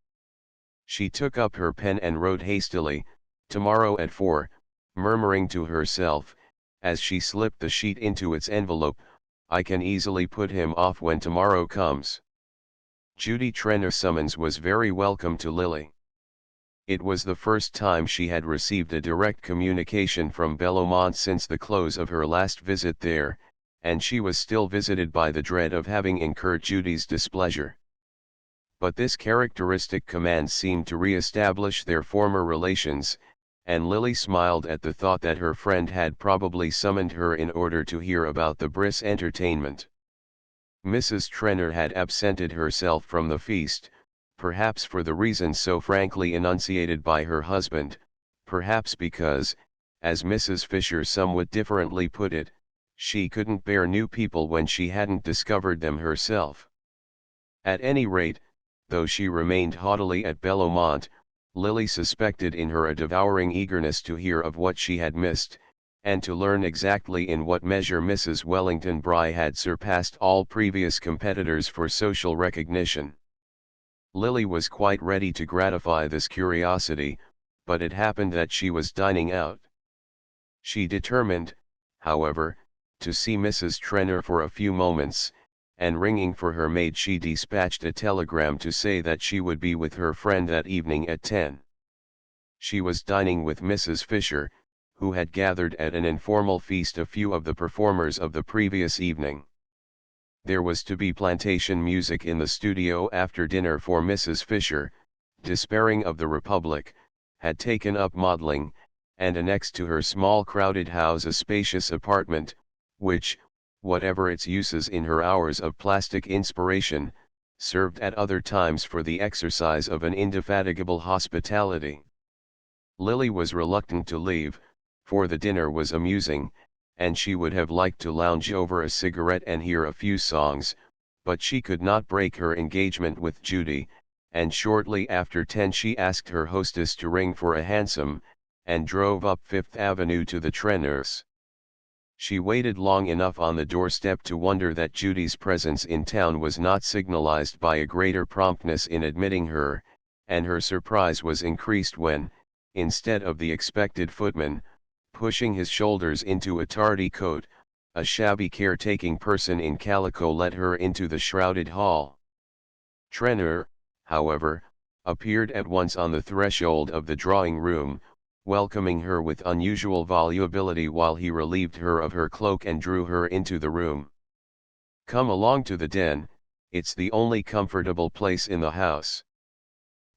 She took up her pen and wrote hastily, "Tomorrow at 4, murmuring to herself, as she slipped the sheet into its envelope, "I can easily put him off when tomorrow comes." Judy Trenor's summons was very welcome to Lily. It was the first time she had received a direct communication from Bellomont since the close of her last visit there, and she was still visited by the dread of having incurred Judy's displeasure. But this characteristic command seemed to re-establish their former relations, and Lily smiled at the thought that her friend had probably summoned her in order to hear about the Briss entertainment. Mrs. Trenor had absented herself from the feast, perhaps for the reason so frankly enunciated by her husband, perhaps because, as Mrs. Fisher somewhat differently put it, she couldn't bear new people when she hadn't discovered them herself. At any rate, though she remained haughtily at Bellomont, Lily suspected in her a devouring eagerness to hear of what she had missed, and to learn exactly in what measure Mrs. Wellington Bry had surpassed all previous competitors for social recognition. Lily was quite ready to gratify this curiosity, but it happened that she was dining out. She determined, however, to see Mrs. Trenor for a few moments, and ringing for her maid she dispatched a telegram to say that she would be with her friend that evening at 10. She was dining with Mrs. Fisher, who had gathered at an informal feast a few of the performers of the previous evening. There was to be plantation music in the studio after dinner, for Mrs. Fisher, despairing of the Republic, had taken up modeling, and annexed to her small crowded house a spacious apartment, which, whatever its uses in her hours of plastic inspiration, served at other times for the exercise of an indefatigable hospitality. Lily was reluctant to leave, for the dinner was amusing, and she would have liked to lounge over a cigarette and hear a few songs, but she could not break her engagement with Judy, and shortly after 10 she asked her hostess to ring for a hansom, and drove up Fifth Avenue to the Trenors. She waited long enough on the doorstep to wonder that Judy's presence in town was not signalized by a greater promptness in admitting her, and her surprise was increased when, instead of the expected footman, pushing his shoulders into a tardy coat, a shabby caretaking person in calico led her into the shrouded hall. Trenor, however, appeared at once on the threshold of the drawing-room, welcoming her with unusual volubility while he relieved her of her cloak and drew her into the room. "Come along to the den, it's the only comfortable place in the house.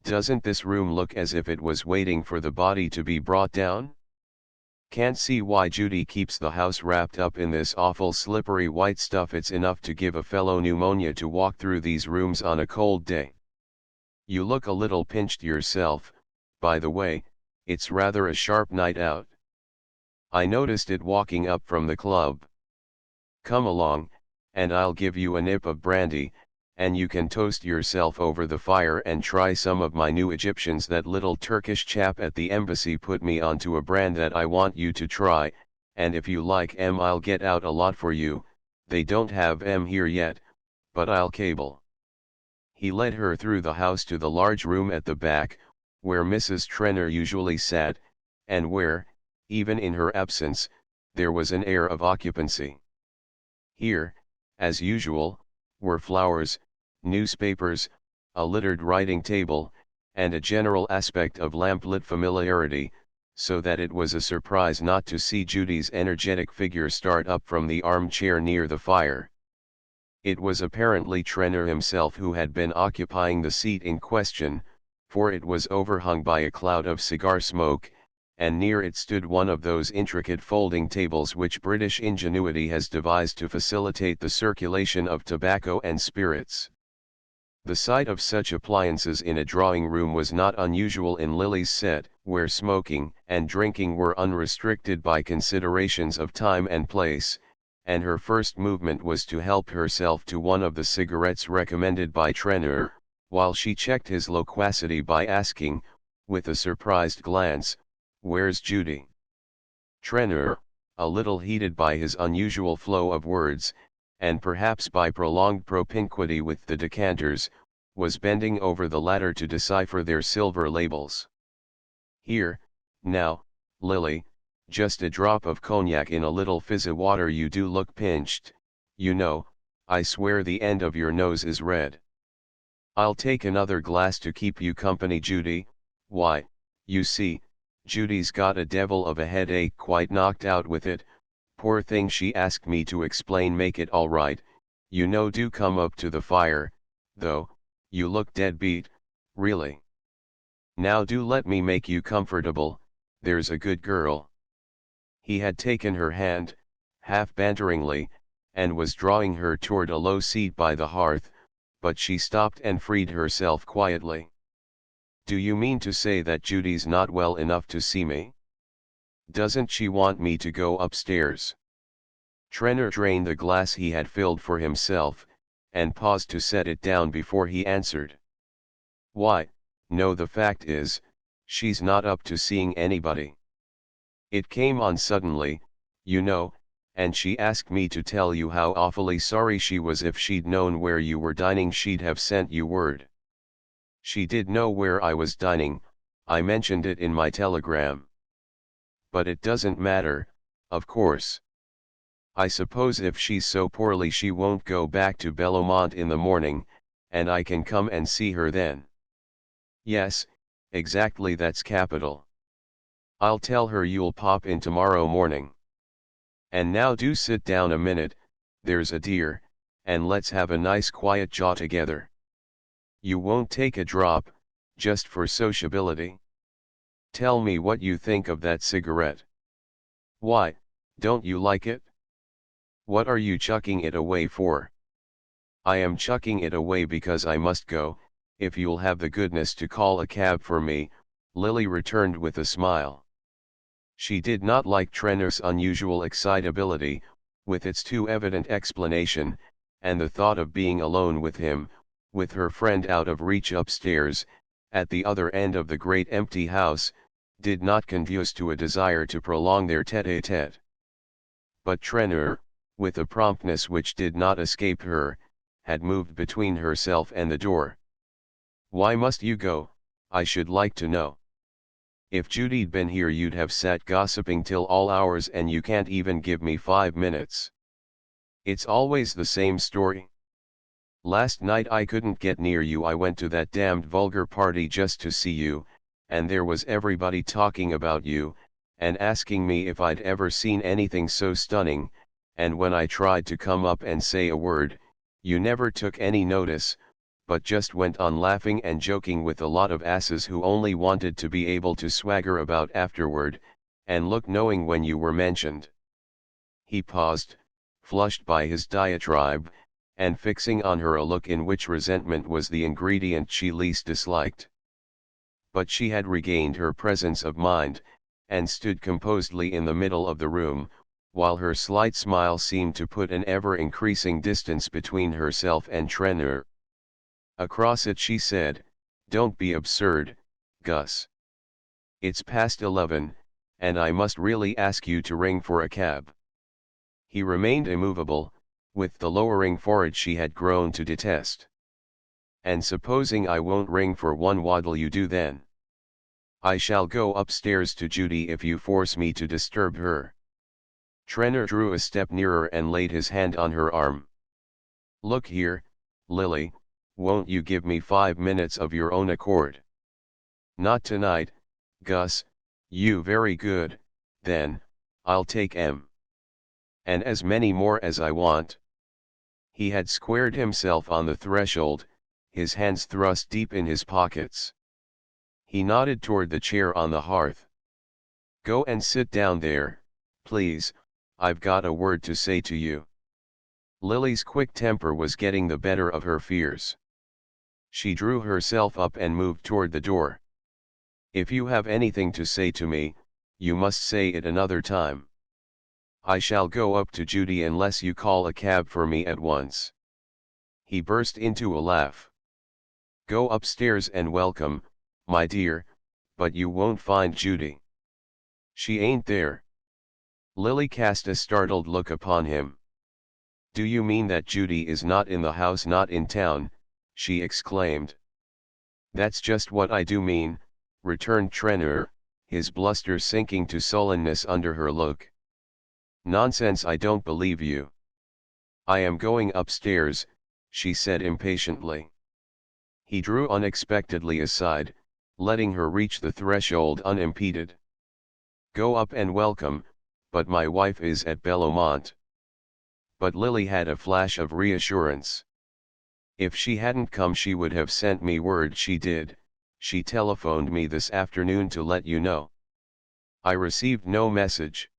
Doesn't this room look as if it was waiting for the body to be brought down? Can't see why Judy keeps the house wrapped up in this awful slippery white stuff. It's enough to give a fellow pneumonia to walk through these rooms on a cold day. You look a little pinched yourself, by the way. It's rather a sharp night out. I noticed it walking up from the club. Come along, and I'll give you a nip of brandy, and you can toast yourself over the fire and try some of my new Egyptians that little Turkish chap at the embassy put me onto a brand that I want you to try, and if you like 'em I'll get out a lot for you. They don't have 'em here yet, but I'll cable." He led her through the house to the large room at the back, where Mrs. Trenor usually sat, and where, even in her absence, there was an air of occupancy. Here, as usual, were flowers, newspapers, a littered writing table, and a general aspect of lamp-lit familiarity, so that it was a surprise not to see Judy's energetic figure start up from the armchair near the fire. It was apparently Trenor himself who had been occupying the seat in question, for it was overhung by a cloud of cigar smoke, and near it stood one of those intricate folding tables which British ingenuity has devised to facilitate the circulation of tobacco and spirits. The sight of such appliances in a drawing-room was not unusual in Lily's set, where smoking and drinking were unrestricted by considerations of time and place, and her first movement was to help herself to one of the cigarettes recommended by Trenor, while she checked his loquacity by asking, with a surprised glance, "Where's Judy?" Trenor, a little heated by his unusual flow of words, and perhaps by prolonged propinquity with the decanters, was bending over the latter to decipher their silver labels. "Here, now, Lily, just a drop of cognac in a little fizzy water. You do look pinched, you know. I swear the end of your nose is red." "I'll take another glass to keep you company, Judy. Why, you see, Judy's got a devil of a headache, quite knocked out with it, poor thing. She asked me to explain, make it all right, you know. Do come up to the fire, though, you look dead beat, really. Now do let me make you comfortable, there's a good girl." He had taken her hand, half banteringly, and was drawing her toward a low seat by the hearth, but she stopped and freed herself quietly. "Do you mean to say that Judy's not well enough to see me? Doesn't she want me to go upstairs?" Trenor drained the glass he had filled for himself, and paused to set it down before he answered. Why, no, the fact is, she's not up to seeing anybody. It came on suddenly, you know, and she asked me to tell you how awfully sorry she was. If she'd known where you were dining she'd have sent you word. She did know where I was dining, I mentioned it in my telegram. But it doesn't matter, of course. I suppose if she's so poorly she won't go back to Bellomont in the morning, and I can come and see her then. Yes, exactly, that's capital. I'll tell her you'll pop in tomorrow morning. And now do sit down a minute, there's a dear, and let's have a nice quiet jaw together. You won't take a drop, just for sociability? Tell me what you think of that cigarette. Why, don't you like it? What are you chucking it away for? I am chucking it away because I must go, if you'll have the goodness to call a cab for me, Lily returned with a smile. She did not like Trenor's unusual excitability, with its too evident explanation, and the thought of being alone with him, with her friend out of reach upstairs, at the other end of the great empty house, did not conduce to a desire to prolong their tête-à-tête. But Trenor, with a promptness which did not escape her, had moved between herself and the door. Why must you go, I should like to know? If Judy'd been here you'd have sat gossiping till all hours and you can't even give me 5 minutes. It's always the same story. Last night I couldn't get near you. I went to that damned vulgar party just to see you, and there was everybody talking about you, and asking me if I'd ever seen anything so stunning, and when I tried to come up and say a word, you never took any notice, but just went on laughing and joking with a lot of asses who only wanted to be able to swagger about afterward, and look knowing when you were mentioned. He paused, flushed by his diatribe, and fixing on her a look in which resentment was the ingredient she least disliked. But she had regained her presence of mind, and stood composedly in the middle of the room, while her slight smile seemed to put an ever-increasing distance between herself and Trenor. Across it she said, "Don't be absurd, Gus. It's past 11, and I must really ask you to ring for a cab." He remained immovable, with the lowering forehead she had grown to detest. "And supposing I won't ring for one, what'll you do then?" "I shall go upstairs to Judy if you force me to disturb her." Trenor drew a step nearer and laid his hand on her arm. "Look here, Lily, won't you give me 5 minutes of your own accord?" "Not tonight, Gus." "You very good, then, I'll take M. And as many more as I want." He had squared himself on the threshold, his hands thrust deep in his pockets. He nodded toward the chair on the hearth. "Go and sit down there, please, I've got a word to say to you." Lily's quick temper was getting the better of her fears. She drew herself up and moved toward the door. "If you have anything to say to me, you must say it another time. I shall go up to Judy unless you call a cab for me at once." He burst into a laugh. "Go upstairs and welcome, my dear, but you won't find Judy. She ain't there." Lily cast a startled look upon him. "Do you mean that Judy is not in the house, not in town?" she exclaimed. "That's just what I do mean," returned Trenor, his bluster sinking to sullenness under her look. "Nonsense, I don't believe you." "I am going upstairs," she said impatiently. He drew unexpectedly aside, letting her reach the threshold unimpeded. "Go up and welcome, but my wife is at Bellomont." But Lily had a flash of reassurance. "If she hadn't come she would have sent me word. She did, she telephoned me this afternoon to let you know." "I received no message."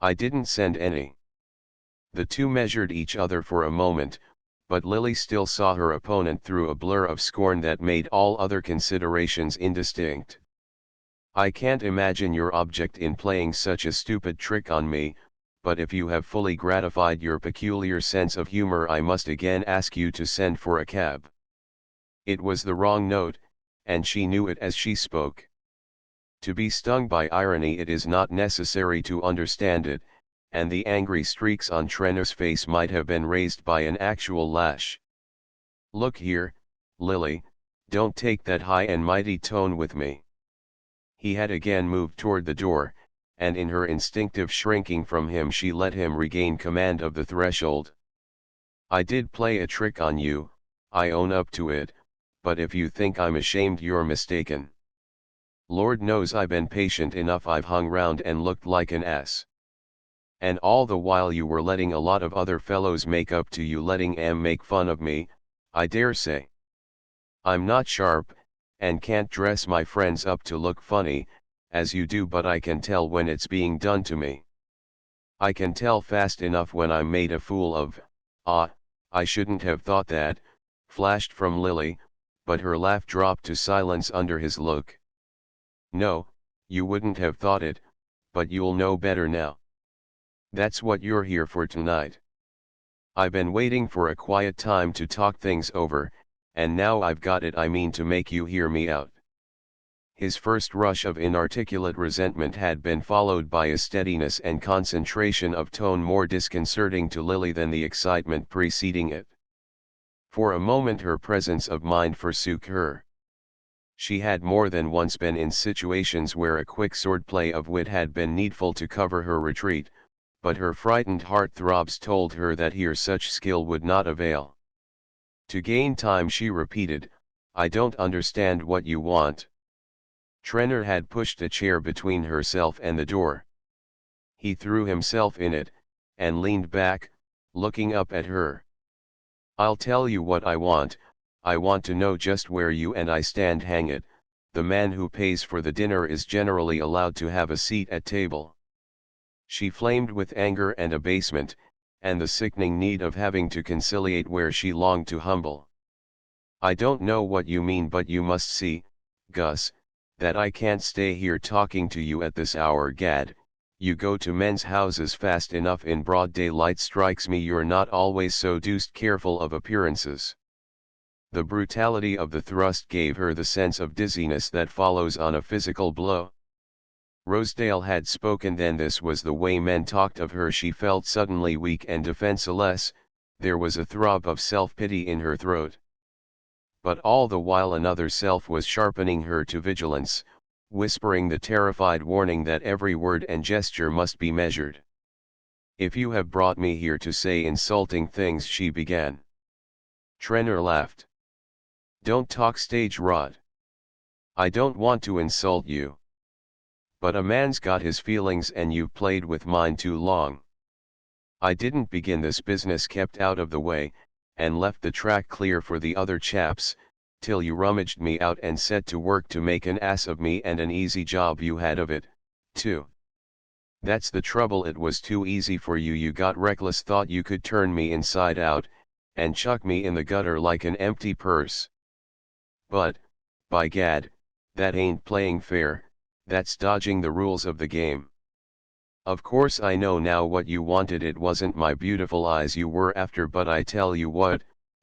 "I didn't send any." The two measured each other for a moment, but Lily still saw her opponent through a blur of scorn that made all other considerations indistinct. "I can't imagine your object in playing such a stupid trick on me," but if you have fully gratified your peculiar sense of humor, I must again ask you to send for a cab. It was the wrong note, and she knew it as she spoke. To be stung by irony, it is not necessary to understand it, and the angry streaks on Trenor's face might have been raised by an actual lash. Look here, Lily, don't take that high and mighty tone with me. He had again moved toward the door, and in her instinctive shrinking from him she let him regain command of the threshold. I did play a trick on you, I own up to it, but if you think I'm ashamed, you're mistaken. Lord knows I've been patient enough, I've hung round and looked like an ass. And all the while you were letting a lot of other fellows make up to you, letting 'em make fun of me, I dare say. I'm not sharp, and can't dress my friends up to look funny, as you do, but I can tell when it's being done to me. I can tell fast enough when I'm made a fool of. I shouldn't have thought that, flashed from Lily, but her laugh dropped to silence under his look. No, you wouldn't have thought it, but you'll know better now. That's what you're here for tonight. I've been waiting for a quiet time to talk things over, and now I've got it. I mean to make you hear me out. His first rush of inarticulate resentment had been followed by a steadiness and concentration of tone more disconcerting to Lily than the excitement preceding it. For a moment her presence of mind forsook her. She had more than once been in situations where a quick swordplay of wit had been needful to cover her retreat, but her frightened heart-throbs told her that here such skill would not avail. To gain time she repeated, I don't understand what you want. Trenor had pushed a chair between herself and the door. He threw himself in it, and leaned back, looking up at her. I'll tell you what I want to know just where you and I stand. Hang it, the man who pays for the dinner is generally allowed to have a seat at table. She flamed with anger and abasement, and the sickening need of having to conciliate where she longed to humble. I don't know what you mean, but you must see, Gus, that I can't stay here talking to you at this hour. Gad, you go to men's houses fast enough in broad daylight. Strikes me you're not always so deuced careful of appearances. The brutality of the thrust gave her the sense of dizziness that follows on a physical blow. Rosedale had spoken then. This was the way men talked of her. She felt suddenly weak and defenseless. There was a throb of self-pity in her throat. But all the while another self was sharpening her to vigilance, whispering the terrified warning that every word and gesture must be measured. If you have brought me here to say insulting things, she began. Trenor laughed. Don't talk stage rot. I don't want to insult you. But a man's got his feelings, and you've played with mine too long. I didn't begin this business, kept out of the way, and left the track clear for the other chaps, till you rummaged me out and set to work to make an ass of me, and an easy job you had of it, too. That's the trouble, it was too easy for you. You got reckless, thought you could turn me inside out, and chuck me in the gutter like an empty purse. But, by gad, that ain't playing fair, that's dodging the rules of the game. Of course I know now what you wanted. It wasn't my beautiful eyes you were after, but I tell you what,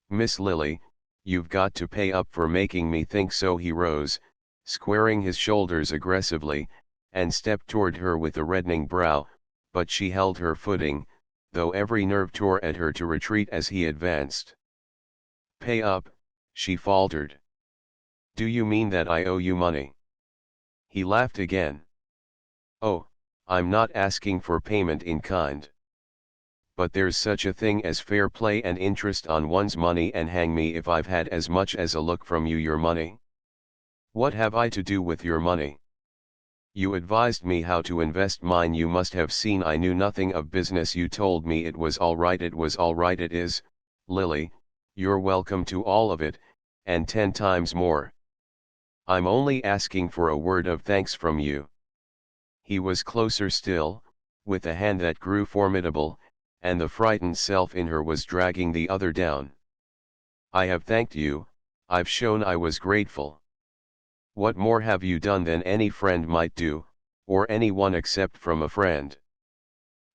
Miss Lily, you've got to pay up for making me think so. He rose, squaring his shoulders aggressively, and stepped toward her with a reddening brow, but she held her footing, though every nerve tore at her to retreat as he advanced. Pay up, she faltered. Do you mean that I owe you money? He laughed again. Oh, I'm not asking for payment in kind. But there's such a thing as fair play and interest on one's money, and hang me if I've had as much as a look from you. Your money? What have I to do with your money? You advised me how to invest mine. You must have seen I knew nothing of business. You told me it was all right. It was all right. It is, Lily, you're welcome to all of it, and 10 times more. I'm only asking for a word of thanks from you. He was closer still, with a hand that grew formidable, and the frightened self in her was dragging the other down. I have thanked you, I've shown I was grateful. What more have you done than any friend might do, or anyone except from a friend?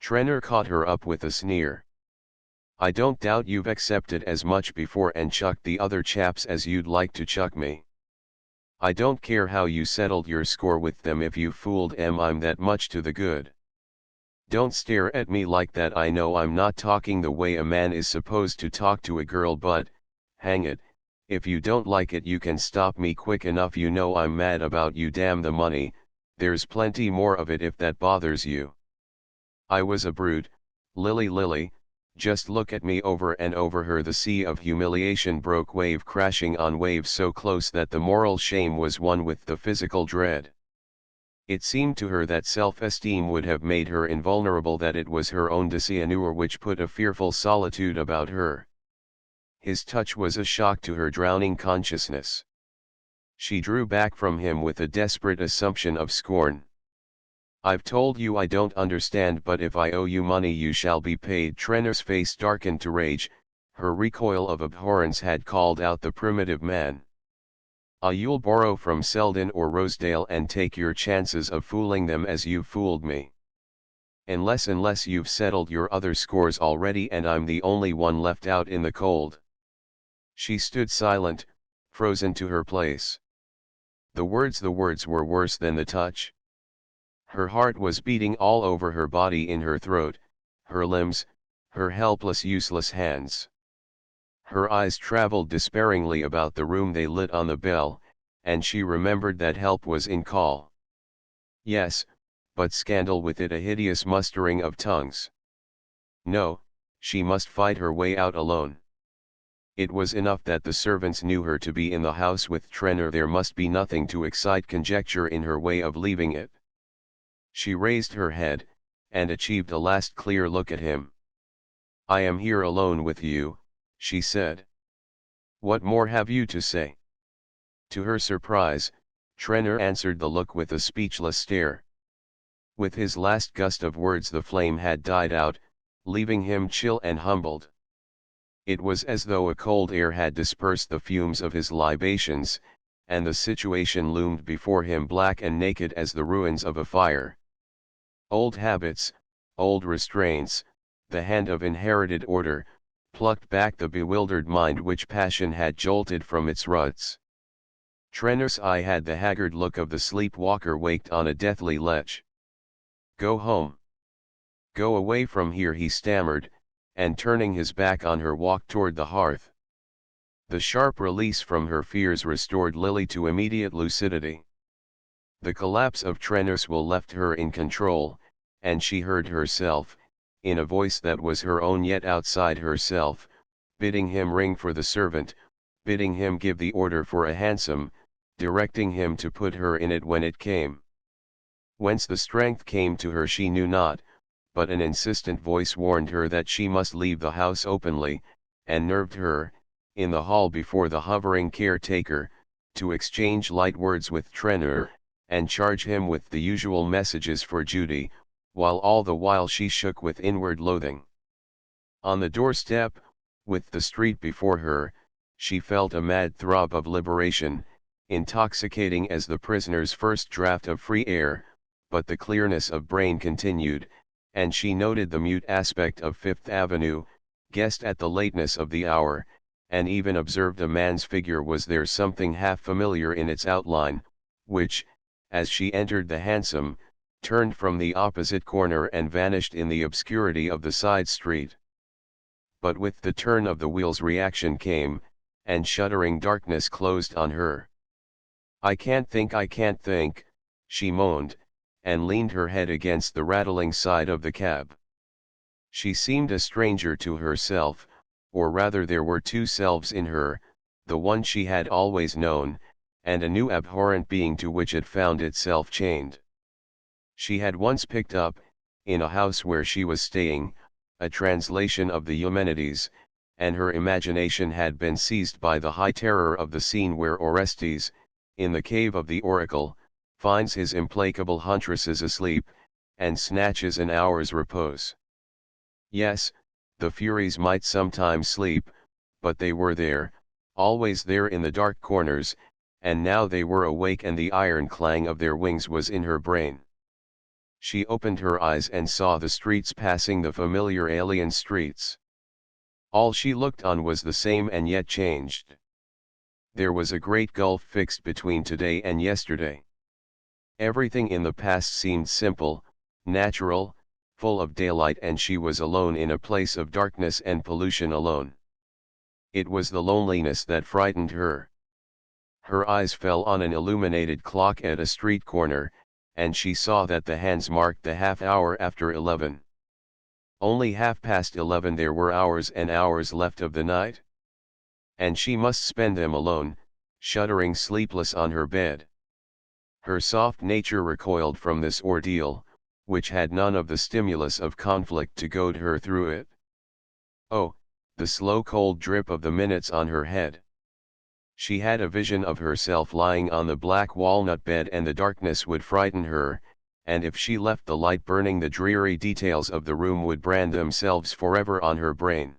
Trenor caught her up with a sneer. I don't doubt you've accepted as much before and chucked the other chaps as you'd like to chuck me. I don't care how you settled your score with them if you fooled 'em, I'm that much to the good. Don't stare at me like that, I know I'm not talking the way a man is supposed to talk to a girl, but, hang it, if you don't like it you can stop me quick enough. You know I'm mad about you, damn the money, there's plenty more of it if that bothers you. I was a brute, Lily, just look at me. Over and over her the sea of humiliation broke, wave crashing on wave so close that the moral shame was one with the physical dread. It seemed to her that self-esteem would have made her invulnerable, that it was her own disiannure which put a fearful solitude about her. His touch was a shock to her drowning consciousness. She drew back from him with a desperate assumption of scorn. I've told you I don't understand, but if I owe you money you shall be paid. Trenor's face darkened to rage, her recoil of abhorrence had called out the primitive man. You'll borrow from Selden or Rosedale and take your chances of fooling them as you've fooled me. Unless you've settled your other scores already and I'm the only one left out in the cold. She stood silent, frozen to her place. The words were worse than the touch. Her heart was beating all over her body, in her throat, her limbs, her helpless useless hands. Her eyes traveled despairingly about the room. They lit on the bell, and she remembered that help was in call. Yes, but scandal with it, a hideous mustering of tongues. No, she must fight her way out alone. It was enough that the servants knew her to be in the house with Trenor. There must be nothing to excite conjecture in her way of leaving it. She raised her head, and achieved a last clear look at him. I am here alone with you, she said. What more have you to say? To her surprise, Trenor answered the look with a speechless stare. With his last gust of words the flame had died out, leaving him chill and humbled. It was as though a cold air had dispersed the fumes of his libations, and the situation loomed before him black and naked as the ruins of a fire. Old habits, old restraints, the hand of inherited order, plucked back the bewildered mind which passion had jolted from its ruts. Trenor's eye had the haggard look of the sleepwalker waked on a deathly lech. Go home. Go away from here, he stammered, and turning his back on her walked toward the hearth. The sharp release from her fears restored Lily to immediate lucidity. The collapse of Trenor's will left her in control, and she heard herself, in a voice that was her own yet outside herself, bidding him ring for the servant, bidding him give the order for a hansom, directing him to put her in it when it came. Whence the strength came to her she knew not, but an insistent voice warned her that she must leave the house openly, and nerved her, in the hall before the hovering caretaker, to exchange light words with Trenor, and charge him with the usual messages for Judy, while all the while she shook with inward loathing. On the doorstep, with the street before her, she felt a mad throb of liberation, intoxicating as the prisoner's first draught of free air, but the clearness of brain continued, and she noted the mute aspect of Fifth Avenue, guessed at the lateness of the hour, and even observed a man's figure was there, something half familiar in its outline, which, as she entered the hansom, turned from the opposite corner and vanished in the obscurity of the side street. But with the turn of the wheels reaction came, and shuddering darkness closed on her. I can't think, she moaned, and leaned her head against the rattling side of the cab. She seemed a stranger to herself, or rather there were two selves in her, the one she had always known, and a new abhorrent being to which it found itself chained. She had once picked up, in a house where she was staying, a translation of the Eumenides, and her imagination had been seized by the high terror of the scene where Orestes, in the cave of the oracle, finds his implacable huntresses asleep, and snatches an hour's repose. Yes, the Furies might sometimes sleep, but they were there, always there in the dark corners, and now they were awake and the iron clang of their wings was in her brain. She opened her eyes and saw the streets passing, the familiar alien streets. All she looked on was the same and yet changed. There was a great gulf fixed between today and yesterday. Everything in the past seemed simple, natural, full of daylight, and she was alone in a place of darkness and pollution alone. It was the loneliness that frightened her. Her eyes fell on an illuminated clock at a street corner, and she saw that the hands marked the half hour after 11. Only 11:30. There were hours and hours left of the night. And she must spend them alone, shuddering sleepless on her bed. Her soft nature recoiled from this ordeal, which had none of the stimulus of conflict to goad her through it. Oh, the slow cold drip of the minutes on her head. She had a vision of herself lying on the black walnut bed, and the darkness would frighten her, and if she left the light burning, the dreary details of the room would brand themselves forever on her brain.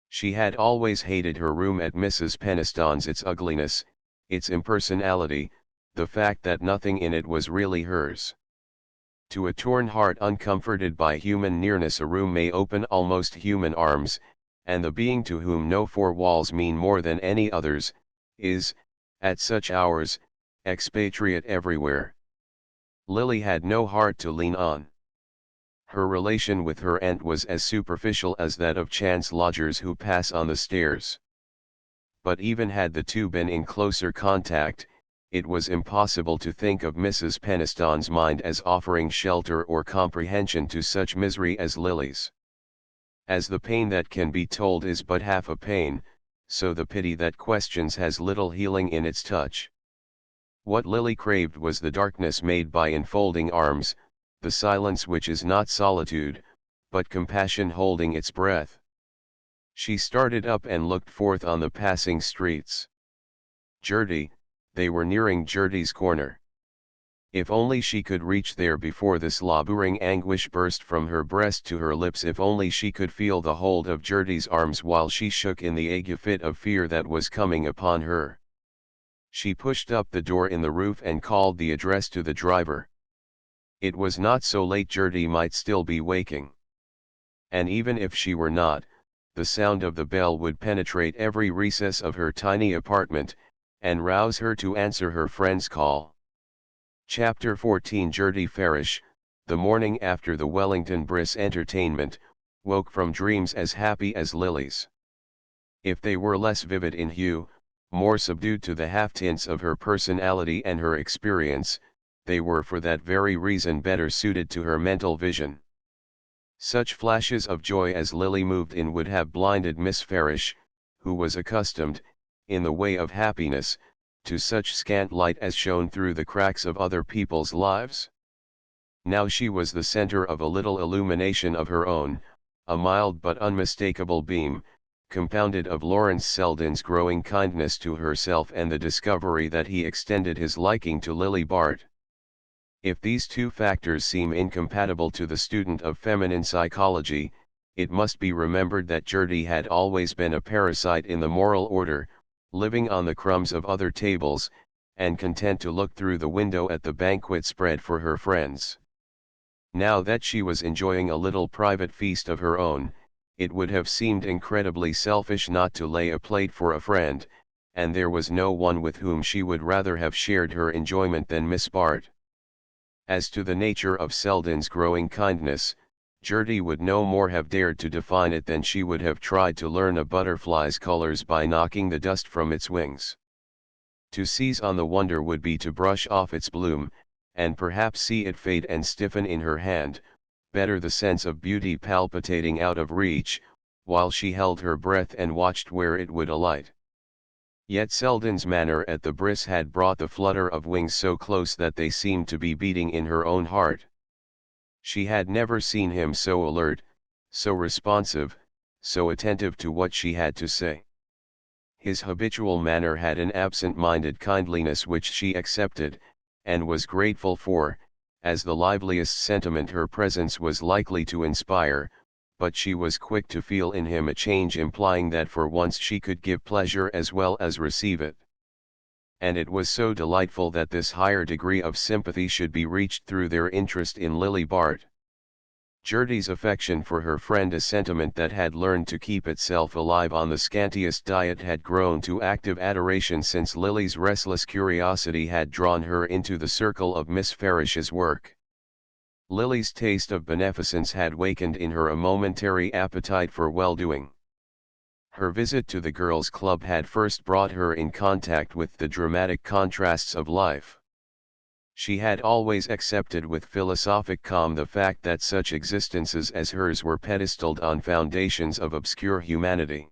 She had always hated her room at Mrs. Peniston's, its ugliness, its impersonality, the fact that nothing in it was really hers. To a torn heart uncomforted by human nearness, a room may open almost human arms, and the being to whom no four walls mean more than any others, is, at such hours, expatriate everywhere. Lily had no heart to lean on. Her relation with her aunt was as superficial as that of chance lodgers who pass on the stairs. But even had the two been in closer contact, it was impossible to think of Mrs. Peniston's mind as offering shelter or comprehension to such misery as Lily's. As the pain that can be told is but half a pain, so the pity that questions has little healing in its touch. What Lily craved was the darkness made by enfolding arms, the silence which is not solitude, but compassion holding its breath. She started up and looked forth on the passing streets. Gertie, they were nearing Gertie's corner. If only she could reach there before this slobbering anguish burst from her breast to her lips, if only she could feel the hold of Gertie's arms while she shook in the ague fit of fear that was coming upon her. She pushed up the door in the roof and called the address to the driver. It was not so late, Gertie might still be waking. And even if she were not, the sound of the bell would penetrate every recess of her tiny apartment, and rouse her to answer her friend's call. Chapter 14. Gertie Farish, the morning after the Wellington Briss entertainment, woke from dreams as happy as Lily's. If they were less vivid in hue, more subdued to the half-tints of her personality and her experience, they were for that very reason better suited to her mental vision. Such flashes of joy as Lily moved in would have blinded Miss Farish, who was accustomed, in the way of happiness, to such scant light as shone through the cracks of other people's lives. Now she was the center of a little illumination of her own, a mild but unmistakable beam, compounded of Lawrence Selden's growing kindness to herself and the discovery that he extended his liking to Lily Bart. If these two factors seem incompatible to the student of feminine psychology, it must be remembered that Gertie had always been a parasite in the moral order, living on the crumbs of other tables, and content to look through the window at the banquet spread for her friends. Now that she was enjoying a little private feast of her own, it would have seemed incredibly selfish not to lay a plate for a friend, and there was no one with whom she would rather have shared her enjoyment than Miss Bart. As to the nature of Selden's growing kindness, Gertie would no more have dared to define it than she would have tried to learn a butterfly's colors by knocking the dust from its wings. To seize on the wonder would be to brush off its bloom, and perhaps see it fade and stiffen in her hand, better the sense of beauty palpitating out of reach, while she held her breath and watched where it would alight. Yet Selden's manner at the bris had brought the flutter of wings so close that they seemed to be beating in her own heart. She had never seen him so alert, so responsive, so attentive to what she had to say. His habitual manner had an absent-minded kindliness which she accepted, and was grateful for, as the liveliest sentiment her presence was likely to inspire, but she was quick to feel in him a change implying that for once she could give pleasure as well as receive it. and it was so delightful that this higher degree of sympathy should be reached through their interest in Lily Bart. Gertie's affection for her friend, a sentiment that had learned to keep itself alive on the scantiest diet, had grown to active adoration since Lily's restless curiosity had drawn her into the circle of Miss Farish's work. Lily's taste of beneficence had wakened in her a momentary appetite for well-doing. Her visit to the girls' club had first brought her in contact with the dramatic contrasts of life. She had always accepted with philosophic calm the fact that such existences as hers were pedestaled on foundations of obscure humanity.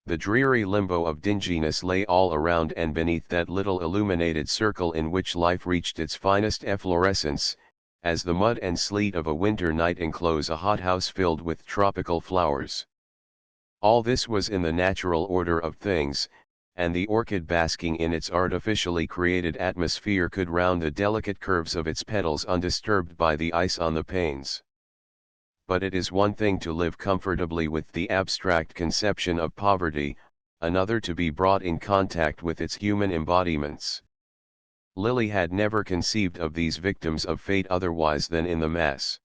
The dreary limbo of dinginess lay all around and beneath that little illuminated circle in which life reached its finest efflorescence, as the mud and sleet of a winter night enclose a hothouse filled with tropical flowers. All this was in the natural order of things, and the orchid basking in its artificially created atmosphere could round the delicate curves of its petals undisturbed by the ice on the panes. But it is one thing to live comfortably with the abstract conception of poverty, another to be brought in contact with its human embodiments. Lily had never conceived of these victims of fate otherwise than in the mass.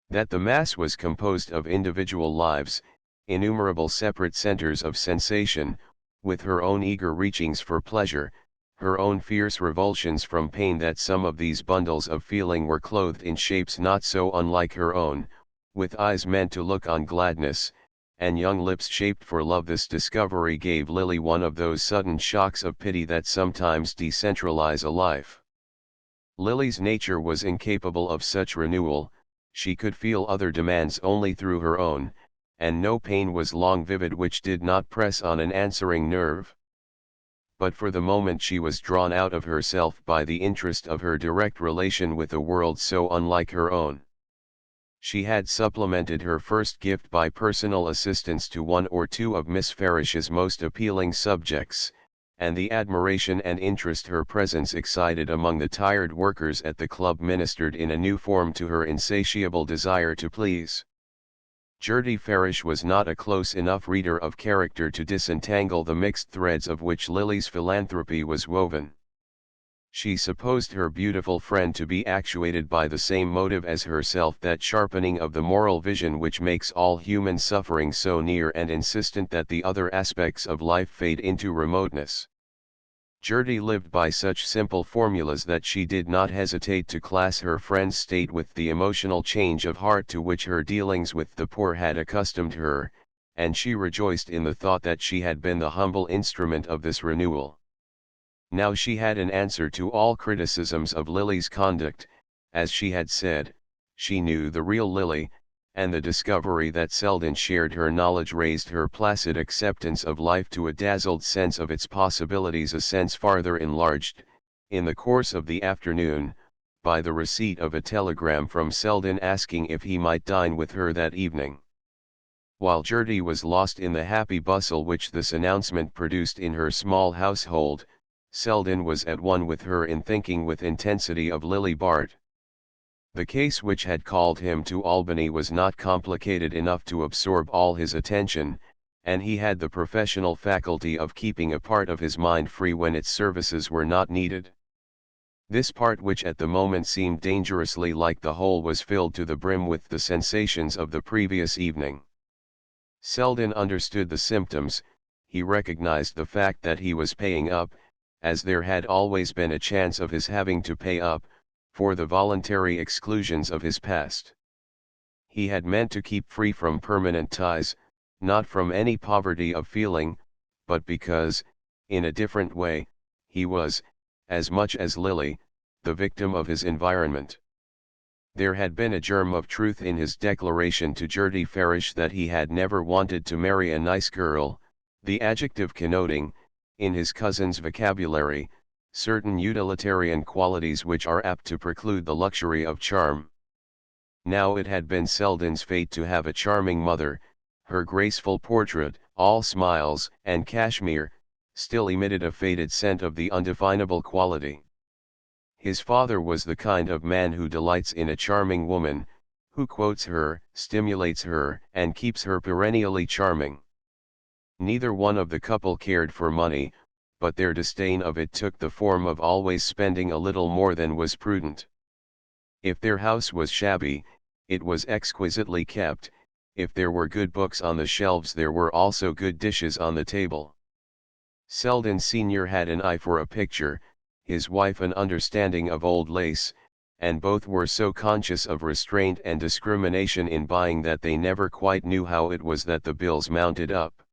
That the mass was composed of individual lives, innumerable separate centers of sensation, with her own eager reachings for pleasure, her own fierce revulsions from pain, that some of these bundles of feeling were clothed in shapes not so unlike her own, with eyes meant to look on gladness, and young lips shaped for love. This discovery gave Lily one of those sudden shocks of pity that sometimes decentralize a life. Lily's nature was incapable of such renewal, she could feel other demands only through her own, and no pain was long vivid which did not press on an answering nerve. But for the moment she was drawn out of herself by the interest of her direct relation with a world so unlike her own. She had supplemented her first gift by personal assistance to one or two of Miss Farish's most appealing subjects, and the admiration and interest her presence excited among the tired workers at the club ministered in a new form to her insatiable desire to please. Gertie Farish was not a close enough reader of character to disentangle the mixed threads of which Lily's philanthropy was woven. She supposed her beautiful friend to be actuated by the same motive as herself, that sharpening of the moral vision which makes all human suffering so near and insistent that the other aspects of life fade into remoteness. Gertie lived by such simple formulas that she did not hesitate to class her friend's state with the emotional change of heart to which her dealings with the poor had accustomed her, and she rejoiced in the thought that she had been the humble instrument of this renewal. Now she had an answer to all criticisms of Lily's conduct. As she had said, she knew the real Lily, and the discovery that Selden shared her knowledge raised her placid acceptance of life to a dazzled sense of its possibilities, a sense farther enlarged, in the course of the afternoon, by the receipt of a telegram from Selden asking if he might dine with her that evening. While Gertie was lost in the happy bustle which this announcement produced in her small household, Selden was at one with her in thinking with intensity of Lily Bart. The case which had called him to Albany was not complicated enough to absorb all his attention, and he had the professional faculty of keeping a part of his mind free when its services were not needed. This part, which at the moment seemed dangerously like the whole, was filled to the brim with the sensations of the previous evening. Selden understood the symptoms, he recognized the fact that he was paying up, as there had always been a chance of his having to pay up, for the voluntary exclusions of his past. He had meant to keep free from permanent ties, not from any poverty of feeling, but because, in a different way, he was, as much as Lily, the victim of his environment. There had been a germ of truth in his declaration to Gertie Farish that he had never wanted to marry a nice girl, the adjective connoting, in his cousin's vocabulary, certain utilitarian qualities which are apt to preclude the luxury of charm. Now it had been Selden's fate to have a charming mother. Her graceful portrait, all smiles and cashmere, still emitted a faded scent of the undefinable quality. His father was the kind of man who delights in a charming woman, who quotes her, stimulates her, and keeps her perennially charming. Neither one of the couple cared for money, but their disdain of it took the form of always spending a little more than was prudent. If their house was shabby, it was exquisitely kept; if there were good books on the shelves, there were also good dishes on the table. Selden Sr. had an eye for a picture, his wife an understanding of old lace, and both were so conscious of restraint and discrimination in buying that they never quite knew how it was that the bills mounted up.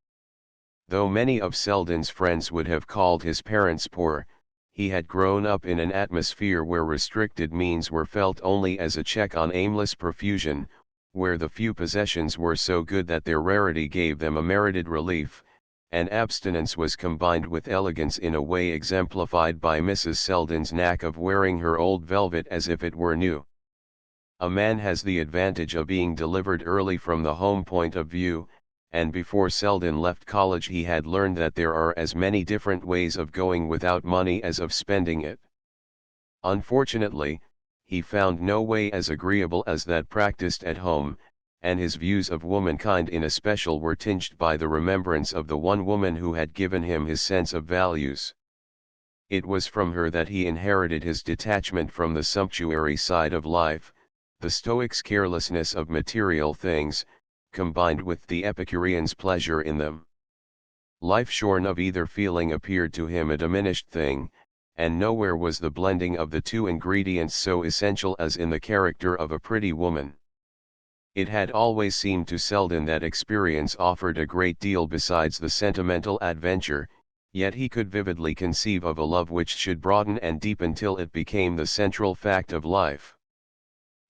Though many of Selden's friends would have called his parents poor, he had grown up in an atmosphere where restricted means were felt only as a check on aimless profusion, where the few possessions were so good that their rarity gave them a merited relief, and abstinence was combined with elegance in a way exemplified by Mrs. Selden's knack of wearing her old velvet as if it were new. A man has the advantage of being delivered early from the home point of view, and before Selden left college he had learned that there are as many different ways of going without money as of spending it. Unfortunately, he found no way as agreeable as that practiced at home, and his views of womankind in especial were tinged by the remembrance of the one woman who had given him his sense of values. It was from her that he inherited his detachment from the sumptuary side of life, the Stoic's carelessness of material things, combined with the Epicurean's pleasure in them. Life shorn of either feeling appeared to him a diminished thing, and nowhere was the blending of the two ingredients so essential as in the character of a pretty woman. It had always seemed to Selden that experience offered a great deal besides the sentimental adventure, yet he could vividly conceive of a love which should broaden and deepen till it became the central fact of life.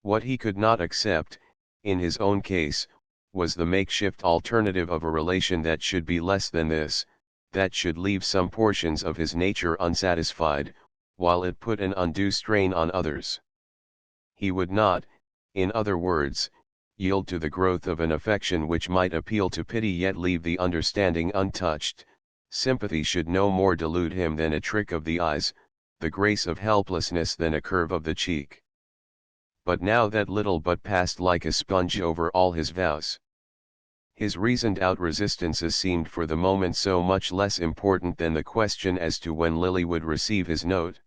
What he could not accept, in his own case, was the makeshift alternative of a relation that should be less than this, that should leave some portions of his nature unsatisfied, while it put an undue strain on others. He would not, in other words, yield to the growth of an affection which might appeal to pity yet leave the understanding untouched. Sympathy should no more delude him than a trick of the eyes, the grace of helplessness than a curve of the cheek. But now that little but passed like a sponge over all his vows. His reasoned out resistances seemed for the moment so much less important than the question as to when Lily would receive his note.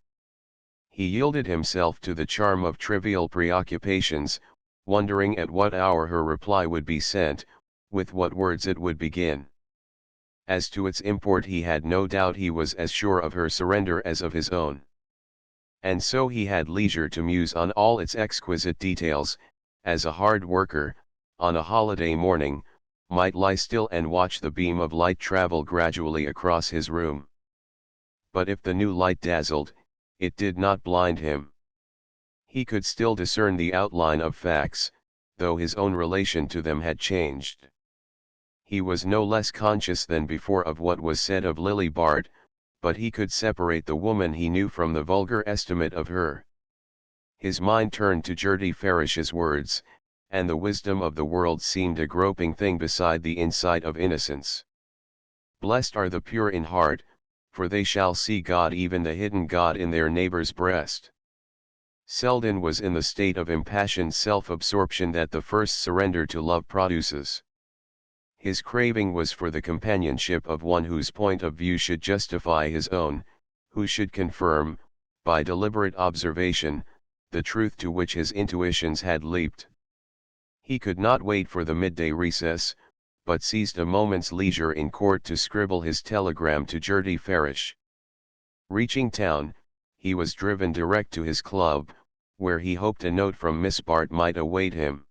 He yielded himself to the charm of trivial preoccupations, wondering at what hour her reply would be sent, with what words it would begin. As to its import he had no doubt he was as sure of her surrender as of his own. And so he had leisure to muse on all its exquisite details, as a hard worker, on a holiday morning, might lie still and watch the beam of light travel gradually across his room. But if the new light dazzled, it did not blind him. He could still discern the outline of facts, though his own relation to them had changed. He was no less conscious than before of what was said of Lily Bart, but he could separate the woman he knew from the vulgar estimate of her. His mind turned to Gerty Farish's words, and the wisdom of the world seemed a groping thing beside the insight of innocence. Blessed are the pure in heart, for they shall see God, even the hidden God in their neighbor's breast. Selden was in the state of impassioned self-absorption that the first surrender to love produces. His craving was for the companionship of one whose point of view should justify his own, who should confirm, by deliberate observation, the truth to which his intuitions had leaped. He could not wait for the midday recess, but seized a moment's leisure in court to scribble his telegram to Gerty Farish. Reaching town, he was driven direct to his club, where he hoped a note from Miss Bart might await him.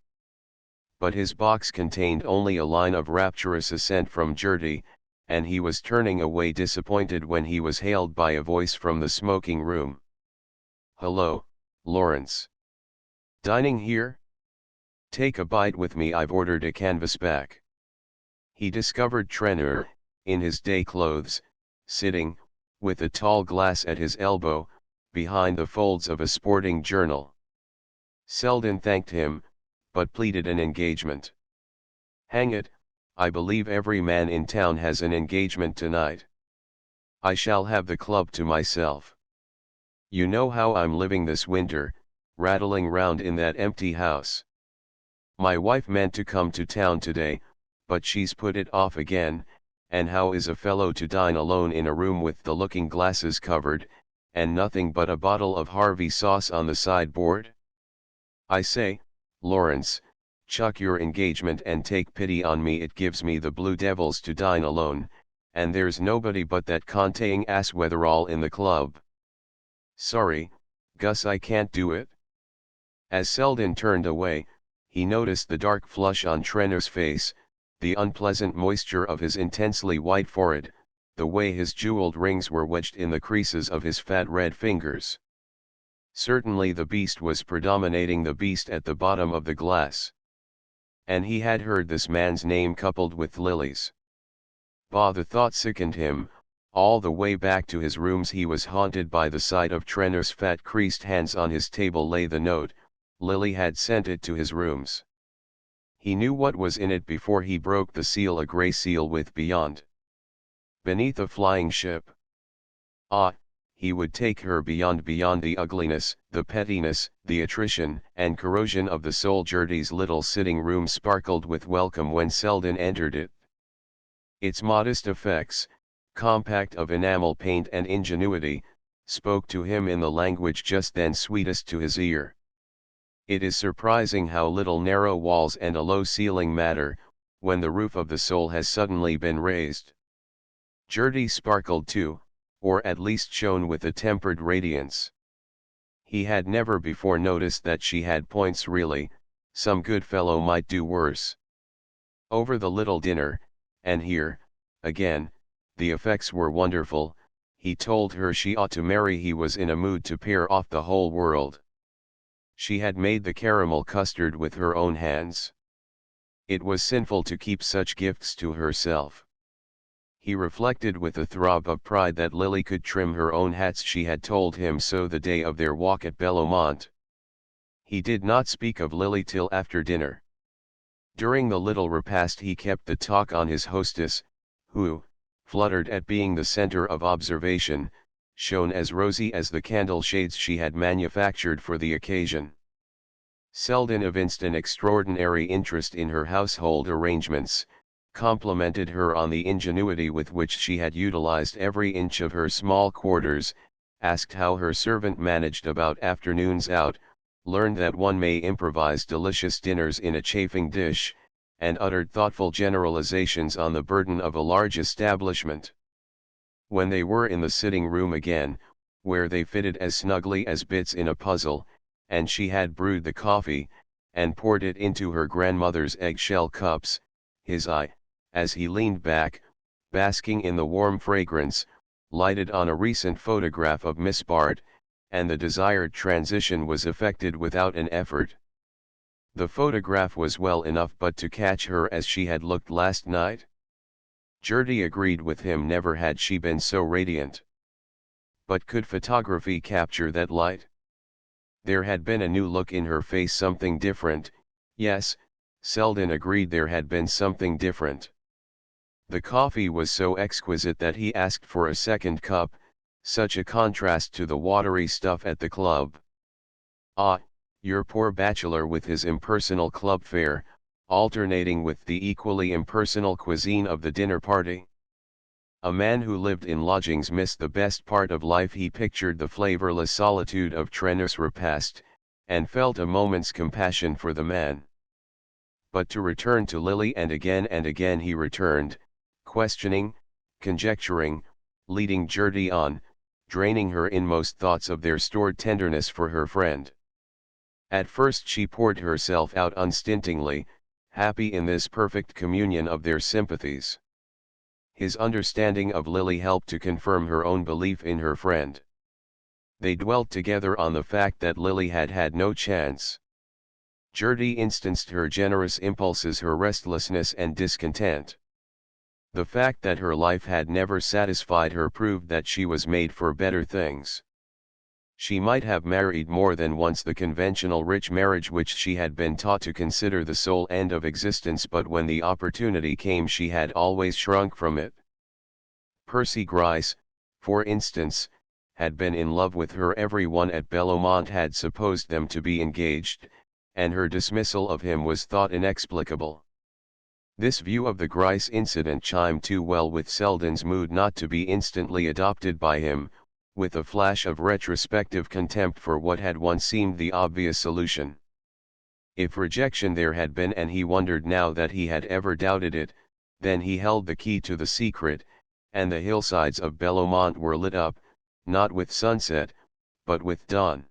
But his box contained only a line of rapturous assent from Gerty, and he was turning away disappointed when he was hailed by a voice from the smoking room. "Hello, Lawrence. Dining here? Take a bite with me, I've ordered a canvasback." He discovered Trenor, in his day clothes, sitting, with a tall glass at his elbow, behind the folds of a sporting journal. Selden thanked him, but pleaded an engagement. "Hang it, I believe every man in town has an engagement tonight. I shall have the club to myself. You know how I'm living this winter, rattling round in that empty house. My wife meant to come to town today, but she's put it off again, and how is a fellow to dine alone in a room with the looking glasses covered, and nothing but a bottle of Harvey sauce on the sideboard? I say, Lawrence, chuck your engagement and take pity on me. It gives me the blue devils to dine alone, and there's nobody but that containg ass Weatherall in the club. Sorry, Gus, I can't do it. As Selden turned away, he noticed the dark flush on Trenner's face, the unpleasant moisture of his intensely white forehead, the way his jeweled rings were wedged in the creases of his fat red fingers. Certainly the beast was predominating, the beast at the bottom of the glass. And he had heard this man's name coupled with Lily's. Bah, the thought sickened him. All the way back to his rooms he was haunted by the sight of Trenner's fat creased hands. On his table lay the note. Lily had sent it to his rooms. He knew what was in it before he broke the seal, a grey seal with "Beyond." Beneath a flying ship. Ah, he would take her beyond the ugliness, the pettiness, the attrition and corrosion of the soul. Gertie's little sitting room sparkled with welcome when Selden entered it. Its modest effects, compact of enamel paint and ingenuity, spoke to him in the language just then sweetest to his ear. It is surprising how little narrow walls and a low ceiling matter, when the roof of the soul has suddenly been raised. Gertie sparkled too, or at least shone with a tempered radiance. He had never before noticed that she had points really. Some good fellow might do worse. Over the little dinner, and here, again, the effects were wonderful. He told her she ought to marry. He was in a mood to pair off the whole world. She had made the caramel custard with her own hands. It was sinful to keep such gifts to herself. He reflected with a throb of pride that Lily could trim her own hats. She had told him so the day of their walk at Bellomont. He did not speak of Lily till after dinner. During the little repast he kept the talk on his hostess, who, fluttered at being the center of observation, shone as rosy as the candle shades she had manufactured for the occasion. Selden evinced an extraordinary interest in her household arrangements, complimented her on the ingenuity with which she had utilized every inch of her small quarters, asked how her servant managed about afternoons out, learned that one may improvise delicious dinners in a chafing dish, and uttered thoughtful generalizations on the burden of a large establishment. When they were in the sitting room again, where they fitted as snugly as bits in a puzzle, and she had brewed the coffee, and poured it into her grandmother's eggshell cups, his eye, as he leaned back, basking in the warm fragrance, lighted on a recent photograph of Miss Bart, and the desired transition was effected without an effort. The photograph was well enough but to catch her as she had looked last night. Gertie agreed with him, never had she been so radiant. But could photography capture that light? There had been a new look in her face, something different. Yes, Selden agreed, there had been something different. The coffee was so exquisite that he asked for a second cup, such a contrast to the watery stuff at the club. Ah, your poor bachelor with his impersonal club fare, alternating with the equally impersonal cuisine of the dinner party. A man who lived in lodgings missed the best part of life. He pictured the flavorless solitude of Trenner's repast, and felt a moment's compassion for the man. But to return to Lily, and again he returned, questioning, conjecturing, leading Gertie on, draining her inmost thoughts of their stored tenderness for her friend. At first she poured herself out unstintingly, happy in this perfect communion of their sympathies. His understanding of Lily helped to confirm her own belief in her friend. They dwelt together on the fact that Lily had had no chance. Gertie instanced her generous impulses, her restlessness and discontent. The fact that her life had never satisfied her proved that she was made for better things. She might have married more than once, the conventional rich marriage which she had been taught to consider the sole end of existence, but when the opportunity came she had always shrunk from it. Percy Gryce, for instance, had been in love with her. Everyone at Bellomont had supposed them to be engaged, and her dismissal of him was thought inexplicable. This view of the Grice incident chimed too well with Selden's mood not to be instantly adopted by him, with a flash of retrospective contempt for what had once seemed the obvious solution. If rejection there had been, and he wondered now that he had ever doubted it, then he held the key to the secret, and the hillsides of Bellomont were lit up, not with sunset, but with dawn.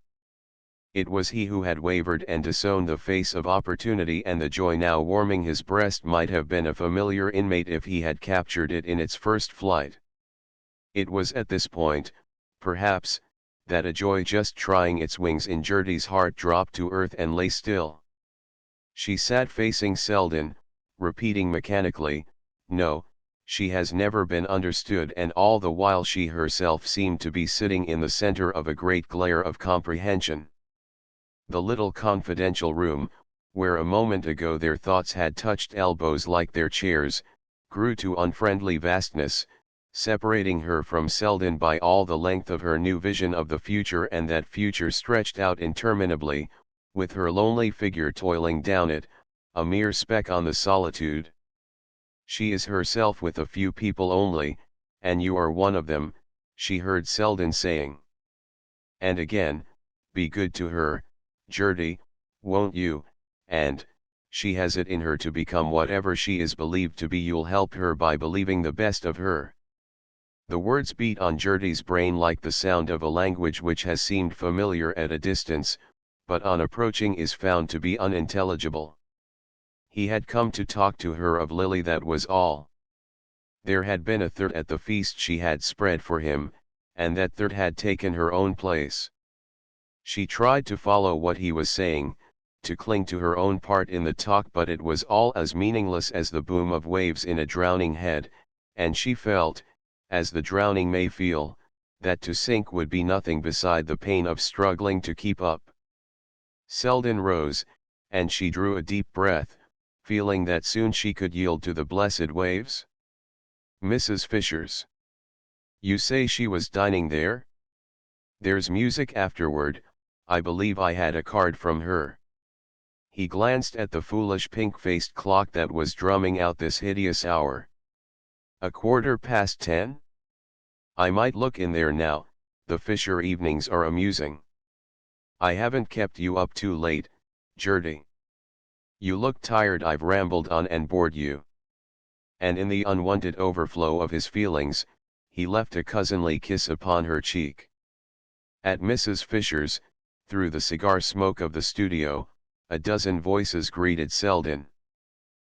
It was he who had wavered and disowned the face of opportunity, and the joy now warming his breast might have been a familiar inmate if he had captured it in its first flight. It was at this point, perhaps, that a joy just trying its wings in Gertie's heart dropped to earth and lay still. She sat facing Selden, repeating mechanically, "No, she has never been understood," and all the while she herself seemed to be sitting in the center of a great glare of comprehension. The little confidential room, where a moment ago their thoughts had touched elbows like their chairs, grew to unfriendly vastness, separating her from Selden by all the length of her new vision of the future, and that future stretched out interminably, with her lonely figure toiling down it, a mere speck on the solitude. "She is herself with a few people only, and you are one of them," she heard Selden saying. And again, "Be good to her, Gertie, won't you, and, she has it in her to become whatever she is believed to be. You'll help her by believing the best of her." The words beat on Gertie's brain like the sound of a language which has seemed familiar at a distance, but on approaching is found to be unintelligible. He had come to talk to her of Lily, that was all. There had been a third at the feast she had spread for him, and that third had taken her own place. She tried to follow what he was saying, to cling to her own part in the talk, but it was all as meaningless as the boom of waves in a drowning head, and she felt, as the drowning may feel, that to sink would be nothing beside the pain of struggling to keep up. Selden rose, and she drew a deep breath, feeling that soon she could yield to the blessed waves. "Mrs. Fisher's. You say she was dining there? There's music afterward. I believe I had a card from her." He glanced at the foolish pink-faced clock that was drumming out this hideous hour. 10:15? I might look in there now. The Fisher evenings are amusing. I haven't kept you up too late, Gertie. You look tired. I've rambled on and bored you." And in the unwanted overflow of his feelings, he left a cousinly kiss upon her cheek. At Mrs. Fisher's, through the cigar smoke of the studio, a dozen voices greeted Selden.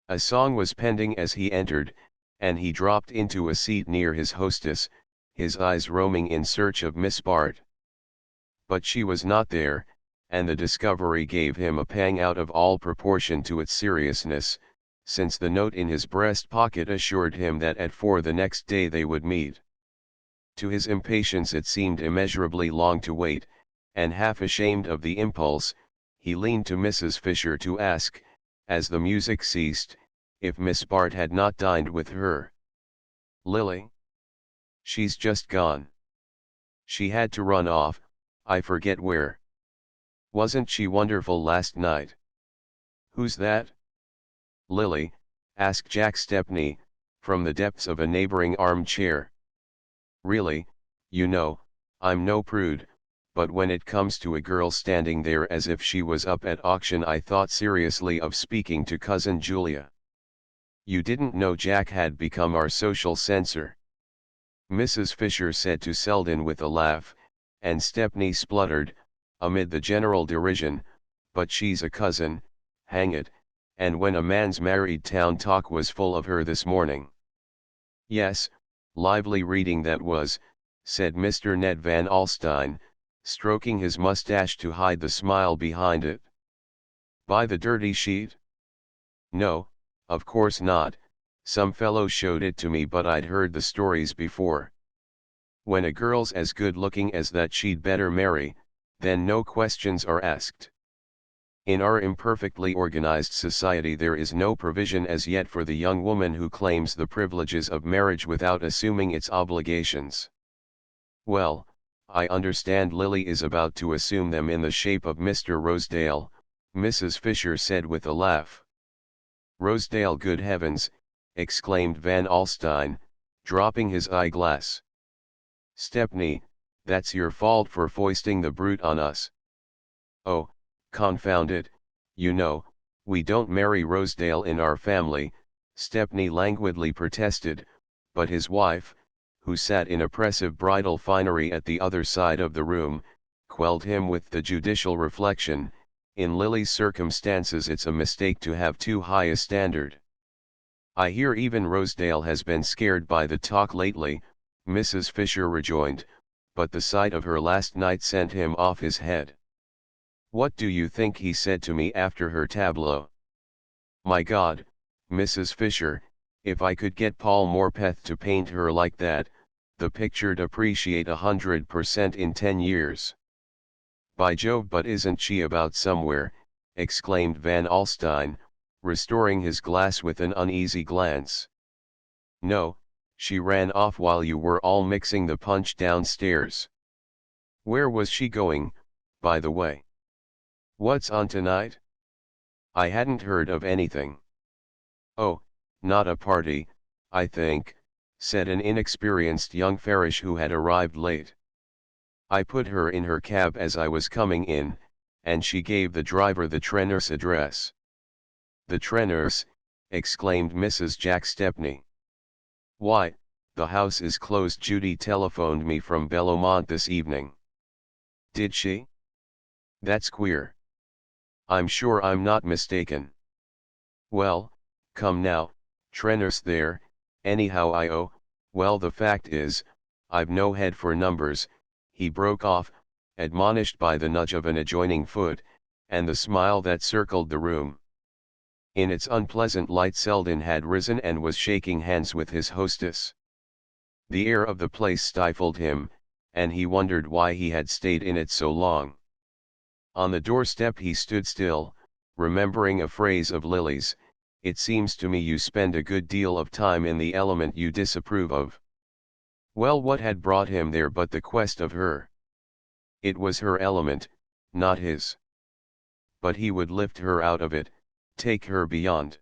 A song was pending as he entered, and he dropped into a seat near his hostess, his eyes roaming in search of Miss Bart. But she was not there, and the discovery gave him a pang out of all proportion to its seriousness, since the note in his breast pocket assured him that at 4 the next day they would meet. To his impatience it seemed immeasurably long to wait, and half ashamed of the impulse, he leaned to Mrs. Fisher to ask, as the music ceased, if Miss Bart had not dined with her. "Lily? She's just gone. She had to run off, I forget where. Wasn't she wonderful last night?" "Who's that?" "Lily," asked Jack Stepney, from the depths of a neighboring armchair. "Really, you know, I'm no prude, but when it comes to a girl standing there as if she was up at auction, I thought seriously of speaking to Cousin Julia." "You didn't know Jack had become our social censor?" Mrs. Fisher said to Selden with a laugh, and Stepney spluttered, amid the general derision, "But she's a cousin, hang it, and when a man's married town talk was full of her this morning." "Yes, lively reading that was," said Mr. Ned Van Alstyne, stroking his mustache to hide the smile behind it. "By the dirty sheet?" "No, of course not. Some fellow showed it to me, but I'd heard the stories before. When a girl's as good looking as that, she'd better marry, then no questions are asked. In our imperfectly organized society there is no provision as yet for the young woman who claims the privileges of marriage without assuming its obligations." "Well, I understand Lily is about to assume them in the shape of Mr. Rosedale," Mrs. Fisher said with a laugh. Rosedale, good heavens, exclaimed Van Alstyne, dropping his eyeglass. Stepney, that's your fault for foisting the brute on us. Oh, confound it, you know, we don't marry Rosedale in our family, Stepney languidly protested, but his wife, who sat in oppressive bridal finery at the other side of the room, quelled him with the judicial reflection, in Lily's circumstances it's a mistake to have too high a standard. I hear even Rosedale has been scared by the talk lately, Mrs. Fisher rejoined, but the sight of her last night sent him off his head. What do you think he said to me after her tableau? My God, Mrs. Fisher, if I could get Paul Morpeth to paint her like that, the picture'd appreciate 100% in 10 years. By Jove, but isn't she about somewhere, exclaimed Van Alstyne, restoring his glass with an uneasy glance. No, she ran off while you were all mixing the punch downstairs. Where was she going, by the way? What's on tonight? I hadn't heard of anything. Oh, not a party, I think, said an inexperienced young farish who had arrived late. I put her in her cab as I was coming in, and she gave the driver the Trenors address. The Trenors, exclaimed Mrs. Jack Stepney. Why, the house is closed. Judy telephoned me from Bellomont this evening. Did she? That's queer. I'm sure I'm not mistaken. Well, come now, Trenors there, anyhow. Well, the fact is, I've no head for numbers, he broke off, admonished by the nudge of an adjoining foot, and the smile that circled the room. In its unpleasant light Selden had risen and was shaking hands with his hostess. The air of the place stifled him, and he wondered why he had stayed in it so long. On the doorstep he stood still, remembering a phrase of Lily's, "It seems to me you spend a good deal of time in the element you disapprove of." Well, what had brought him there but the quest of her? It was her element, not his. But he would lift her out of it, take her beyond.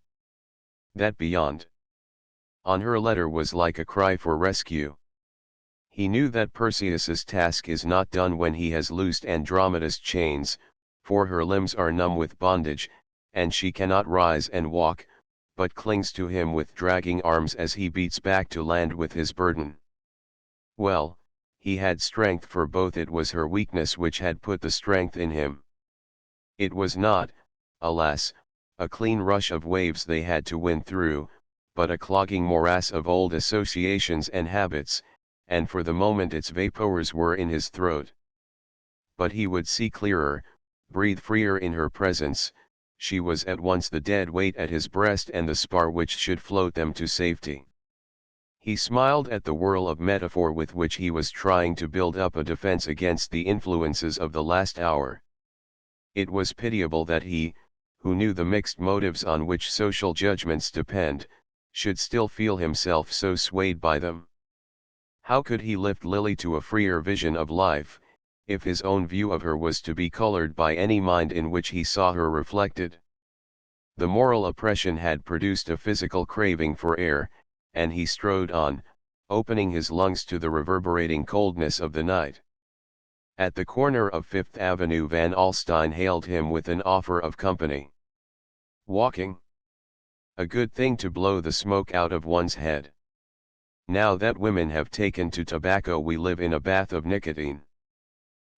That beyond on her letter was like a cry for rescue. He knew that Perseus's task is not done when he has loosed Andromeda's chains, for her limbs are numb with bondage, and she cannot rise and walk, but clings to him with dragging arms as he beats back to land with his burden. Well, he had strength for both. It was her weakness which had put the strength in him. It was not, alas, a clean rush of waves they had to win through, but a clogging morass of old associations and habits, and for the moment its vapors were in his throat. But he would see clearer, breathe freer in her presence. She was at once the dead weight at his breast and the spar which should float them to safety. He smiled at the whirl of metaphor with which he was trying to build up a defense against the influences of the last hour. It was pitiable that he, who knew the mixed motives on which social judgments depend, should still feel himself so swayed by them. How could he lift Lily to a freer vision of life, if his own view of her was to be colored by any mind in which he saw her reflected? The moral oppression had produced a physical craving for air, and he strode on, opening his lungs to the reverberating coldness of the night. At the corner of Fifth Avenue Van Alstyne hailed him with an offer of company. Walking? A good thing to blow the smoke out of one's head. Now that women have taken to tobacco we live in a bath of nicotine.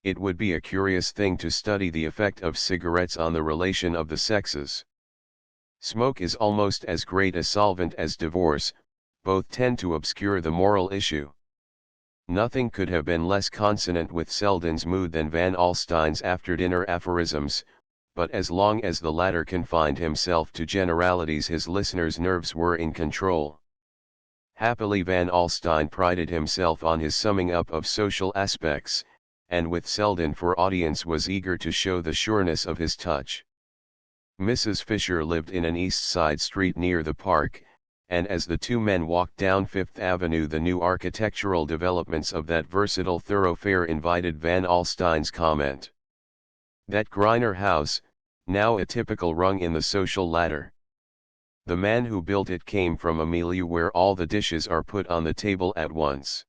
It would be a curious thing to study the effect of cigarettes on the relation of the sexes. Smoke is almost as great a solvent as divorce, both tend to obscure the moral issue. Nothing could have been less consonant with Selden's mood than Van Alstyne's after-dinner aphorisms, but as long as the latter confined himself to generalities his listeners' nerves were in control. Happily Van Alstyne prided himself on his summing up of social aspects, and with Selden for audience was eager to show the sureness of his touch. Mrs. Fisher lived in an east side street near the park, and as the two men walked down Fifth Avenue the new architectural developments of that versatile thoroughfare invited Van Alstyne's comment. That Griner house, now a typical rung in the social ladder. The man who built it came from a milieu where all the dishes are put on the table at once.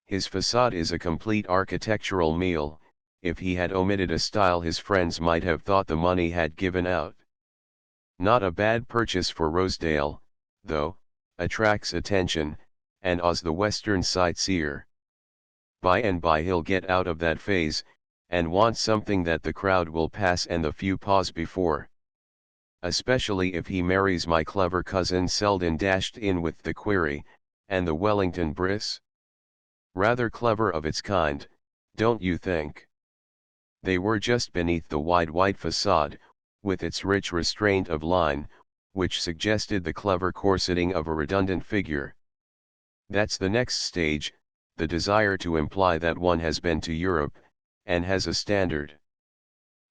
His facade is a complete architectural meal. If he had omitted a style his friends might have thought the money had given out. Not a bad purchase for Rosedale, though, attracts attention, and awes the western sightseer. By and by he'll get out of that phase, and want something that the crowd will pass and the few pause before. Especially if he marries my clever cousin Selden, dashed in with the query, and the Wellington bris? Rather clever of its kind, don't you think? They were just beneath the wide white facade, with its rich restraint of line, which suggested the clever corseting of a redundant figure. That's the next stage, the desire to imply that one has been to Europe, and has a standard.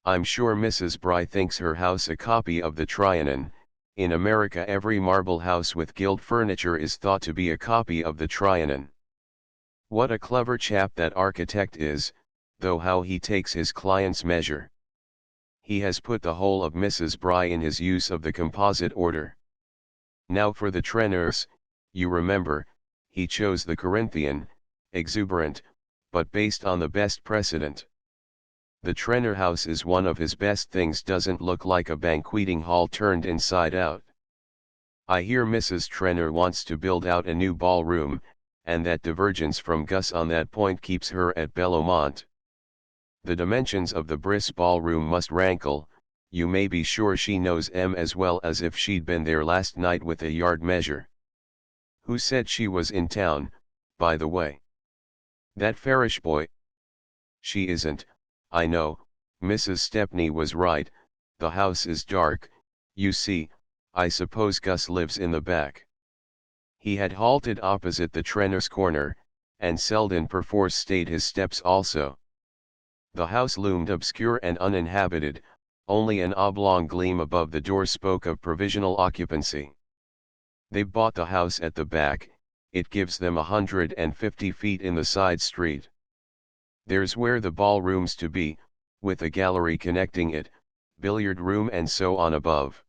I'm sure Mrs. Bry thinks her house a copy of the Trianon. In America every marble house with gilt furniture is thought to be a copy of the Trianon. What a clever chap that architect is, though how he takes his client's measure. He has put the whole of Mrs. Bry in his use of the composite order. Now for the traîneurs, you remember, he chose the Corinthian, exuberant, but based on the best precedent. The traîneur house is one of his best things, doesn't look like a banqueting hall turned inside out. I hear Mrs. Traîneur wants to build out a new ballroom, and that divergence from Gus on that point keeps her at Bellomont. The dimensions of the Briss ballroom must rankle, you may be sure she knows 'em as well as if she'd been there last night with a yard measure. Who said she was in town, by the way? That Farish boy? She isn't, I know, Mrs. Stepney was right, the house is dark, you see. I suppose Gus lives in the back. He had halted opposite the Traîneur's corner, and Selden perforce stayed his steps also. The house loomed obscure and uninhabited, only an oblong gleam above the door spoke of provisional occupancy. They bought the house at the back, it gives them 150 feet in the side street. There's where the ballroom's to be, with a gallery connecting it, billiard room and so on above.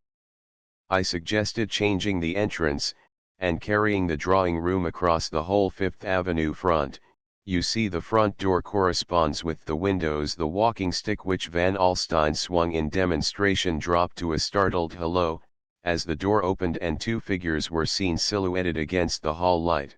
I suggested changing the entrance, and carrying the drawing room across the whole Fifth Avenue front. You see, the front door corresponds with the windows. The walking stick which Van Alstyne swung in demonstration dropped to a startled hello, as the door opened and two figures were seen silhouetted against the hall light.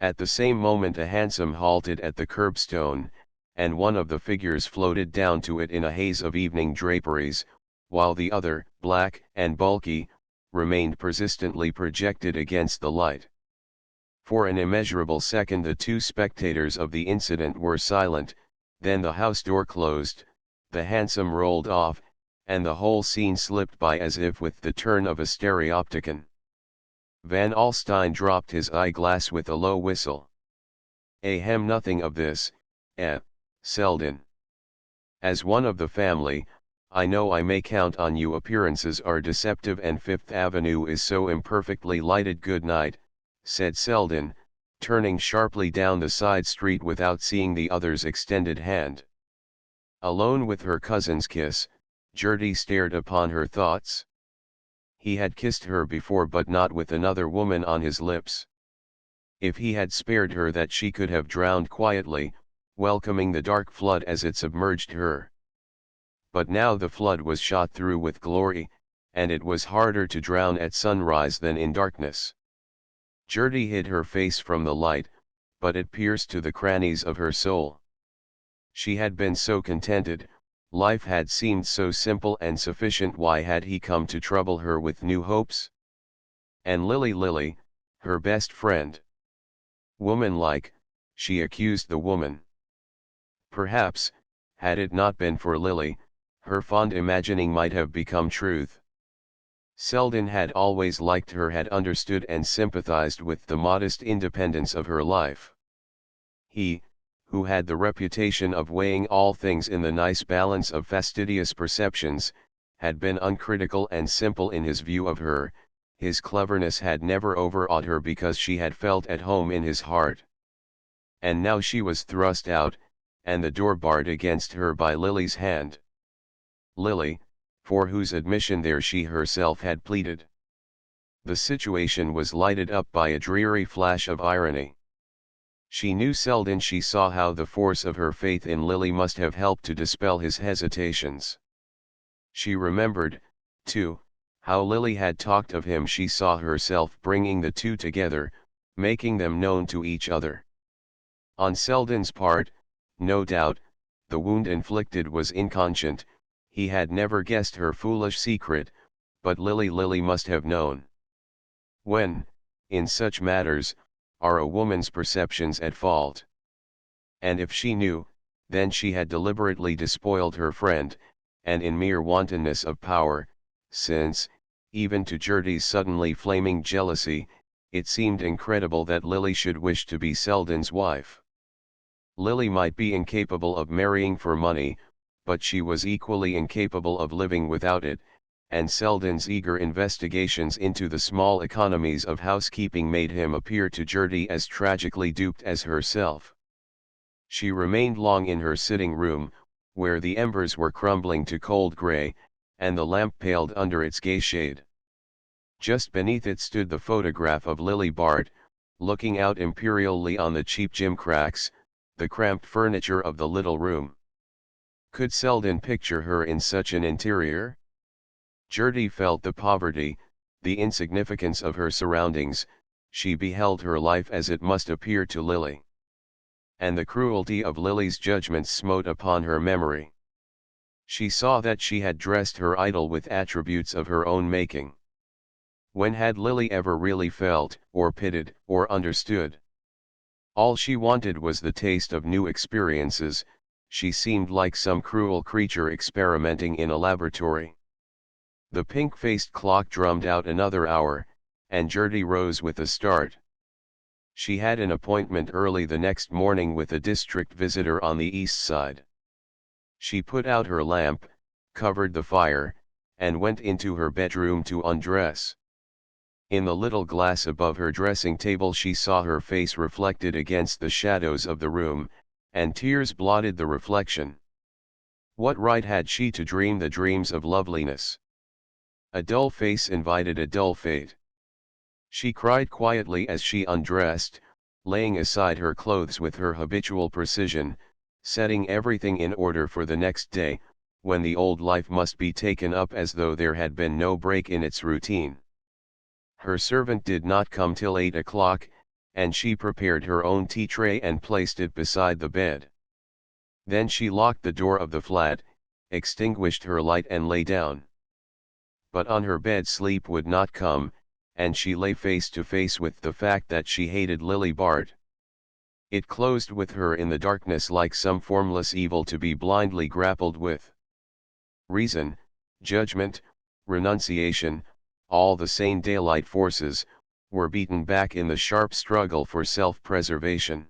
At the same moment a hansom halted at the curbstone, and one of the figures floated down to it in a haze of evening draperies, while the other, black and bulky, remained persistently projected against the light. For an immeasurable second the two spectators of the incident were silent, then the house door closed, the hansom rolled off, and the whole scene slipped by as if with the turn of a stereopticon. Van Alstyne dropped his eyeglass with a low whistle. Ahem, nothing of this, Selden. As one of the family, I know I may count on you. Appearances are deceptive and Fifth Avenue is so imperfectly lighted. Good night, said Selden, turning sharply down the side street without seeing the other's extended hand. Alone with her cousin's kiss, Gertie stared upon her thoughts. He had kissed her before, but not with another woman on his lips. If he had spared her that, she could have drowned quietly, welcoming the dark flood as it submerged her. But now the flood was shot through with glory, and it was harder to drown at sunrise than in darkness. Gertie hid her face from the light, but it pierced to the crannies of her soul. She had been so contented, life had seemed so simple and sufficient. Why had he come to trouble her with new hopes? And Lily, her best friend. Woman-like, she accused the woman. Perhaps, had it not been for Lily, her fond imagining might have become truth. Selden had always liked her, had understood and sympathized with the modest independence of her life. He, who had the reputation of weighing all things in the nice balance of fastidious perceptions, had been uncritical and simple in his view of her. His cleverness had never overawed her because she had felt at home in his heart. And now she was thrust out, and the door barred against her by Lily's hand. Lily, for whose admission there she herself had pleaded. The situation was lighted up by a dreary flash of irony. She knew Selden. She saw how the force of her faith in Lily must have helped to dispel his hesitations. She remembered, too, how Lily had talked of him. She saw herself bringing the two together, making them known to each other. On Selden's part, no doubt, the wound inflicted was inconscient. He had never guessed her foolish secret, but Lily must have known. When, in such matters, are a woman's perceptions at fault? And if she knew, then she had deliberately despoiled her friend, and in mere wantonness of power, since, even to Gertie's suddenly flaming jealousy, it seemed incredible that Lily should wish to be Selden's wife. Lily might be incapable of marrying for money, but she was equally incapable of living without it, and Selden's eager investigations into the small economies of housekeeping made him appear to Gertie as tragically duped as herself. She remained long in her sitting room, where the embers were crumbling to cold grey, and the lamp paled under its gay shade. Just beneath it stood the photograph of Lily Bart, looking out imperially on the cheap gimcracks, the cramped furniture of the little room. Could Selden picture her in such an interior? Gertie felt the poverty, the insignificance of her surroundings. She beheld her life as it must appear to Lily. And the cruelty of Lily's judgments smote upon her memory. She saw that she had dressed her idol with attributes of her own making. When had Lily ever really felt, or pitied, or understood? All she wanted was the taste of new experiences. She seemed like some cruel creature experimenting in a laboratory. The pink-faced clock drummed out another hour, and Gertie rose with a start. She had an appointment early the next morning with a district visitor on the east side. She put out her lamp, covered the fire, and went into her bedroom to undress. In the little glass above her dressing table she saw her face reflected against the shadows of the room, and tears blotted the reflection. What right had she to dream the dreams of loveliness? A dull face invited a dull fate. She cried quietly as she undressed, laying aside her clothes with her habitual precision, setting everything in order for the next day, when the old life must be taken up as though there had been no break in its routine. Her servant did not come till 8 o'clock, and she prepared her own tea tray and placed it beside the bed. Then she locked the door of the flat, extinguished her light and lay down. But on her bed sleep would not come, and she lay face to face with the fact that she hated Lily Bart. It closed with her in the darkness like some formless evil to be blindly grappled with. Reason, judgment, renunciation, all the sane daylight forces, were beaten back in the sharp struggle for self-preservation.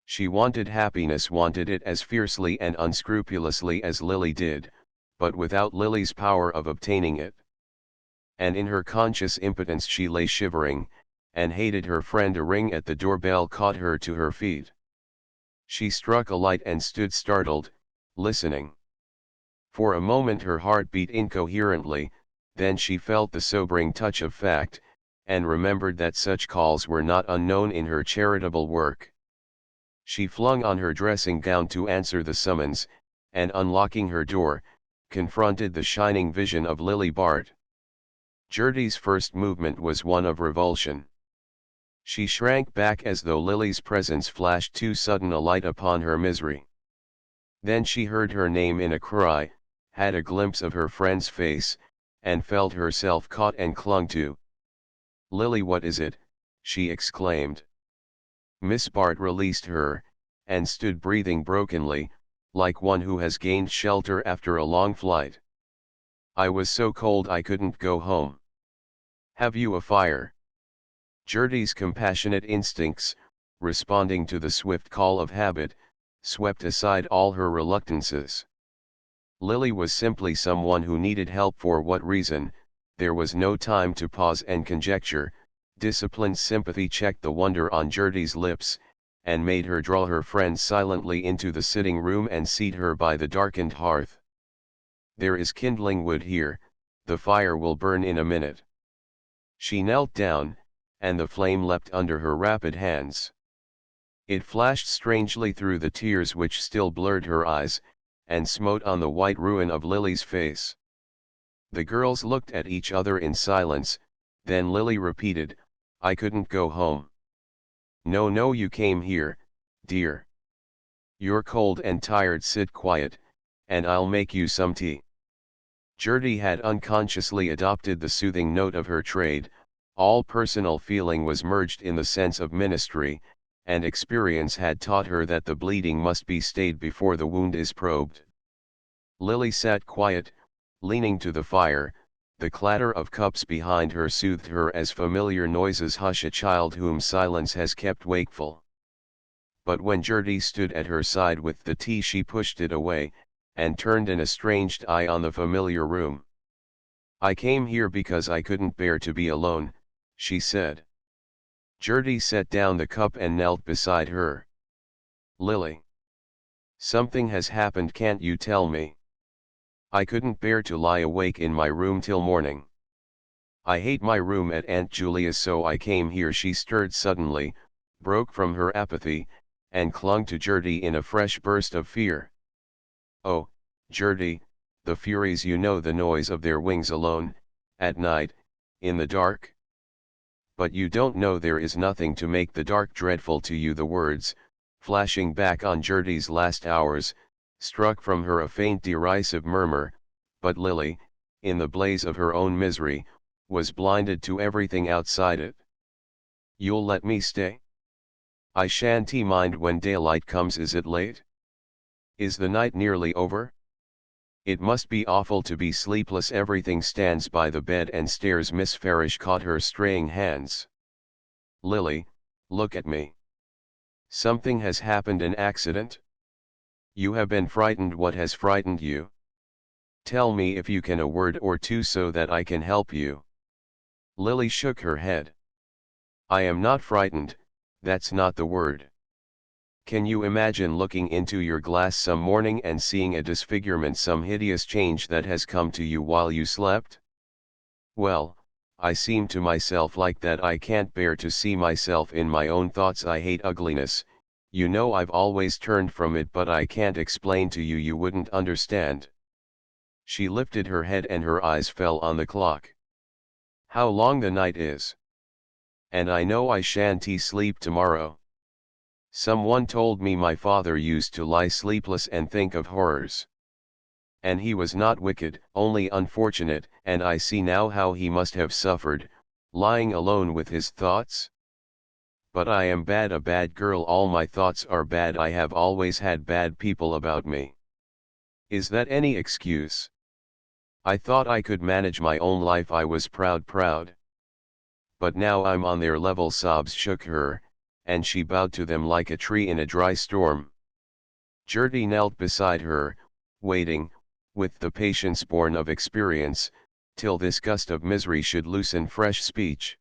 She wanted happiness, wanted it as fiercely and unscrupulously as Lily did, but without Lily's power of obtaining it. And in her conscious impotence she lay shivering, and hated her friend. A ring at the doorbell caught her to her feet. She struck a light and stood startled, listening. For a moment her heart beat incoherently, then she felt the sobering touch of fact, and remembered that such calls were not unknown in her charitable work. She flung on her dressing gown to answer the summons, and unlocking her door, confronted the shining vision of Lily Bart. Gertie's first movement was one of revulsion. She shrank back as though Lily's presence flashed too sudden a light upon her misery. Then she heard her name in a cry, had a glimpse of her friend's face, and felt herself caught and clung to. "Lily, what is it?" she exclaimed. Miss Bart released her, and stood breathing brokenly, like one who has gained shelter after a long flight. "I was so cold I couldn't go home." "Have you a fire?" Gertie's compassionate instincts, responding to the swift call of habit, swept aside all her reluctances. Lily was simply someone who needed help. For what reason? There was no time to pause and conjecture. Disciplined sympathy checked the wonder on Gertie's lips, and made her draw her friend silently into the sitting room and seat her by the darkened hearth. "There is kindling wood here, the fire will burn in a minute." She knelt down, and the flame leapt under her rapid hands. It flashed strangely through the tears which still blurred her eyes, and smote on the white ruin of Lily's face. The girls looked at each other in silence, then Lily repeated, "I couldn't go home." "No, no, you came here, dear. You're cold and tired, sit quiet, and I'll make you some tea." Gertie had unconsciously adopted the soothing note of her trade. All personal feeling was merged in the sense of ministry, and experience had taught her that the bleeding must be stayed before the wound is probed. Lily sat quiet, leaning to the fire. The clatter of cups behind her soothed her as familiar noises hush a child whom silence has kept wakeful. But when Gertie stood at her side with the tea, she pushed it away, and turned an estranged eye on the familiar room. "I came here because I couldn't bear to be alone," she said. Gertie set down the cup and knelt beside her. "Lily, something has happened, can't you tell me? I couldn't bear to lie awake in my room till morning. I hate my room at Aunt Julia's, so I came here." She stirred suddenly, broke from her apathy, and clung to Gertie in a fresh burst of fear. "Oh, Gertie, the Furies, you know the noise of their wings alone, at night, in the dark? But you don't know there is nothing to make the dark dreadful to you." The words, flashing back on Gertie's last hours, struck from her a faint derisive murmur, but Lily, in the blaze of her own misery, was blinded to everything outside it. "You'll let me stay? I shan't mind when daylight comes. Is it late? Is the night nearly over? It must be awful to be sleepless." Everything stands by the bed and stares. Miss Farish caught her straying hands. "Lily, look at me. Something has happened, an accident? You have been frightened. What has frightened you? Tell me if you can, a word or two so that I can help you." Lily shook her head. "I am not frightened, that's not the word. Can you imagine looking into your glass some morning and seeing a disfigurement, some hideous change that has come to you while you slept? Well, I seem to myself like that. I can't bear to see myself in my own thoughts. I hate ugliness, you know. I've always turned from it, but I can't explain to you, you wouldn't understand." She lifted her head and her eyes fell on the clock. "How long the night is! And I know I shan't sleep tomorrow. Someone told me my father used to lie sleepless and think of horrors. And he was not wicked, only unfortunate, and I see now how he must have suffered, lying alone with his thoughts. But I am bad, a bad girl. All my thoughts are bad. I have always had bad people about me. Is that any excuse? I thought I could manage my own life. I was proud. But now I'm on their level." Sobs shook her, and she bowed to them like a tree in a dry storm. Gertie knelt beside her, waiting, with the patience born of experience, till this gust of misery should loosen fresh speech.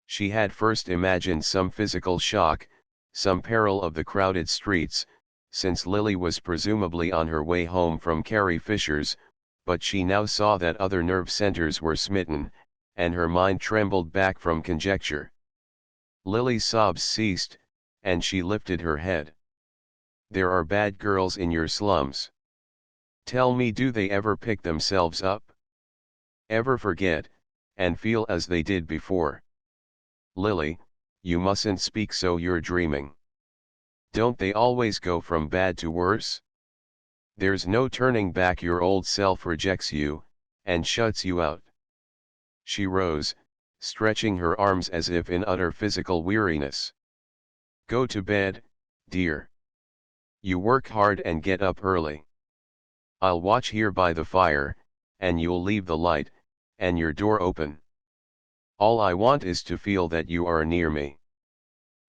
She had first imagined some physical shock, some peril of the crowded streets, since Lily was presumably on her way home from Carrie Fisher's, but she now saw that other nerve centers were smitten, and her mind trembled back from conjecture. Lily's sobs ceased, and she lifted her head. "There are bad girls in your slums. Tell me, do they ever pick themselves up? Ever forget, and feel as they did before? Lily, you mustn't speak so, you're dreaming. Don't they always go from bad to worse? There's no turning back. Your old self rejects you, and shuts you out." She rose, stretching her arms as if in utter physical weariness. "Go to bed, dear. You work hard and get up early. I'll watch here by the fire, and you'll leave the light, and your door open. All I want is to feel that you are near me."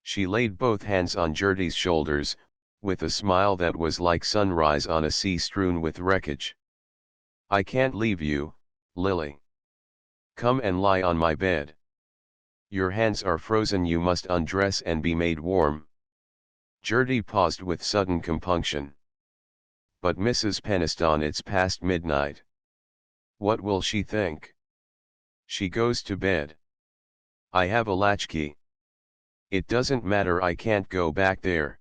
She laid both hands on Gertie's shoulders, with a smile that was like sunrise on a sea strewn with wreckage. "I can't leave you, Lily. Come and lie on my bed. Your hands are frozen, you must undress and be made warm." Gertie paused with sudden compunction. "But Mrs. Peniston, it's past midnight. What will she think? She goes to bed. I have a latchkey. It doesn't matter, I can't go back there.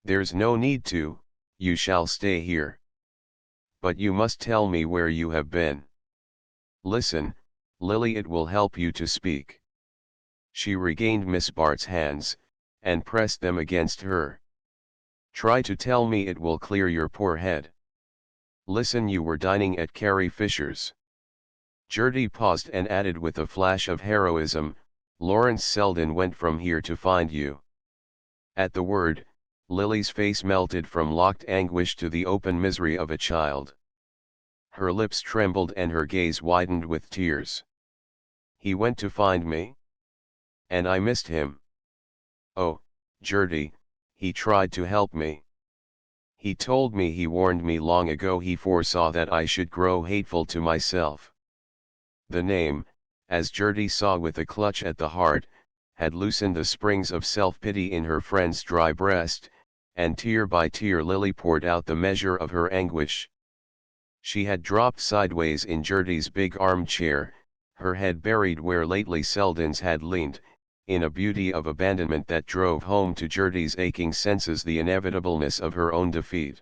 There's no need to, you shall stay here. But you must tell me where you have been. Listen, Lily, it will help you to speak. She regained Miss Bart's hands, and pressed them against her. Try to tell me, it will clear your poor head. Listen, you were dining at Carrie Fisher's. Gertie paused and added with a flash of heroism, Lawrence Selden went from here to find you. At the word, Lily's face melted from locked anguish to the open misery of a child. Her lips trembled and her gaze widened with tears. He went to find me? And I missed him. Oh, Gertie, he tried to help me. He told me, he warned me long ago, he foresaw that I should grow hateful to myself. The name, as Gertie saw with a clutch at the heart, had loosened the springs of self-pity in her friend's dry breast, and tear by tear Lily poured out the measure of her anguish. She had dropped sideways in Gertie's big armchair, her head buried where lately Selden's had leaned, in a beauty of abandonment that drove home to Gertie's aching senses the inevitableness of her own defeat.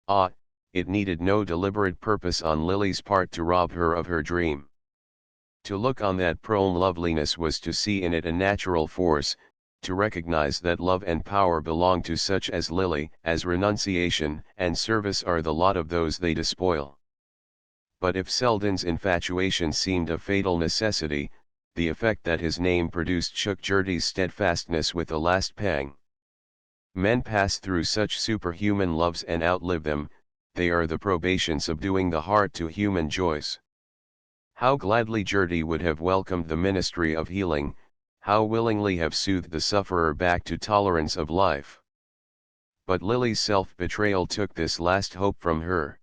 Ah, it needed no deliberate purpose on Lily's part to rob her of her dream. To look on that prone loveliness was to see in it a natural force, to recognize that love and power belong to such as Lily, as renunciation and service are the lot of those they despoil. But if Selden's infatuation seemed a fatal necessity, the effect that his name produced shook Gertie's steadfastness with a last pang. Men pass through such superhuman loves and outlive them, they are the probation subduing the heart to human joys. How gladly Gertie would have welcomed the ministry of healing, how willingly have soothed the sufferer back to tolerance of life. But Lily's self-betrayal took this last hope from her.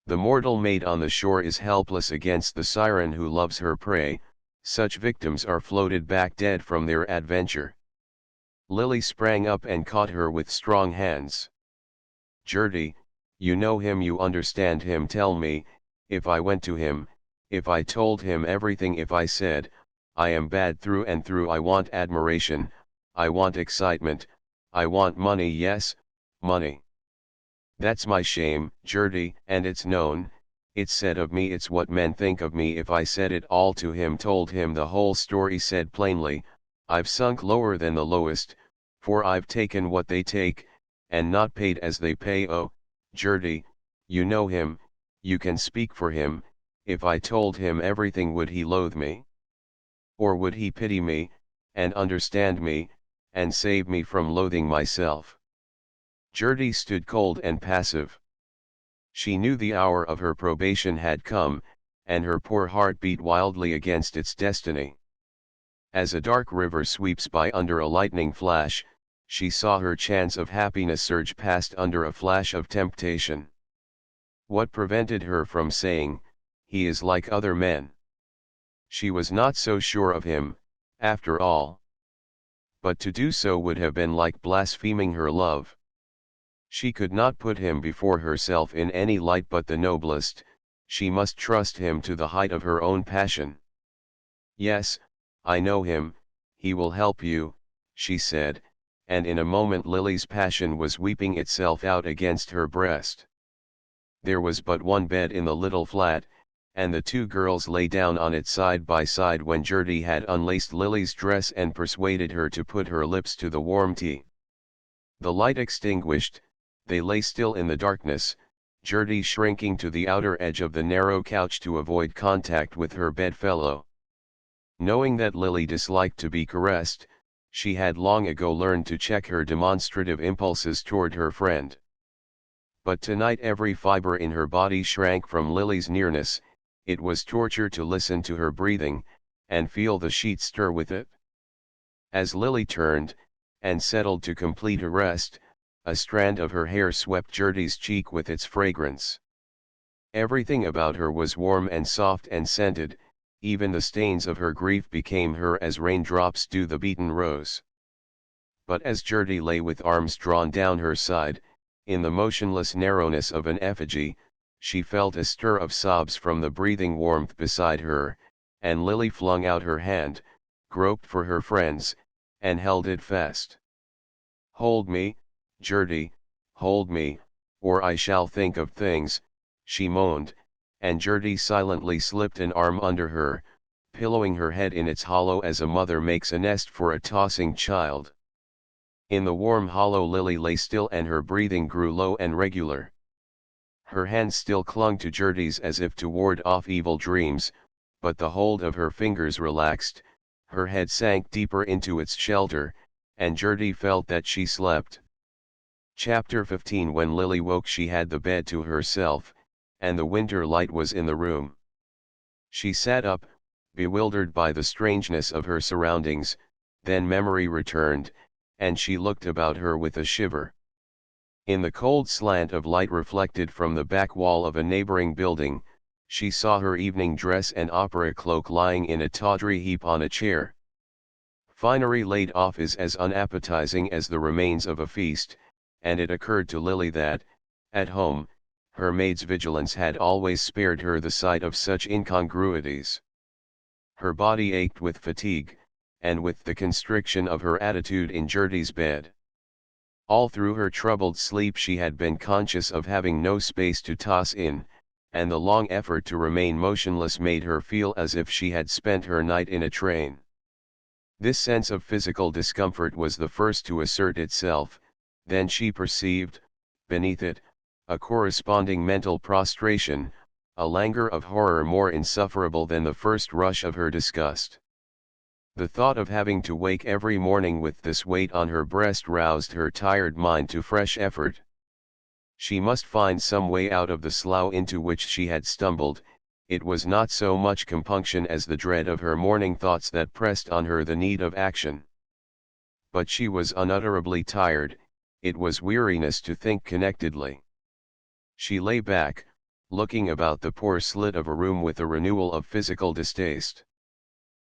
The mortal maid on the shore is helpless against the siren who loves her prey, such victims are floated back dead from their adventure. Lily sprang up and caught her with strong hands. Gertie, you know him, you understand him, tell me, if I went to him, if I told him everything, if I said, I am bad through and through, I want admiration, I want excitement, I want money, yes, money. That's my shame, Gertie, and it's known, it's said of me, it's what men think of me. If I said it all to him, told him the whole story, said plainly, I've sunk lower than the lowest, for I've taken what they take, and not paid as they pay. Oh, Gertie, you know him, you can speak for him, if I told him everything, would he loathe me? Or would he pity me, and understand me, and save me from loathing myself? Gertie stood cold and passive. She knew the hour of her probation had come, and her poor heart beat wildly against its destiny. As a dark river sweeps by under a lightning flash, she saw her chance of happiness surge past under a flash of temptation. What prevented her from saying, he is like other men? She was not so sure of him, after all. But to do so would have been like blaspheming her love. She could not put him before herself in any light but the noblest, she must trust him to the height of her own passion. Yes, I know him, he will help you, she said, and in a moment Lily's passion was weeping itself out against her breast. There was but one bed in the little flat, and the two girls lay down on it side by side when Gertie had unlaced Lily's dress and persuaded her to put her lips to the warm tea. The light extinguished, they lay still in the darkness, Gertie shrinking to the outer edge of the narrow couch to avoid contact with her bedfellow. Knowing that Lily disliked to be caressed, she had long ago learned to check her demonstrative impulses toward her friend. But tonight every fiber in her body shrank from Lily's nearness. It was torture to listen to her breathing, and feel the sheet stir with it. As Lily turned, and settled to complete a rest, a strand of her hair swept Gertie's cheek with its fragrance. Everything about her was warm and soft and scented, even the stains of her grief became her as raindrops do the beaten rose. But as Gertie lay with arms drawn down her side, in the motionless narrowness of an effigy, she felt a stir of sobs from the breathing warmth beside her, and Lily flung out her hand, groped for her friends, and held it fast. "Hold me, Gertie, hold me, or I shall think of things," she moaned, and Gertie silently slipped an arm under her, pillowing her head in its hollow as a mother makes a nest for a tossing child. In the warm hollow Lily lay still and her breathing grew low and regular. Her hands still clung to Gertie's as if to ward off evil dreams, but the hold of her fingers relaxed, her head sank deeper into its shelter, and Gertie felt that she slept. Chapter 15. When Lily woke she had the bed to herself, and the winter light was in the room. She sat up, bewildered by the strangeness of her surroundings, then memory returned, and she looked about her with a shiver. In the cold slant of light reflected from the back wall of a neighboring building, she saw her evening dress and opera cloak lying in a tawdry heap on a chair. Finery laid off is as unappetizing as the remains of a feast, and it occurred to Lily that, at home, her maid's vigilance had always spared her the sight of such incongruities. Her body ached with fatigue, and with the constriction of her attitude in Gertie's bed. All through her troubled sleep she had been conscious of having no space to toss in, and the long effort to remain motionless made her feel as if she had spent her night in a train. This sense of physical discomfort was the first to assert itself, then she perceived, beneath it, a corresponding mental prostration, a languor of horror more insufferable than the first rush of her disgust. The thought of having to wake every morning with this weight on her breast roused her tired mind to fresh effort. She must find some way out of the slough into which she had stumbled. It was not so much compunction as the dread of her morning thoughts that pressed on her the need of action. But she was unutterably tired, it was weariness to think connectedly. She lay back, looking about the poor slit of a room with a renewal of physical distaste.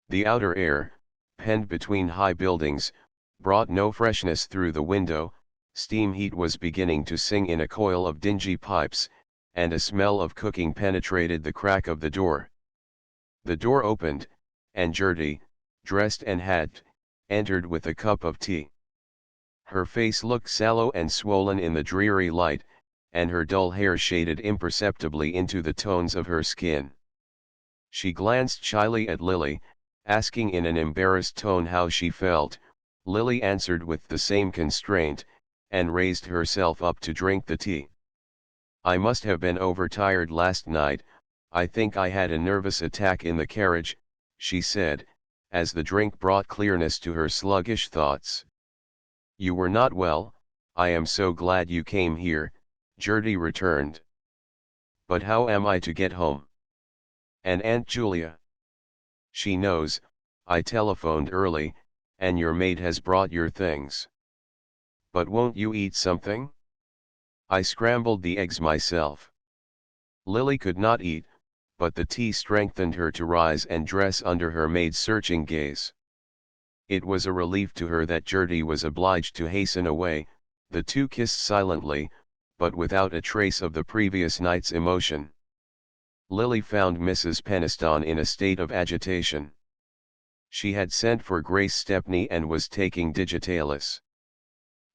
The outer air, penned between high buildings, brought no freshness through the window, steam heat was beginning to sing in a coil of dingy pipes, and a smell of cooking penetrated the crack of the door. The door opened, and Gertie, dressed and hatted, entered with a cup of tea. Her face looked sallow and swollen in the dreary light, and her dull hair shaded imperceptibly into the tones of her skin. She glanced shyly at Lily, asking in an embarrassed tone how she felt. Lily answered with the same constraint, and raised herself up to drink the tea. "I must have been overtired last night, I think I had a nervous attack in the carriage," she said, as the drink brought clearness to her sluggish thoughts. "You were not well, I am so glad you came here," Gertie returned. "But how am I to get home? And Aunt Julia?" "She knows, I telephoned early, and your maid has brought your things. But won't you eat something? I scrambled the eggs myself." Lily could not eat, but the tea strengthened her to rise and dress under her maid's searching gaze. It was a relief to her that Gertie was obliged to hasten away. The two kissed silently, but without a trace of the previous night's emotion. Lily found Mrs. Peniston in a state of agitation. She had sent for Grace Stepney and was taking digitalis.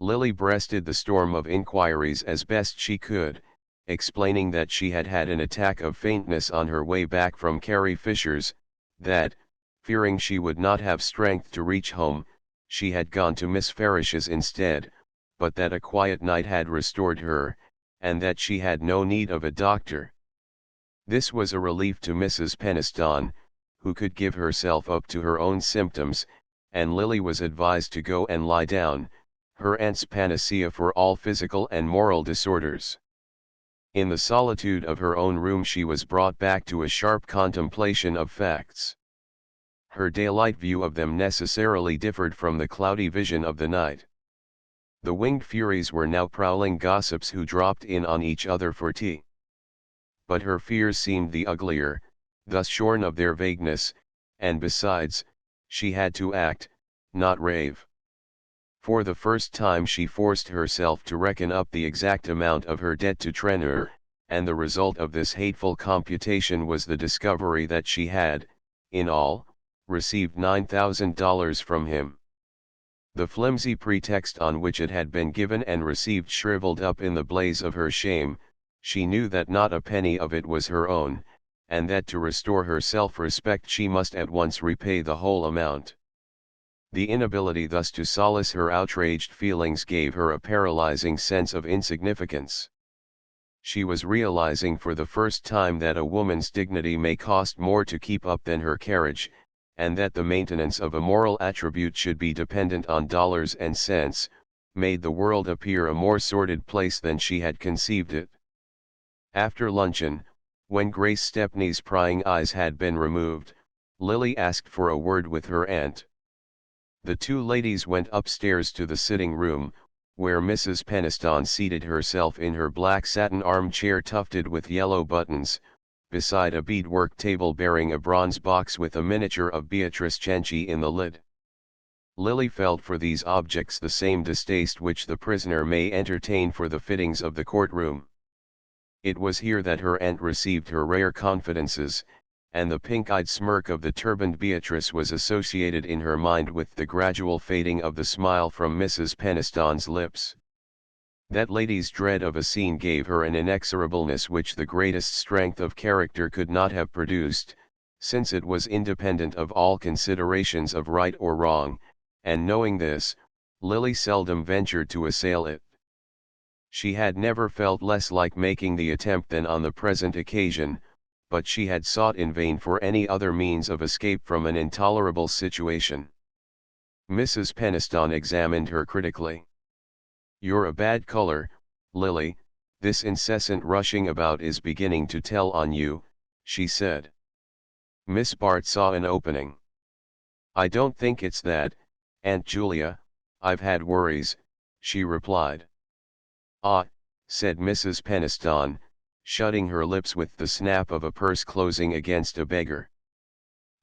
Lily breasted the storm of inquiries as best she could, explaining that she had had an attack of faintness on her way back from Carrie Fisher's, that, fearing she would not have strength to reach home, she had gone to Miss Farish's instead, but that a quiet night had restored her, and that she had no need of a doctor. This was a relief to Mrs. Peniston, who could give herself up to her own symptoms, and Lily was advised to go and lie down, her aunt's panacea for all physical and moral disorders. In the solitude of her own room she was brought back to a sharp contemplation of facts. Her daylight view of them necessarily differed from the cloudy vision of the night. The winged furies were now prowling gossips who dropped in on each other for tea. But her fears seemed the uglier, thus shorn of their vagueness, and besides, she had to act, not rave. For the first time she forced herself to reckon up the exact amount of her debt to Trenor, and the result of this hateful computation was the discovery that she had, in all, received $9,000 from him. The flimsy pretext on which it had been given and received shriveled up in the blaze of her shame. She knew that not a penny of it was her own, and that to restore her self-respect she must at once repay the whole amount. The inability thus to solace her outraged feelings gave her a paralyzing sense of insignificance. She was realizing for the first time that a woman's dignity may cost more to keep up than her carriage, and that the maintenance of a moral attribute should be dependent on dollars and cents, made the world appear a more sordid place than she had conceived it. After luncheon, when Grace Stepney's prying eyes had been removed, Lily asked for a word with her aunt. The two ladies went upstairs to the sitting room, where Mrs. Peniston seated herself in her black satin armchair tufted with yellow buttons, beside a beadwork table bearing a bronze box with a miniature of Beatrice Cenci in the lid. Lily felt for these objects the same distaste which the prisoner may entertain for the fittings of the courtroom. It was here that her aunt received her rare confidences, and the pink-eyed smirk of the turbaned Beatrice was associated in her mind with the gradual fading of the smile from Mrs. Peniston's lips. That lady's dread of a scene gave her an inexorableness which the greatest strength of character could not have produced, since it was independent of all considerations of right or wrong, and knowing this, Lily seldom ventured to assail it. She had never felt less like making the attempt than on the present occasion, but she had sought in vain for any other means of escape from an intolerable situation. Mrs. Peniston examined her critically. "You're a bad color, Lily, this incessant rushing about is beginning to tell on you," she said. Miss Bart saw an opening. "I don't think it's that, Aunt Julia, I've had worries," she replied. "Ah," said Mrs. Peniston, shutting her lips with the snap of a purse closing against a beggar.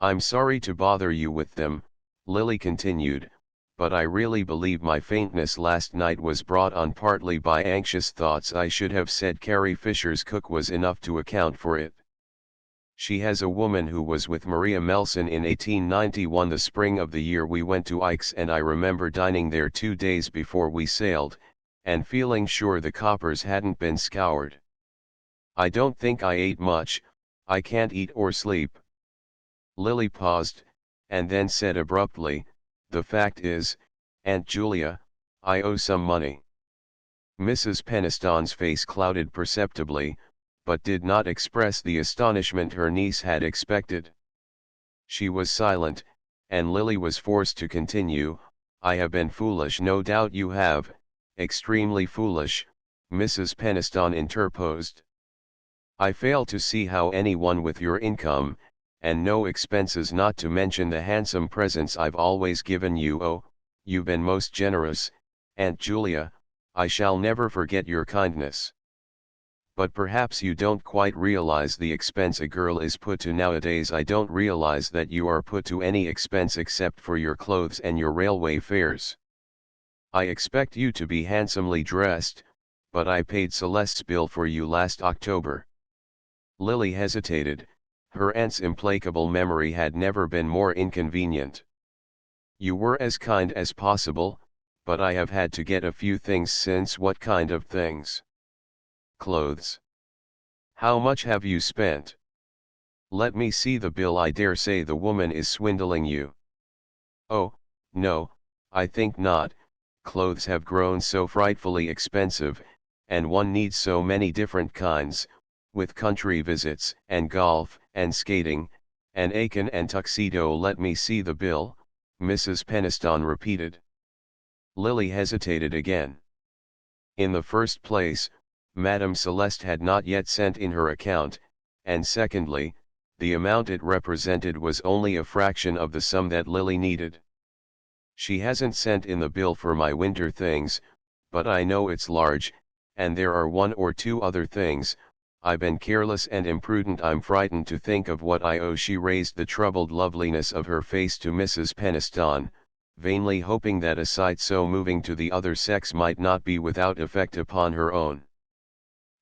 "I'm sorry to bother you with them," Lily continued, "but I really believe my faintness last night was brought on partly by anxious thoughts. I should have said Carrie Fisher's cook was enough to account for it. She has a woman who was with Maria Melson in 1891, the spring of the year we went to Ike's, and I remember dining there 2 days before we sailed, and feeling sure the coppers hadn't been scoured. I don't think I ate much, I can't eat or sleep." Lily paused, and then said abruptly, "The fact is, Aunt Julia, I owe some money." Mrs. Peniston's face clouded perceptibly, but did not express the astonishment her niece had expected. She was silent, and Lily was forced to continue. "I have been foolish." "No doubt you have, extremely foolish," Mrs. Peniston interposed. "I fail to see how anyone with your income, and no expenses, not to mention the handsome presents I've always given you—" "Oh, you've been most generous, Aunt Julia, I shall never forget your kindness. But perhaps you don't quite realize the expense a girl is put to nowadays." "I don't realize that you are put to any expense except for your clothes and your railway fares. I expect you to be handsomely dressed, but I paid Celeste's bill for you last October." Lily hesitated. Her aunt's implacable memory had never been more inconvenient. "You were as kind as possible, but I have had to get a few things since." "What kind of things?" "Clothes." "How much have you spent?" "Let me see the bill. I dare say the woman is swindling you." "Oh, no, I think not. Clothes have grown so frightfully expensive, and one needs so many different kinds, with country visits, and golf, and skating, and Aiken and tuxedo." "Let me see the bill," Mrs. Peniston repeated. Lily hesitated again. In the first place, Madame Celeste had not yet sent in her account, and secondly, the amount it represented was only a fraction of the sum that Lily needed. "She hasn't sent in the bill for my winter things, but I know it's large, and there are 1 or 2 other things. I've been careless and imprudent. I'm frightened to think of what I owe." She raised the troubled loveliness of her face to Mrs. Peniston, vainly hoping that a sight so moving to the other sex might not be without effect upon her own.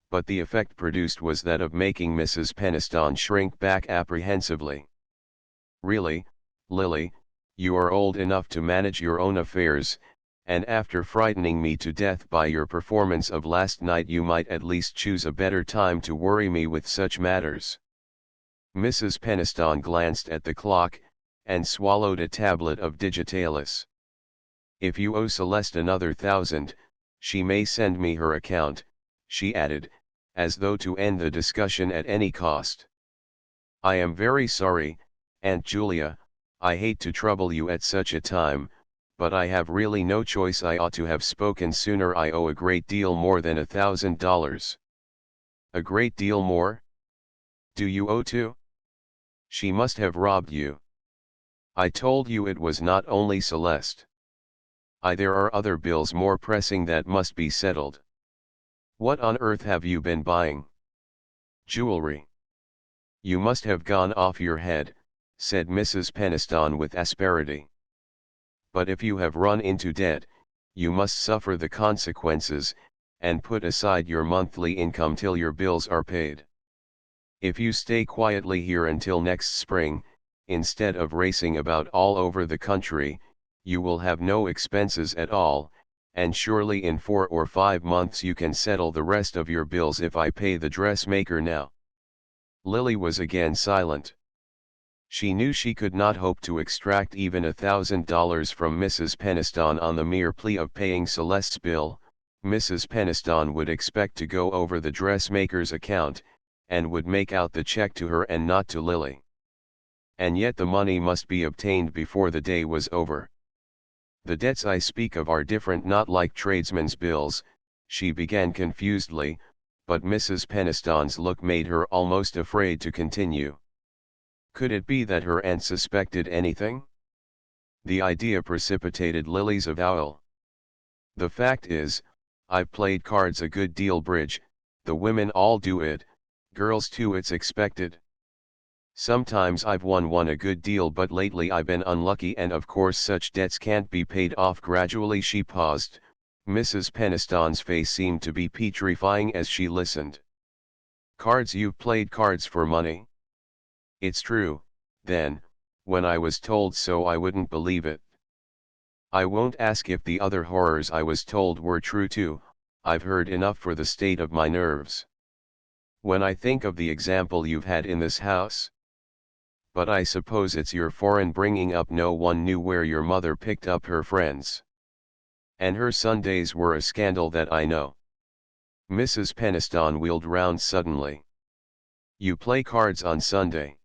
But the effect produced was that of making Mrs. Peniston shrink back apprehensively. "Really, Lily, you are old enough to manage your own affairs, and after frightening me to death by your performance of last night you might at least choose a better time to worry me with such matters. Mrs. Peniston glanced at the clock, and swallowed a tablet of digitalis. If you owe Celeste another 1,000, she may send me her account, she added, as though to end the discussion at any cost. I am very sorry, Aunt Julia, I hate to trouble you at such a time, but I have really no choice. I ought to have spoken sooner. I owe a great deal more than $1,000. A great deal more? Do you owe two? She must have robbed you. I told you it was not only Celeste. There are other bills more pressing that must be settled. What on earth have you been buying? Jewelry. You must have gone off your head, said Mrs. Peniston with asperity. But if you have run into debt, you must suffer the consequences, and put aside your monthly income till your bills are paid. If you stay quietly here until next spring, instead of racing about all over the country, you will have no expenses at all, and surely in 4 or 5 months you can settle the rest of your bills if I pay the dressmaker now. Lily was again silent. She knew she could not hope to extract even $1,000 from Mrs. Peniston on the mere plea of paying Celeste's bill. Mrs. Peniston would expect to go over the dressmaker's account, and would make out the check to her and not to Lily. And yet the money must be obtained before the day was over. The debts I speak of are different, not like tradesmen's bills, she began confusedly, but Mrs. Peniston's look made her almost afraid to continue. Could it be that her aunt suspected anything? The idea precipitated Lily's avowal. The fact is, I've played cards a good deal, bridge, the women all do it, girls too, it's expected. Sometimes I've won a good deal, but lately I've been unlucky, and of course such debts can't be paid off gradually. She paused. Mrs. Peniston's face seemed to be petrifying as she listened. Cards? You've played cards for money? It's true, then, when I was told so I wouldn't believe it. I won't ask if the other horrors I was told were true too, I've heard enough for the state of my nerves. When I think of the example you've had in this house. But I suppose it's your foreign bringing up. No one knew where your mother picked up her friends. And her Sundays were a scandal, that I know. Mrs. Peniston wheeled round suddenly. You play cards on Sunday?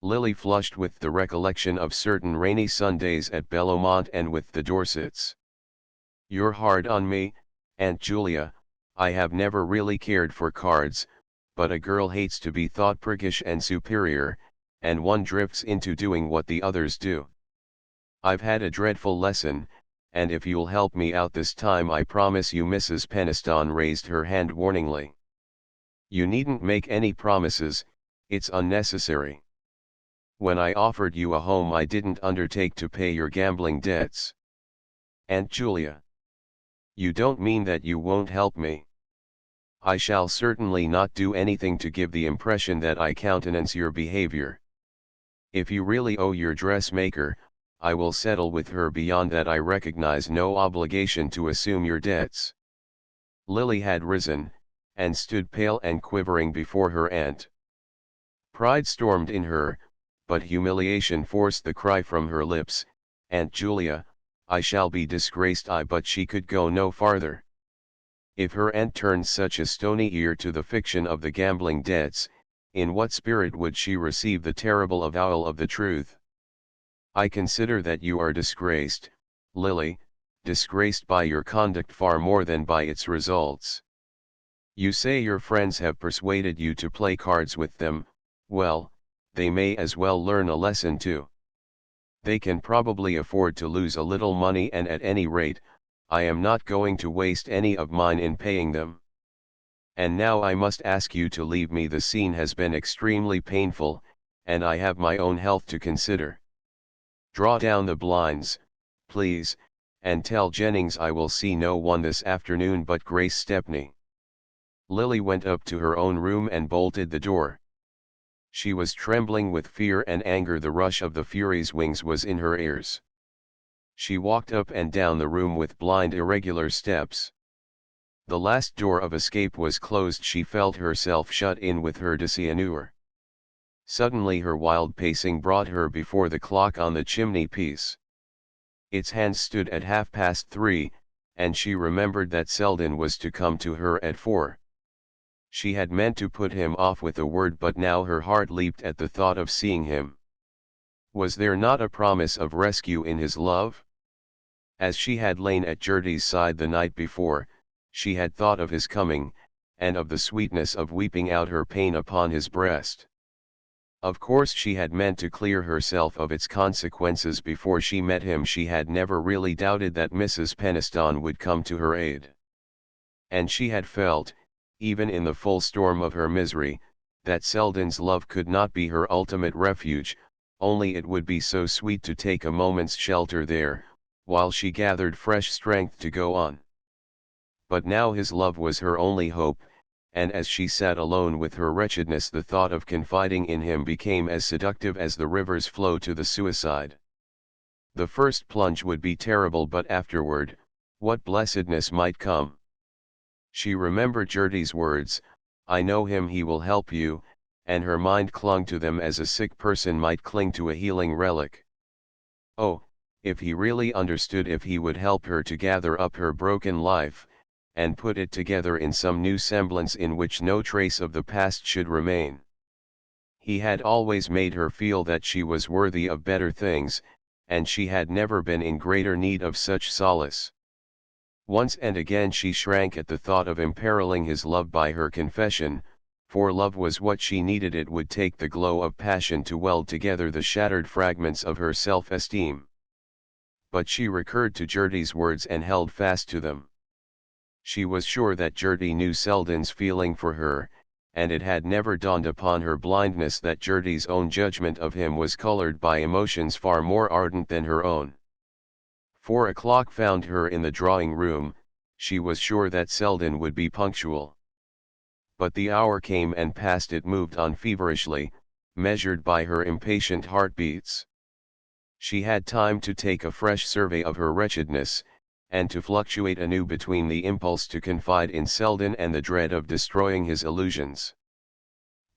Lily flushed with the recollection of certain rainy Sundays at Bellomont and with the Dorsets. You're hard on me, Aunt Julia. I have never really cared for cards, but a girl hates to be thought priggish and superior, and one drifts into doing what the others do. I've had a dreadful lesson, and if you'll help me out this time I promise you. Mrs. Peniston raised her hand warningly. You needn't make any promises, it's unnecessary. When I offered you a home I didn't undertake to pay your gambling debts. Aunt Julia. You don't mean that you won't help me? I shall certainly not do anything to give the impression that I countenance your behavior. If you really owe your dressmaker, I will settle with her. Beyond that I recognize no obligation to assume your debts. Lily had risen, and stood pale and quivering before her aunt. Pride stormed in her, but humiliation forced the cry from her lips, Aunt Julia, I shall be disgraced. But she could go no farther. If her aunt turned such a stony ear to the fiction of the gambling debts, in what spirit would she receive the terrible avowal of the truth? I consider that you are disgraced, Lily, disgraced by your conduct far more than by its results. You say your friends have persuaded you to play cards with them. Well, they may as well learn a lesson too. They can probably afford to lose a little money, and at any rate, I am not going to waste any of mine in paying them. And now I must ask you to leave me. The scene has been extremely painful, and I have my own health to consider. Draw down the blinds, please, and tell Jennings I will see no one this afternoon but Grace Stepney. Lily went up to her own room and bolted the door. She was trembling with fear and anger. The rush of the Fury's wings was in her ears. She walked up and down the room with blind irregular steps. The last door of escape was closed. She felt herself shut in with her disiannure. Suddenly her wild pacing brought her before the clock on the chimney-piece. Its hands stood at 3:30, and she remembered that Selden was to come to her at 4. She had meant to put him off with a word, but now her heart leaped at the thought of seeing him. Was there not a promise of rescue in his love? As she had lain at Gertie's side the night before, she had thought of his coming, and of the sweetness of weeping out her pain upon his breast. Of course she had meant to clear herself of its consequences before she met him. She had never really doubted that Mrs. Penistone would come to her aid. And she had felt, even in the full storm of her misery, that Selden's love could not be her ultimate refuge, only it would be so sweet to take a moment's shelter there, while she gathered fresh strength to go on. But now his love was her only hope, and as she sat alone with her wretchedness, the thought of confiding in him became as seductive as the river's flow to the suicide. The first plunge would be terrible, but afterward, what blessedness might come. She remembered Gertie's words, "I know him, he will help you," and her mind clung to them as a sick person might cling to a healing relic. Oh, if he really understood, if he would help her to gather up her broken life, and put it together in some new semblance in which no trace of the past should remain. He had always made her feel that she was worthy of better things, and she had never been in greater need of such solace. Once and again she shrank at the thought of imperiling his love by her confession, for love was what she needed. It would take the glow of passion to weld together the shattered fragments of her self-esteem. But she recurred to Gertie's words and held fast to them. She was sure that Gertie knew Selden's feeling for her, and it had never dawned upon her blindness that Gertie's own judgment of him was colored by emotions far more ardent than her own. 4 o'clock found her in the drawing-room. She was sure that Selden would be punctual. But the hour came and passed. It moved on feverishly, measured by her impatient heartbeats. She had time to take a fresh survey of her wretchedness, and to fluctuate anew between the impulse to confide in Selden and the dread of destroying his illusions.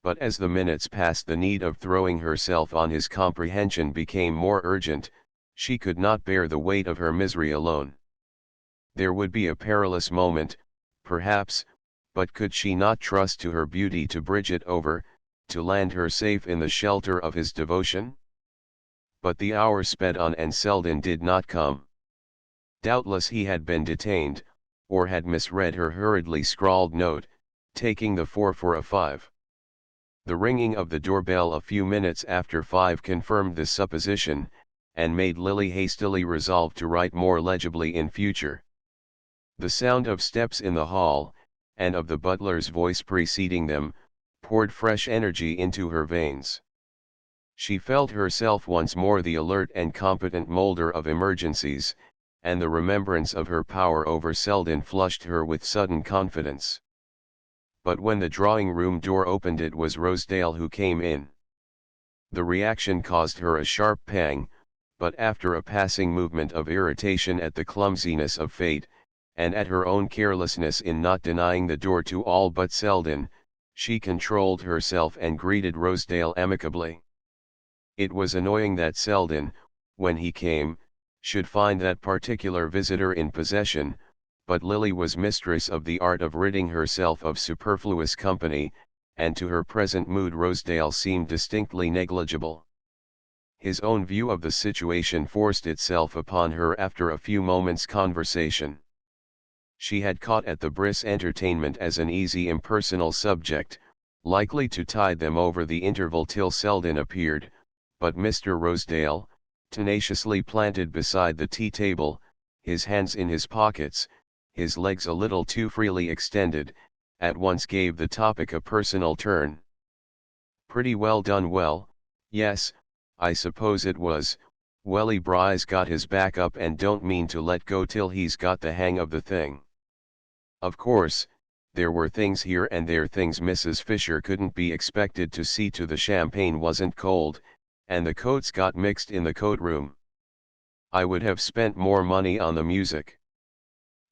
But as the minutes passed, the need of throwing herself on his comprehension became more urgent. She could not bear the weight of her misery alone. There would be a perilous moment, perhaps, but could she not trust to her beauty to bridge it over, to land her safe in the shelter of his devotion? But the hour sped on and Selden did not come. Doubtless he had been detained, or had misread her hurriedly scrawled note, taking the 4 for a 5. The ringing of the doorbell a few minutes after 5 confirmed this supposition, and made Lily hastily resolve to write more legibly in future. The sound of steps in the hall, and of the butler's voice preceding them, poured fresh energy into her veins. She felt herself once more the alert and competent molder of emergencies, and the remembrance of her power over Selden flushed her with sudden confidence. But when the drawing-room door opened, it was Rosedale who came in. The reaction caused her a sharp pang, but after a passing movement of irritation at the clumsiness of fate, and at her own carelessness in not denying the door to all but Selden, she controlled herself and greeted Rosedale amicably. It was annoying that Selden, when he came, should find that particular visitor in possession, but Lily was mistress of the art of ridding herself of superfluous company, and to her present mood Rosedale seemed distinctly negligible. His own view of the situation forced itself upon her after a few moments' conversation. She had caught at the Briss entertainment as an easy impersonal subject, likely to tide them over the interval till Selden appeared, but Mr. Rosedale, tenaciously planted beside the tea-table, his hands in his pockets, his legs a little too freely extended, at once gave the topic a personal turn. "Pretty well done." "Well, yes, I suppose it was. Welly Bry's got his back up and don't mean to let go till he's got the hang of the thing. Of course, there were things here and there, things Mrs. Fisher couldn't be expected to see to. The champagne wasn't cold, and the coats got mixed in the coat room. I would have spent more money on the music.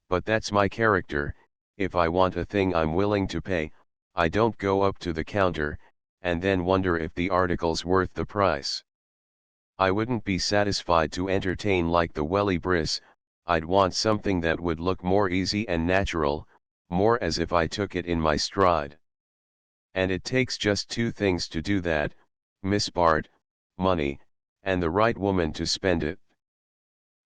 But that's my character. If I want a thing I'm willing to pay. I don't go up to the counter, and then wonder if the article's worth the price. I wouldn't be satisfied to entertain like the Welly Briss. I'd want something that would look more easy and natural, more as if I took it in my stride. And it takes just two things to do that, Miss Bart, money, and the right woman to spend it.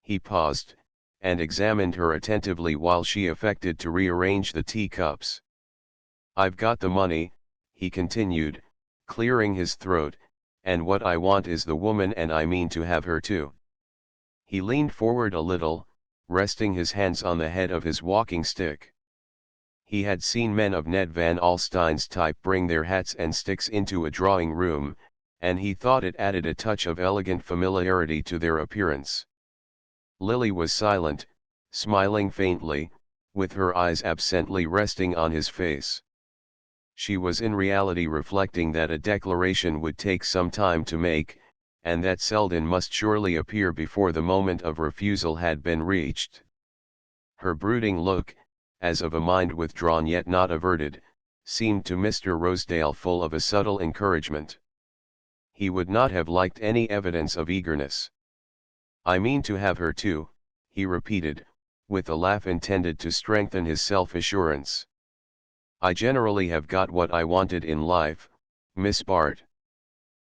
He paused, and examined her attentively while she affected to rearrange the teacups. I've got the money, he continued, clearing his throat, and what I want is the woman, and I mean to have her too. He leaned forward a little, resting his hands on the head of his walking stick. He had seen men of Ned Van Alstyne's type bring their hats and sticks into a drawing room, and he thought it added a touch of elegant familiarity to their appearance. Lily was silent, smiling faintly, with her eyes absently resting on his face. She was in reality reflecting that a declaration would take some time to make, and that Selden must surely appear before the moment of refusal had been reached. Her brooding look, as of a mind withdrawn yet not averted, seemed to Mr. Rosedale full of a subtle encouragement. He would not have liked any evidence of eagerness. I mean to have her too, he repeated, with a laugh intended to strengthen his self-assurance. I generally have got what I wanted in life, Miss Bart.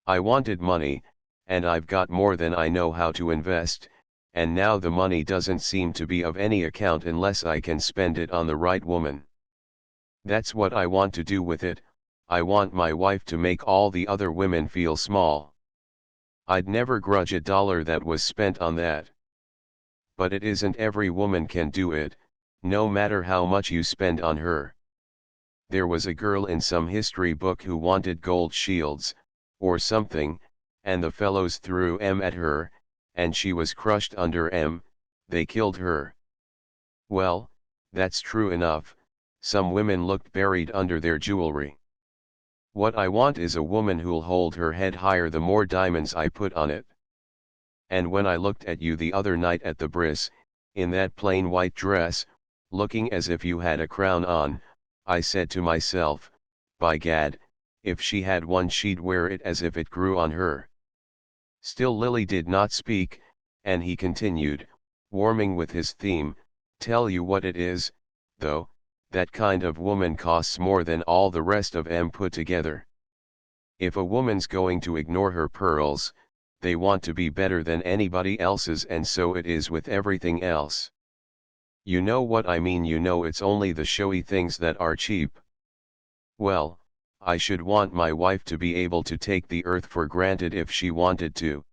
I wanted money, and I've got more than I know how to invest, and now the money doesn't seem to be of any account unless I can spend it on the right woman. That's what I want to do with it. I want my wife to make all the other women feel small. I'd never grudge a dollar that was spent on that. But it isn't every woman can do it, no matter how much you spend on her. There was a girl in some history book who wanted gold shields, or something, and the fellows threw M at her, and she was crushed under M, they killed her. Well, that's true enough, some women looked buried under their jewelry. What I want is a woman who'll hold her head higher the more diamonds I put on it. And when I looked at you the other night at the Briss, in that plain white dress, looking as if you had a crown on, I said to myself, by gad, if she had one she'd wear it as if it grew on her. Still Lily did not speak, and he continued, warming with his theme, tell you what it is, though, that kind of woman costs more than all the rest of 'em put together. If a woman's going to ignore her pearls, they want to be better than anybody else's, and so it is with everything else. You know what I mean, you know it's only the showy things that are cheap. Well, I should want my wife to be able to take the earth for granted if she wanted to.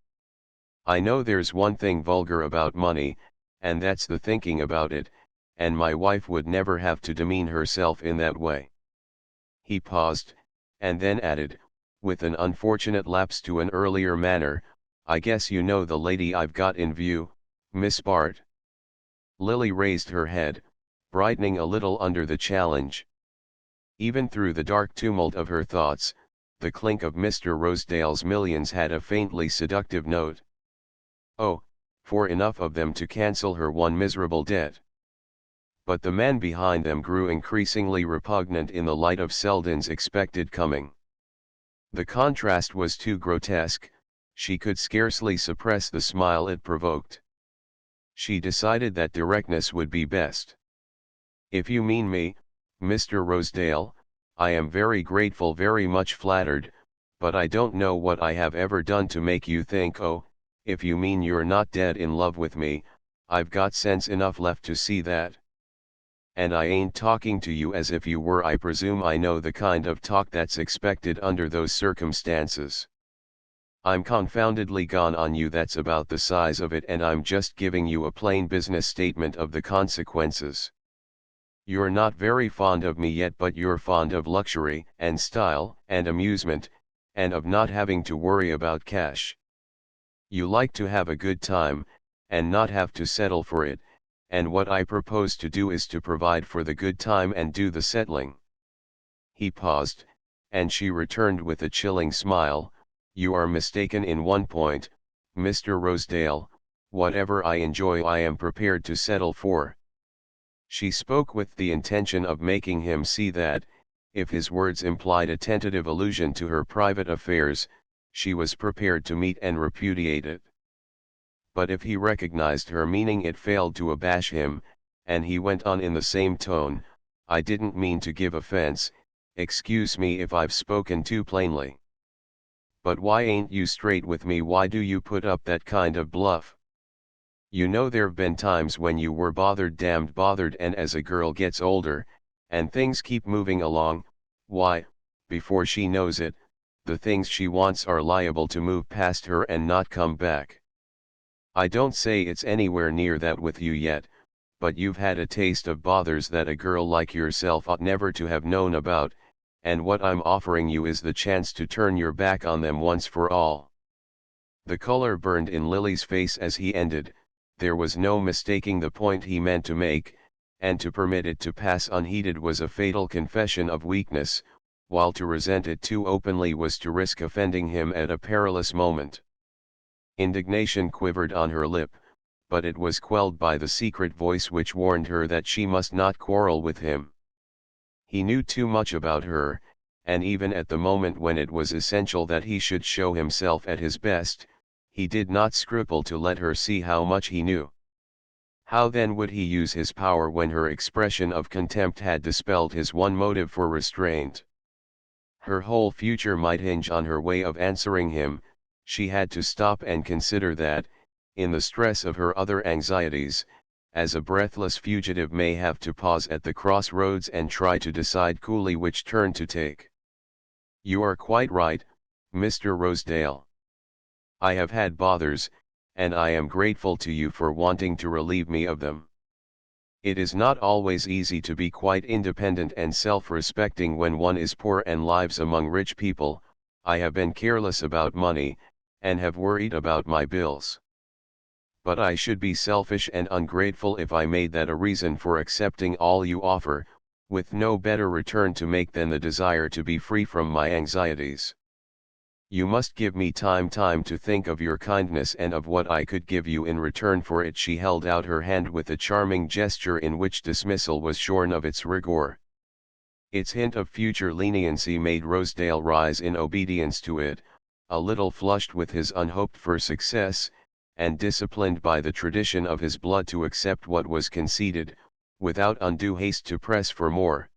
I know there's one thing vulgar about money, and that's the thinking about it, and my wife would never have to demean herself in that way. He paused, and then added, with an unfortunate lapse to an earlier manner, I guess you know the lady I've got in view, Miss Bart. Lily raised her head, brightening a little under the challenge. Even through the dark tumult of her thoughts, the clink of Mr. Rosedale's millions had a faintly seductive note. Oh, for enough of them to cancel her one miserable debt. But the man behind them grew increasingly repugnant in the light of Selden's expected coming. The contrast was too grotesque, she could scarcely suppress the smile it provoked. She decided that directness would be best. If you mean me, Mr. Rosedale, I am very grateful, very much flattered, but I don't know what I have ever done to make you think. Oh, if you mean you're not dead in love with me, I've got sense enough left to see that. And I ain't talking to you as if you were. I presume I know the kind of talk that's expected under those circumstances. I'm confoundedly gone on you, that's about the size of it, and I'm just giving you a plain business statement of the consequences. You're not very fond of me yet, but you're fond of luxury, and style, and amusement, and of not having to worry about cash. You like to have a good time, and not have to settle for it, and what I propose to do is to provide for the good time and do the settling." He paused, and she returned with a chilling smile, "You are mistaken in one point, Mr. Rosedale. Whatever I enjoy I am prepared to settle for." She spoke with the intention of making him see that, if his words implied a tentative allusion to her private affairs, she was prepared to meet and repudiate it. But if he recognized her meaning it failed to abash him, and he went on in the same tone, "I didn't mean to give offense, excuse me if I've spoken too plainly. But why ain't you straight with me? Why do you put up that kind of bluff? You know there've been times when you were bothered, damned bothered, and as a girl gets older, and things keep moving along, why, before she knows it, the things she wants are liable to move past her and not come back. I don't say it's anywhere near that with you yet, but you've had a taste of bothers that a girl like yourself ought never to have known about, and what I'm offering you is the chance to turn your back on them once for all." The color burned in Lily's face as he ended. There was no mistaking the point he meant to make, and to permit it to pass unheeded was a fatal confession of weakness, while to resent it too openly was to risk offending him at a perilous moment. Indignation quivered on her lip, but it was quelled by the secret voice which warned her that she must not quarrel with him. He knew too much about her, and even at the moment when it was essential that he should show himself at his best, he did not scruple to let her see how much he knew. How then would he use his power when her expression of contempt had dispelled his one motive for restraint? Her whole future might hinge on her way of answering him. She had to stop and consider that, in the stress of her other anxieties, as a breathless fugitive may have to pause at the crossroads and try to decide coolly which turn to take. "You are quite right, Mr. Rosedale. I have had bothers, and I am grateful to you for wanting to relieve me of them. It is not always easy to be quite independent and self-respecting when one is poor and lives among rich people. I have been careless about money, and have worried about my bills. But I should be selfish and ungrateful if I made that a reason for accepting all you offer, with no better return to make than the desire to be free from my anxieties. You must give me time to think of your kindness and of what I could give you in return for it." She held out her hand with a charming gesture in which dismissal was shorn of its rigor. Its hint of future leniency made Rosedale rise in obedience to it, a little flushed with his unhoped-for success, and disciplined by the tradition of his blood to accept what was conceded, without undue haste to press for more.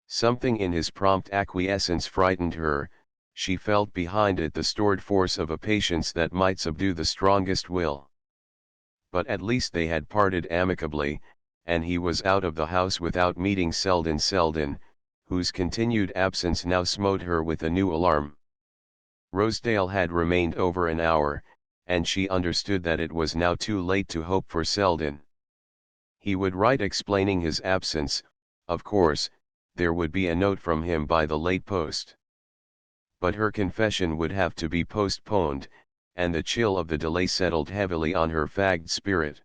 Something in his prompt acquiescence frightened her. She felt behind it the stored force of a patience that might subdue the strongest will. But at least they had parted amicably, and he was out of the house without meeting Selden, whose continued absence now smote her with a new alarm. Rosedale had remained over an hour, and she understood that it was now too late to hope for Selden. He would write explaining his absence. Of course, there would be a note from him by the late post. But her confession would have to be postponed, and the chill of the delay settled heavily on her fagged spirit.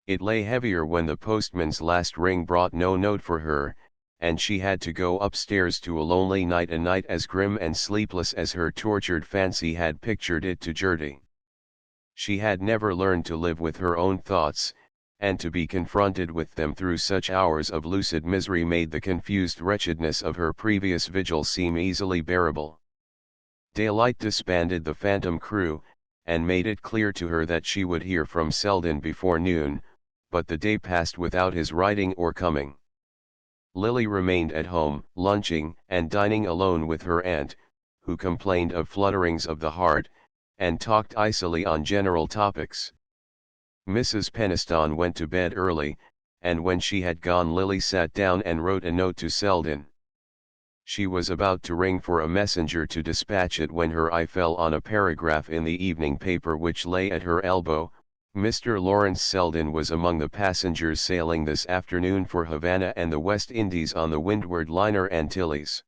It lay heavier when the postman's last ring brought no note for her, and she had to go upstairs to a lonely night, a night as grim and sleepless as her tortured fancy had pictured it to Gertie. She had never learned to live with her own thoughts, and to be confronted with them through such hours of lucid misery made the confused wretchedness of her previous vigil seem easily bearable. Daylight disbanded the phantom crew, and made it clear to her that she would hear from Selden before noon, but the day passed without his writing or coming. Lily remained at home, lunching and dining alone with her aunt, who complained of flutterings of the heart, and talked icily on general topics. Mrs. Peniston went to bed early, and when she had gone Lily sat down and wrote a note to Selden. She was about to ring for a messenger to dispatch it when her eye fell on a paragraph in the evening paper which lay at her elbow. Mr. Lawrence Selden was among the passengers sailing this afternoon for Havana and the West Indies on the windward liner Antilles.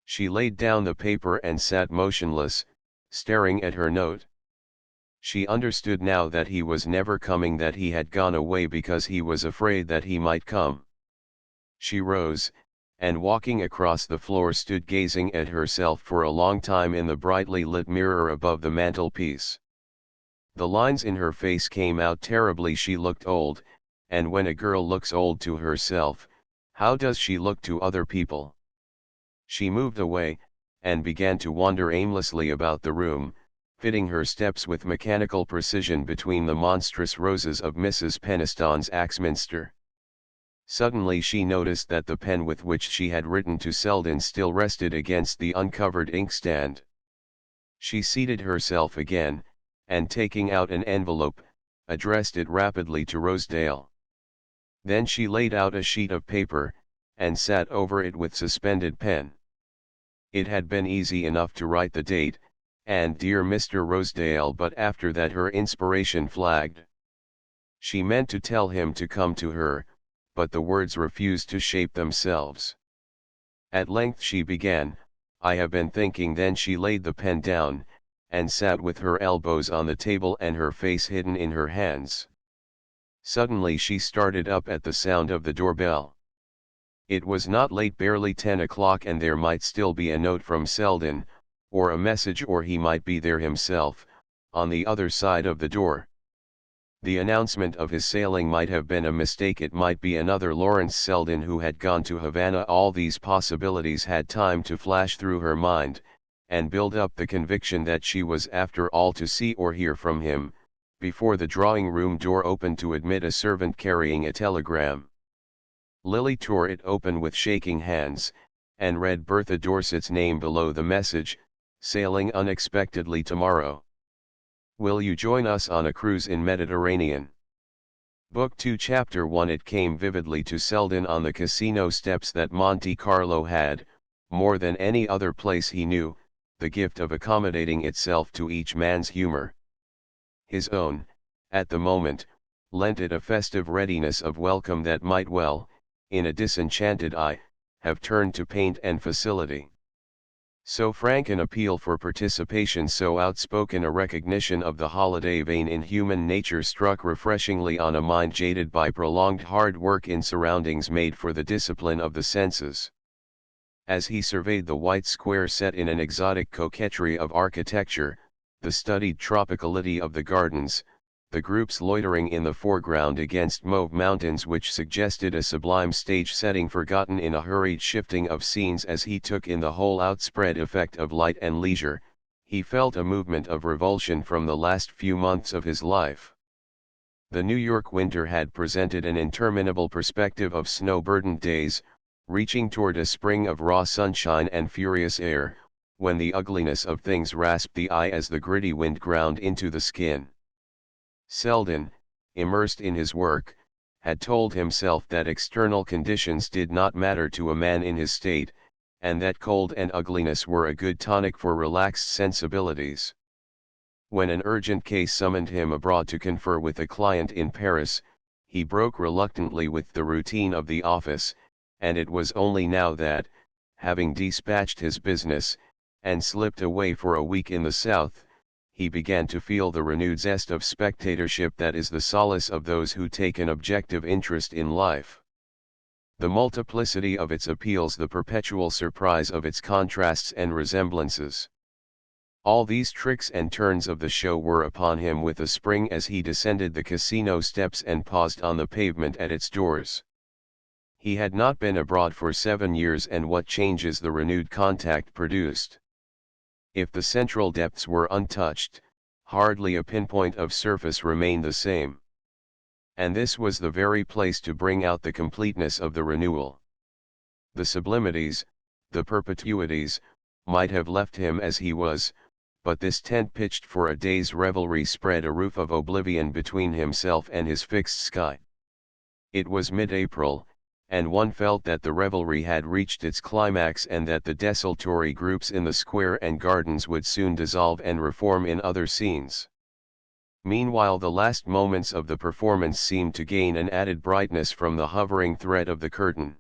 She laid down the paper and sat motionless, staring at her note. She understood now that he was never coming, that he had gone away because he was afraid that he might come. She rose, and walking across the floor stood gazing at herself for a long time in the brightly lit mirror above the mantelpiece. The lines in her face came out terribly. She looked old, and when a girl looks old to herself, how does she look to other people? She moved away, and began to wander aimlessly about the room, fitting her steps with mechanical precision between the monstrous roses of Mrs. Peniston's Axminster. Suddenly she noticed that the pen with which she had written to Selden still rested against the uncovered inkstand. She seated herself again, and taking out an envelope, addressed it rapidly to Rosedale. Then she laid out a sheet of paper, and sat over it with suspended pen. It had been easy enough to write the date, and "Dear Mr. Rosedale," but after that her inspiration flagged. She meant to tell him to come to her, but the words refused to shape themselves. At length she began, "I have been thinking." Then she laid the pen down, and sat with her elbows on the table and her face hidden in her hands. Suddenly she started up at the sound of the doorbell. It was not late, barely 10 o'clock, and there might still be a note from Selden, or a message, or he might be there himself, on the other side of the door. The announcement of his sailing might have been a mistake. It might be another Lawrence Selden who had gone to Havana. All these possibilities had time to flash through her mind, and build up the conviction that she was after all to see or hear from him, before the drawing-room door opened to admit a servant carrying a telegram. Lily tore it open with shaking hands, and read Bertha Dorset's name below the message, "Sailing unexpectedly tomorrow. Will you join us on a cruise in Mediterranean?" Book 2 Chapter 1. It came vividly to Selden on the casino steps that Monte Carlo had, more than any other place he knew, the gift of accommodating itself to each man's humor. His own, at the moment, lent it a festive readiness of welcome that might well, in a disenchanted eye, have turned to paint and facility. So frank an appeal for participation, so outspoken a recognition of the holiday vein in human nature, struck refreshingly on a mind jaded by prolonged hard work in surroundings made for the discipline of the senses. As he surveyed the white square set in an exotic coquetry of architecture, the studied tropicality of the gardens, the groups loitering in the foreground against mauve mountains which suggested a sublime stage setting forgotten in a hurried shifting of scenes, as he took in the whole outspread effect of light and leisure, he felt a movement of revulsion from the last few months of his life. The New York winter had presented an interminable perspective of snow-burdened days, reaching toward a spring of raw sunshine and furious air, when the ugliness of things rasped the eye as the gritty wind ground into the skin. Selden, immersed in his work, had told himself that external conditions did not matter to a man in his state, and that cold and ugliness were a good tonic for relaxed sensibilities. When an urgent case summoned him abroad to confer with a client in Paris, he broke reluctantly with the routine of the office, and it was only now that, having dispatched his business, and slipped away for a week in the South, he began to feel the renewed zest of spectatorship that is the solace of those who take an objective interest in life. The multiplicity of its appeals, the perpetual surprise of its contrasts and resemblances. All these tricks and turns of the show were upon him with a spring as he descended the casino steps and paused on the pavement at its doors. He had not been abroad for 7 years, and what changes the renewed contact produced! If the central depths were untouched, hardly a pinpoint of surface remained the same. And this was the very place to bring out the completeness of the renewal. The sublimities, the perpetuities, might have left him as he was, but this tent pitched for a day's revelry spread a roof of oblivion between himself and his fixed sky. It was mid-April, and one felt that the revelry had reached its climax, and that the desultory groups in the square and gardens would soon dissolve and reform in other scenes. Meanwhile the last moments of the performance seemed to gain an added brightness from the hovering thread of the curtain.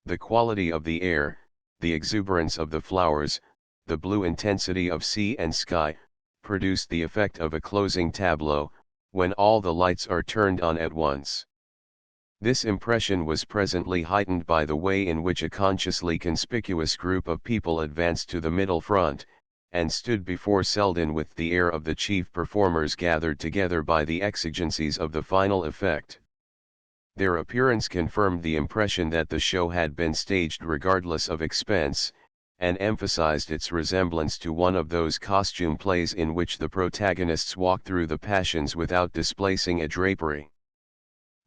The quality of the air, the exuberance of the flowers, the blue intensity of sea and sky, produced the effect of a closing tableau, when all the lights are turned on at once. This impression was presently heightened by the way in which a consciously conspicuous group of people advanced to the middle front, and stood before Selden with the air of the chief performers gathered together by the exigencies of the final effect. Their appearance confirmed the impression that the show had been staged regardless of expense, and emphasized its resemblance to one of those costume plays in which the protagonists walk through the passions without displacing a drapery.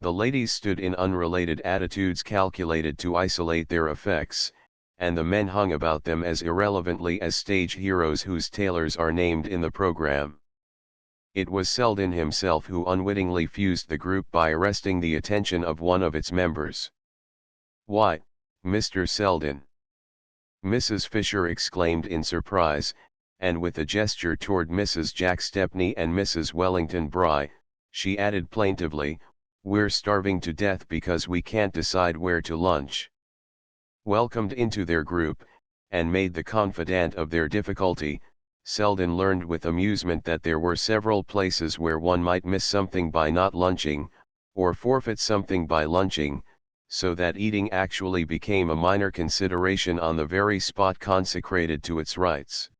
The ladies stood in unrelated attitudes calculated to isolate their effects, and the men hung about them as irrelevantly as stage heroes whose tailors are named in the program. It was Selden himself who unwittingly fused the group by arresting the attention of one of its members. "Why, Mr. Selden!" Mrs. Fisher exclaimed in surprise, and with a gesture toward Mrs. Jack Stepney and Mrs. Wellington Bry, she added plaintively, "We're starving to death because we can't decide where to lunch." Welcomed into their group, and made the confidant of their difficulty, Selden learned with amusement that there were several places where one might miss something by not lunching, or forfeit something by lunching, so that eating actually became a minor consideration on the very spot consecrated to its rights.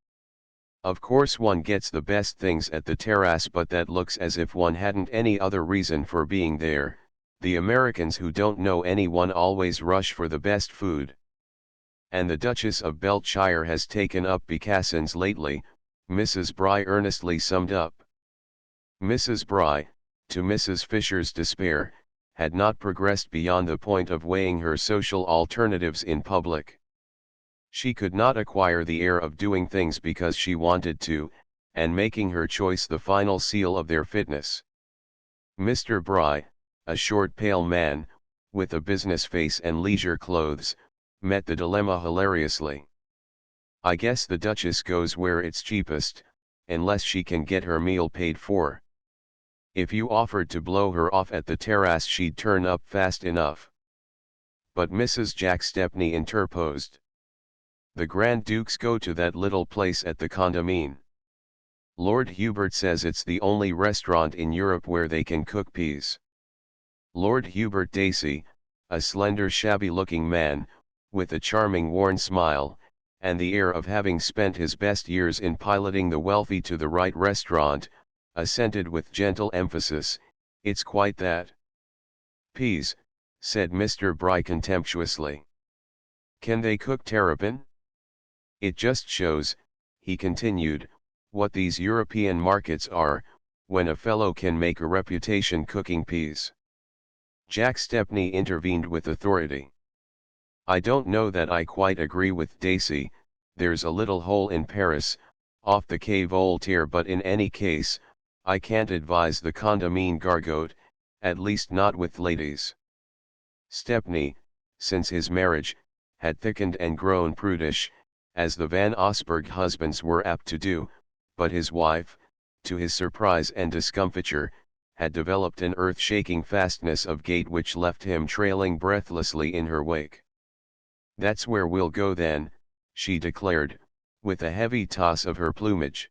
Of course one gets the best things at the terrace, but that looks as if one hadn't any other reason for being there. The Americans who don't know anyone always rush for the best food. And the Duchess of Beltshire has taken up Becassins lately, Mrs. Bry earnestly summed up. Mrs. Bry, to Mrs. Fisher's despair, had not progressed beyond the point of weighing her social alternatives in public. She could not acquire the air of doing things because she wanted to, and making her choice the final seal of their fitness. Mr. Bry, a short pale man, with a business face and leisure clothes, met the dilemma hilariously. "I guess the Duchess goes where it's cheapest, unless she can get her meal paid for. If you offered to blow her off at the terrace she'd turn up fast enough." But Mrs. Jack Stepney interposed. "The Grand Dukes go to that little place at the Condamine. Lord Hubert says it's the only restaurant in Europe where they can cook peas." Lord Hubert Dacey, a slender shabby-looking man, with a charming worn smile, and the air of having spent his best years in piloting the wealthy to the right restaurant, assented with gentle emphasis, "It's quite that." "Peas," said Mr. Bry contemptuously. "Can they cook terrapin? It just shows," he continued, "what these European markets are, when a fellow can make a reputation cooking peas." Jack Stepney intervened with authority. "I don't know that I quite agree with Dacey. There's a little hole in Paris, off the Quai Voltaire, but in any case, I can't advise the Condamine Gargote, at least not with ladies." Stepney, since his marriage, had thickened and grown prudish, as the Van Osburgh husbands were apt to do, but his wife, to his surprise and discomfiture, had developed an earth-shaking fastness of gait which left him trailing breathlessly in her wake. "That's where we'll go then," she declared, with a heavy toss of her plumage.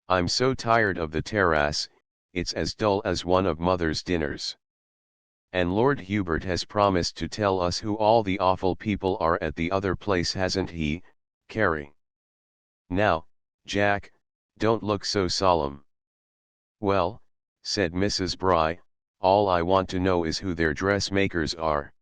"I'm so tired of the terrace, it's as dull as one of Mother's dinners. And Lord Hubert has promised to tell us who all the awful people are at the other place, hasn't he, Carrie? Now, Jack, don't look so solemn." "Well," said Mrs. Bry, "all I want to know is who their dressmakers are."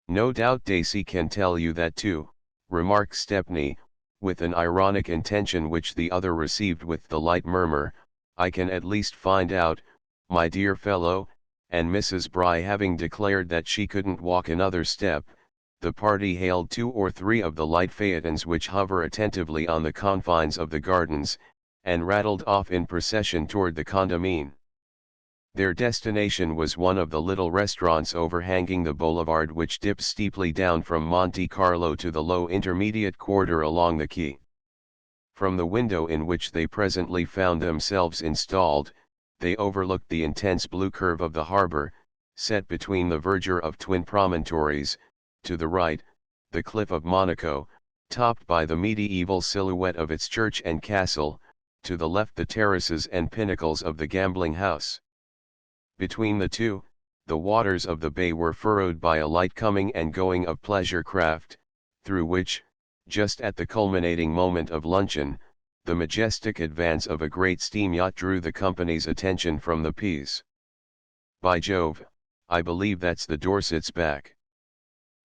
"No doubt Dacey can tell you that too," remarked Stepney, with an ironic intention which the other received with the light murmur, "I can at least find out, my dear fellow," and Mrs. Bry having declared that she couldn't walk another step, the party hailed 2 or 3 of the light phaetons which hover attentively on the confines of the gardens, and rattled off in procession toward the Condamine. Their destination was one of the little restaurants overhanging the boulevard which dips steeply down from Monte Carlo to the low intermediate quarter along the quay. From the window in which they presently found themselves installed, they overlooked the intense blue curve of the harbor, set between the verdure of twin promontories, to the right, the cliff of Monaco, topped by the medieval silhouette of its church and castle, to the left the terraces and pinnacles of the gambling house. Between the two, the waters of the bay were furrowed by a light coming and going of pleasure craft, through which, just at the culminating moment of luncheon, the majestic advance of a great steam yacht drew the company's attention from the P's. "By Jove, I believe that's the Dorset's back!"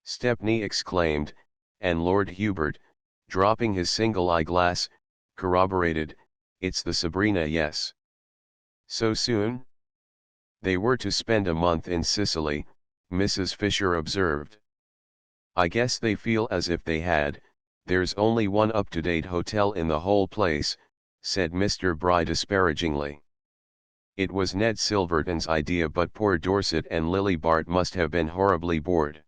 Stepney exclaimed, and Lord Hubert, dropping his single eyeglass, corroborated, "It's the Sabrina, yes." "So soon?" "They were to spend a month in Sicily," Mrs. Fisher observed. "I guess they feel as if they had. There's only one up-to-date hotel in the whole place," said Mr. Bry disparagingly. "It was Ned Silverton's idea, but poor Dorset and Lily Bart must have been horribly bored."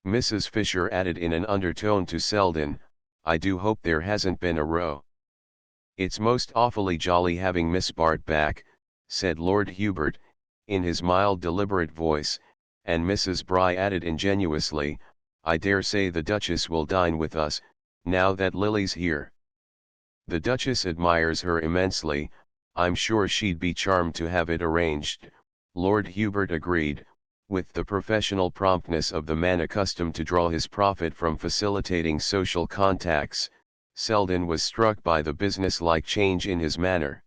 Mrs. Fisher added in an undertone to Selden, "I do hope there hasn't been a row." "It's most awfully jolly having Miss Bart back," said Lord Hubert, in his mild deliberate voice, and Mrs. Bry added ingenuously, "I dare say the Duchess will dine with us, now that Lily's here." "The Duchess admires her immensely, I'm sure she'd be charmed to have it arranged," Lord Hubert agreed, with the professional promptness of the man accustomed to draw his profit from facilitating social contacts. Selden was struck by the business-like change in his manner.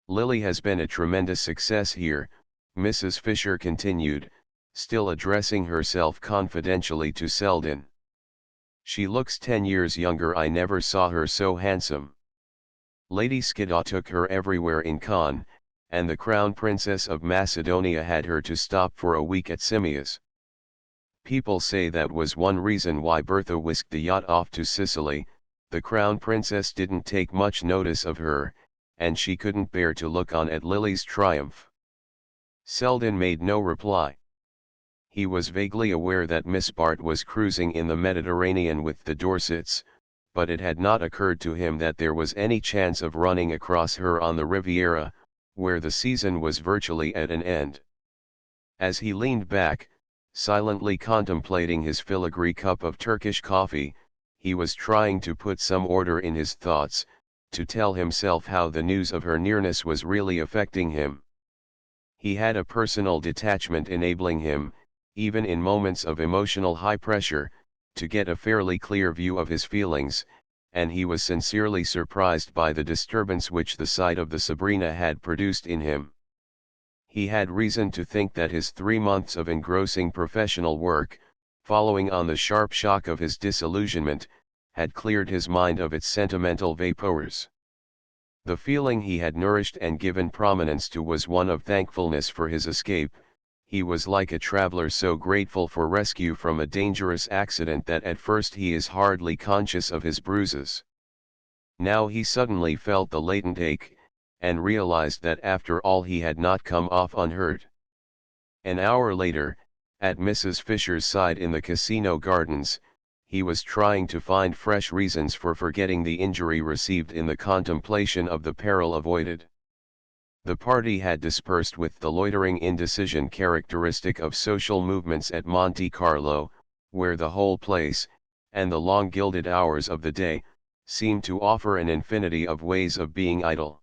"Lily has been a tremendous success here," Mrs. Fisher continued, still addressing herself confidentially to Selden. "She looks 10 years younger. I never saw her so handsome. Lady Skiddaw took her everywhere in Cannes, and the Crown Princess of Macedonia had her to stop for a week at Simius. People say that was one reason why Bertha whisked the yacht off to Sicily. The Crown Princess didn't take much notice of her, and she couldn't bear to look on at Lily's triumph." Selden made no reply. He was vaguely aware that Miss Bart was cruising in the Mediterranean with the Dorsets, but it had not occurred to him that there was any chance of running across her on the Riviera, where the season was virtually at an end. As he leaned back, silently contemplating his filigree cup of Turkish coffee, he was trying to put some order in his thoughts, to tell himself how the news of her nearness was really affecting him. He had a personal detachment enabling him, even in moments of emotional high pressure, to get a fairly clear view of his feelings, and he was sincerely surprised by the disturbance which the sight of the Sabrina had produced in him. He had reason to think that his 3 months of engrossing professional work, following on the sharp shock of his disillusionment, had cleared his mind of its sentimental vapours. The feeling he had nourished and given prominence to was one of thankfulness for his escape. He was like a traveler so grateful for rescue from a dangerous accident that at first he is hardly conscious of his bruises. Now he suddenly felt the latent ache, and realized that after all he had not come off unhurt. An hour later, at Mrs. Fisher's side in the Casino Gardens, he was trying to find fresh reasons for forgetting the injury received in the contemplation of the peril avoided. The party had dispersed with the loitering indecision characteristic of social movements at Monte Carlo, where the whole place, and the long gilded hours of the day, seemed to offer an infinity of ways of being idle.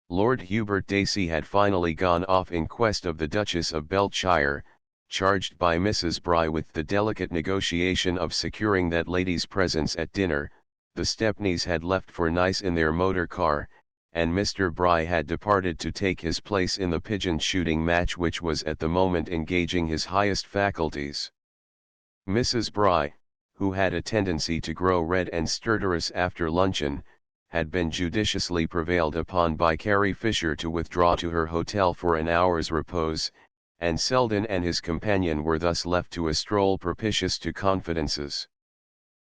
Lord Hubert Dacey had finally gone off in quest of the Duchess of Beltshire, charged by Mrs. Bry with the delicate negotiation of securing that lady's presence at dinner. The Stepneys had left for Nice in their motor car, and Mr. Bry had departed to take his place in the pigeon shooting match which was at the moment engaging his highest faculties. Mrs. Bry, who had a tendency to grow red and stertorous after luncheon, had been judiciously prevailed upon by Carrie Fisher to withdraw to her hotel for an hour's repose, and Selden and his companion were thus left to a stroll propitious to confidences.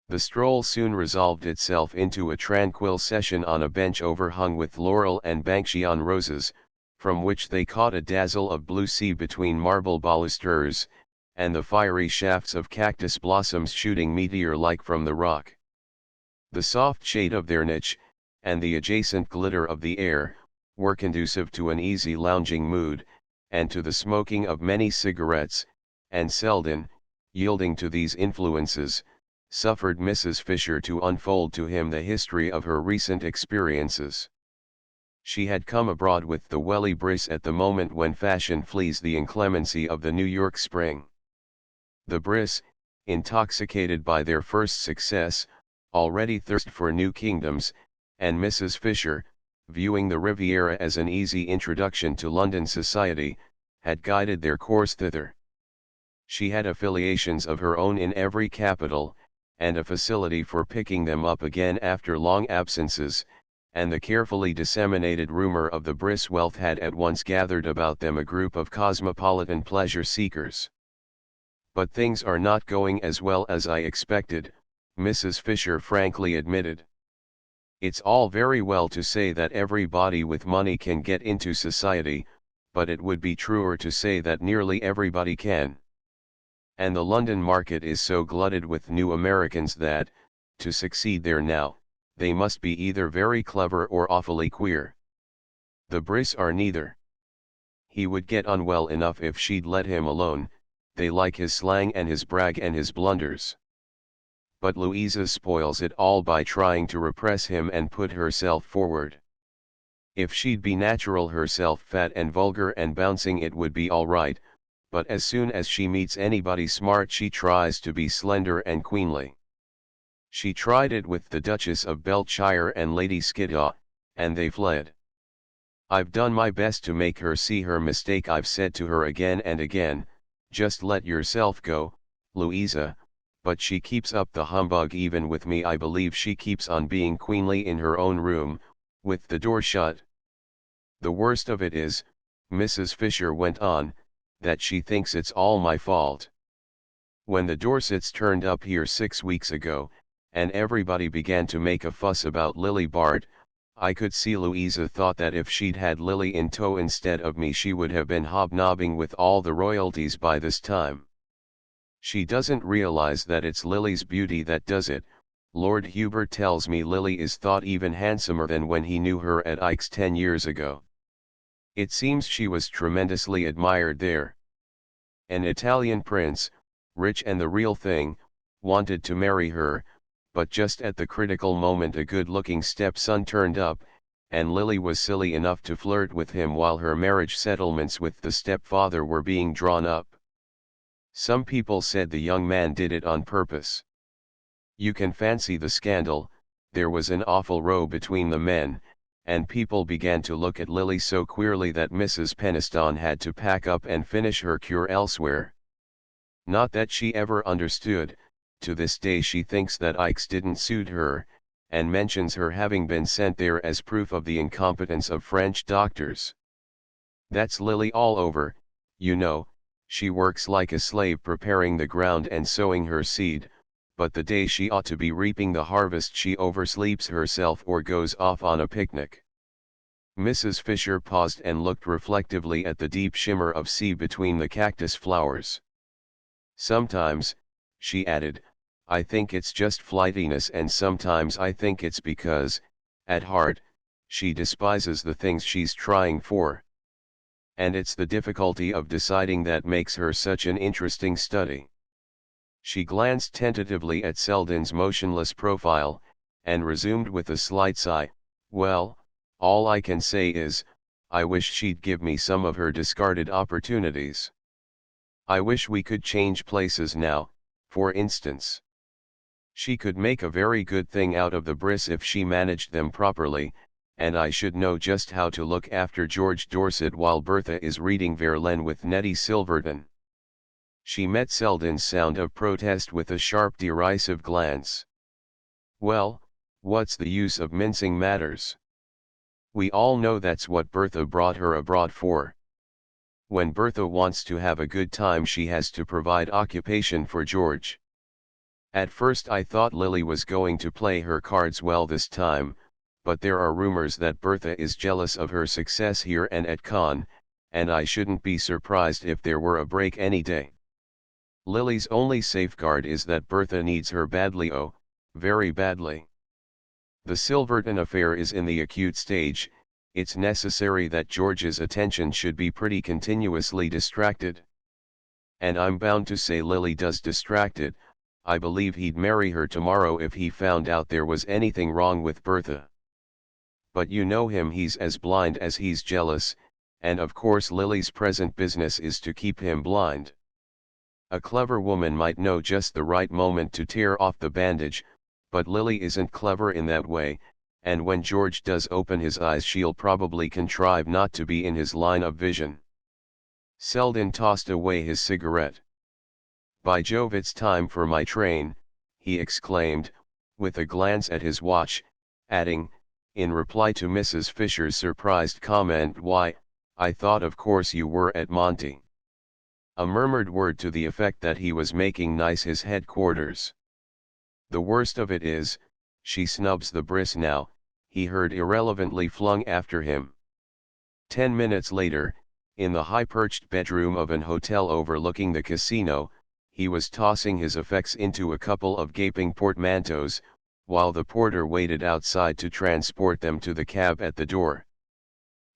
The stroll soon resolved itself into a tranquil session on a bench overhung with laurel and Banksia roses, from which they caught a dazzle of blue sea between marble balusters, and the fiery shafts of cactus blossoms shooting meteor-like from the rock. The soft shade of their niche, and the adjacent glitter of the air, were conducive to an easy lounging mood, and to the smoking of many cigarettes, and Selden, yielding to these influences, suffered Mrs. Fisher to unfold to him the history of her recent experiences. She had come abroad with the welly bris at the moment when fashion flees the inclemency of the New York spring. The bris, intoxicated by their first success, already thirst for new kingdoms, and Mrs. Fisher, viewing the Riviera as an easy introduction to London society, had guided their course thither. She had affiliations of her own in every capital, and a facility for picking them up again after long absences, and the carefully disseminated rumor of the bris wealth had at once gathered about them a group of cosmopolitan pleasure seekers. But things are not going as well as I expected, Mrs. Fisher frankly admitted. It's all very well to say that everybody with money can get into society, but it would be truer to say that nearly everybody can. And the London market is so glutted with new Americans that, to succeed there now, they must be either very clever or awfully queer. The bris are neither. He would get on well enough if she'd let him alone, they like his slang and his brag and his blunders. But Louisa spoils it all by trying to repress him and put herself forward. If she'd be natural herself, fat and vulgar and bouncing, it would be all right, but as soon as she meets anybody smart she tries to be slender and queenly. She tried it with the Duchess of Beltshire and Lady Skiddaw, and they fled. I've done my best to make her see her mistake. I've said to her again and again, just let yourself go, Louisa, but she keeps up the humbug even with me. I believe she keeps on being queenly in her own room, with the door shut. The worst of it is, Mrs. Fisher went on, that she thinks it's all my fault. When the Dorsets turned up here 6 weeks ago, and everybody began to make a fuss about Lily Bart, I could see Louisa thought that if she'd had Lily in tow instead of me she would have been hobnobbing with all the royalties by this time. She doesn't realize that it's Lily's beauty that does it. Lord Hubert tells me Lily is thought even handsomer than when he knew her at Ike's 10 years ago. It seems she was tremendously admired there. An Italian prince, rich and the real thing, wanted to marry her, but just at the critical moment a good-looking stepson turned up, and Lily was silly enough to flirt with him while her marriage settlements with the stepfather were being drawn up. Some people said the young man did it on purpose. You can fancy the scandal. There was an awful row between the men, and people began to look at Lily so queerly that Mrs. Peniston had to pack up and finish her cure elsewhere. Not that she ever understood. To this day she thinks that Ike's didn't suit her, and mentions her having been sent there as proof of the incompetence of French doctors. That's Lily all over, you know. She works like a slave preparing the ground and sowing her seed, but the day she ought to be reaping the harvest she oversleeps herself or goes off on a picnic. Mrs. Fisher paused and looked reflectively at the deep shimmer of sea between the cactus flowers. Sometimes, she added, I think it's just flightiness, and sometimes I think it's because, at heart, she despises the things she's trying for. And it's the difficulty of deciding that makes her such an interesting study. She glanced tentatively at Selden's motionless profile, and resumed with a slight sigh, well, all I can say is, I wish she'd give me some of her discarded opportunities. I wish we could change places now, for instance. She could make a very good thing out of the bris if she managed them properly, and I should know just how to look after George Dorset while Bertha is reading Verlaine with Nettie Silverton. She met Selden's sound of protest with a sharp derisive glance. Well, what's the use of mincing matters? We all know that's what Bertha brought her abroad for. When Bertha wants to have a good time she has to provide occupation for George. At first I thought Lily was going to play her cards well this time, but there are rumors that Bertha is jealous of her success here and at Cannes, and I shouldn't be surprised if there were a break any day. Lily's only safeguard is that Bertha needs her badly, oh, very badly. The Silverton affair is in the acute stage. It's necessary that George's attention should be pretty continuously distracted. And I'm bound to say Lily does distract it. I believe he'd marry her tomorrow if he found out there was anything wrong with Bertha. But you know him, he's as blind as he's jealous, and of course Lily's present business is to keep him blind. A clever woman might know just the right moment to tear off the bandage, but Lily isn't clever in that way, and when George does open his eyes she'll probably contrive not to be in his line of vision. Selden tossed away his cigarette. By Jove, it's time for my train, he exclaimed, with a glance at his watch, adding, in reply to Mrs. Fisher's surprised comment, why, I thought of course you were at Monte. A murmured word to the effect that he was making nice his headquarters. The worst of it is, she snubs the bris now, he heard irrelevantly flung after him. 10 minutes later, in the high-perched bedroom of an hotel overlooking the casino, he was tossing his effects into a couple of gaping portmanteaus, while the porter waited outside to transport them to the cab at the door.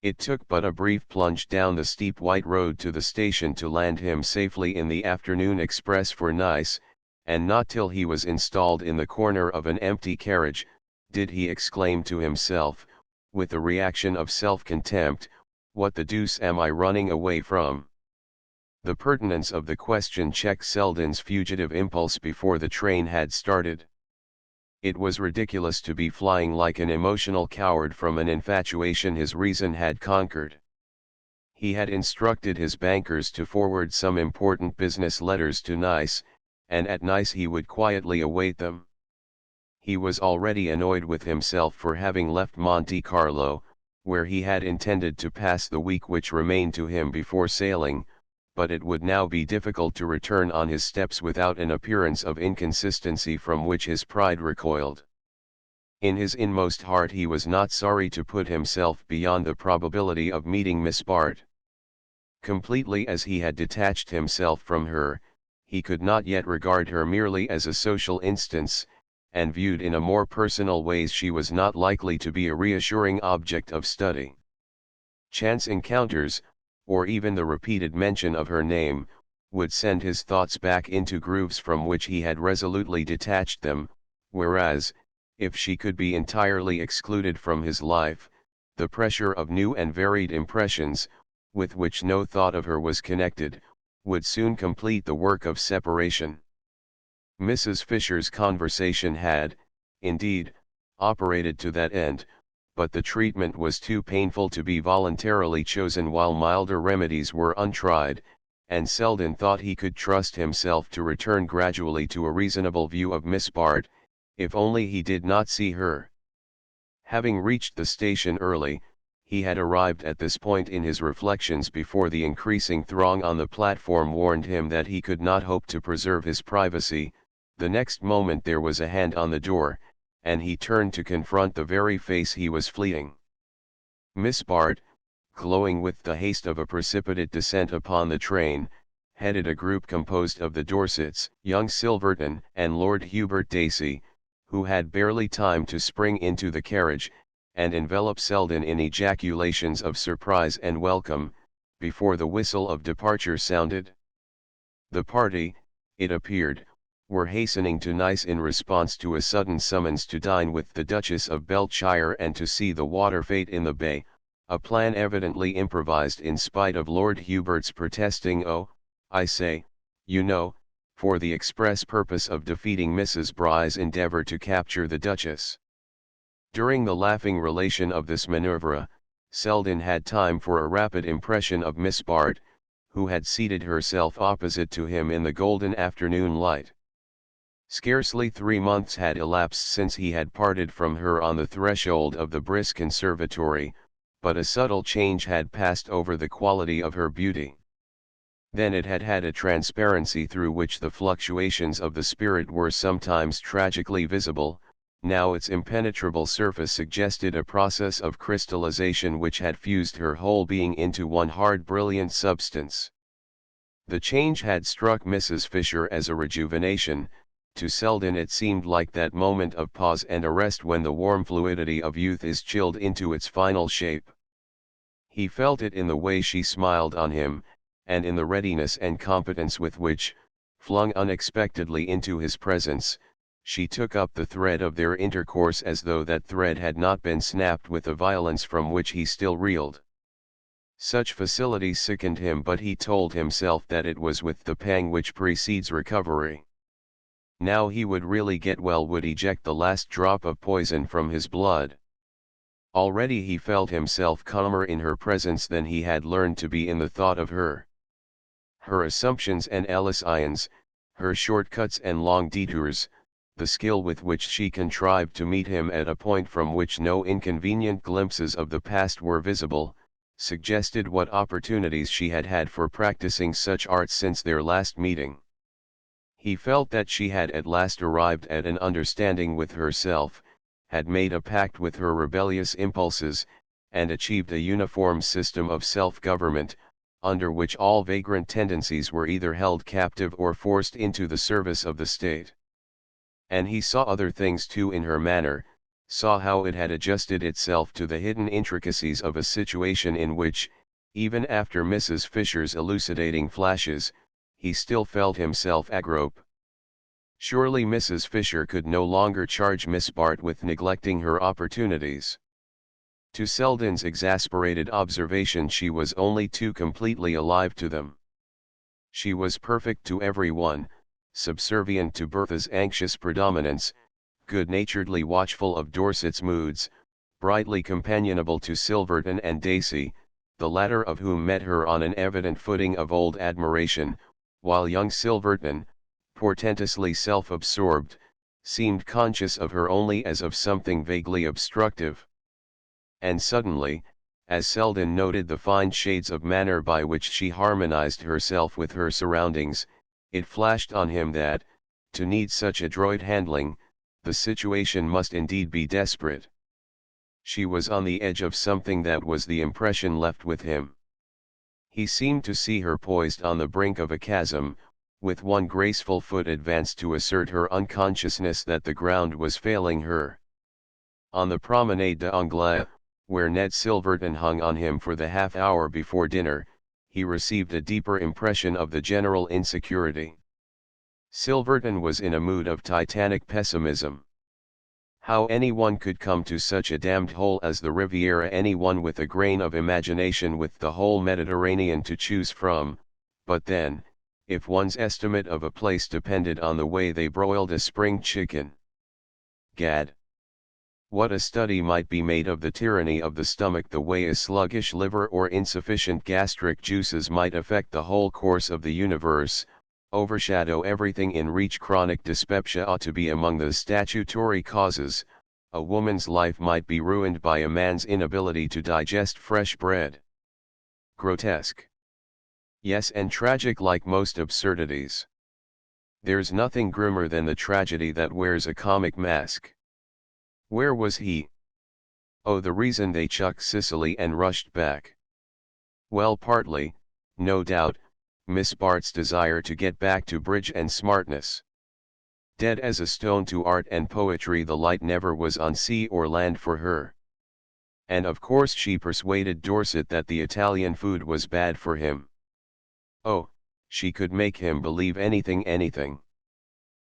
It took but a brief plunge down the steep white road to the station to land him safely in the afternoon express for Nice, and not till he was installed in the corner of an empty carriage, did he exclaim to himself, with a reaction of self-contempt, what the deuce am I running away from? The pertinence of the question checked Selden's fugitive impulse before the train had started. It was ridiculous to be flying like an emotional coward from an infatuation his reason had conquered. He had instructed his bankers to forward some important business letters to Nice, and at Nice he would quietly await them. He was already annoyed with himself for having left Monte Carlo, where he had intended to pass the week which remained to him before sailing, but it would now be difficult to return on his steps without an appearance of inconsistency from which his pride recoiled. In his inmost heart he was not sorry to put himself beyond the probability of meeting Miss Bart. Completely as he had detached himself from her, he could not yet regard her merely as a social instance, and viewed in a more personal ways she was not likely to be a reassuring object of study. Chance encounters, or even the repeated mention of her name, would send his thoughts back into grooves from which he had resolutely detached them, whereas, if she could be entirely excluded from his life, the pressure of new and varied impressions, with which no thought of her was connected, would soon complete the work of separation. Mrs. Fisher's conversation had, indeed, operated to that end, but the treatment was too painful to be voluntarily chosen while milder remedies were untried, and Selden thought he could trust himself to return gradually to a reasonable view of Miss Bart, if only he did not see her. Having reached the station early, he had arrived at this point in his reflections before the increasing throng on the platform warned him that he could not hope to preserve his privacy. The next moment there was a hand on the door, and he turned to confront the very face he was fleeing. Miss Bart, glowing with the haste of a precipitate descent upon the train, headed a group composed of the Dorsets, young Silverton, and Lord Hubert Dacey, who had barely time to spring into the carriage, and envelop Selden in ejaculations of surprise and welcome, before the whistle of departure sounded. The party, it appeared, were hastening to Nice in response to a sudden summons to dine with the Duchess of Beltshire and to see the water fete in the bay, a plan evidently improvised in spite of Lord Hubert's protesting, "Oh, I say, you know, for the express purpose of defeating Mrs. Bry's endeavour to capture the Duchess." During the laughing relation of this manoeuvre, Selden had time for a rapid impression of Miss Bart, who had seated herself opposite to him in the golden afternoon light. Scarcely 3 months had elapsed since he had parted from her on the threshold of the brisk conservatory, but a subtle change had passed over the quality of her beauty. Then it had had a transparency through which the fluctuations of the spirit were sometimes tragically visible, now its impenetrable surface suggested a process of crystallization which had fused her whole being into one hard brilliant substance. The change had struck Mrs. Fisher as a rejuvenation. To Selden it seemed like that moment of pause and arrest when the warm fluidity of youth is chilled into its final shape. He felt it in the way she smiled on him, and in the readiness and competence with which, flung unexpectedly into his presence, she took up the thread of their intercourse as though that thread had not been snapped with a violence from which he still reeled. Such facility sickened him, but he told himself that it was with the pang which precedes recovery. Now he would really get well, would eject the last drop of poison from his blood. Already he felt himself calmer in her presence than he had learned to be in the thought of her. Her assumptions and elisions, her shortcuts and long detours, the skill with which she contrived to meet him at a point from which no inconvenient glimpses of the past were visible, suggested what opportunities she had had for practicing such arts since their last meeting. He felt that she had at last arrived at an understanding with herself, had made a pact with her rebellious impulses, and achieved a uniform system of self-government, under which all vagrant tendencies were either held captive or forced into the service of the state. And he saw other things too in her manner, saw how it had adjusted itself to the hidden intricacies of a situation in which, even after Mrs. Fisher's elucidating flashes, he still felt himself agrope. Surely Mrs. Fisher could no longer charge Miss Bart with neglecting her opportunities. To Selden's exasperated observation, she was only too completely alive to them. She was perfect to everyone, subservient to Bertha's anxious predominance, good-naturedly watchful of Dorset's moods, brightly companionable to Silverton and Dacey, the latter of whom met her on an evident footing of old admiration, while young Silverton, portentously self-absorbed, seemed conscious of her only as of something vaguely obstructive. And suddenly, as Selden noted the fine shades of manner by which she harmonized herself with her surroundings, it flashed on him that, to need such adroit handling, the situation must indeed be desperate. She was on the edge of something, that was the impression left with him. He seemed to see her poised on the brink of a chasm, with one graceful foot advanced to assert her unconsciousness that the ground was failing her. On the Promenade d'Anglais, where Ned Silverton hung on him for the half-hour before dinner, he received a deeper impression of the general insecurity. Silverton was in a mood of titanic pessimism. How anyone could come to such a damned hole as the Riviera, anyone with a grain of imagination with the whole Mediterranean to choose from, but then, if one's estimate of a place depended on the way they broiled a spring chicken. Gad! What a study might be made of the tyranny of the stomach, the way a sluggish liver or insufficient gastric juices might affect the whole course of the universe, overshadow everything in reach. Chronic dyspepsia ought to be among the statutory causes. A woman's life might be ruined by a man's inability to digest fresh bread. Grotesque. Yes, and tragic like most absurdities. There's nothing grimmer than the tragedy that wears a comic mask. Where was he? Oh, the reason they chucked Sicily and rushed back. Well, partly, no doubt, Miss Bart's desire to get back to bridge and smartness. Dead as a stone to art and poetry, the light never was on sea or land for her. And of course she persuaded Dorset that the Italian food was bad for him. Oh, she could make him believe anything.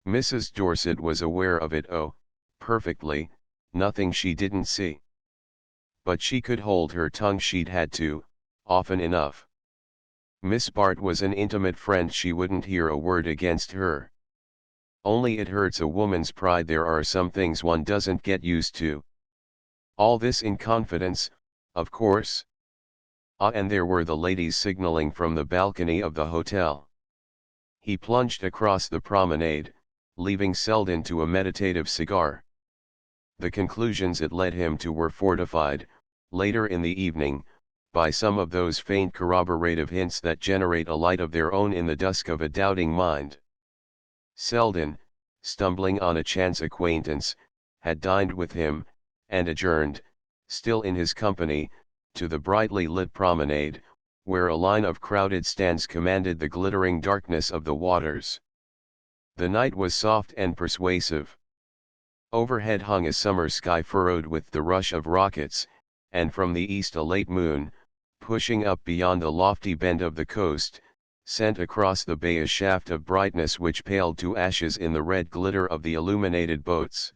Mrs. Dorset was aware of it, oh, perfectly, nothing she didn't see. But she could hold her tongue, she'd had to, often enough. Miss Bart was an intimate friend, she wouldn't hear a word against her. Only it hurts a woman's pride, there are some things one doesn't get used to. All this in confidence, of course. Ah, and there were the ladies signaling from the balcony of the hotel. He plunged across the promenade, leaving Selden to a meditative cigar. The conclusions it led him to were fortified, later in the evening, by some of those faint corroborative hints that generate a light of their own in the dusk of a doubting mind. Selden, stumbling on a chance acquaintance, had dined with him, and adjourned, still in his company, to the brightly lit promenade, where a line of crowded stands commanded the glittering darkness of the waters. The night was soft and persuasive. Overhead hung a summer sky furrowed with the rush of rockets, and from the east a late moon, pushing up beyond a lofty bend of the coast, sent across the bay a shaft of brightness which paled to ashes in the red glitter of the illuminated boats.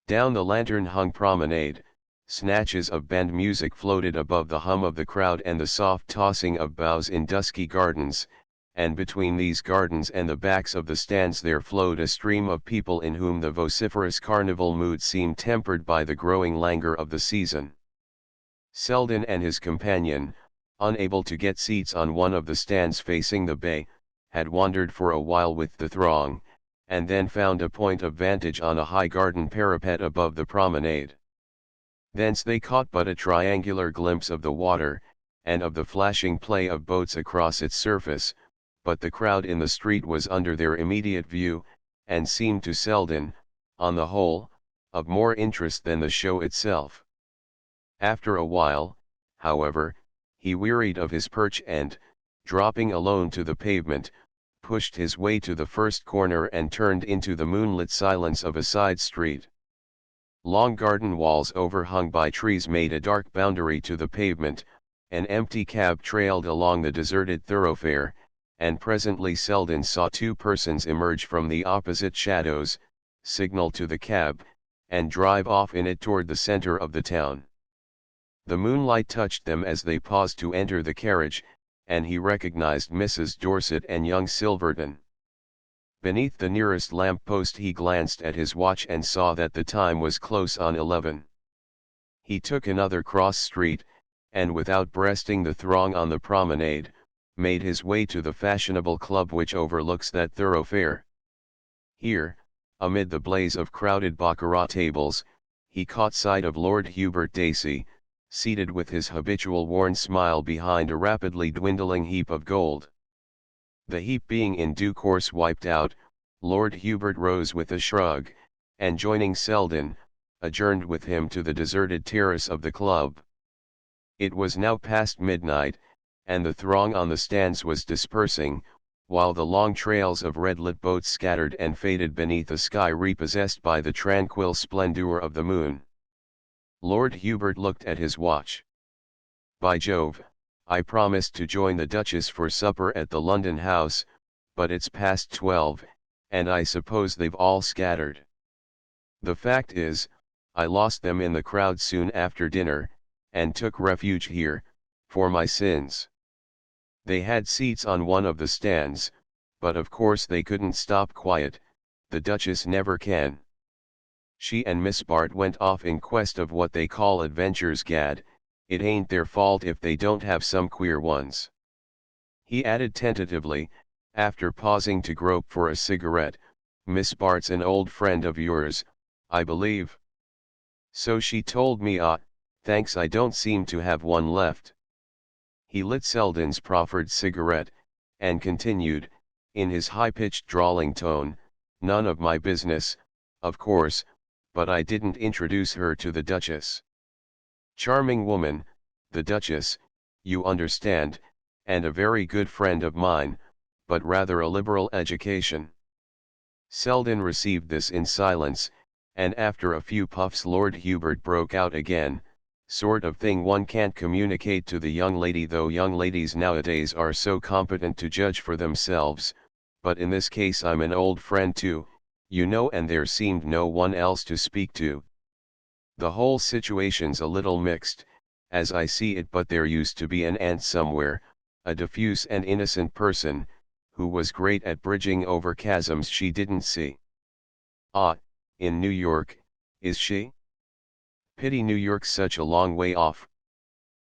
Down the lantern-hung promenade, snatches of band music floated above the hum of the crowd and the soft tossing of boughs in dusky gardens, and between these gardens and the backs of the stands there flowed a stream of people in whom the vociferous carnival mood seemed tempered by the growing languor of the season. Selden and his companion, unable to get seats on one of the stands facing the bay, had wandered for a while with the throng, and then found a point of vantage on a high garden parapet above the promenade. Thence they caught but a triangular glimpse of the water, and of the flashing play of boats across its surface, but the crowd in the street was under their immediate view, and seemed to Selden, on the whole, of more interest than the show itself. After a while, however, he wearied of his perch and, dropping alone to the pavement, pushed his way to the first corner and turned into the moonlit silence of a side street. Long garden walls overhung by trees made a dark boundary to the pavement, an empty cab trailed along the deserted thoroughfare, and presently Selden saw two persons emerge from the opposite shadows, signal to the cab, and drive off in it toward the center of the town. The moonlight touched them as they paused to enter the carriage, and he recognized Mrs. Dorset and young Silverton. Beneath the nearest lamp-post he glanced at his watch and saw that the time was close on 11. He took another cross street, and without breasting the throng on the promenade, made his way to the fashionable club which overlooks that thoroughfare. Here, amid the blaze of crowded baccarat tables, he caught sight of Lord Hubert Dacey, seated with his habitual worn smile behind a rapidly dwindling heap of gold. The heap being in due course wiped out, Lord Hubert rose with a shrug, and joining Selden, adjourned with him to the deserted terrace of the club. It was now past midnight, and the throng on the stands was dispersing, while the long trails of red-lit boats scattered and faded beneath a sky repossessed by the tranquil splendor of the moon. Lord Hubert looked at his watch. "By Jove, I promised to join the Duchess for supper at the London house, but it's past 12, and I suppose they've all scattered. The fact is, I lost them in the crowd soon after dinner, and took refuge here, for my sins. They had seats on one of the stands, but of course they couldn't stop quiet, the Duchess never can. She and Miss Bart went off in quest of what they call adventures. Gad, it ain't their fault if they don't have some queer ones." He added tentatively, after pausing to grope for a cigarette, "Miss Bart's an old friend of yours, I believe." "So she told me. Thanks, I don't seem to have one left." He lit Selden's proffered cigarette, and continued, in his high-pitched drawling tone, "None of my business, of course, but I didn't introduce her to the Duchess. Charming woman, the Duchess, you understand, and a very good friend of mine, but rather a liberal education." Selden received this in silence, and after a few puffs Lord Hubert broke out again, "Sort of thing one can't communicate to the young lady, though young ladies nowadays are so competent to judge for themselves, but in this case I'm an old friend too, you know, and there seemed no one else to speak to. The whole situation's a little mixed, as I see it, but there used to be an aunt somewhere, a diffuse and innocent person, who was great at bridging over chasms she didn't see." "Ah, in New York, is she? Pity New York's such a long way off."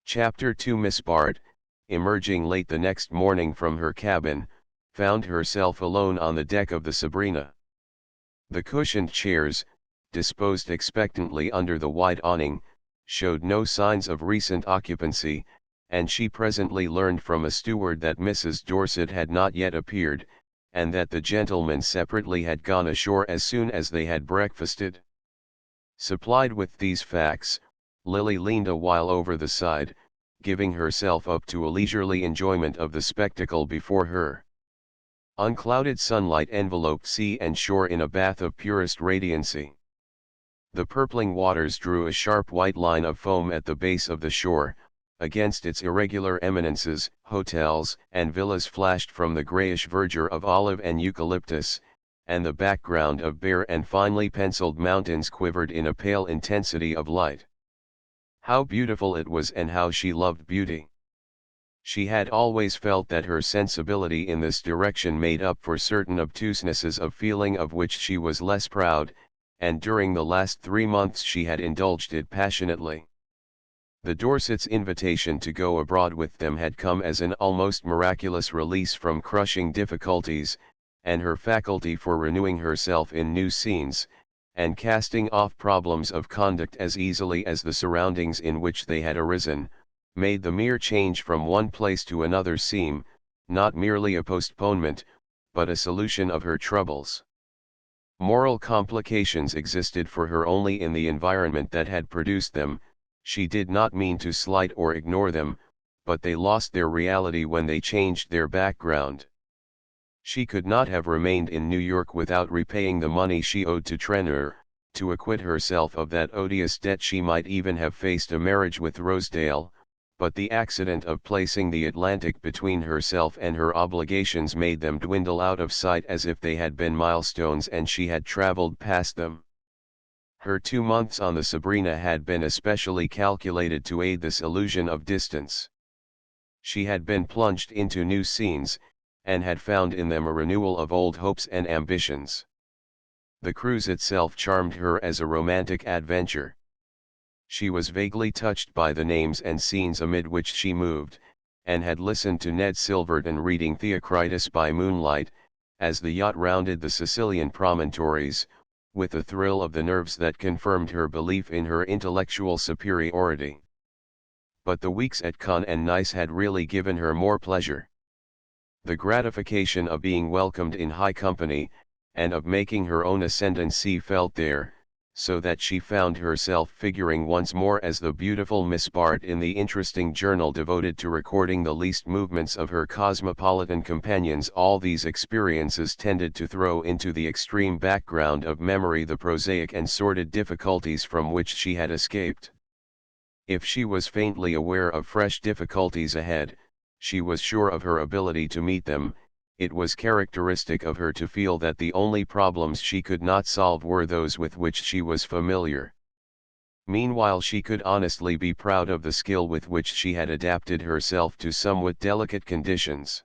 Chapter 2. Miss Bart, emerging late the next morning from her cabin, found herself alone on the deck of the Sabrina. The cushioned chairs, disposed expectantly under the wide awning, showed no signs of recent occupancy, and she presently learned from a steward that Mrs. Dorset had not yet appeared, and that the gentlemen separately had gone ashore as soon as they had breakfasted. Supplied with these facts, Lily leaned a while over the side, giving herself up to a leisurely enjoyment of the spectacle before her. Unclouded sunlight enveloped sea and shore in a bath of purest radiancy. The purpling waters drew a sharp white line of foam at the base of the shore, Against its irregular eminences, hotels and villas flashed from the grayish verdure of olive and eucalyptus, and the background of bare and finely penciled mountains quivered in a pale intensity of light. How beautiful it was, and how she loved beauty! She had always felt that her sensibility in this direction made up for certain obtusenesses of feeling of which she was less proud, and during the last 3 months she had indulged it passionately. The Dorsets' invitation to go abroad with them had come as an almost miraculous release from crushing difficulties, and her faculty for renewing herself in new scenes, and casting off problems of conduct as easily as the surroundings in which they had arisen, made the mere change from one place to another seem, not merely a postponement, but a solution of her troubles. Moral complications existed for her only in the environment that had produced them. She did not mean to slight or ignore them, but they lost their reality when they changed their background. She could not have remained in New York without repaying the money she owed to Trenor. To acquit herself of that odious debt she might even have faced a marriage with Rosedale, but the accident of placing the Atlantic between herself and her obligations made them dwindle out of sight as if they had been milestones and she had travelled past them. Her 2 months on the Sabrina had been especially calculated to aid this illusion of distance. She had been plunged into new scenes, and had found in them a renewal of old hopes and ambitions. The cruise itself charmed her as a romantic adventure. She was vaguely touched by the names and scenes amid which she moved, and had listened to Ned Silverton reading Theocritus by moonlight, as the yacht rounded the Sicilian promontories, with a thrill of the nerves that confirmed her belief in her intellectual superiority. But the weeks at Cannes and Nice had really given her more pleasure. The gratification of being welcomed in high company, and of making her own ascendancy felt there, so that she found herself figuring once more as the beautiful Miss Bart in the interesting journal devoted to recording the least movements of her cosmopolitan companions. All these experiences tended to throw into the extreme background of memory the prosaic and sordid difficulties from which she had escaped. If she was faintly aware of fresh difficulties ahead, she was sure of her ability to meet them. It was characteristic of her to feel that the only problems she could not solve were those with which she was familiar. Meanwhile she could honestly be proud of the skill with which she had adapted herself to somewhat delicate conditions.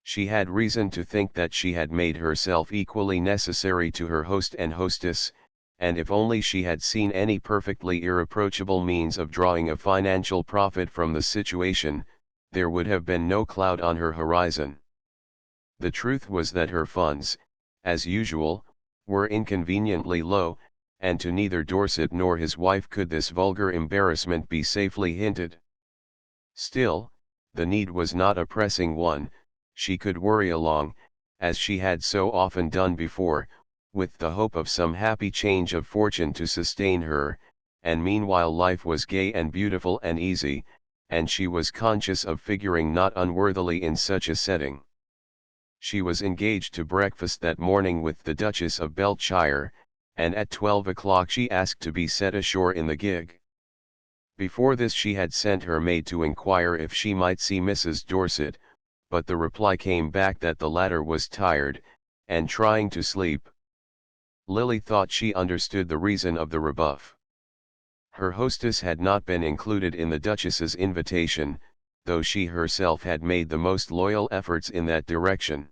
She had reason to think that she had made herself equally necessary to her host and hostess, and if only she had seen any perfectly irreproachable means of drawing a financial profit from the situation, there would have been no cloud on her horizon. The truth was that her funds, as usual, were inconveniently low, and to neither Dorset nor his wife could this vulgar embarrassment be safely hinted. Still, the need was not a pressing one. She could worry along, as she had so often done before, with the hope of some happy change of fortune to sustain her, and meanwhile life was gay and beautiful and easy, and she was conscious of figuring not unworthily in such a setting. She was engaged to breakfast that morning with the Duchess of Beltshire, and at 12 o'clock she asked to be set ashore in the gig. Before this she had sent her maid to inquire if she might see Mrs. Dorset, but the reply came back that the latter was tired, and trying to sleep. Lily thought she understood the reason of the rebuff. Her hostess had not been included in the Duchess's invitation, though she herself had made the most loyal efforts in that direction.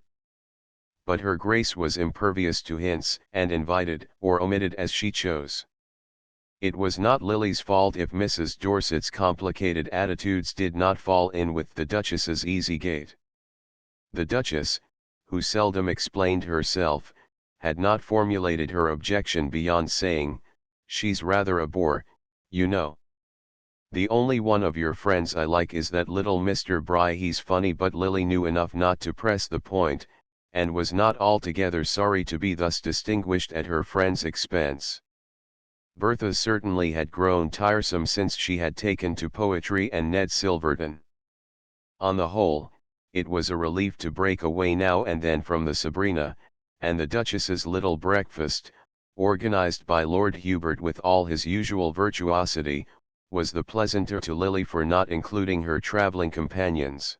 But her Grace was impervious to hints, and invited or omitted as she chose. It was not Lily's fault if Mrs. Dorset's complicated attitudes did not fall in with the Duchess's easy gait. The Duchess, who seldom explained herself, had not formulated her objection beyond saying, "She's rather a bore, you know. The only one of your friends I like is that little Mr. Bry. He's funny." But Lily knew enough not to press the point, and was not altogether sorry to be thus distinguished at her friend's expense. Bertha certainly had grown tiresome since she had taken to poetry and Ned Silverton. On the whole, it was a relief to break away now and then from the Sabrina, and the Duchess's little breakfast, organized by Lord Hubert with all his usual virtuosity, was the pleasanter to Lily for not including her traveling companions.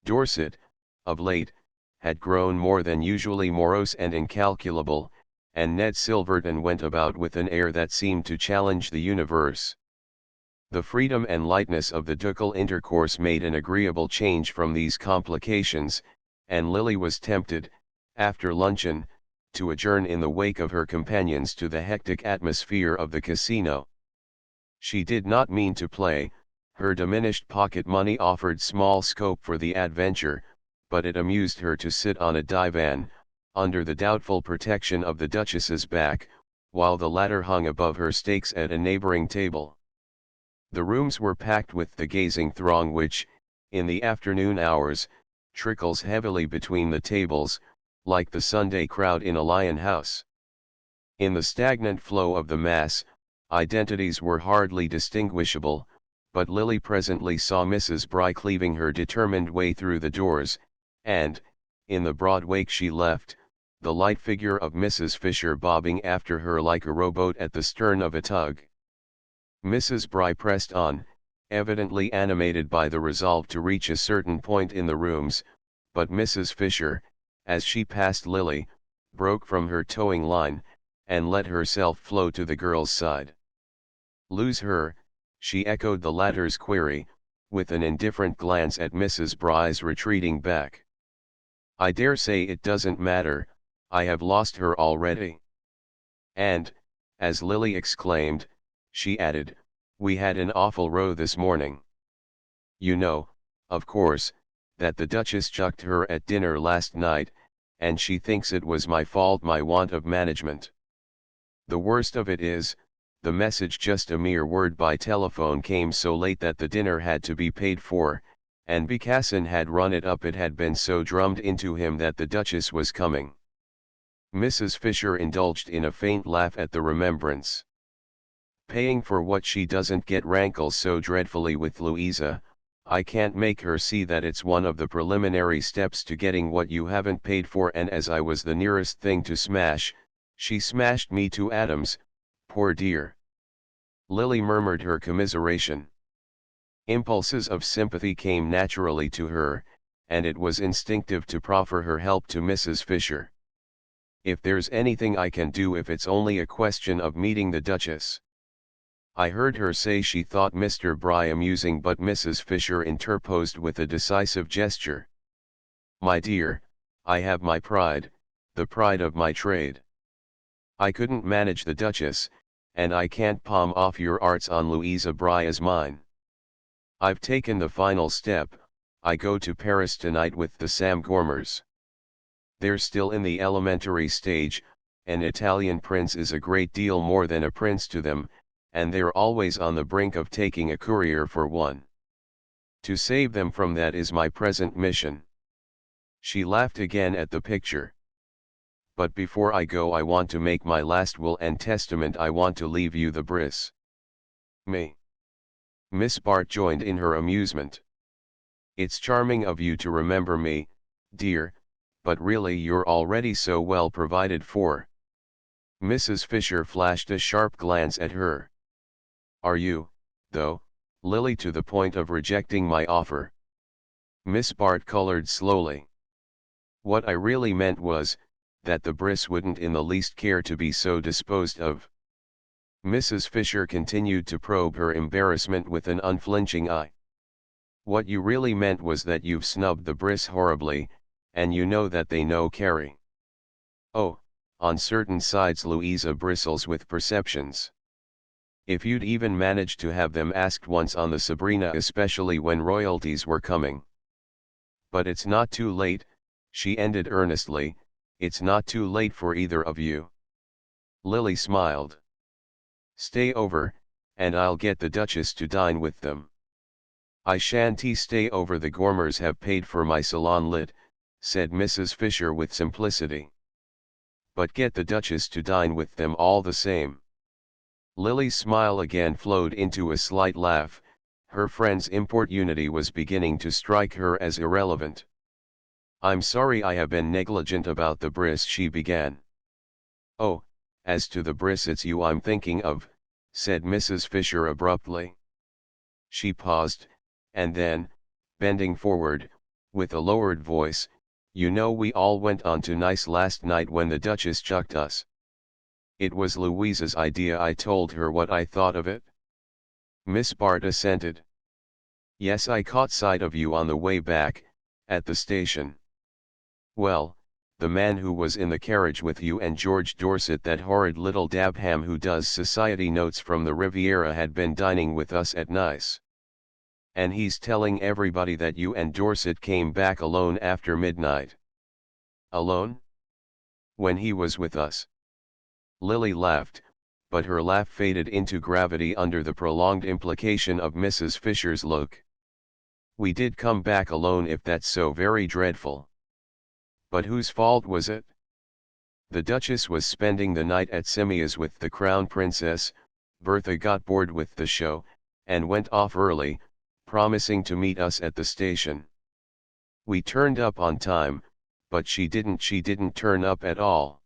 Dorset, of late, had grown more than usually morose and incalculable, and Ned Silverton went about with an air that seemed to challenge the universe. The freedom and lightness of the ducal intercourse made an agreeable change from these complications, and Lily was tempted, after luncheon, to adjourn in the wake of her companions to the hectic atmosphere of the casino. She did not mean to play, her diminished pocket money offered small scope for the adventure, but it amused her to sit on a divan, under the doubtful protection of the Duchess's back, while the latter hung above her stakes at a neighboring table. The rooms were packed with the gazing throng which, in the afternoon hours, trickles heavily between the tables, like the Sunday crowd in a lion house. In the stagnant flow of the mass, identities were hardly distinguishable, but Lily presently saw Mrs. Bry cleaving her determined way through the doors, and, in the broad wake she left, the light figure of Mrs. Fisher bobbing after her like a rowboat at the stern of a tug. Mrs. Bry pressed on, evidently animated by the resolve to reach a certain point in the rooms, but Mrs. Fisher, as she passed Lily, broke from her towing line, and let herself flow to the girl's side. "Lose her?" she echoed the latter's query, with an indifferent glance at Mrs. Bry's retreating back. "I dare say it doesn't matter, I have lost her already." And, as Lily exclaimed, she added, "We had an awful row this morning. You know, of course, that the Duchess chucked her at dinner last night, and she thinks it was my fault, my want of management. The worst of it is, the message, just a mere word by telephone, came so late that the dinner had to be paid for, and Becassin had run it up, it had been so drummed into him that the Duchess was coming." Mrs. Fisher indulged in a faint laugh at the remembrance. "Paying for what she doesn't get rankles so dreadfully with Louisa. I can't make her see that it's one of the preliminary steps to getting what you haven't paid for, and as I was the nearest thing to smash, she smashed me to atoms, poor dear." Lily murmured her commiseration. Impulses of sympathy came naturally to her, and it was instinctive to proffer her help to Mrs. Fisher. "If there's anything I can do, if it's only a question of meeting the Duchess." "I heard her say she thought Mr. Bry amusing," but Mrs. Fisher interposed with a decisive gesture. "My dear, I have my pride, the pride of my trade. I couldn't manage the Duchess, and I can't palm off your arts on Louisa Bry as mine. I've taken the final step, I go to Paris tonight with the Sam Gormers. They're still in the elementary stage, an Italian prince is a great deal more than a prince to them, and they're always on the brink of taking a courier for one. To save them from that is my present mission." She laughed again at the picture. "But before I go, I want to make my last will and testament. I want to leave you the bris." "Me?" Miss Bart joined in her amusement. "It's charming of you to remember me, dear, but really you're already so well provided for." Mrs. Fisher flashed a sharp glance at her. "Are you, though, Lily, to the point of rejecting my offer?" Miss Bart colored slowly. "What I really meant was, that the bris wouldn't in the least care to be so disposed of." Mrs. Fisher continued to probe her embarrassment with an unflinching eye. "What you really meant was that you've snubbed the bris horribly, and you know that they no carry." "Oh, on certain sides Louisa bristles with perceptions. If you'd even managed to have them asked once on the Sabrina, especially when royalties were coming. But it's not too late," she ended earnestly, "it's not too late for either of you." Lily smiled. "Stay over, and I'll get the Duchess to dine with them." "I shan't stay over, the Gormers have paid for my salon lit," said Mrs. Fisher with simplicity. "But get the Duchess to dine with them all the same." Lily's smile again flowed into a slight laugh, her friend's importunity was beginning to strike her as irrelevant. "I'm sorry I have been negligent about the bris," she began. "Oh, as to the bris, it's you I'm thinking of," said Mrs. Fisher abruptly. She paused, and then, bending forward, with a lowered voice, "You know we all went on to Nice last night when the Duchess chucked us. It was Louisa's idea. I told her what I thought of it." Miss Bart assented. "Yes, I caught sight of you on the way back, at the station." "Well, the man who was in the carriage with you and George Dorset, that horrid little dabham who does society notes from the Riviera, had been dining with us at Nice. And he's telling everybody that you and Dorset came back alone after midnight." "Alone? When he was with us?" Lily laughed, but her laugh faded into gravity under the prolonged implication of Mrs. Fisher's look. "We did come back alone, if that's so very dreadful." "But whose fault was it?" "The Duchess was spending the night at Simia's with the Crown Princess. Bertha got bored with the show, and went off early, promising to meet us at the station. We turned up on time, but she didn't turn up at all."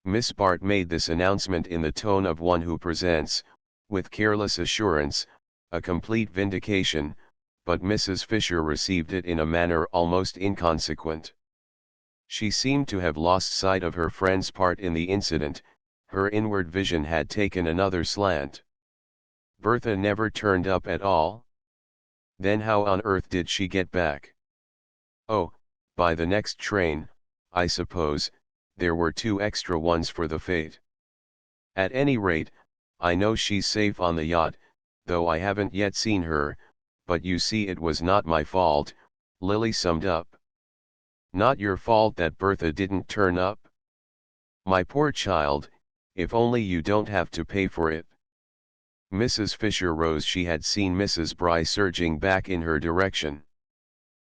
Miss Bart made this announcement in the tone of one who presents, with careless assurance, a complete vindication, but Mrs. Fisher received it in a manner almost inconsequent. She seemed to have lost sight of her friend's part in the incident. Her inward vision had taken another slant. "Bertha never turned up at all? Then how on earth did she get back?" "Oh, by the next train, I suppose. There were 2 extra ones for the fete. At any rate, I know she's safe on the yacht, though I haven't yet seen her. But you see, it was not my fault," Lily summed up. "Not your fault that Bertha didn't turn up? My poor child, if only you don't have to pay for it." Mrs. Fisher rose. She had seen Mrs. Bry surging back in her direction.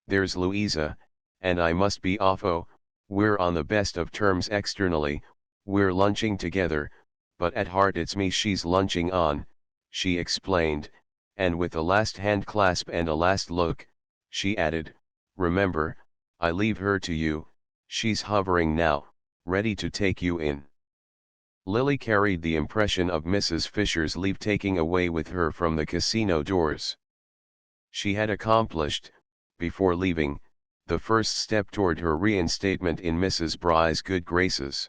"There's Louisa, and I must be off. Oh, we're on the best of terms externally, we're lunching together, but at heart it's me she's lunching on," she explained, and with a last hand clasp and a last look, she added, "Remember, I leave her to you. She's hovering now, ready to take you in." Lily carried the impression of Mrs. Fisher's leave-taking away with her from the casino doors. She had accomplished, before leaving, the first step toward her reinstatement in Mrs. Bry's good graces.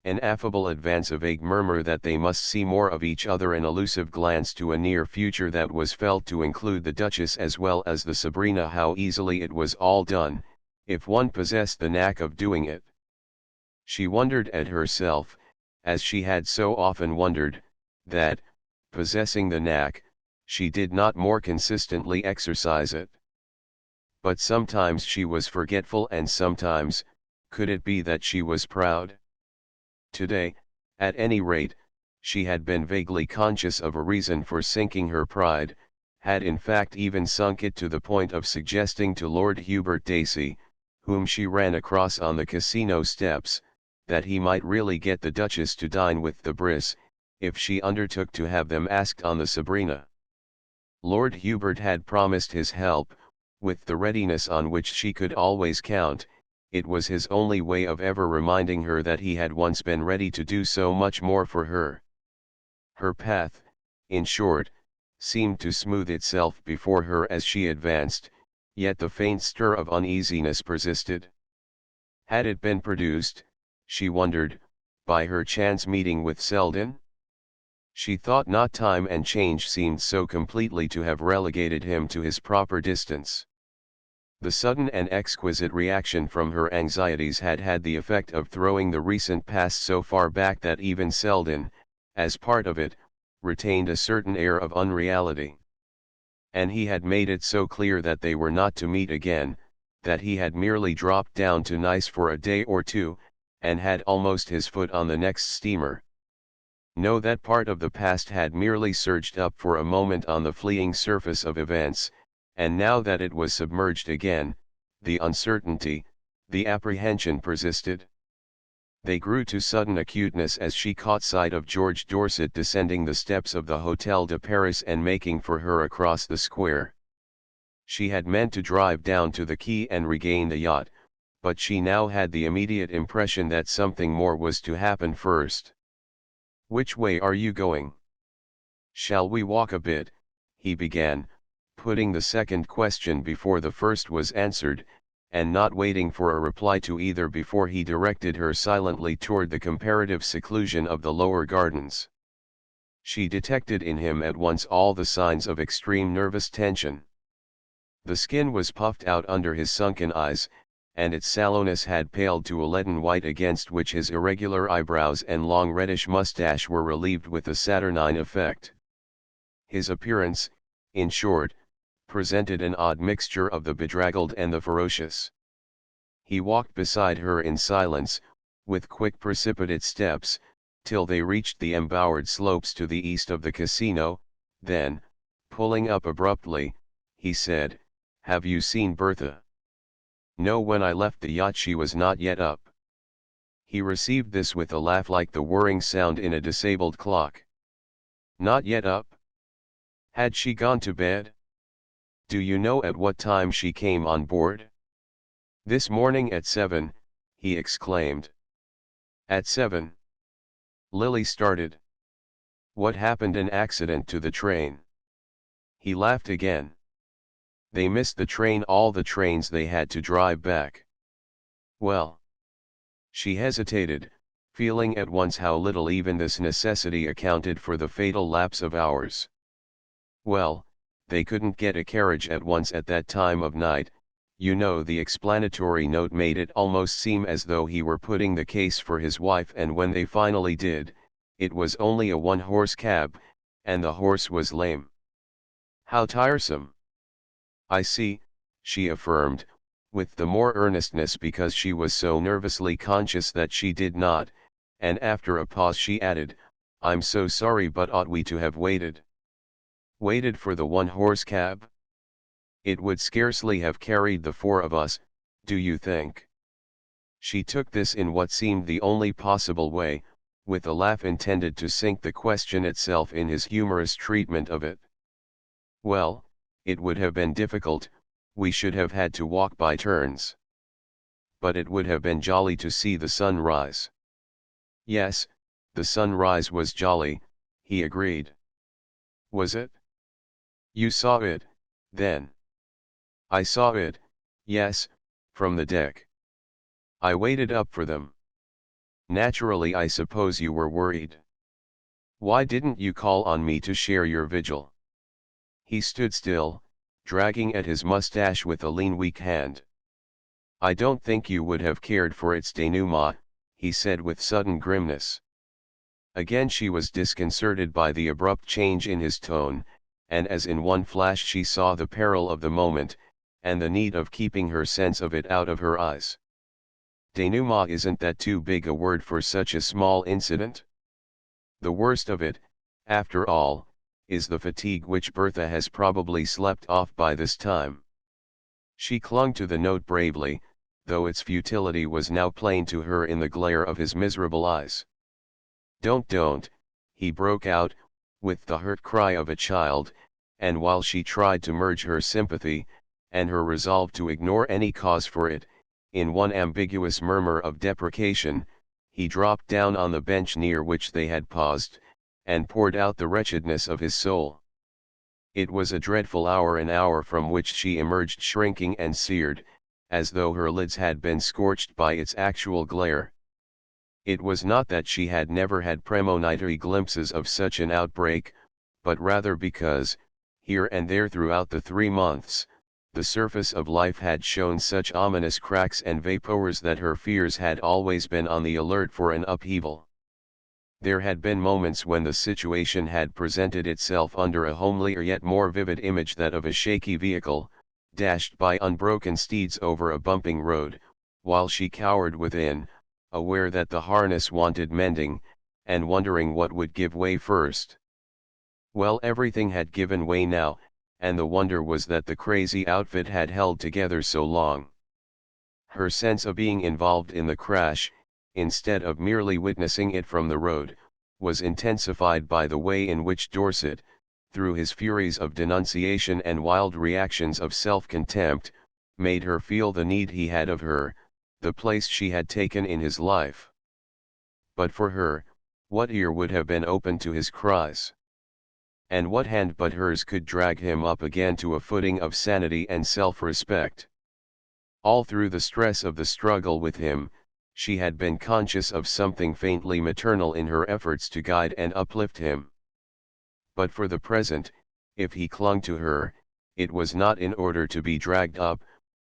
An affable advance, a vague murmur that they must see more of each other, an elusive glance to a near future that was felt to include the Duchess as well as the Sabrina. How easily it was all done, if one possessed the knack of doing it. She wondered at herself, as she had so often wondered, that, possessing the knack, she did not more consistently exercise it. But sometimes she was forgetful, and sometimes, could it be that she was proud? Today, at any rate, she had been vaguely conscious of a reason for sinking her pride, had in fact even sunk it to the point of suggesting to Lord Hubert Dacey, whom she ran across on the casino steps, that he might really get the Duchess to dine with the Briss, if she undertook to have them asked on the Sabrina. Lord Hubert had promised his help, with the readiness on which she could always count. It was his only way of ever reminding her that he had once been ready to do so much more for her. Her path, in short, seemed to smooth itself before her as she advanced, yet the faint stir of uneasiness persisted. Had it been produced, she wondered, by her chance meeting with Selden? She thought not. Time and change seemed so completely to have relegated him to his proper distance. The sudden and exquisite reaction from her anxieties had had the effect of throwing the recent past so far back that even Selden, as part of it, retained a certain air of unreality. And he had made it so clear that they were not to meet again, that he had merely dropped down to Nice for a day or two, and had almost his foot on the next steamer. No, that part of the past had merely surged up for a moment on the fleeing surface of events, and now that it was submerged again, the uncertainty, the apprehension persisted. They grew to sudden acuteness as she caught sight of George Dorset descending the steps of the Hotel de Paris and making for her across the square. She had meant to drive down to the quay and regain the yacht, but she now had the immediate impression that something more was to happen first. "Which way are you going?" "Shall we walk a bit?" he began, putting the second question before the first was answered, and not waiting for a reply to either before he directed her silently toward the comparative seclusion of the lower gardens. She detected in him at once all the signs of extreme nervous tension. The skin was puffed out under his sunken eyes, and its sallowness had paled to a leaden white against which his irregular eyebrows and long reddish mustache were relieved with a saturnine effect. His appearance, in short, presented an odd mixture of the bedraggled and the ferocious. He walked beside her in silence, with quick precipitate steps, till they reached the embowered slopes to the east of the casino, then, pulling up abruptly, he said, "Have you seen Bertha?" "No, when I left the yacht she was not yet up." He received this with a laugh like the whirring sound in a disabled clock. "Not yet up? Had she gone to bed? Do you know at what time she came on board?" "This morning at 7, he exclaimed. "At 7? Lily started. "What happened, an accident to the train?" He laughed again. "They missed the train, all the trains they had to drive back." "Well?" She hesitated, feeling at once how little even this necessity accounted for the fatal lapse of hours. "Well, they couldn't get a carriage at once at that time of night." You know, the explanatory note made it almost seem as though he were putting the case for his wife, and when they finally did, it was only a one-horse cab, and the horse was lame. "How tiresome!" "I see," she affirmed, with the more earnestness because she was so nervously conscious that she did not, and after a pause she added, "I'm so sorry, but ought we to have waited?" "Waited for the one-horse cab? It would scarcely have carried the four of us, do you think?" She took this in what seemed the only possible way, with a laugh intended to sink the question itself in his humorous treatment of it. "Well, it would have been difficult, we should have had to walk by turns. But it would have been jolly to see the sun rise." "Yes, the sunrise was jolly," he agreed. "Was it? You saw it, then?" "I saw it, yes, from the deck. I waited up for them." "Naturally, I suppose you were worried. Why didn't you call on me to share your vigil?" He stood still, dragging at his mustache with a lean weak hand. "I don't think you would have cared for its denouement," he said with sudden grimness. Again she was disconcerted by the abrupt change in his tone, and as in one flash she saw the peril of the moment, and the need of keeping her sense of it out of her eyes. "Denouement, isn't that too big a word for such a small incident? The worst of it, after all, is the fatigue which Bertha has probably slept off by this time." She clung to the note bravely, though its futility was now plain to her in the glare of his miserable eyes. Don't," he broke out, with the hurt cry of a child, and while she tried to merge her sympathy, and her resolve to ignore any cause for it, in one ambiguous murmur of deprecation, he dropped down on the bench near which they had paused, and poured out the wretchedness of his soul. It was a dreadful hour, an hour from which she emerged shrinking and seared, as though her lids had been scorched by its actual glare. It was not that she had never had premonitory glimpses of such an outbreak, but rather because, here and there throughout the 3 months, the surface of life had shown such ominous cracks and vapors that her fears had always been on the alert for an upheaval. There had been moments when the situation had presented itself under a homelier yet more vivid image, that of a shaky vehicle, dashed by unbroken steeds over a bumping road, while she cowered within, aware that the harness wanted mending, and wondering what would give way first. Well, everything had given way now, and the wonder was that the crazy outfit had held together so long. Her sense of being involved in the crash, instead of merely witnessing it from the road, was intensified by the way in which Dorset, through his furies of denunciation and wild reactions of self-contempt, made her feel the need he had of her, the place she had taken in his life. But for her, what ear would have been open to his cries? and what hand but hers could drag him up again to a footing of sanity and self-respect? All through the stress of the struggle with him, she had been conscious of something faintly maternal in her efforts to guide and uplift him. But for the present, if he clung to her, it was not in order to be dragged up,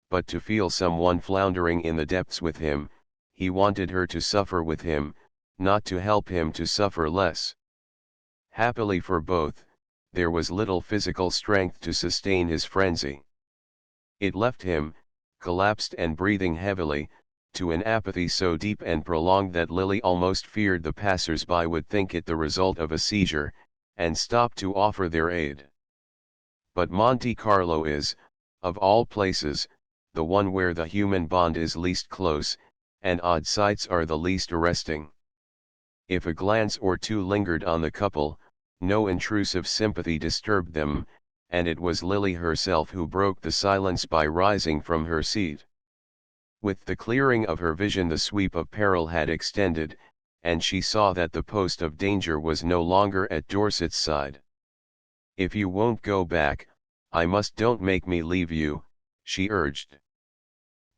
but to feel someone floundering in the depths with him. He wanted her to suffer with him, not to help him to suffer less. Happily for both, there was little physical strength to sustain his frenzy. It left him, collapsed and breathing heavily, to an apathy so deep and prolonged that Lily almost feared the passers-by would think it the result of a seizure, and stop to offer their aid. But Monte Carlo is, of all places, the one where the human bond is least close, and odd sights are the least arresting. If a glance or two lingered on the couple, no intrusive sympathy disturbed them, and it was Lily herself who broke the silence by rising from her seat. With the clearing of her vision the sweep of peril had extended, and she saw that the post of danger was no longer at Dorset's side. "If you won't go back, I must. Don't make me leave you," she urged.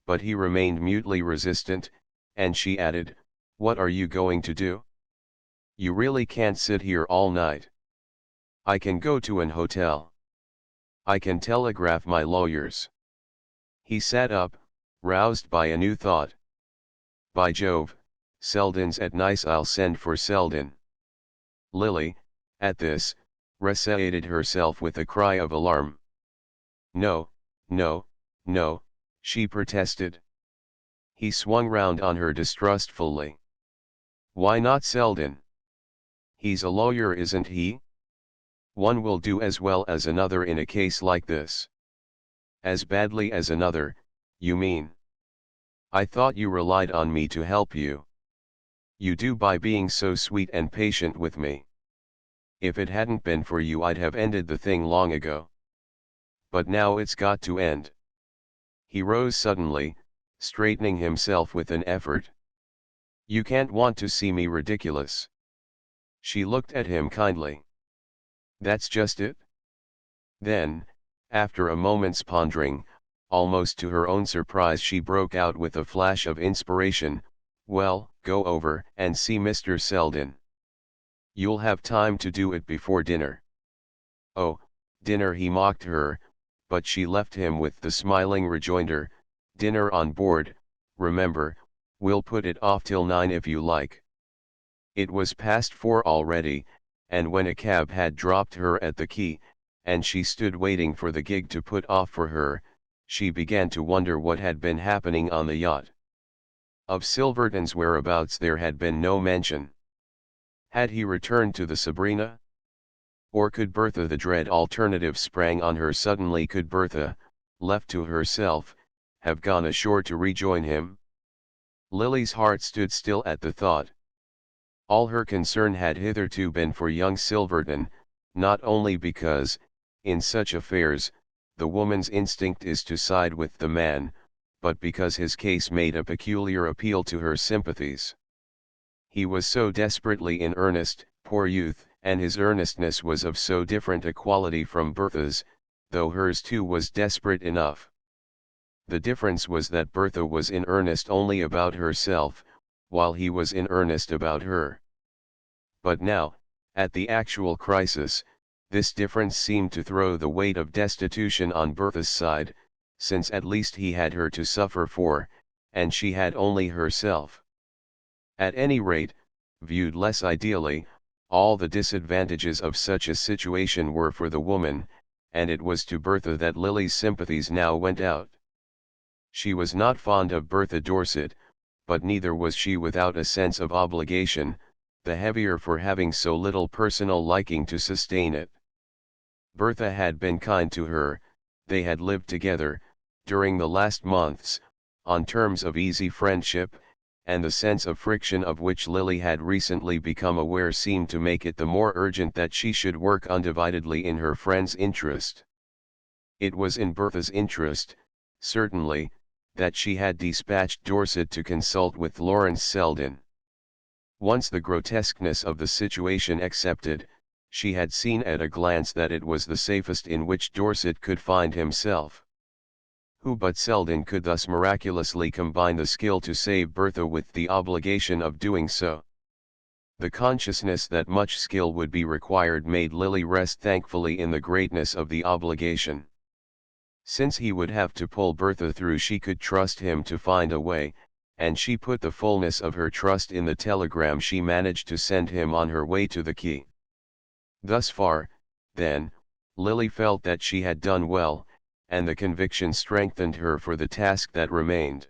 But he remained mutely resistant, and she added, "What are you going to do? You really can't sit here all night. I can go to an hotel. I can telegraph my lawyers." He sat up, roused by a new thought. "By Jove, Selden's at Nice. I'll send for Selden." Lily, at this, reseated herself with a cry of alarm. "No, no, no," she protested. He swung round on her distrustfully. "Why not Selden? He's a lawyer, isn't he? One will do as well as another in a case like this." "As badly as another, you mean? I thought you relied on me to help you." "You do by being so sweet and patient with me. If it hadn't been for you I'd have ended the thing long ago. But now it's got to end." He rose suddenly, straightening himself with an effort. "You can't want to see me ridiculous." She looked at him kindly. "That's just it." Then, after a moment's pondering, almost to her own surprise she broke out with a flash of inspiration, "Well, go over and see Mr. Selden. You'll have time to do it before dinner." "Oh, dinner," he mocked her, but she left him with the smiling rejoinder, "Dinner on board, remember. We'll put it off till 9 if you like." It was past 4 already, and when a cab had dropped her at the quay, and she stood waiting for the gig to put off for her, she began to wonder what had been happening on the yacht. Of Silverton's whereabouts there had been no mention. Had he returned to the Sabrina? Or could Bertha, the dread alternative sprang on her suddenly, could Bertha, left to herself, have gone ashore to rejoin him? Lily's heart stood still at the thought. All her concern had hitherto been for young Silverton, not only because, in such affairs, the woman's instinct is to side with the man, but because his case made a peculiar appeal to her sympathies. He was so desperately in earnest, poor youth, and his earnestness was of so different a quality from Bertha's, though hers too was desperate enough. The difference was that Bertha was in earnest only about herself, while he was in earnest about her. But now, at the actual crisis, this difference seemed to throw the weight of destitution on Bertha's side, since at least he had her to suffer for, and she had only herself. At any rate, viewed less ideally, all the disadvantages of such a situation were for the woman, and it was to Bertha that Lily's sympathies now went out. She was not fond of Bertha Dorset, but neither was she without a sense of obligation, the heavier for having so little personal liking to sustain it. Bertha had been kind to her, they had lived together, during the last months, on terms of easy friendship, and the sense of friction of which Lily had recently become aware seemed to make it the more urgent that she should work undividedly in her friend's interest. It was in Bertha's interest, certainly, that she had dispatched Dorset to consult with Lawrence Selden. Once the grotesqueness of the situation accepted, She had seen at a glance that it was the safest in which Dorset could find himself. Who but Selden could thus miraculously combine the skill to save Bertha with the obligation of doing so? The consciousness that much skill would be required made Lily rest thankfully in the greatness of the obligation. Since he would have to pull Bertha through, she could trust him to find a way, and she put the fullness of her trust in the telegram she managed to send him on her way to the quay. Thus far, then, Lily felt that she had done well, and the conviction strengthened her for the task that remained.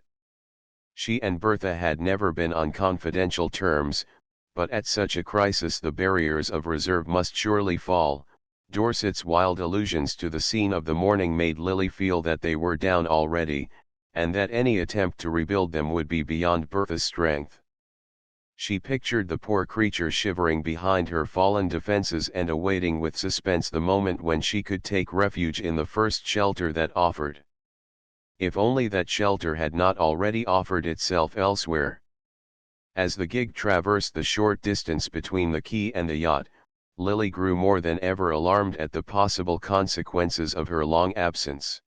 She and Bertha had never been on confidential terms, but at such a crisis the barriers of reserve must surely fall. Dorset's wild allusions to the scene of the morning made Lily feel that they were down already, and that any attempt to rebuild them would be beyond Bertha's strength. She pictured the poor creature shivering behind her fallen defenses and awaiting with suspense the moment when she could take refuge in the first shelter that offered. If only that shelter had not already offered itself elsewhere. As the gig traversed the short distance between the quay and the yacht, Lily grew more than ever alarmed at the possible consequences of her long absence.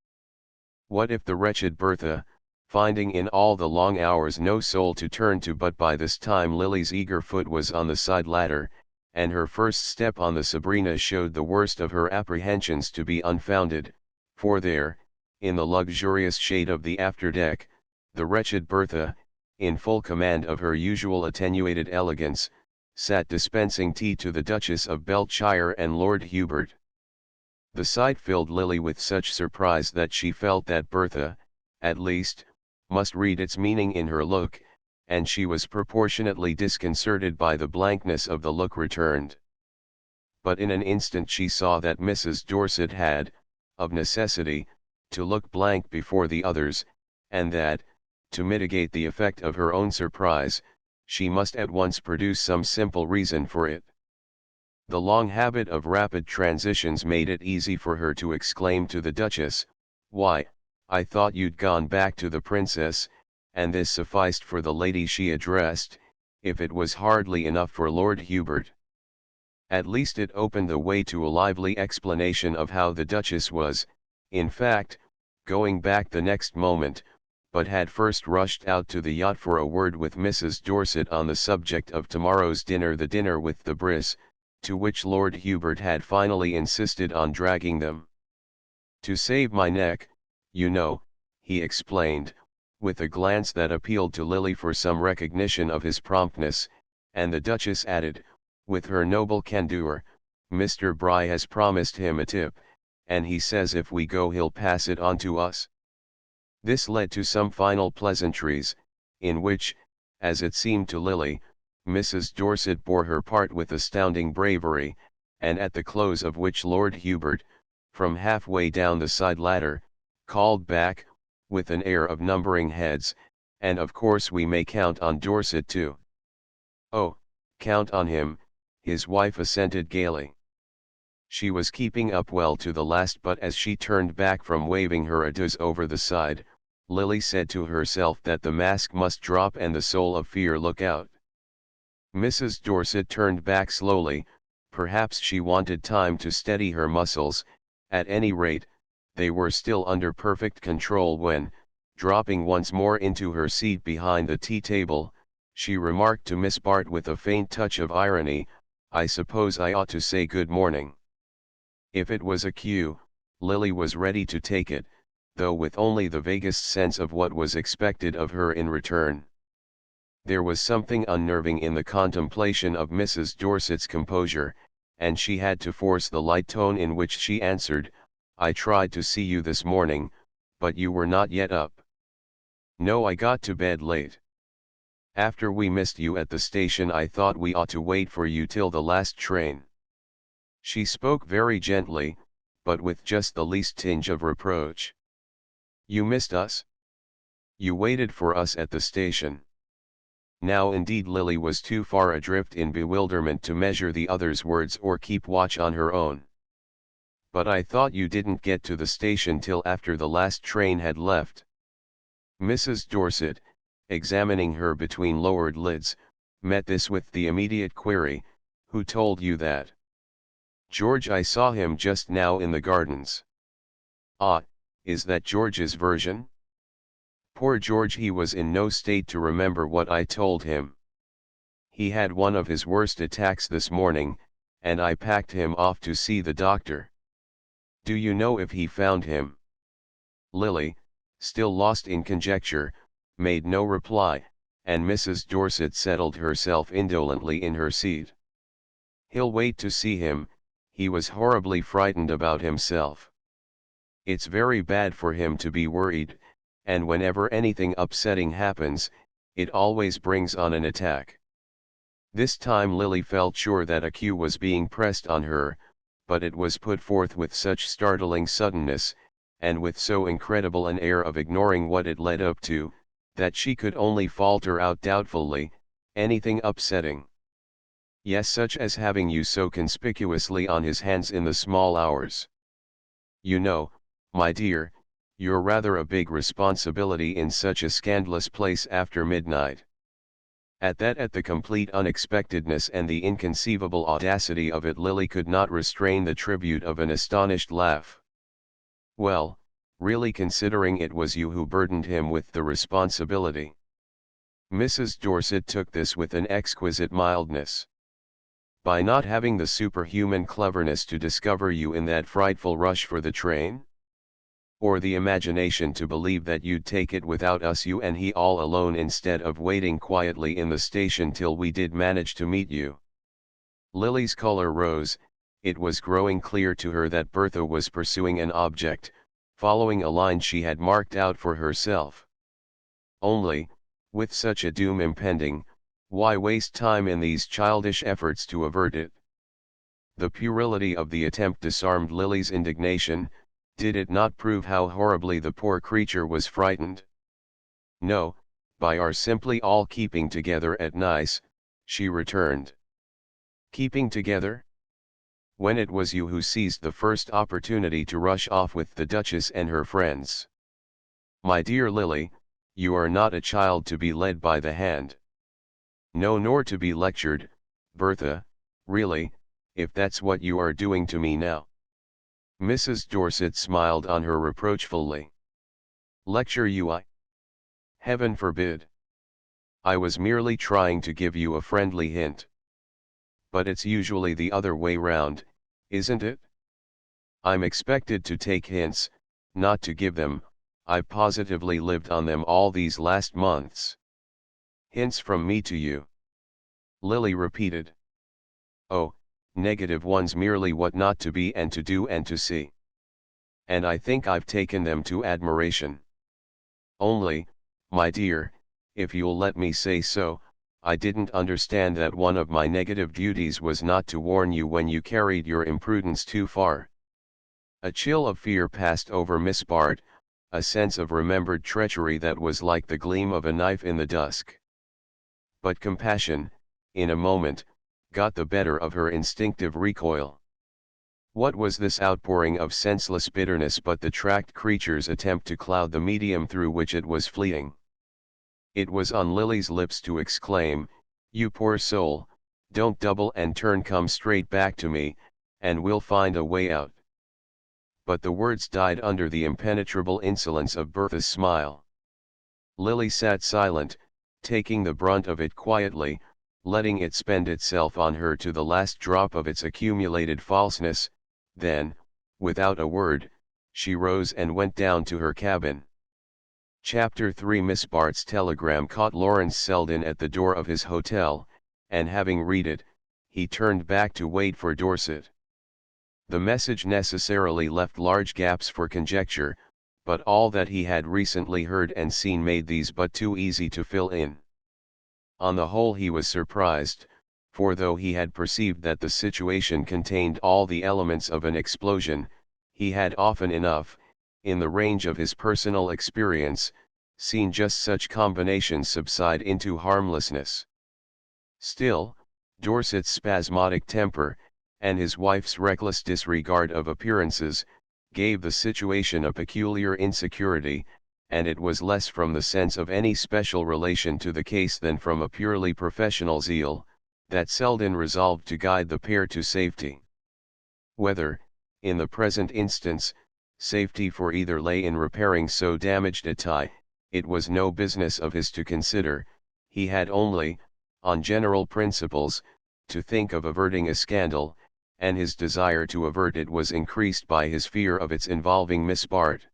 What if the wretched Bertha, finding in all the long hours no soul to turn to, but by this time Lily's eager foot was on the side ladder, and her first step on the Sabrina showed the worst of her apprehensions to be unfounded, for there, in the luxurious shade of the afterdeck, the wretched Bertha, in full command of her usual attenuated elegance, sat dispensing tea to the Duchess of Beltshire and Lord Hubert. The sight filled Lily with such surprise that she felt that Bertha, at least, must read its meaning in her look, and she was proportionately disconcerted by the blankness of the look returned. But in an instant she saw that Mrs. Dorset had, of necessity, to look blank before the others, and that, to mitigate the effect of her own surprise, she must at once produce some simple reason for it. The long habit of rapid transitions made it easy for her to exclaim to the Duchess, "Why, I thought you'd gone back to the Princess," and this sufficed for the lady she addressed, if it was hardly enough for Lord Hubert. At least it opened the way to a lively explanation of how the Duchess was, in fact, going back the next moment, but had first rushed out to the yacht for a word with Mrs. Dorset on the subject of tomorrow's dinner, the dinner with the Briss, to which Lord Hubert had finally insisted on dragging them. "To save my neck, you know," he explained, with a glance that appealed to Lily for some recognition of his promptness, and the Duchess added, with her noble candour, "Mr. Bry has promised him a tip, and he says if we go he'll pass it on to us." This led to some final pleasantries, in which, as it seemed to Lily, Mrs. Dorset bore her part with astounding bravery, and at the close of which Lord Hubert, from halfway down the side ladder, called back, with an air of numbering heads, "And of course we may count on Dorset too." "Oh, count on him," his wife assented gaily. She was keeping up well to the last, but as she turned back from waving her adieus over the side, Lily said to herself that the mask must drop and the soul of fear look out. Mrs. Dorset turned back slowly, perhaps she wanted time to steady her muscles, at any rate, they were still under perfect control when, dropping once more into her seat behind the tea table, she remarked to Miss Bart with a faint touch of irony, "I suppose I ought to say good morning." If it was a cue, Lily was ready to take it, though with only the vaguest sense of what was expected of her in return. There was something unnerving in the contemplation of Mrs. Dorset's composure, and she had to force the light tone in which she answered, "I tried to see you this morning, but you were not yet up." "No, I got to bed late. After we missed you at the station I thought we ought to wait for you till the last train." She spoke very gently, but with just the least tinge of reproach. "You missed us? You waited for us at the station?" Now indeed Lily was too far adrift in bewilderment to measure the other's words or keep watch on her own. "But I thought you didn't get to the station till after the last train had left." Mrs. Dorset, examining her between lowered lids, met this with the immediate query, "Who told you that?" George, I saw him just now in the gardens. Ah, is that George's version? Poor George, he was in no state to remember what I told him. He had one of his worst attacks this morning, and I packed him off to see the doctor. Do you know if he found him? Lily, still lost in conjecture, made no reply, and Mrs. Dorset settled herself indolently in her seat. He'll wait to see him, he was horribly frightened about himself. It's very bad for him to be worried, and whenever anything upsetting happens, it always brings on an attack. This time Lily felt sure that a cue was being pressed on her, but it was put forth with such startling suddenness, and with so incredible an air of ignoring what it led up to, that she could only falter out doubtfully, anything upsetting. Yes, such as having you so conspicuously on his hands in the small hours. You know, my dear, you're rather a big responsibility in such a scandalous place after midnight. At the complete unexpectedness and the inconceivable audacity of it, Lily could not restrain the tribute of an astonished laugh. Well, really, considering it was you who burdened him with the responsibility. Mrs. Dorset took this with an exquisite mildness. By not having the superhuman cleverness to discover you in that frightful rush for the train? Or the imagination to believe that you'd take it without us, you and he all alone, instead of waiting quietly in the station till we did manage to meet you. Lily's color rose. It was growing clear to her that Bertha was pursuing an object, following a line she had marked out for herself. Only, with such a doom impending, why waste time in these childish efforts to avert it? The puerility of the attempt disarmed Lily's indignation. Did it not prove how horribly the poor creature was frightened? No, by our simply all keeping together at Nice, she returned. Keeping together? When it was you who seized the first opportunity to rush off with the Duchess and her friends. My dear Lily, you are not a child to be led by the hand. No, nor to be lectured, Bertha, really, if that's what you are doing to me now. Mrs. Dorset smiled on her reproachfully. Lecture you, I? Heaven forbid. I was merely trying to give you a friendly hint. But it's usually the other way round, isn't it? I'm expected to take hints, not to give them. I've positively lived on them all these last months. Hints from me to you? Lily repeated. Oh, negative ones, merely what not to be and to do and to see. And I think I've taken them to admiration. Only, my dear, if you'll let me say so, I didn't understand that one of my negative duties was not to warn you when you carried your imprudence too far. A chill of fear passed over Miss Bart, a sense of remembered treachery that was like the gleam of a knife in the dusk. But compassion, in a moment, got the better of her instinctive recoil. What was this outpouring of senseless bitterness but the tracked creature's attempt to cloud the medium through which it was fleeting? It was on Lily's lips to exclaim, "You poor soul, don't double and turn, come straight back to me, and we'll find a way out." But the words died under the impenetrable insolence of Bertha's smile. Lily sat silent, taking the brunt of it quietly, letting it spend itself on her to the last drop of its accumulated falseness. Then, without a word, she rose and went down to her cabin. Chapter 3. Miss Bart's telegram caught Lawrence Selden at the door of his hotel, and having read it, he turned back to wait for Dorset. The message necessarily left large gaps for conjecture, but all that he had recently heard and seen made these but too easy to fill in. On the whole he was surprised, for though he had perceived that the situation contained all the elements of an explosion, he had often enough, in the range of his personal experience, seen just such combinations subside into harmlessness. Still, Dorset's spasmodic temper, and his wife's reckless disregard of appearances, gave the situation a peculiar insecurity, and it was less from the sense of any special relation to the case than from a purely professional zeal, that Selden resolved to guide the pair to safety. Whether, in the present instance, safety for either lay in repairing so damaged a tie, it was no business of his to consider. He had only, on general principles, to think of averting a scandal, and his desire to avert it was increased by his fear of its involving Miss Bart.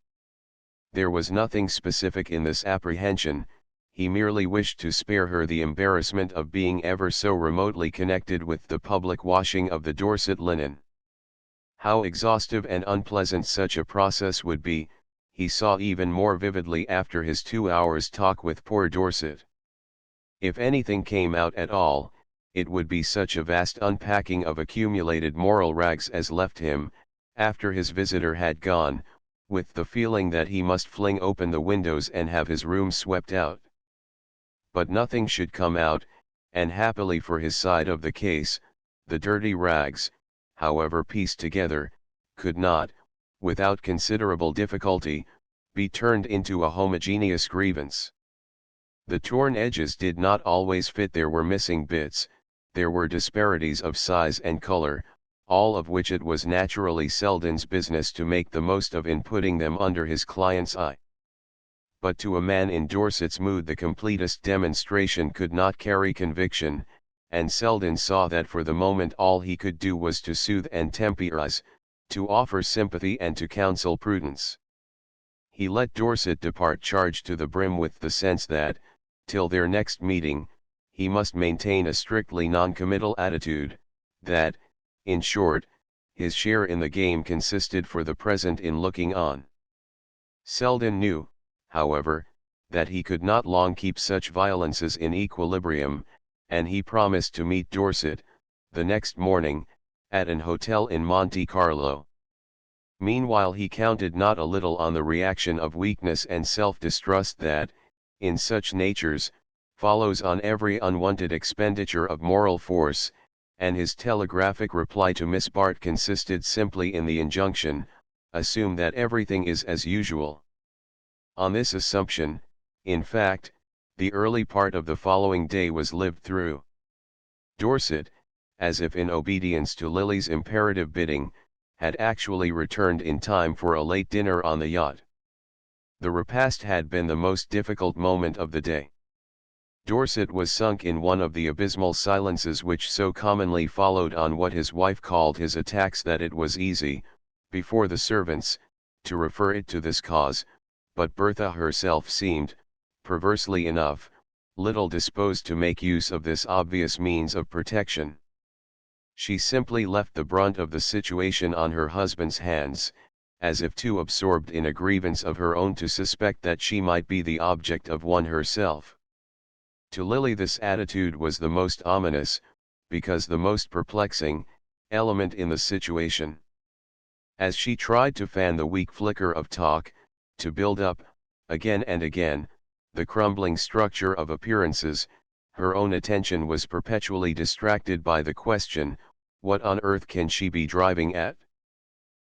There was nothing specific in this apprehension, he merely wished to spare her the embarrassment of being ever so remotely connected with the public washing of the Dorset linen. How exhaustive and unpleasant such a process would be, he saw even more vividly after his 2 hours' talk with poor Dorset. If anything came out at all, it would be such a vast unpacking of accumulated moral rags as left him, after his visitor had gone, with the feeling that he must fling open the windows and have his room swept out. But nothing should come out, and happily for his side of the case, the dirty rags, however pieced together, could not, without considerable difficulty, be turned into a homogeneous grievance. The torn edges did not always fit, there were missing bits, there were disparities of size and color, all of which it was naturally Selden's business to make the most of in putting them under his client's eye. But to a man in Dorset's mood the completest demonstration could not carry conviction, and Selden saw that for the moment all he could do was to soothe and temporize, to offer sympathy and to counsel prudence. He let Dorset depart charged to the brim with the sense that, till their next meeting, he must maintain a strictly non-committal attitude, that, in short, his share in the game consisted for the present in looking on. Selden knew, however, that he could not long keep such violences in equilibrium, and he promised to meet Dorset, the next morning, at an hotel in Monte Carlo. Meanwhile he counted not a little on the reaction of weakness and self-distrust that, in such natures, follows on every unwanted expenditure of moral force, and his telegraphic reply to Miss Bart consisted simply in the injunction, "Assume that everything is as usual." On this assumption, in fact, the early part of the following day was lived through. Dorset, as if in obedience to Lily's imperative bidding, had actually returned in time for a late dinner on the yacht. The repast had been the most difficult moment of the day. Dorset was sunk in one of the abysmal silences which so commonly followed on what his wife called his attacks, that it was easy, before the servants, to refer it to this cause, but Bertha herself seemed, perversely enough, little disposed to make use of this obvious means of protection. She simply left the brunt of the situation on her husband's hands, as if too absorbed in a grievance of her own to suspect that she might be the object of one herself. To Lily this attitude was the most ominous, because the most perplexing, element in the situation. As she tried to fan the weak flicker of talk, to build up, again and again, the crumbling structure of appearances, her own attention was perpetually distracted by the question, what on earth can she be driving at?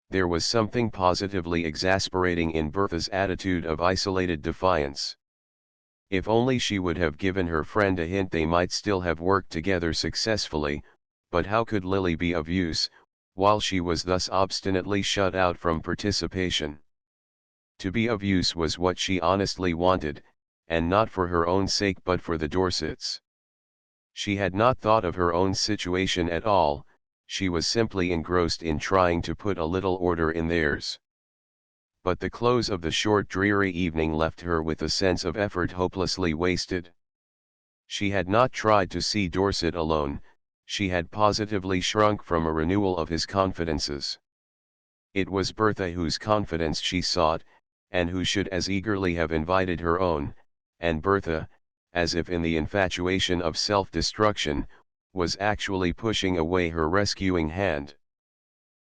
There was something positively exasperating in Bertha's attitude of isolated defiance. If only she would have given her friend a hint, they might still have worked together successfully, but how could Lily be of use, while she was thus obstinately shut out from participation? To be of use was what she honestly wanted, and not for her own sake but for the Dorsets. She had not thought of her own situation at all, she was simply engrossed in trying to put a little order in theirs. But the close of the short dreary evening left her with a sense of effort hopelessly wasted. She had not tried to see Dorset alone, she had positively shrunk from a renewal of his confidences. It was Bertha whose confidence she sought, and who should as eagerly have invited her own, and Bertha, as if in the infatuation of self-destruction, was actually pushing away her rescuing hand.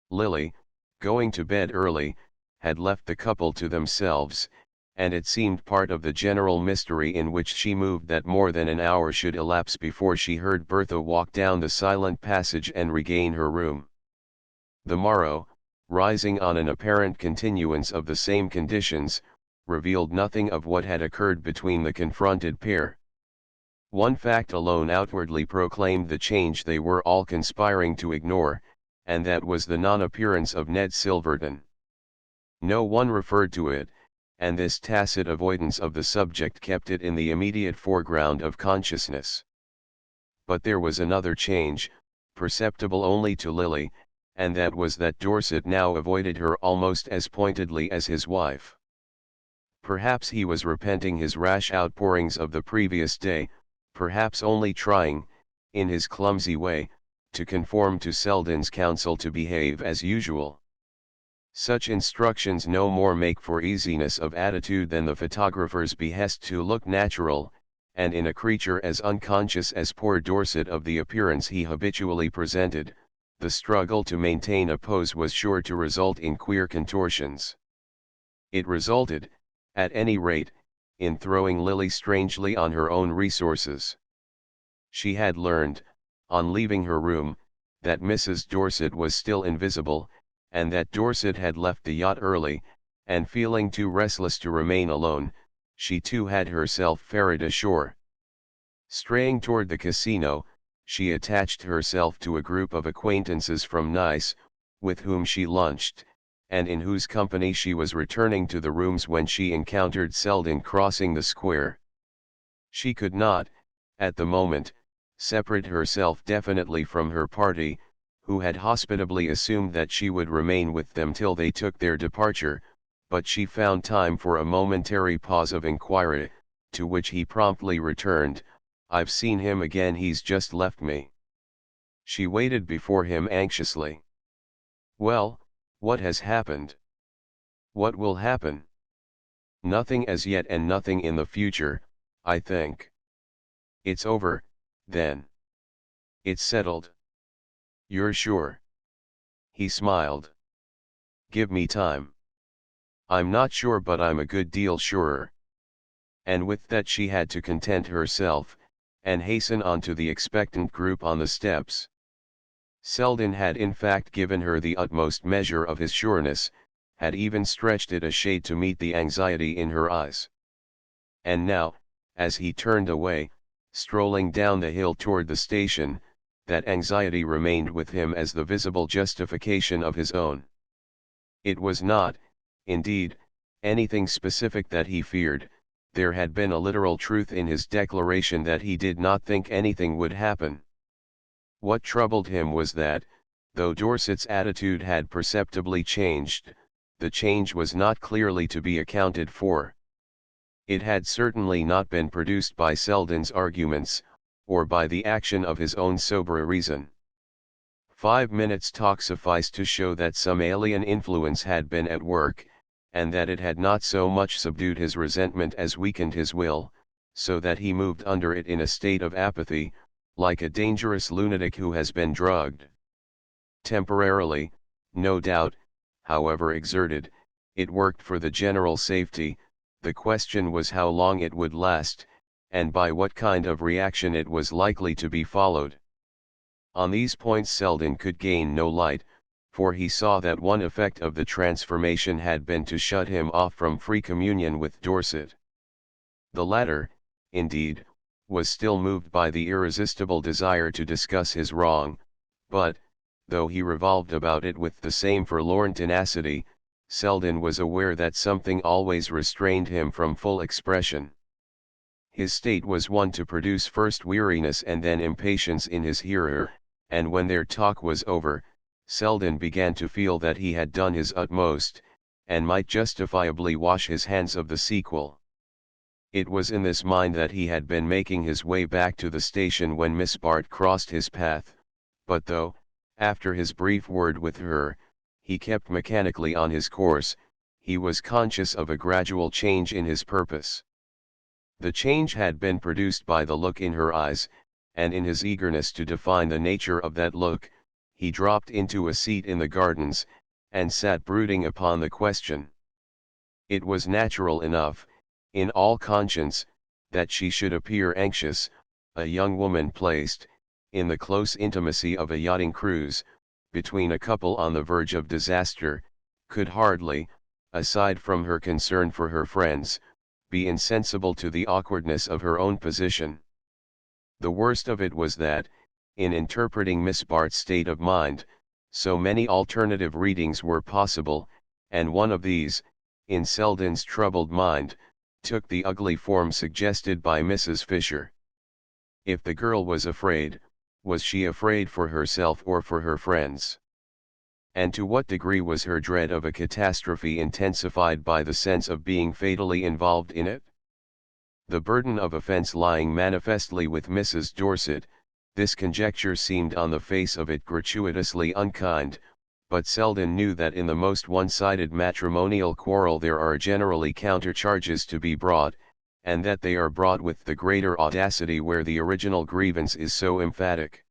Lily, going to bed early, had left the couple to themselves, and it seemed part of the general mystery in which she moved that more than an hour should elapse before she heard Bertha walk down the silent passage and regain her room. The morrow, rising on an apparent continuance of the same conditions, revealed nothing of what had occurred between the confronted pair. One fact alone outwardly proclaimed the change they were all conspiring to ignore, and that was the non-appearance of Ned Silverton. No one referred to it, and this tacit avoidance of the subject kept it in the immediate foreground of consciousness. But there was another change, perceptible only to Lily, and that was that Dorset now avoided her almost as pointedly as his wife. Perhaps he was repenting his rash outpourings of the previous day, perhaps only trying, in his clumsy way, to conform to Selden's counsel to behave as usual. Such instructions no more make for easiness of attitude than the photographer's behest to look natural, and in a creature as unconscious as poor Dorset of the appearance he habitually presented, the struggle to maintain a pose was sure to result in queer contortions. It resulted, at any rate, in throwing Lily strangely on her own resources. She had learned, on leaving her room, that Mrs. Dorset was still invisible, and that Dorset had left the yacht early, and feeling too restless to remain alone, she too had herself ferried ashore. Straying toward the casino, she attached herself to a group of acquaintances from Nice, with whom she lunched, and in whose company she was returning to the rooms when she encountered Selden crossing the square. She could not, at the moment, separate herself definitely from her party, who had hospitably assumed that she would remain with them till they took their departure, but she found time for a momentary pause of inquiry, to which he promptly returned, "I've seen him again, he's just left me." She waited before him anxiously. "Well, what has happened? What will happen?" "Nothing as yet and nothing in the future, I think." "It's over, then?" "It's settled." "You're sure?" He smiled. "Give me time." "I'm not sure, but I'm a good deal surer." And with that she had to content herself, and hasten on to the expectant group on the steps. Selden had in fact given her the utmost measure of his sureness, had even stretched it a shade to meet the anxiety in her eyes. And now, as he turned away, strolling down the hill toward the station, that anxiety remained with him as the visible justification of his own. It was not, indeed, anything specific that he feared. There had been a literal truth in his declaration that he did not think anything would happen. What troubled him was that, though Dorset's attitude had perceptibly changed, the change was not clearly to be accounted for. It had certainly not been produced by Selden's arguments, or by the action of his own sober reason. 5 minutes' talk sufficed to show that some alien influence had been at work, and that it had not so much subdued his resentment as weakened his will, so that he moved under it in a state of apathy, like a dangerous lunatic who has been drugged. Temporarily, no doubt, however exerted, it worked for the general safety. The question was how long it would last, and by what kind of reaction it was likely to be followed. On these points Selden could gain no light, for he saw that one effect of the transformation had been to shut him off from free communion with Dorset. The latter, indeed, was still moved by the irresistible desire to discuss his wrong, but, though he revolved about it with the same forlorn tenacity, Selden was aware that something always restrained him from full expression. His state was one to produce first weariness and then impatience in his hearer, and when their talk was over, Selden began to feel that he had done his utmost, and might justifiably wash his hands of the sequel. It was in this mind that he had been making his way back to the station when Miss Bart crossed his path, but though, after his brief word with her, he kept mechanically on his course, he was conscious of a gradual change in his purpose. The change had been produced by the look in her eyes, and in his eagerness to define the nature of that look, he dropped into a seat in the gardens, and sat brooding upon the question. It was natural enough, in all conscience, that she should appear anxious. A young woman placed, in the close intimacy of a yachting cruise, between a couple on the verge of disaster, could hardly, aside from her concern for her friends, be insensible to the awkwardness of her own position. The worst of it was that, in interpreting Miss Bart's state of mind, So many alternative readings were possible, and one of these, in Selden's troubled mind, took the ugly form suggested by Mrs. Fisher. If the girl was afraid, was she afraid for herself or for her friends? And to what degree was her dread of a catastrophe intensified by the sense of being fatally involved in it? The burden of offence lying manifestly with Mrs. Dorset, this conjecture seemed on the face of it gratuitously unkind, but Selden knew that in the most one-sided matrimonial quarrel there are generally countercharges to be brought, and that they are brought with the greater audacity where the original grievance is so emphatic.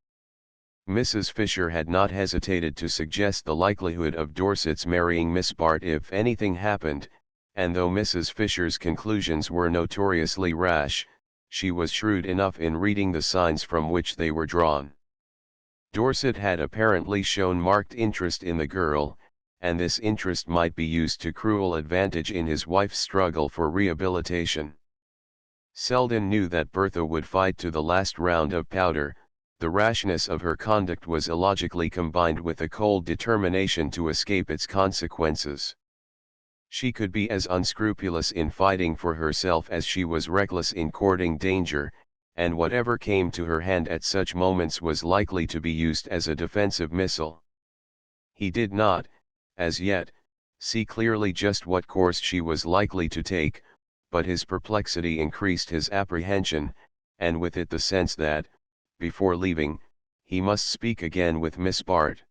Mrs. Fisher had not hesitated to suggest the likelihood of Dorset's marrying Miss Bart if anything happened, and though Mrs. Fisher's conclusions were notoriously rash, she was shrewd enough in reading the signs from which they were drawn. Dorset had apparently shown marked interest in the girl, and this interest might be used to cruel advantage in his wife's struggle for rehabilitation. Selden knew that Bertha would fight to the last round of powder. The rashness of her conduct was illogically combined with a cold determination to escape its consequences. She could be as unscrupulous in fighting for herself as she was reckless in courting danger, and whatever came to her hand at such moments was likely to be used as a defensive missile. He did not, as yet, see clearly just what course she was likely to take, but his perplexity increased his apprehension, and with it the sense that, before leaving, he must speak again with Miss Bart.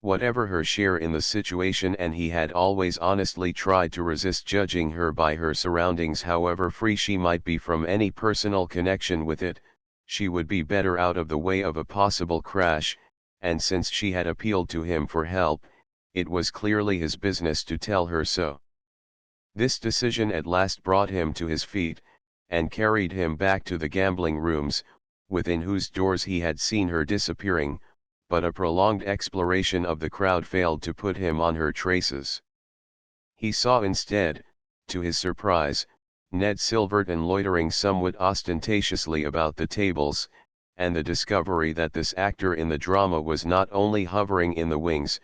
Whatever her share in the situation, and he had always honestly tried to resist judging her by her surroundings however free she might be from any personal connection with it, she would be better out of the way of a possible crash, and since she had appealed to him for help, it was clearly his business to tell her so. This decision at last brought him to his feet, and carried him back to the gambling rooms, within whose doors he had seen her disappearing, but a prolonged exploration of the crowd failed to put him on her traces. He saw instead, to his surprise, Ned Silverton loitering somewhat ostentatiously about the tables, and the discovery that this actor in the drama was not only hovering in the wings,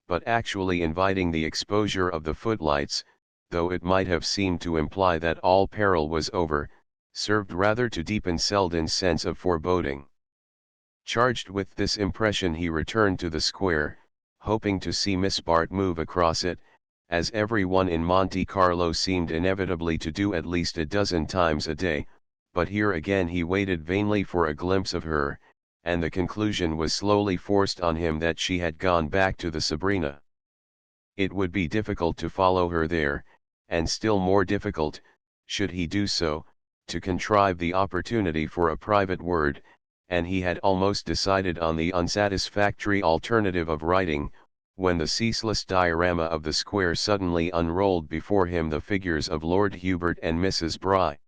but actually inviting the exposure of the footlights, though it might have seemed to imply that all peril was over, served rather to deepen Selden's sense of foreboding. Charged with this impression he returned to the square, hoping to see Miss Bart move across it, as every one in Monte Carlo seemed inevitably to do at least a dozen times a day, but here again he waited vainly for a glimpse of her, and the conclusion was slowly forced on him that she had gone back to the Sabrina. It would be difficult to follow her there, and still more difficult, should he do so, to contrive the opportunity for a private word, and he had almost decided on the unsatisfactory alternative of writing, when the ceaseless diorama of the square suddenly unrolled before him the figures of Lord Hubert and Mrs. Bry.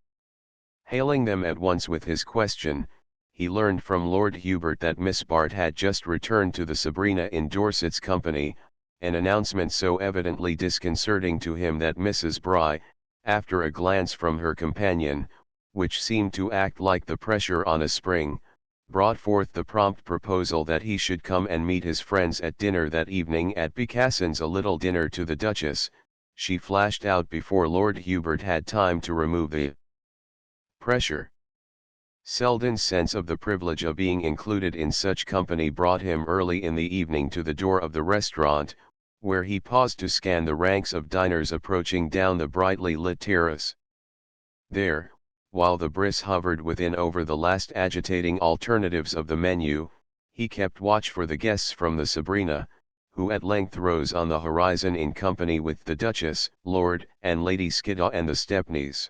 Hailing them at once with his question, he learned from Lord Hubert that Miss Bart had just returned to the Sabrina in Dorset's company, an announcement so evidently disconcerting to him that Mrs. Bry, after a glance from her companion, which seemed to act like the pressure on a spring, brought forth the prompt proposal that he should come and meet his friends at dinner that evening at Becasson's. A little dinner to the Duchess, she flashed out before Lord Hubert had time to remove the pressure. Selden's sense of the privilege of being included in such company brought him early in the evening to the door of the restaurant, where he paused to scan the ranks of diners approaching down the brightly lit terrace. There, while the bris hovered within over the last agitating alternatives of the menu, he kept watch for the guests from the Sabrina, who at length rose on the horizon in company with the Duchess, Lord and Lady Skiddaw and the Stepneys.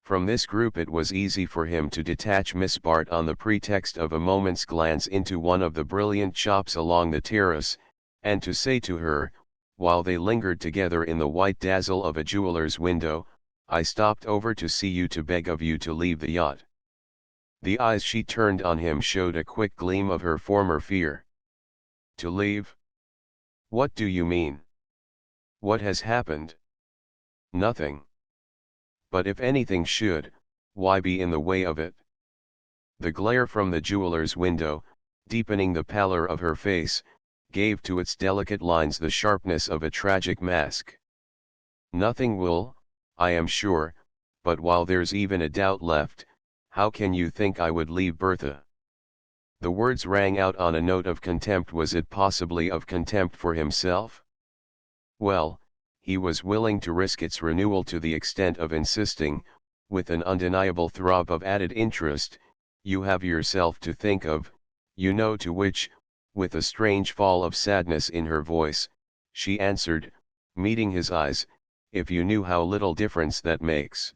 From this group it was easy for him to detach Miss Bart on the pretext of a moment's glance into one of the brilliant shops along the terrace, and to say to her, while they lingered together in the white dazzle of a jeweller's window, "I stopped over to see you to beg of you to leave the yacht." The eyes she turned on him showed a quick gleam of her former fear. "To leave? What do you mean? What has happened?" "Nothing. But if anything should, why be in the way of it?" The glare from the jeweller's window, deepening the pallor of her face, gave to its delicate lines the sharpness of a tragic mask. Nothing will, I am sure, but while there's even a doubt left, how can you think I would leave Bertha? The words rang out on a note of contempt. Was it possibly of contempt for himself? Well, he was willing to risk its renewal to the extent of insisting, with an undeniable throb of added interest, "You have yourself to think of, you know," to which, with a strange fall of sadness in her voice, she answered, meeting his eyes, "If you knew how little difference that makes."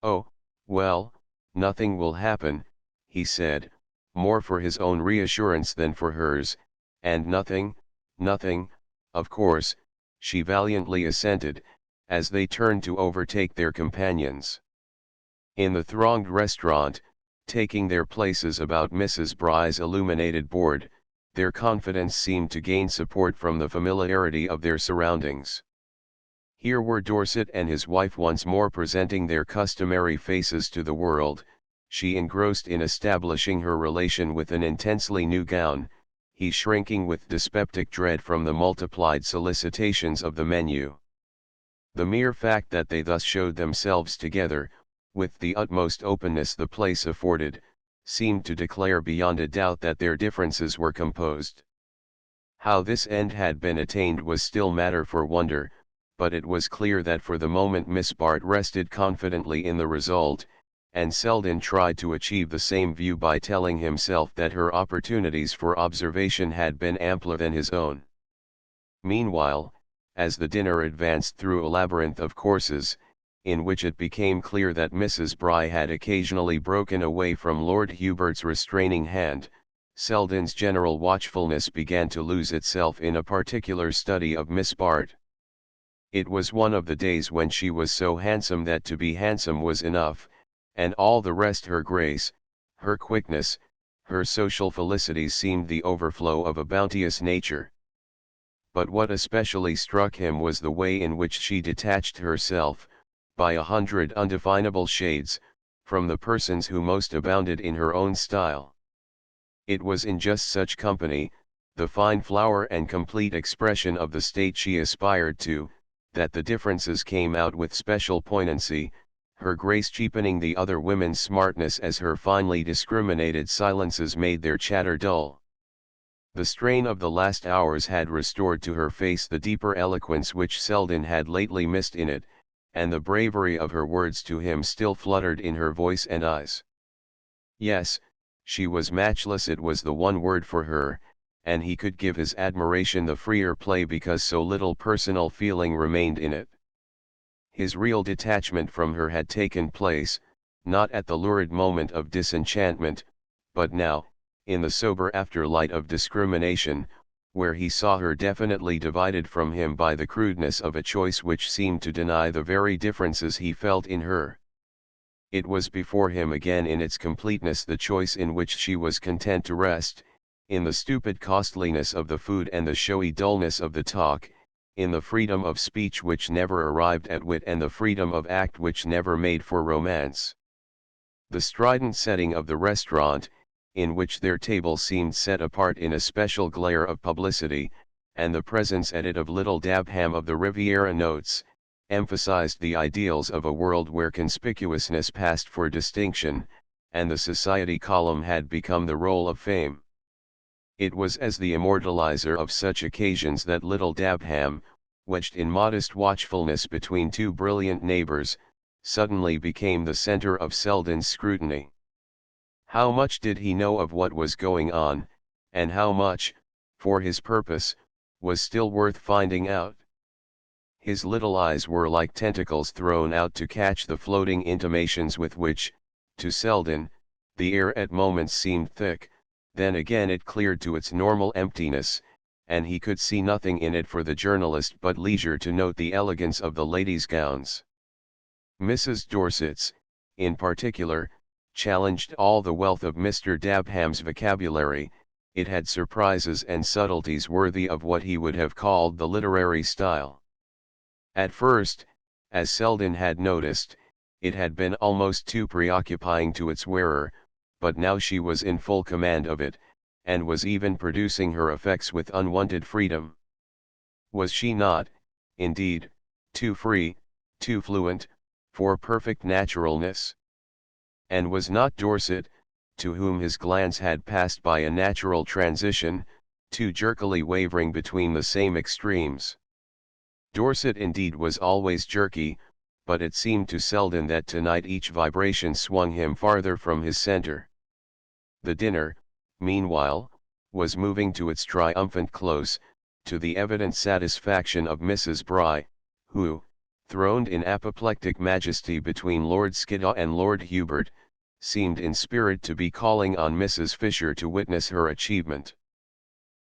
"Oh, well, nothing will happen," he said, more for his own reassurance than for hers, and nothing, of course, she valiantly assented, as they turned to overtake their companions. In the thronged restaurant, taking their places about Mrs. Bry's illuminated board, their confidence seemed to gain support from the familiarity of their surroundings. Here were Dorset and his wife once more presenting their customary faces to the world, she engrossed in establishing her relation with an intensely new gown, he shrinking with dyspeptic dread from the multiplied solicitations of the menu. The mere fact that they thus showed themselves together, with the utmost openness the place afforded, seemed to declare beyond a doubt that their differences were composed. How this end had been attained was still matter for wonder, but it was clear that for the moment Miss Bart rested confidently in the result, and Selden tried to achieve the same view by telling himself that her opportunities for observation had been ampler than his own. Meanwhile, as the dinner advanced through a labyrinth of courses, in which it became clear that Mrs. Bry had occasionally broken away from Lord Hubert's restraining hand, Selden's general watchfulness began to lose itself in a particular study of Miss Bart. It was one of the days when she was so handsome that to be handsome was enough, and all the rest, her grace, her quickness, her social felicities, seemed the overflow of a bounteous nature. But what especially struck him was the way in which she detached herself, by 100 undefinable shades, from the persons who most abounded in her own style. It was in just such company, the fine flower and complete expression of the state she aspired to, that the differences came out with special poignancy, her grace cheapening the other women's smartness as her finely discriminated silences made their chatter dull. The strain of the last hours had restored to her face the deeper eloquence which Selden had lately missed in it, and the bravery of her words to him still fluttered in her voice and eyes. Yes, she was matchless, it was the one word for her, and he could give his admiration the freer play because so little personal feeling remained in it. His real detachment from her had taken place, not at the lurid moment of disenchantment, but now, in the sober afterlight of discrimination, where he saw her definitely divided from him by the crudeness of a choice which seemed to deny the very differences he felt in her. It was before him again in its completeness, the choice in which she was content to rest, in the stupid costliness of the food and the showy dullness of the talk, in the freedom of speech which never arrived at wit and the freedom of act which never made for romance. The strident setting of the restaurant, in which their table seemed set apart in a special glare of publicity, and the presence at it of little Dabham of the Riviera notes, emphasized the ideals of a world where conspicuousness passed for distinction, and the society column had become the roll of fame. It was as the immortalizer of such occasions that little Dabham, wedged in modest watchfulness between two brilliant neighbors, suddenly became the center of Selden's scrutiny. How much did he know of what was going on, and how much, for his purpose, was still worth finding out? His little eyes were like tentacles thrown out to catch the floating intimations with which, to Selden, the air at moments seemed thick. Then again it cleared to its normal emptiness, and he could see nothing in it for the journalist but leisure to note the elegance of the ladies' gowns. Mrs. Dorset's, in particular, challenged all the wealth of Mr. Dabham's vocabulary, it had surprises and subtleties worthy of what he would have called the literary style. At first, as Selden had noticed, it had been almost too preoccupying to its wearer, but now she was in full command of it, and was even producing her effects with unwonted freedom. Was she not, indeed, too free, too fluent, for perfect naturalness? And was not Dorset, to whom his glance had passed by a natural transition, too jerkily wavering between the same extremes? Dorset indeed was always jerky, but it seemed to Selden that tonight each vibration swung him farther from his center. The dinner, meanwhile, was moving to its triumphant close, to the evident satisfaction of Mrs. Bry, who, throned in apoplectic majesty between Lord Skiddaw and Lord Hubert, seemed in spirit to be calling on Mrs. Fisher to witness her achievement.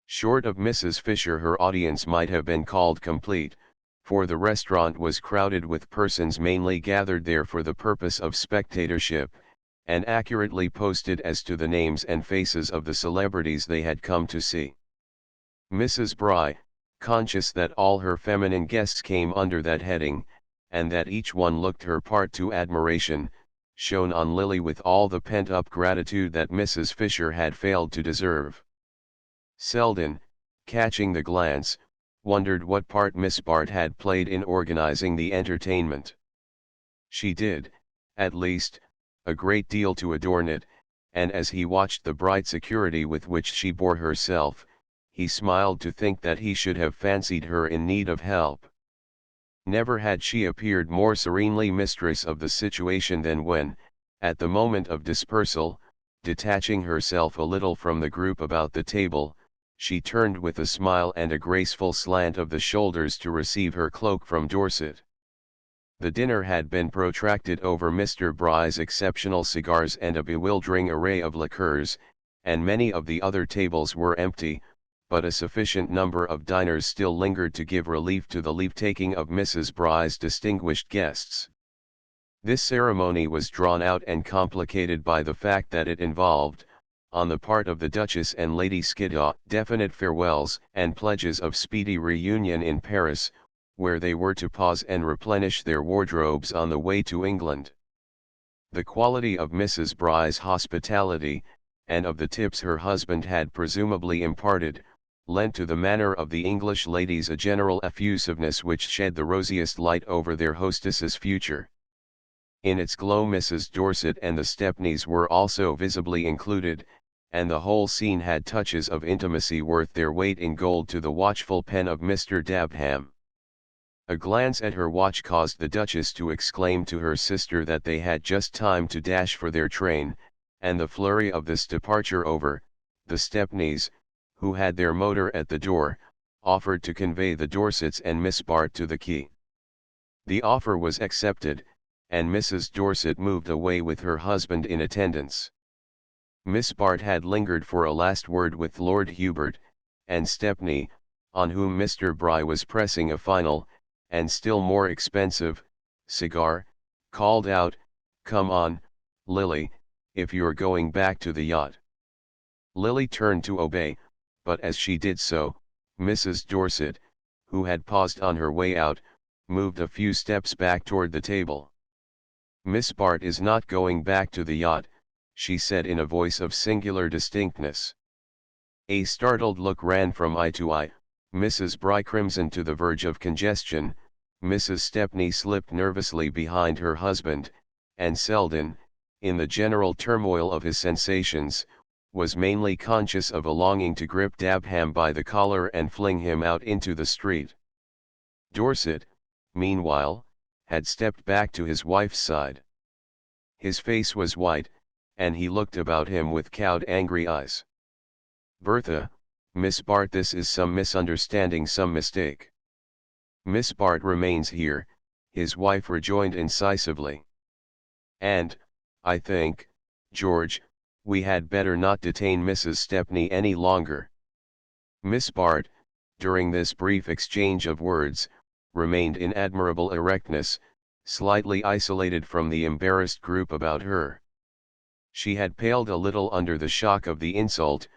Short of Mrs. Fisher her audience might have been called complete, for the restaurant was crowded with persons mainly gathered there for the purpose of spectatorship, and accurately posted as to the names and faces of the celebrities they had come to see. Mrs. Bry, conscious that all her feminine guests came under that heading, and that each one looked her part to admiration, shone on Lily with all the pent-up gratitude that Mrs. Fisher had failed to deserve. Selden, catching the glance, wondered what part Miss Bart had played in organizing the entertainment. She did, at least, a great deal to adorn it, and as he watched the bright security with which she bore herself, he smiled to think that he should have fancied her in need of help. Never had she appeared more serenely mistress of the situation than when, at the moment of dispersal, detaching herself a little from the group about the table, she turned with a smile and a graceful slant of the shoulders to receive her cloak from Dorset. The dinner had been protracted over Mr. Bry's exceptional cigars and a bewildering array of liqueurs, and many of the other tables were empty, but a sufficient number of diners still lingered to give relief to the leave-taking of Mrs. Bry's distinguished guests. This ceremony was drawn out and complicated by the fact that it involved, on the part of the Duchess and Lady Skiddaw, definite farewells and pledges of speedy reunion in Paris, where they were to pause and replenish their wardrobes on the way to England. The quality of Mrs. Bry's hospitality, and of the tips her husband had presumably imparted, lent to the manner of the English ladies a general effusiveness which shed the rosiest light over their hostess's future. In its glow Mrs. Dorset and the Stepneys were also visibly included, and the whole scene had touches of intimacy worth their weight in gold to the watchful pen of Mr. Dabham. A glance at her watch caused the Duchess to exclaim to her sister that they had just time to dash for their train, and the flurry of this departure over, the Stepneys, who had their motor at the door, offered to convey the Dorsets and Miss Bart to the quay. The offer was accepted, and Mrs. Dorset moved away with her husband in attendance. Miss Bart had lingered for a last word with Lord Hubert, and Stepney, on whom Mr. Bry was pressing a final, and still more expensive, cigar, called out, "Come on, Lily, if you're going back to the yacht." Lily turned to obey, but as she did so, Mrs. Dorset, who had paused on her way out, moved a few steps back toward the table. "Miss Bart is not going back to the yacht," she said in a voice of singular distinctness. A startled look ran from eye to eye, Mrs. Bry crimsoned to the verge of congestion, Mrs. Stepney slipped nervously behind her husband, and Selden, in the general turmoil of his sensations, was mainly conscious of a longing to grip Dabham by the collar and fling him out into the street. Dorset, meanwhile, had stepped back to his wife's side. His face was white, and he looked about him with cowed angry eyes. "Bertha, Miss Bart, this is some misunderstanding, some mistake." "Miss Bart remains here," his wife rejoined incisively. "And, I think, George, we had better not detain Mrs. Stepney any longer." Miss Bart, during this brief exchange of words, remained in admirable erectness, slightly isolated from the embarrassed group about her. She had paled a little under the shock of the insult,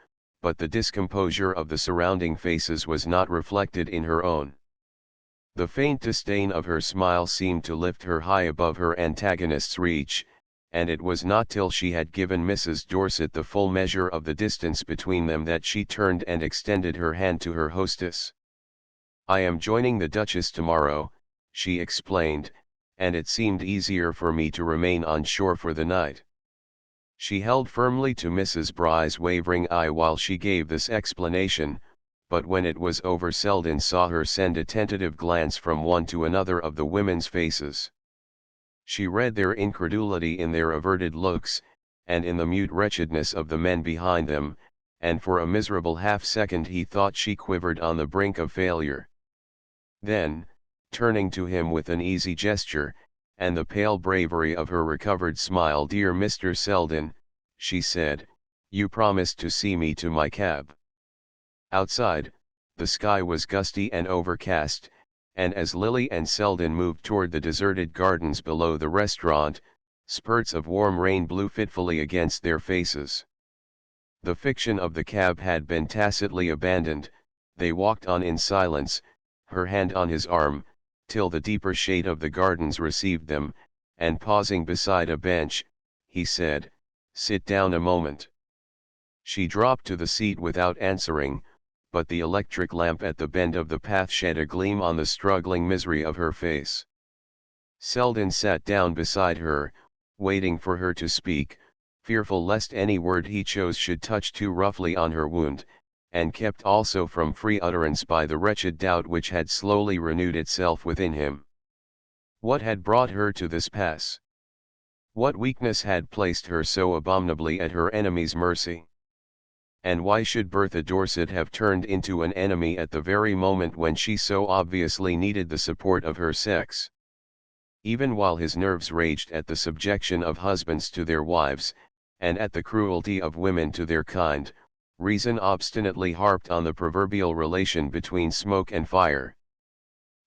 but the discomposure of the surrounding faces was not reflected in her own. The faint disdain of her smile seemed to lift her high above her antagonist's reach, and it was not till she had given Mrs. Dorset the full measure of the distance between them that she turned and extended her hand to her hostess. "I am joining the Duchess tomorrow," she explained, "and it seemed easier for me to remain on shore for the night." She held firmly to Mrs. Bry's wavering eye while she gave this explanation, but when it was over Selden saw her send a tentative glance from one to another of the women's faces. She read their incredulity in their averted looks, and in the mute wretchedness of the men behind them, and for a miserable half-second he thought she quivered on the brink of failure. Then, turning to him with an easy gesture, and the pale bravery of her recovered smile, "Dear Mr. Selden," she said, "you promised to see me to my cab." Outside, the sky was gusty and overcast, and as Lily and Selden moved toward the deserted gardens below the restaurant, spurts of warm rain blew fitfully against their faces. The fiction of the cab had been tacitly abandoned. They walked on in silence, her hand on his arm, till the deeper shade of the gardens received them, and pausing beside a bench, he said, "Sit down a moment." She dropped to the seat without answering, but the electric lamp at the bend of the path shed a gleam on the struggling misery of her face. Selden sat down beside her, waiting for her to speak, fearful lest any word he chose should touch too roughly on her wound, and kept also from free utterance by the wretched doubt which had slowly renewed itself within him. What had brought her to this pass? What weakness had placed her so abominably at her enemy's mercy? And why should Bertha Dorset have turned into an enemy at the very moment when she so obviously needed the support of her sex? Even while his nerves raged at the subjection of husbands to their wives, and at the cruelty of women to their kind, reason obstinately harped on the proverbial relation between smoke and fire.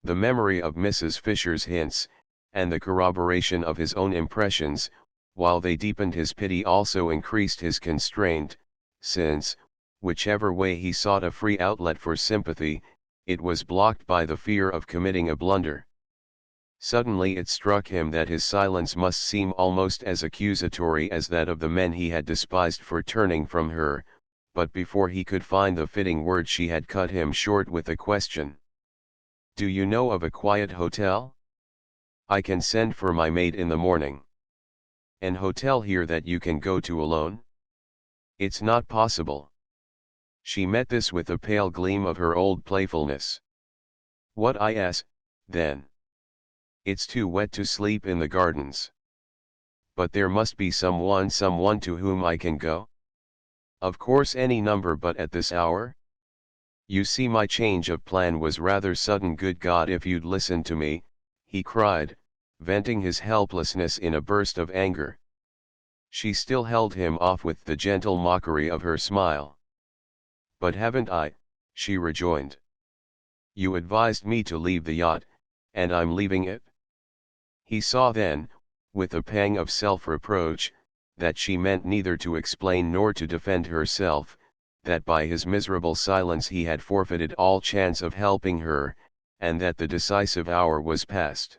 The memory of Mrs. Fisher's hints, and the corroboration of his own impressions, while they deepened his pity, also increased his constraint, since, whichever way he sought a free outlet for sympathy, it was blocked by the fear of committing a blunder. Suddenly it struck him that his silence must seem almost as accusatory as that of the men he had despised for turning from her, but before he could find the fitting word she had cut him short with a question. "Do you know of a quiet hotel? I can send for my maid in the morning. An hotel here that you can go to alone?" "It's not possible." She met this with a pale gleam of her old playfulness. "What is, then?" "It's too wet to sleep in the gardens." "But there must be someone to whom I can go?" "Of course, any number, but at this hour?" "You see, my change of plan was rather sudden. Good God, if you'd listened to me," he cried, venting his helplessness in a burst of anger. She still held him off with the gentle mockery of her smile. "But haven't I?" she rejoined. "You advised me to leave the yacht, and I'm leaving it." He saw then, with a pang of self-reproach, that she meant neither to explain nor to defend herself, that by his miserable silence he had forfeited all chance of helping her, and that the decisive hour was past.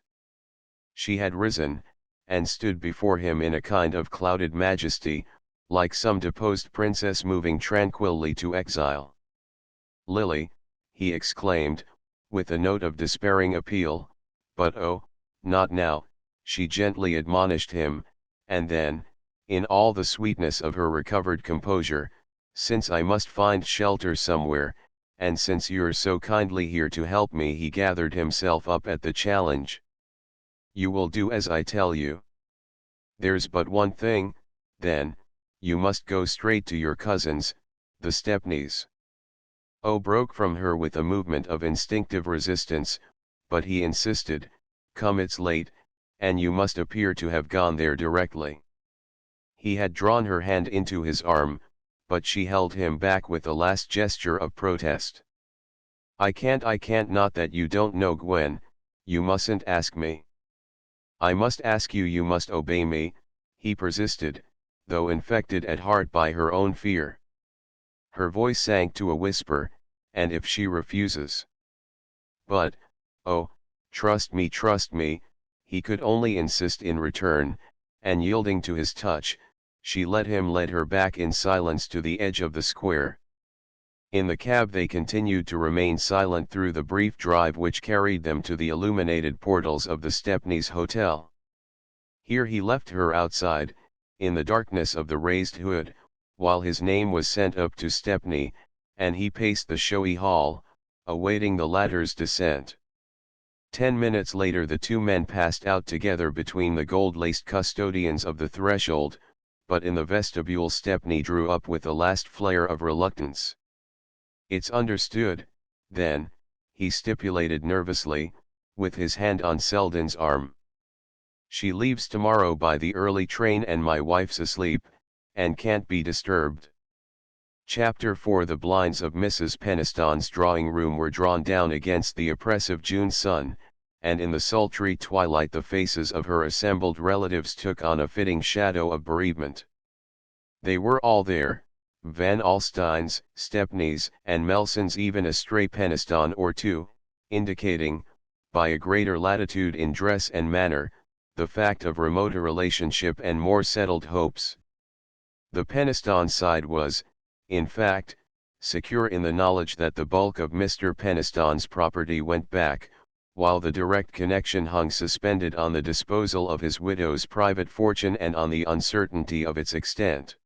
She had risen, and stood before him in a kind of clouded majesty, like some deposed princess moving tranquilly to exile. "Lily," he exclaimed, with a note of despairing appeal, "but oh, not now," she gently admonished him, and then, in all the sweetness of her recovered composure, "since I must find shelter somewhere, and since you're so kindly here to help me," he gathered himself up at the challenge. "You will do as I tell you? There's but one thing, then, you must go straight to your cousins, the Stepneys." "Oh," broke from her with a movement of instinctive resistance, but he insisted, "come, it's late, and you must appear to have gone there directly." He had drawn her hand into his arm, but she held him back with a last gesture of protest. I can't, not that you don't know, Gwen, you mustn't ask me." "I must ask you, you must obey me," he persisted, though infected at heart by her own fear. Her voice sank to a whisper, "And if she refuses?" "But, oh, trust me," he could only insist in return, and yielding to his touch, she led her back in silence to the edge of the square. In the cab they continued to remain silent through the brief drive which carried them to the illuminated portals of the Stepneys Hotel. Here he left her outside, in the darkness of the raised hood, while his name was sent up to Stepney, and he paced the showy hall, awaiting the latter's descent. 10 minutes later the two men passed out together between the gold-laced custodians of the threshold, but in the vestibule Stepney drew up with a last flare of reluctance. "It's understood, then," he stipulated nervously, with his hand on Selden's arm. "She leaves tomorrow by the early train and my wife's asleep, and can't be disturbed." Chapter 4. The blinds of Mrs. Peniston's drawing-room were drawn down against the oppressive June sun, and in the sultry twilight the faces of her assembled relatives took on a fitting shadow of bereavement. They were all there, Van Alstynes, Stepneys, and Melsons, even a stray Peniston or two, indicating, by a greater latitude in dress and manner, the fact of remoter relationship and more settled hopes. The Peniston side was, in fact, secure in the knowledge that the bulk of Mr. Peniston's property went back, while the direct connection hung suspended on the disposal of his widow's private fortune and on the uncertainty of its extent.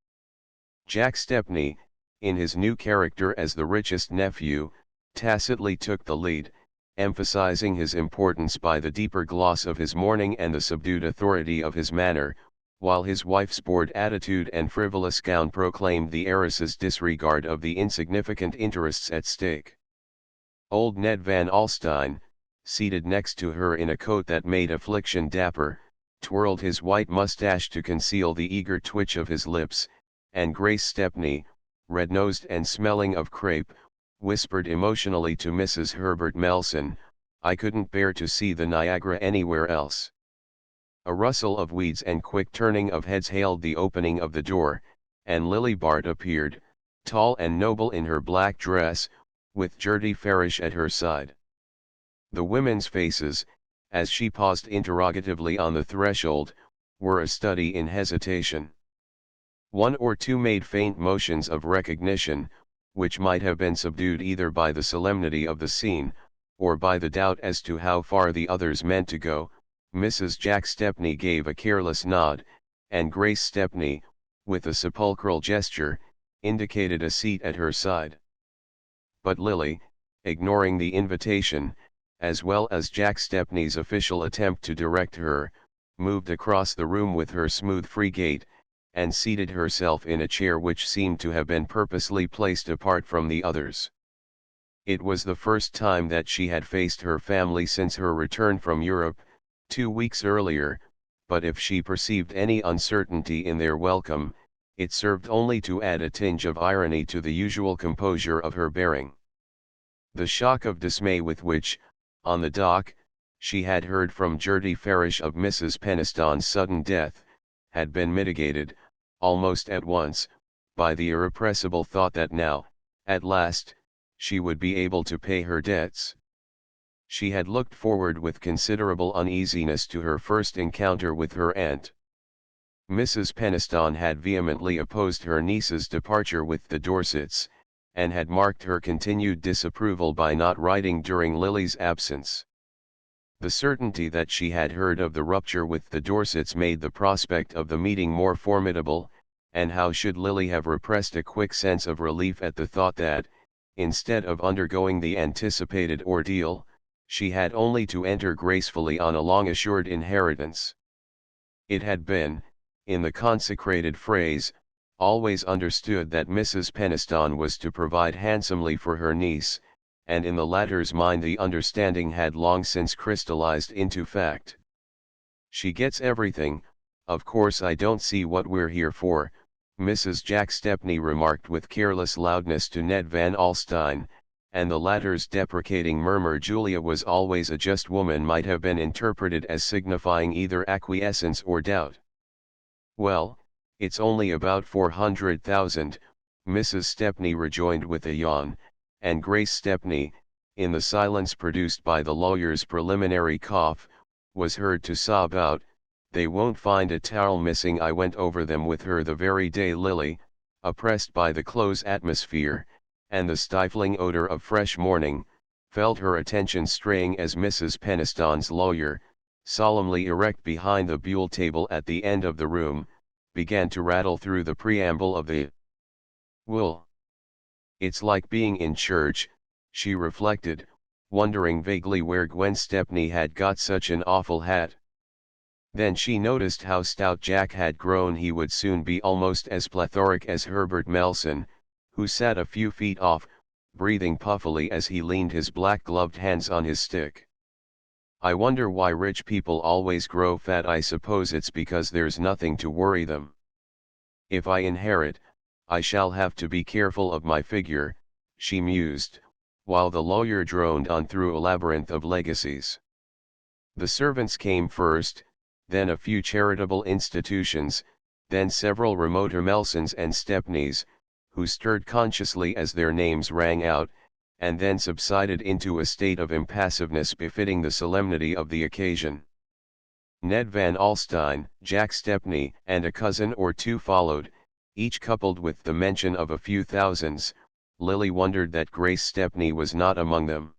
Jack Stepney, in his new character as the richest nephew, tacitly took the lead, emphasizing his importance by the deeper gloss of his mourning and the subdued authority of his manner, while his wife's bored attitude and frivolous gown proclaimed the heiress's disregard of the insignificant interests at stake. Old Ned Van Alstyne, seated next to her in a coat that made affliction dapper, twirled his white mustache to conceal the eager twitch of his lips, and Grace Stepney, red-nosed and smelling of crepe, whispered emotionally to Mrs. Herbert Melson, "I couldn't bear to see the Niagara anywhere else." A rustle of weeds and quick turning of heads hailed the opening of the door, and Lily Bart appeared, tall and noble in her black dress, with Gertie Farish at her side. The women's faces, as she paused interrogatively on the threshold, were a study in hesitation. One or two made faint motions of recognition, which might have been subdued either by the solemnity of the scene, or by the doubt as to how far the others meant to go. Mrs. Jack Stepney gave a careless nod, and Grace Stepney, with a sepulchral gesture, indicated a seat at her side. But Lily, ignoring the invitation, as well as Jack Stepney's official attempt to direct her, moved across the room with her smooth free gait, and seated herself in a chair which seemed to have been purposely placed apart from the others. It was the first time that she had faced her family since her return from Europe, 2 weeks earlier, but if she perceived any uncertainty in their welcome, it served only to add a tinge of irony to the usual composure of her bearing. The shock of dismay with which, on the dock, she had heard from Gertie Farish of Mrs. Peniston's sudden death, had been mitigated, almost at once, by the irrepressible thought that now, at last, she would be able to pay her debts. She had looked forward with considerable uneasiness to her first encounter with her aunt. Mrs. Peniston had vehemently opposed her niece's departure with the Dorsets, and had marked her continued disapproval by not writing during Lily's absence. The certainty that she had heard of the rupture with the Dorsets made the prospect of the meeting more formidable, and how should Lily have repressed a quick sense of relief at the thought that, instead of undergoing the anticipated ordeal, she had only to enter gracefully on a long-assured inheritance. It had been, in the consecrated phrase, always understood that Mrs. Peniston was to provide handsomely for her niece, and in the latter's mind the understanding had long since crystallized into fact. "She gets everything, of course I don't see what we're here for," Mrs. Jack Stepney remarked with careless loudness to Ned Van Alstyne, and the latter's deprecating murmur "Julia was always a just woman" might have been interpreted as signifying either acquiescence or doubt. "Well, it's only about 400,000, Mrs. Stepney rejoined with a yawn, and Grace Stepney, in the silence produced by the lawyer's preliminary cough, was heard to sob out, They won't find a towel missing. I went over them with her the very day. Lily, oppressed by the close atmosphere, and the stifling odor of fresh morning, felt her attention straying as Mrs. Peniston's lawyer, solemnly erect behind the buhl table at the end of the room, began to rattle through the preamble of the will. It's like being in church, she reflected, wondering vaguely where Gwen Stepney had got such an awful hat. Then she noticed how stout Jack had grown. He would soon be almost as plethoric as Herbert Melson, who sat a few feet off, breathing puffily as he leaned his black-gloved hands on his stick. I wonder why rich people always grow fat. I suppose it's because there's nothing to worry them. If I inherit, I shall have to be careful of my figure, she mused, while the lawyer droned on through a labyrinth of legacies. The servants came first, then a few charitable institutions, then several remoter Melsons and Stepneys, who stirred consciously as their names rang out, and then subsided into a state of impassiveness befitting the solemnity of the occasion. Ned Van Alstyne, Jack Stepney, and a cousin or two followed, each coupled with the mention of a few thousands. Lily wondered that Grace Stepney was not among them.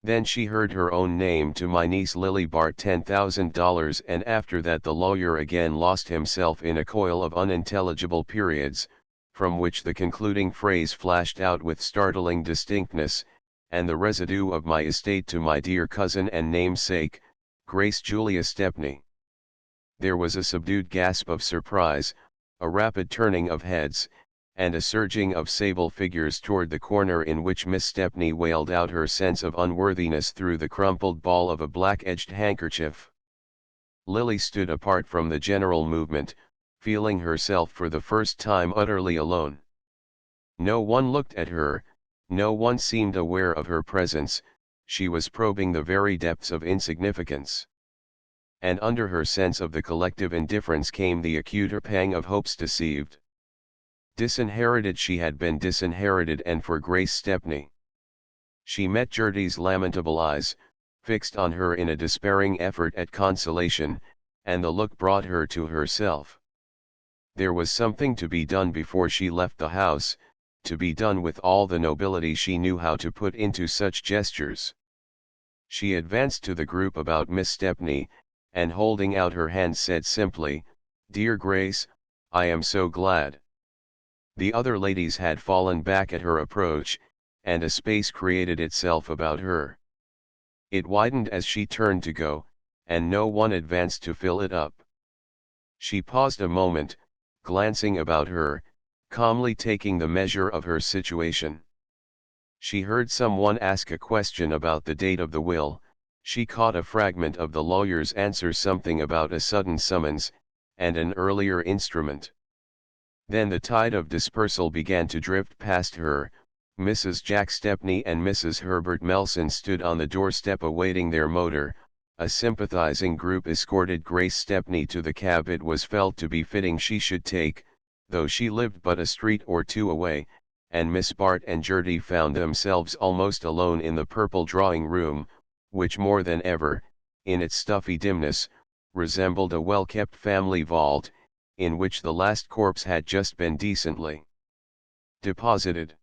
Then she heard her own name: to my niece Lily Bart, $10,000, and after that the lawyer again lost himself in a coil of unintelligible periods, from which the concluding phrase flashed out with startling distinctness, and the residue of my estate to my dear cousin and namesake, Grace Julia Stepney. There was a subdued gasp of surprise, a rapid turning of heads, and a surging of sable figures toward the corner in which Miss Stepney wailed out her sense of unworthiness through the crumpled ball of a black-edged handkerchief. Lily stood apart from the general movement, feeling herself for the first time utterly alone. No one looked at her, no one seemed aware of her presence. She was probing the very depths of insignificance. And under her sense of the collective indifference came the acuter pang of hopes deceived. Disinherited, she had been disinherited, and for Grace Stepney. She met Gertie's lamentable eyes, fixed on her in a despairing effort at consolation, and the look brought her to herself. There was something to be done before she left the house, to be done with all the nobility she knew how to put into such gestures. She advanced to the group about Miss Stepney, and holding out her hand said simply, "Dear Grace, I am so glad." The other ladies had fallen back at her approach, and a space created itself about her. It widened as she turned to go, and no one advanced to fill it up. She paused a moment, glancing about her, calmly taking the measure of her situation. She heard someone ask a question about the date of the will. She caught a fragment of the lawyer's answer, something about a sudden summons, and an earlier instrument. Then the tide of dispersal began to drift past her. Mrs. Jack Stepney and Mrs. Herbert Melson stood on the doorstep awaiting their motor. A sympathizing group escorted Grace Stepney to the cab it was felt to be fitting she should take, though she lived but a street or two away, and Miss Bart and Gertie found themselves almost alone in the purple drawing-room, which more than ever, in its stuffy dimness, resembled a well-kept family vault, in which the last corpse had just been decently deposited.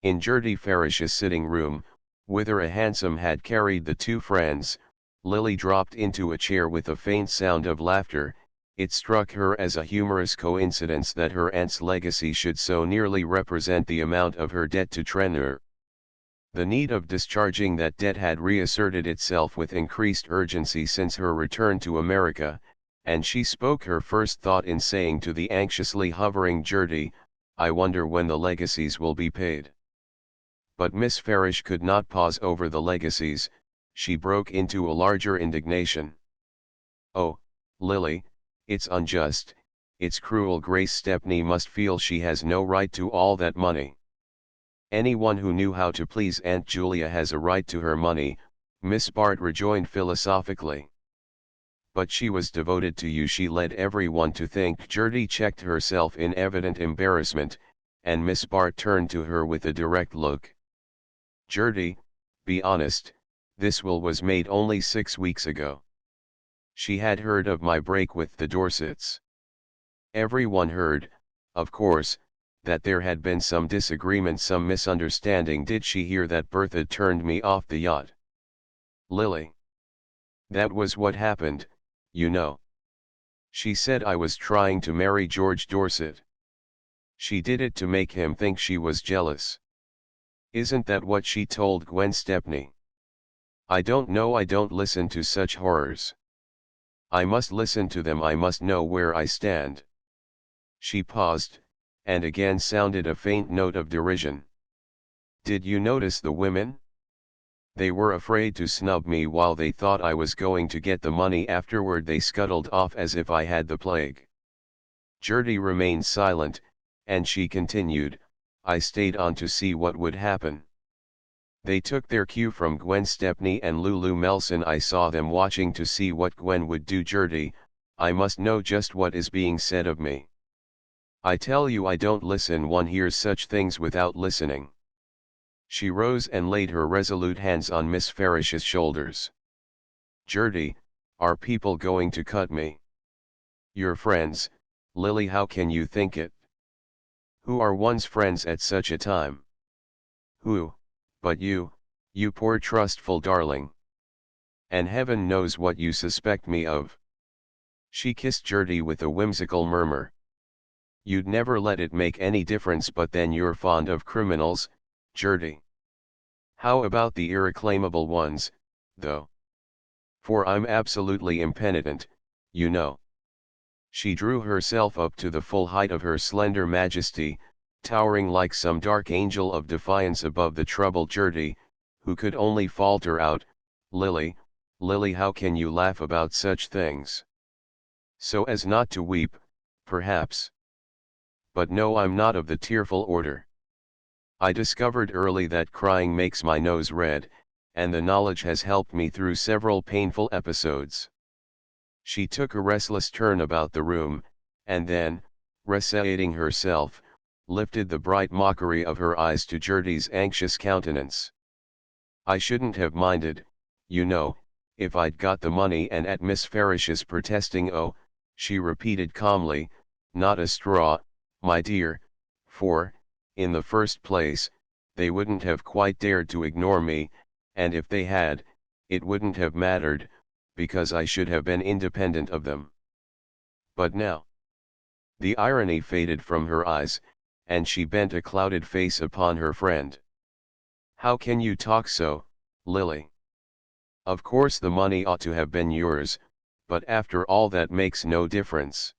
In Gertie Farish's sitting-room, whither a hansom had carried the two friends, Lily dropped into a chair with a faint sound of laughter. It struck her as a humorous coincidence that her aunt's legacy should so nearly represent the amount of her debt to Trenor. The need of discharging that debt had reasserted itself with increased urgency since her return to America, and she spoke her first thought in saying to the anxiously hovering Gertie, "I wonder when the legacies will be paid." But Miss Farish could not pause over the legacies. She broke into a larger indignation. "Oh, Lily, it's unjust, it's cruel. Grace Stepney must feel she has no right to all that money." "Anyone who knew how to please Aunt Julia has a right to her money," Miss Bart rejoined philosophically. "But she was devoted to you. She led everyone to think." Gertie checked herself in evident embarrassment, and Miss Bart turned to her with a direct look. "Gertie, be honest, this will was made only 6 weeks ago." She had heard of my break with the Dorsets. Everyone heard, of course, that there had been some disagreement, some misunderstanding. Did she hear that Bertha turned me off the yacht? Lily. That was what happened, you know. She said I was trying to marry George Dorset. She did it to make him think she was jealous. Isn't that what she told Gwen Stepney? I don't know, I don't listen to such horrors. I must listen to them, I must know where I stand. She paused, and again sounded a faint note of derision. Did you notice the women? They were afraid to snub me while they thought I was going to get the money. Afterward they scuttled off as if I had the plague. Gertie remained silent, and she continued, I stayed on to see what would happen. They took their cue from Gwen Stepney and Lulu Melson. I saw them watching to see what Gwen would do. Gertie, I must know just what is being said of me. I tell you I don't listen. One hears such things without listening. She rose and laid her resolute hands on Miss Farish's shoulders. Gertie, are people going to cut me? Your friends, Lily, how can you think it? Who are one's friends at such a time? Who, but you poor trustful darling. And heaven knows what you suspect me of. She kissed Gertie with a whimsical murmur. You'd never let it make any difference, but then you're fond of criminals, Gertie. How about the irreclaimable ones, though? For I'm absolutely impenitent, you know. She drew herself up to the full height of her slender majesty, towering like some dark angel of defiance above the troubled Gertie, who could only falter out, Lily, Lily, how can you laugh about such things? So as not to weep, perhaps. But no, I'm not of the tearful order. I discovered early that crying makes my nose red, and the knowledge has helped me through several painful episodes. She took a restless turn about the room, and then, reseating herself, lifted the bright mockery of her eyes to Gertie's anxious countenance. I shouldn't have minded, you know, if I'd got the money. And at Miss Farish's protesting, oh, she repeated calmly, not a straw, my dear, for, in the first place, they wouldn't have quite dared to ignore me, and if they had, it wouldn't have mattered, because I should have been independent of them. But now, the irony faded from her eyes, and she bent a clouded face upon her friend. How can you talk so, Lily? Of course the money ought to have been yours, but after all that makes no difference.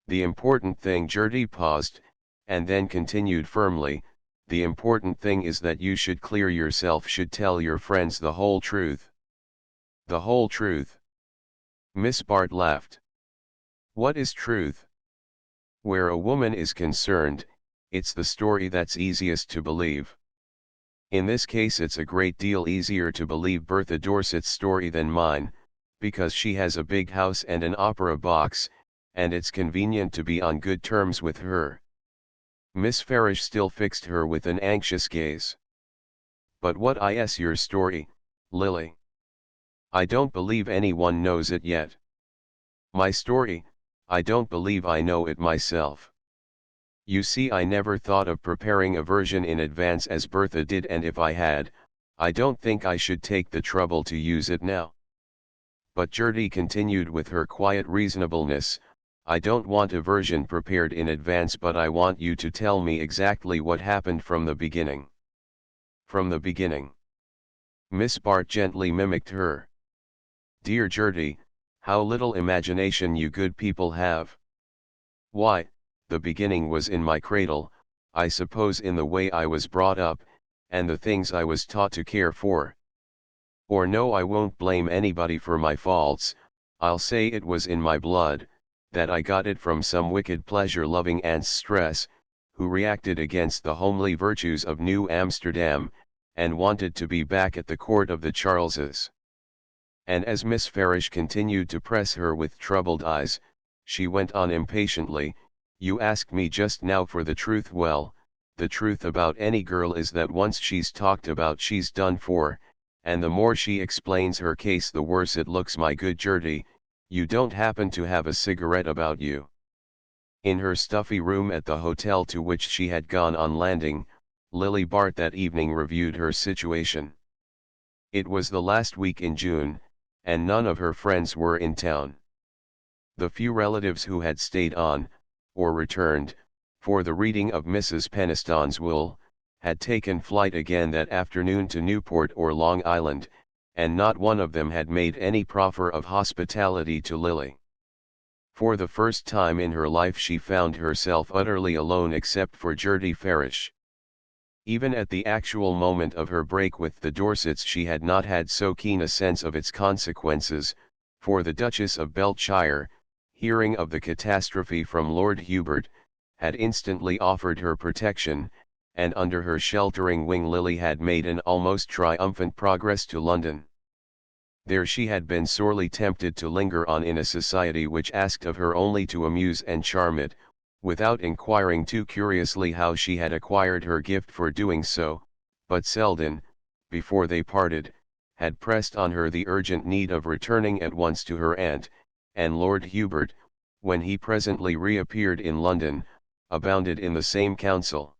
The important thing— Gertie paused, and then continued firmly, the important thing is that you should clear yourself, should tell your friends the whole truth. The whole truth. Miss Bart laughed. What is truth? Where a woman is concerned, it's the story that's easiest to believe. In this case it's a great deal easier to believe Bertha Dorset's story than mine, because she has a big house and an opera box, and it's convenient to be on good terms with her. Miss Farish still fixed her with an anxious gaze. But what is your story, Lily? I don't believe anyone knows it yet. My story, I don't believe I know it myself. You see, I never thought of preparing a version in advance as Bertha did, and if I had, I don't think I should take the trouble to use it now. But Gertie continued with her quiet reasonableness, I don't want a version prepared in advance, but I want you to tell me exactly what happened from the beginning. From the beginning. Miss Bart gently mimicked her. Dear Gertie, how little imagination you good people have. Why, the beginning was in my cradle, I suppose, in the way I was brought up, and the things I was taught to care for. Or no, I won't blame anybody for my faults, I'll say it was in my blood, that I got it from some wicked pleasure-loving aunt's stress, who reacted against the homely virtues of New Amsterdam, and wanted to be back at the court of the Charleses. And as Miss Farish continued to press her with troubled eyes, she went on impatiently, you asked me just now for the truth. Well, the truth about any girl is that once she's talked about she's done for, and the more she explains her case the worse it looks. My good Gertie, You don't happen to have a cigarette about you? In her stuffy room at the hotel to which she had gone on landing, Lily Bart that evening reviewed her situation. It was the last week in June, and none of her friends were in town. The few relatives who had stayed on, or returned, for the reading of Mrs. Peniston's will, had taken flight again that afternoon to Newport or Long Island, and not one of them had made any proffer of hospitality to Lily. For the first time in her life she found herself utterly alone except for Gertie Farish. Even at the actual moment of her break with the Dorsets she had not had so keen a sense of its consequences, for the Duchess of Beltshire, hearing of the catastrophe from Lord Hubert, had instantly offered her protection, and under her sheltering wing Lily had made an almost triumphant progress to London. There she had been sorely tempted to linger on in a society which asked of her only to amuse and charm it, without inquiring too curiously how she had acquired her gift for doing so, but Selden, before they parted, had pressed on her the urgent need of returning at once to her aunt, and Lord Hubert, when he presently reappeared in London, abounded in the same counsel.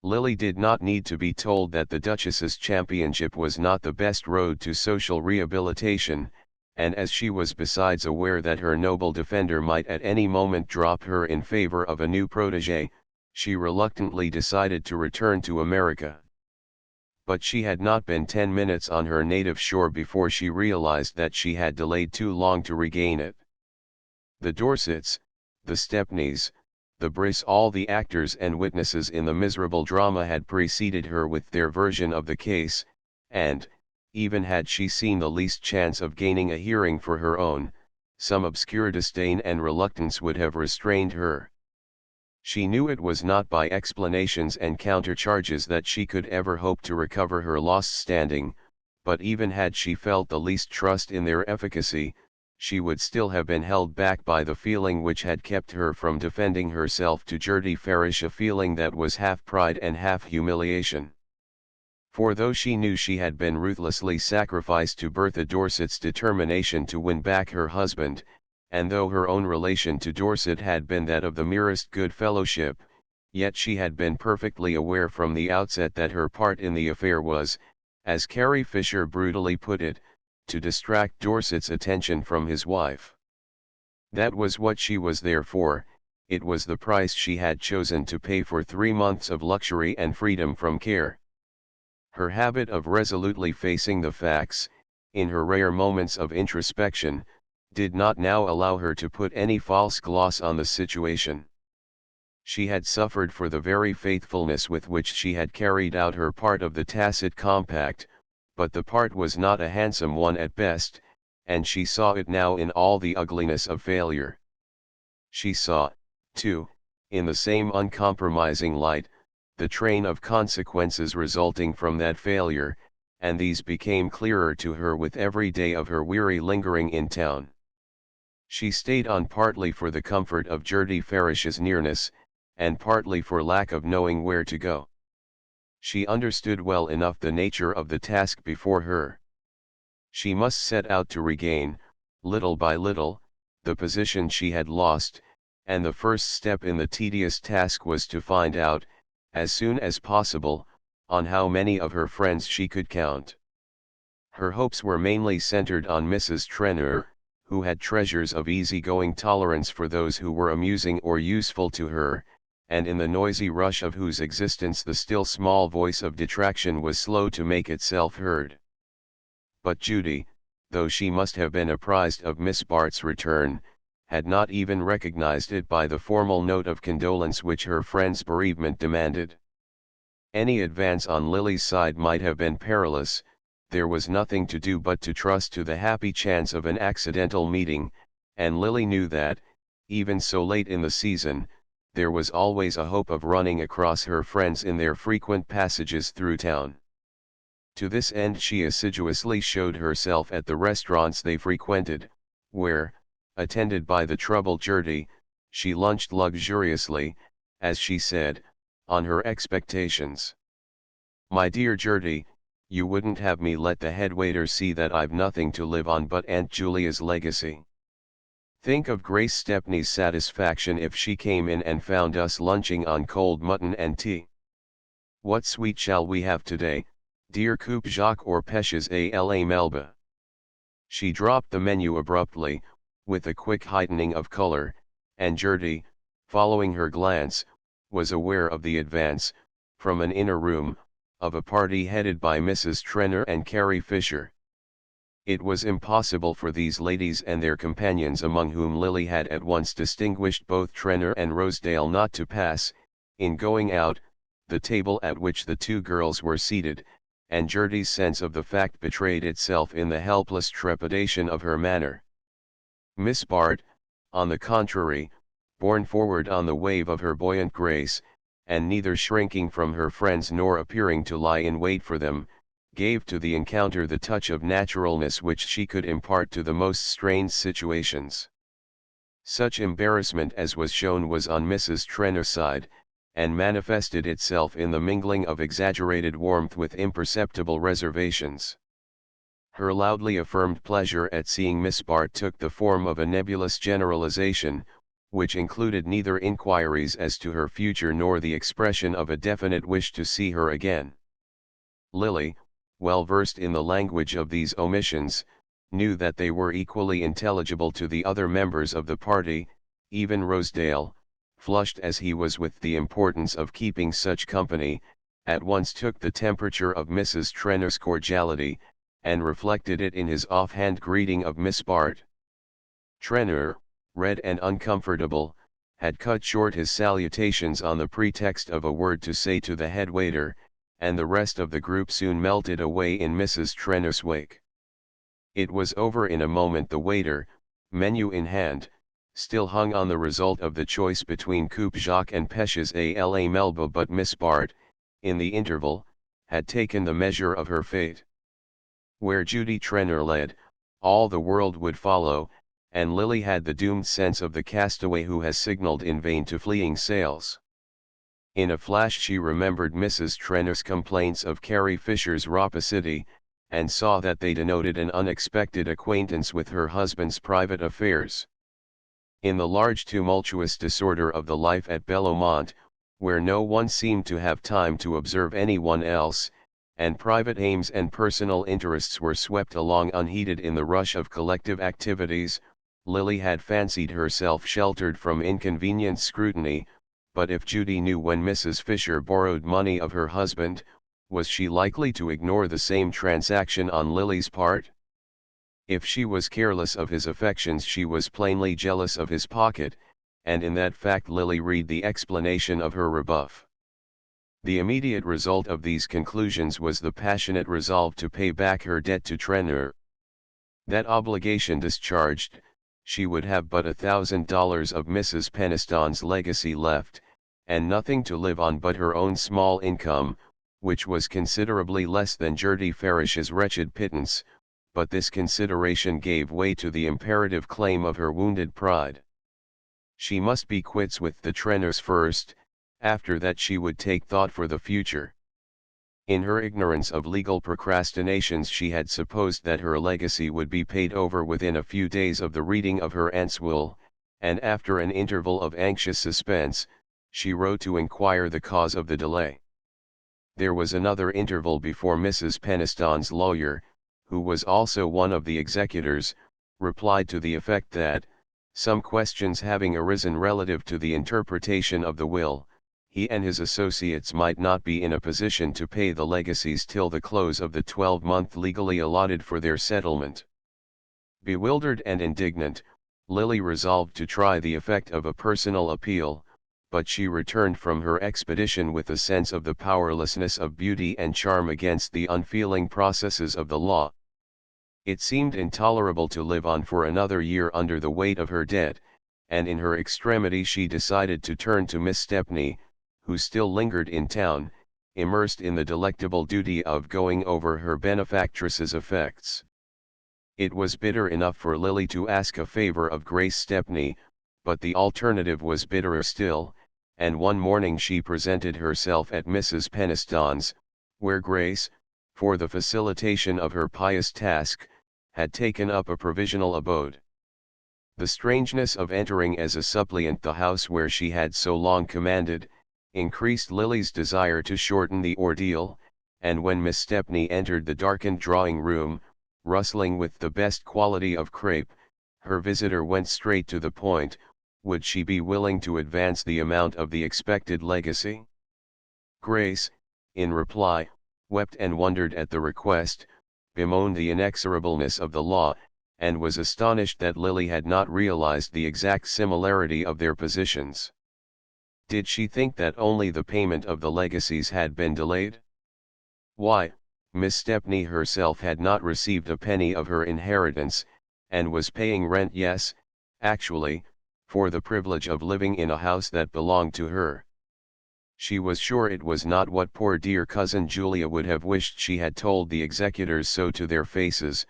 Lily did not need to be told that the Duchess's championship was not the best road to social rehabilitation, and as she was besides aware that her noble defender might at any moment drop her in favor of a new protégé, she reluctantly decided to return to America. But she had not been 10 minutes on her native shore before she realized that she had delayed too long to regain it. The Dorsets, the Stepneys, the Briss, all the actors and witnesses in the miserable drama had preceded her with their version of the case, and, even had she seen the least chance of gaining a hearing for her own, some obscure disdain and reluctance would have restrained her. She knew it was not by explanations and countercharges that she could ever hope to recover her lost standing, but even had she felt the least trust in their efficacy, she would still have been held back by the feeling which had kept her from defending herself to Gertie Farish, a feeling that was half pride and half humiliation. For though she knew she had been ruthlessly sacrificed to Bertha Dorset's determination to win back her husband, and though her own relation to Dorset had been that of the merest good fellowship, yet she had been perfectly aware from the outset that her part in the affair was, as Carrie Fisher brutally put it, to distract Dorset's attention from his wife. That was what she was there for, it was the price she had chosen to pay for 3 months of luxury and freedom from care. Her habit of resolutely facing the facts, in her rare moments of introspection, did not now allow her to put any false gloss on the situation. She had suffered for the very faithfulness with which she had carried out her part of the tacit compact, but the part was not a handsome one at best, and she saw it now in all the ugliness of failure. She saw, too, in the same uncompromising light, the train of consequences resulting from that failure, and these became clearer to her with every day of her weary lingering in town. She stayed on partly for the comfort of Gertie Farish's nearness, and partly for lack of knowing where to go. She understood well enough the nature of the task before her. She must set out to regain, little by little, the position she had lost, and the first step in the tedious task was to find out, as soon as possible, on how many of her friends she could count. Her hopes were mainly centered on Mrs. Trenor, who had treasures of easy-going tolerance for those who were amusing or useful to her, and in the noisy rush of whose existence the still small voice of detraction was slow to make itself heard. But Judy, though she must have been apprised of Miss Bart's return, had not even recognized it by the formal note of condolence which her friend's bereavement demanded. Any advance on Lily's side might have been perilous. There was nothing to do but to trust to the happy chance of an accidental meeting, and Lily knew that, even so late in the season, there was always a hope of running across her friends in their frequent passages through town. To this end she assiduously showed herself at the restaurants they frequented, where, attended by the troubled Gertie, she lunched luxuriously, as she said, on her expectations. "My dear Gertie, you wouldn't have me let the head waiter see that I've nothing to live on but Aunt Julia's legacy. Think of Grace Stepney's satisfaction if she came in and found us lunching on cold mutton and tea. What sweet shall we have today, dear Coupe Jacques or Pêches à la Melba? She dropped the menu abruptly, with a quick heightening of color, and Gertie, following her glance, was aware of the advance, from an inner room, of a party headed by Mrs. Trenor and Carrie Fisher. It was impossible for these ladies and their companions, among whom Lily had at once distinguished both Trenor and Rosedale, not to pass, in going out, the table at which the two girls were seated, and Gertie's sense of the fact betrayed itself in the helpless trepidation of her manner. Miss Bart, on the contrary, borne forward on the wave of her buoyant grace, and neither shrinking from her friends nor appearing to lie in wait for them, gave to the encounter the touch of naturalness which she could impart to the most strained situations. Such embarrassment as was shown was on Mrs. Trenor's side, and manifested itself in the mingling of exaggerated warmth with imperceptible reservations. Her loudly affirmed pleasure at seeing Miss Bart took the form of a nebulous generalization, which included neither inquiries as to her future nor the expression of a definite wish to see her again. Lily, well versed in the language of these omissions, knew that they were equally intelligible to the other members of the party. Even Rosedale, flushed as he was with the importance of keeping such company, at once took the temperature of Mrs. Trenor's cordiality, and reflected it in his offhand greeting of Miss Bart. Trenor, red and uncomfortable, had cut short his salutations on the pretext of a word to say to the head waiter, and the rest of the group soon melted away in Mrs. Trenor's wake. It was over in a moment. The waiter, menu in hand, still hung on the result of the choice between Coupe Jacques and Pêches à la Melba, but Miss Bart, in the interval, had taken the measure of her fate. Where Judy Trenor led, all the world would follow, and Lily had the doomed sense of the castaway who has signalled in vain to fleeing sails. In a flash she remembered Mrs. Trenor's complaints of Carrie Fisher's raucosity, and saw that they denoted an unexpected acquaintance with her husband's private affairs. In the large tumultuous disorder of the life at Bellomont, where no one seemed to have time to observe anyone else, and private aims and personal interests were swept along unheeded in the rush of collective activities, Lily had fancied herself sheltered from inconvenient scrutiny. But if Judy knew when Mrs. Fisher borrowed money of her husband, was she likely to ignore the same transaction on Lily's part? If she was careless of his affections, she was plainly jealous of his pocket, and in that fact Lily read the explanation of her rebuff. The immediate result of these conclusions was the passionate resolve to pay back her debt to Trenor. That obligation discharged, she would have but $1,000 of Mrs. Peniston's legacy left, and nothing to live on but her own small income, which was considerably less than Gertie Farish's wretched pittance, but this consideration gave way to the imperative claim of her wounded pride. She must be quits with the Trenors first, after that she would take thought for the future. In her ignorance of legal procrastinations she had supposed that her legacy would be paid over within a few days of the reading of her aunt's will, and after an interval of anxious suspense, she wrote to inquire the cause of the delay. There was another interval before Mrs. Peniston's lawyer, who was also one of the executors, replied to the effect that, some questions having arisen relative to the interpretation of the will, he and his associates might not be in a position to pay the legacies till the close of the 12-month legally allotted for their settlement. Bewildered and indignant, Lily resolved to try the effect of a personal appeal, but she returned from her expedition with a sense of the powerlessness of beauty and charm against the unfeeling processes of the law. It seemed intolerable to live on for another year under the weight of her debt, and in her extremity she decided to turn to Miss Stepney, who still lingered in town, immersed in the delectable duty of going over her benefactress's effects. It was bitter enough for Lily to ask a favor of Grace Stepney, but the alternative was bitterer still, and one morning she presented herself at Mrs. Peniston's, where Grace, for the facilitation of her pious task, had taken up a provisional abode. The strangeness of entering as a suppliant the house where she had so long commanded, increased Lily's desire to shorten the ordeal, and when Miss Stepney entered the darkened drawing room, rustling with the best quality of crape, her visitor went straight to the point: would she be willing to advance the amount of the expected legacy? Grace, in reply, wept and wondered at the request, bemoaned the inexorableness of the law, and was astonished that Lily had not realized the exact similarity of their positions. Did she think that only the payment of the legacies had been delayed? Why, Miss Stepney herself had not received a penny of her inheritance, and was paying rent, yes, actually, for the privilege of living in a house that belonged to her. She was sure it was not what poor dear cousin Julia would have wished she had told the executors so to their faces,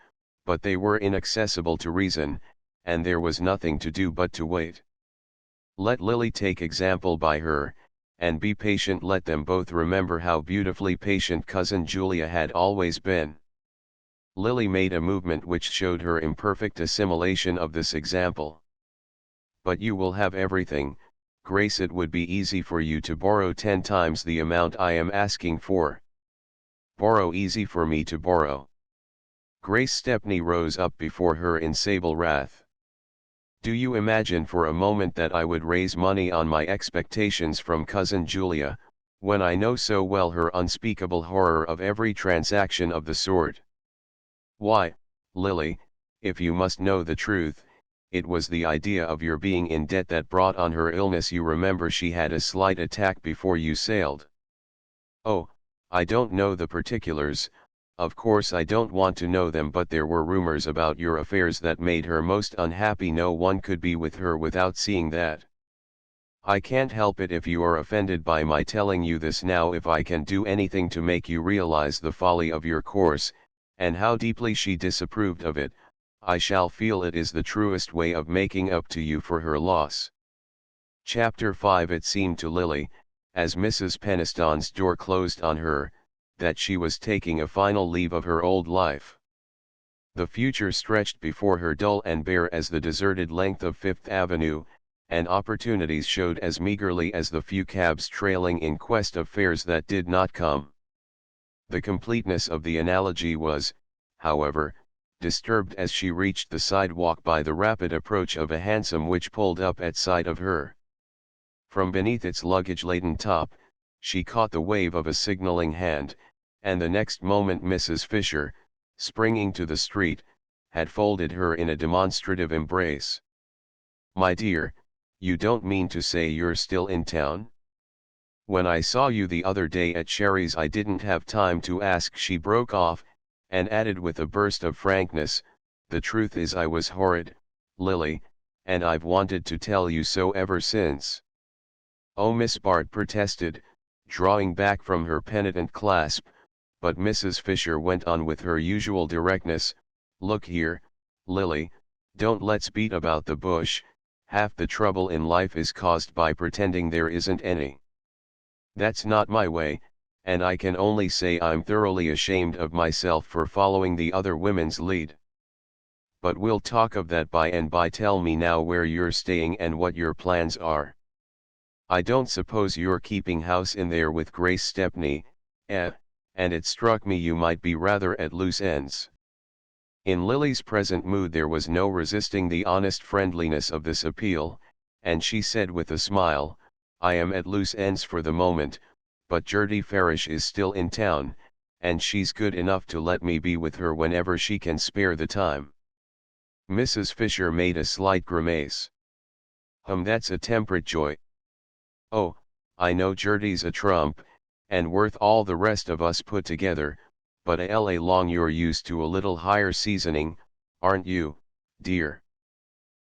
but they were inaccessible to reason, and there was nothing to do but to wait. Let Lily take example by her, and be patient. Let them both remember how beautifully patient cousin Julia had always been. Lily made a movement which showed her imperfect assimilation of this example. But you will have everything, Grace. It would be easy for you to borrow 10 times the amount I am asking for. Borrow? Easy for me to borrow? Grace Stepney rose up before her in sable wrath. Do you imagine for a moment that I would raise money on my expectations from cousin Julia, when I know so well her unspeakable horror of every transaction of the sort? Why, Lily, if you must know the truth, it was the idea of your being in debt that brought on her illness. You remember she had a slight attack before you sailed. Oh, I don't know the particulars. Of course I don't want to know them, but there were rumors about your affairs that made her most unhappy. No one could be with her without seeing that. I can't help it if you are offended by my telling you this now. If I can do anything to make you realize the folly of your course, and how deeply she disapproved of it, I shall feel it is the truest way of making up to you for her loss. Chapter 5. It seemed to Lily, as Mrs. Peniston's door closed on her, that she was taking a final leave of her old life. The future stretched before her dull and bare as the deserted length of Fifth Avenue, and opportunities showed as meagerly as the few cabs trailing in quest of fares that did not come. The completeness of the analogy was, however, disturbed as she reached the sidewalk by the rapid approach of a hansom which pulled up at sight of her. From beneath its luggage-laden top, she caught the wave of a signaling hand, and the next moment Mrs. Fisher, springing to the street, had folded her in a demonstrative embrace. My dear, you don't mean to say you're still in town? When I saw you the other day at Sherry's I didn't have time to ask. She broke off, and added with a burst of frankness, the truth is I was horrid, Lily, and I've wanted to tell you so ever since. Oh, Miss Bart protested, drawing back from her penitent clasp, but Mrs. Fisher went on with her usual directness. Look here, Lily, don't let's beat about the bush. Half the trouble in life is caused by pretending there isn't any. That's not my way, and I can only say I'm thoroughly ashamed of myself for following the other women's lead. But we'll talk of that by and by. Tell me now where you're staying and what your plans are. I don't suppose you're keeping house in there with Grace Stepney, and it struck me you might be rather at loose ends. In Lily's present mood there was no resisting the honest friendliness of this appeal, and she said with a smile, I am at loose ends for the moment, but Gertie Farish is still in town, and she's good enough to let me be with her whenever she can spare the time. Mrs. Fisher made a slight grimace. That's a temperate joy. Oh, I know Gertie's a trump, and worth all the rest of us put together, but a long you're used to a little higher seasoning, aren't you, dear?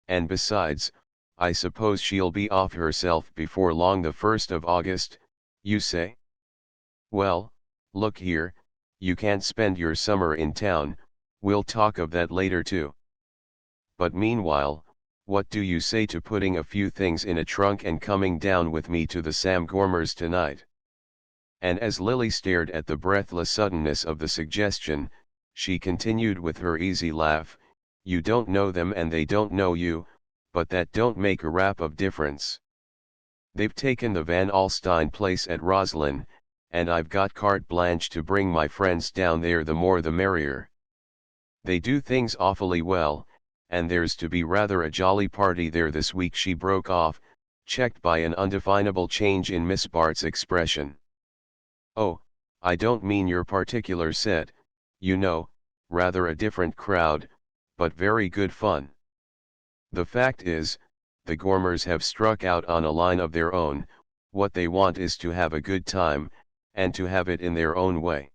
And besides, I suppose she'll be off herself before long. The 1st of August, you say? Well, look here, you can't spend your summer in town, we'll talk of that later too. But meanwhile, what do you say to putting a few things in a trunk and coming down with me to the Sam Gormers tonight? And as Lily stared at the breathless suddenness of the suggestion, she continued with her easy laugh, you don't know them and they don't know you, but that don't make a rap of difference. They've taken the Van Alstyne place at Roslyn, and I've got carte blanche to bring my friends down there, the more the merrier. They do things awfully well, and there's to be rather a jolly party there this week," she broke off, checked by an undefinable change in Miss Bart's expression. "Oh, I don't mean your particular set, you know, rather a different crowd, but very good fun. The fact is, the Gormers have struck out on a line of their own. What they want is to have a good time, and to have it in their own way.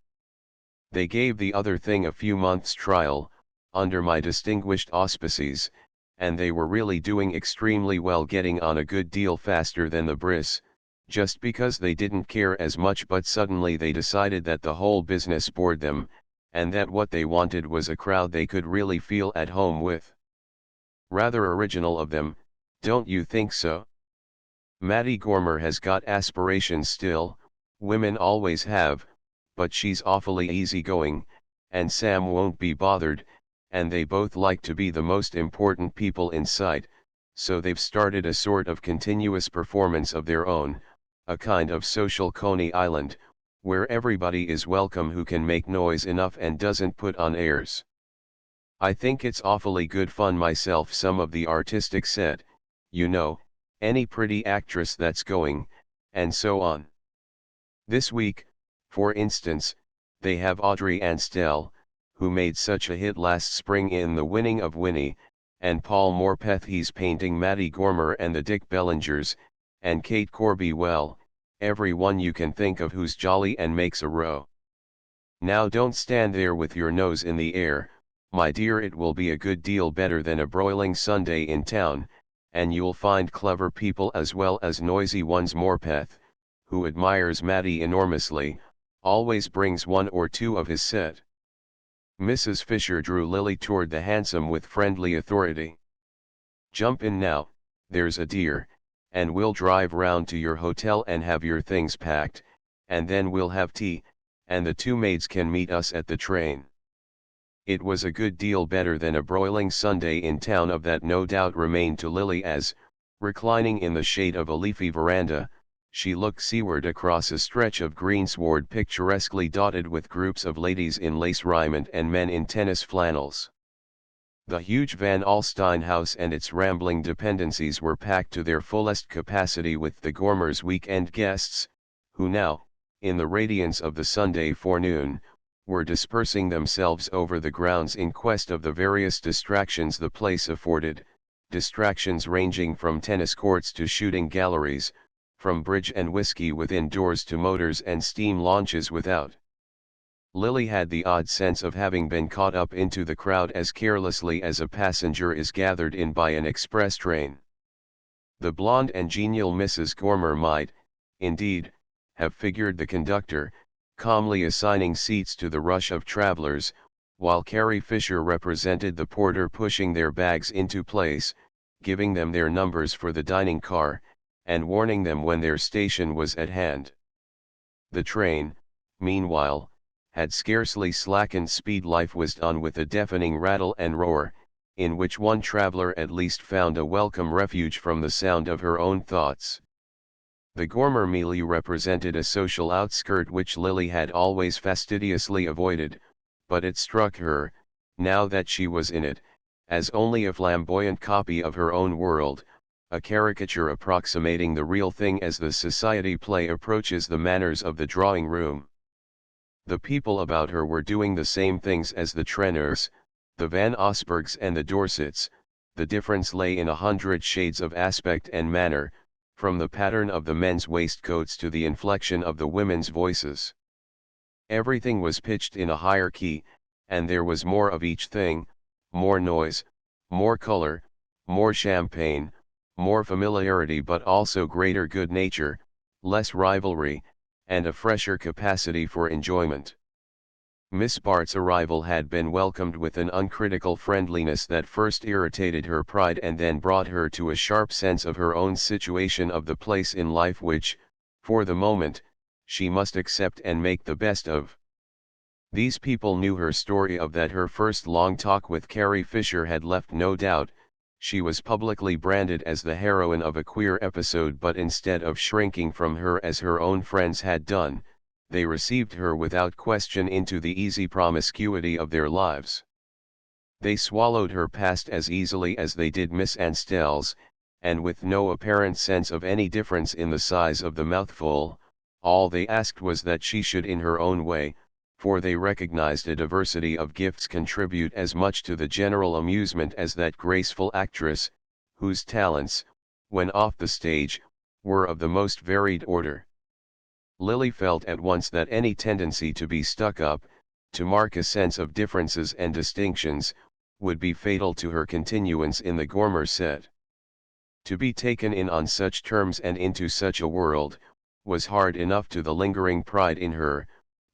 They gave the other thing a few months' trial, under my distinguished auspices, and they were really doing extremely well, getting on a good deal faster than the Briss, just because they didn't care as much, but suddenly they decided that the whole business bored them, and that what they wanted was a crowd they could really feel at home with. Rather original of them, don't you think so? Mattie Gormer has got aspirations still, women always have, but she's awfully easygoing, and Sam won't be bothered, and they both like to be the most important people in sight, so they've started a sort of continuous performance of their own, a kind of social Coney Island, where everybody is welcome who can make noise enough and doesn't put on airs. I think it's awfully good fun myself. Some of the artistic set, you know, any pretty actress that's going, and so on. This week, for instance, they have Audrey Ansdell, who made such a hit last spring in The Winning of Winnie, and Paul Morpeth. He's painting Mattie Gormer and the Dick Bellingers, and Kate Corby. Well, every one you can think of who's jolly and makes a row. Now don't stand there with your nose in the air, my dear. It will be a good deal better than a broiling Sunday in town, and you'll find clever people as well as noisy ones. Morpeth, who admires Mattie enormously, always brings one or two of his set. Mrs. Fisher drew Lily toward the hansom with friendly authority. "Jump in now, there's a dear, and we'll drive round to your hotel and have your things packed, and then we'll have tea, and the two maids can meet us at the train." It was a good deal better than a broiling Sunday in town, of that no doubt remained to Lily as, reclining in the shade of a leafy veranda, she looked seaward across a stretch of greensward picturesquely dotted with groups of ladies in lace raiment and men in tennis flannels. The huge Van Alstyne house and its rambling dependencies were packed to their fullest capacity with the Gormers' week-end guests, who now, in the radiance of the Sunday forenoon, were dispersing themselves over the grounds in quest of the various distractions the place afforded, distractions ranging from tennis courts to shooting galleries, from bridge and whiskey within doors to motors and steam launches without. Lily had the odd sense of having been caught up into the crowd as carelessly as a passenger is gathered in by an express train. The blonde and genial Mrs. Gormer might, indeed, have figured the conductor, calmly assigning seats to the rush of travelers, while Carrie Fisher represented the porter pushing their bags into place, giving them their numbers for the dining car, and warning them when their station was at hand. The train, meanwhile, had scarcely slackened speed. Life was done with a deafening rattle and roar, in which one traveler at least found a welcome refuge from the sound of her own thoughts. The Gormer milieu represented a social outskirt which Lily had always fastidiously avoided, but it struck her, now that she was in it, as only a flamboyant copy of her own world, a caricature approximating the real thing as the society play approaches the manners of the drawing room. The people about her were doing the same things as the Trenors, the Van Osbergs and the Dorsets. The difference lay in 100 shades of aspect and manner, from the pattern of the men's waistcoats to the inflection of the women's voices. Everything was pitched in a higher key, and there was more of each thing, more noise, more color, more champagne, more familiarity, but also greater good nature, less rivalry, and a fresher capacity for enjoyment. Miss Bart's arrival had been welcomed with an uncritical friendliness that first irritated her pride and then brought her to a sharp sense of her own situation, of the place in life which, for the moment, she must accept and make the best of. These people knew her story of that her first long talk with Carrie Fisher had left no doubt, She was publicly branded as the heroine of a queer episode, but instead of shrinking from her as her own friends had done, they received her without question into the easy promiscuity of their lives. They swallowed her past as easily as they did Miss Anstell's, and with no apparent sense of any difference in the size of the mouthful. All they asked was that she should in her own way, for they recognized a diversity of gifts contribute as much to the general amusement as that graceful actress, whose talents, when off the stage, were of the most varied order. Lily felt at once that any tendency to be stuck up, to mark a sense of differences and distinctions, would be fatal to her continuance in the Gormer set. To be taken in on such terms and into such a world, was hard enough to the lingering pride in her,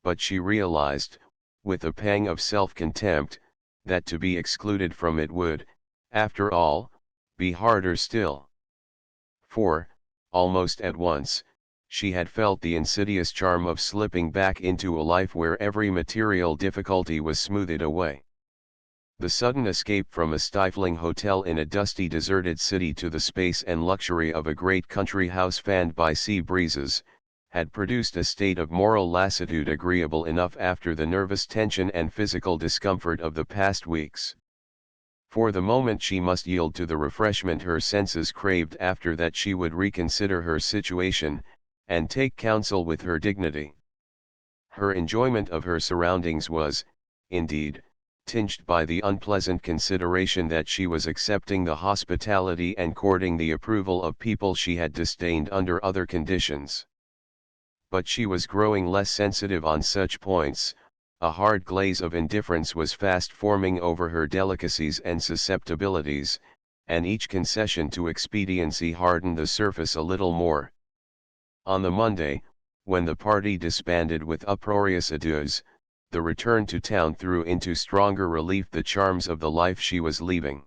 but she realized, with a pang of self-contempt, that to be excluded from it would, after all, be harder still. For, almost at once, she had felt the insidious charm of slipping back into a life where every material difficulty was smoothed away. The sudden escape from a stifling hotel in a dusty deserted city to the space and luxury of a great country house fanned by sea breezes, had produced a state of moral lassitude agreeable enough after the nervous tension and physical discomfort of the past weeks. For the moment she must yield to the refreshment her senses craved. After that she would reconsider her situation, and take counsel with her dignity. Her enjoyment of her surroundings was, indeed, tinged by the unpleasant consideration that she was accepting the hospitality and courting the approval of people she had disdained under other conditions. But she was growing less sensitive on such points. A hard glaze of indifference was fast forming over her delicacies and susceptibilities, and each concession to expediency hardened the surface a little more. On the Monday, when the party disbanded with uproarious adieus, the return to town threw into stronger relief the charms of the life she was leaving.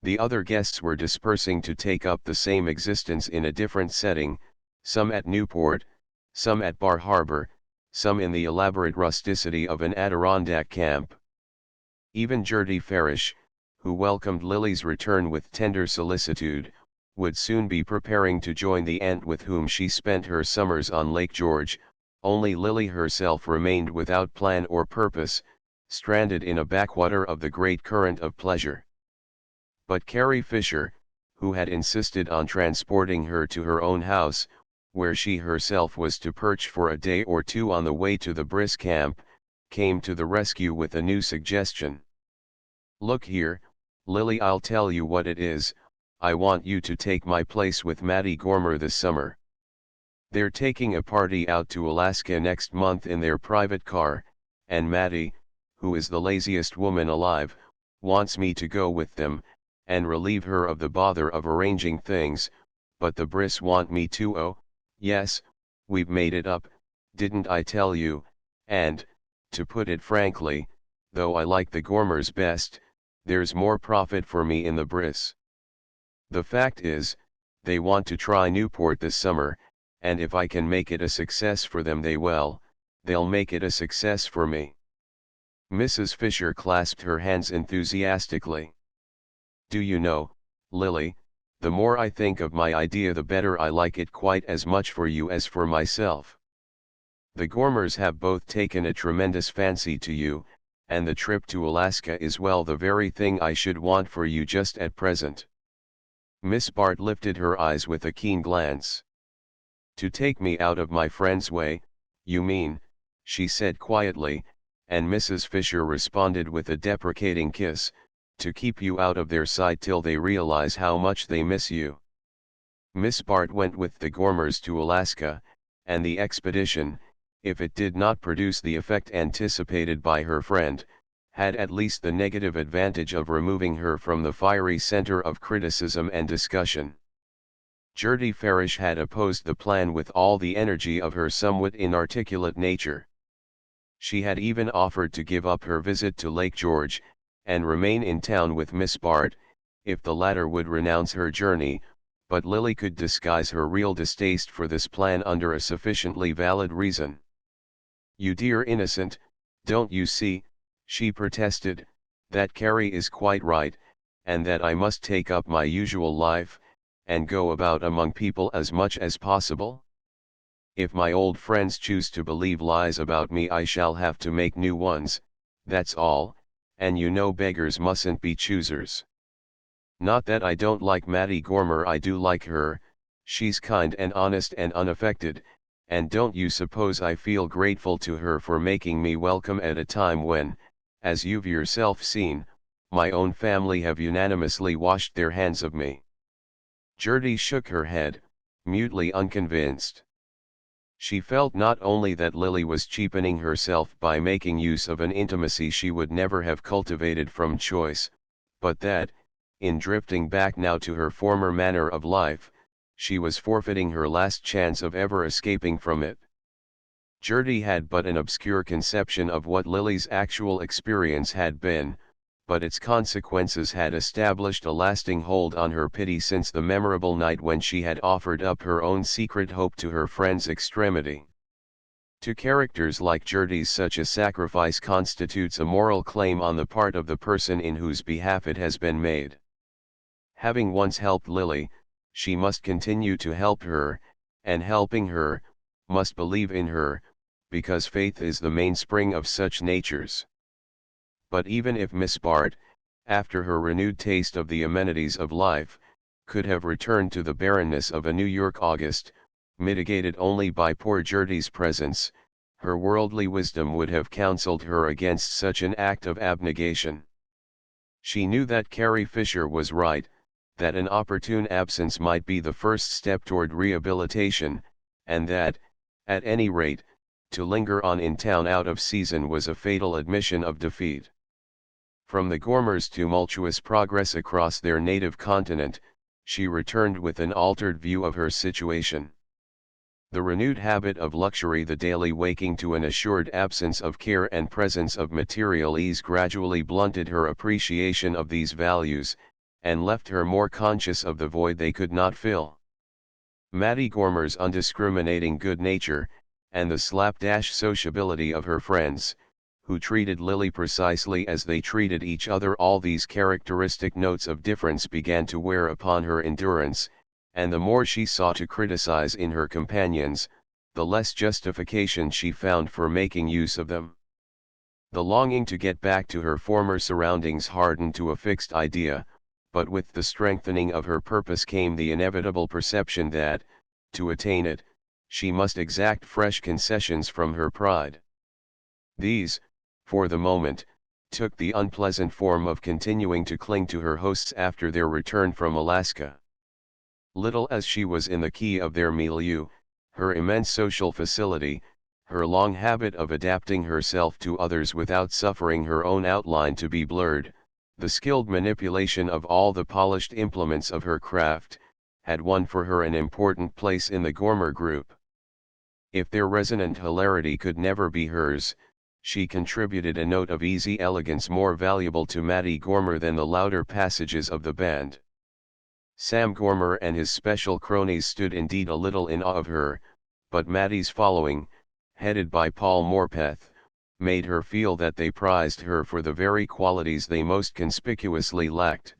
The other guests were dispersing to take up the same existence in a different setting, some at Newport, some at Bar Harbor, some in the elaborate rusticity of an Adirondack camp. Even Gertie Farish, who welcomed Lily's return with tender solicitude, would soon be preparing to join the aunt with whom she spent her summers on Lake George. Only Lily herself remained without plan or purpose, stranded in a backwater of the great current of pleasure. But Carrie Fisher, who had insisted on transporting her to her own house, where she herself was to perch for a day or two on the way to the Briss camp, came to the rescue with a new suggestion. "Look here, Lily, I'll tell you what it is, I want you to take my place with Mattie Gormer this summer. They're taking a party out to Alaska next month in their private car, and Mattie, who is the laziest woman alive, wants me to go with them, and relieve her of the bother of arranging things, but the Briss want me to. Oh, yes, we've made it up, didn't I tell you, and, to put it frankly, though I like the Gormers best, there's more profit for me in the Briss. The fact is, they want to try Newport this summer, and if I can make it a success for them they'll make it a success for me." Mrs. Fisher clasped her hands enthusiastically. "Do you know, Lily, the more I think of my idea the better I like it, quite as much for you as for myself. The Gormers have both taken a tremendous fancy to you, and the trip to Alaska is the very thing I should want for you just at present." Miss Bart lifted her eyes with a keen glance. "To take me out of my friend's way, you mean," she said quietly, and Mrs. Fisher responded with a deprecating kiss, "to keep you out of their sight till they realize how much they miss you." Miss Bart went with the Gormers to Alaska, and the expedition, if it did not produce the effect anticipated by her friend, had at least the negative advantage of removing her from the fiery center of criticism and discussion. Gertie Farish had opposed the plan with all the energy of her somewhat inarticulate nature. She had even offered to give up her visit to Lake George, and remain in town with Miss Bart, if the latter would renounce her journey, but Lily could disguise her real distaste for this plan under a sufficiently valid reason. "You dear innocent, don't you see," she protested, "that Carrie is quite right, and that I must take up my usual life, and go about among people as much as possible? If my old friends choose to believe lies about me, I shall have to make new ones, that's all, and you know beggars mustn't be choosers. Not that I don't like Mattie Gormer, I do like her, she's kind and honest and unaffected, and don't you suppose I feel grateful to her for making me welcome at a time when, as you've yourself seen, my own family have unanimously washed their hands of me. Gertie shook her head, mutely unconvinced. She felt not only that Lily was cheapening herself by making use of an intimacy she would never have cultivated from choice, but that, in drifting back now to her former manner of life, she was forfeiting her last chance of ever escaping from it. Gertie had but an obscure conception of what Lily's actual experience had been, but its consequences had established a lasting hold on her pity since the memorable night when she had offered up her own secret hope to her friend's extremity. To characters like Gertie's, such a sacrifice constitutes a moral claim on the part of the person in whose behalf it has been made. Having once helped Lily, she must continue to help her, and helping her, must believe in her, because faith is the mainspring of such natures. But even if Miss Bart, after her renewed taste of the amenities of life, could have returned to the barrenness of a New York August, mitigated only by poor Gertie's presence, her worldly wisdom would have counseled her against such an act of abnegation. She knew that Carrie Fisher was right, that an opportune absence might be the first step toward rehabilitation, and that, at any rate, to linger on in town out of season was a fatal admission of defeat. From the Gormers' tumultuous progress across their native continent, she returned with an altered view of her situation. The renewed habit of luxury, the daily waking to an assured absence of care and presence of material ease, gradually blunted her appreciation of these values, and left her more conscious of the void they could not fill. Mattie Gormer's undiscriminating good nature, and the slapdash sociability of her friends, who treated Lily precisely as they treated each other, all these characteristic notes of difference began to wear upon her endurance, and the more she saw to criticize in her companions, the less justification she found for making use of them. The longing to get back to her former surroundings hardened to a fixed idea, but with the strengthening of her purpose came the inevitable perception that, to attain it, she must exact fresh concessions from her pride. These, for the moment, took the unpleasant form of continuing to cling to her hosts after their return from Alaska. Little as she was in the key of their milieu, her immense social facility, her long habit of adapting herself to others without suffering her own outline to be blurred, the skilled manipulation of all the polished implements of her craft, had won for her an important place in the Gormer group. If their resonant hilarity could never be hers, she contributed a note of easy elegance more valuable to Mattie Gormer than the louder passages of the band. Sam Gormer and his special cronies stood indeed a little in awe of her, but Mattie's following, headed by Paul Morpeth, made her feel that they prized her for the very qualities they most conspicuously lacked.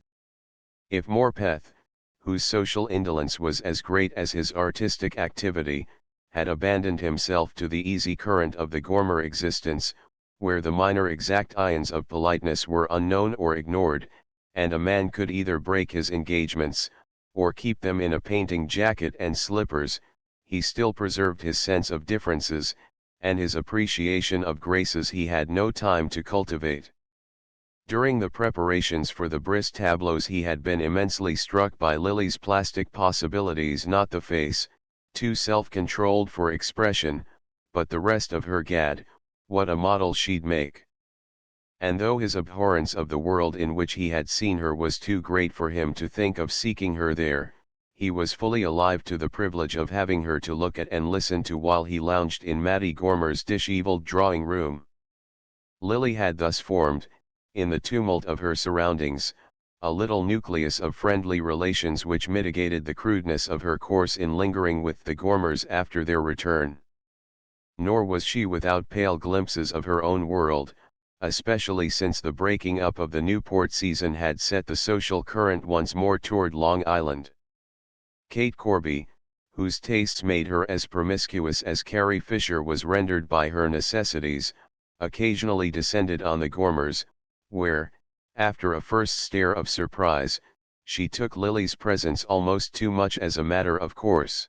If Morpeth, whose social indolence was as great as his artistic activity, had abandoned himself to the easy current of the Gormer existence, where the minor exactions of politeness were unknown or ignored, and a man could either break his engagements, or keep them in a painting jacket and slippers, he still preserved his sense of differences, and his appreciation of graces he had no time to cultivate. During the preparations for the Briss tableaus he had been immensely struck by Lily's plastic possibilities, not the face, too self-controlled for expression, but the rest of her. Gad, what a model she'd make. And though his abhorrence of the world in which he had seen her was too great for him to think of seeking her there, he was fully alive to the privilege of having her to look at and listen to while he lounged in Mattie Gormer's dishevelled drawing room. Lily had thus formed, in the tumult of her surroundings, a little nucleus of friendly relations which mitigated the crudeness of her course in lingering with the Gormers after their return. Nor was she without pale glimpses of her own world, especially since the breaking up of the Newport season had set the social current once more toward Long Island. Kate Corby, whose tastes made her as promiscuous as Carrie Fisher was rendered by her necessities, occasionally descended on the Gormers, where, after a first stare of surprise, she took Lily's presence almost too much as a matter of course.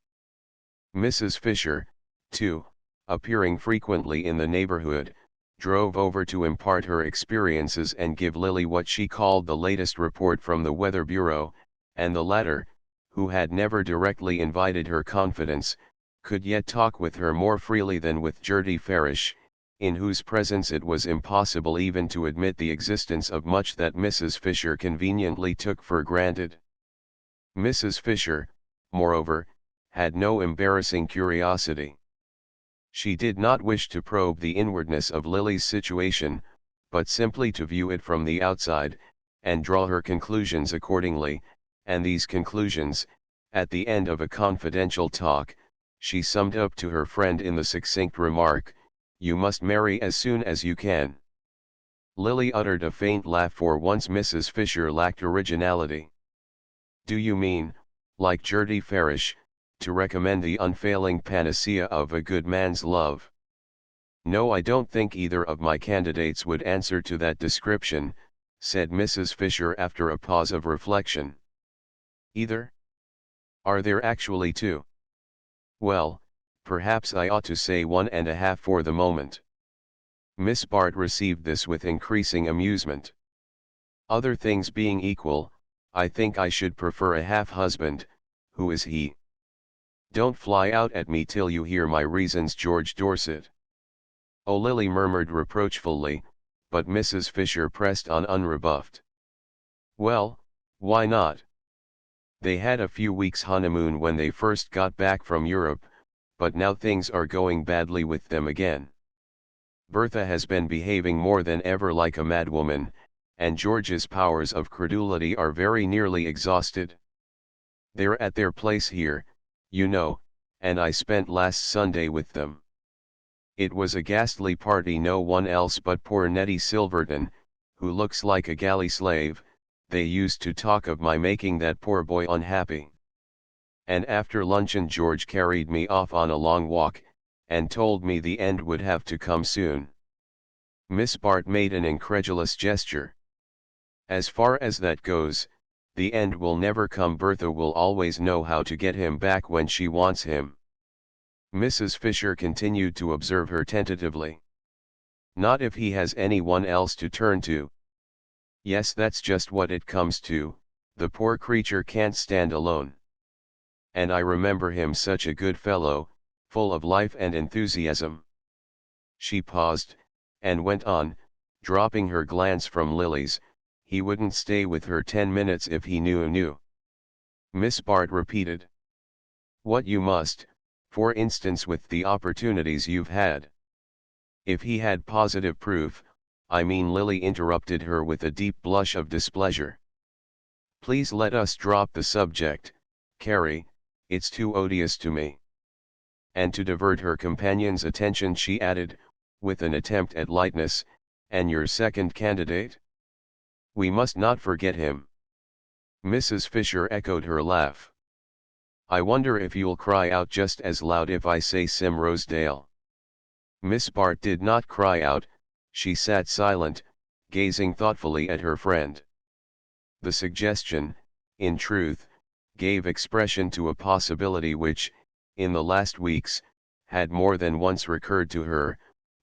Mrs. Fisher, too, appearing frequently in the neighborhood, drove over to impart her experiences and give Lily what she called the latest report from the Weather Bureau, and the latter, who had never directly invited her confidence, could yet talk with her more freely than with Gertie Farish, in whose presence it was impossible even to admit the existence of much that Mrs. Fisher conveniently took for granted. Mrs. Fisher, moreover, had no embarrassing curiosity. She did not wish to probe the inwardness of Lily's situation, but simply to view it from the outside, and draw her conclusions accordingly, and these conclusions, at the end of a confidential talk, she summed up to her friend in the succinct remark, "You must marry as soon as you can." Lily uttered a faint laugh, for once Mrs. Fisher lacked originality. "Do you mean, like Gertie Farish, to recommend the unfailing panacea of a good man's love?" "No, I don't think either of my candidates would answer to that description," said Mrs. Fisher after a pause of reflection. "Either? Are there actually two?" "Well, perhaps I ought to say 1.5 for the moment." Miss Bart received this with increasing amusement. "Other things being equal, I think I should prefer a half-husband. Who is he?" "Don't fly out at me till you hear my reasons, George Dorset." "Oh," Lily murmured reproachfully, but Mrs. Fisher pressed on unrebuffed. "Well, why not? They had a few weeks' honeymoon when they first got back from Europe, but now things are going badly with them again. Bertha has been behaving more than ever like a madwoman, and George's powers of credulity are very nearly exhausted. They're at their place here, you know, and I spent last Sunday with them. It was a ghastly party, no one else but poor Nettie Silverton, who looks like a galley slave. They used to talk of my making that poor boy unhappy. And after luncheon George carried me off on a long walk, and told me the end would have to come soon." Miss Bart made an incredulous gesture. "As far as that goes, the end will never come. Bertha will always know how to get him back when she wants him." Mrs. Fisher continued to observe her tentatively. "Not if he has anyone else to turn to." "Yes, that's just what it comes to, the poor creature can't stand alone. And I remember him such a good fellow, full of life and enthusiasm." She paused, and went on, dropping her glance from Lily's, "He wouldn't stay with her 10 minutes if he knew." Miss Bart repeated. "What you must, for instance, with the opportunities you've had." "If he had positive proof, I mean," Lily interrupted her with a deep blush of displeasure. "Please let us drop the subject, Carrie, it's too odious to me." And to divert her companion's attention she added, with an attempt at lightness, "And your second candidate? We must not forget him." Mrs. Fisher echoed her laugh. "I wonder if you'll cry out just as loud if I say Sim Rosedale." Miss Bart did not cry out, she sat silent, gazing thoughtfully at her friend. The suggestion, in truth, gave expression to a possibility which, in the last weeks, had more than once recurred to her,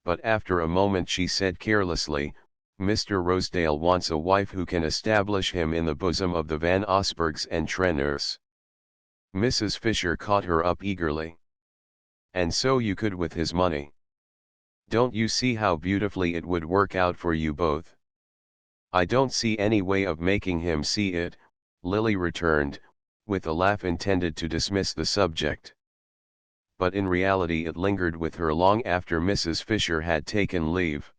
but after a moment she said carelessly, "Mr. Rosedale wants a wife who can establish him in the bosom of the Van Osbergs and Treners." Mrs. Fisher caught her up eagerly. "And so you could with his money. Don't you see how beautifully it would work out for you both?" "I don't see any way of making him see it," Lily returned, with a laugh intended to dismiss the subject. But in reality it lingered with her long after Mrs. Fisher had taken leave.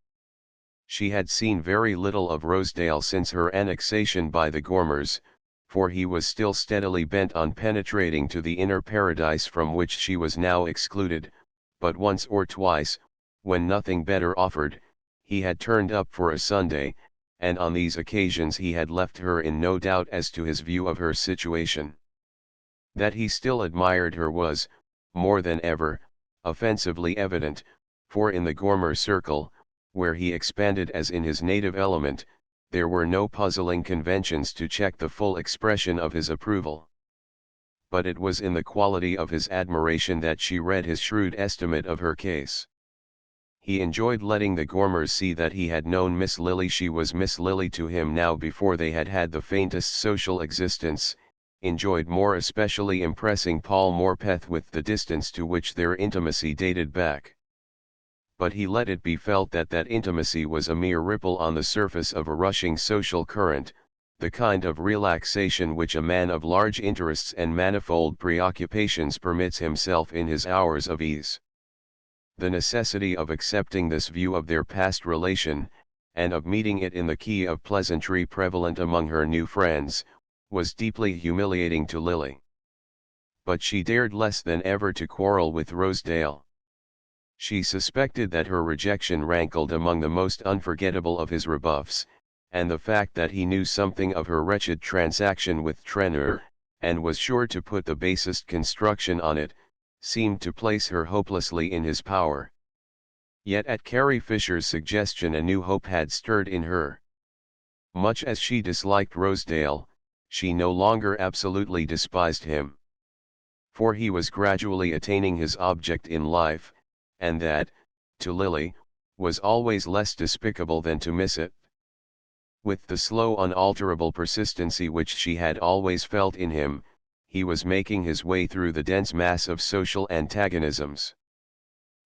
She had seen very little of Rosedale since her annexation by the Gormers, for he was still steadily bent on penetrating to the inner paradise from which she was now excluded, but once or twice, when nothing better offered, he had turned up for a Sunday, and on these occasions he had left her in no doubt as to his view of her situation. That he still admired her was, more than ever, offensively evident, for in the Gormer circle, where he expanded as in his native element, there were no puzzling conventions to check the full expression of his approval. But it was in the quality of his admiration that she read his shrewd estimate of her case. He enjoyed letting the Gormers see that he had known Miss Lily. She was Miss Lily to him now before they had had the faintest social existence, enjoyed more especially impressing Paul Morpeth with the distance to which their intimacy dated back. But he let it be felt that that intimacy was a mere ripple on the surface of a rushing social current, the kind of relaxation which a man of large interests and manifold preoccupations permits himself in his hours of ease. The necessity of accepting this view of their past relation, and of meeting it in the key of pleasantry prevalent among her new friends, was deeply humiliating to Lily. But she dared less than ever to quarrel with Rosedale. She suspected that her rejection rankled among the most unforgettable of his rebuffs, and the fact that he knew something of her wretched transaction with Trenor, and was sure to put the basest construction on it, seemed to place her hopelessly in his power. Yet at Carrie Fisher's suggestion a new hope had stirred in her. Much as she disliked Rosedale, she no longer absolutely despised him. For he was gradually attaining his object in life, and that, to Lily, was always less despicable than to miss it. With the slow unalterable persistency which she had always felt in him, he was making his way through the dense mass of social antagonisms.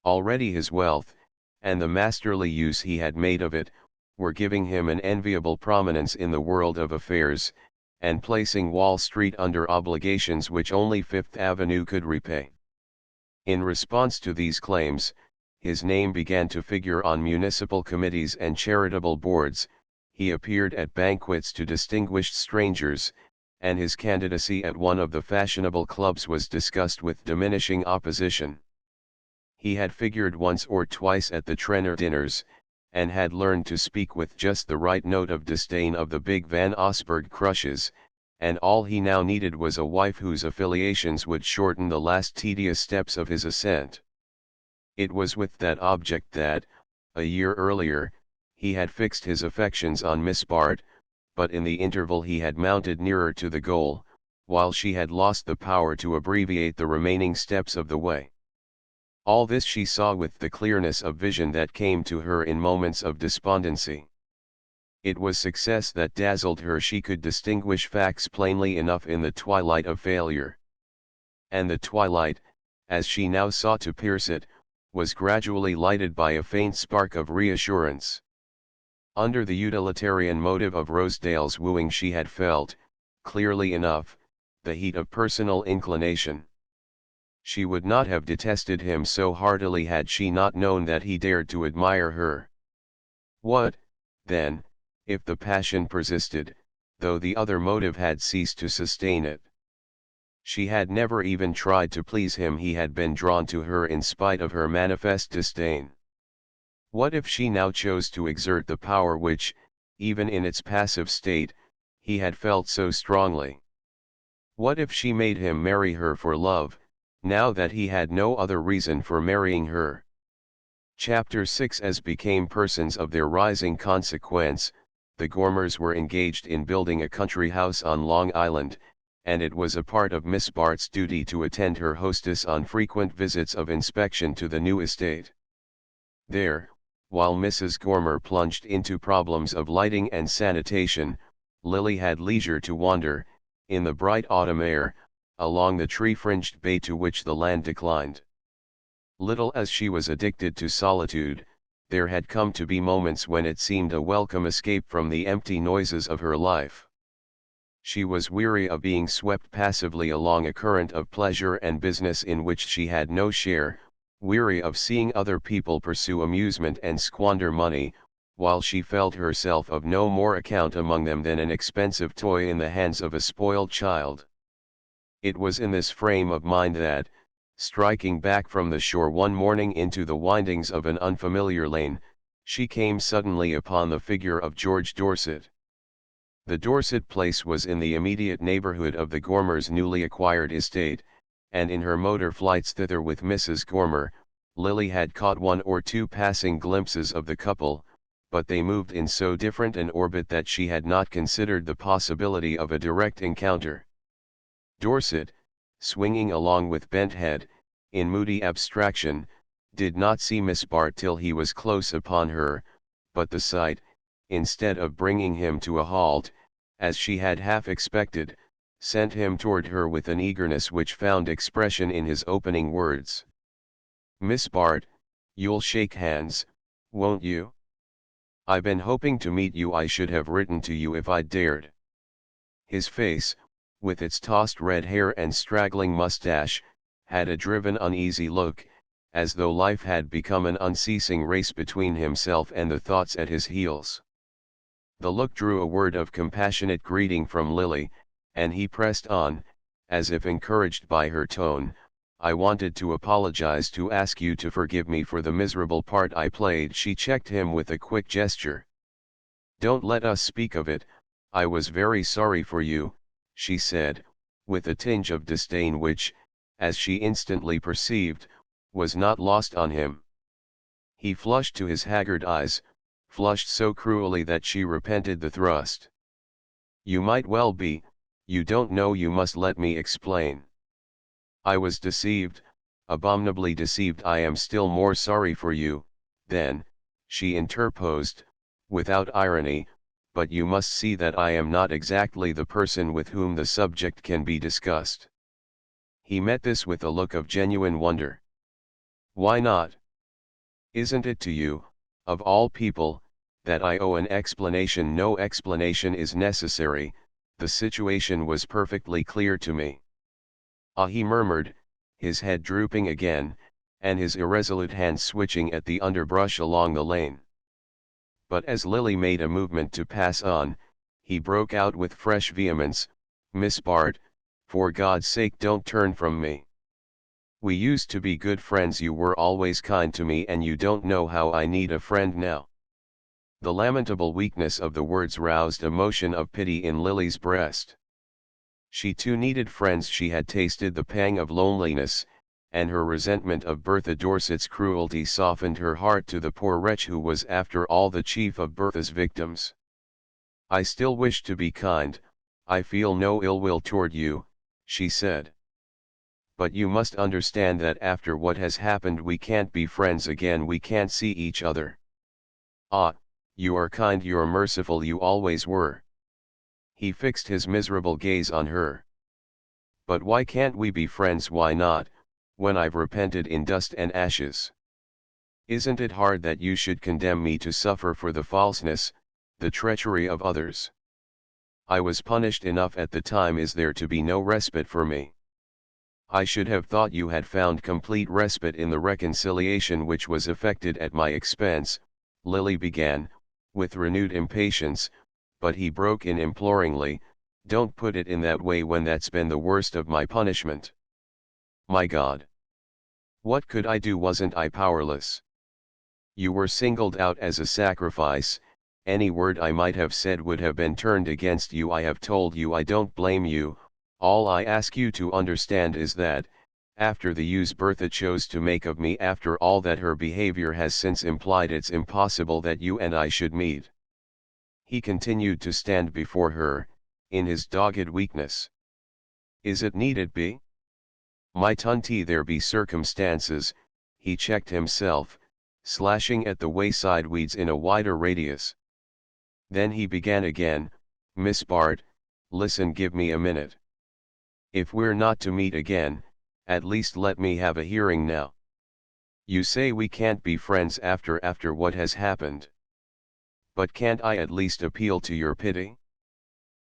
Already his wealth, and the masterly use he had made of it, were giving him an enviable prominence in the world of affairs, and placing Wall Street under obligations which only Fifth Avenue could repay. In response to these claims, his name began to figure on municipal committees and charitable boards, he appeared at banquets to distinguished strangers, and his candidacy at one of the fashionable clubs was discussed with diminishing opposition. He had figured once or twice at the Trenor dinners, and had learned to speak with just the right note of disdain of the big Van Osburgh crushes, and all he now needed was a wife whose affiliations would shorten the last tedious steps of his ascent. It was with that object that, a year earlier, he had fixed his affections on Miss Bart, but in the interval he had mounted nearer to the goal, while she had lost the power to abbreviate the remaining steps of the way. All this she saw with the clearness of vision that came to her in moments of despondency. It was success that dazzled her. She could distinguish facts plainly enough in the twilight of failure. And the twilight, as she now sought to pierce it, was gradually lighted by a faint spark of reassurance. Under the utilitarian motive of Rosedale's wooing she had felt, clearly enough, the heat of personal inclination. She would not have detested him so heartily had she not known that he dared to admire her. What, then, if the passion persisted, though the other motive had ceased to sustain it? She had never even tried to please him. He had been drawn to her in spite of her manifest disdain. What if she now chose to exert the power which, even in its passive state, he had felt so strongly? What if she made him marry her for love, now that he had no other reason for marrying her? Chapter 6. As became persons of their rising consequence, the Gormers were engaged in building a country house on Long Island, and it was a part of Miss Bart's duty to attend her hostess on frequent visits of inspection to the new estate. There, while Mrs. Gormer plunged into problems of lighting and sanitation, Lily had leisure to wander, in the bright autumn air, along the tree-fringed bay to which the land declined. Little as she was addicted to solitude, there had come to be moments when it seemed a welcome escape from the empty noises of her life. She was weary of being swept passively along a current of pleasure and business in which she had no share, weary of seeing other people pursue amusement and squander money, while she felt herself of no more account among them than an expensive toy in the hands of a spoiled child. It was in this frame of mind that, striking back from the shore one morning into the windings of an unfamiliar lane, She came suddenly upon the figure of George Dorset. The Dorset place was in the immediate neighborhood of the Gormers' newly acquired estate, and in her motor flights thither with Mrs. Gormer, Lily had caught one or two passing glimpses of the couple, but they moved in so different an orbit that she had not considered the possibility of a direct encounter. Dorset, swinging along with bent head, in moody abstraction, did not see Miss Bart till he was close upon her, but the sight, instead of bringing him to a halt, as she had half expected, sent him toward her with an eagerness which found expression in his opening words. "Miss Bart, you'll shake hands, won't you? I been hoping to meet you. I should have written to you if I'd dared." His face, with its tossed red hair and straggling mustache, had a driven uneasy look, as though life had become an unceasing race between himself and the thoughts at his heels. The look drew a word of compassionate greeting from Lily, and he pressed on, as if encouraged by her tone. "I wanted to apologize, to ask you to forgive me for the miserable part I played." She checked him with a quick gesture. "Don't let us speak of it. I was very sorry for you," she said, with a tinge of disdain which, as she instantly perceived, was not lost on him. He flushed to his haggard eyes, flushed so cruelly that she repented the thrust. "You might well be, you don't know. You must let me explain." "I was deceived, abominably deceived." "I am still more sorry for you, then," she interposed, without irony, "but you must see that I am not exactly the person with whom the subject can be discussed." He met this with a look of genuine wonder. "Why not? Isn't it to you, of all people, that I owe an explanation?" "No explanation is necessary, the situation was perfectly clear to me." "Ah," he murmured, his head drooping again, and his irresolute hand switching at the underbrush along the lane. But as Lily made a movement to pass on, he broke out with fresh vehemence, "Miss Bart, for God's sake don't turn from me. We used to be good friends. You were always kind to me, and you don't know how I need a friend now." The lamentable weakness of the words roused a motion of pity in Lily's breast. She too needed friends. She had tasted the pang of loneliness, and her resentment of Bertha Dorset's cruelty softened her heart to the poor wretch who was after all the chief of Bertha's victims. "I still wish to be kind, I feel no ill will toward you," she said. "But you must understand that after what has happened we can't be friends again. We can't see each other." "Ah, you are kind, you're merciful, you always were." He fixed his miserable gaze on her. "But why can't we be friends? Why not, when I've repented in dust and ashes? Isn't it hard that you should condemn me to suffer for the falseness, the treachery of others? I was punished enough at the time. Is there to be no respite for me? I should have thought you had found complete respite in the reconciliation which was effected at my expense," Lily began, with renewed impatience, but he broke in imploringly, "Don't put it in that way when that's been the worst of my punishment. My God! What could I do? Wasn't I powerless? You were singled out as a sacrifice. Any word I might have said would have been turned against you. I have told you I don't blame you. All I ask you to understand is that, after the use Bertha chose to make of me, after all that her behavior has since implied, it's impossible that you and I should meet." He continued to stand before her, in his dogged weakness. "Is it need it be? Might unty there be circumstances," he checked himself, slashing at the wayside weeds in a wider radius. Then he began again, "Miss Bart, listen, give me a minute. If we're not to meet again, at least let me have a hearing now. You say we can't be friends after what has happened. But can't I at least appeal to your pity?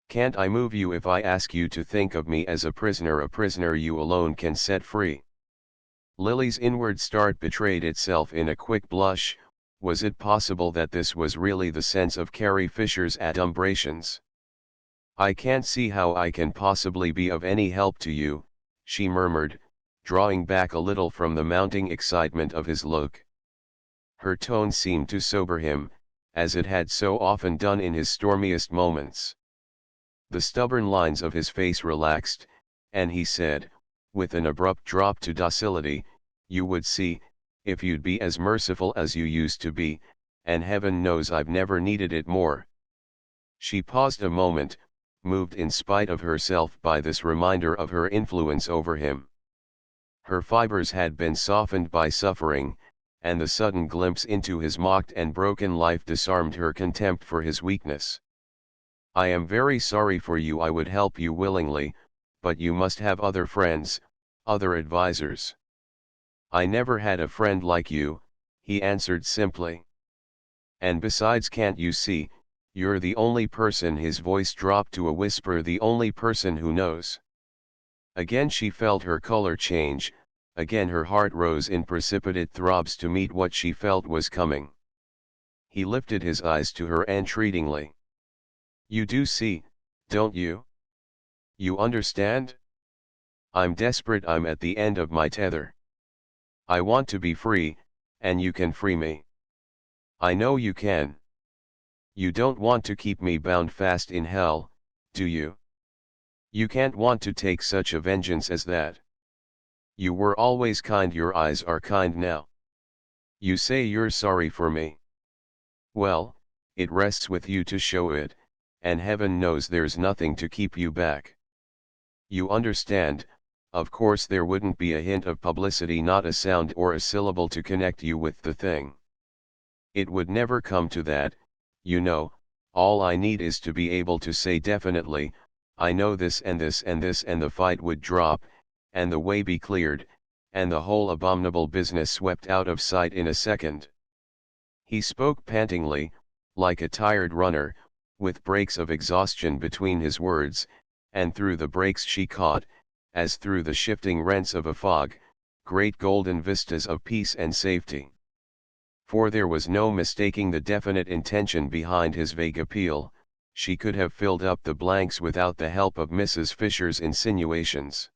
Can't I move you if I ask you to think of me as a prisoner you alone can set free?" Lily's inward start betrayed itself in a quick blush. Was it possible that this was really the sense of Carrie Fisher's adumbrations? "I can't see how I can possibly be of any help to you," she murmured, drawing back a little from the mounting excitement of his look. Her tone seemed to sober him, as it had so often done in his stormiest moments. The stubborn lines of his face relaxed, and he said, with an abrupt drop to docility, "You would see, if you'd be as merciful as you used to be, and heaven knows I've never needed it more." She paused a moment, moved in spite of herself by this reminder of her influence over him. Her fibers had been softened by suffering, and the sudden glimpse into his mocked and broken life disarmed her contempt for his weakness. "I am very sorry for you. I would help you willingly, but you must have other friends, other advisors." "I never had a friend like you," he answered simply. "And besides, can't you see, you're the only person," his voice dropped to a whisper, "the only person who knows." Again she felt her color change, again her heart rose in precipitate throbs to meet what she felt was coming. He lifted his eyes to her entreatingly. "You do see, don't you? You understand? I'm desperate, I'm at the end of my tether. I want to be free, and you can free me. I know you can. You don't want to keep me bound fast in hell, do you? You can't want to take such a vengeance as that. You were always kind, your eyes are kind now. You say you're sorry for me. Well, it rests with you to show it, and heaven knows there's nothing to keep you back. You understand, of course there wouldn't be a hint of publicity, not a sound or a syllable to connect you with the thing. It would never come to that, you know. All I need is to be able to say definitely, I know this and this and this, and the fight would drop, and the way be cleared, and the whole abominable business swept out of sight in a second." He spoke pantingly, like a tired runner, with breaks of exhaustion between his words, and through the breaks she caught, as through the shifting rents of a fog, great golden vistas of peace and safety. For there was no mistaking the definite intention behind his vague appeal. She could have filled up the blanks without the help of Mrs. Fisher's insinuations.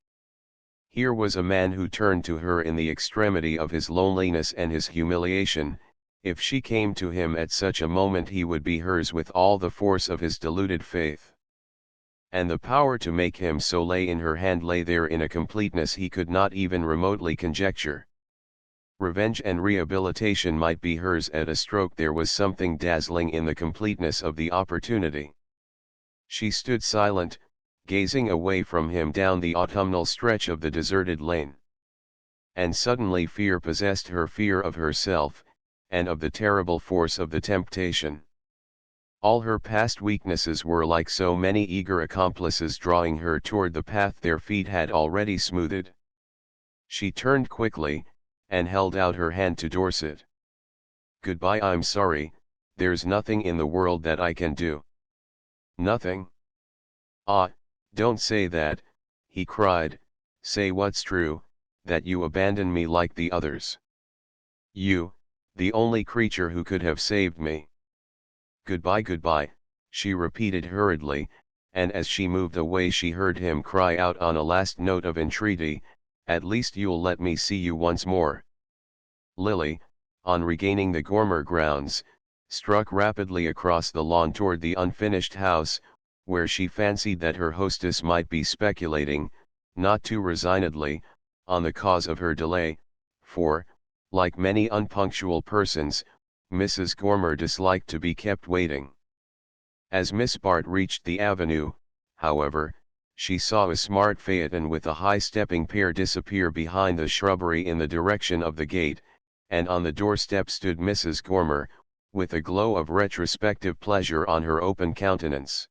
Here was a man who turned to her in the extremity of his loneliness and his humiliation. If she came to him at such a moment, he would be hers with all the force of his deluded faith. And the power to make him so lay in her hand, lay there in a completeness he could not even remotely conjecture. Revenge and rehabilitation might be hers at a stroke. There was something dazzling in the completeness of the opportunity. She stood silent, gazing away from him down the autumnal stretch of the deserted lane. And suddenly fear possessed her, fear of herself, and of the terrible force of the temptation. All her past weaknesses were like so many eager accomplices drawing her toward the path their feet had already smoothed. She turned quickly, and held out her hand to Dorset. "Goodbye, I'm sorry, there's nothing in the world that I can do." "Nothing? Ah, don't say that," he cried. "Say what's true, that you abandon me like the others. You, the only creature who could have saved me." "Goodbye, goodbye," she repeated hurriedly, and as she moved away she heard him cry out on a last note of entreaty, "At least you'll let me see you once more." Lily, on regaining the Gormer grounds, struck rapidly across the lawn toward the unfinished house, where she fancied that her hostess might be speculating, not too resignedly, on the cause of her delay, for, like many unpunctual persons, Mrs. Gormer disliked to be kept waiting. As Miss Bart reached the avenue, however, she saw a smart phaeton with a high-stepping pair disappear behind the shrubbery in the direction of the gate, and on the doorstep stood Mrs. Gormer, with a glow of retrospective pleasure on her open countenance.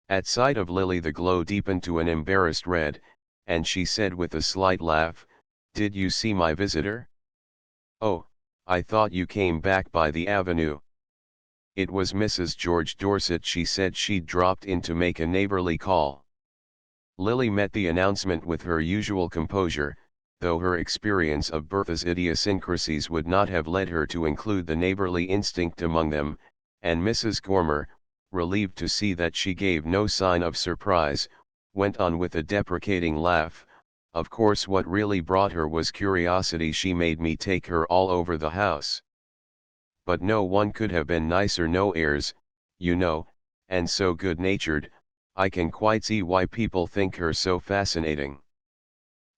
At sight of Lily the glow deepened to an embarrassed red, and she said with a slight laugh, "Did you see my visitor? Oh, I thought you came back by the avenue." It was Mrs. George Dorset. She said she'd dropped in to make a neighborly call. Lily met the announcement with her usual composure, though her experience of Bertha's idiosyncrasies would not have led her to include the neighborly instinct among them, and Mrs. Gormer, relieved to see that she gave no sign of surprise, went on with a deprecating laugh, "Of course what really brought her was curiosity. She made me take her all over the house. but no one could have been nicer, no airs, you know, and so good-natured. I can quite see why people think her so fascinating."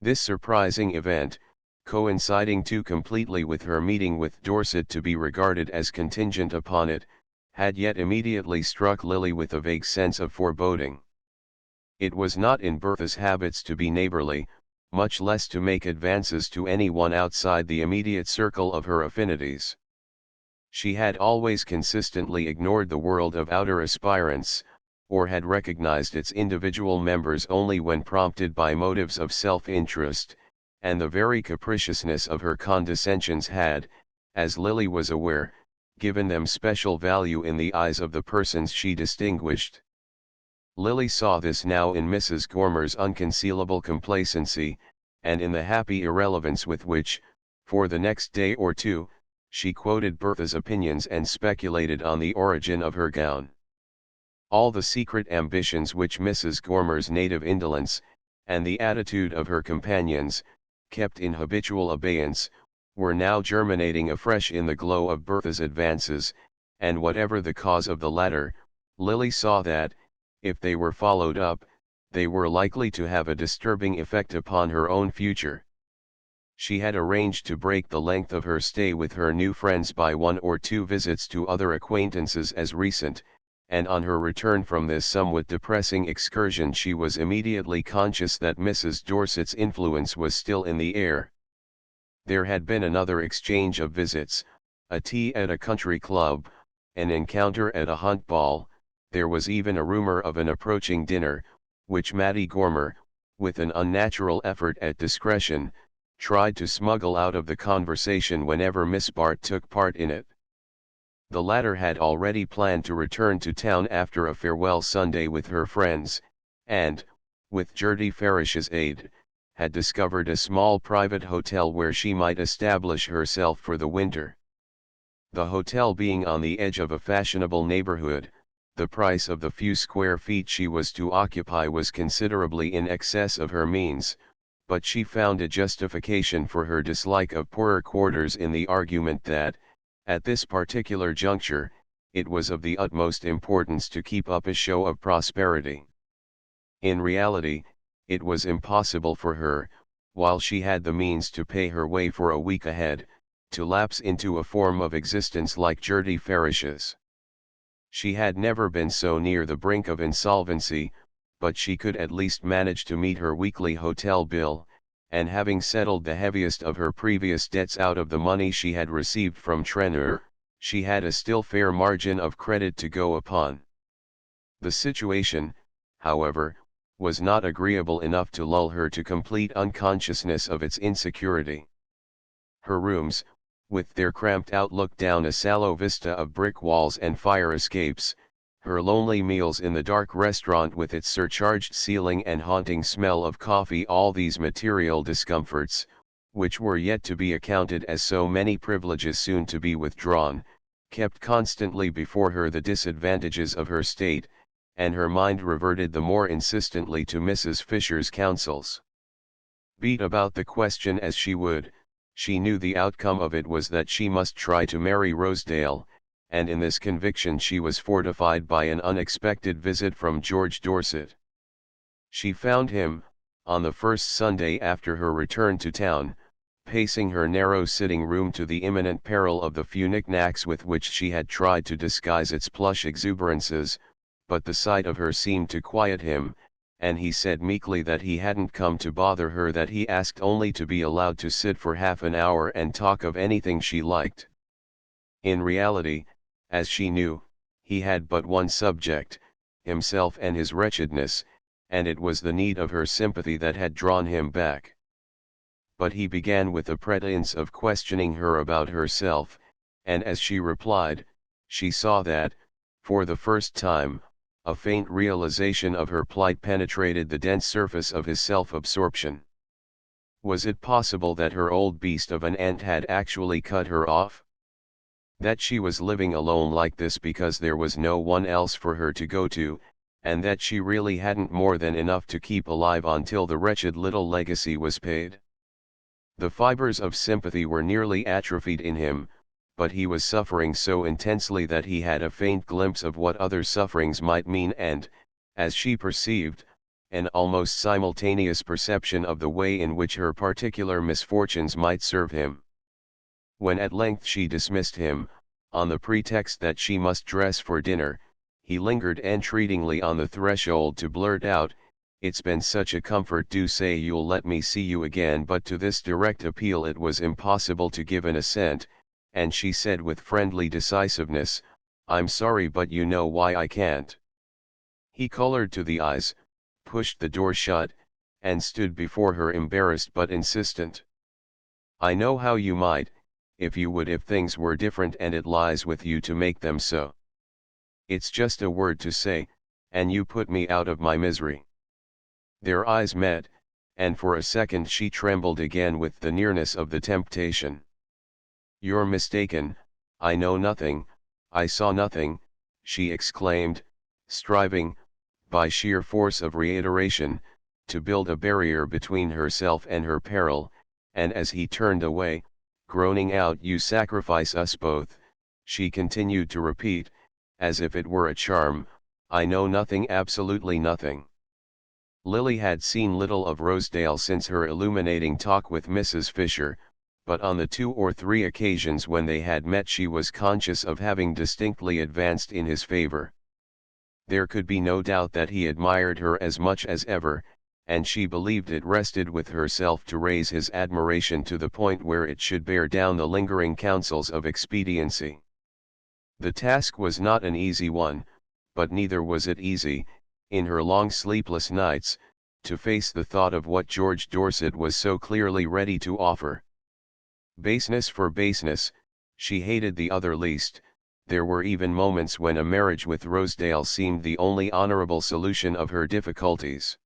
This surprising event, coinciding too completely with her meeting with Dorset to be regarded as contingent upon it, had yet immediately struck Lily with a vague sense of foreboding. It was not in Bertha's habits to be neighborly, much less to make advances to anyone outside the immediate circle of her affinities. She had always consistently ignored the world of outer aspirants, or had recognized its individual members only when prompted by motives of self-interest, and the very capriciousness of her condescensions had, as Lily was aware, given them special value in the eyes of the persons she distinguished. Lily saw this now in Mrs. Gormer's unconcealable complacency, and in the happy irrelevance with which, for the next day or two, she quoted Bertha's opinions and speculated on the origin of her gown. All the secret ambitions which Mrs. Gormer's native indolence, and the attitude of her companions, kept in habitual abeyance, were now germinating afresh in the glow of Bertha's advances, and whatever the cause of the latter, Lily saw that, if they were followed up, they were likely to have a disturbing effect upon her own future. She had arranged to break the length of her stay with her new friends by 1 or 2 visits to other acquaintances as recent, and on her return from this somewhat depressing excursion she was immediately conscious that Mrs. Dorset's influence was still in the air. There had been another exchange of visits, a tea at a country club, an encounter at a hunt ball. There was even a rumor of an approaching dinner, which Mattie Gormer, with an unnatural effort at discretion, tried to smuggle out of the conversation whenever Miss Bart took part in it. The latter had already planned to return to town after a farewell Sunday with her friends, and, with Gertie Farish's aid, had discovered a small private hotel where she might establish herself for the winter. The hotel being on the edge of a fashionable neighborhood, the price of the few square feet she was to occupy was considerably in excess of her means, but she found a justification for her dislike of poorer quarters in the argument that, at this particular juncture, it was of the utmost importance to keep up a show of prosperity. In reality, it was impossible for her, while she had the means to pay her way for a week ahead, to lapse into a form of existence like Gertie Farish's. She had never been so near the brink of insolvency, but she could at least manage to meet her weekly hotel bill, and having settled the heaviest of her previous debts out of the money she had received from Trenor, she had a still fair margin of credit to go upon. The situation, however, was not agreeable enough to lull her to complete unconsciousness of its insecurity. Her rooms, with their cramped outlook down a sallow vista of brick walls and fire escapes, her lonely meals in the dark restaurant with its surcharged ceiling and haunting smell of coffee, all these material discomforts, which were yet to be accounted as so many privileges soon to be withdrawn, kept constantly before her the disadvantages of her state, and her mind reverted the more insistently to Mrs. Fisher's counsels. Beat about the question as she would, she knew the outcome of it was that she must try to marry Rosedale, and in this conviction she was fortified by an unexpected visit from George Dorset. She found him, on the first Sunday after her return to town, pacing her narrow sitting room to the imminent peril of the few knickknacks with which she had tried to disguise its plush exuberances, but the sight of her seemed to quiet him, and he said meekly that he hadn't come to bother her, that he asked only to be allowed to sit for half an hour and talk of anything she liked. In reality, as she knew, he had but one subject, himself and his wretchedness, and it was the need of her sympathy that had drawn him back. But he began with a pretense of questioning her about herself, and as she replied, she saw that, for the first time, a faint realization of her plight penetrated the dense surface of his self-absorption. Was it possible that her old beast of an aunt had actually cut her off? That she was living alone like this because there was no one else for her to go to, and that she really hadn't more than enough to keep alive until the wretched little legacy was paid? The fibers of sympathy were nearly atrophied in him, but he was suffering so intensely that he had a faint glimpse of what other sufferings might mean and, as she perceived, an almost simultaneous perception of the way in which her particular misfortunes might serve him. When at length she dismissed him, on the pretext that she must dress for dinner, he lingered entreatingly on the threshold to blurt out, "It's been such a comfort, do say you'll let me see you again." But to this direct appeal it was impossible to give an assent, and she said with friendly decisiveness, "I'm sorry, but you know why I can't." He colored to the eyes, pushed the door shut, and stood before her embarrassed but insistent. "I know how you might, if you would, if things were different, and it lies with you to make them so. It's just a word to say, and you put me out of my misery." Their eyes met, and for a second she trembled again with the nearness of the temptation. "You're mistaken, I know nothing, I saw nothing," she exclaimed, striving, by sheer force of reiteration, to build a barrier between herself and her peril, and as he turned away, groaning out, "You sacrifice us both," she continued to repeat, as if it were a charm, "I know nothing, absolutely nothing." Lily had seen little of Rosedale since her illuminating talk with Mrs. Fisher, but on the 2 or 3 occasions when they had met she was conscious of having distinctly advanced in his favor. There could be no doubt that he admired her as much as ever, and she believed it rested with herself to raise his admiration to the point where it should bear down the lingering counsels of expediency. The task was not an easy one, but neither was it easy, in her long sleepless nights, to face the thought of what George Dorset was so clearly ready to offer. Baseness for baseness, she hated the other least. There were even moments when a marriage with Rosedale seemed the only honorable solution of her difficulties.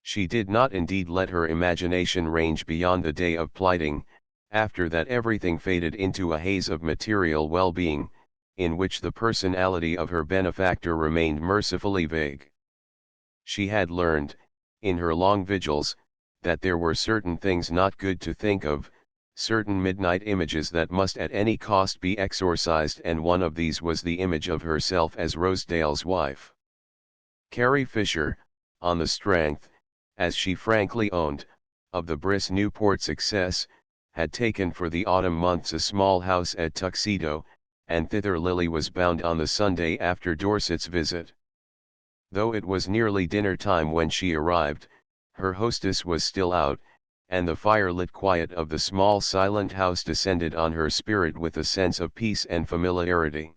She did not indeed let her imagination range beyond the day of plighting. After that everything faded into a haze of material well-being, in which the personality of her benefactor remained mercifully vague. She had learned, in her long vigils, that there were certain things not good to think of, certain midnight images that must at any cost be exorcised, and one of these was the image of herself as Rosedale's wife. Carrie Fisher, on the strength, as she frankly owned, of the brisk Newport success, had taken for the autumn months a small house at Tuxedo, and thither Lily was bound on the Sunday after Dorset's visit. Though it was nearly dinner time when she arrived, her hostess was still out, and the firelit quiet of the small silent house descended on her spirit with a sense of peace and familiarity.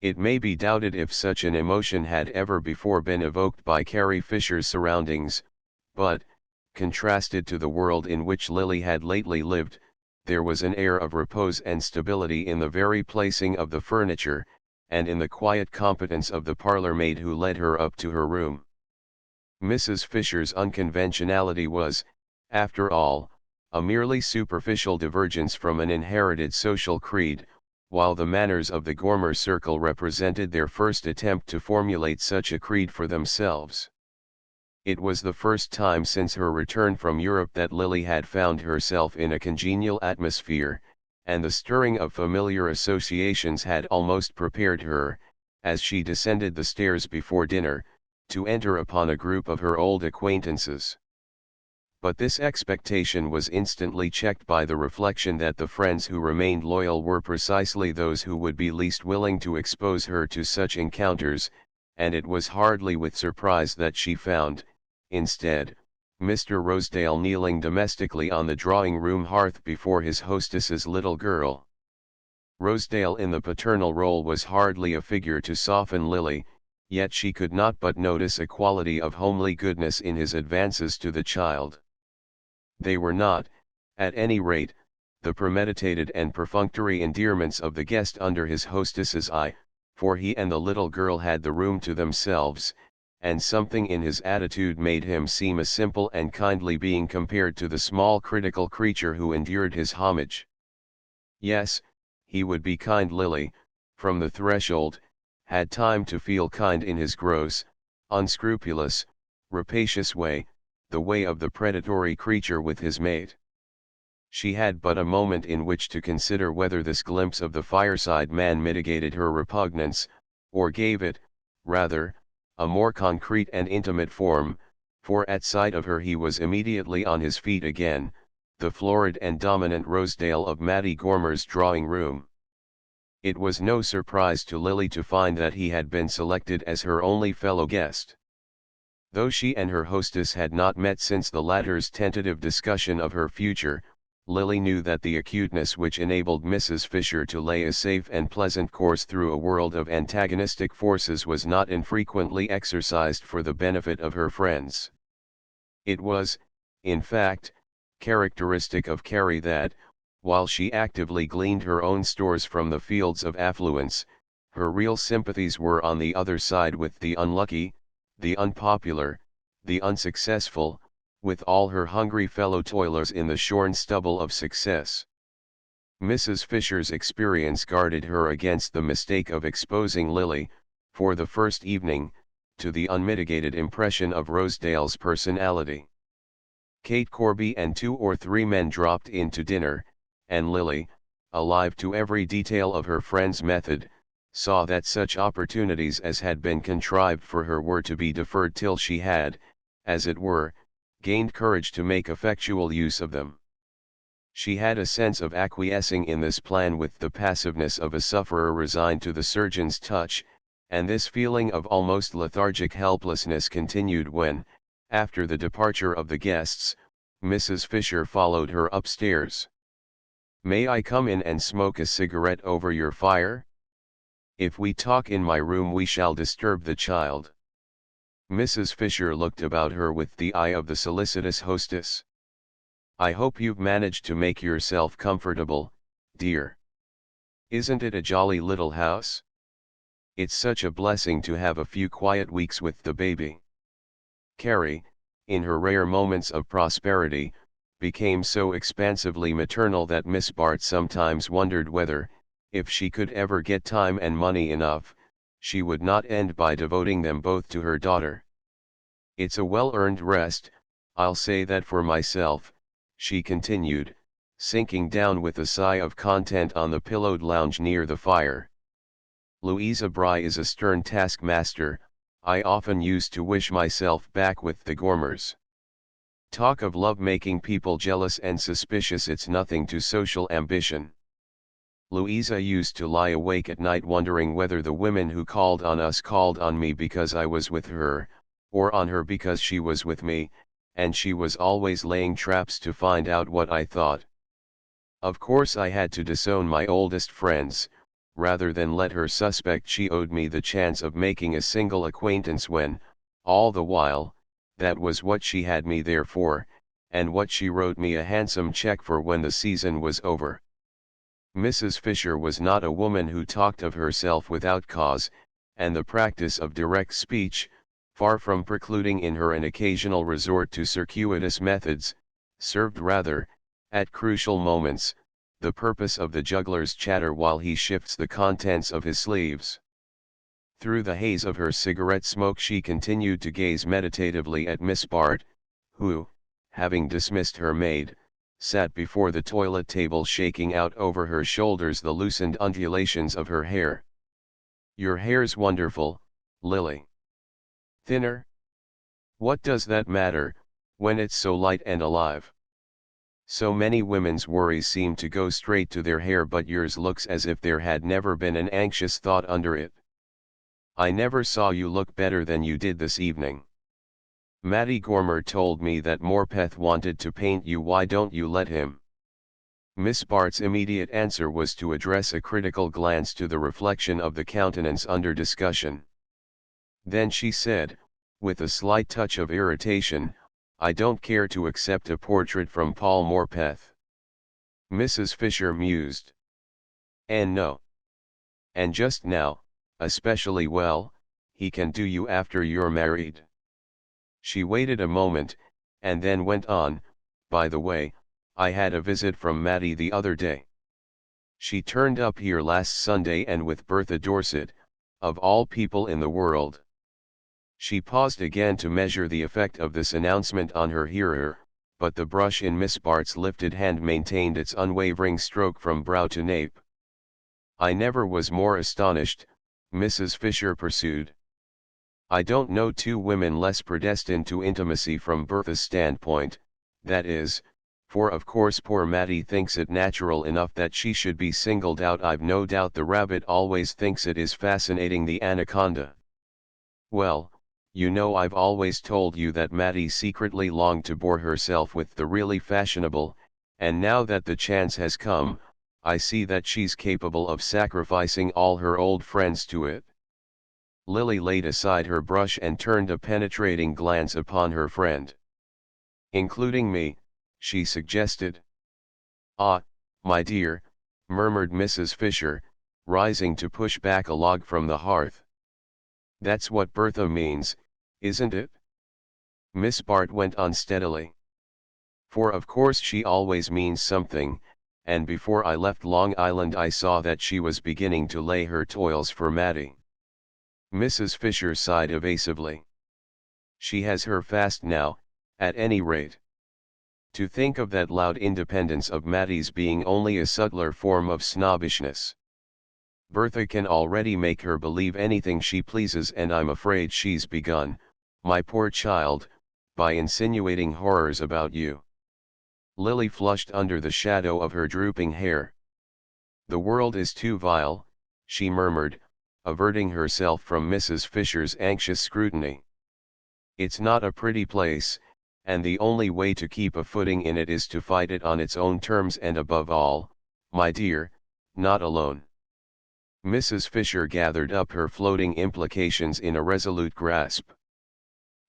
It may be doubted if such an emotion had ever before been evoked by Carrie Fisher's surroundings, but, contrasted to the world in which Lily had lately lived, there was an air of repose and stability in the very placing of the furniture, and in the quiet competence of the parlour maid who led her up to her room. Mrs. Fisher's unconventionality was, after all, a merely superficial divergence from an inherited social creed, while the manners of the Gormer circle represented their first attempt to formulate such a creed for themselves. It was the first time since her return from Europe that Lily had found herself in a congenial atmosphere, and the stirring of familiar associations had almost prepared her, as she descended the stairs before dinner, to enter upon a group of her old acquaintances. But this expectation was instantly checked by the reflection that the friends who remained loyal were precisely those who would be least willing to expose her to such encounters, and it was hardly with surprise that she found, instead, Mr. Rosedale kneeling domestically on the drawing-room hearth before his hostess's little girl. Rosedale in the paternal role was hardly a figure to soften Lily, yet she could not but notice a quality of homely goodness in his advances to the child. They were not, at any rate, the premeditated and perfunctory endearments of the guest under his hostess's eye, for he and the little girl had the room to themselves, and something in his attitude made him seem a simple and kindly being compared to the small critical creature who endured his homage. Yes, he would be kind. Lily, from the threshold, had time to feel kind in his gross, unscrupulous, rapacious way, the way of the predatory creature with his mate. She had but a moment in which to consider whether this glimpse of the fireside man mitigated her repugnance, or gave it, rather, a more concrete and intimate form, for at sight of her he was immediately on his feet again, the florid and dominant Rosedale of Mattie Gormer's drawing room. It was no surprise to Lily to find that he had been selected as her only fellow guest. Though she and her hostess had not met since the latter's tentative discussion of her future, Lily knew that the acuteness which enabled Mrs. Fisher to lay a safe and pleasant course through a world of antagonistic forces was not infrequently exercised for the benefit of her friends. It was, in fact, characteristic of Carrie that, while she actively gleaned her own stores from the fields of affluence, her real sympathies were on the other side with the unlucky, the unpopular, the unsuccessful, with all her hungry fellow toilers in the shorn stubble of success. Mrs. Fisher's experience guarded her against the mistake of exposing Lily, for the first evening, to the unmitigated impression of Rosedale's personality. Kate Corby and 2 or 3 men dropped in to dinner, and Lily, alive to every detail of her friend's method, saw that such opportunities as had been contrived for her were to be deferred till she had, as it were, gained courage to make effectual use of them. She had a sense of acquiescing in this plan with the passiveness of a sufferer resigned to the surgeon's touch, and this feeling of almost lethargic helplessness continued when, after the departure of the guests, Mrs. Fisher followed her upstairs. "May I come in and smoke a cigarette over your fire? If we talk in my room we shall disturb the child." Mrs. Fisher looked about her with the eye of the solicitous hostess. "I hope you've managed to make yourself comfortable, dear. Isn't it a jolly little house? It's such a blessing to have a few quiet weeks with the baby." Carrie, in her rare moments of prosperity, became so expansively maternal that Miss Bart sometimes wondered whether, if she could ever get time and money enough, she would not end by devoting them both to her daughter. "It's a well-earned rest, I'll say that for myself," she continued, sinking down with a sigh of content on the pillowed lounge near the fire. "Louisa Bry is a stern taskmaster. I often used to wish myself back with the Gormers. Talk of love making people jealous and suspicious, it's nothing to social ambition. Louisa used to lie awake at night wondering whether the women who called on us called on me because I was with her, or on her because she was with me, and she was always laying traps to find out what I thought. Of course I had to disown my oldest friends, rather than let her suspect she owed me the chance of making a single acquaintance when, all the while, that was what she had me there for, and what she wrote me a handsome check for when the season was over." Mrs. Fisher was not a woman who talked of herself without cause, and the practice of direct speech, far from precluding in her an occasional resort to circuitous methods, served rather, at crucial moments, the purpose of the juggler's chatter while he shifts the contents of his sleeves. Through the haze of her cigarette smoke she continued to gaze meditatively at Miss Bart, who, having dismissed her maid, sat before the toilet table shaking out over her shoulders the loosened undulations of her hair. "Your hair's wonderful, Lily. Thinner? What does that matter, when it's so light and alive? So many women's worries seem to go straight to their hair, but yours looks as if there had never been an anxious thought under it. I never saw you look better than you did this evening. Mattie Gormer told me that Morpeth wanted to paint you. Why don't you let him?" Miss Bart's immediate answer was to address a critical glance to the reflection of the countenance under discussion. Then she said, with a slight touch of irritation, "I don't care to accept a portrait from Paul Morpeth." Mrs. Fisher mused. "And no. And just now, especially well, he can do you after you're married." She waited a moment, and then went on, "By the way, I had a visit from Mattie the other day. She turned up here last Sunday, and with Bertha Dorset, of all people in the world." She paused again to measure the effect of this announcement on her hearer, but the brush in Miss Bart's lifted hand maintained its unwavering stroke from brow to nape. "I never was more astonished," Mrs. Fisher pursued. "I don't know two women less predestined to intimacy from Bertha's standpoint, that is, for of course poor Matty thinks it natural enough that she should be singled out. I've no doubt the rabbit always thinks it is fascinating the anaconda. Well, you know I've always told you that Matty secretly longed to bore herself with the really fashionable, and now that the chance has come, I see that she's capable of sacrificing all her old friends to it." Lily laid aside her brush and turned a penetrating glance upon her friend. "Including me," she suggested. "Ah, my dear," murmured Mrs. Fisher, rising to push back a log from the hearth. "That's what Bertha means, isn't it?" Miss Bart went on steadily. "For of course she always means something, and before I left Long Island I saw that she was beginning to lay her toils for Matty." Mrs. Fisher sighed evasively. "She has her fast now, at any rate. To think of that loud independence of Matty's being only a subtler form of snobbishness. Bertha can already make her believe anything she pleases, and I'm afraid she's begun, my poor child, by insinuating horrors about you." Lily flushed under the shadow of her drooping hair. "The world is too vile," she murmured, averting herself from Mrs. Fisher's anxious scrutiny. "It's not a pretty place, and the only way to keep a footing in it is to fight it on its own terms, and above all, my dear, not alone." Mrs. Fisher gathered up her floating implications in a resolute grasp.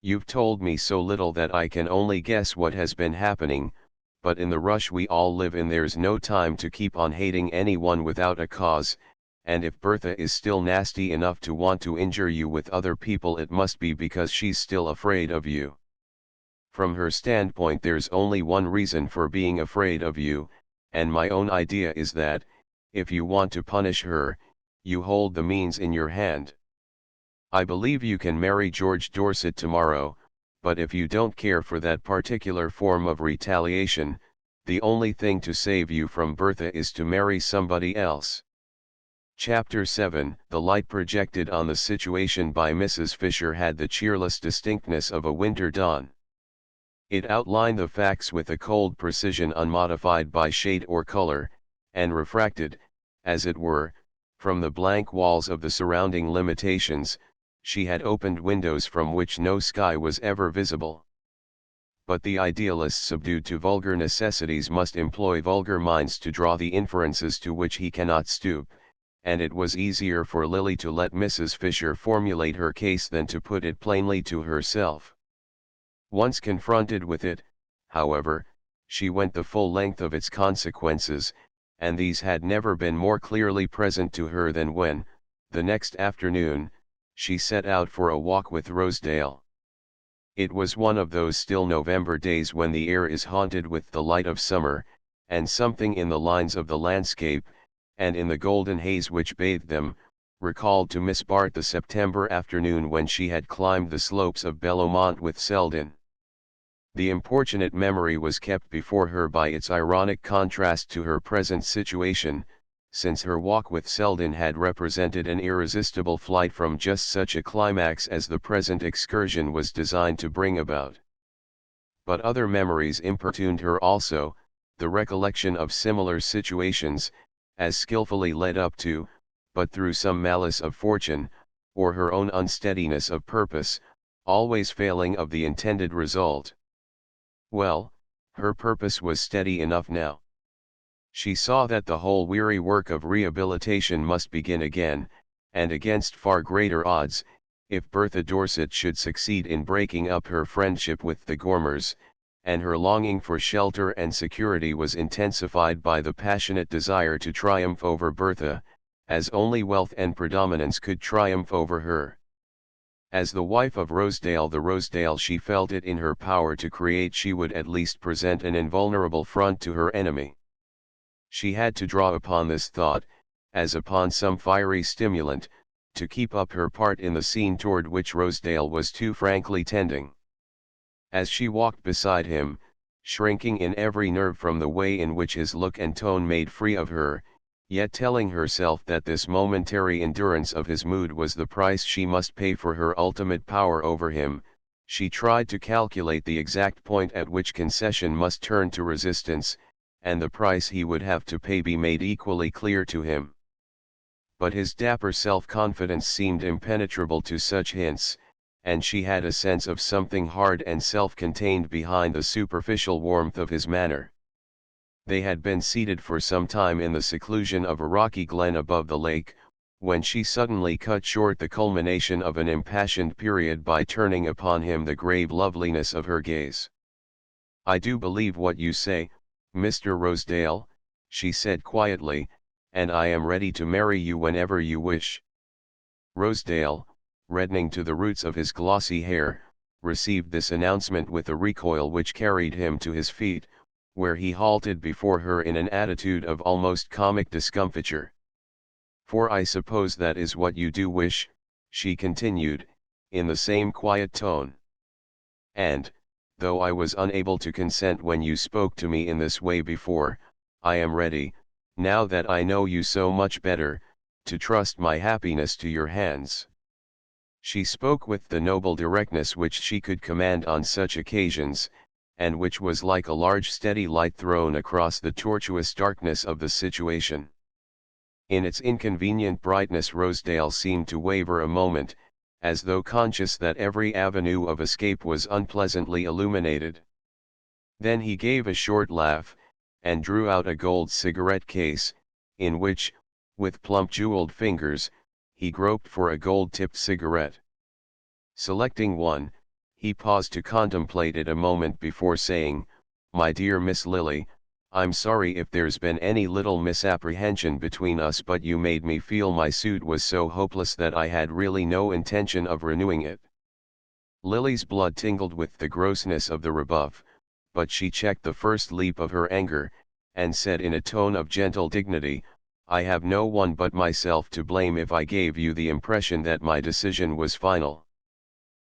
"You've told me so little that I can only guess what has been happening, but in the rush we all live in there's no time to keep on hating anyone without a cause, and if Bertha is still nasty enough to want to injure you with other people it must be because she's still afraid of you. From her standpoint there's only one reason for being afraid of you, and my own idea is that, if you want to punish her, you hold the means in your hand. I believe you can marry George Dorset tomorrow, but if you don't care for that particular form of retaliation, the only thing to save you from Bertha is to marry somebody else." Chapter 7. The light projected on the situation by Mrs. Fisher had the cheerless distinctness of a winter dawn. It outlined the facts with a cold precision unmodified by shade or color, and refracted, as it were, from the blank walls of the surrounding limitations. She had opened windows from which no sky was ever visible. But the idealist subdued to vulgar necessities must employ vulgar minds to draw the inferences to which he cannot stoop, and it was easier for Lily to let Mrs. Fisher formulate her case than to put it plainly to herself. Once confronted with it, however, she went the full length of its consequences, and these had never been more clearly present to her than when, the next afternoon, she set out for a walk with Rosedale. It was one of those still November days when the air is haunted with the light of summer, and something in the lines of the landscape, and in the golden haze which bathed them, recalled to Miss Bart the September afternoon when she had climbed the slopes of Bellomont with Selden. The importunate memory was kept before her by its ironic contrast to her present situation, since her walk with Selden had represented an irresistible flight from just such a climax as the present excursion was designed to bring about. But other memories importuned her also, the recollection of similar situations, as skillfully led up to, but through some malice of fortune, or her own unsteadiness of purpose, always failing of the intended result. Well, her purpose was steady enough now. She saw that the whole weary work of rehabilitation must begin again, and against far greater odds, if Bertha Dorset should succeed in breaking up her friendship with the Gormers, and her longing for shelter and security was intensified by the passionate desire to triumph over Bertha, as only wealth and predominance could triumph over her. As the wife of Rosedale, the Rosedale she felt it in her power to create, she would at least present an invulnerable front to her enemy. She had to draw upon this thought, as upon some fiery stimulant, to keep up her part in the scene toward which Rosedale was too frankly tending. As she walked beside him, shrinking in every nerve from the way in which his look and tone made free of her, yet telling herself that this momentary endurance of his mood was the price she must pay for her ultimate power over him. She tried to calculate the exact point at which concession must turn to resistance, and the price he would have to pay be made equally clear to him. But his dapper self-confidence seemed impenetrable to such hints, and she had a sense of something hard and self-contained behind the superficial warmth of his manner. They had been seated for some time in the seclusion of a rocky glen above the lake, when she suddenly cut short the culmination of an impassioned period by turning upon him the grave loveliness of her gaze. "I do believe what you say, Mr. Rosedale," she said quietly, "and I am ready to marry you whenever you wish." Rosedale, reddening to the roots of his glossy hair, received this announcement with a recoil which carried him to his feet, where he halted before her in an attitude of almost comic discomfiture. "For I suppose that is what you do wish," she continued, in the same quiet tone. "And, though I was unable to consent when you spoke to me in this way before, I am ready, now that I know you so much better, to trust my happiness to your hands." She spoke with the noble directness which she could command on such occasions, and which was like a large steady light thrown across the tortuous darkness of the situation. In its inconvenient brightness Rosedale seemed to waver a moment, as though conscious that every avenue of escape was unpleasantly illuminated. Then he gave a short laugh, and drew out a gold cigarette case, in which, with plump jeweled fingers, he groped for a gold-tipped cigarette. Selecting one, he paused to contemplate it a moment before saying, "My dear Miss Lily, I'm sorry if there's been any little misapprehension between us, but you made me feel my suit was so hopeless that I had really no intention of renewing it." Lily's blood tingled with the grossness of the rebuff, but she checked the first leap of her anger, and said in a tone of gentle dignity, "I have no one but myself to blame if I gave you the impression that my decision was final."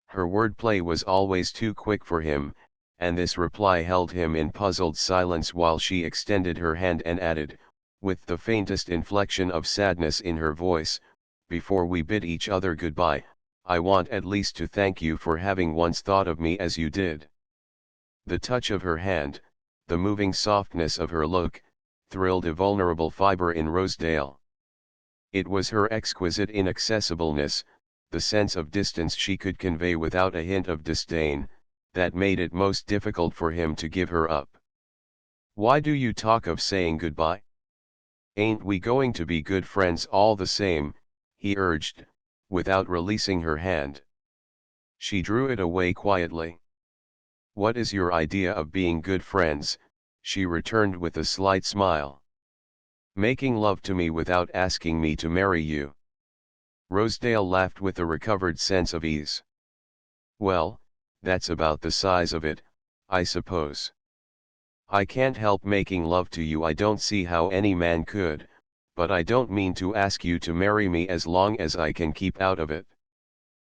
Her wordplay was always too quick for him, and this reply held him in puzzled silence while she extended her hand and added, with the faintest inflection of sadness in her voice, "Before we bid each other goodbye, I want at least to thank you for having once thought of me as you did." The touch of her hand, the moving softness of her look, thrilled a vulnerable fibre in Rosedale. It was her exquisite inaccessibleness, the sense of distance she could convey without a hint of disdain, that made it most difficult for him to give her up. "Why do you talk of saying goodbye? Ain't we going to be good friends all the same?" he urged, without releasing her hand. She drew it away quietly. "What is your idea of being good friends?" she returned with a slight smile. "Making love to me without asking me to marry you." Rosedale laughed with a recovered sense of ease. "Well, that's about the size of it, I suppose. I can't help making love to you. I don't see how any man could, but I don't mean to ask you to marry me as long as I can keep out of it."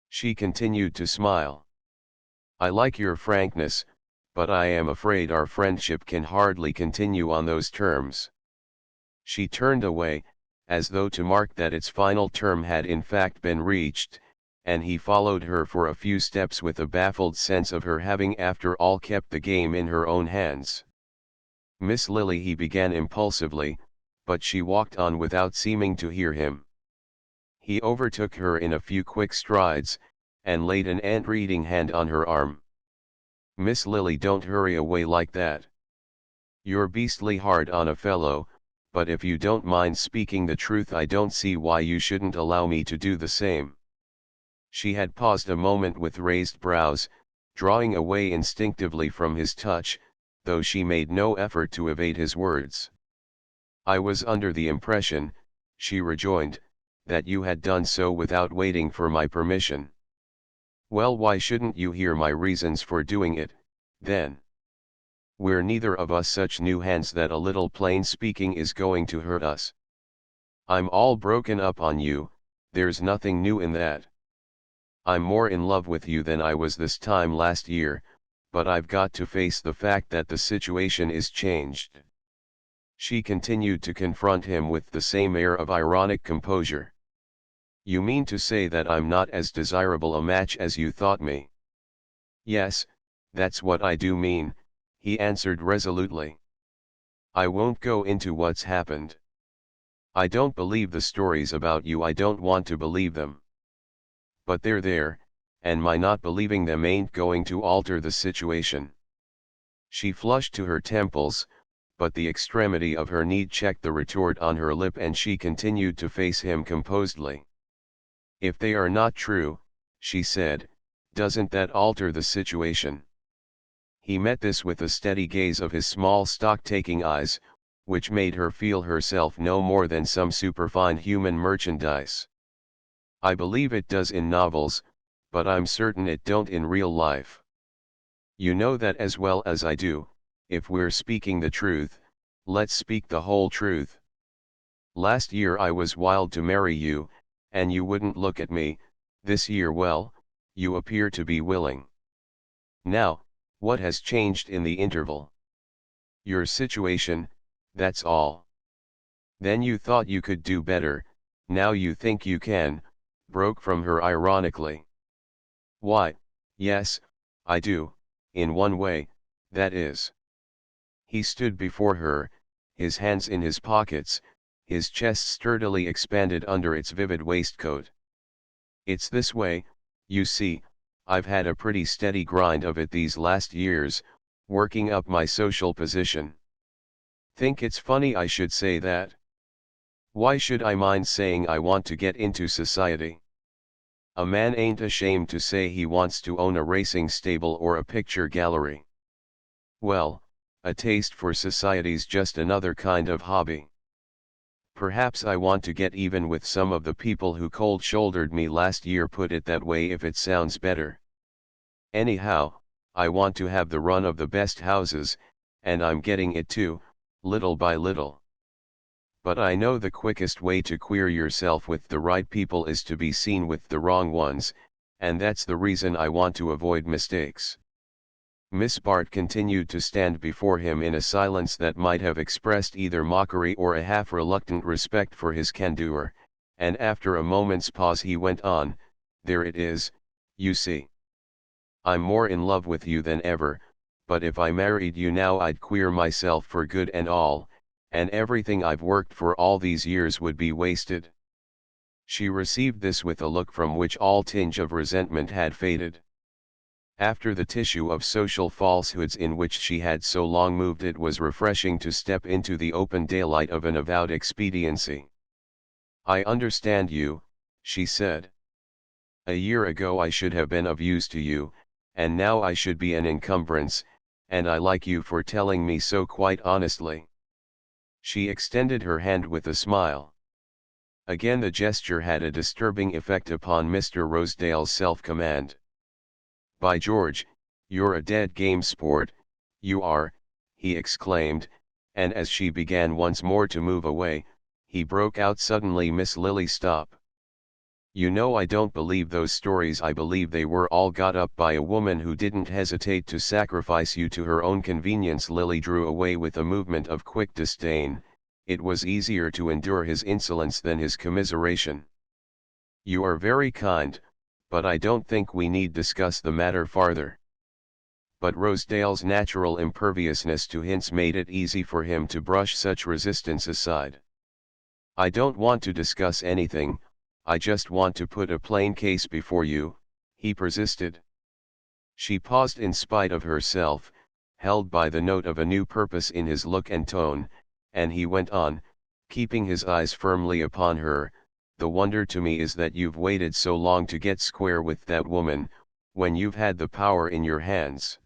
She continued to smile. "I like your frankness, but I am afraid our friendship can hardly continue on those terms." She turned away, as though to mark that its final term had in fact been reached, and he followed her for a few steps with a baffled sense of her having after all kept the game in her own hands. "Miss Lily," he began impulsively, but she walked on without seeming to hear him. He overtook her in a few quick strides, and laid an entreating hand on her arm. "Miss Lily, don't hurry away like that. You're beastly hard on a fellow, but if you don't mind speaking the truth, I don't see why you shouldn't allow me to do the same." She had paused a moment with raised brows, drawing away instinctively from his touch, though she made no effort to evade his words. "I was under the impression," she rejoined, "that you had done so without waiting for my permission." "Well, why shouldn't you hear my reasons for doing it, then? We're neither of us such new hands that a little plain speaking is going to hurt us. I'm all broken up on you, there's nothing new in that. I'm more in love with you than I was this time last year, but I've got to face the fact that the situation is changed. She continued to confront him with the same air of ironic composure. You mean to say that I'm not as desirable a match as you thought me? Yes, that's what I do mean, he answered resolutely. I won't go into what's happened. I don't believe the stories about you, I don't want to believe them. But they're there, and my not believing them ain't going to alter the situation. She flushed to her temples, but the extremity of her need checked the retort on her lip and she continued to face him composedly. If they are not true, she said, doesn't that alter the situation? He met this with a steady gaze of his small stock-taking eyes, which made her feel herself no more than some superfine human merchandise. I believe it does in novels, but I'm certain it don't in real life. You know that as well as I do. If we're speaking the truth, let's speak the whole truth. Last year I was wild to marry you, and you wouldn't look at me. This year, well, you appear to be willing. Now, what has changed in the interval? Your situation, that's all. Then you thought you could do better, now you think you can, broke from her ironically. Why, yes, I do, in one way, that is. He stood before her, his hands in his pockets, his chest sturdily expanded under its vivid waistcoat. It's this way, you see, I've had a pretty steady grind of it these last years, working up my social position. Think it's funny I should say that? Why should I mind saying I want to get into society? A man ain't ashamed to say he wants to own a racing stable or a picture gallery. Well, a taste for society's just another kind of hobby. Perhaps I want to get even with some of the people who cold-shouldered me last year, put it that way if it sounds better. Anyhow, I want to have the run of the best houses, and I'm getting it too, little by little. But I know the quickest way to queer yourself with the right people is to be seen with the wrong ones, and that's the reason I want to avoid mistakes. Miss Bart continued to stand before him in a silence that might have expressed either mockery or a half-reluctant respect for his candour, and after a moment's pause he went on, there it is, you see. I'm more in love with you than ever, but if I married you now I'd queer myself for good and all, and everything I've worked for all these years would be wasted. She received this with a look from which all tinge of resentment had faded. After the tissue of social falsehoods in which she had so long moved, it was refreshing to step into the open daylight of an avowed expediency. I understand you, she said. A year ago I should have been of use to you, and now I should be an encumbrance, and I like you for telling me so quite honestly. She extended her hand with a smile. Again the gesture had a disturbing effect upon Mr. Rosedale's self-command. By George, you're a dead game sport, you are, he exclaimed, and as she began once more to move away, he broke out suddenly, Miss Lily, stop. You know I don't believe those stories. I believe they were all got up by a woman who didn't hesitate to sacrifice you to her own convenience. Lily drew away with a movement of quick disdain. It was easier to endure his insolence than his commiseration. You are very kind, but I don't think we need discuss the matter farther. But Rosedale's natural imperviousness to hints made it easy for him to brush such resistance aside. I don't want to discuss anything, I just want to put a plain case before you, he persisted. She paused in spite of herself, held by the note of a new purpose in his look and tone, and he went on, keeping his eyes firmly upon her. The wonder to me is that you've waited so long to get square with that woman, when you've had the power in your hands.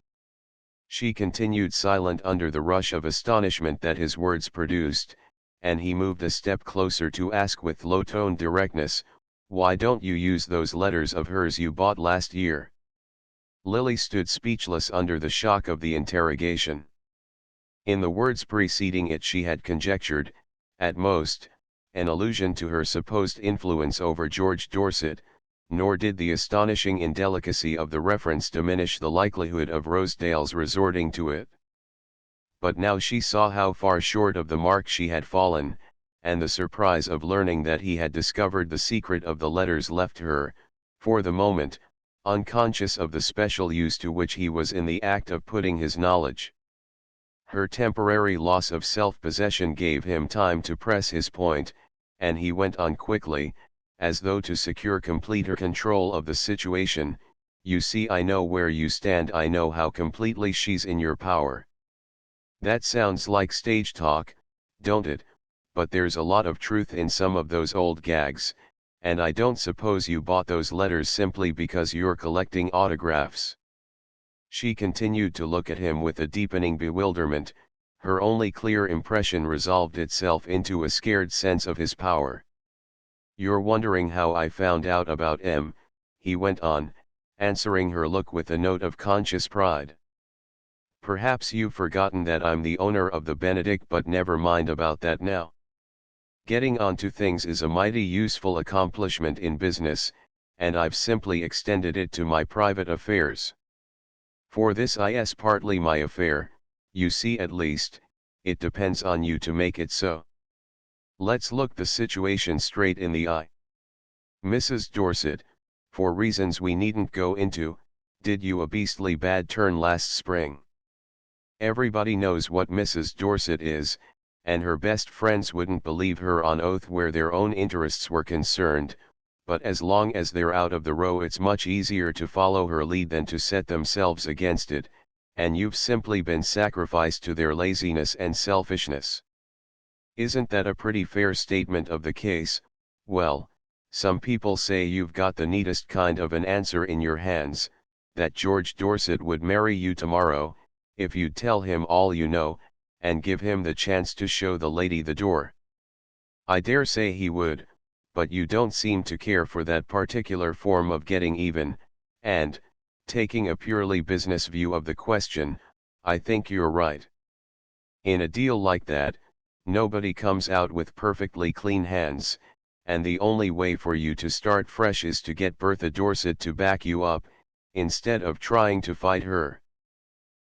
She continued silent under the rush of astonishment that his words produced, and he moved a step closer to ask with low-toned directness, why don't you use those letters of hers you bought last year? Lily stood speechless under the shock of the interrogation. In the words preceding it she had conjectured, at most, an allusion to her supposed influence over George Dorset, nor did the astonishing indelicacy of the reference diminish the likelihood of Rosedale's resorting to it. But now she saw how far short of the mark she had fallen, and the surprise of learning that he had discovered the secret of the letters left her, for the moment, unconscious of the special use to which he was in the act of putting his knowledge. Her temporary loss of self-possession gave him time to press his point, and he went on quickly, as though to secure completer control of the situation. You see, I know where you stand, I know how completely she's in your power. That sounds like stage talk, don't it? But there's a lot of truth in some of those old gags, and I don't suppose you bought those letters simply because you're collecting autographs. She continued to look at him with a deepening bewilderment. Her only clear impression resolved itself into a scared sense of his power. You're wondering how I found out about M, he went on, answering her look with a note of conscious pride. Perhaps you've forgotten that I'm the owner of the Benedict, but never mind about that now. Getting onto things is a mighty useful accomplishment in business, and I've simply extended it to my private affairs. For this is partly my affair, you see, at least, it depends on you to make it so. Let's look the situation straight in the eye. Mrs. Dorset, for reasons we needn't go into, did you a beastly bad turn last spring. Everybody knows what Mrs. Dorset is, and her best friends wouldn't believe her on oath where their own interests were concerned, but as long as they're out of the row it's much easier to follow her lead than to set themselves against it, and you've simply been sacrificed to their laziness and selfishness. Isn't that a pretty fair statement of the case? Well, some people say you've got the neatest kind of an answer in your hands, that George Dorset would marry you tomorrow, if you'd tell him all you know, and give him the chance to show the lady the door. I dare say he would, but you don't seem to care for that particular form of getting even, and, taking a purely business view of the question, I think you're right. In a deal like that, nobody comes out with perfectly clean hands, and the only way for you to start fresh is to get Bertha Dorset to back you up, instead of trying to fight her.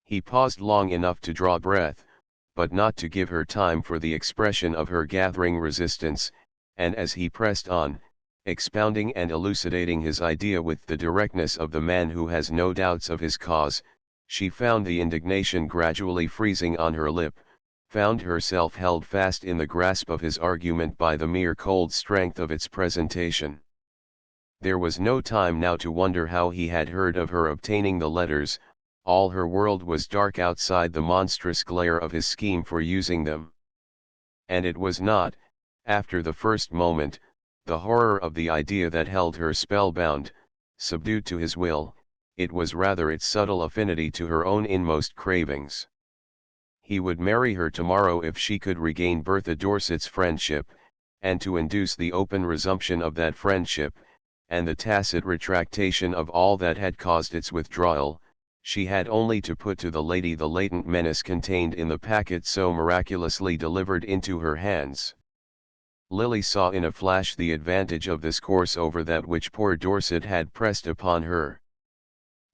He paused long enough to draw breath, but not to give her time for the expression of her gathering resistance, and as he pressed on, expounding and elucidating his idea with the directness of the man who has no doubts of his cause, she found the indignation gradually freezing on her lip, found herself held fast in the grasp of his argument by the mere cold strength of its presentation. There was no time now to wonder how he had heard of her obtaining the letters. All her world was dark outside the monstrous glare of his scheme for using them. And it was not, after the first moment, the horror of the idea that held her spellbound, subdued to his will, it was rather its subtle affinity to her own inmost cravings. He would marry her tomorrow if she could regain Bertha Dorset's friendship, and to induce the open resumption of that friendship, and the tacit retractation of all that had caused its withdrawal, she had only to put to the lady the latent menace contained in the packet so miraculously delivered into her hands. Lily saw in a flash the advantage of this course over that which poor Dorset had pressed upon her.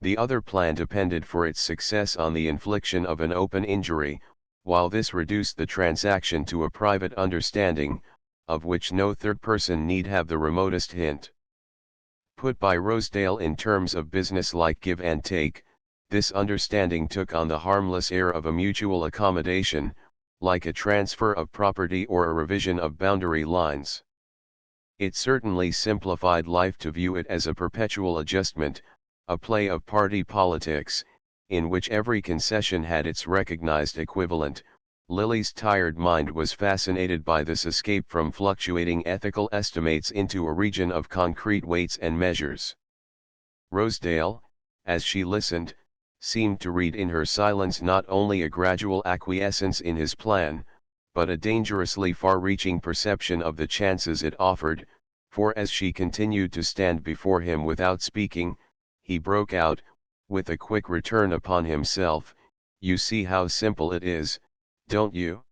The other plan depended for its success on the infliction of an open injury, while this reduced the transaction to a private understanding, of which no third person need have the remotest hint. Put by Rosedale in terms of business-like give and take, this understanding took on the harmless air of a mutual accommodation, like a transfer of property or a revision of boundary lines. It certainly simplified life to view it as a perpetual adjustment, a play of party politics, in which every concession had its recognized equivalent. Lily's tired mind was fascinated by this escape from fluctuating ethical estimates into a region of concrete weights and measures. Rosedale, as she listened, seemed to read in her silence not only a gradual acquiescence in his plan, but a dangerously far-reaching perception of the chances it offered, for as she continued to stand before him without speaking, he broke out, with a quick return upon himself, "You see how simple it is, don't you?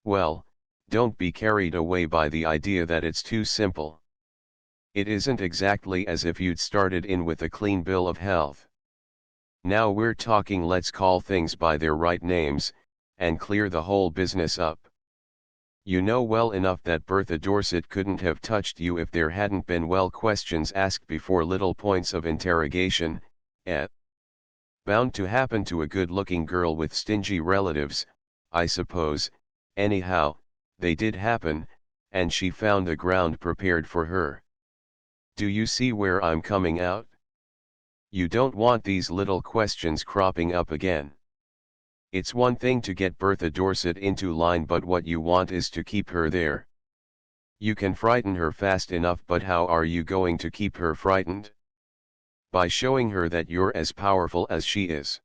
Well, don't be carried away by the idea that it's too simple. It isn't exactly as if you'd started in with a clean bill of health. Now we're talking, let's call things by their right names, and clear the whole business up. You know well enough that Bertha Dorset couldn't have touched you if there hadn't been questions asked before, little points of interrogation, bound to happen to a good-looking girl with stingy relatives, I suppose. Anyhow, they did happen, and she found the ground prepared for her. Do you see where I'm coming out? You don't want these little questions cropping up again. It's one thing to get Bertha Dorset into line, but what you want is to keep her there. You can frighten her fast enough, but how are you going to keep her frightened? By showing her that you're as powerful as she is.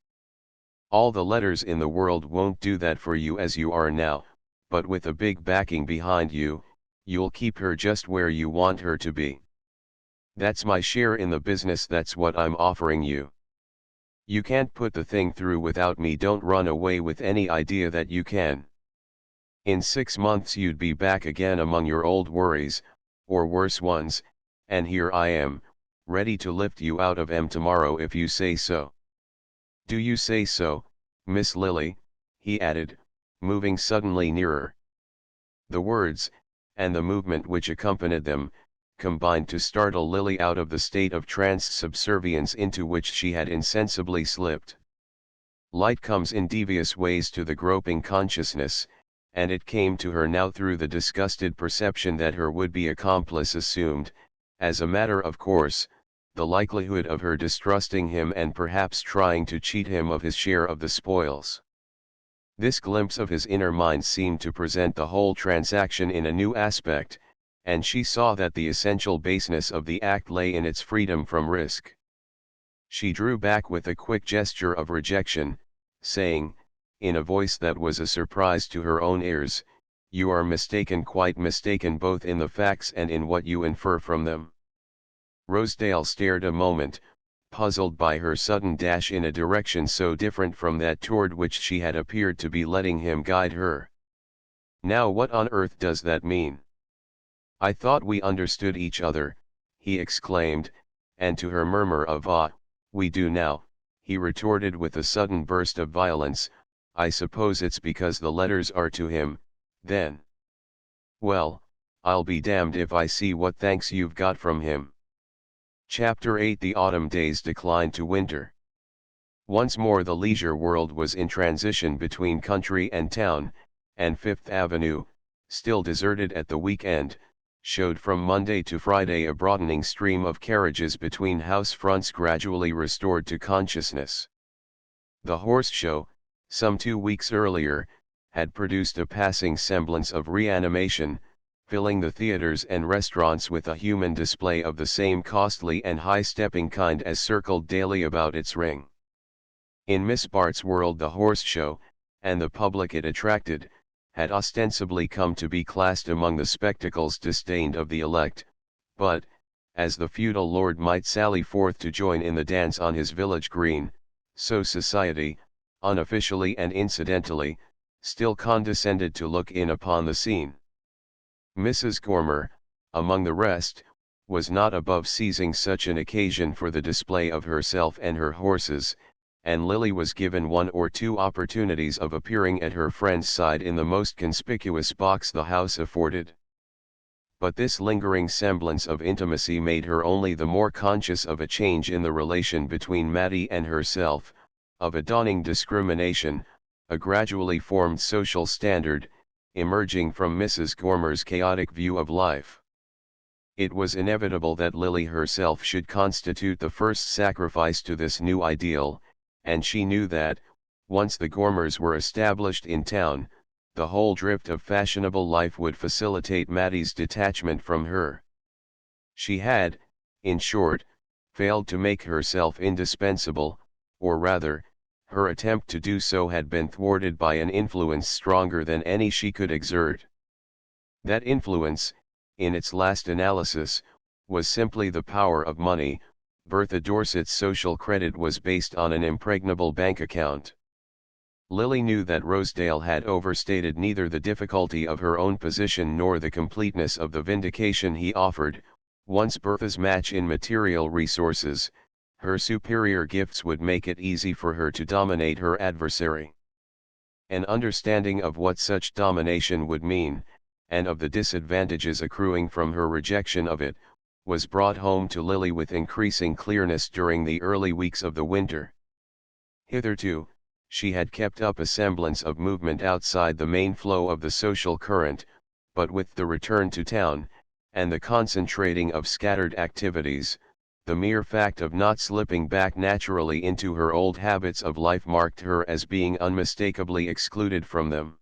All the letters in the world won't do that for you as you are now, but with a big backing behind you, you'll keep her just where you want her to be. That's my share in the business, that's what I'm offering you. You can't put the thing through without me. Don't run away with any idea that you can. In 6 months you'd be back again among your old worries, or worse ones, and here I am, ready to lift you out of 'em tomorrow if you say so. Do you say so, Miss Lily? He added, moving suddenly nearer. The words, and the movement which accompanied them, combined to startle Lily out of the state of trance subservience into which she had insensibly slipped. Light comes in devious ways to the groping consciousness, and it came to her now through the disgusted perception that her would-be accomplice assumed, as a matter of course, the likelihood of her distrusting him and perhaps trying to cheat him of his share of the spoils. This glimpse of his inner mind seemed to present the whole transaction in a new aspect, and she saw that the essential baseness of the act lay in its freedom from risk. She drew back with a quick gesture of rejection, saying, in a voice that was a surprise to her own ears, "You are mistaken, quite mistaken, both in the facts and in what you infer from them." Rosedale stared a moment, puzzled by her sudden dash in a direction so different from that toward which she had appeared to be letting him guide her. "Now what on earth does that mean?" "I thought we understood each other," he exclaimed, and to her murmur of "Ah, we do now," he retorted with a sudden burst of violence, "I suppose it's because the letters are to him, then. Well, I'll be damned if I see what thanks you've got from him." Chapter 8. The autumn days declined to winter. Once more the leisure world was in transition between country and town, and Fifth Avenue, still deserted at the week-end, showed from Monday to Friday a broadening stream of carriages between house fronts gradually restored to consciousness. The horse show, some 2 weeks earlier, had produced a passing semblance of reanimation, filling the theaters and restaurants with a human display of the same costly and high-stepping kind as circled daily about its ring. In Miss Bart's world the horse show, and the public it attracted, had ostensibly come to be classed among the spectacles disdained of the elect, but, as the feudal lord might sally forth to join in the dance on his village green, so society, unofficially and incidentally, still condescended to look in upon the scene. Mrs. Gormer, among the rest, was not above seizing such an occasion for the display of herself and her horses, and Lily was given 1 or 2 opportunities of appearing at her friend's side in the most conspicuous box the house afforded. But this lingering semblance of intimacy made her only the more conscious of a change in the relation between Mattie and herself, of a dawning discrimination, a gradually formed social standard, emerging from Mrs. Gormer's chaotic view of life. It was inevitable that Lily herself should constitute the first sacrifice to this new ideal, and she knew that, once the Gormers were established in town, the whole drift of fashionable life would facilitate Mattie's detachment from her. She had, in short, failed to make herself indispensable, or rather, her attempt to do so had been thwarted by an influence stronger than any she could exert. That influence, in its last analysis, was simply the power of money. Bertha Dorset's social credit was based on an impregnable bank account. Lily knew that Rosedale had overstated neither the difficulty of her own position nor the completeness of the vindication he offered, Once Bertha's match in material resources, her superior gifts would make it easy for her to dominate her adversary. An understanding of what such domination would mean, and of the disadvantages accruing from her rejection of it, was brought home to Lily with increasing clearness during the early weeks of the winter. Hitherto, she had kept up a semblance of movement outside the main flow of the social current, but with the return to town, and the concentrating of scattered activities, the mere fact of not slipping back naturally into her old habits of life marked her as being unmistakably excluded from them.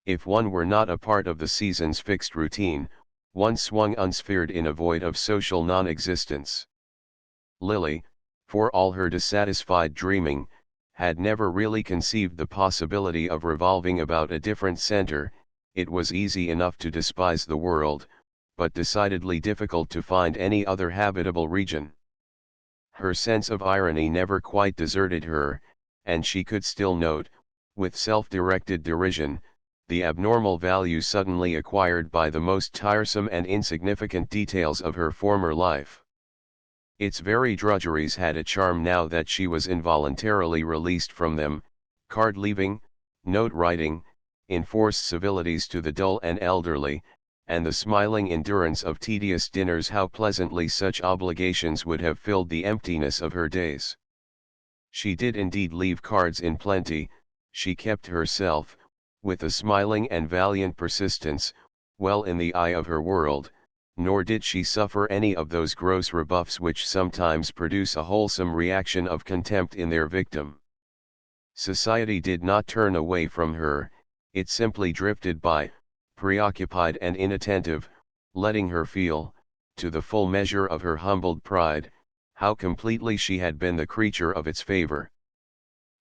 If one were not a part of the season's fixed routine, one swung unsphered in a void of social non-existence. Lily, for all her dissatisfied dreaming, had never really conceived the possibility of revolving about a different center. It was easy enough to despise the world, but decidedly difficult to find any other habitable region. Her sense of irony never quite deserted her, and she could still note, with self-directed derision, the abnormal value suddenly acquired by the most tiresome and insignificant details of her former life. Its very drudgeries had a charm now that she was involuntarily released from them: card-leaving, note-writing, enforced civilities to the dull and elderly, and the smiling endurance of tedious dinners. How pleasantly such obligations would have filled the emptiness of her days. She did indeed leave cards in plenty. She kept herself, with a smiling and valiant persistence, well in the eye of her world, nor did she suffer any of those gross rebuffs which sometimes produce a wholesome reaction of contempt in their victim. Society did not turn away from her, it simply drifted by, preoccupied and inattentive, letting her feel, to the full measure of her humbled pride, how completely she had been the creature of its favor.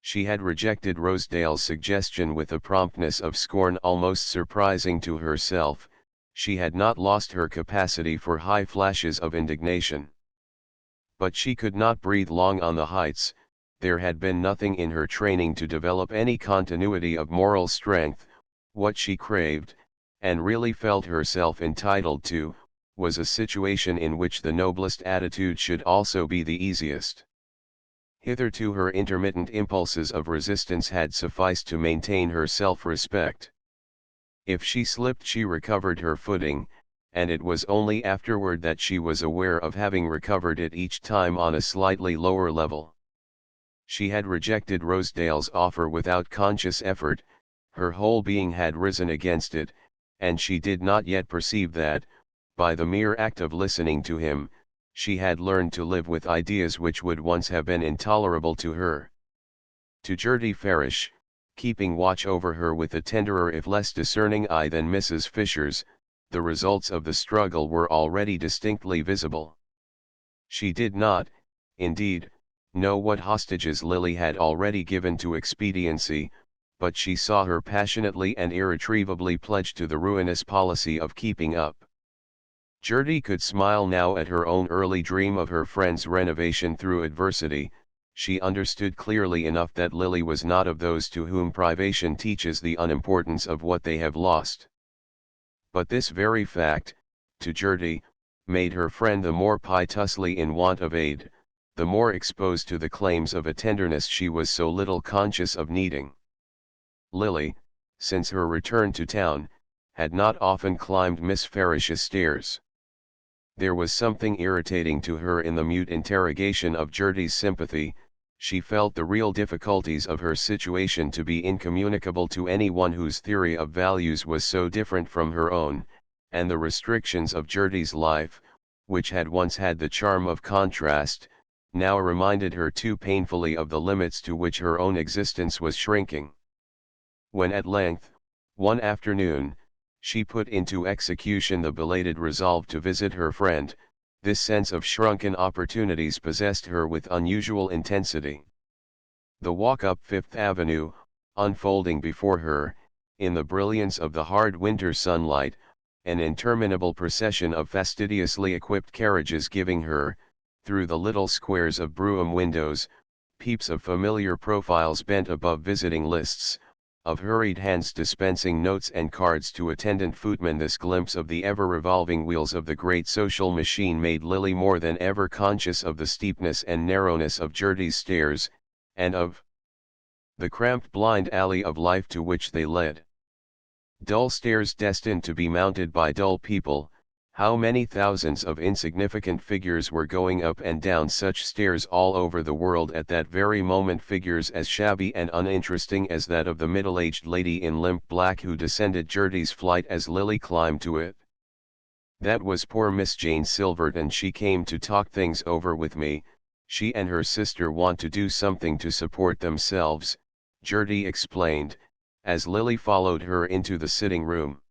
She had rejected Rosedale's suggestion with a promptness of scorn almost surprising to herself. She had not lost her capacity for high flashes of indignation. But she could not breathe long on the heights. There had been nothing in her training to develop any continuity of moral strength. What she craved, and really felt herself entitled to, was a situation in which the noblest attitude should also be the easiest. Hitherto her intermittent impulses of resistance had sufficed to maintain her self-respect. If she slipped she recovered her footing, and it was only afterward that she was aware of having recovered it each time on a slightly lower level. She had rejected Rosedale's offer without conscious effort. Her whole being had risen against it, and she did not yet perceive that, by the mere act of listening to him, she had learned to live with ideas which would once have been intolerable to her. To Gertie Farish, keeping watch over her with a tenderer if less discerning eye than Mrs. Fisher's, the results of the struggle were already distinctly visible. She did not, indeed, know what hostages Lily had already given to expediency, but she saw her passionately and irretrievably pledged to the ruinous policy of keeping up. Gertie could smile now at her own early dream of her friend's renovation through adversity. She understood clearly enough that Lily was not of those to whom privation teaches the unimportance of what they have lost. But this very fact, to Gertie, made her friend the more piteously in want of aid, the more exposed to the claims of a tenderness she was so little conscious of needing. Lily, since her return to town, had not often climbed Miss Farish's stairs. There was something irritating to her in the mute interrogation of Gertie's sympathy. She felt the real difficulties of her situation to be incommunicable to anyone whose theory of values was so different from her own, and the restrictions of Gertie's life, which had once had the charm of contrast, now reminded her too painfully of the limits to which her own existence was shrinking. When at length, one afternoon, she put into execution the belated resolve to visit her friend, this sense of shrunken opportunities possessed her with unusual intensity. The walk up Fifth Avenue, unfolding before her, in the brilliance of the hard winter sunlight, an interminable procession of fastidiously equipped carriages giving her, through the little squares of brougham windows, peeps of familiar profiles bent above visiting lists, of hurried hands dispensing notes and cards to attendant footmen. This glimpse of the ever-revolving wheels of the great social machine made Lily more than ever conscious of the steepness and narrowness of Gertie's stairs, and of the cramped blind alley of life to which they led. Dull stairs destined to be mounted by dull people. How many thousands of insignificant figures were going up and down such stairs all over the world at that very moment, figures as shabby and uninteresting as that of the middle-aged lady in limp black who descended Gertie's flight as Lily climbed to it. That was poor Miss Jane Silverton. She came to talk things over with me. She and her sister want to do something to support themselves, Gertie explained, as Lily followed her into the sitting room.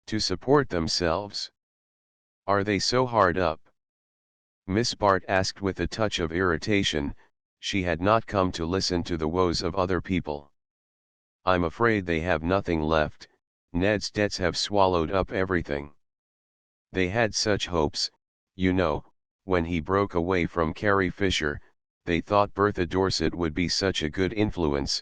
To support themselves? Are they so hard up? Miss Bart asked with a touch of irritation. She had not come to listen to the woes of other people. I'm afraid they have nothing left. Ned's debts have swallowed up everything. They had such hopes, you know, when he broke away from Carrie Fisher. They thought Bertha Dorset would be such a good influence,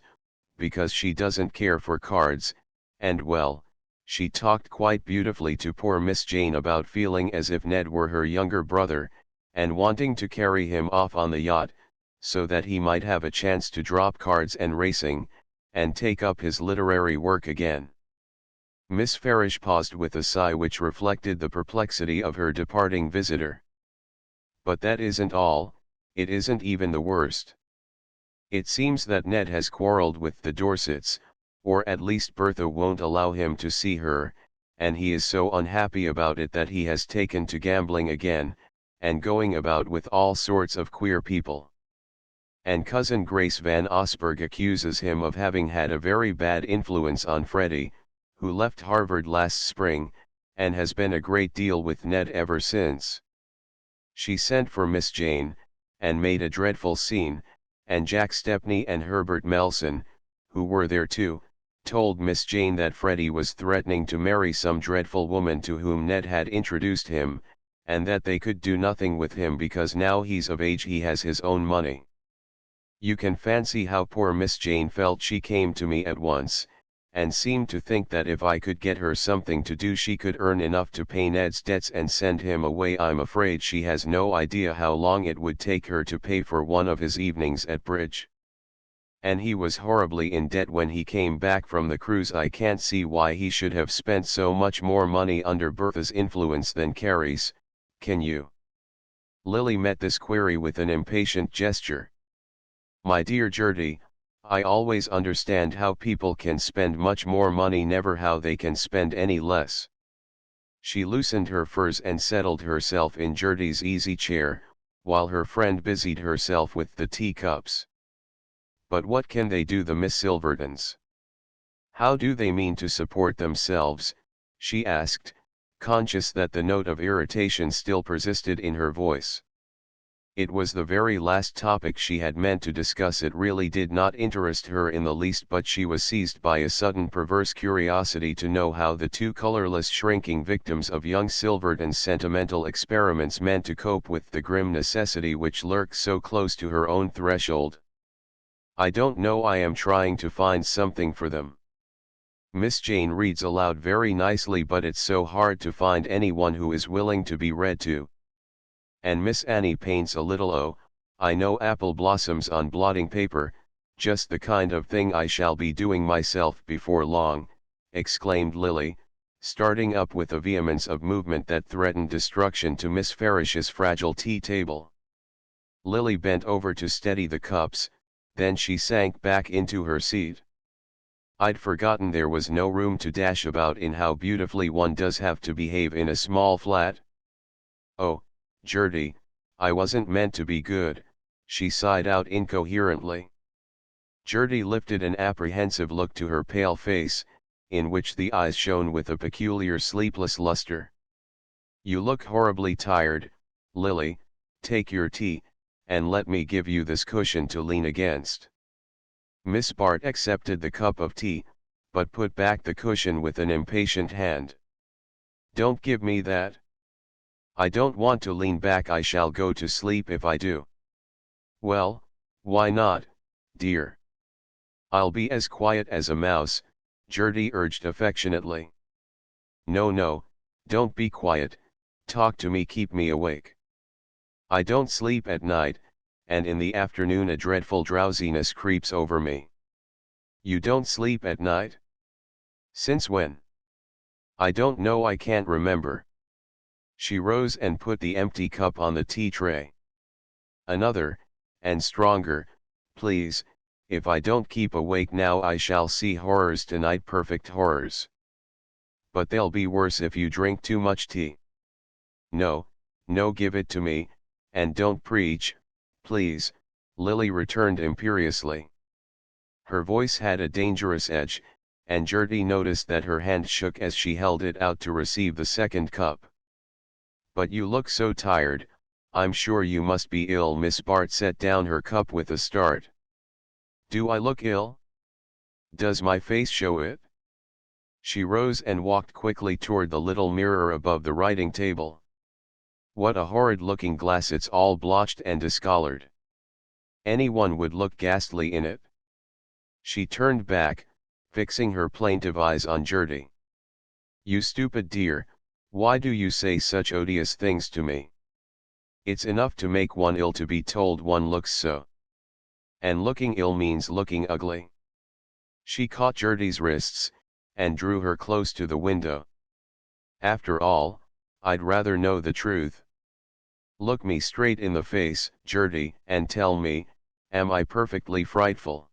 because she doesn't care for cards, and well, she talked quite beautifully to poor Miss Jane about feeling as if Ned were her younger brother, and wanting to carry him off on the yacht, so that he might have a chance to drop cards and racing, and take up his literary work again. Miss Farish paused with a sigh which reflected the perplexity of her departing visitor. But that isn't all, it isn't even the worst. It seems that Ned has quarrelled with the Dorsets, or at least Bertha won't allow him to see her, and he is so unhappy about it that he has taken to gambling again, and going about with all sorts of queer people. And Cousin Grace Van Osburgh accuses him of having had a very bad influence on Freddie, who left Harvard last spring, and has been a great deal with Ned ever since. She sent for Miss Jane, and made a dreadful scene, and Jack Stepney and Herbert Melson, who were there too, told Miss Jane that Freddie was threatening to marry some dreadful woman to whom Ned had introduced him, and that they could do nothing with him because now he's of age he has his own money. You can fancy how poor Miss Jane felt. She came to me at once, and seemed to think that if I could get her something to do she could earn enough to pay Ned's debts and send him away. I'm afraid she has no idea how long it would take her to pay for one of his evenings at bridge. And he was horribly in debt when he came back from the cruise. I can't see why he should have spent so much more money under Bertha's influence than Carrie's, can you? Lily met this query with an impatient gesture. My dear Gertie, I always understand how people can spend much more money, never how they can spend any less. She loosened her furs and settled herself in Gertie's easy chair, while her friend busied herself with the teacups. But what can they do, the Miss Silvertons? How do they mean to support themselves? She asked, conscious that the note of irritation still persisted in her voice. It was the very last topic she had meant to discuss. It really did not interest her in the least, but she was seized by a sudden perverse curiosity to know how the two colorless shrinking victims of young Silverton's sentimental experiments meant to cope with the grim necessity which lurked so close to her own threshold. I don't know, I am trying to find something for them. Miss Jane reads aloud very nicely, but it's so hard to find anyone who is willing to be read to. And Miss Annie paints a little. Oh, I know, apple blossoms on blotting paper, just the kind of thing I shall be doing myself before long, exclaimed Lily, starting up with a vehemence of movement that threatened destruction to Miss Farish's fragile tea table. Lily bent over to steady the cups, then she sank back into her seat. I'd forgotten there was no room to dash about in. How beautifully one does have to behave in a small flat. Oh, Gertie, I wasn't meant to be good, she sighed out incoherently. Gertie lifted an apprehensive look to her pale face, in which the eyes shone with a peculiar sleepless luster. You look horribly tired, Lily. Take your tea, and let me give you this cushion to lean against. Miss Bart accepted the cup of tea, but put back the cushion with an impatient hand. Don't give me that. I don't want to lean back. I shall go to sleep if I do. Well, why not, dear? I'll be as quiet as a mouse, Gertie urged affectionately. No, no, don't be quiet, talk to me, keep me awake. I don't sleep at night, and in the afternoon a dreadful drowsiness creeps over me. You don't sleep at night? Since when? I don't know, I can't remember. She rose and put the empty cup on the tea tray. Another, and stronger, please. If I don't keep awake now I shall see horrors tonight, perfect horrors. But they'll be worse if you drink too much tea. No, no, give it to me, and don't preach, please, Lily returned imperiously. Her voice had a dangerous edge, and Gertie noticed that her hand shook as she held it out to receive the second cup. But you look so tired, I'm sure you must be ill. Miss Bart set down her cup with a start. Do I look ill? Does my face show it? She rose and walked quickly toward the little mirror above the writing table. What a horrid looking glass, it's all blotched and discolored. Anyone would look ghastly in it. She turned back, fixing her plaintive eyes on Gertie. You stupid dear, why do you say such odious things to me? It's enough to make one ill to be told one looks so. And looking ill means looking ugly. She caught Gertie's wrists, and drew her close to the window. After all, I'd rather know the truth. Look me straight in the face, Gertie, and tell me, am I perfectly frightful?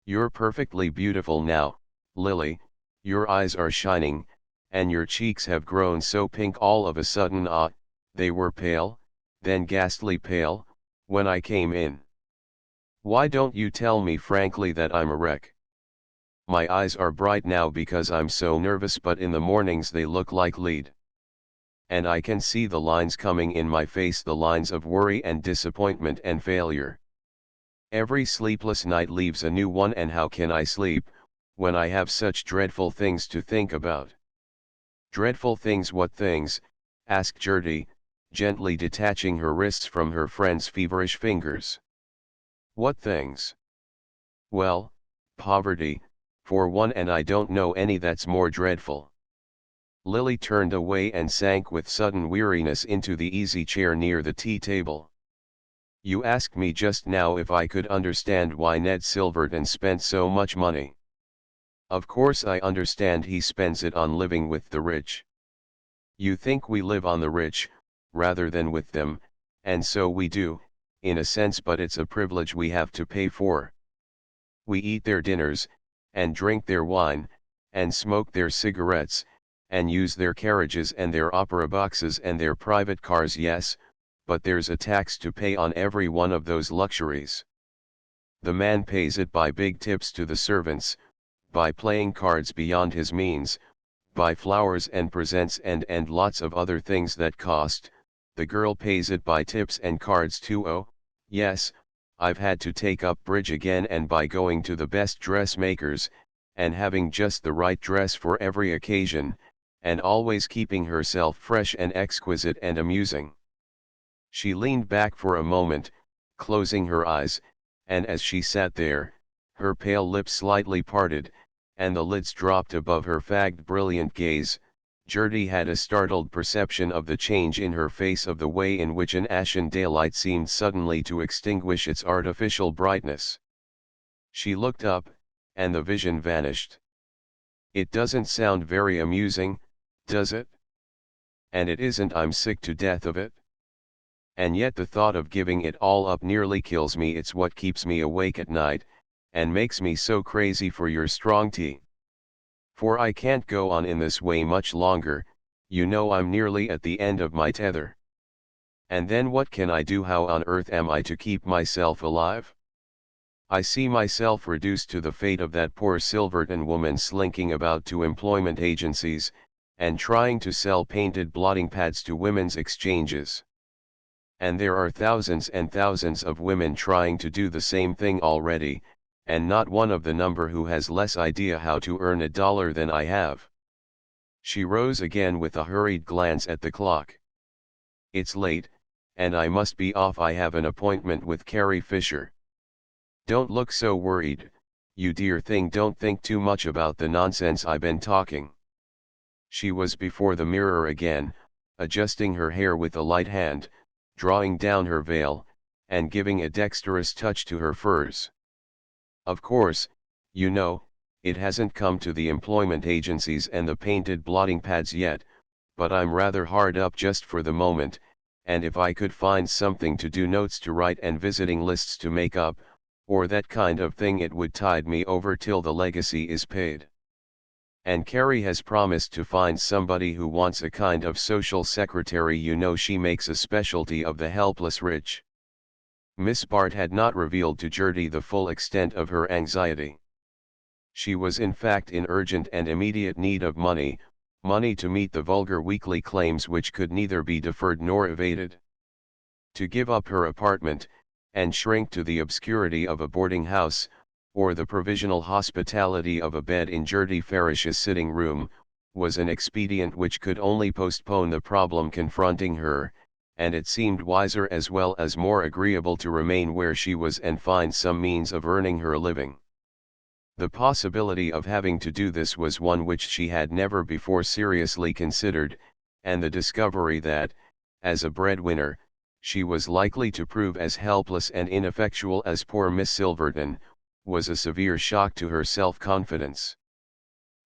You're perfectly beautiful now, Lily, your eyes are shining, and your cheeks have grown so pink all of a sudden. Ah, they were pale, then ghastly pale, when I came in. Why don't you tell me frankly that I'm a wreck? My eyes are bright now because I'm so nervous, but in the mornings they look like lead. And I can see the lines coming in my face, the lines of worry and disappointment and failure. Every sleepless night leaves a new one, and how can I sleep, when I have such dreadful things to think about? Dreadful things? What things? Asked Gertie, gently detaching her wrists from her friend's feverish fingers. What things? Well, poverty, for one, and I don't know any that's more dreadful. Lily turned away and sank with sudden weariness into the easy chair near the tea table. You asked me just now if I could understand why Ned Silverton spent so much money. Of course I understand, he spends it on living with the rich. You think we live on the rich, rather than with them, and so we do, in a sense, but it's a privilege we have to pay for. We eat their dinners, and drink their wine, and smoke their cigarettes, and use their carriages and their opera boxes and their private cars, yes, but there's a tax to pay on every one of those luxuries. The man pays it by big tips to the servants, by playing cards beyond his means, by flowers and presents and lots of other things that cost. The girl pays it by tips and cards too. Oh, yes, I've had to take up bridge again, and by going to the best dressmakers, and having just the right dress for every occasion, and always keeping herself fresh and exquisite and amusing. She leaned back for a moment, closing her eyes, and as she sat there, her pale lips slightly parted, and the lids dropped above her fagged brilliant gaze, Gertie had a startled perception of the change in her face, of the way in which an ashen daylight seemed suddenly to extinguish its artificial brightness. She looked up, and the vision vanished. It doesn't sound very amusing, does it? And it isn't. I'm sick to death of it. And yet the thought of giving it all up nearly kills me. It's what keeps me awake at night, and makes me so crazy for your strong tea. For I can't go on in this way much longer, you know I'm nearly at the end of my tether. And then what can I do? How on earth am I to keep myself alive? I see myself reduced to the fate of that poor Silverton woman, slinking about to employment agencies, and trying to sell painted blotting pads to women's exchanges. And there are thousands and thousands of women trying to do the same thing already, and not one of the number who has less idea how to earn a dollar than I have. She rose again with a hurried glance at the clock. It's late, and I must be off. I have an appointment with Carrie Fisher. Don't look so worried, You dear thing, don't think too much about the nonsense I've been talking. She was before the mirror again, adjusting her hair with a light hand, drawing down her veil, and giving a dexterous touch to her furs. Of course, you know, it hasn't come to the employment agencies and the painted blotting pads yet, but I'm rather hard up just for the moment, and if I could find something to do, notes to write and visiting lists to make up, or that kind of thing, it would tide me over till the legacy is paid. And Carrie has promised to find somebody who wants a kind of social secretary. You know, she makes a specialty of the helpless rich. Miss Bart had not revealed to Gertie the full extent of her anxiety. She was in fact in urgent and immediate need of money to meet the vulgar weekly claims which could neither be deferred nor evaded. To give up her apartment, and shrink to the obscurity of a boarding house, or the provisional hospitality of a bed in Gertie Farish's sitting room, was an expedient which could only postpone the problem confronting her, and it seemed wiser as well as more agreeable to remain where she was and find some means of earning her living. The possibility of having to do this was one which she had never before seriously considered, and the discovery that, as a breadwinner, she was likely to prove as helpless and ineffectual as poor Miss Silverton, was a severe shock to her self-confidence.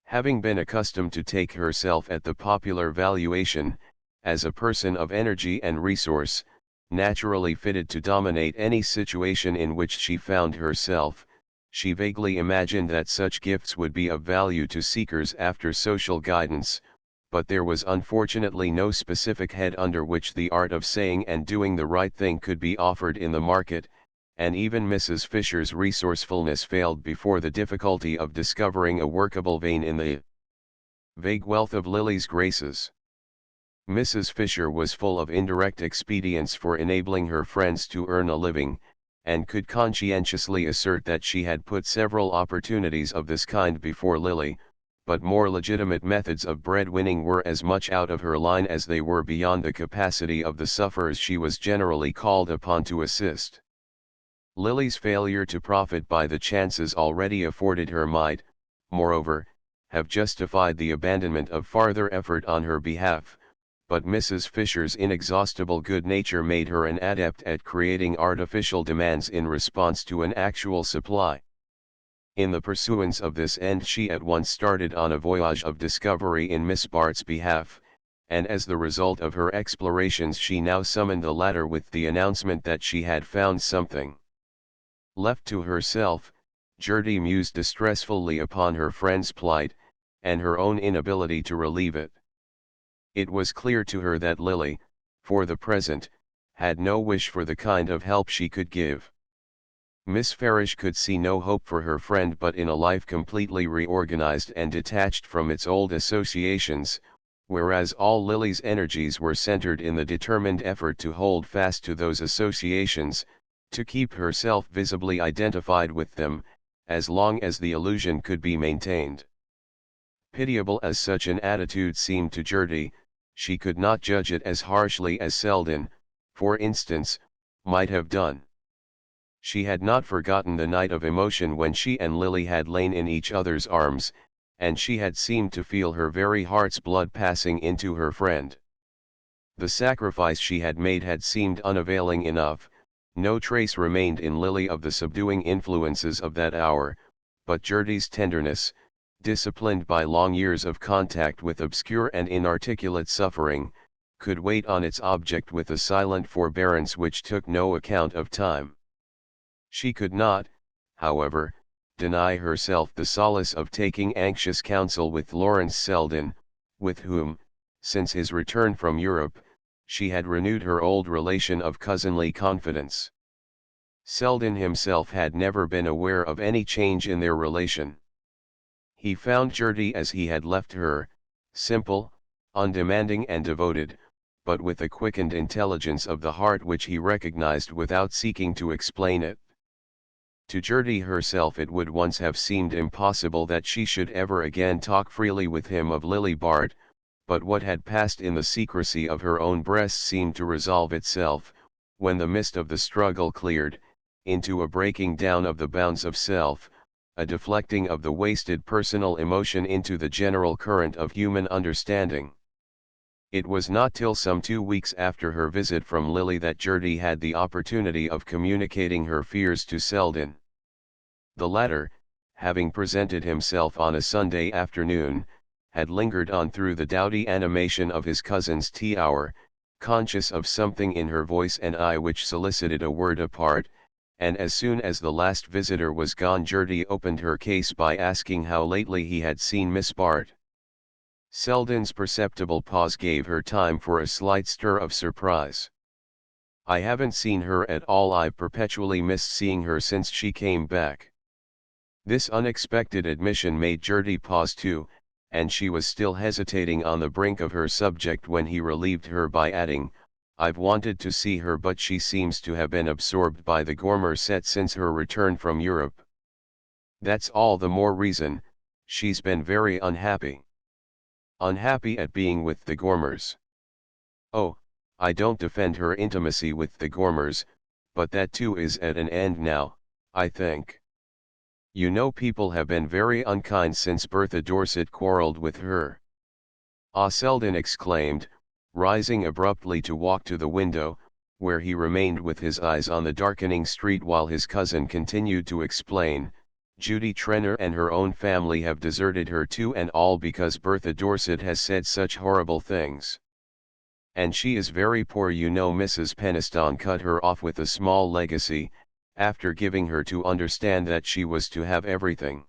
Having been accustomed to take herself at the popular valuation, as a person of energy and resource, naturally fitted to dominate any situation in which she found herself, she vaguely imagined that such gifts would be of value to seekers after social guidance, but there was unfortunately no specific head under which the art of saying and doing the right thing could be offered in the market, and even Mrs. Fisher's resourcefulness failed before the difficulty of discovering a workable vein in the vague wealth of Lily's graces. Mrs. Fisher was full of indirect expedients for enabling her friends to earn a living, and could conscientiously assert that she had put several opportunities of this kind before Lily, but more legitimate methods of bread-winning were as much out of her line as they were beyond the capacity of the sufferers she was generally called upon to assist. Lily's failure to profit by the chances already afforded her might, moreover, have justified the abandonment of farther effort on her behalf, but Mrs. Fisher's inexhaustible good nature made her an adept at creating artificial demands in response to an actual supply. In the pursuance of this end she at once started on a voyage of discovery in Miss Bart's behalf, and as the result of her explorations she now summoned the latter with the announcement that she had found something. Left to herself, Gertie mused distressfully upon her friend's plight, and her own inability to relieve it. It was clear to her that Lily, for the present, had no wish for the kind of help she could give. Miss Farish could see no hope for her friend but in a life completely reorganized and detached from its old associations, whereas all Lily's energies were centered in the determined effort to hold fast to those associations, to keep herself visibly identified with them, as long as the illusion could be maintained. Pitiable as such an attitude seemed to Gertie, she could not judge it as harshly as Selden, for instance, might have done. She had not forgotten the night of emotion when she and Lily had lain in each other's arms, and she had seemed to feel her very heart's blood passing into her friend. The sacrifice she had made had seemed unavailing enough, no trace remained in Lily of the subduing influences of that hour, but Gertie's tenderness, disciplined by long years of contact with obscure and inarticulate suffering, could wait on its object with a silent forbearance which took no account of time. She could not, however, deny herself the solace of taking anxious counsel with Lawrence Selden, with whom, since his return from Europe, she had renewed her old relation of cousinly confidence. Selden himself had never been aware of any change in their relation. He found Gertie as he had left her, simple, undemanding and devoted, but with a quickened intelligence of the heart which he recognized without seeking to explain it. To Gertie herself it would once have seemed impossible that she should ever again talk freely with him of Lily Bart, but what had passed in the secrecy of her own breast seemed to resolve itself, when the mist of the struggle cleared, into a breaking down of the bounds of self, a deflecting of the wasted personal emotion into the general current of human understanding. It was not till some 2 weeks after her visit from Lily that Gertie had the opportunity of communicating her fears to Selden. The latter, having presented himself on a Sunday afternoon, had lingered on through the dowdy animation of his cousin's tea hour, conscious of something in her voice and eye which solicited a word apart, and as soon as the last visitor was gone Gertie opened her case by asking how lately he had seen Miss Bart. Selden's perceptible pause gave her time for a slight stir of surprise. "I haven't seen her at all. I've perpetually missed seeing her since she came back." This unexpected admission made Gertie pause too, and she was still hesitating on the brink of her subject when he relieved her by adding, "I've wanted to see her but she seems to have been absorbed by the Gormer set since her return from Europe." "That's all the more reason. She's been very unhappy." "Unhappy at being with the Gormers?" "Oh, I don't defend her intimacy with the Gormers, but that too is at an end now, I think. You know people have been very unkind since Bertha Dorset quarrelled with her." "Ah!" Selden exclaimed, rising abruptly to walk to the window, where he remained with his eyes on the darkening street while his cousin continued to explain, "Judy Trenor and her own family have deserted her too, and all because Bertha Dorset has said such horrible things. And she is very poor, you know. Mrs. Peniston cut her off with a small legacy, after giving her to understand that she was to have everything."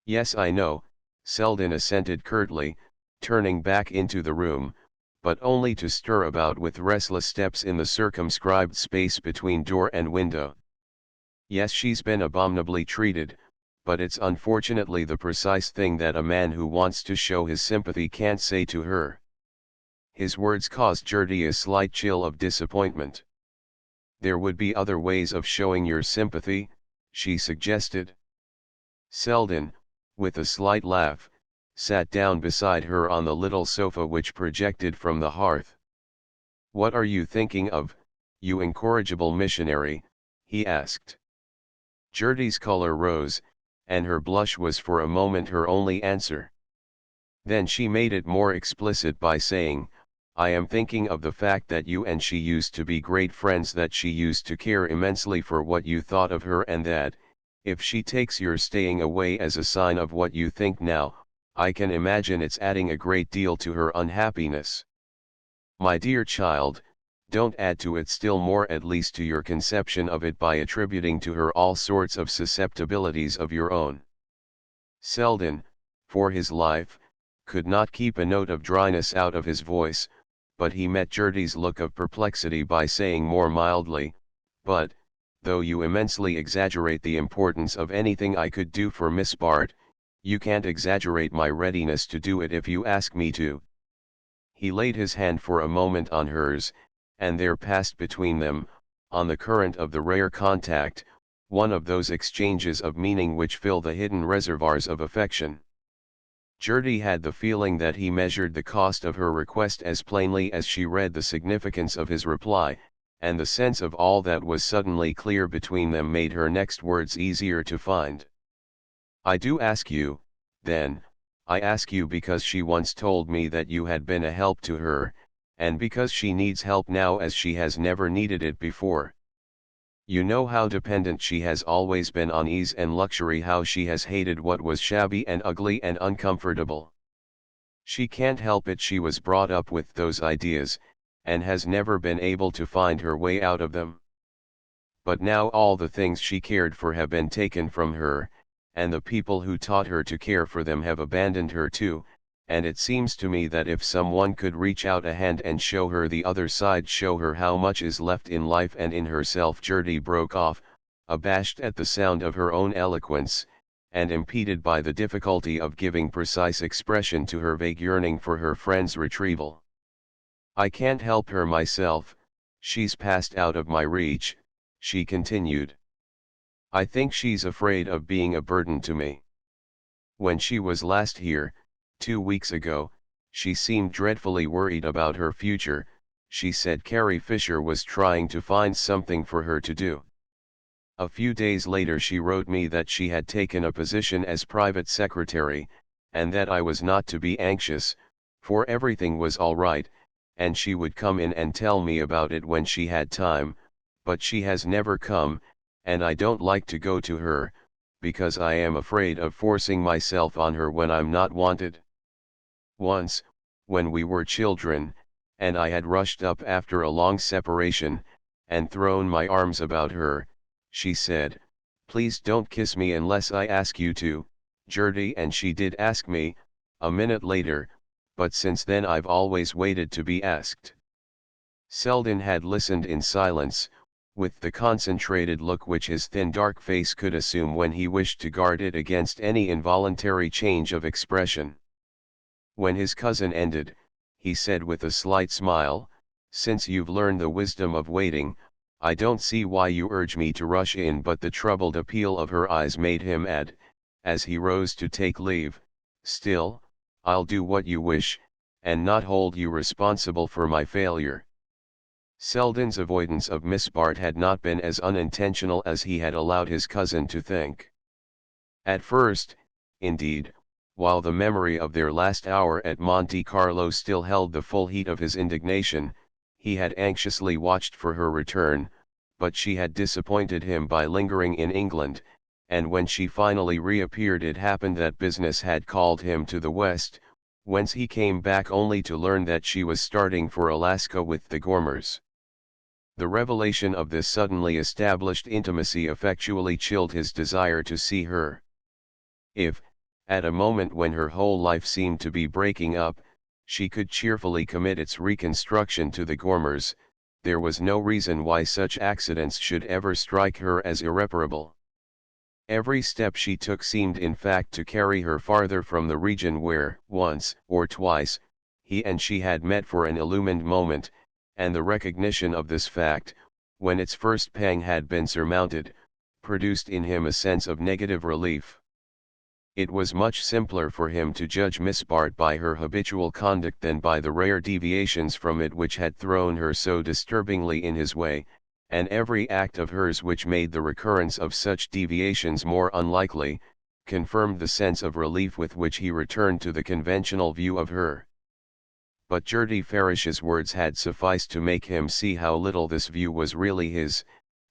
"Yes, I know," Selden assented curtly, turning back into the room, but only to stir about with restless steps in the circumscribed space between door and window. "Yes, she's been abominably treated, but it's unfortunately the precise thing that a man who wants to show his sympathy can't say to her." His words caused Gertie a slight chill of disappointment. "There would be other ways of showing your sympathy," she suggested. Selden, with a slight laugh, sat down beside her on the little sofa which projected from the hearth. "What are you thinking of, you incorrigible missionary?" he asked. Gertie's color rose, and her blush was for a moment her only answer. Then she made it more explicit by saying, "I am thinking of the fact that you and she used to be great friends, that she used to care immensely for what you thought of her, and that, if she takes your staying away as a sign of what you think now, I can imagine it's adding a great deal to her unhappiness. My dear child, don't add to it still more, at least to your conception of it, by attributing to her all sorts of susceptibilities of your own." Selden, for his life, could not keep a note of dryness out of his voice, but he met Gertie's look of perplexity by saying more mildly, "But, though you immensely exaggerate the importance of anything I could do for Miss Bart, you can't exaggerate my readiness to do it if you ask me to." He laid his hand for a moment on hers, and there passed between them, on the current of the rare contact, one of those exchanges of meaning which fill the hidden reservoirs of affection. Gertie had the feeling that he measured the cost of her request as plainly as she read the significance of his reply, and the sense of all that was suddenly clear between them made her next words easier to find. "I do ask you, then, I ask you because she once told me that you had been a help to her, and because she needs help now as she has never needed it before. You know how dependent she has always been on ease and luxury, how she has hated what was shabby and ugly and uncomfortable. She can't help it, she was brought up with those ideas, and has never been able to find her way out of them. But now all the things she cared for have been taken from her, and the people who taught her to care for them have abandoned her too, and it seems to me that if someone could reach out a hand and show her the other side, show her how much is left in life and in herself." Gertie broke off, abashed at the sound of her own eloquence, and impeded by the difficulty of giving precise expression to her vague yearning for her friend's retrieval. "I can't help her myself, she's passed out of my reach," she continued. "I think she's afraid of being a burden to me. When she was last here, 2 weeks ago, she seemed dreadfully worried about her future. She said Carrie Fisher was trying to find something for her to do." A few days later she wrote me that she had taken a position as private secretary, and that I was not to be anxious, for everything was all right, and she would come in and tell me about it when she had time, but she has never come, and I don't like to go to her, because I am afraid of forcing myself on her when I'm not wanted. Once, when we were children, and I had rushed up after a long separation, and thrown my arms about her, she said, "Please don't kiss me unless I ask you to, Gertie," and she did ask me, a minute later, but since then I've always waited to be asked. Selden had listened in silence, with the concentrated look which his thin dark face could assume when he wished to guard it against any involuntary change of expression. When his cousin ended, he said with a slight smile, "Since you've learned the wisdom of waiting, I don't see why you urge me to rush in." But the troubled appeal of her eyes made him add, as he rose to take leave, "Still, I'll do what you wish, and not hold you responsible for my failure." Selden's avoidance of Miss Bart had not been as unintentional as he had allowed his cousin to think. At first, indeed, while the memory of their last hour at Monte Carlo still held the full heat of his indignation, he had anxiously watched for her return, but she had disappointed him by lingering in England, and when she finally reappeared it happened that business had called him to the West, whence he came back only to learn that she was starting for Alaska with the Gormers. The revelation of this suddenly established intimacy effectually chilled his desire to see her. If, at a moment when her whole life seemed to be breaking up, she could cheerfully commit its reconstruction to the Gormers, there was no reason why such accidents should ever strike her as irreparable. Every step she took seemed in fact to carry her farther from the region where, once or twice, he and she had met for an illumined moment, and the recognition of this fact, when its first pang had been surmounted, produced in him a sense of negative relief. It was much simpler for him to judge Miss Bart by her habitual conduct than by the rare deviations from it which had thrown her so disturbingly in his way, and every act of hers which made the recurrence of such deviations more unlikely, confirmed the sense of relief with which he returned to the conventional view of her. But Gertie Farish's words had sufficed to make him see how little this view was really his,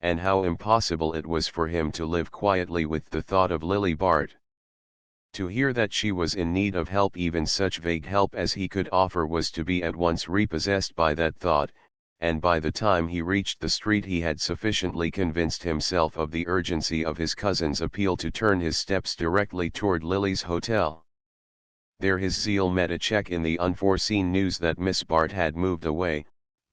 and how impossible it was for him to live quietly with the thought of Lily Bart. To hear that she was in need of help, even such vague help as he could offer, was to be at once repossessed by that thought, and by the time he reached the street he had sufficiently convinced himself of the urgency of his cousin's appeal to turn his steps directly toward Lily's hotel. There his zeal met a check in the unforeseen news that Miss Bart had moved away,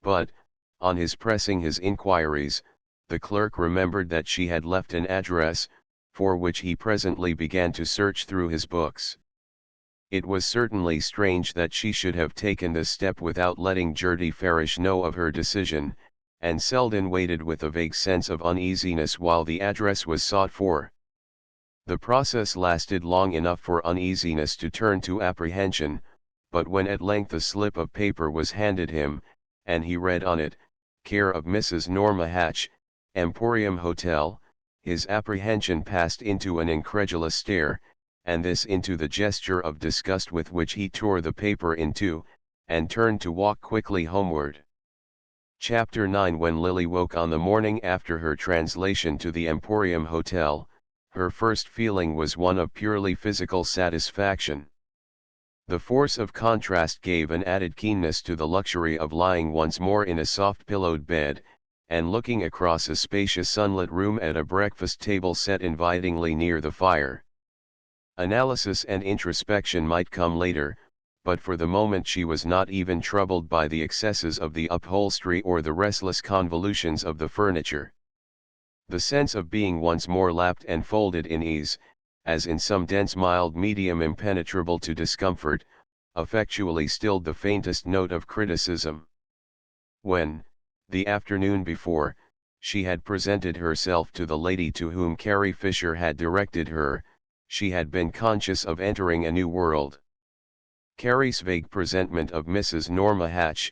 but, on his pressing his inquiries, the clerk remembered that she had left an address, for which he presently began to search through his books. It was certainly strange that she should have taken this step without letting Gertie Farish know of her decision, and Selden waited with a vague sense of uneasiness while the address was sought for. The process lasted long enough for uneasiness to turn to apprehension, but when at length a slip of paper was handed him, and he read on it, "Care of Mrs. Norma Hatch, Emporium Hotel," his apprehension passed into an incredulous stare, and this into the gesture of disgust with which he tore the paper in two, and turned to walk quickly homeward. Chapter 9. When Lily woke on the morning after her translation to the Emporium Hotel, her first feeling was one of purely physical satisfaction. The force of contrast gave an added keenness to the luxury of lying once more in a soft pillowed bed, and looking across a spacious sunlit room at a breakfast table set invitingly near the fire. Analysis and introspection might come later, but for the moment she was not even troubled by the excesses of the upholstery or the restless convolutions of the furniture. The sense of being once more lapped and folded in ease, as in some dense mild medium impenetrable to discomfort, effectually stilled the faintest note of criticism. When, the afternoon before, she had presented herself to the lady to whom Carrie Fisher had directed her, she had been conscious of entering a new world. Carrie's vague presentment of Mrs. Norma Hatch,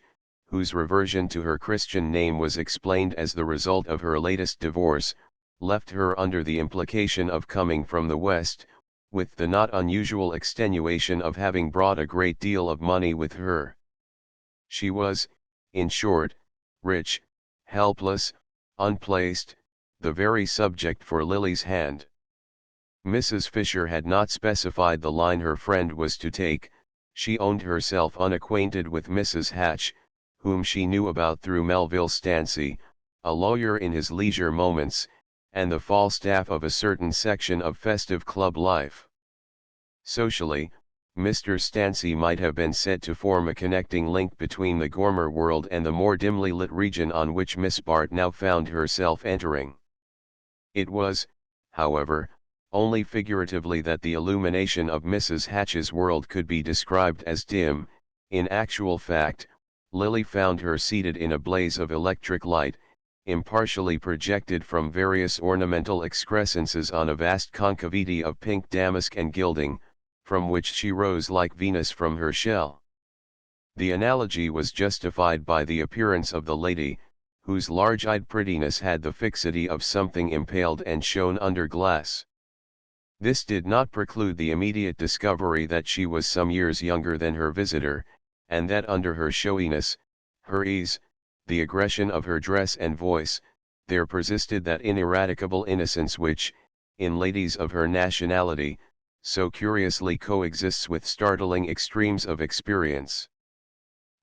whose reversion to her Christian name was explained as the result of her latest divorce, left her under the implication of coming from the West, with the not unusual extenuation of having brought a great deal of money with her. She was, in short, rich, helpless, unplaced, the very subject for Lily's hand. Mrs. Fisher had not specified the line her friend was to take. She owned herself unacquainted with Mrs. Hatch, whom she knew about through Melville Stancy, a lawyer in his leisure moments, and the Falstaff of a certain section of festive club life. Socially, Mr. Stancy might have been said to form a connecting link between the Gormer world and the more dimly lit region on which Miss Bart now found herself entering. It was, however, only figuratively that the illumination of Mrs. Hatch's world could be described as dim. In actual fact, Lily found her seated in a blaze of electric light, impartially projected from various ornamental excrescences on a vast concavity of pink damask and gilding, from which she rose like Venus from her shell. The analogy was justified by the appearance of the lady, whose large-eyed prettiness had the fixity of something impaled and shone under glass. This did not preclude the immediate discovery that she was some years younger than her visitor, and that under her showiness, her ease, the aggression of her dress and voice, there persisted that ineradicable innocence which, in ladies of her nationality, so curiously coexists with startling extremes of experience.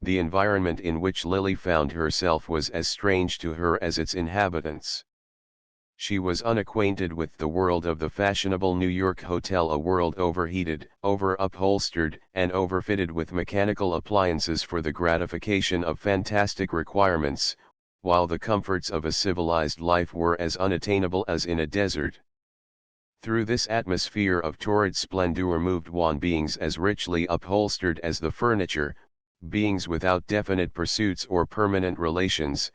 The environment in which Lily found herself was as strange to her as its inhabitants. She was unacquainted with the world of the fashionable New York hotel, a world overheated, over-upholstered, and overfitted with mechanical appliances for the gratification of fantastic requirements, while the comforts of a civilized life were as unattainable as in a desert. Through this atmosphere of torrid splendor moved wan beings as richly upholstered as the furniture, beings without definite pursuits or permanent relations,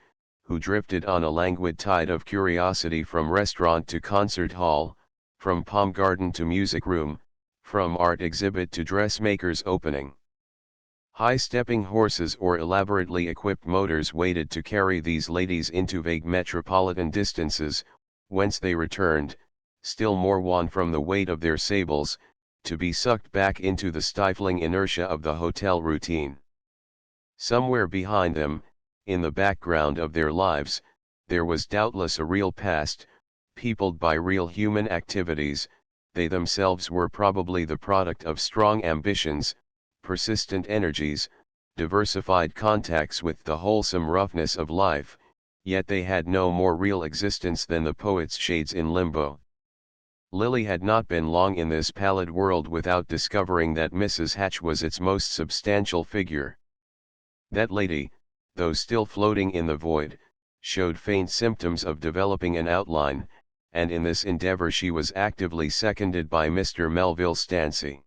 who drifted on a languid tide of curiosity from restaurant to concert hall, from palm garden to music room, from art exhibit to dressmaker's opening. High-stepping horses or elaborately equipped motors waited to carry these ladies into vague metropolitan distances, whence they returned, still more wan from the weight of their sables, to be sucked back into the stifling inertia of the hotel routine. Somewhere behind them, in the background of their lives, there was doubtless a real past, peopled by real human activities. They themselves were probably the product of strong ambitions, persistent energies, diversified contacts with the wholesome roughness of life, yet they had no more real existence than the poet's shades in limbo. Lily had not been long in this pallid world without discovering that Mrs. Hatch was its most substantial figure. That lady, though still floating in the void, showed faint symptoms of developing an outline, and in this endeavor she was actively seconded by Mr. Melville Stancy.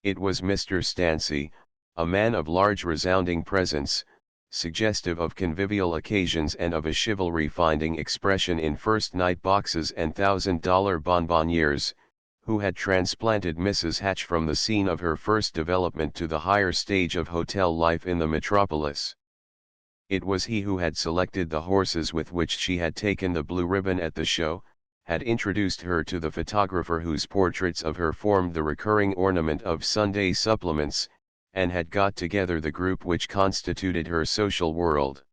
It was Mr. Stancy, a man of large resounding presence, suggestive of convivial occasions and of a chivalry finding expression in first-night boxes and $1,000 bonbonnières, who had transplanted Mrs. Hatch from the scene of her first development to the higher stage of hotel life in the metropolis. It was he who had selected the horses with which she had taken the blue ribbon at the show, had introduced her to the photographer whose portraits of her formed the recurring ornament of Sunday supplements, and had got together the group which constituted her social world.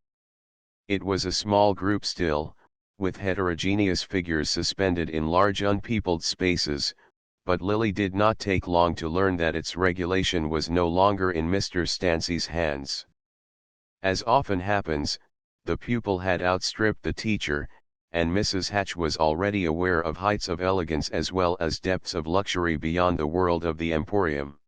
It was a small group still, with heterogeneous figures suspended in large unpeopled spaces, but Lily did not take long to learn that its regulation was no longer in Mr. Stancy's hands. As often happens, the pupil had outstripped the teacher, and Mrs. Hatch was already aware of heights of elegance as well as depths of luxury beyond the world of the emporium.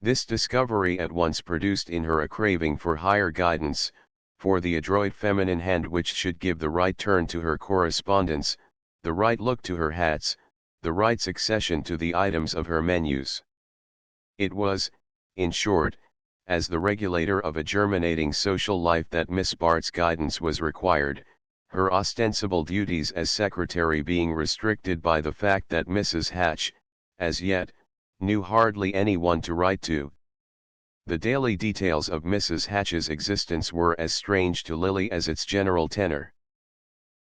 This discovery at once produced in her a craving for higher guidance, for the adroit feminine hand which should give the right turn to her correspondence, the right look to her hats, the right succession to the items of her menus. It was, in short, as the regulator of a germinating social life that Miss Bart's guidance was required, her ostensible duties as secretary being restricted by the fact that Mrs. Hatch, as yet, knew hardly anyone to write to. The daily details of Mrs. Hatch's existence were as strange to Lily as its general tenor.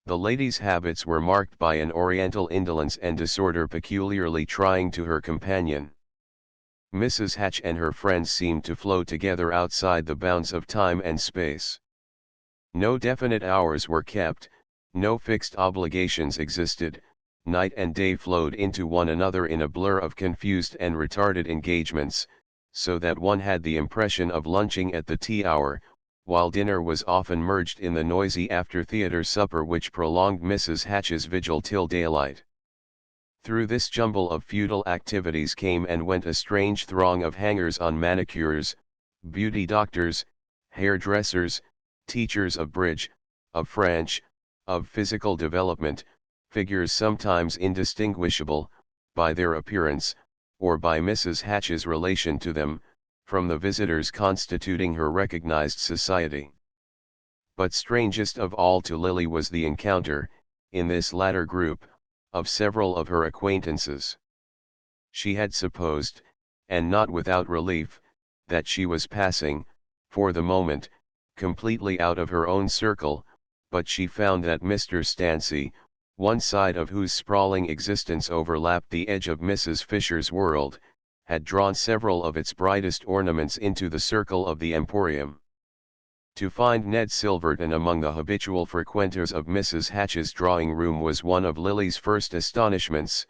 The lady's habits were marked by an oriental indolence and disorder peculiarly trying to her companion. Mrs. Hatch and her friends seemed to flow together outside the bounds of time and space. No definite hours were kept, no fixed obligations existed, night and day flowed into one another in a blur of confused and retarded engagements, so that one had the impression of lunching at the tea hour, while dinner was often merged in the noisy after-theatre supper which prolonged Mrs. Hatch's vigil till daylight. Through this jumble of futile activities came and went a strange throng of hangers on manicures, beauty doctors, hairdressers, teachers of bridge, of French, of physical development, figures sometimes indistinguishable, by their appearance, or by Mrs. Hatch's relation to them, from the visitors constituting her recognized society. But strangest of all to Lily was the encounter, in this latter group, of several of her acquaintances. She had supposed, and not without relief, that she was passing, for the moment, completely out of her own circle, but she found that Mr. Stancy, one side of whose sprawling existence overlapped the edge of Mrs. Fisher's world, had drawn several of its brightest ornaments into the circle of the Emporium. To find Ned Silverton among the habitual frequenters of Mrs. Hatch's drawing-room was one of Lily's first astonishments,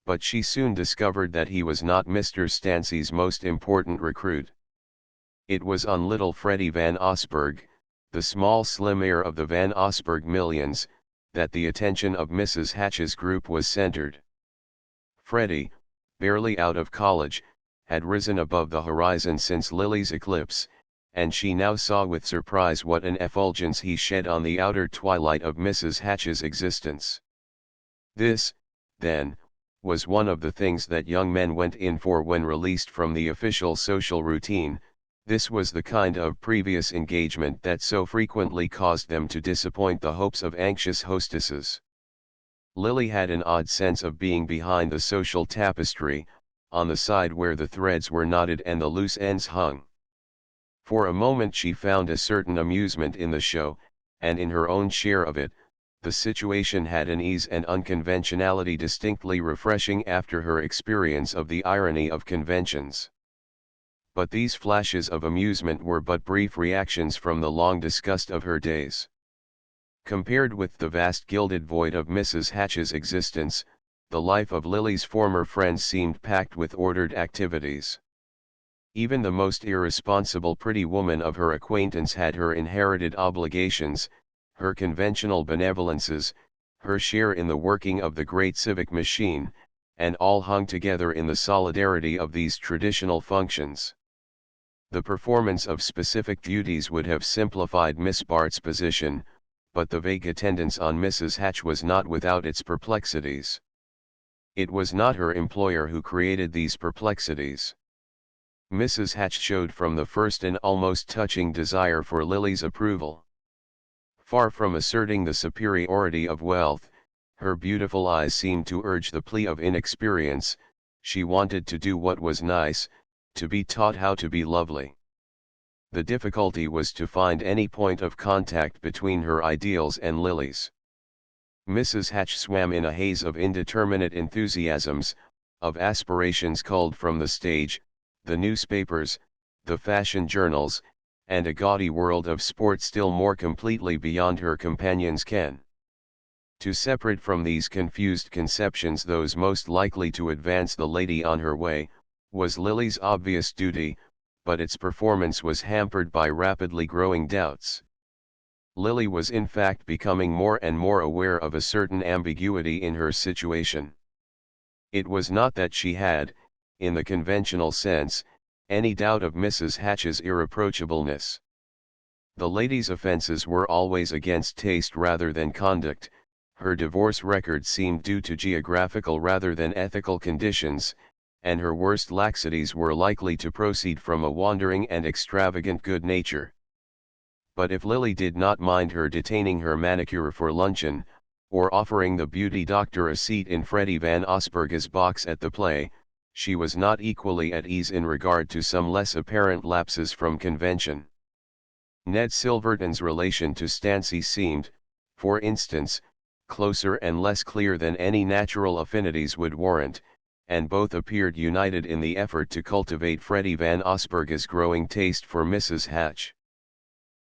but she soon discovered that he was not Mr. Stancy's most important recruit. It was on little Freddie Van Osburgh, the small slim heir of the Van Osburgh millions, that the attention of Mrs. Hatch's group was centered. Freddie, barely out of college, had risen above the horizon since Lily's eclipse, and she now saw with surprise what an effulgence he shed on the outer twilight of Mrs. Hatch's existence. This, then, was one of the things that young men went in for when released from the official social routine. This was the kind of previous engagement that so frequently caused them to disappoint the hopes of anxious hostesses. Lily had an odd sense of being behind the social tapestry, on the side where the threads were knotted and the loose ends hung. For a moment she found a certain amusement in the show, and in her own share of it, the situation had an ease and unconventionality distinctly refreshing after her experience of the irony of conventions. But these flashes of amusement were but brief reactions from the long disgust of her days. Compared with the vast gilded void of Mrs. Hatch's existence, the life of Lily's former friends seemed packed with ordered activities. Even the most irresponsible pretty woman of her acquaintance had her inherited obligations, her conventional benevolences, her share in the working of the great civic machine, and all hung together in the solidarity of these traditional functions. The performance of specific duties would have simplified Miss Bart's position, but the vague attendance on Mrs. Hatch was not without its perplexities. It was not her employer who created these perplexities. Mrs. Hatch showed from the first an almost touching desire for Lily's approval. Far from asserting the superiority of wealth, her beautiful eyes seemed to urge the plea of inexperience. She wanted to do what was nice, to be taught how to be lovely. The difficulty was to find any point of contact between her ideals and Lily's. Mrs. Hatch swam in a haze of indeterminate enthusiasms, of aspirations culled from the stage, the newspapers, the fashion journals, and a gaudy world of sport still more completely beyond her companion's ken. To separate from these confused conceptions those most likely to advance the lady on her way, was Lily's obvious duty, but its performance was hampered by rapidly growing doubts. Lily was in fact becoming more and more aware of a certain ambiguity in her situation. It was not that she had, in the conventional sense, any doubt of Mrs. Hatch's irreproachableness. The lady's offenses were always against taste rather than conduct, her divorce record seemed due to geographical rather than ethical conditions, and her worst laxities were likely to proceed from a wandering and extravagant good nature. But if Lily did not mind her detaining her manicure for luncheon, or offering the beauty doctor a seat in Freddie Van Osburgh's box at the play, she was not equally at ease in regard to some less apparent lapses from convention. Ned Silverton's relation to Stancy seemed, for instance, closer and less clear than any natural affinities would warrant, and both appeared united in the effort to cultivate Freddie Van Osburg's growing taste for Mrs. Hatch.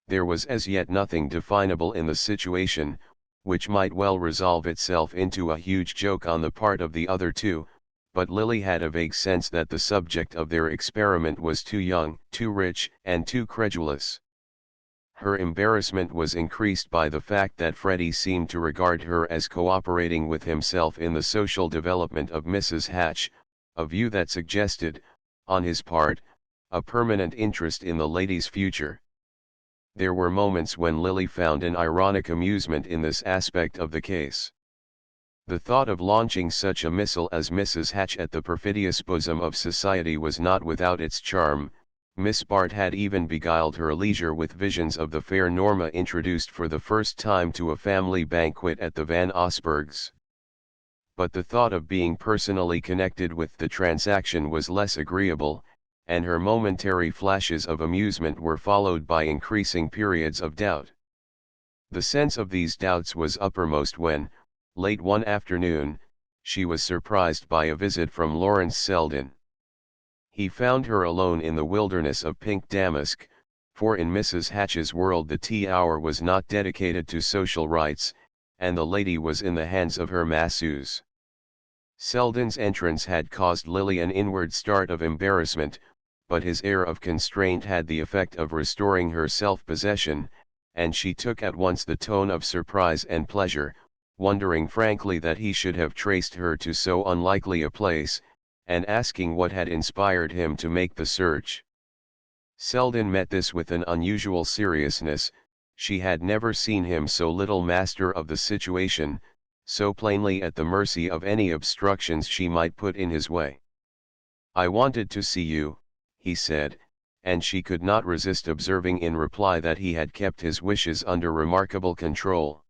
There was as yet nothing definable in the situation, which might well resolve itself into a huge joke on the part of the other two, but Lily had a vague sense that the subject of their experiment was too young, too rich, and too credulous. Her embarrassment was increased by the fact that Freddie seemed to regard her as cooperating with himself in the social development of Mrs. Hatch, a view that suggested, on his part, a permanent interest in the lady's future. There were moments when Lily found an ironic amusement in this aspect of the case. The thought of launching such a missile as Mrs. Hatch at the perfidious bosom of society was not without its charm. Miss Bart had even beguiled her leisure with visions of the fair Norma introduced for the first time to a family banquet at the Van Osburgs. But the thought of being personally connected with the transaction was less agreeable, and her momentary flashes of amusement were followed by increasing periods of doubt. The sense of these doubts was uppermost when, late one afternoon, she was surprised by a visit from Lawrence Selden. He found her alone in the wilderness of pink damask, for in Mrs. Hatch's world the tea hour was not dedicated to social rites, and the lady was in the hands of her masseuse. Selden's entrance had caused Lily an inward start of embarrassment, but his air of constraint had the effect of restoring her self-possession, and she took at once the tone of surprise and pleasure, wondering frankly that he should have traced her to so unlikely a place, and asking what had inspired him to make the search. Selden met this with an unusual seriousness. She had never seen him so little master of the situation, so plainly at the mercy of any obstructions she might put in his way. "I wanted to see you," he said, and she could not resist observing in reply that he had kept his wishes under remarkable control.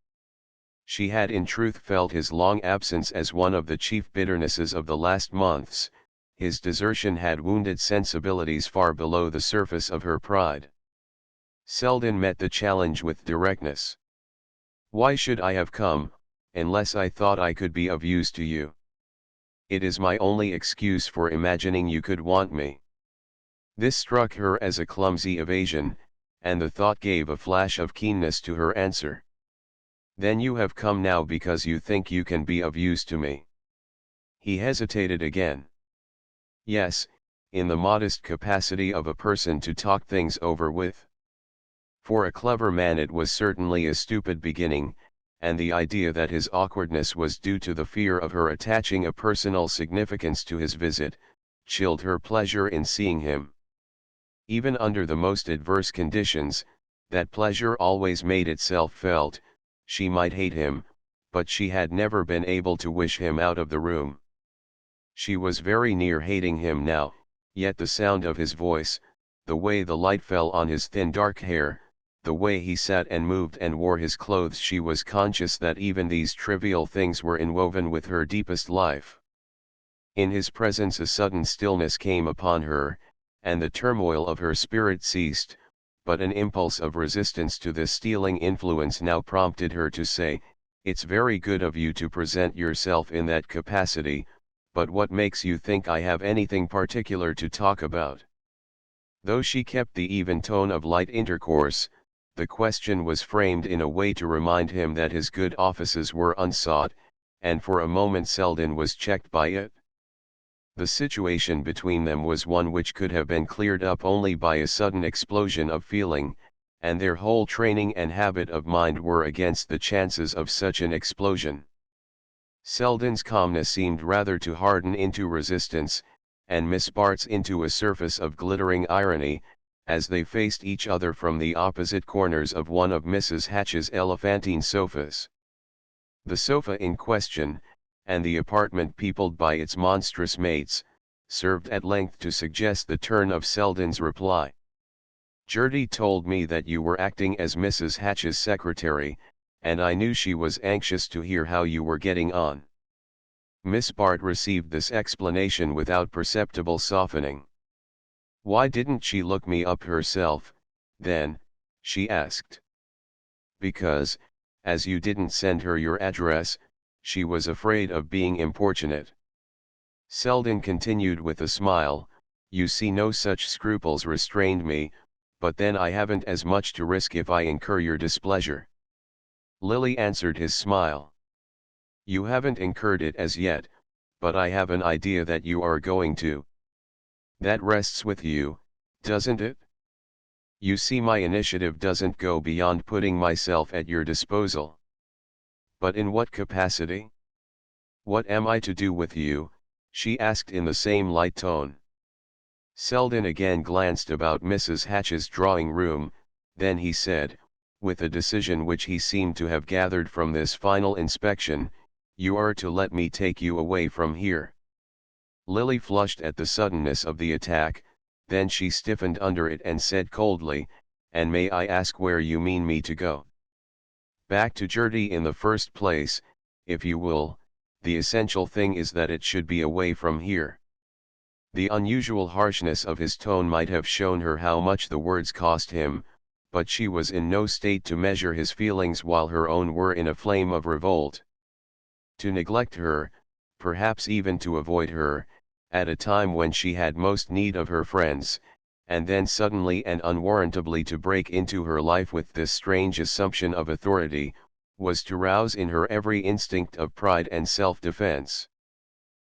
She had in truth felt his long absence as one of the chief bitternesses of the last months. His desertion had wounded sensibilities far below the surface of her pride. Selden met the challenge with directness. "Why should I have come, unless I thought I could be of use to you? It is my only excuse for imagining you could want me." This struck her as a clumsy evasion, and the thought gave a flash of keenness to her answer. "Then you have come now because you think you can be of use to me?" He hesitated again. "Yes, in the modest capacity of a person to talk things over with." For a clever man it was certainly a stupid beginning, and the idea that his awkwardness was due to the fear of her attaching a personal significance to his visit, chilled her pleasure in seeing him. Even under the most adverse conditions, that pleasure always made itself felt. She might hate him, but she had never been able to wish him out of the room. She was very near hating him now, yet the sound of his voice, the way the light fell on his thin dark hair, the way he sat and moved and wore his clothes, she was conscious that even these trivial things were inwoven with her deepest life. In his presence a sudden stillness came upon her, and the turmoil of her spirit ceased, but an impulse of resistance to this stealing influence now prompted her to say, "It's very good of you to present yourself in that capacity, but what makes you think I have anything particular to talk about?" Though she kept the even tone of light intercourse, the question was framed in a way to remind him that his good offices were unsought, and for a moment Selden was checked by it. The situation between them was one which could have been cleared up only by a sudden explosion of feeling, and their whole training and habit of mind were against the chances of such an explosion. Selden's calmness seemed rather to harden into resistance, and Miss Bart's into a surface of glittering irony, as they faced each other from the opposite corners of one of Mrs. Hatch's elephantine sofas. The sofa in question, and the apartment peopled by its monstrous mates, served at length to suggest the turn of Selden's reply. "Gertie told me that you were acting as Mrs. Hatch's secretary, and I knew she was anxious to hear how you were getting on." Miss Bart received this explanation without perceptible softening. "Why didn't she look me up herself, then?" she asked. "Because," as you didn't send her your address, she was afraid of being importunate. Selden continued with a smile, you see no such scruples restrained me, but then I haven't as much to risk if I incur your displeasure. Lily answered his smile. You haven't incurred it as yet, but I have an idea that you are going to. That rests with you, doesn't it? You see, my initiative doesn't go beyond putting myself at your disposal. But in what capacity? What am I to do with you? She asked in the same light tone. Selden again glanced about Mrs. Hatch's drawing room, then he said, with a decision which he seemed to have gathered from this final inspection, you are to let me take you away from here. Lily flushed at the suddenness of the attack, then she stiffened under it and said coldly, and may I ask where you mean me to go? Back to Gertie in the first place, if you will. The essential thing is that it should be away from here. The unusual harshness of his tone might have shown her how much the words cost him, but she was in no state to measure his feelings while her own were in a flame of revolt. To neglect her, perhaps even to avoid her, at a time when she had most need of her friends, and then suddenly and unwarrantably to break into her life with this strange assumption of authority, was to rouse in her every instinct of pride and self-defense.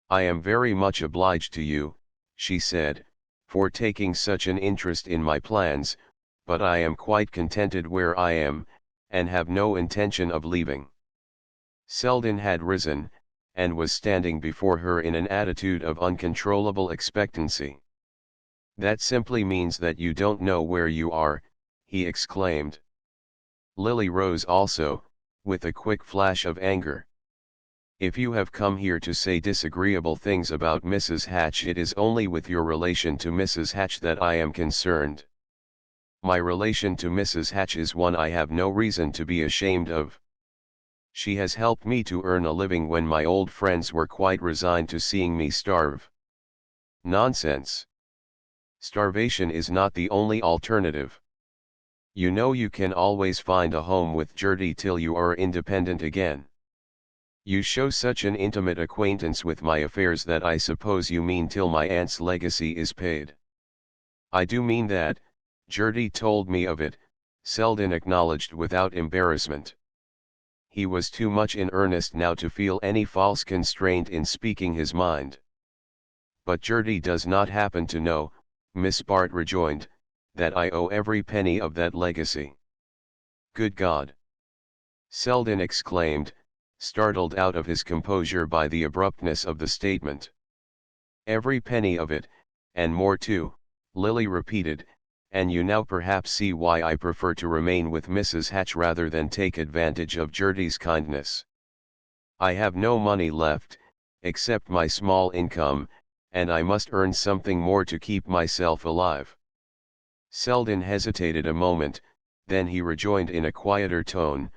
I am very much obliged to you, she said, for taking such an interest in my plans, but I am quite contented where I am, and have no intention of leaving. Selden had risen, and was standing before her in an attitude of uncontrollable expectancy. That simply means that you don't know where you are, he exclaimed. Lily rose also, with a quick flash of anger. If you have come here to say disagreeable things about Mrs. Hatch, it is only with your relation to Mrs. Hatch that I am concerned. My relation to Mrs. Hatch is one I have no reason to be ashamed of. She has helped me to earn a living when my old friends were quite resigned to seeing me starve. Nonsense. Starvation is not the only alternative. You know you can always find a home with Gertie till you are independent again. You show such an intimate acquaintance with my affairs that I suppose you mean till my aunt's legacy is paid. I do mean that. Gertie told me of it, Selden acknowledged without embarrassment. He was too much in earnest now to feel any false constraint in speaking his mind. But Gertie does not happen to know, Miss Bart rejoined, that I owe every penny of that legacy. Good God! Selden exclaimed, startled out of his composure by the abruptness of the statement. Every penny of it, and more too, Lily repeated, and you now perhaps see why I prefer to remain with Mrs. Hatch rather than take advantage of Gertie's kindness. I have no money left, except my small income, and I must earn something more to keep myself alive. Selden hesitated a moment, then he rejoined in a quieter tone,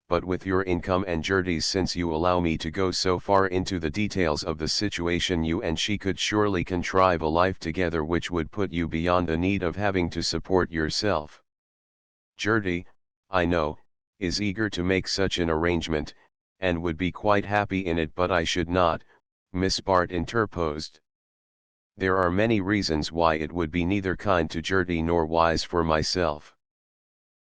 but with your income and Gertie's, since you allow me to go so far into the details of the situation, you and she could surely contrive a life together which would put you beyond the need of having to support yourself. Gertie, I know, is eager to make such an arrangement, and would be quite happy in it, but I should not, Miss Bart interposed. There are many reasons why it would be neither kind to Gertie nor wise for myself.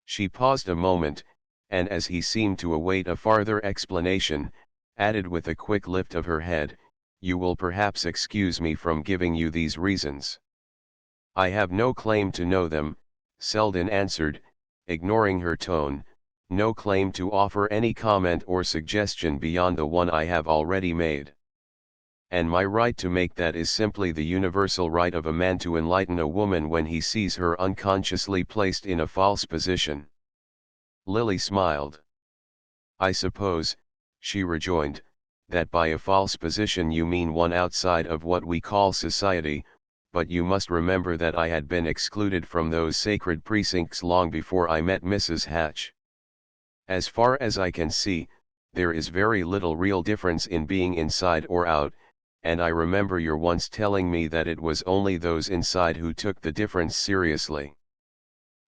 She paused a moment, and as he seemed to await a farther explanation, added with a quick lift of her head, you will perhaps excuse me from giving you these reasons. I have no claim to know them, Selden answered, ignoring her tone, no claim to offer any comment or suggestion beyond the one I have already made. And my right to make that is simply the universal right of a man to enlighten a woman when he sees her unconsciously placed in a false position. Lily smiled. I suppose, she rejoined, that by a false position you mean one outside of what we call society, but you must remember that I had been excluded from those sacred precincts long before I met Mrs. Hatch. As far as I can see, there is very little real difference in being inside or out, and I remember your once telling me that it was only those inside who took the difference seriously.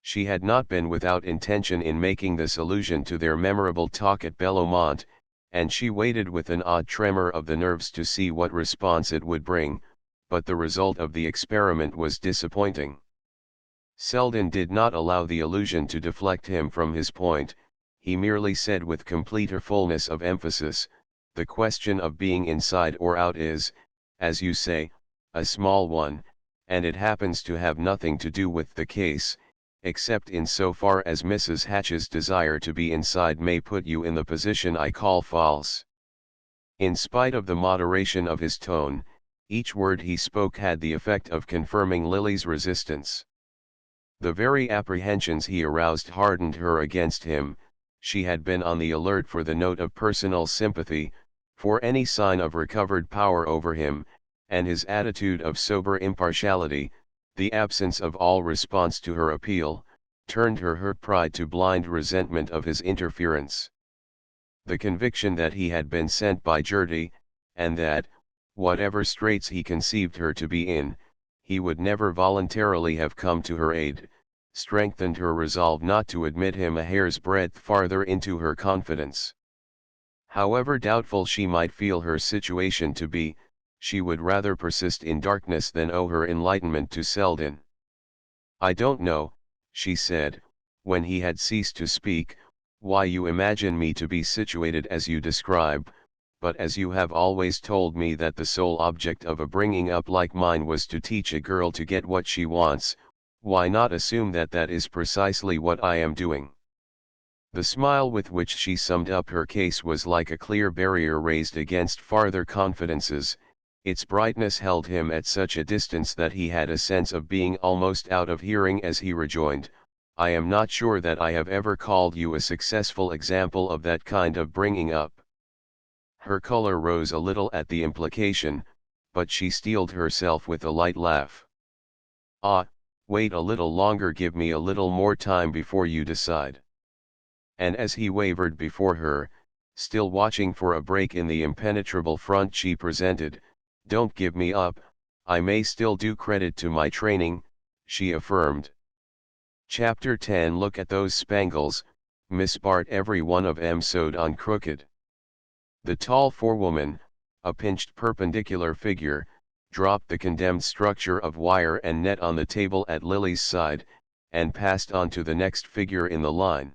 She had not been without intention in making this allusion to their memorable talk at Bellomont, and she waited with an odd tremor of the nerves to see what response it would bring, but the result of the experiment was disappointing. Selden did not allow the allusion to deflect him from his point. He merely said with completer fullness of emphasis, "The question of being inside or out is, as you say, a small one, and it happens to have nothing to do with the case, except in so far as Mrs. Hatch's desire to be inside may put you in the position I call false." In spite of the moderation of his tone, each word he spoke had the effect of confirming Lily's resistance. The very apprehensions he aroused hardened her against him. She had been on the alert for the note of personal sympathy, for any sign of recovered power over him, and his attitude of sober impartiality, the absence of all response to her appeal, turned her hurt pride to blind resentment of his interference. The conviction that he had been sent by Gertie, and that, whatever straits he conceived her to be in, he would never voluntarily have come to her aid, strengthened her resolve not to admit him a hair's breadth farther into her confidence. However doubtful she might feel her situation to be, she would rather persist in darkness than owe her enlightenment to Selden. "I don't know," she said, when he had ceased to speak, "why you imagine me to be situated as you describe, but as you have always told me that the sole object of a bringing up like mine was to teach a girl to get what she wants, why not assume that that is precisely what I am doing?" The smile with which she summed up her case was like a clear barrier raised against farther confidences. Its brightness held him at such a distance that he had a sense of being almost out of hearing as he rejoined, "I am not sure that I have ever called you a successful example of that kind of bringing up." Her color rose a little at the implication, but she steeled herself with a light laugh. "Ah, wait a little longer, give me a little more time before you decide." And as he wavered before her, still watching for a break in the impenetrable front she presented, "Don't give me up, I may still do credit to my training," she affirmed. Chapter 10 Look at those spangles, Miss Bart, every one of 'em sewed on crooked. The tall forewoman, a pinched perpendicular figure, dropped the condemned structure of wire and net on the table at Lily's side, and passed on to the next figure in the line.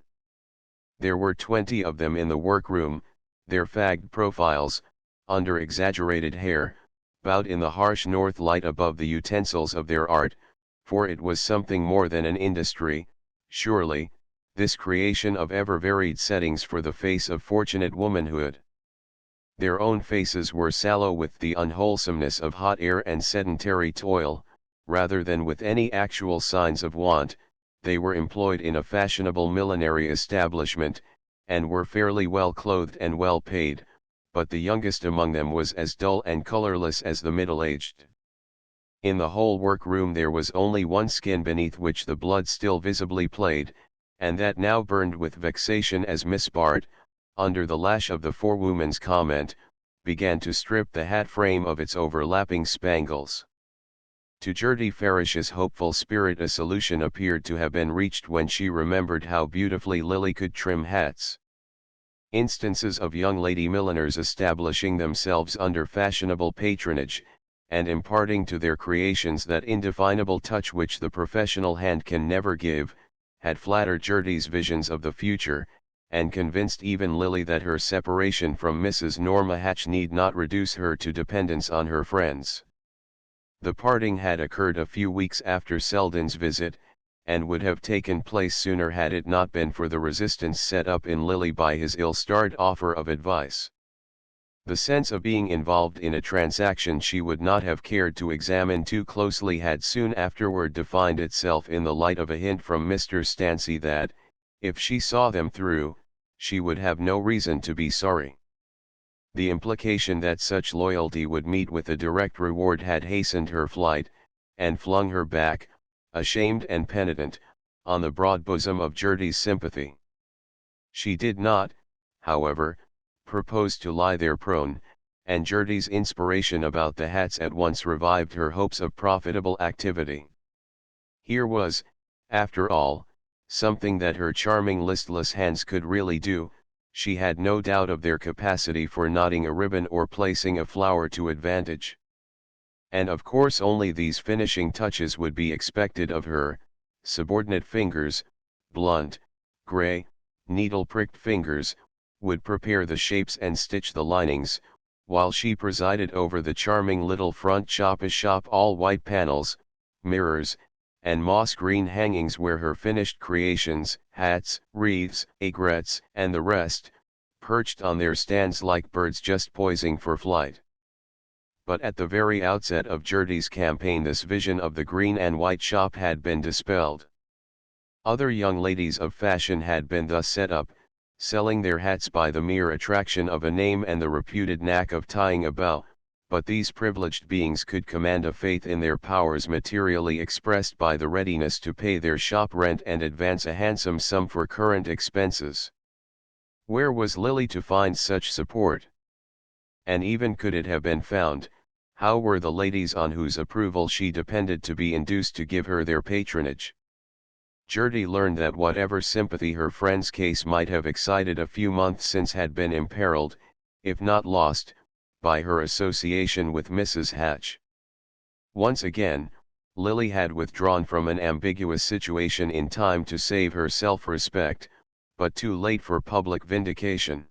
There were 20 of them in the workroom, their fagged profiles, under exaggerated hair, bowed in the harsh north light above the utensils of their art, for it was something more than an industry, surely, this creation of ever-varied settings for the face of fortunate womanhood. Their own faces were sallow with the unwholesomeness of hot air and sedentary toil, rather than with any actual signs of want. They were employed in a fashionable millinery establishment, and were fairly well clothed and well paid, but the youngest among them was as dull and colorless as the middle-aged. In the whole workroom there was only one skin beneath which the blood still visibly played, and that now burned with vexation as Miss Bart, under the lash of the forewoman's comment, began to strip the hat frame of its overlapping spangles. To Gertie Farish's hopeful spirit a solution appeared to have been reached when she remembered how beautifully Lily could trim hats. Instances of young lady milliners establishing themselves under fashionable patronage, and imparting to their creations that indefinable touch which the professional hand can never give, had flattered Gertie's visions of the future, and convinced even Lily that her separation from Mrs. Norma Hatch need not reduce her to dependence on her friends. The parting had occurred a few weeks after Selden's visit, and would have taken place sooner had it not been for the resistance set up in Lily by his ill-starred offer of advice. The sense of being involved in a transaction she would not have cared to examine too closely had soon afterward defined itself in the light of a hint from Mr. Stancy that, if she saw them through, she would have no reason to be sorry. The implication that such loyalty would meet with a direct reward had hastened her flight, and flung her back, ashamed and penitent, on the broad bosom of Gertie's sympathy. She did not, however, propose to lie there prone, and Gertie's inspiration about the hats at once revived her hopes of profitable activity. Here was, after all, something that her charming listless hands could really do. She had no doubt of their capacity for knotting a ribbon or placing a flower to advantage. And of course only these finishing touches would be expected of her. Subordinate fingers, blunt, gray, needle-pricked fingers, would prepare the shapes and stitch the linings, while she presided over the charming little front shop all white panels, mirrors, and moss green hangings where her finished creations, hats, wreaths, aigrettes, and the rest, perched on their stands like birds just poising for flight. But at the very outset of Gertie's campaign this vision of the green and white shop had been dispelled. Other young ladies of fashion had been thus set up, selling their hats by the mere attraction of a name and the reputed knack of tying a bow, but these privileged beings could command a faith in their powers materially expressed by the readiness to pay their shop rent and advance a handsome sum for current expenses. Where was Lily to find such support? And even could it have been found, how were the ladies on whose approval she depended to be induced to give her their patronage? Gertie learned that whatever sympathy her friend's case might have excited a few months since had been imperiled, if not lost, by her association with Mrs. Hatch. Once again, Lily had withdrawn from an ambiguous situation in time to save her self-respect, but too late for public vindication.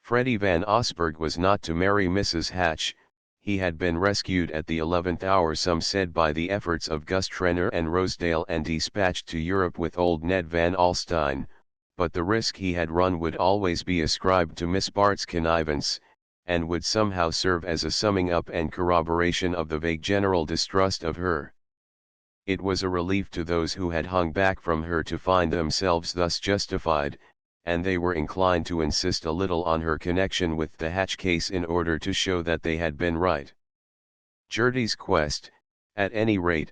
Freddie Van Osburgh was not to marry Mrs. Hatch. He had been rescued at the 11th hour, some said, by the efforts of Gus Trenner and Rosedale and dispatched to Europe with old Ned Van Alstyne, but the risk he had run would always be ascribed to Miss Bart's connivance, and would somehow serve as a summing up and corroboration of the vague general distrust of her. It was a relief to those who had hung back from her to find themselves thus justified, and they were inclined to insist a little on her connection with the Hatch case in order to show that they had been right. Gertie's quest, at any rate,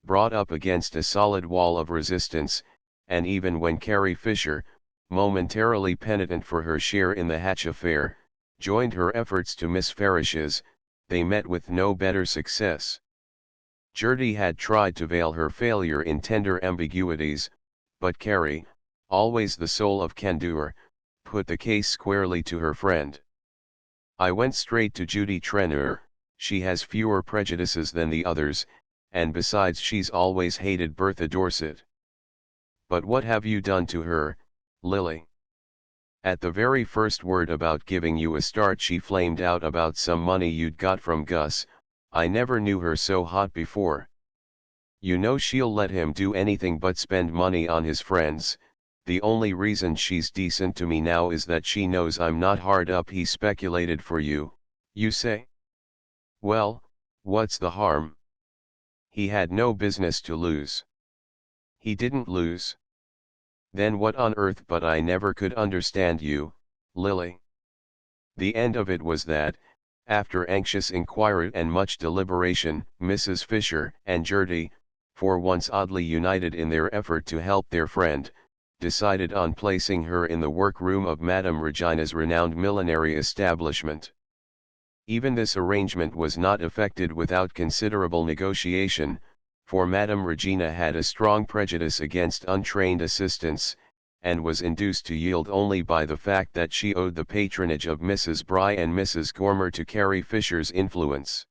brought up against a solid wall of resistance, and even when Carrie Fisher, momentarily penitent for her share in the Hatch affair, joined her efforts to Miss Farish's, they met with no better success. Gertie had tried to veil her failure in tender ambiguities, but Carrie, always the soul of candour, put the case squarely to her friend. "I went straight to Judy Trenner. She has fewer prejudices than the others, and besides she's always hated Bertha Dorset." "But what have you done to her, Lily?" "At the very first word about giving you a start she flamed out about some money you'd got from Gus. I never knew her so hot before. You know she'll let him do anything but spend money on his friends. The only reason she's decent to me now is that she knows I'm not hard up. He speculated for you, you say? Well, what's the harm? He had no business to lose." "He didn't lose." "Then what on earth?" "But I never could understand you, Lily." The end of it was that, after anxious inquiry and much deliberation, Mrs. Fisher and Gertie, for once oddly united in their effort to help their friend, decided on placing her in the workroom of Madame Regina's renowned millinery establishment. Even this arrangement was not effected without considerable negotiation, for Madame Regina had a strong prejudice against untrained assistants, and was induced to yield only by the fact that she owed the patronage of Mrs. Bry and Mrs. Gormer to Carrie Fisher's influence.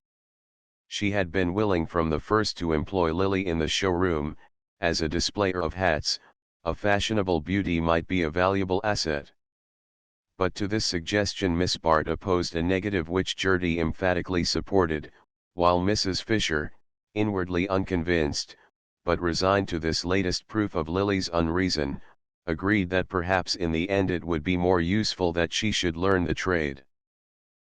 She had been willing from the first to employ Lily in the showroom, as a displayer of hats. A fashionable beauty might be a valuable asset. But to this suggestion Miss Bart opposed a negative which Gertie emphatically supported, while Mrs. Fisher, inwardly unconvinced, but resigned to this latest proof of Lily's unreason, agreed that perhaps in the end it would be more useful that she should learn the trade.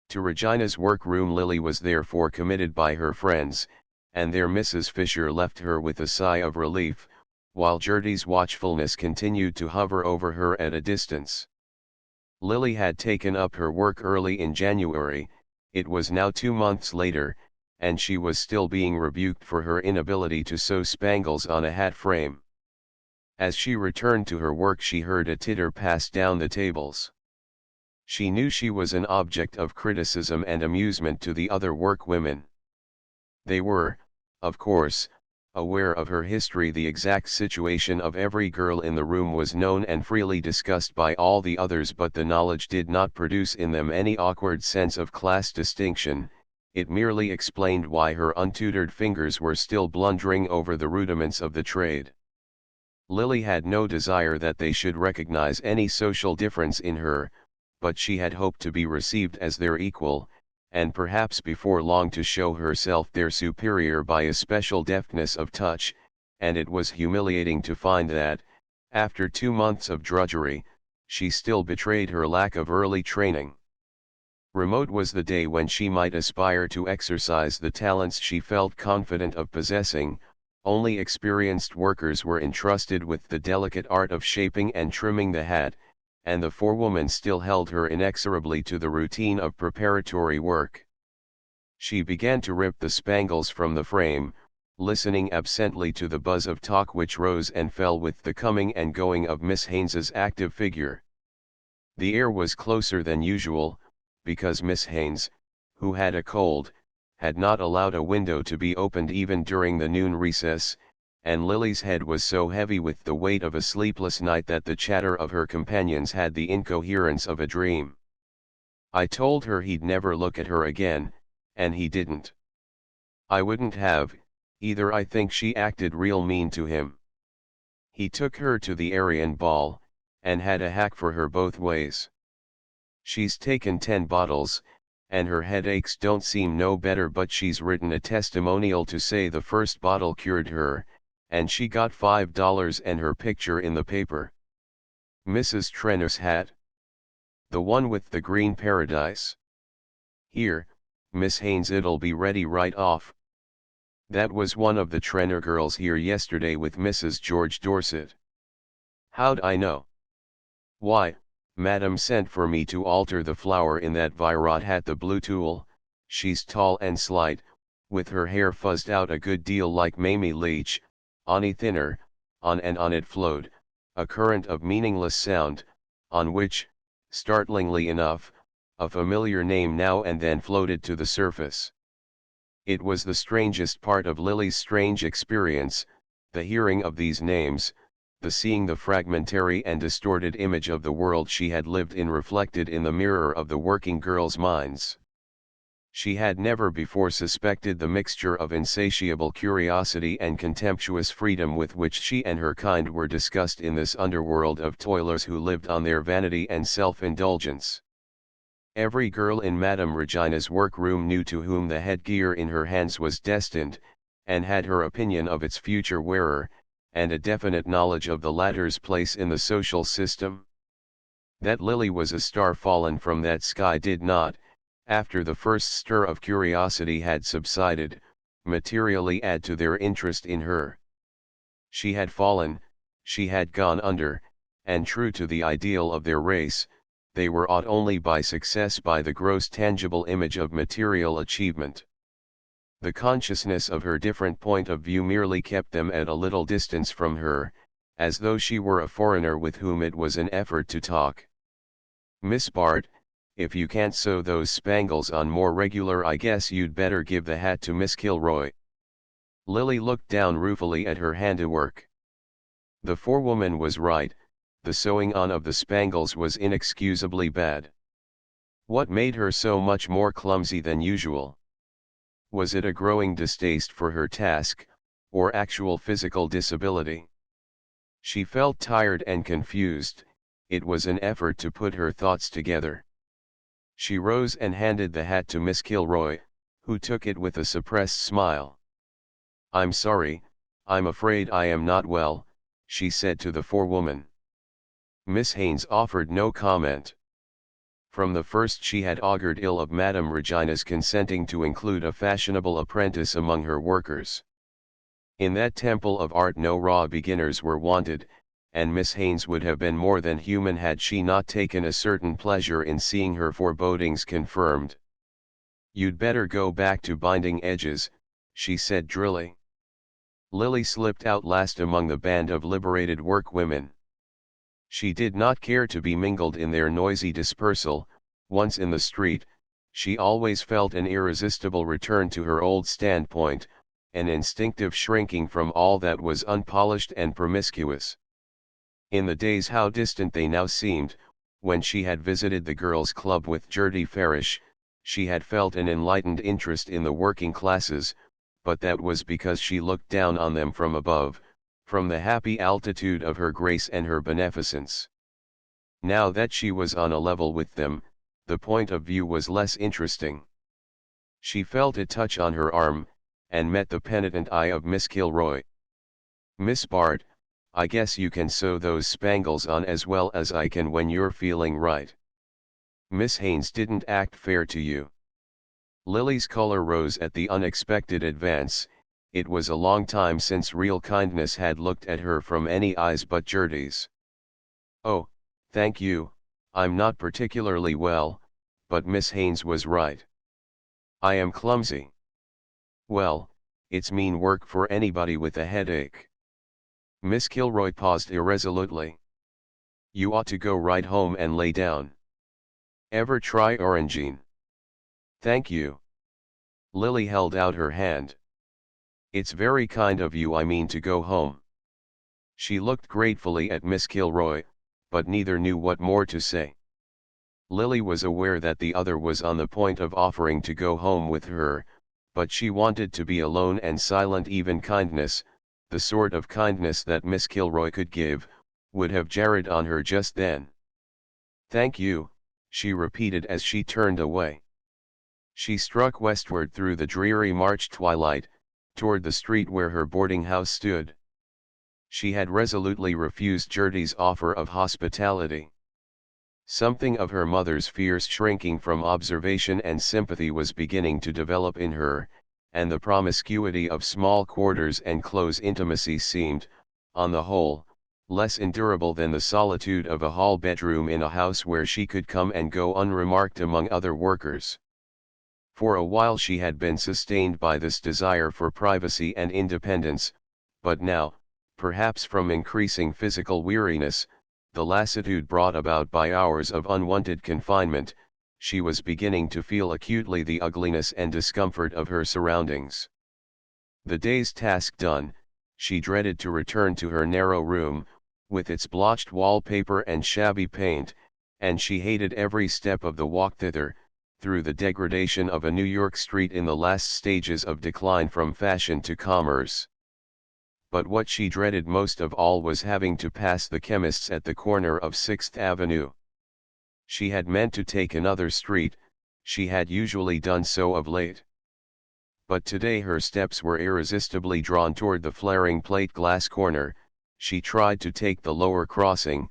To Regina's workroom Lily was therefore committed by her friends, and there Mrs. Fisher left her with a sigh of relief, while Gertie's watchfulness continued to hover over her at a distance. Lily had taken up her work early in January. It was now 2 months later, and she was still being rebuked for her inability to sew spangles on a hat frame. As she returned to her work she heard a titter pass down the tables. She knew she was an object of criticism and amusement to the other workwomen. They were, of course, aware of her history. The exact situation of every girl in the room was known and freely discussed by all the others, but the knowledge did not produce in them any awkward sense of class distinction. It merely explained why her untutored fingers were still blundering over the rudiments of the trade. Lily had no desire that they should recognize any social difference in her, but she had hoped to be received as their equal, and perhaps before long to show herself their superior by a special deftness of touch, and it was humiliating to find that, after 2 months of drudgery, she still betrayed her lack of early training. Remote was the day when she might aspire to exercise the talents she felt confident of possessing. Only experienced workers were entrusted with the delicate art of shaping and trimming the hat, and the forewoman still held her inexorably to the routine of preparatory work. She began to rip the spangles from the frame, listening absently to the buzz of talk which rose and fell with the coming and going of Miss Haynes's active figure. The air was closer than usual, because Miss Haynes, who had a cold, had not allowed a window to be opened even during the noon recess, and Lily's head was so heavy with the weight of a sleepless night that the chatter of her companions had the incoherence of a dream. I told her he'd never look at her again, and he didn't. I wouldn't have, either. I think she acted real mean to him. He took her to the Aryan ball, and had a hack for her both ways. She's taken 10 bottles, and her headaches don't seem no better, but she's written a testimonial to say the first bottle cured her, and she got $5 and her picture in the paper. Mrs. Trenner's hat? The one with the green paradise? Here, Miss Haynes, it'll be ready right off. That was one of the Trenner girls here yesterday with Mrs. George Dorset. How'd I know? Why, Madam sent for me to alter the flower in that Virot hat, the blue tulle. She's tall and slight, with her hair fuzzed out a good deal like Mamie Leach, only thinner. On and on it flowed, a current of meaningless sound, on which, startlingly enough, a familiar name now and then floated to the surface. It was the strangest part of Lily's strange experience, the hearing of these names, the seeing the fragmentary and distorted image of the world she had lived in reflected in the mirror of the working girls' minds. She had never before suspected the mixture of insatiable curiosity and contemptuous freedom with which she and her kind were discussed in this underworld of toilers who lived on their vanity and self-indulgence. Every girl in Madame Regina's workroom knew to whom the headgear in her hands was destined, and had her opinion of its future wearer, and a definite knowledge of the latter's place in the social system. That Lily was a star fallen from that sky did not, after the first stir of curiosity had subsided, materially add to their interest in her. She had fallen, she had gone under, and true to the ideal of their race, they were awed only by success, by the gross tangible image of material achievement. The consciousness of her different point of view merely kept them at a little distance from her, as though she were a foreigner with whom it was an effort to talk. Miss Bart, if you can't sew those spangles on more regular, I guess you'd better give the hat to Miss Kilroy. Lily looked down ruefully at her handiwork. The forewoman was right, the sewing on of the spangles was inexcusably bad. What made her so much more clumsy than usual? Was it a growing distaste for her task, or actual physical disability? She felt tired and confused. It was an effort to put her thoughts together. She rose and handed the hat to Miss Kilroy, who took it with a suppressed smile. "I'm sorry, I'm afraid I am not well," she said to the forewoman. Miss Haynes offered no comment. From the first she had augured ill of Madame Regina's consenting to include a fashionable apprentice among her workers. In that temple of art no raw beginners were wanted, and Miss Haynes would have been more than human had she not taken a certain pleasure in seeing her forebodings confirmed. "You'd better go back to binding edges," she said drily. Lily slipped out last among the band of liberated workwomen. She did not care to be mingled in their noisy dispersal. Once in the street, she always felt an irresistible return to her old standpoint, an instinctive shrinking from all that was unpolished and promiscuous. In the days how distant they now seemed, when she had visited the girls' club with Gertie Farish, she had felt an enlightened interest in the working classes, but that was because she looked down on them from above, from the happy altitude of her grace and her beneficence. Now that she was on a level with them, the point of view was less interesting. She felt a touch on her arm, and met the penitent eye of Miss Kilroy. "Miss Bart, I guess you can sew those spangles on as well as I can when you're feeling right. Miss Haynes didn't act fair to you." Lily's color rose at the unexpected advance. It was a long time since real kindness had looked at her from any eyes but Gertie's. "Oh, thank you, I'm not particularly well, but Miss Haynes was right. I am clumsy." "Well, it's mean work for anybody with a headache." Miss Kilroy paused irresolutely. "You ought to go right home and lay down. Ever try Orangine?" "Thank you." Lily held out her hand. "It's very kind of you, I mean to go home." She looked gratefully at Miss Kilroy, but neither knew what more to say. Lily was aware that the other was on the point of offering to go home with her, but she wanted to be alone, and silent even kindness, the sort of kindness that Miss Kilroy could give, would have jarred on her just then. "Thank you," she repeated as she turned away. She struck westward through the dreary March twilight, toward the street where her boarding house stood. She had resolutely refused Gertie's offer of hospitality. Something of her mother's fierce shrinking from observation and sympathy was beginning to develop in her, and the promiscuity of small quarters and close intimacy seemed, on the whole, less endurable than the solitude of a hall bedroom in a house where she could come and go unremarked among other workers. For a while she had been sustained by this desire for privacy and independence, but now, perhaps from increasing physical weariness, the lassitude brought about by hours of unwanted confinement, she was beginning to feel acutely the ugliness and discomfort of her surroundings. The day's task done, she dreaded to return to her narrow room, with its blotched wallpaper and shabby paint, and she hated every step of the walk thither, through the degradation of a New York street in the last stages of decline from fashion to commerce. But what she dreaded most of all was having to pass the chemist's at the corner of 6th Avenue. She had meant to take another street, she had usually done so of late. But today her steps were irresistibly drawn toward the flaring plate glass corner. She tried to take the lower crossing,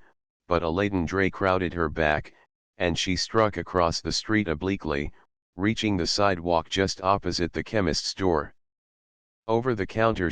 but a laden dray crowded her back, and she struck across the street obliquely, reaching the sidewalk just opposite the chemist's door. Over the counter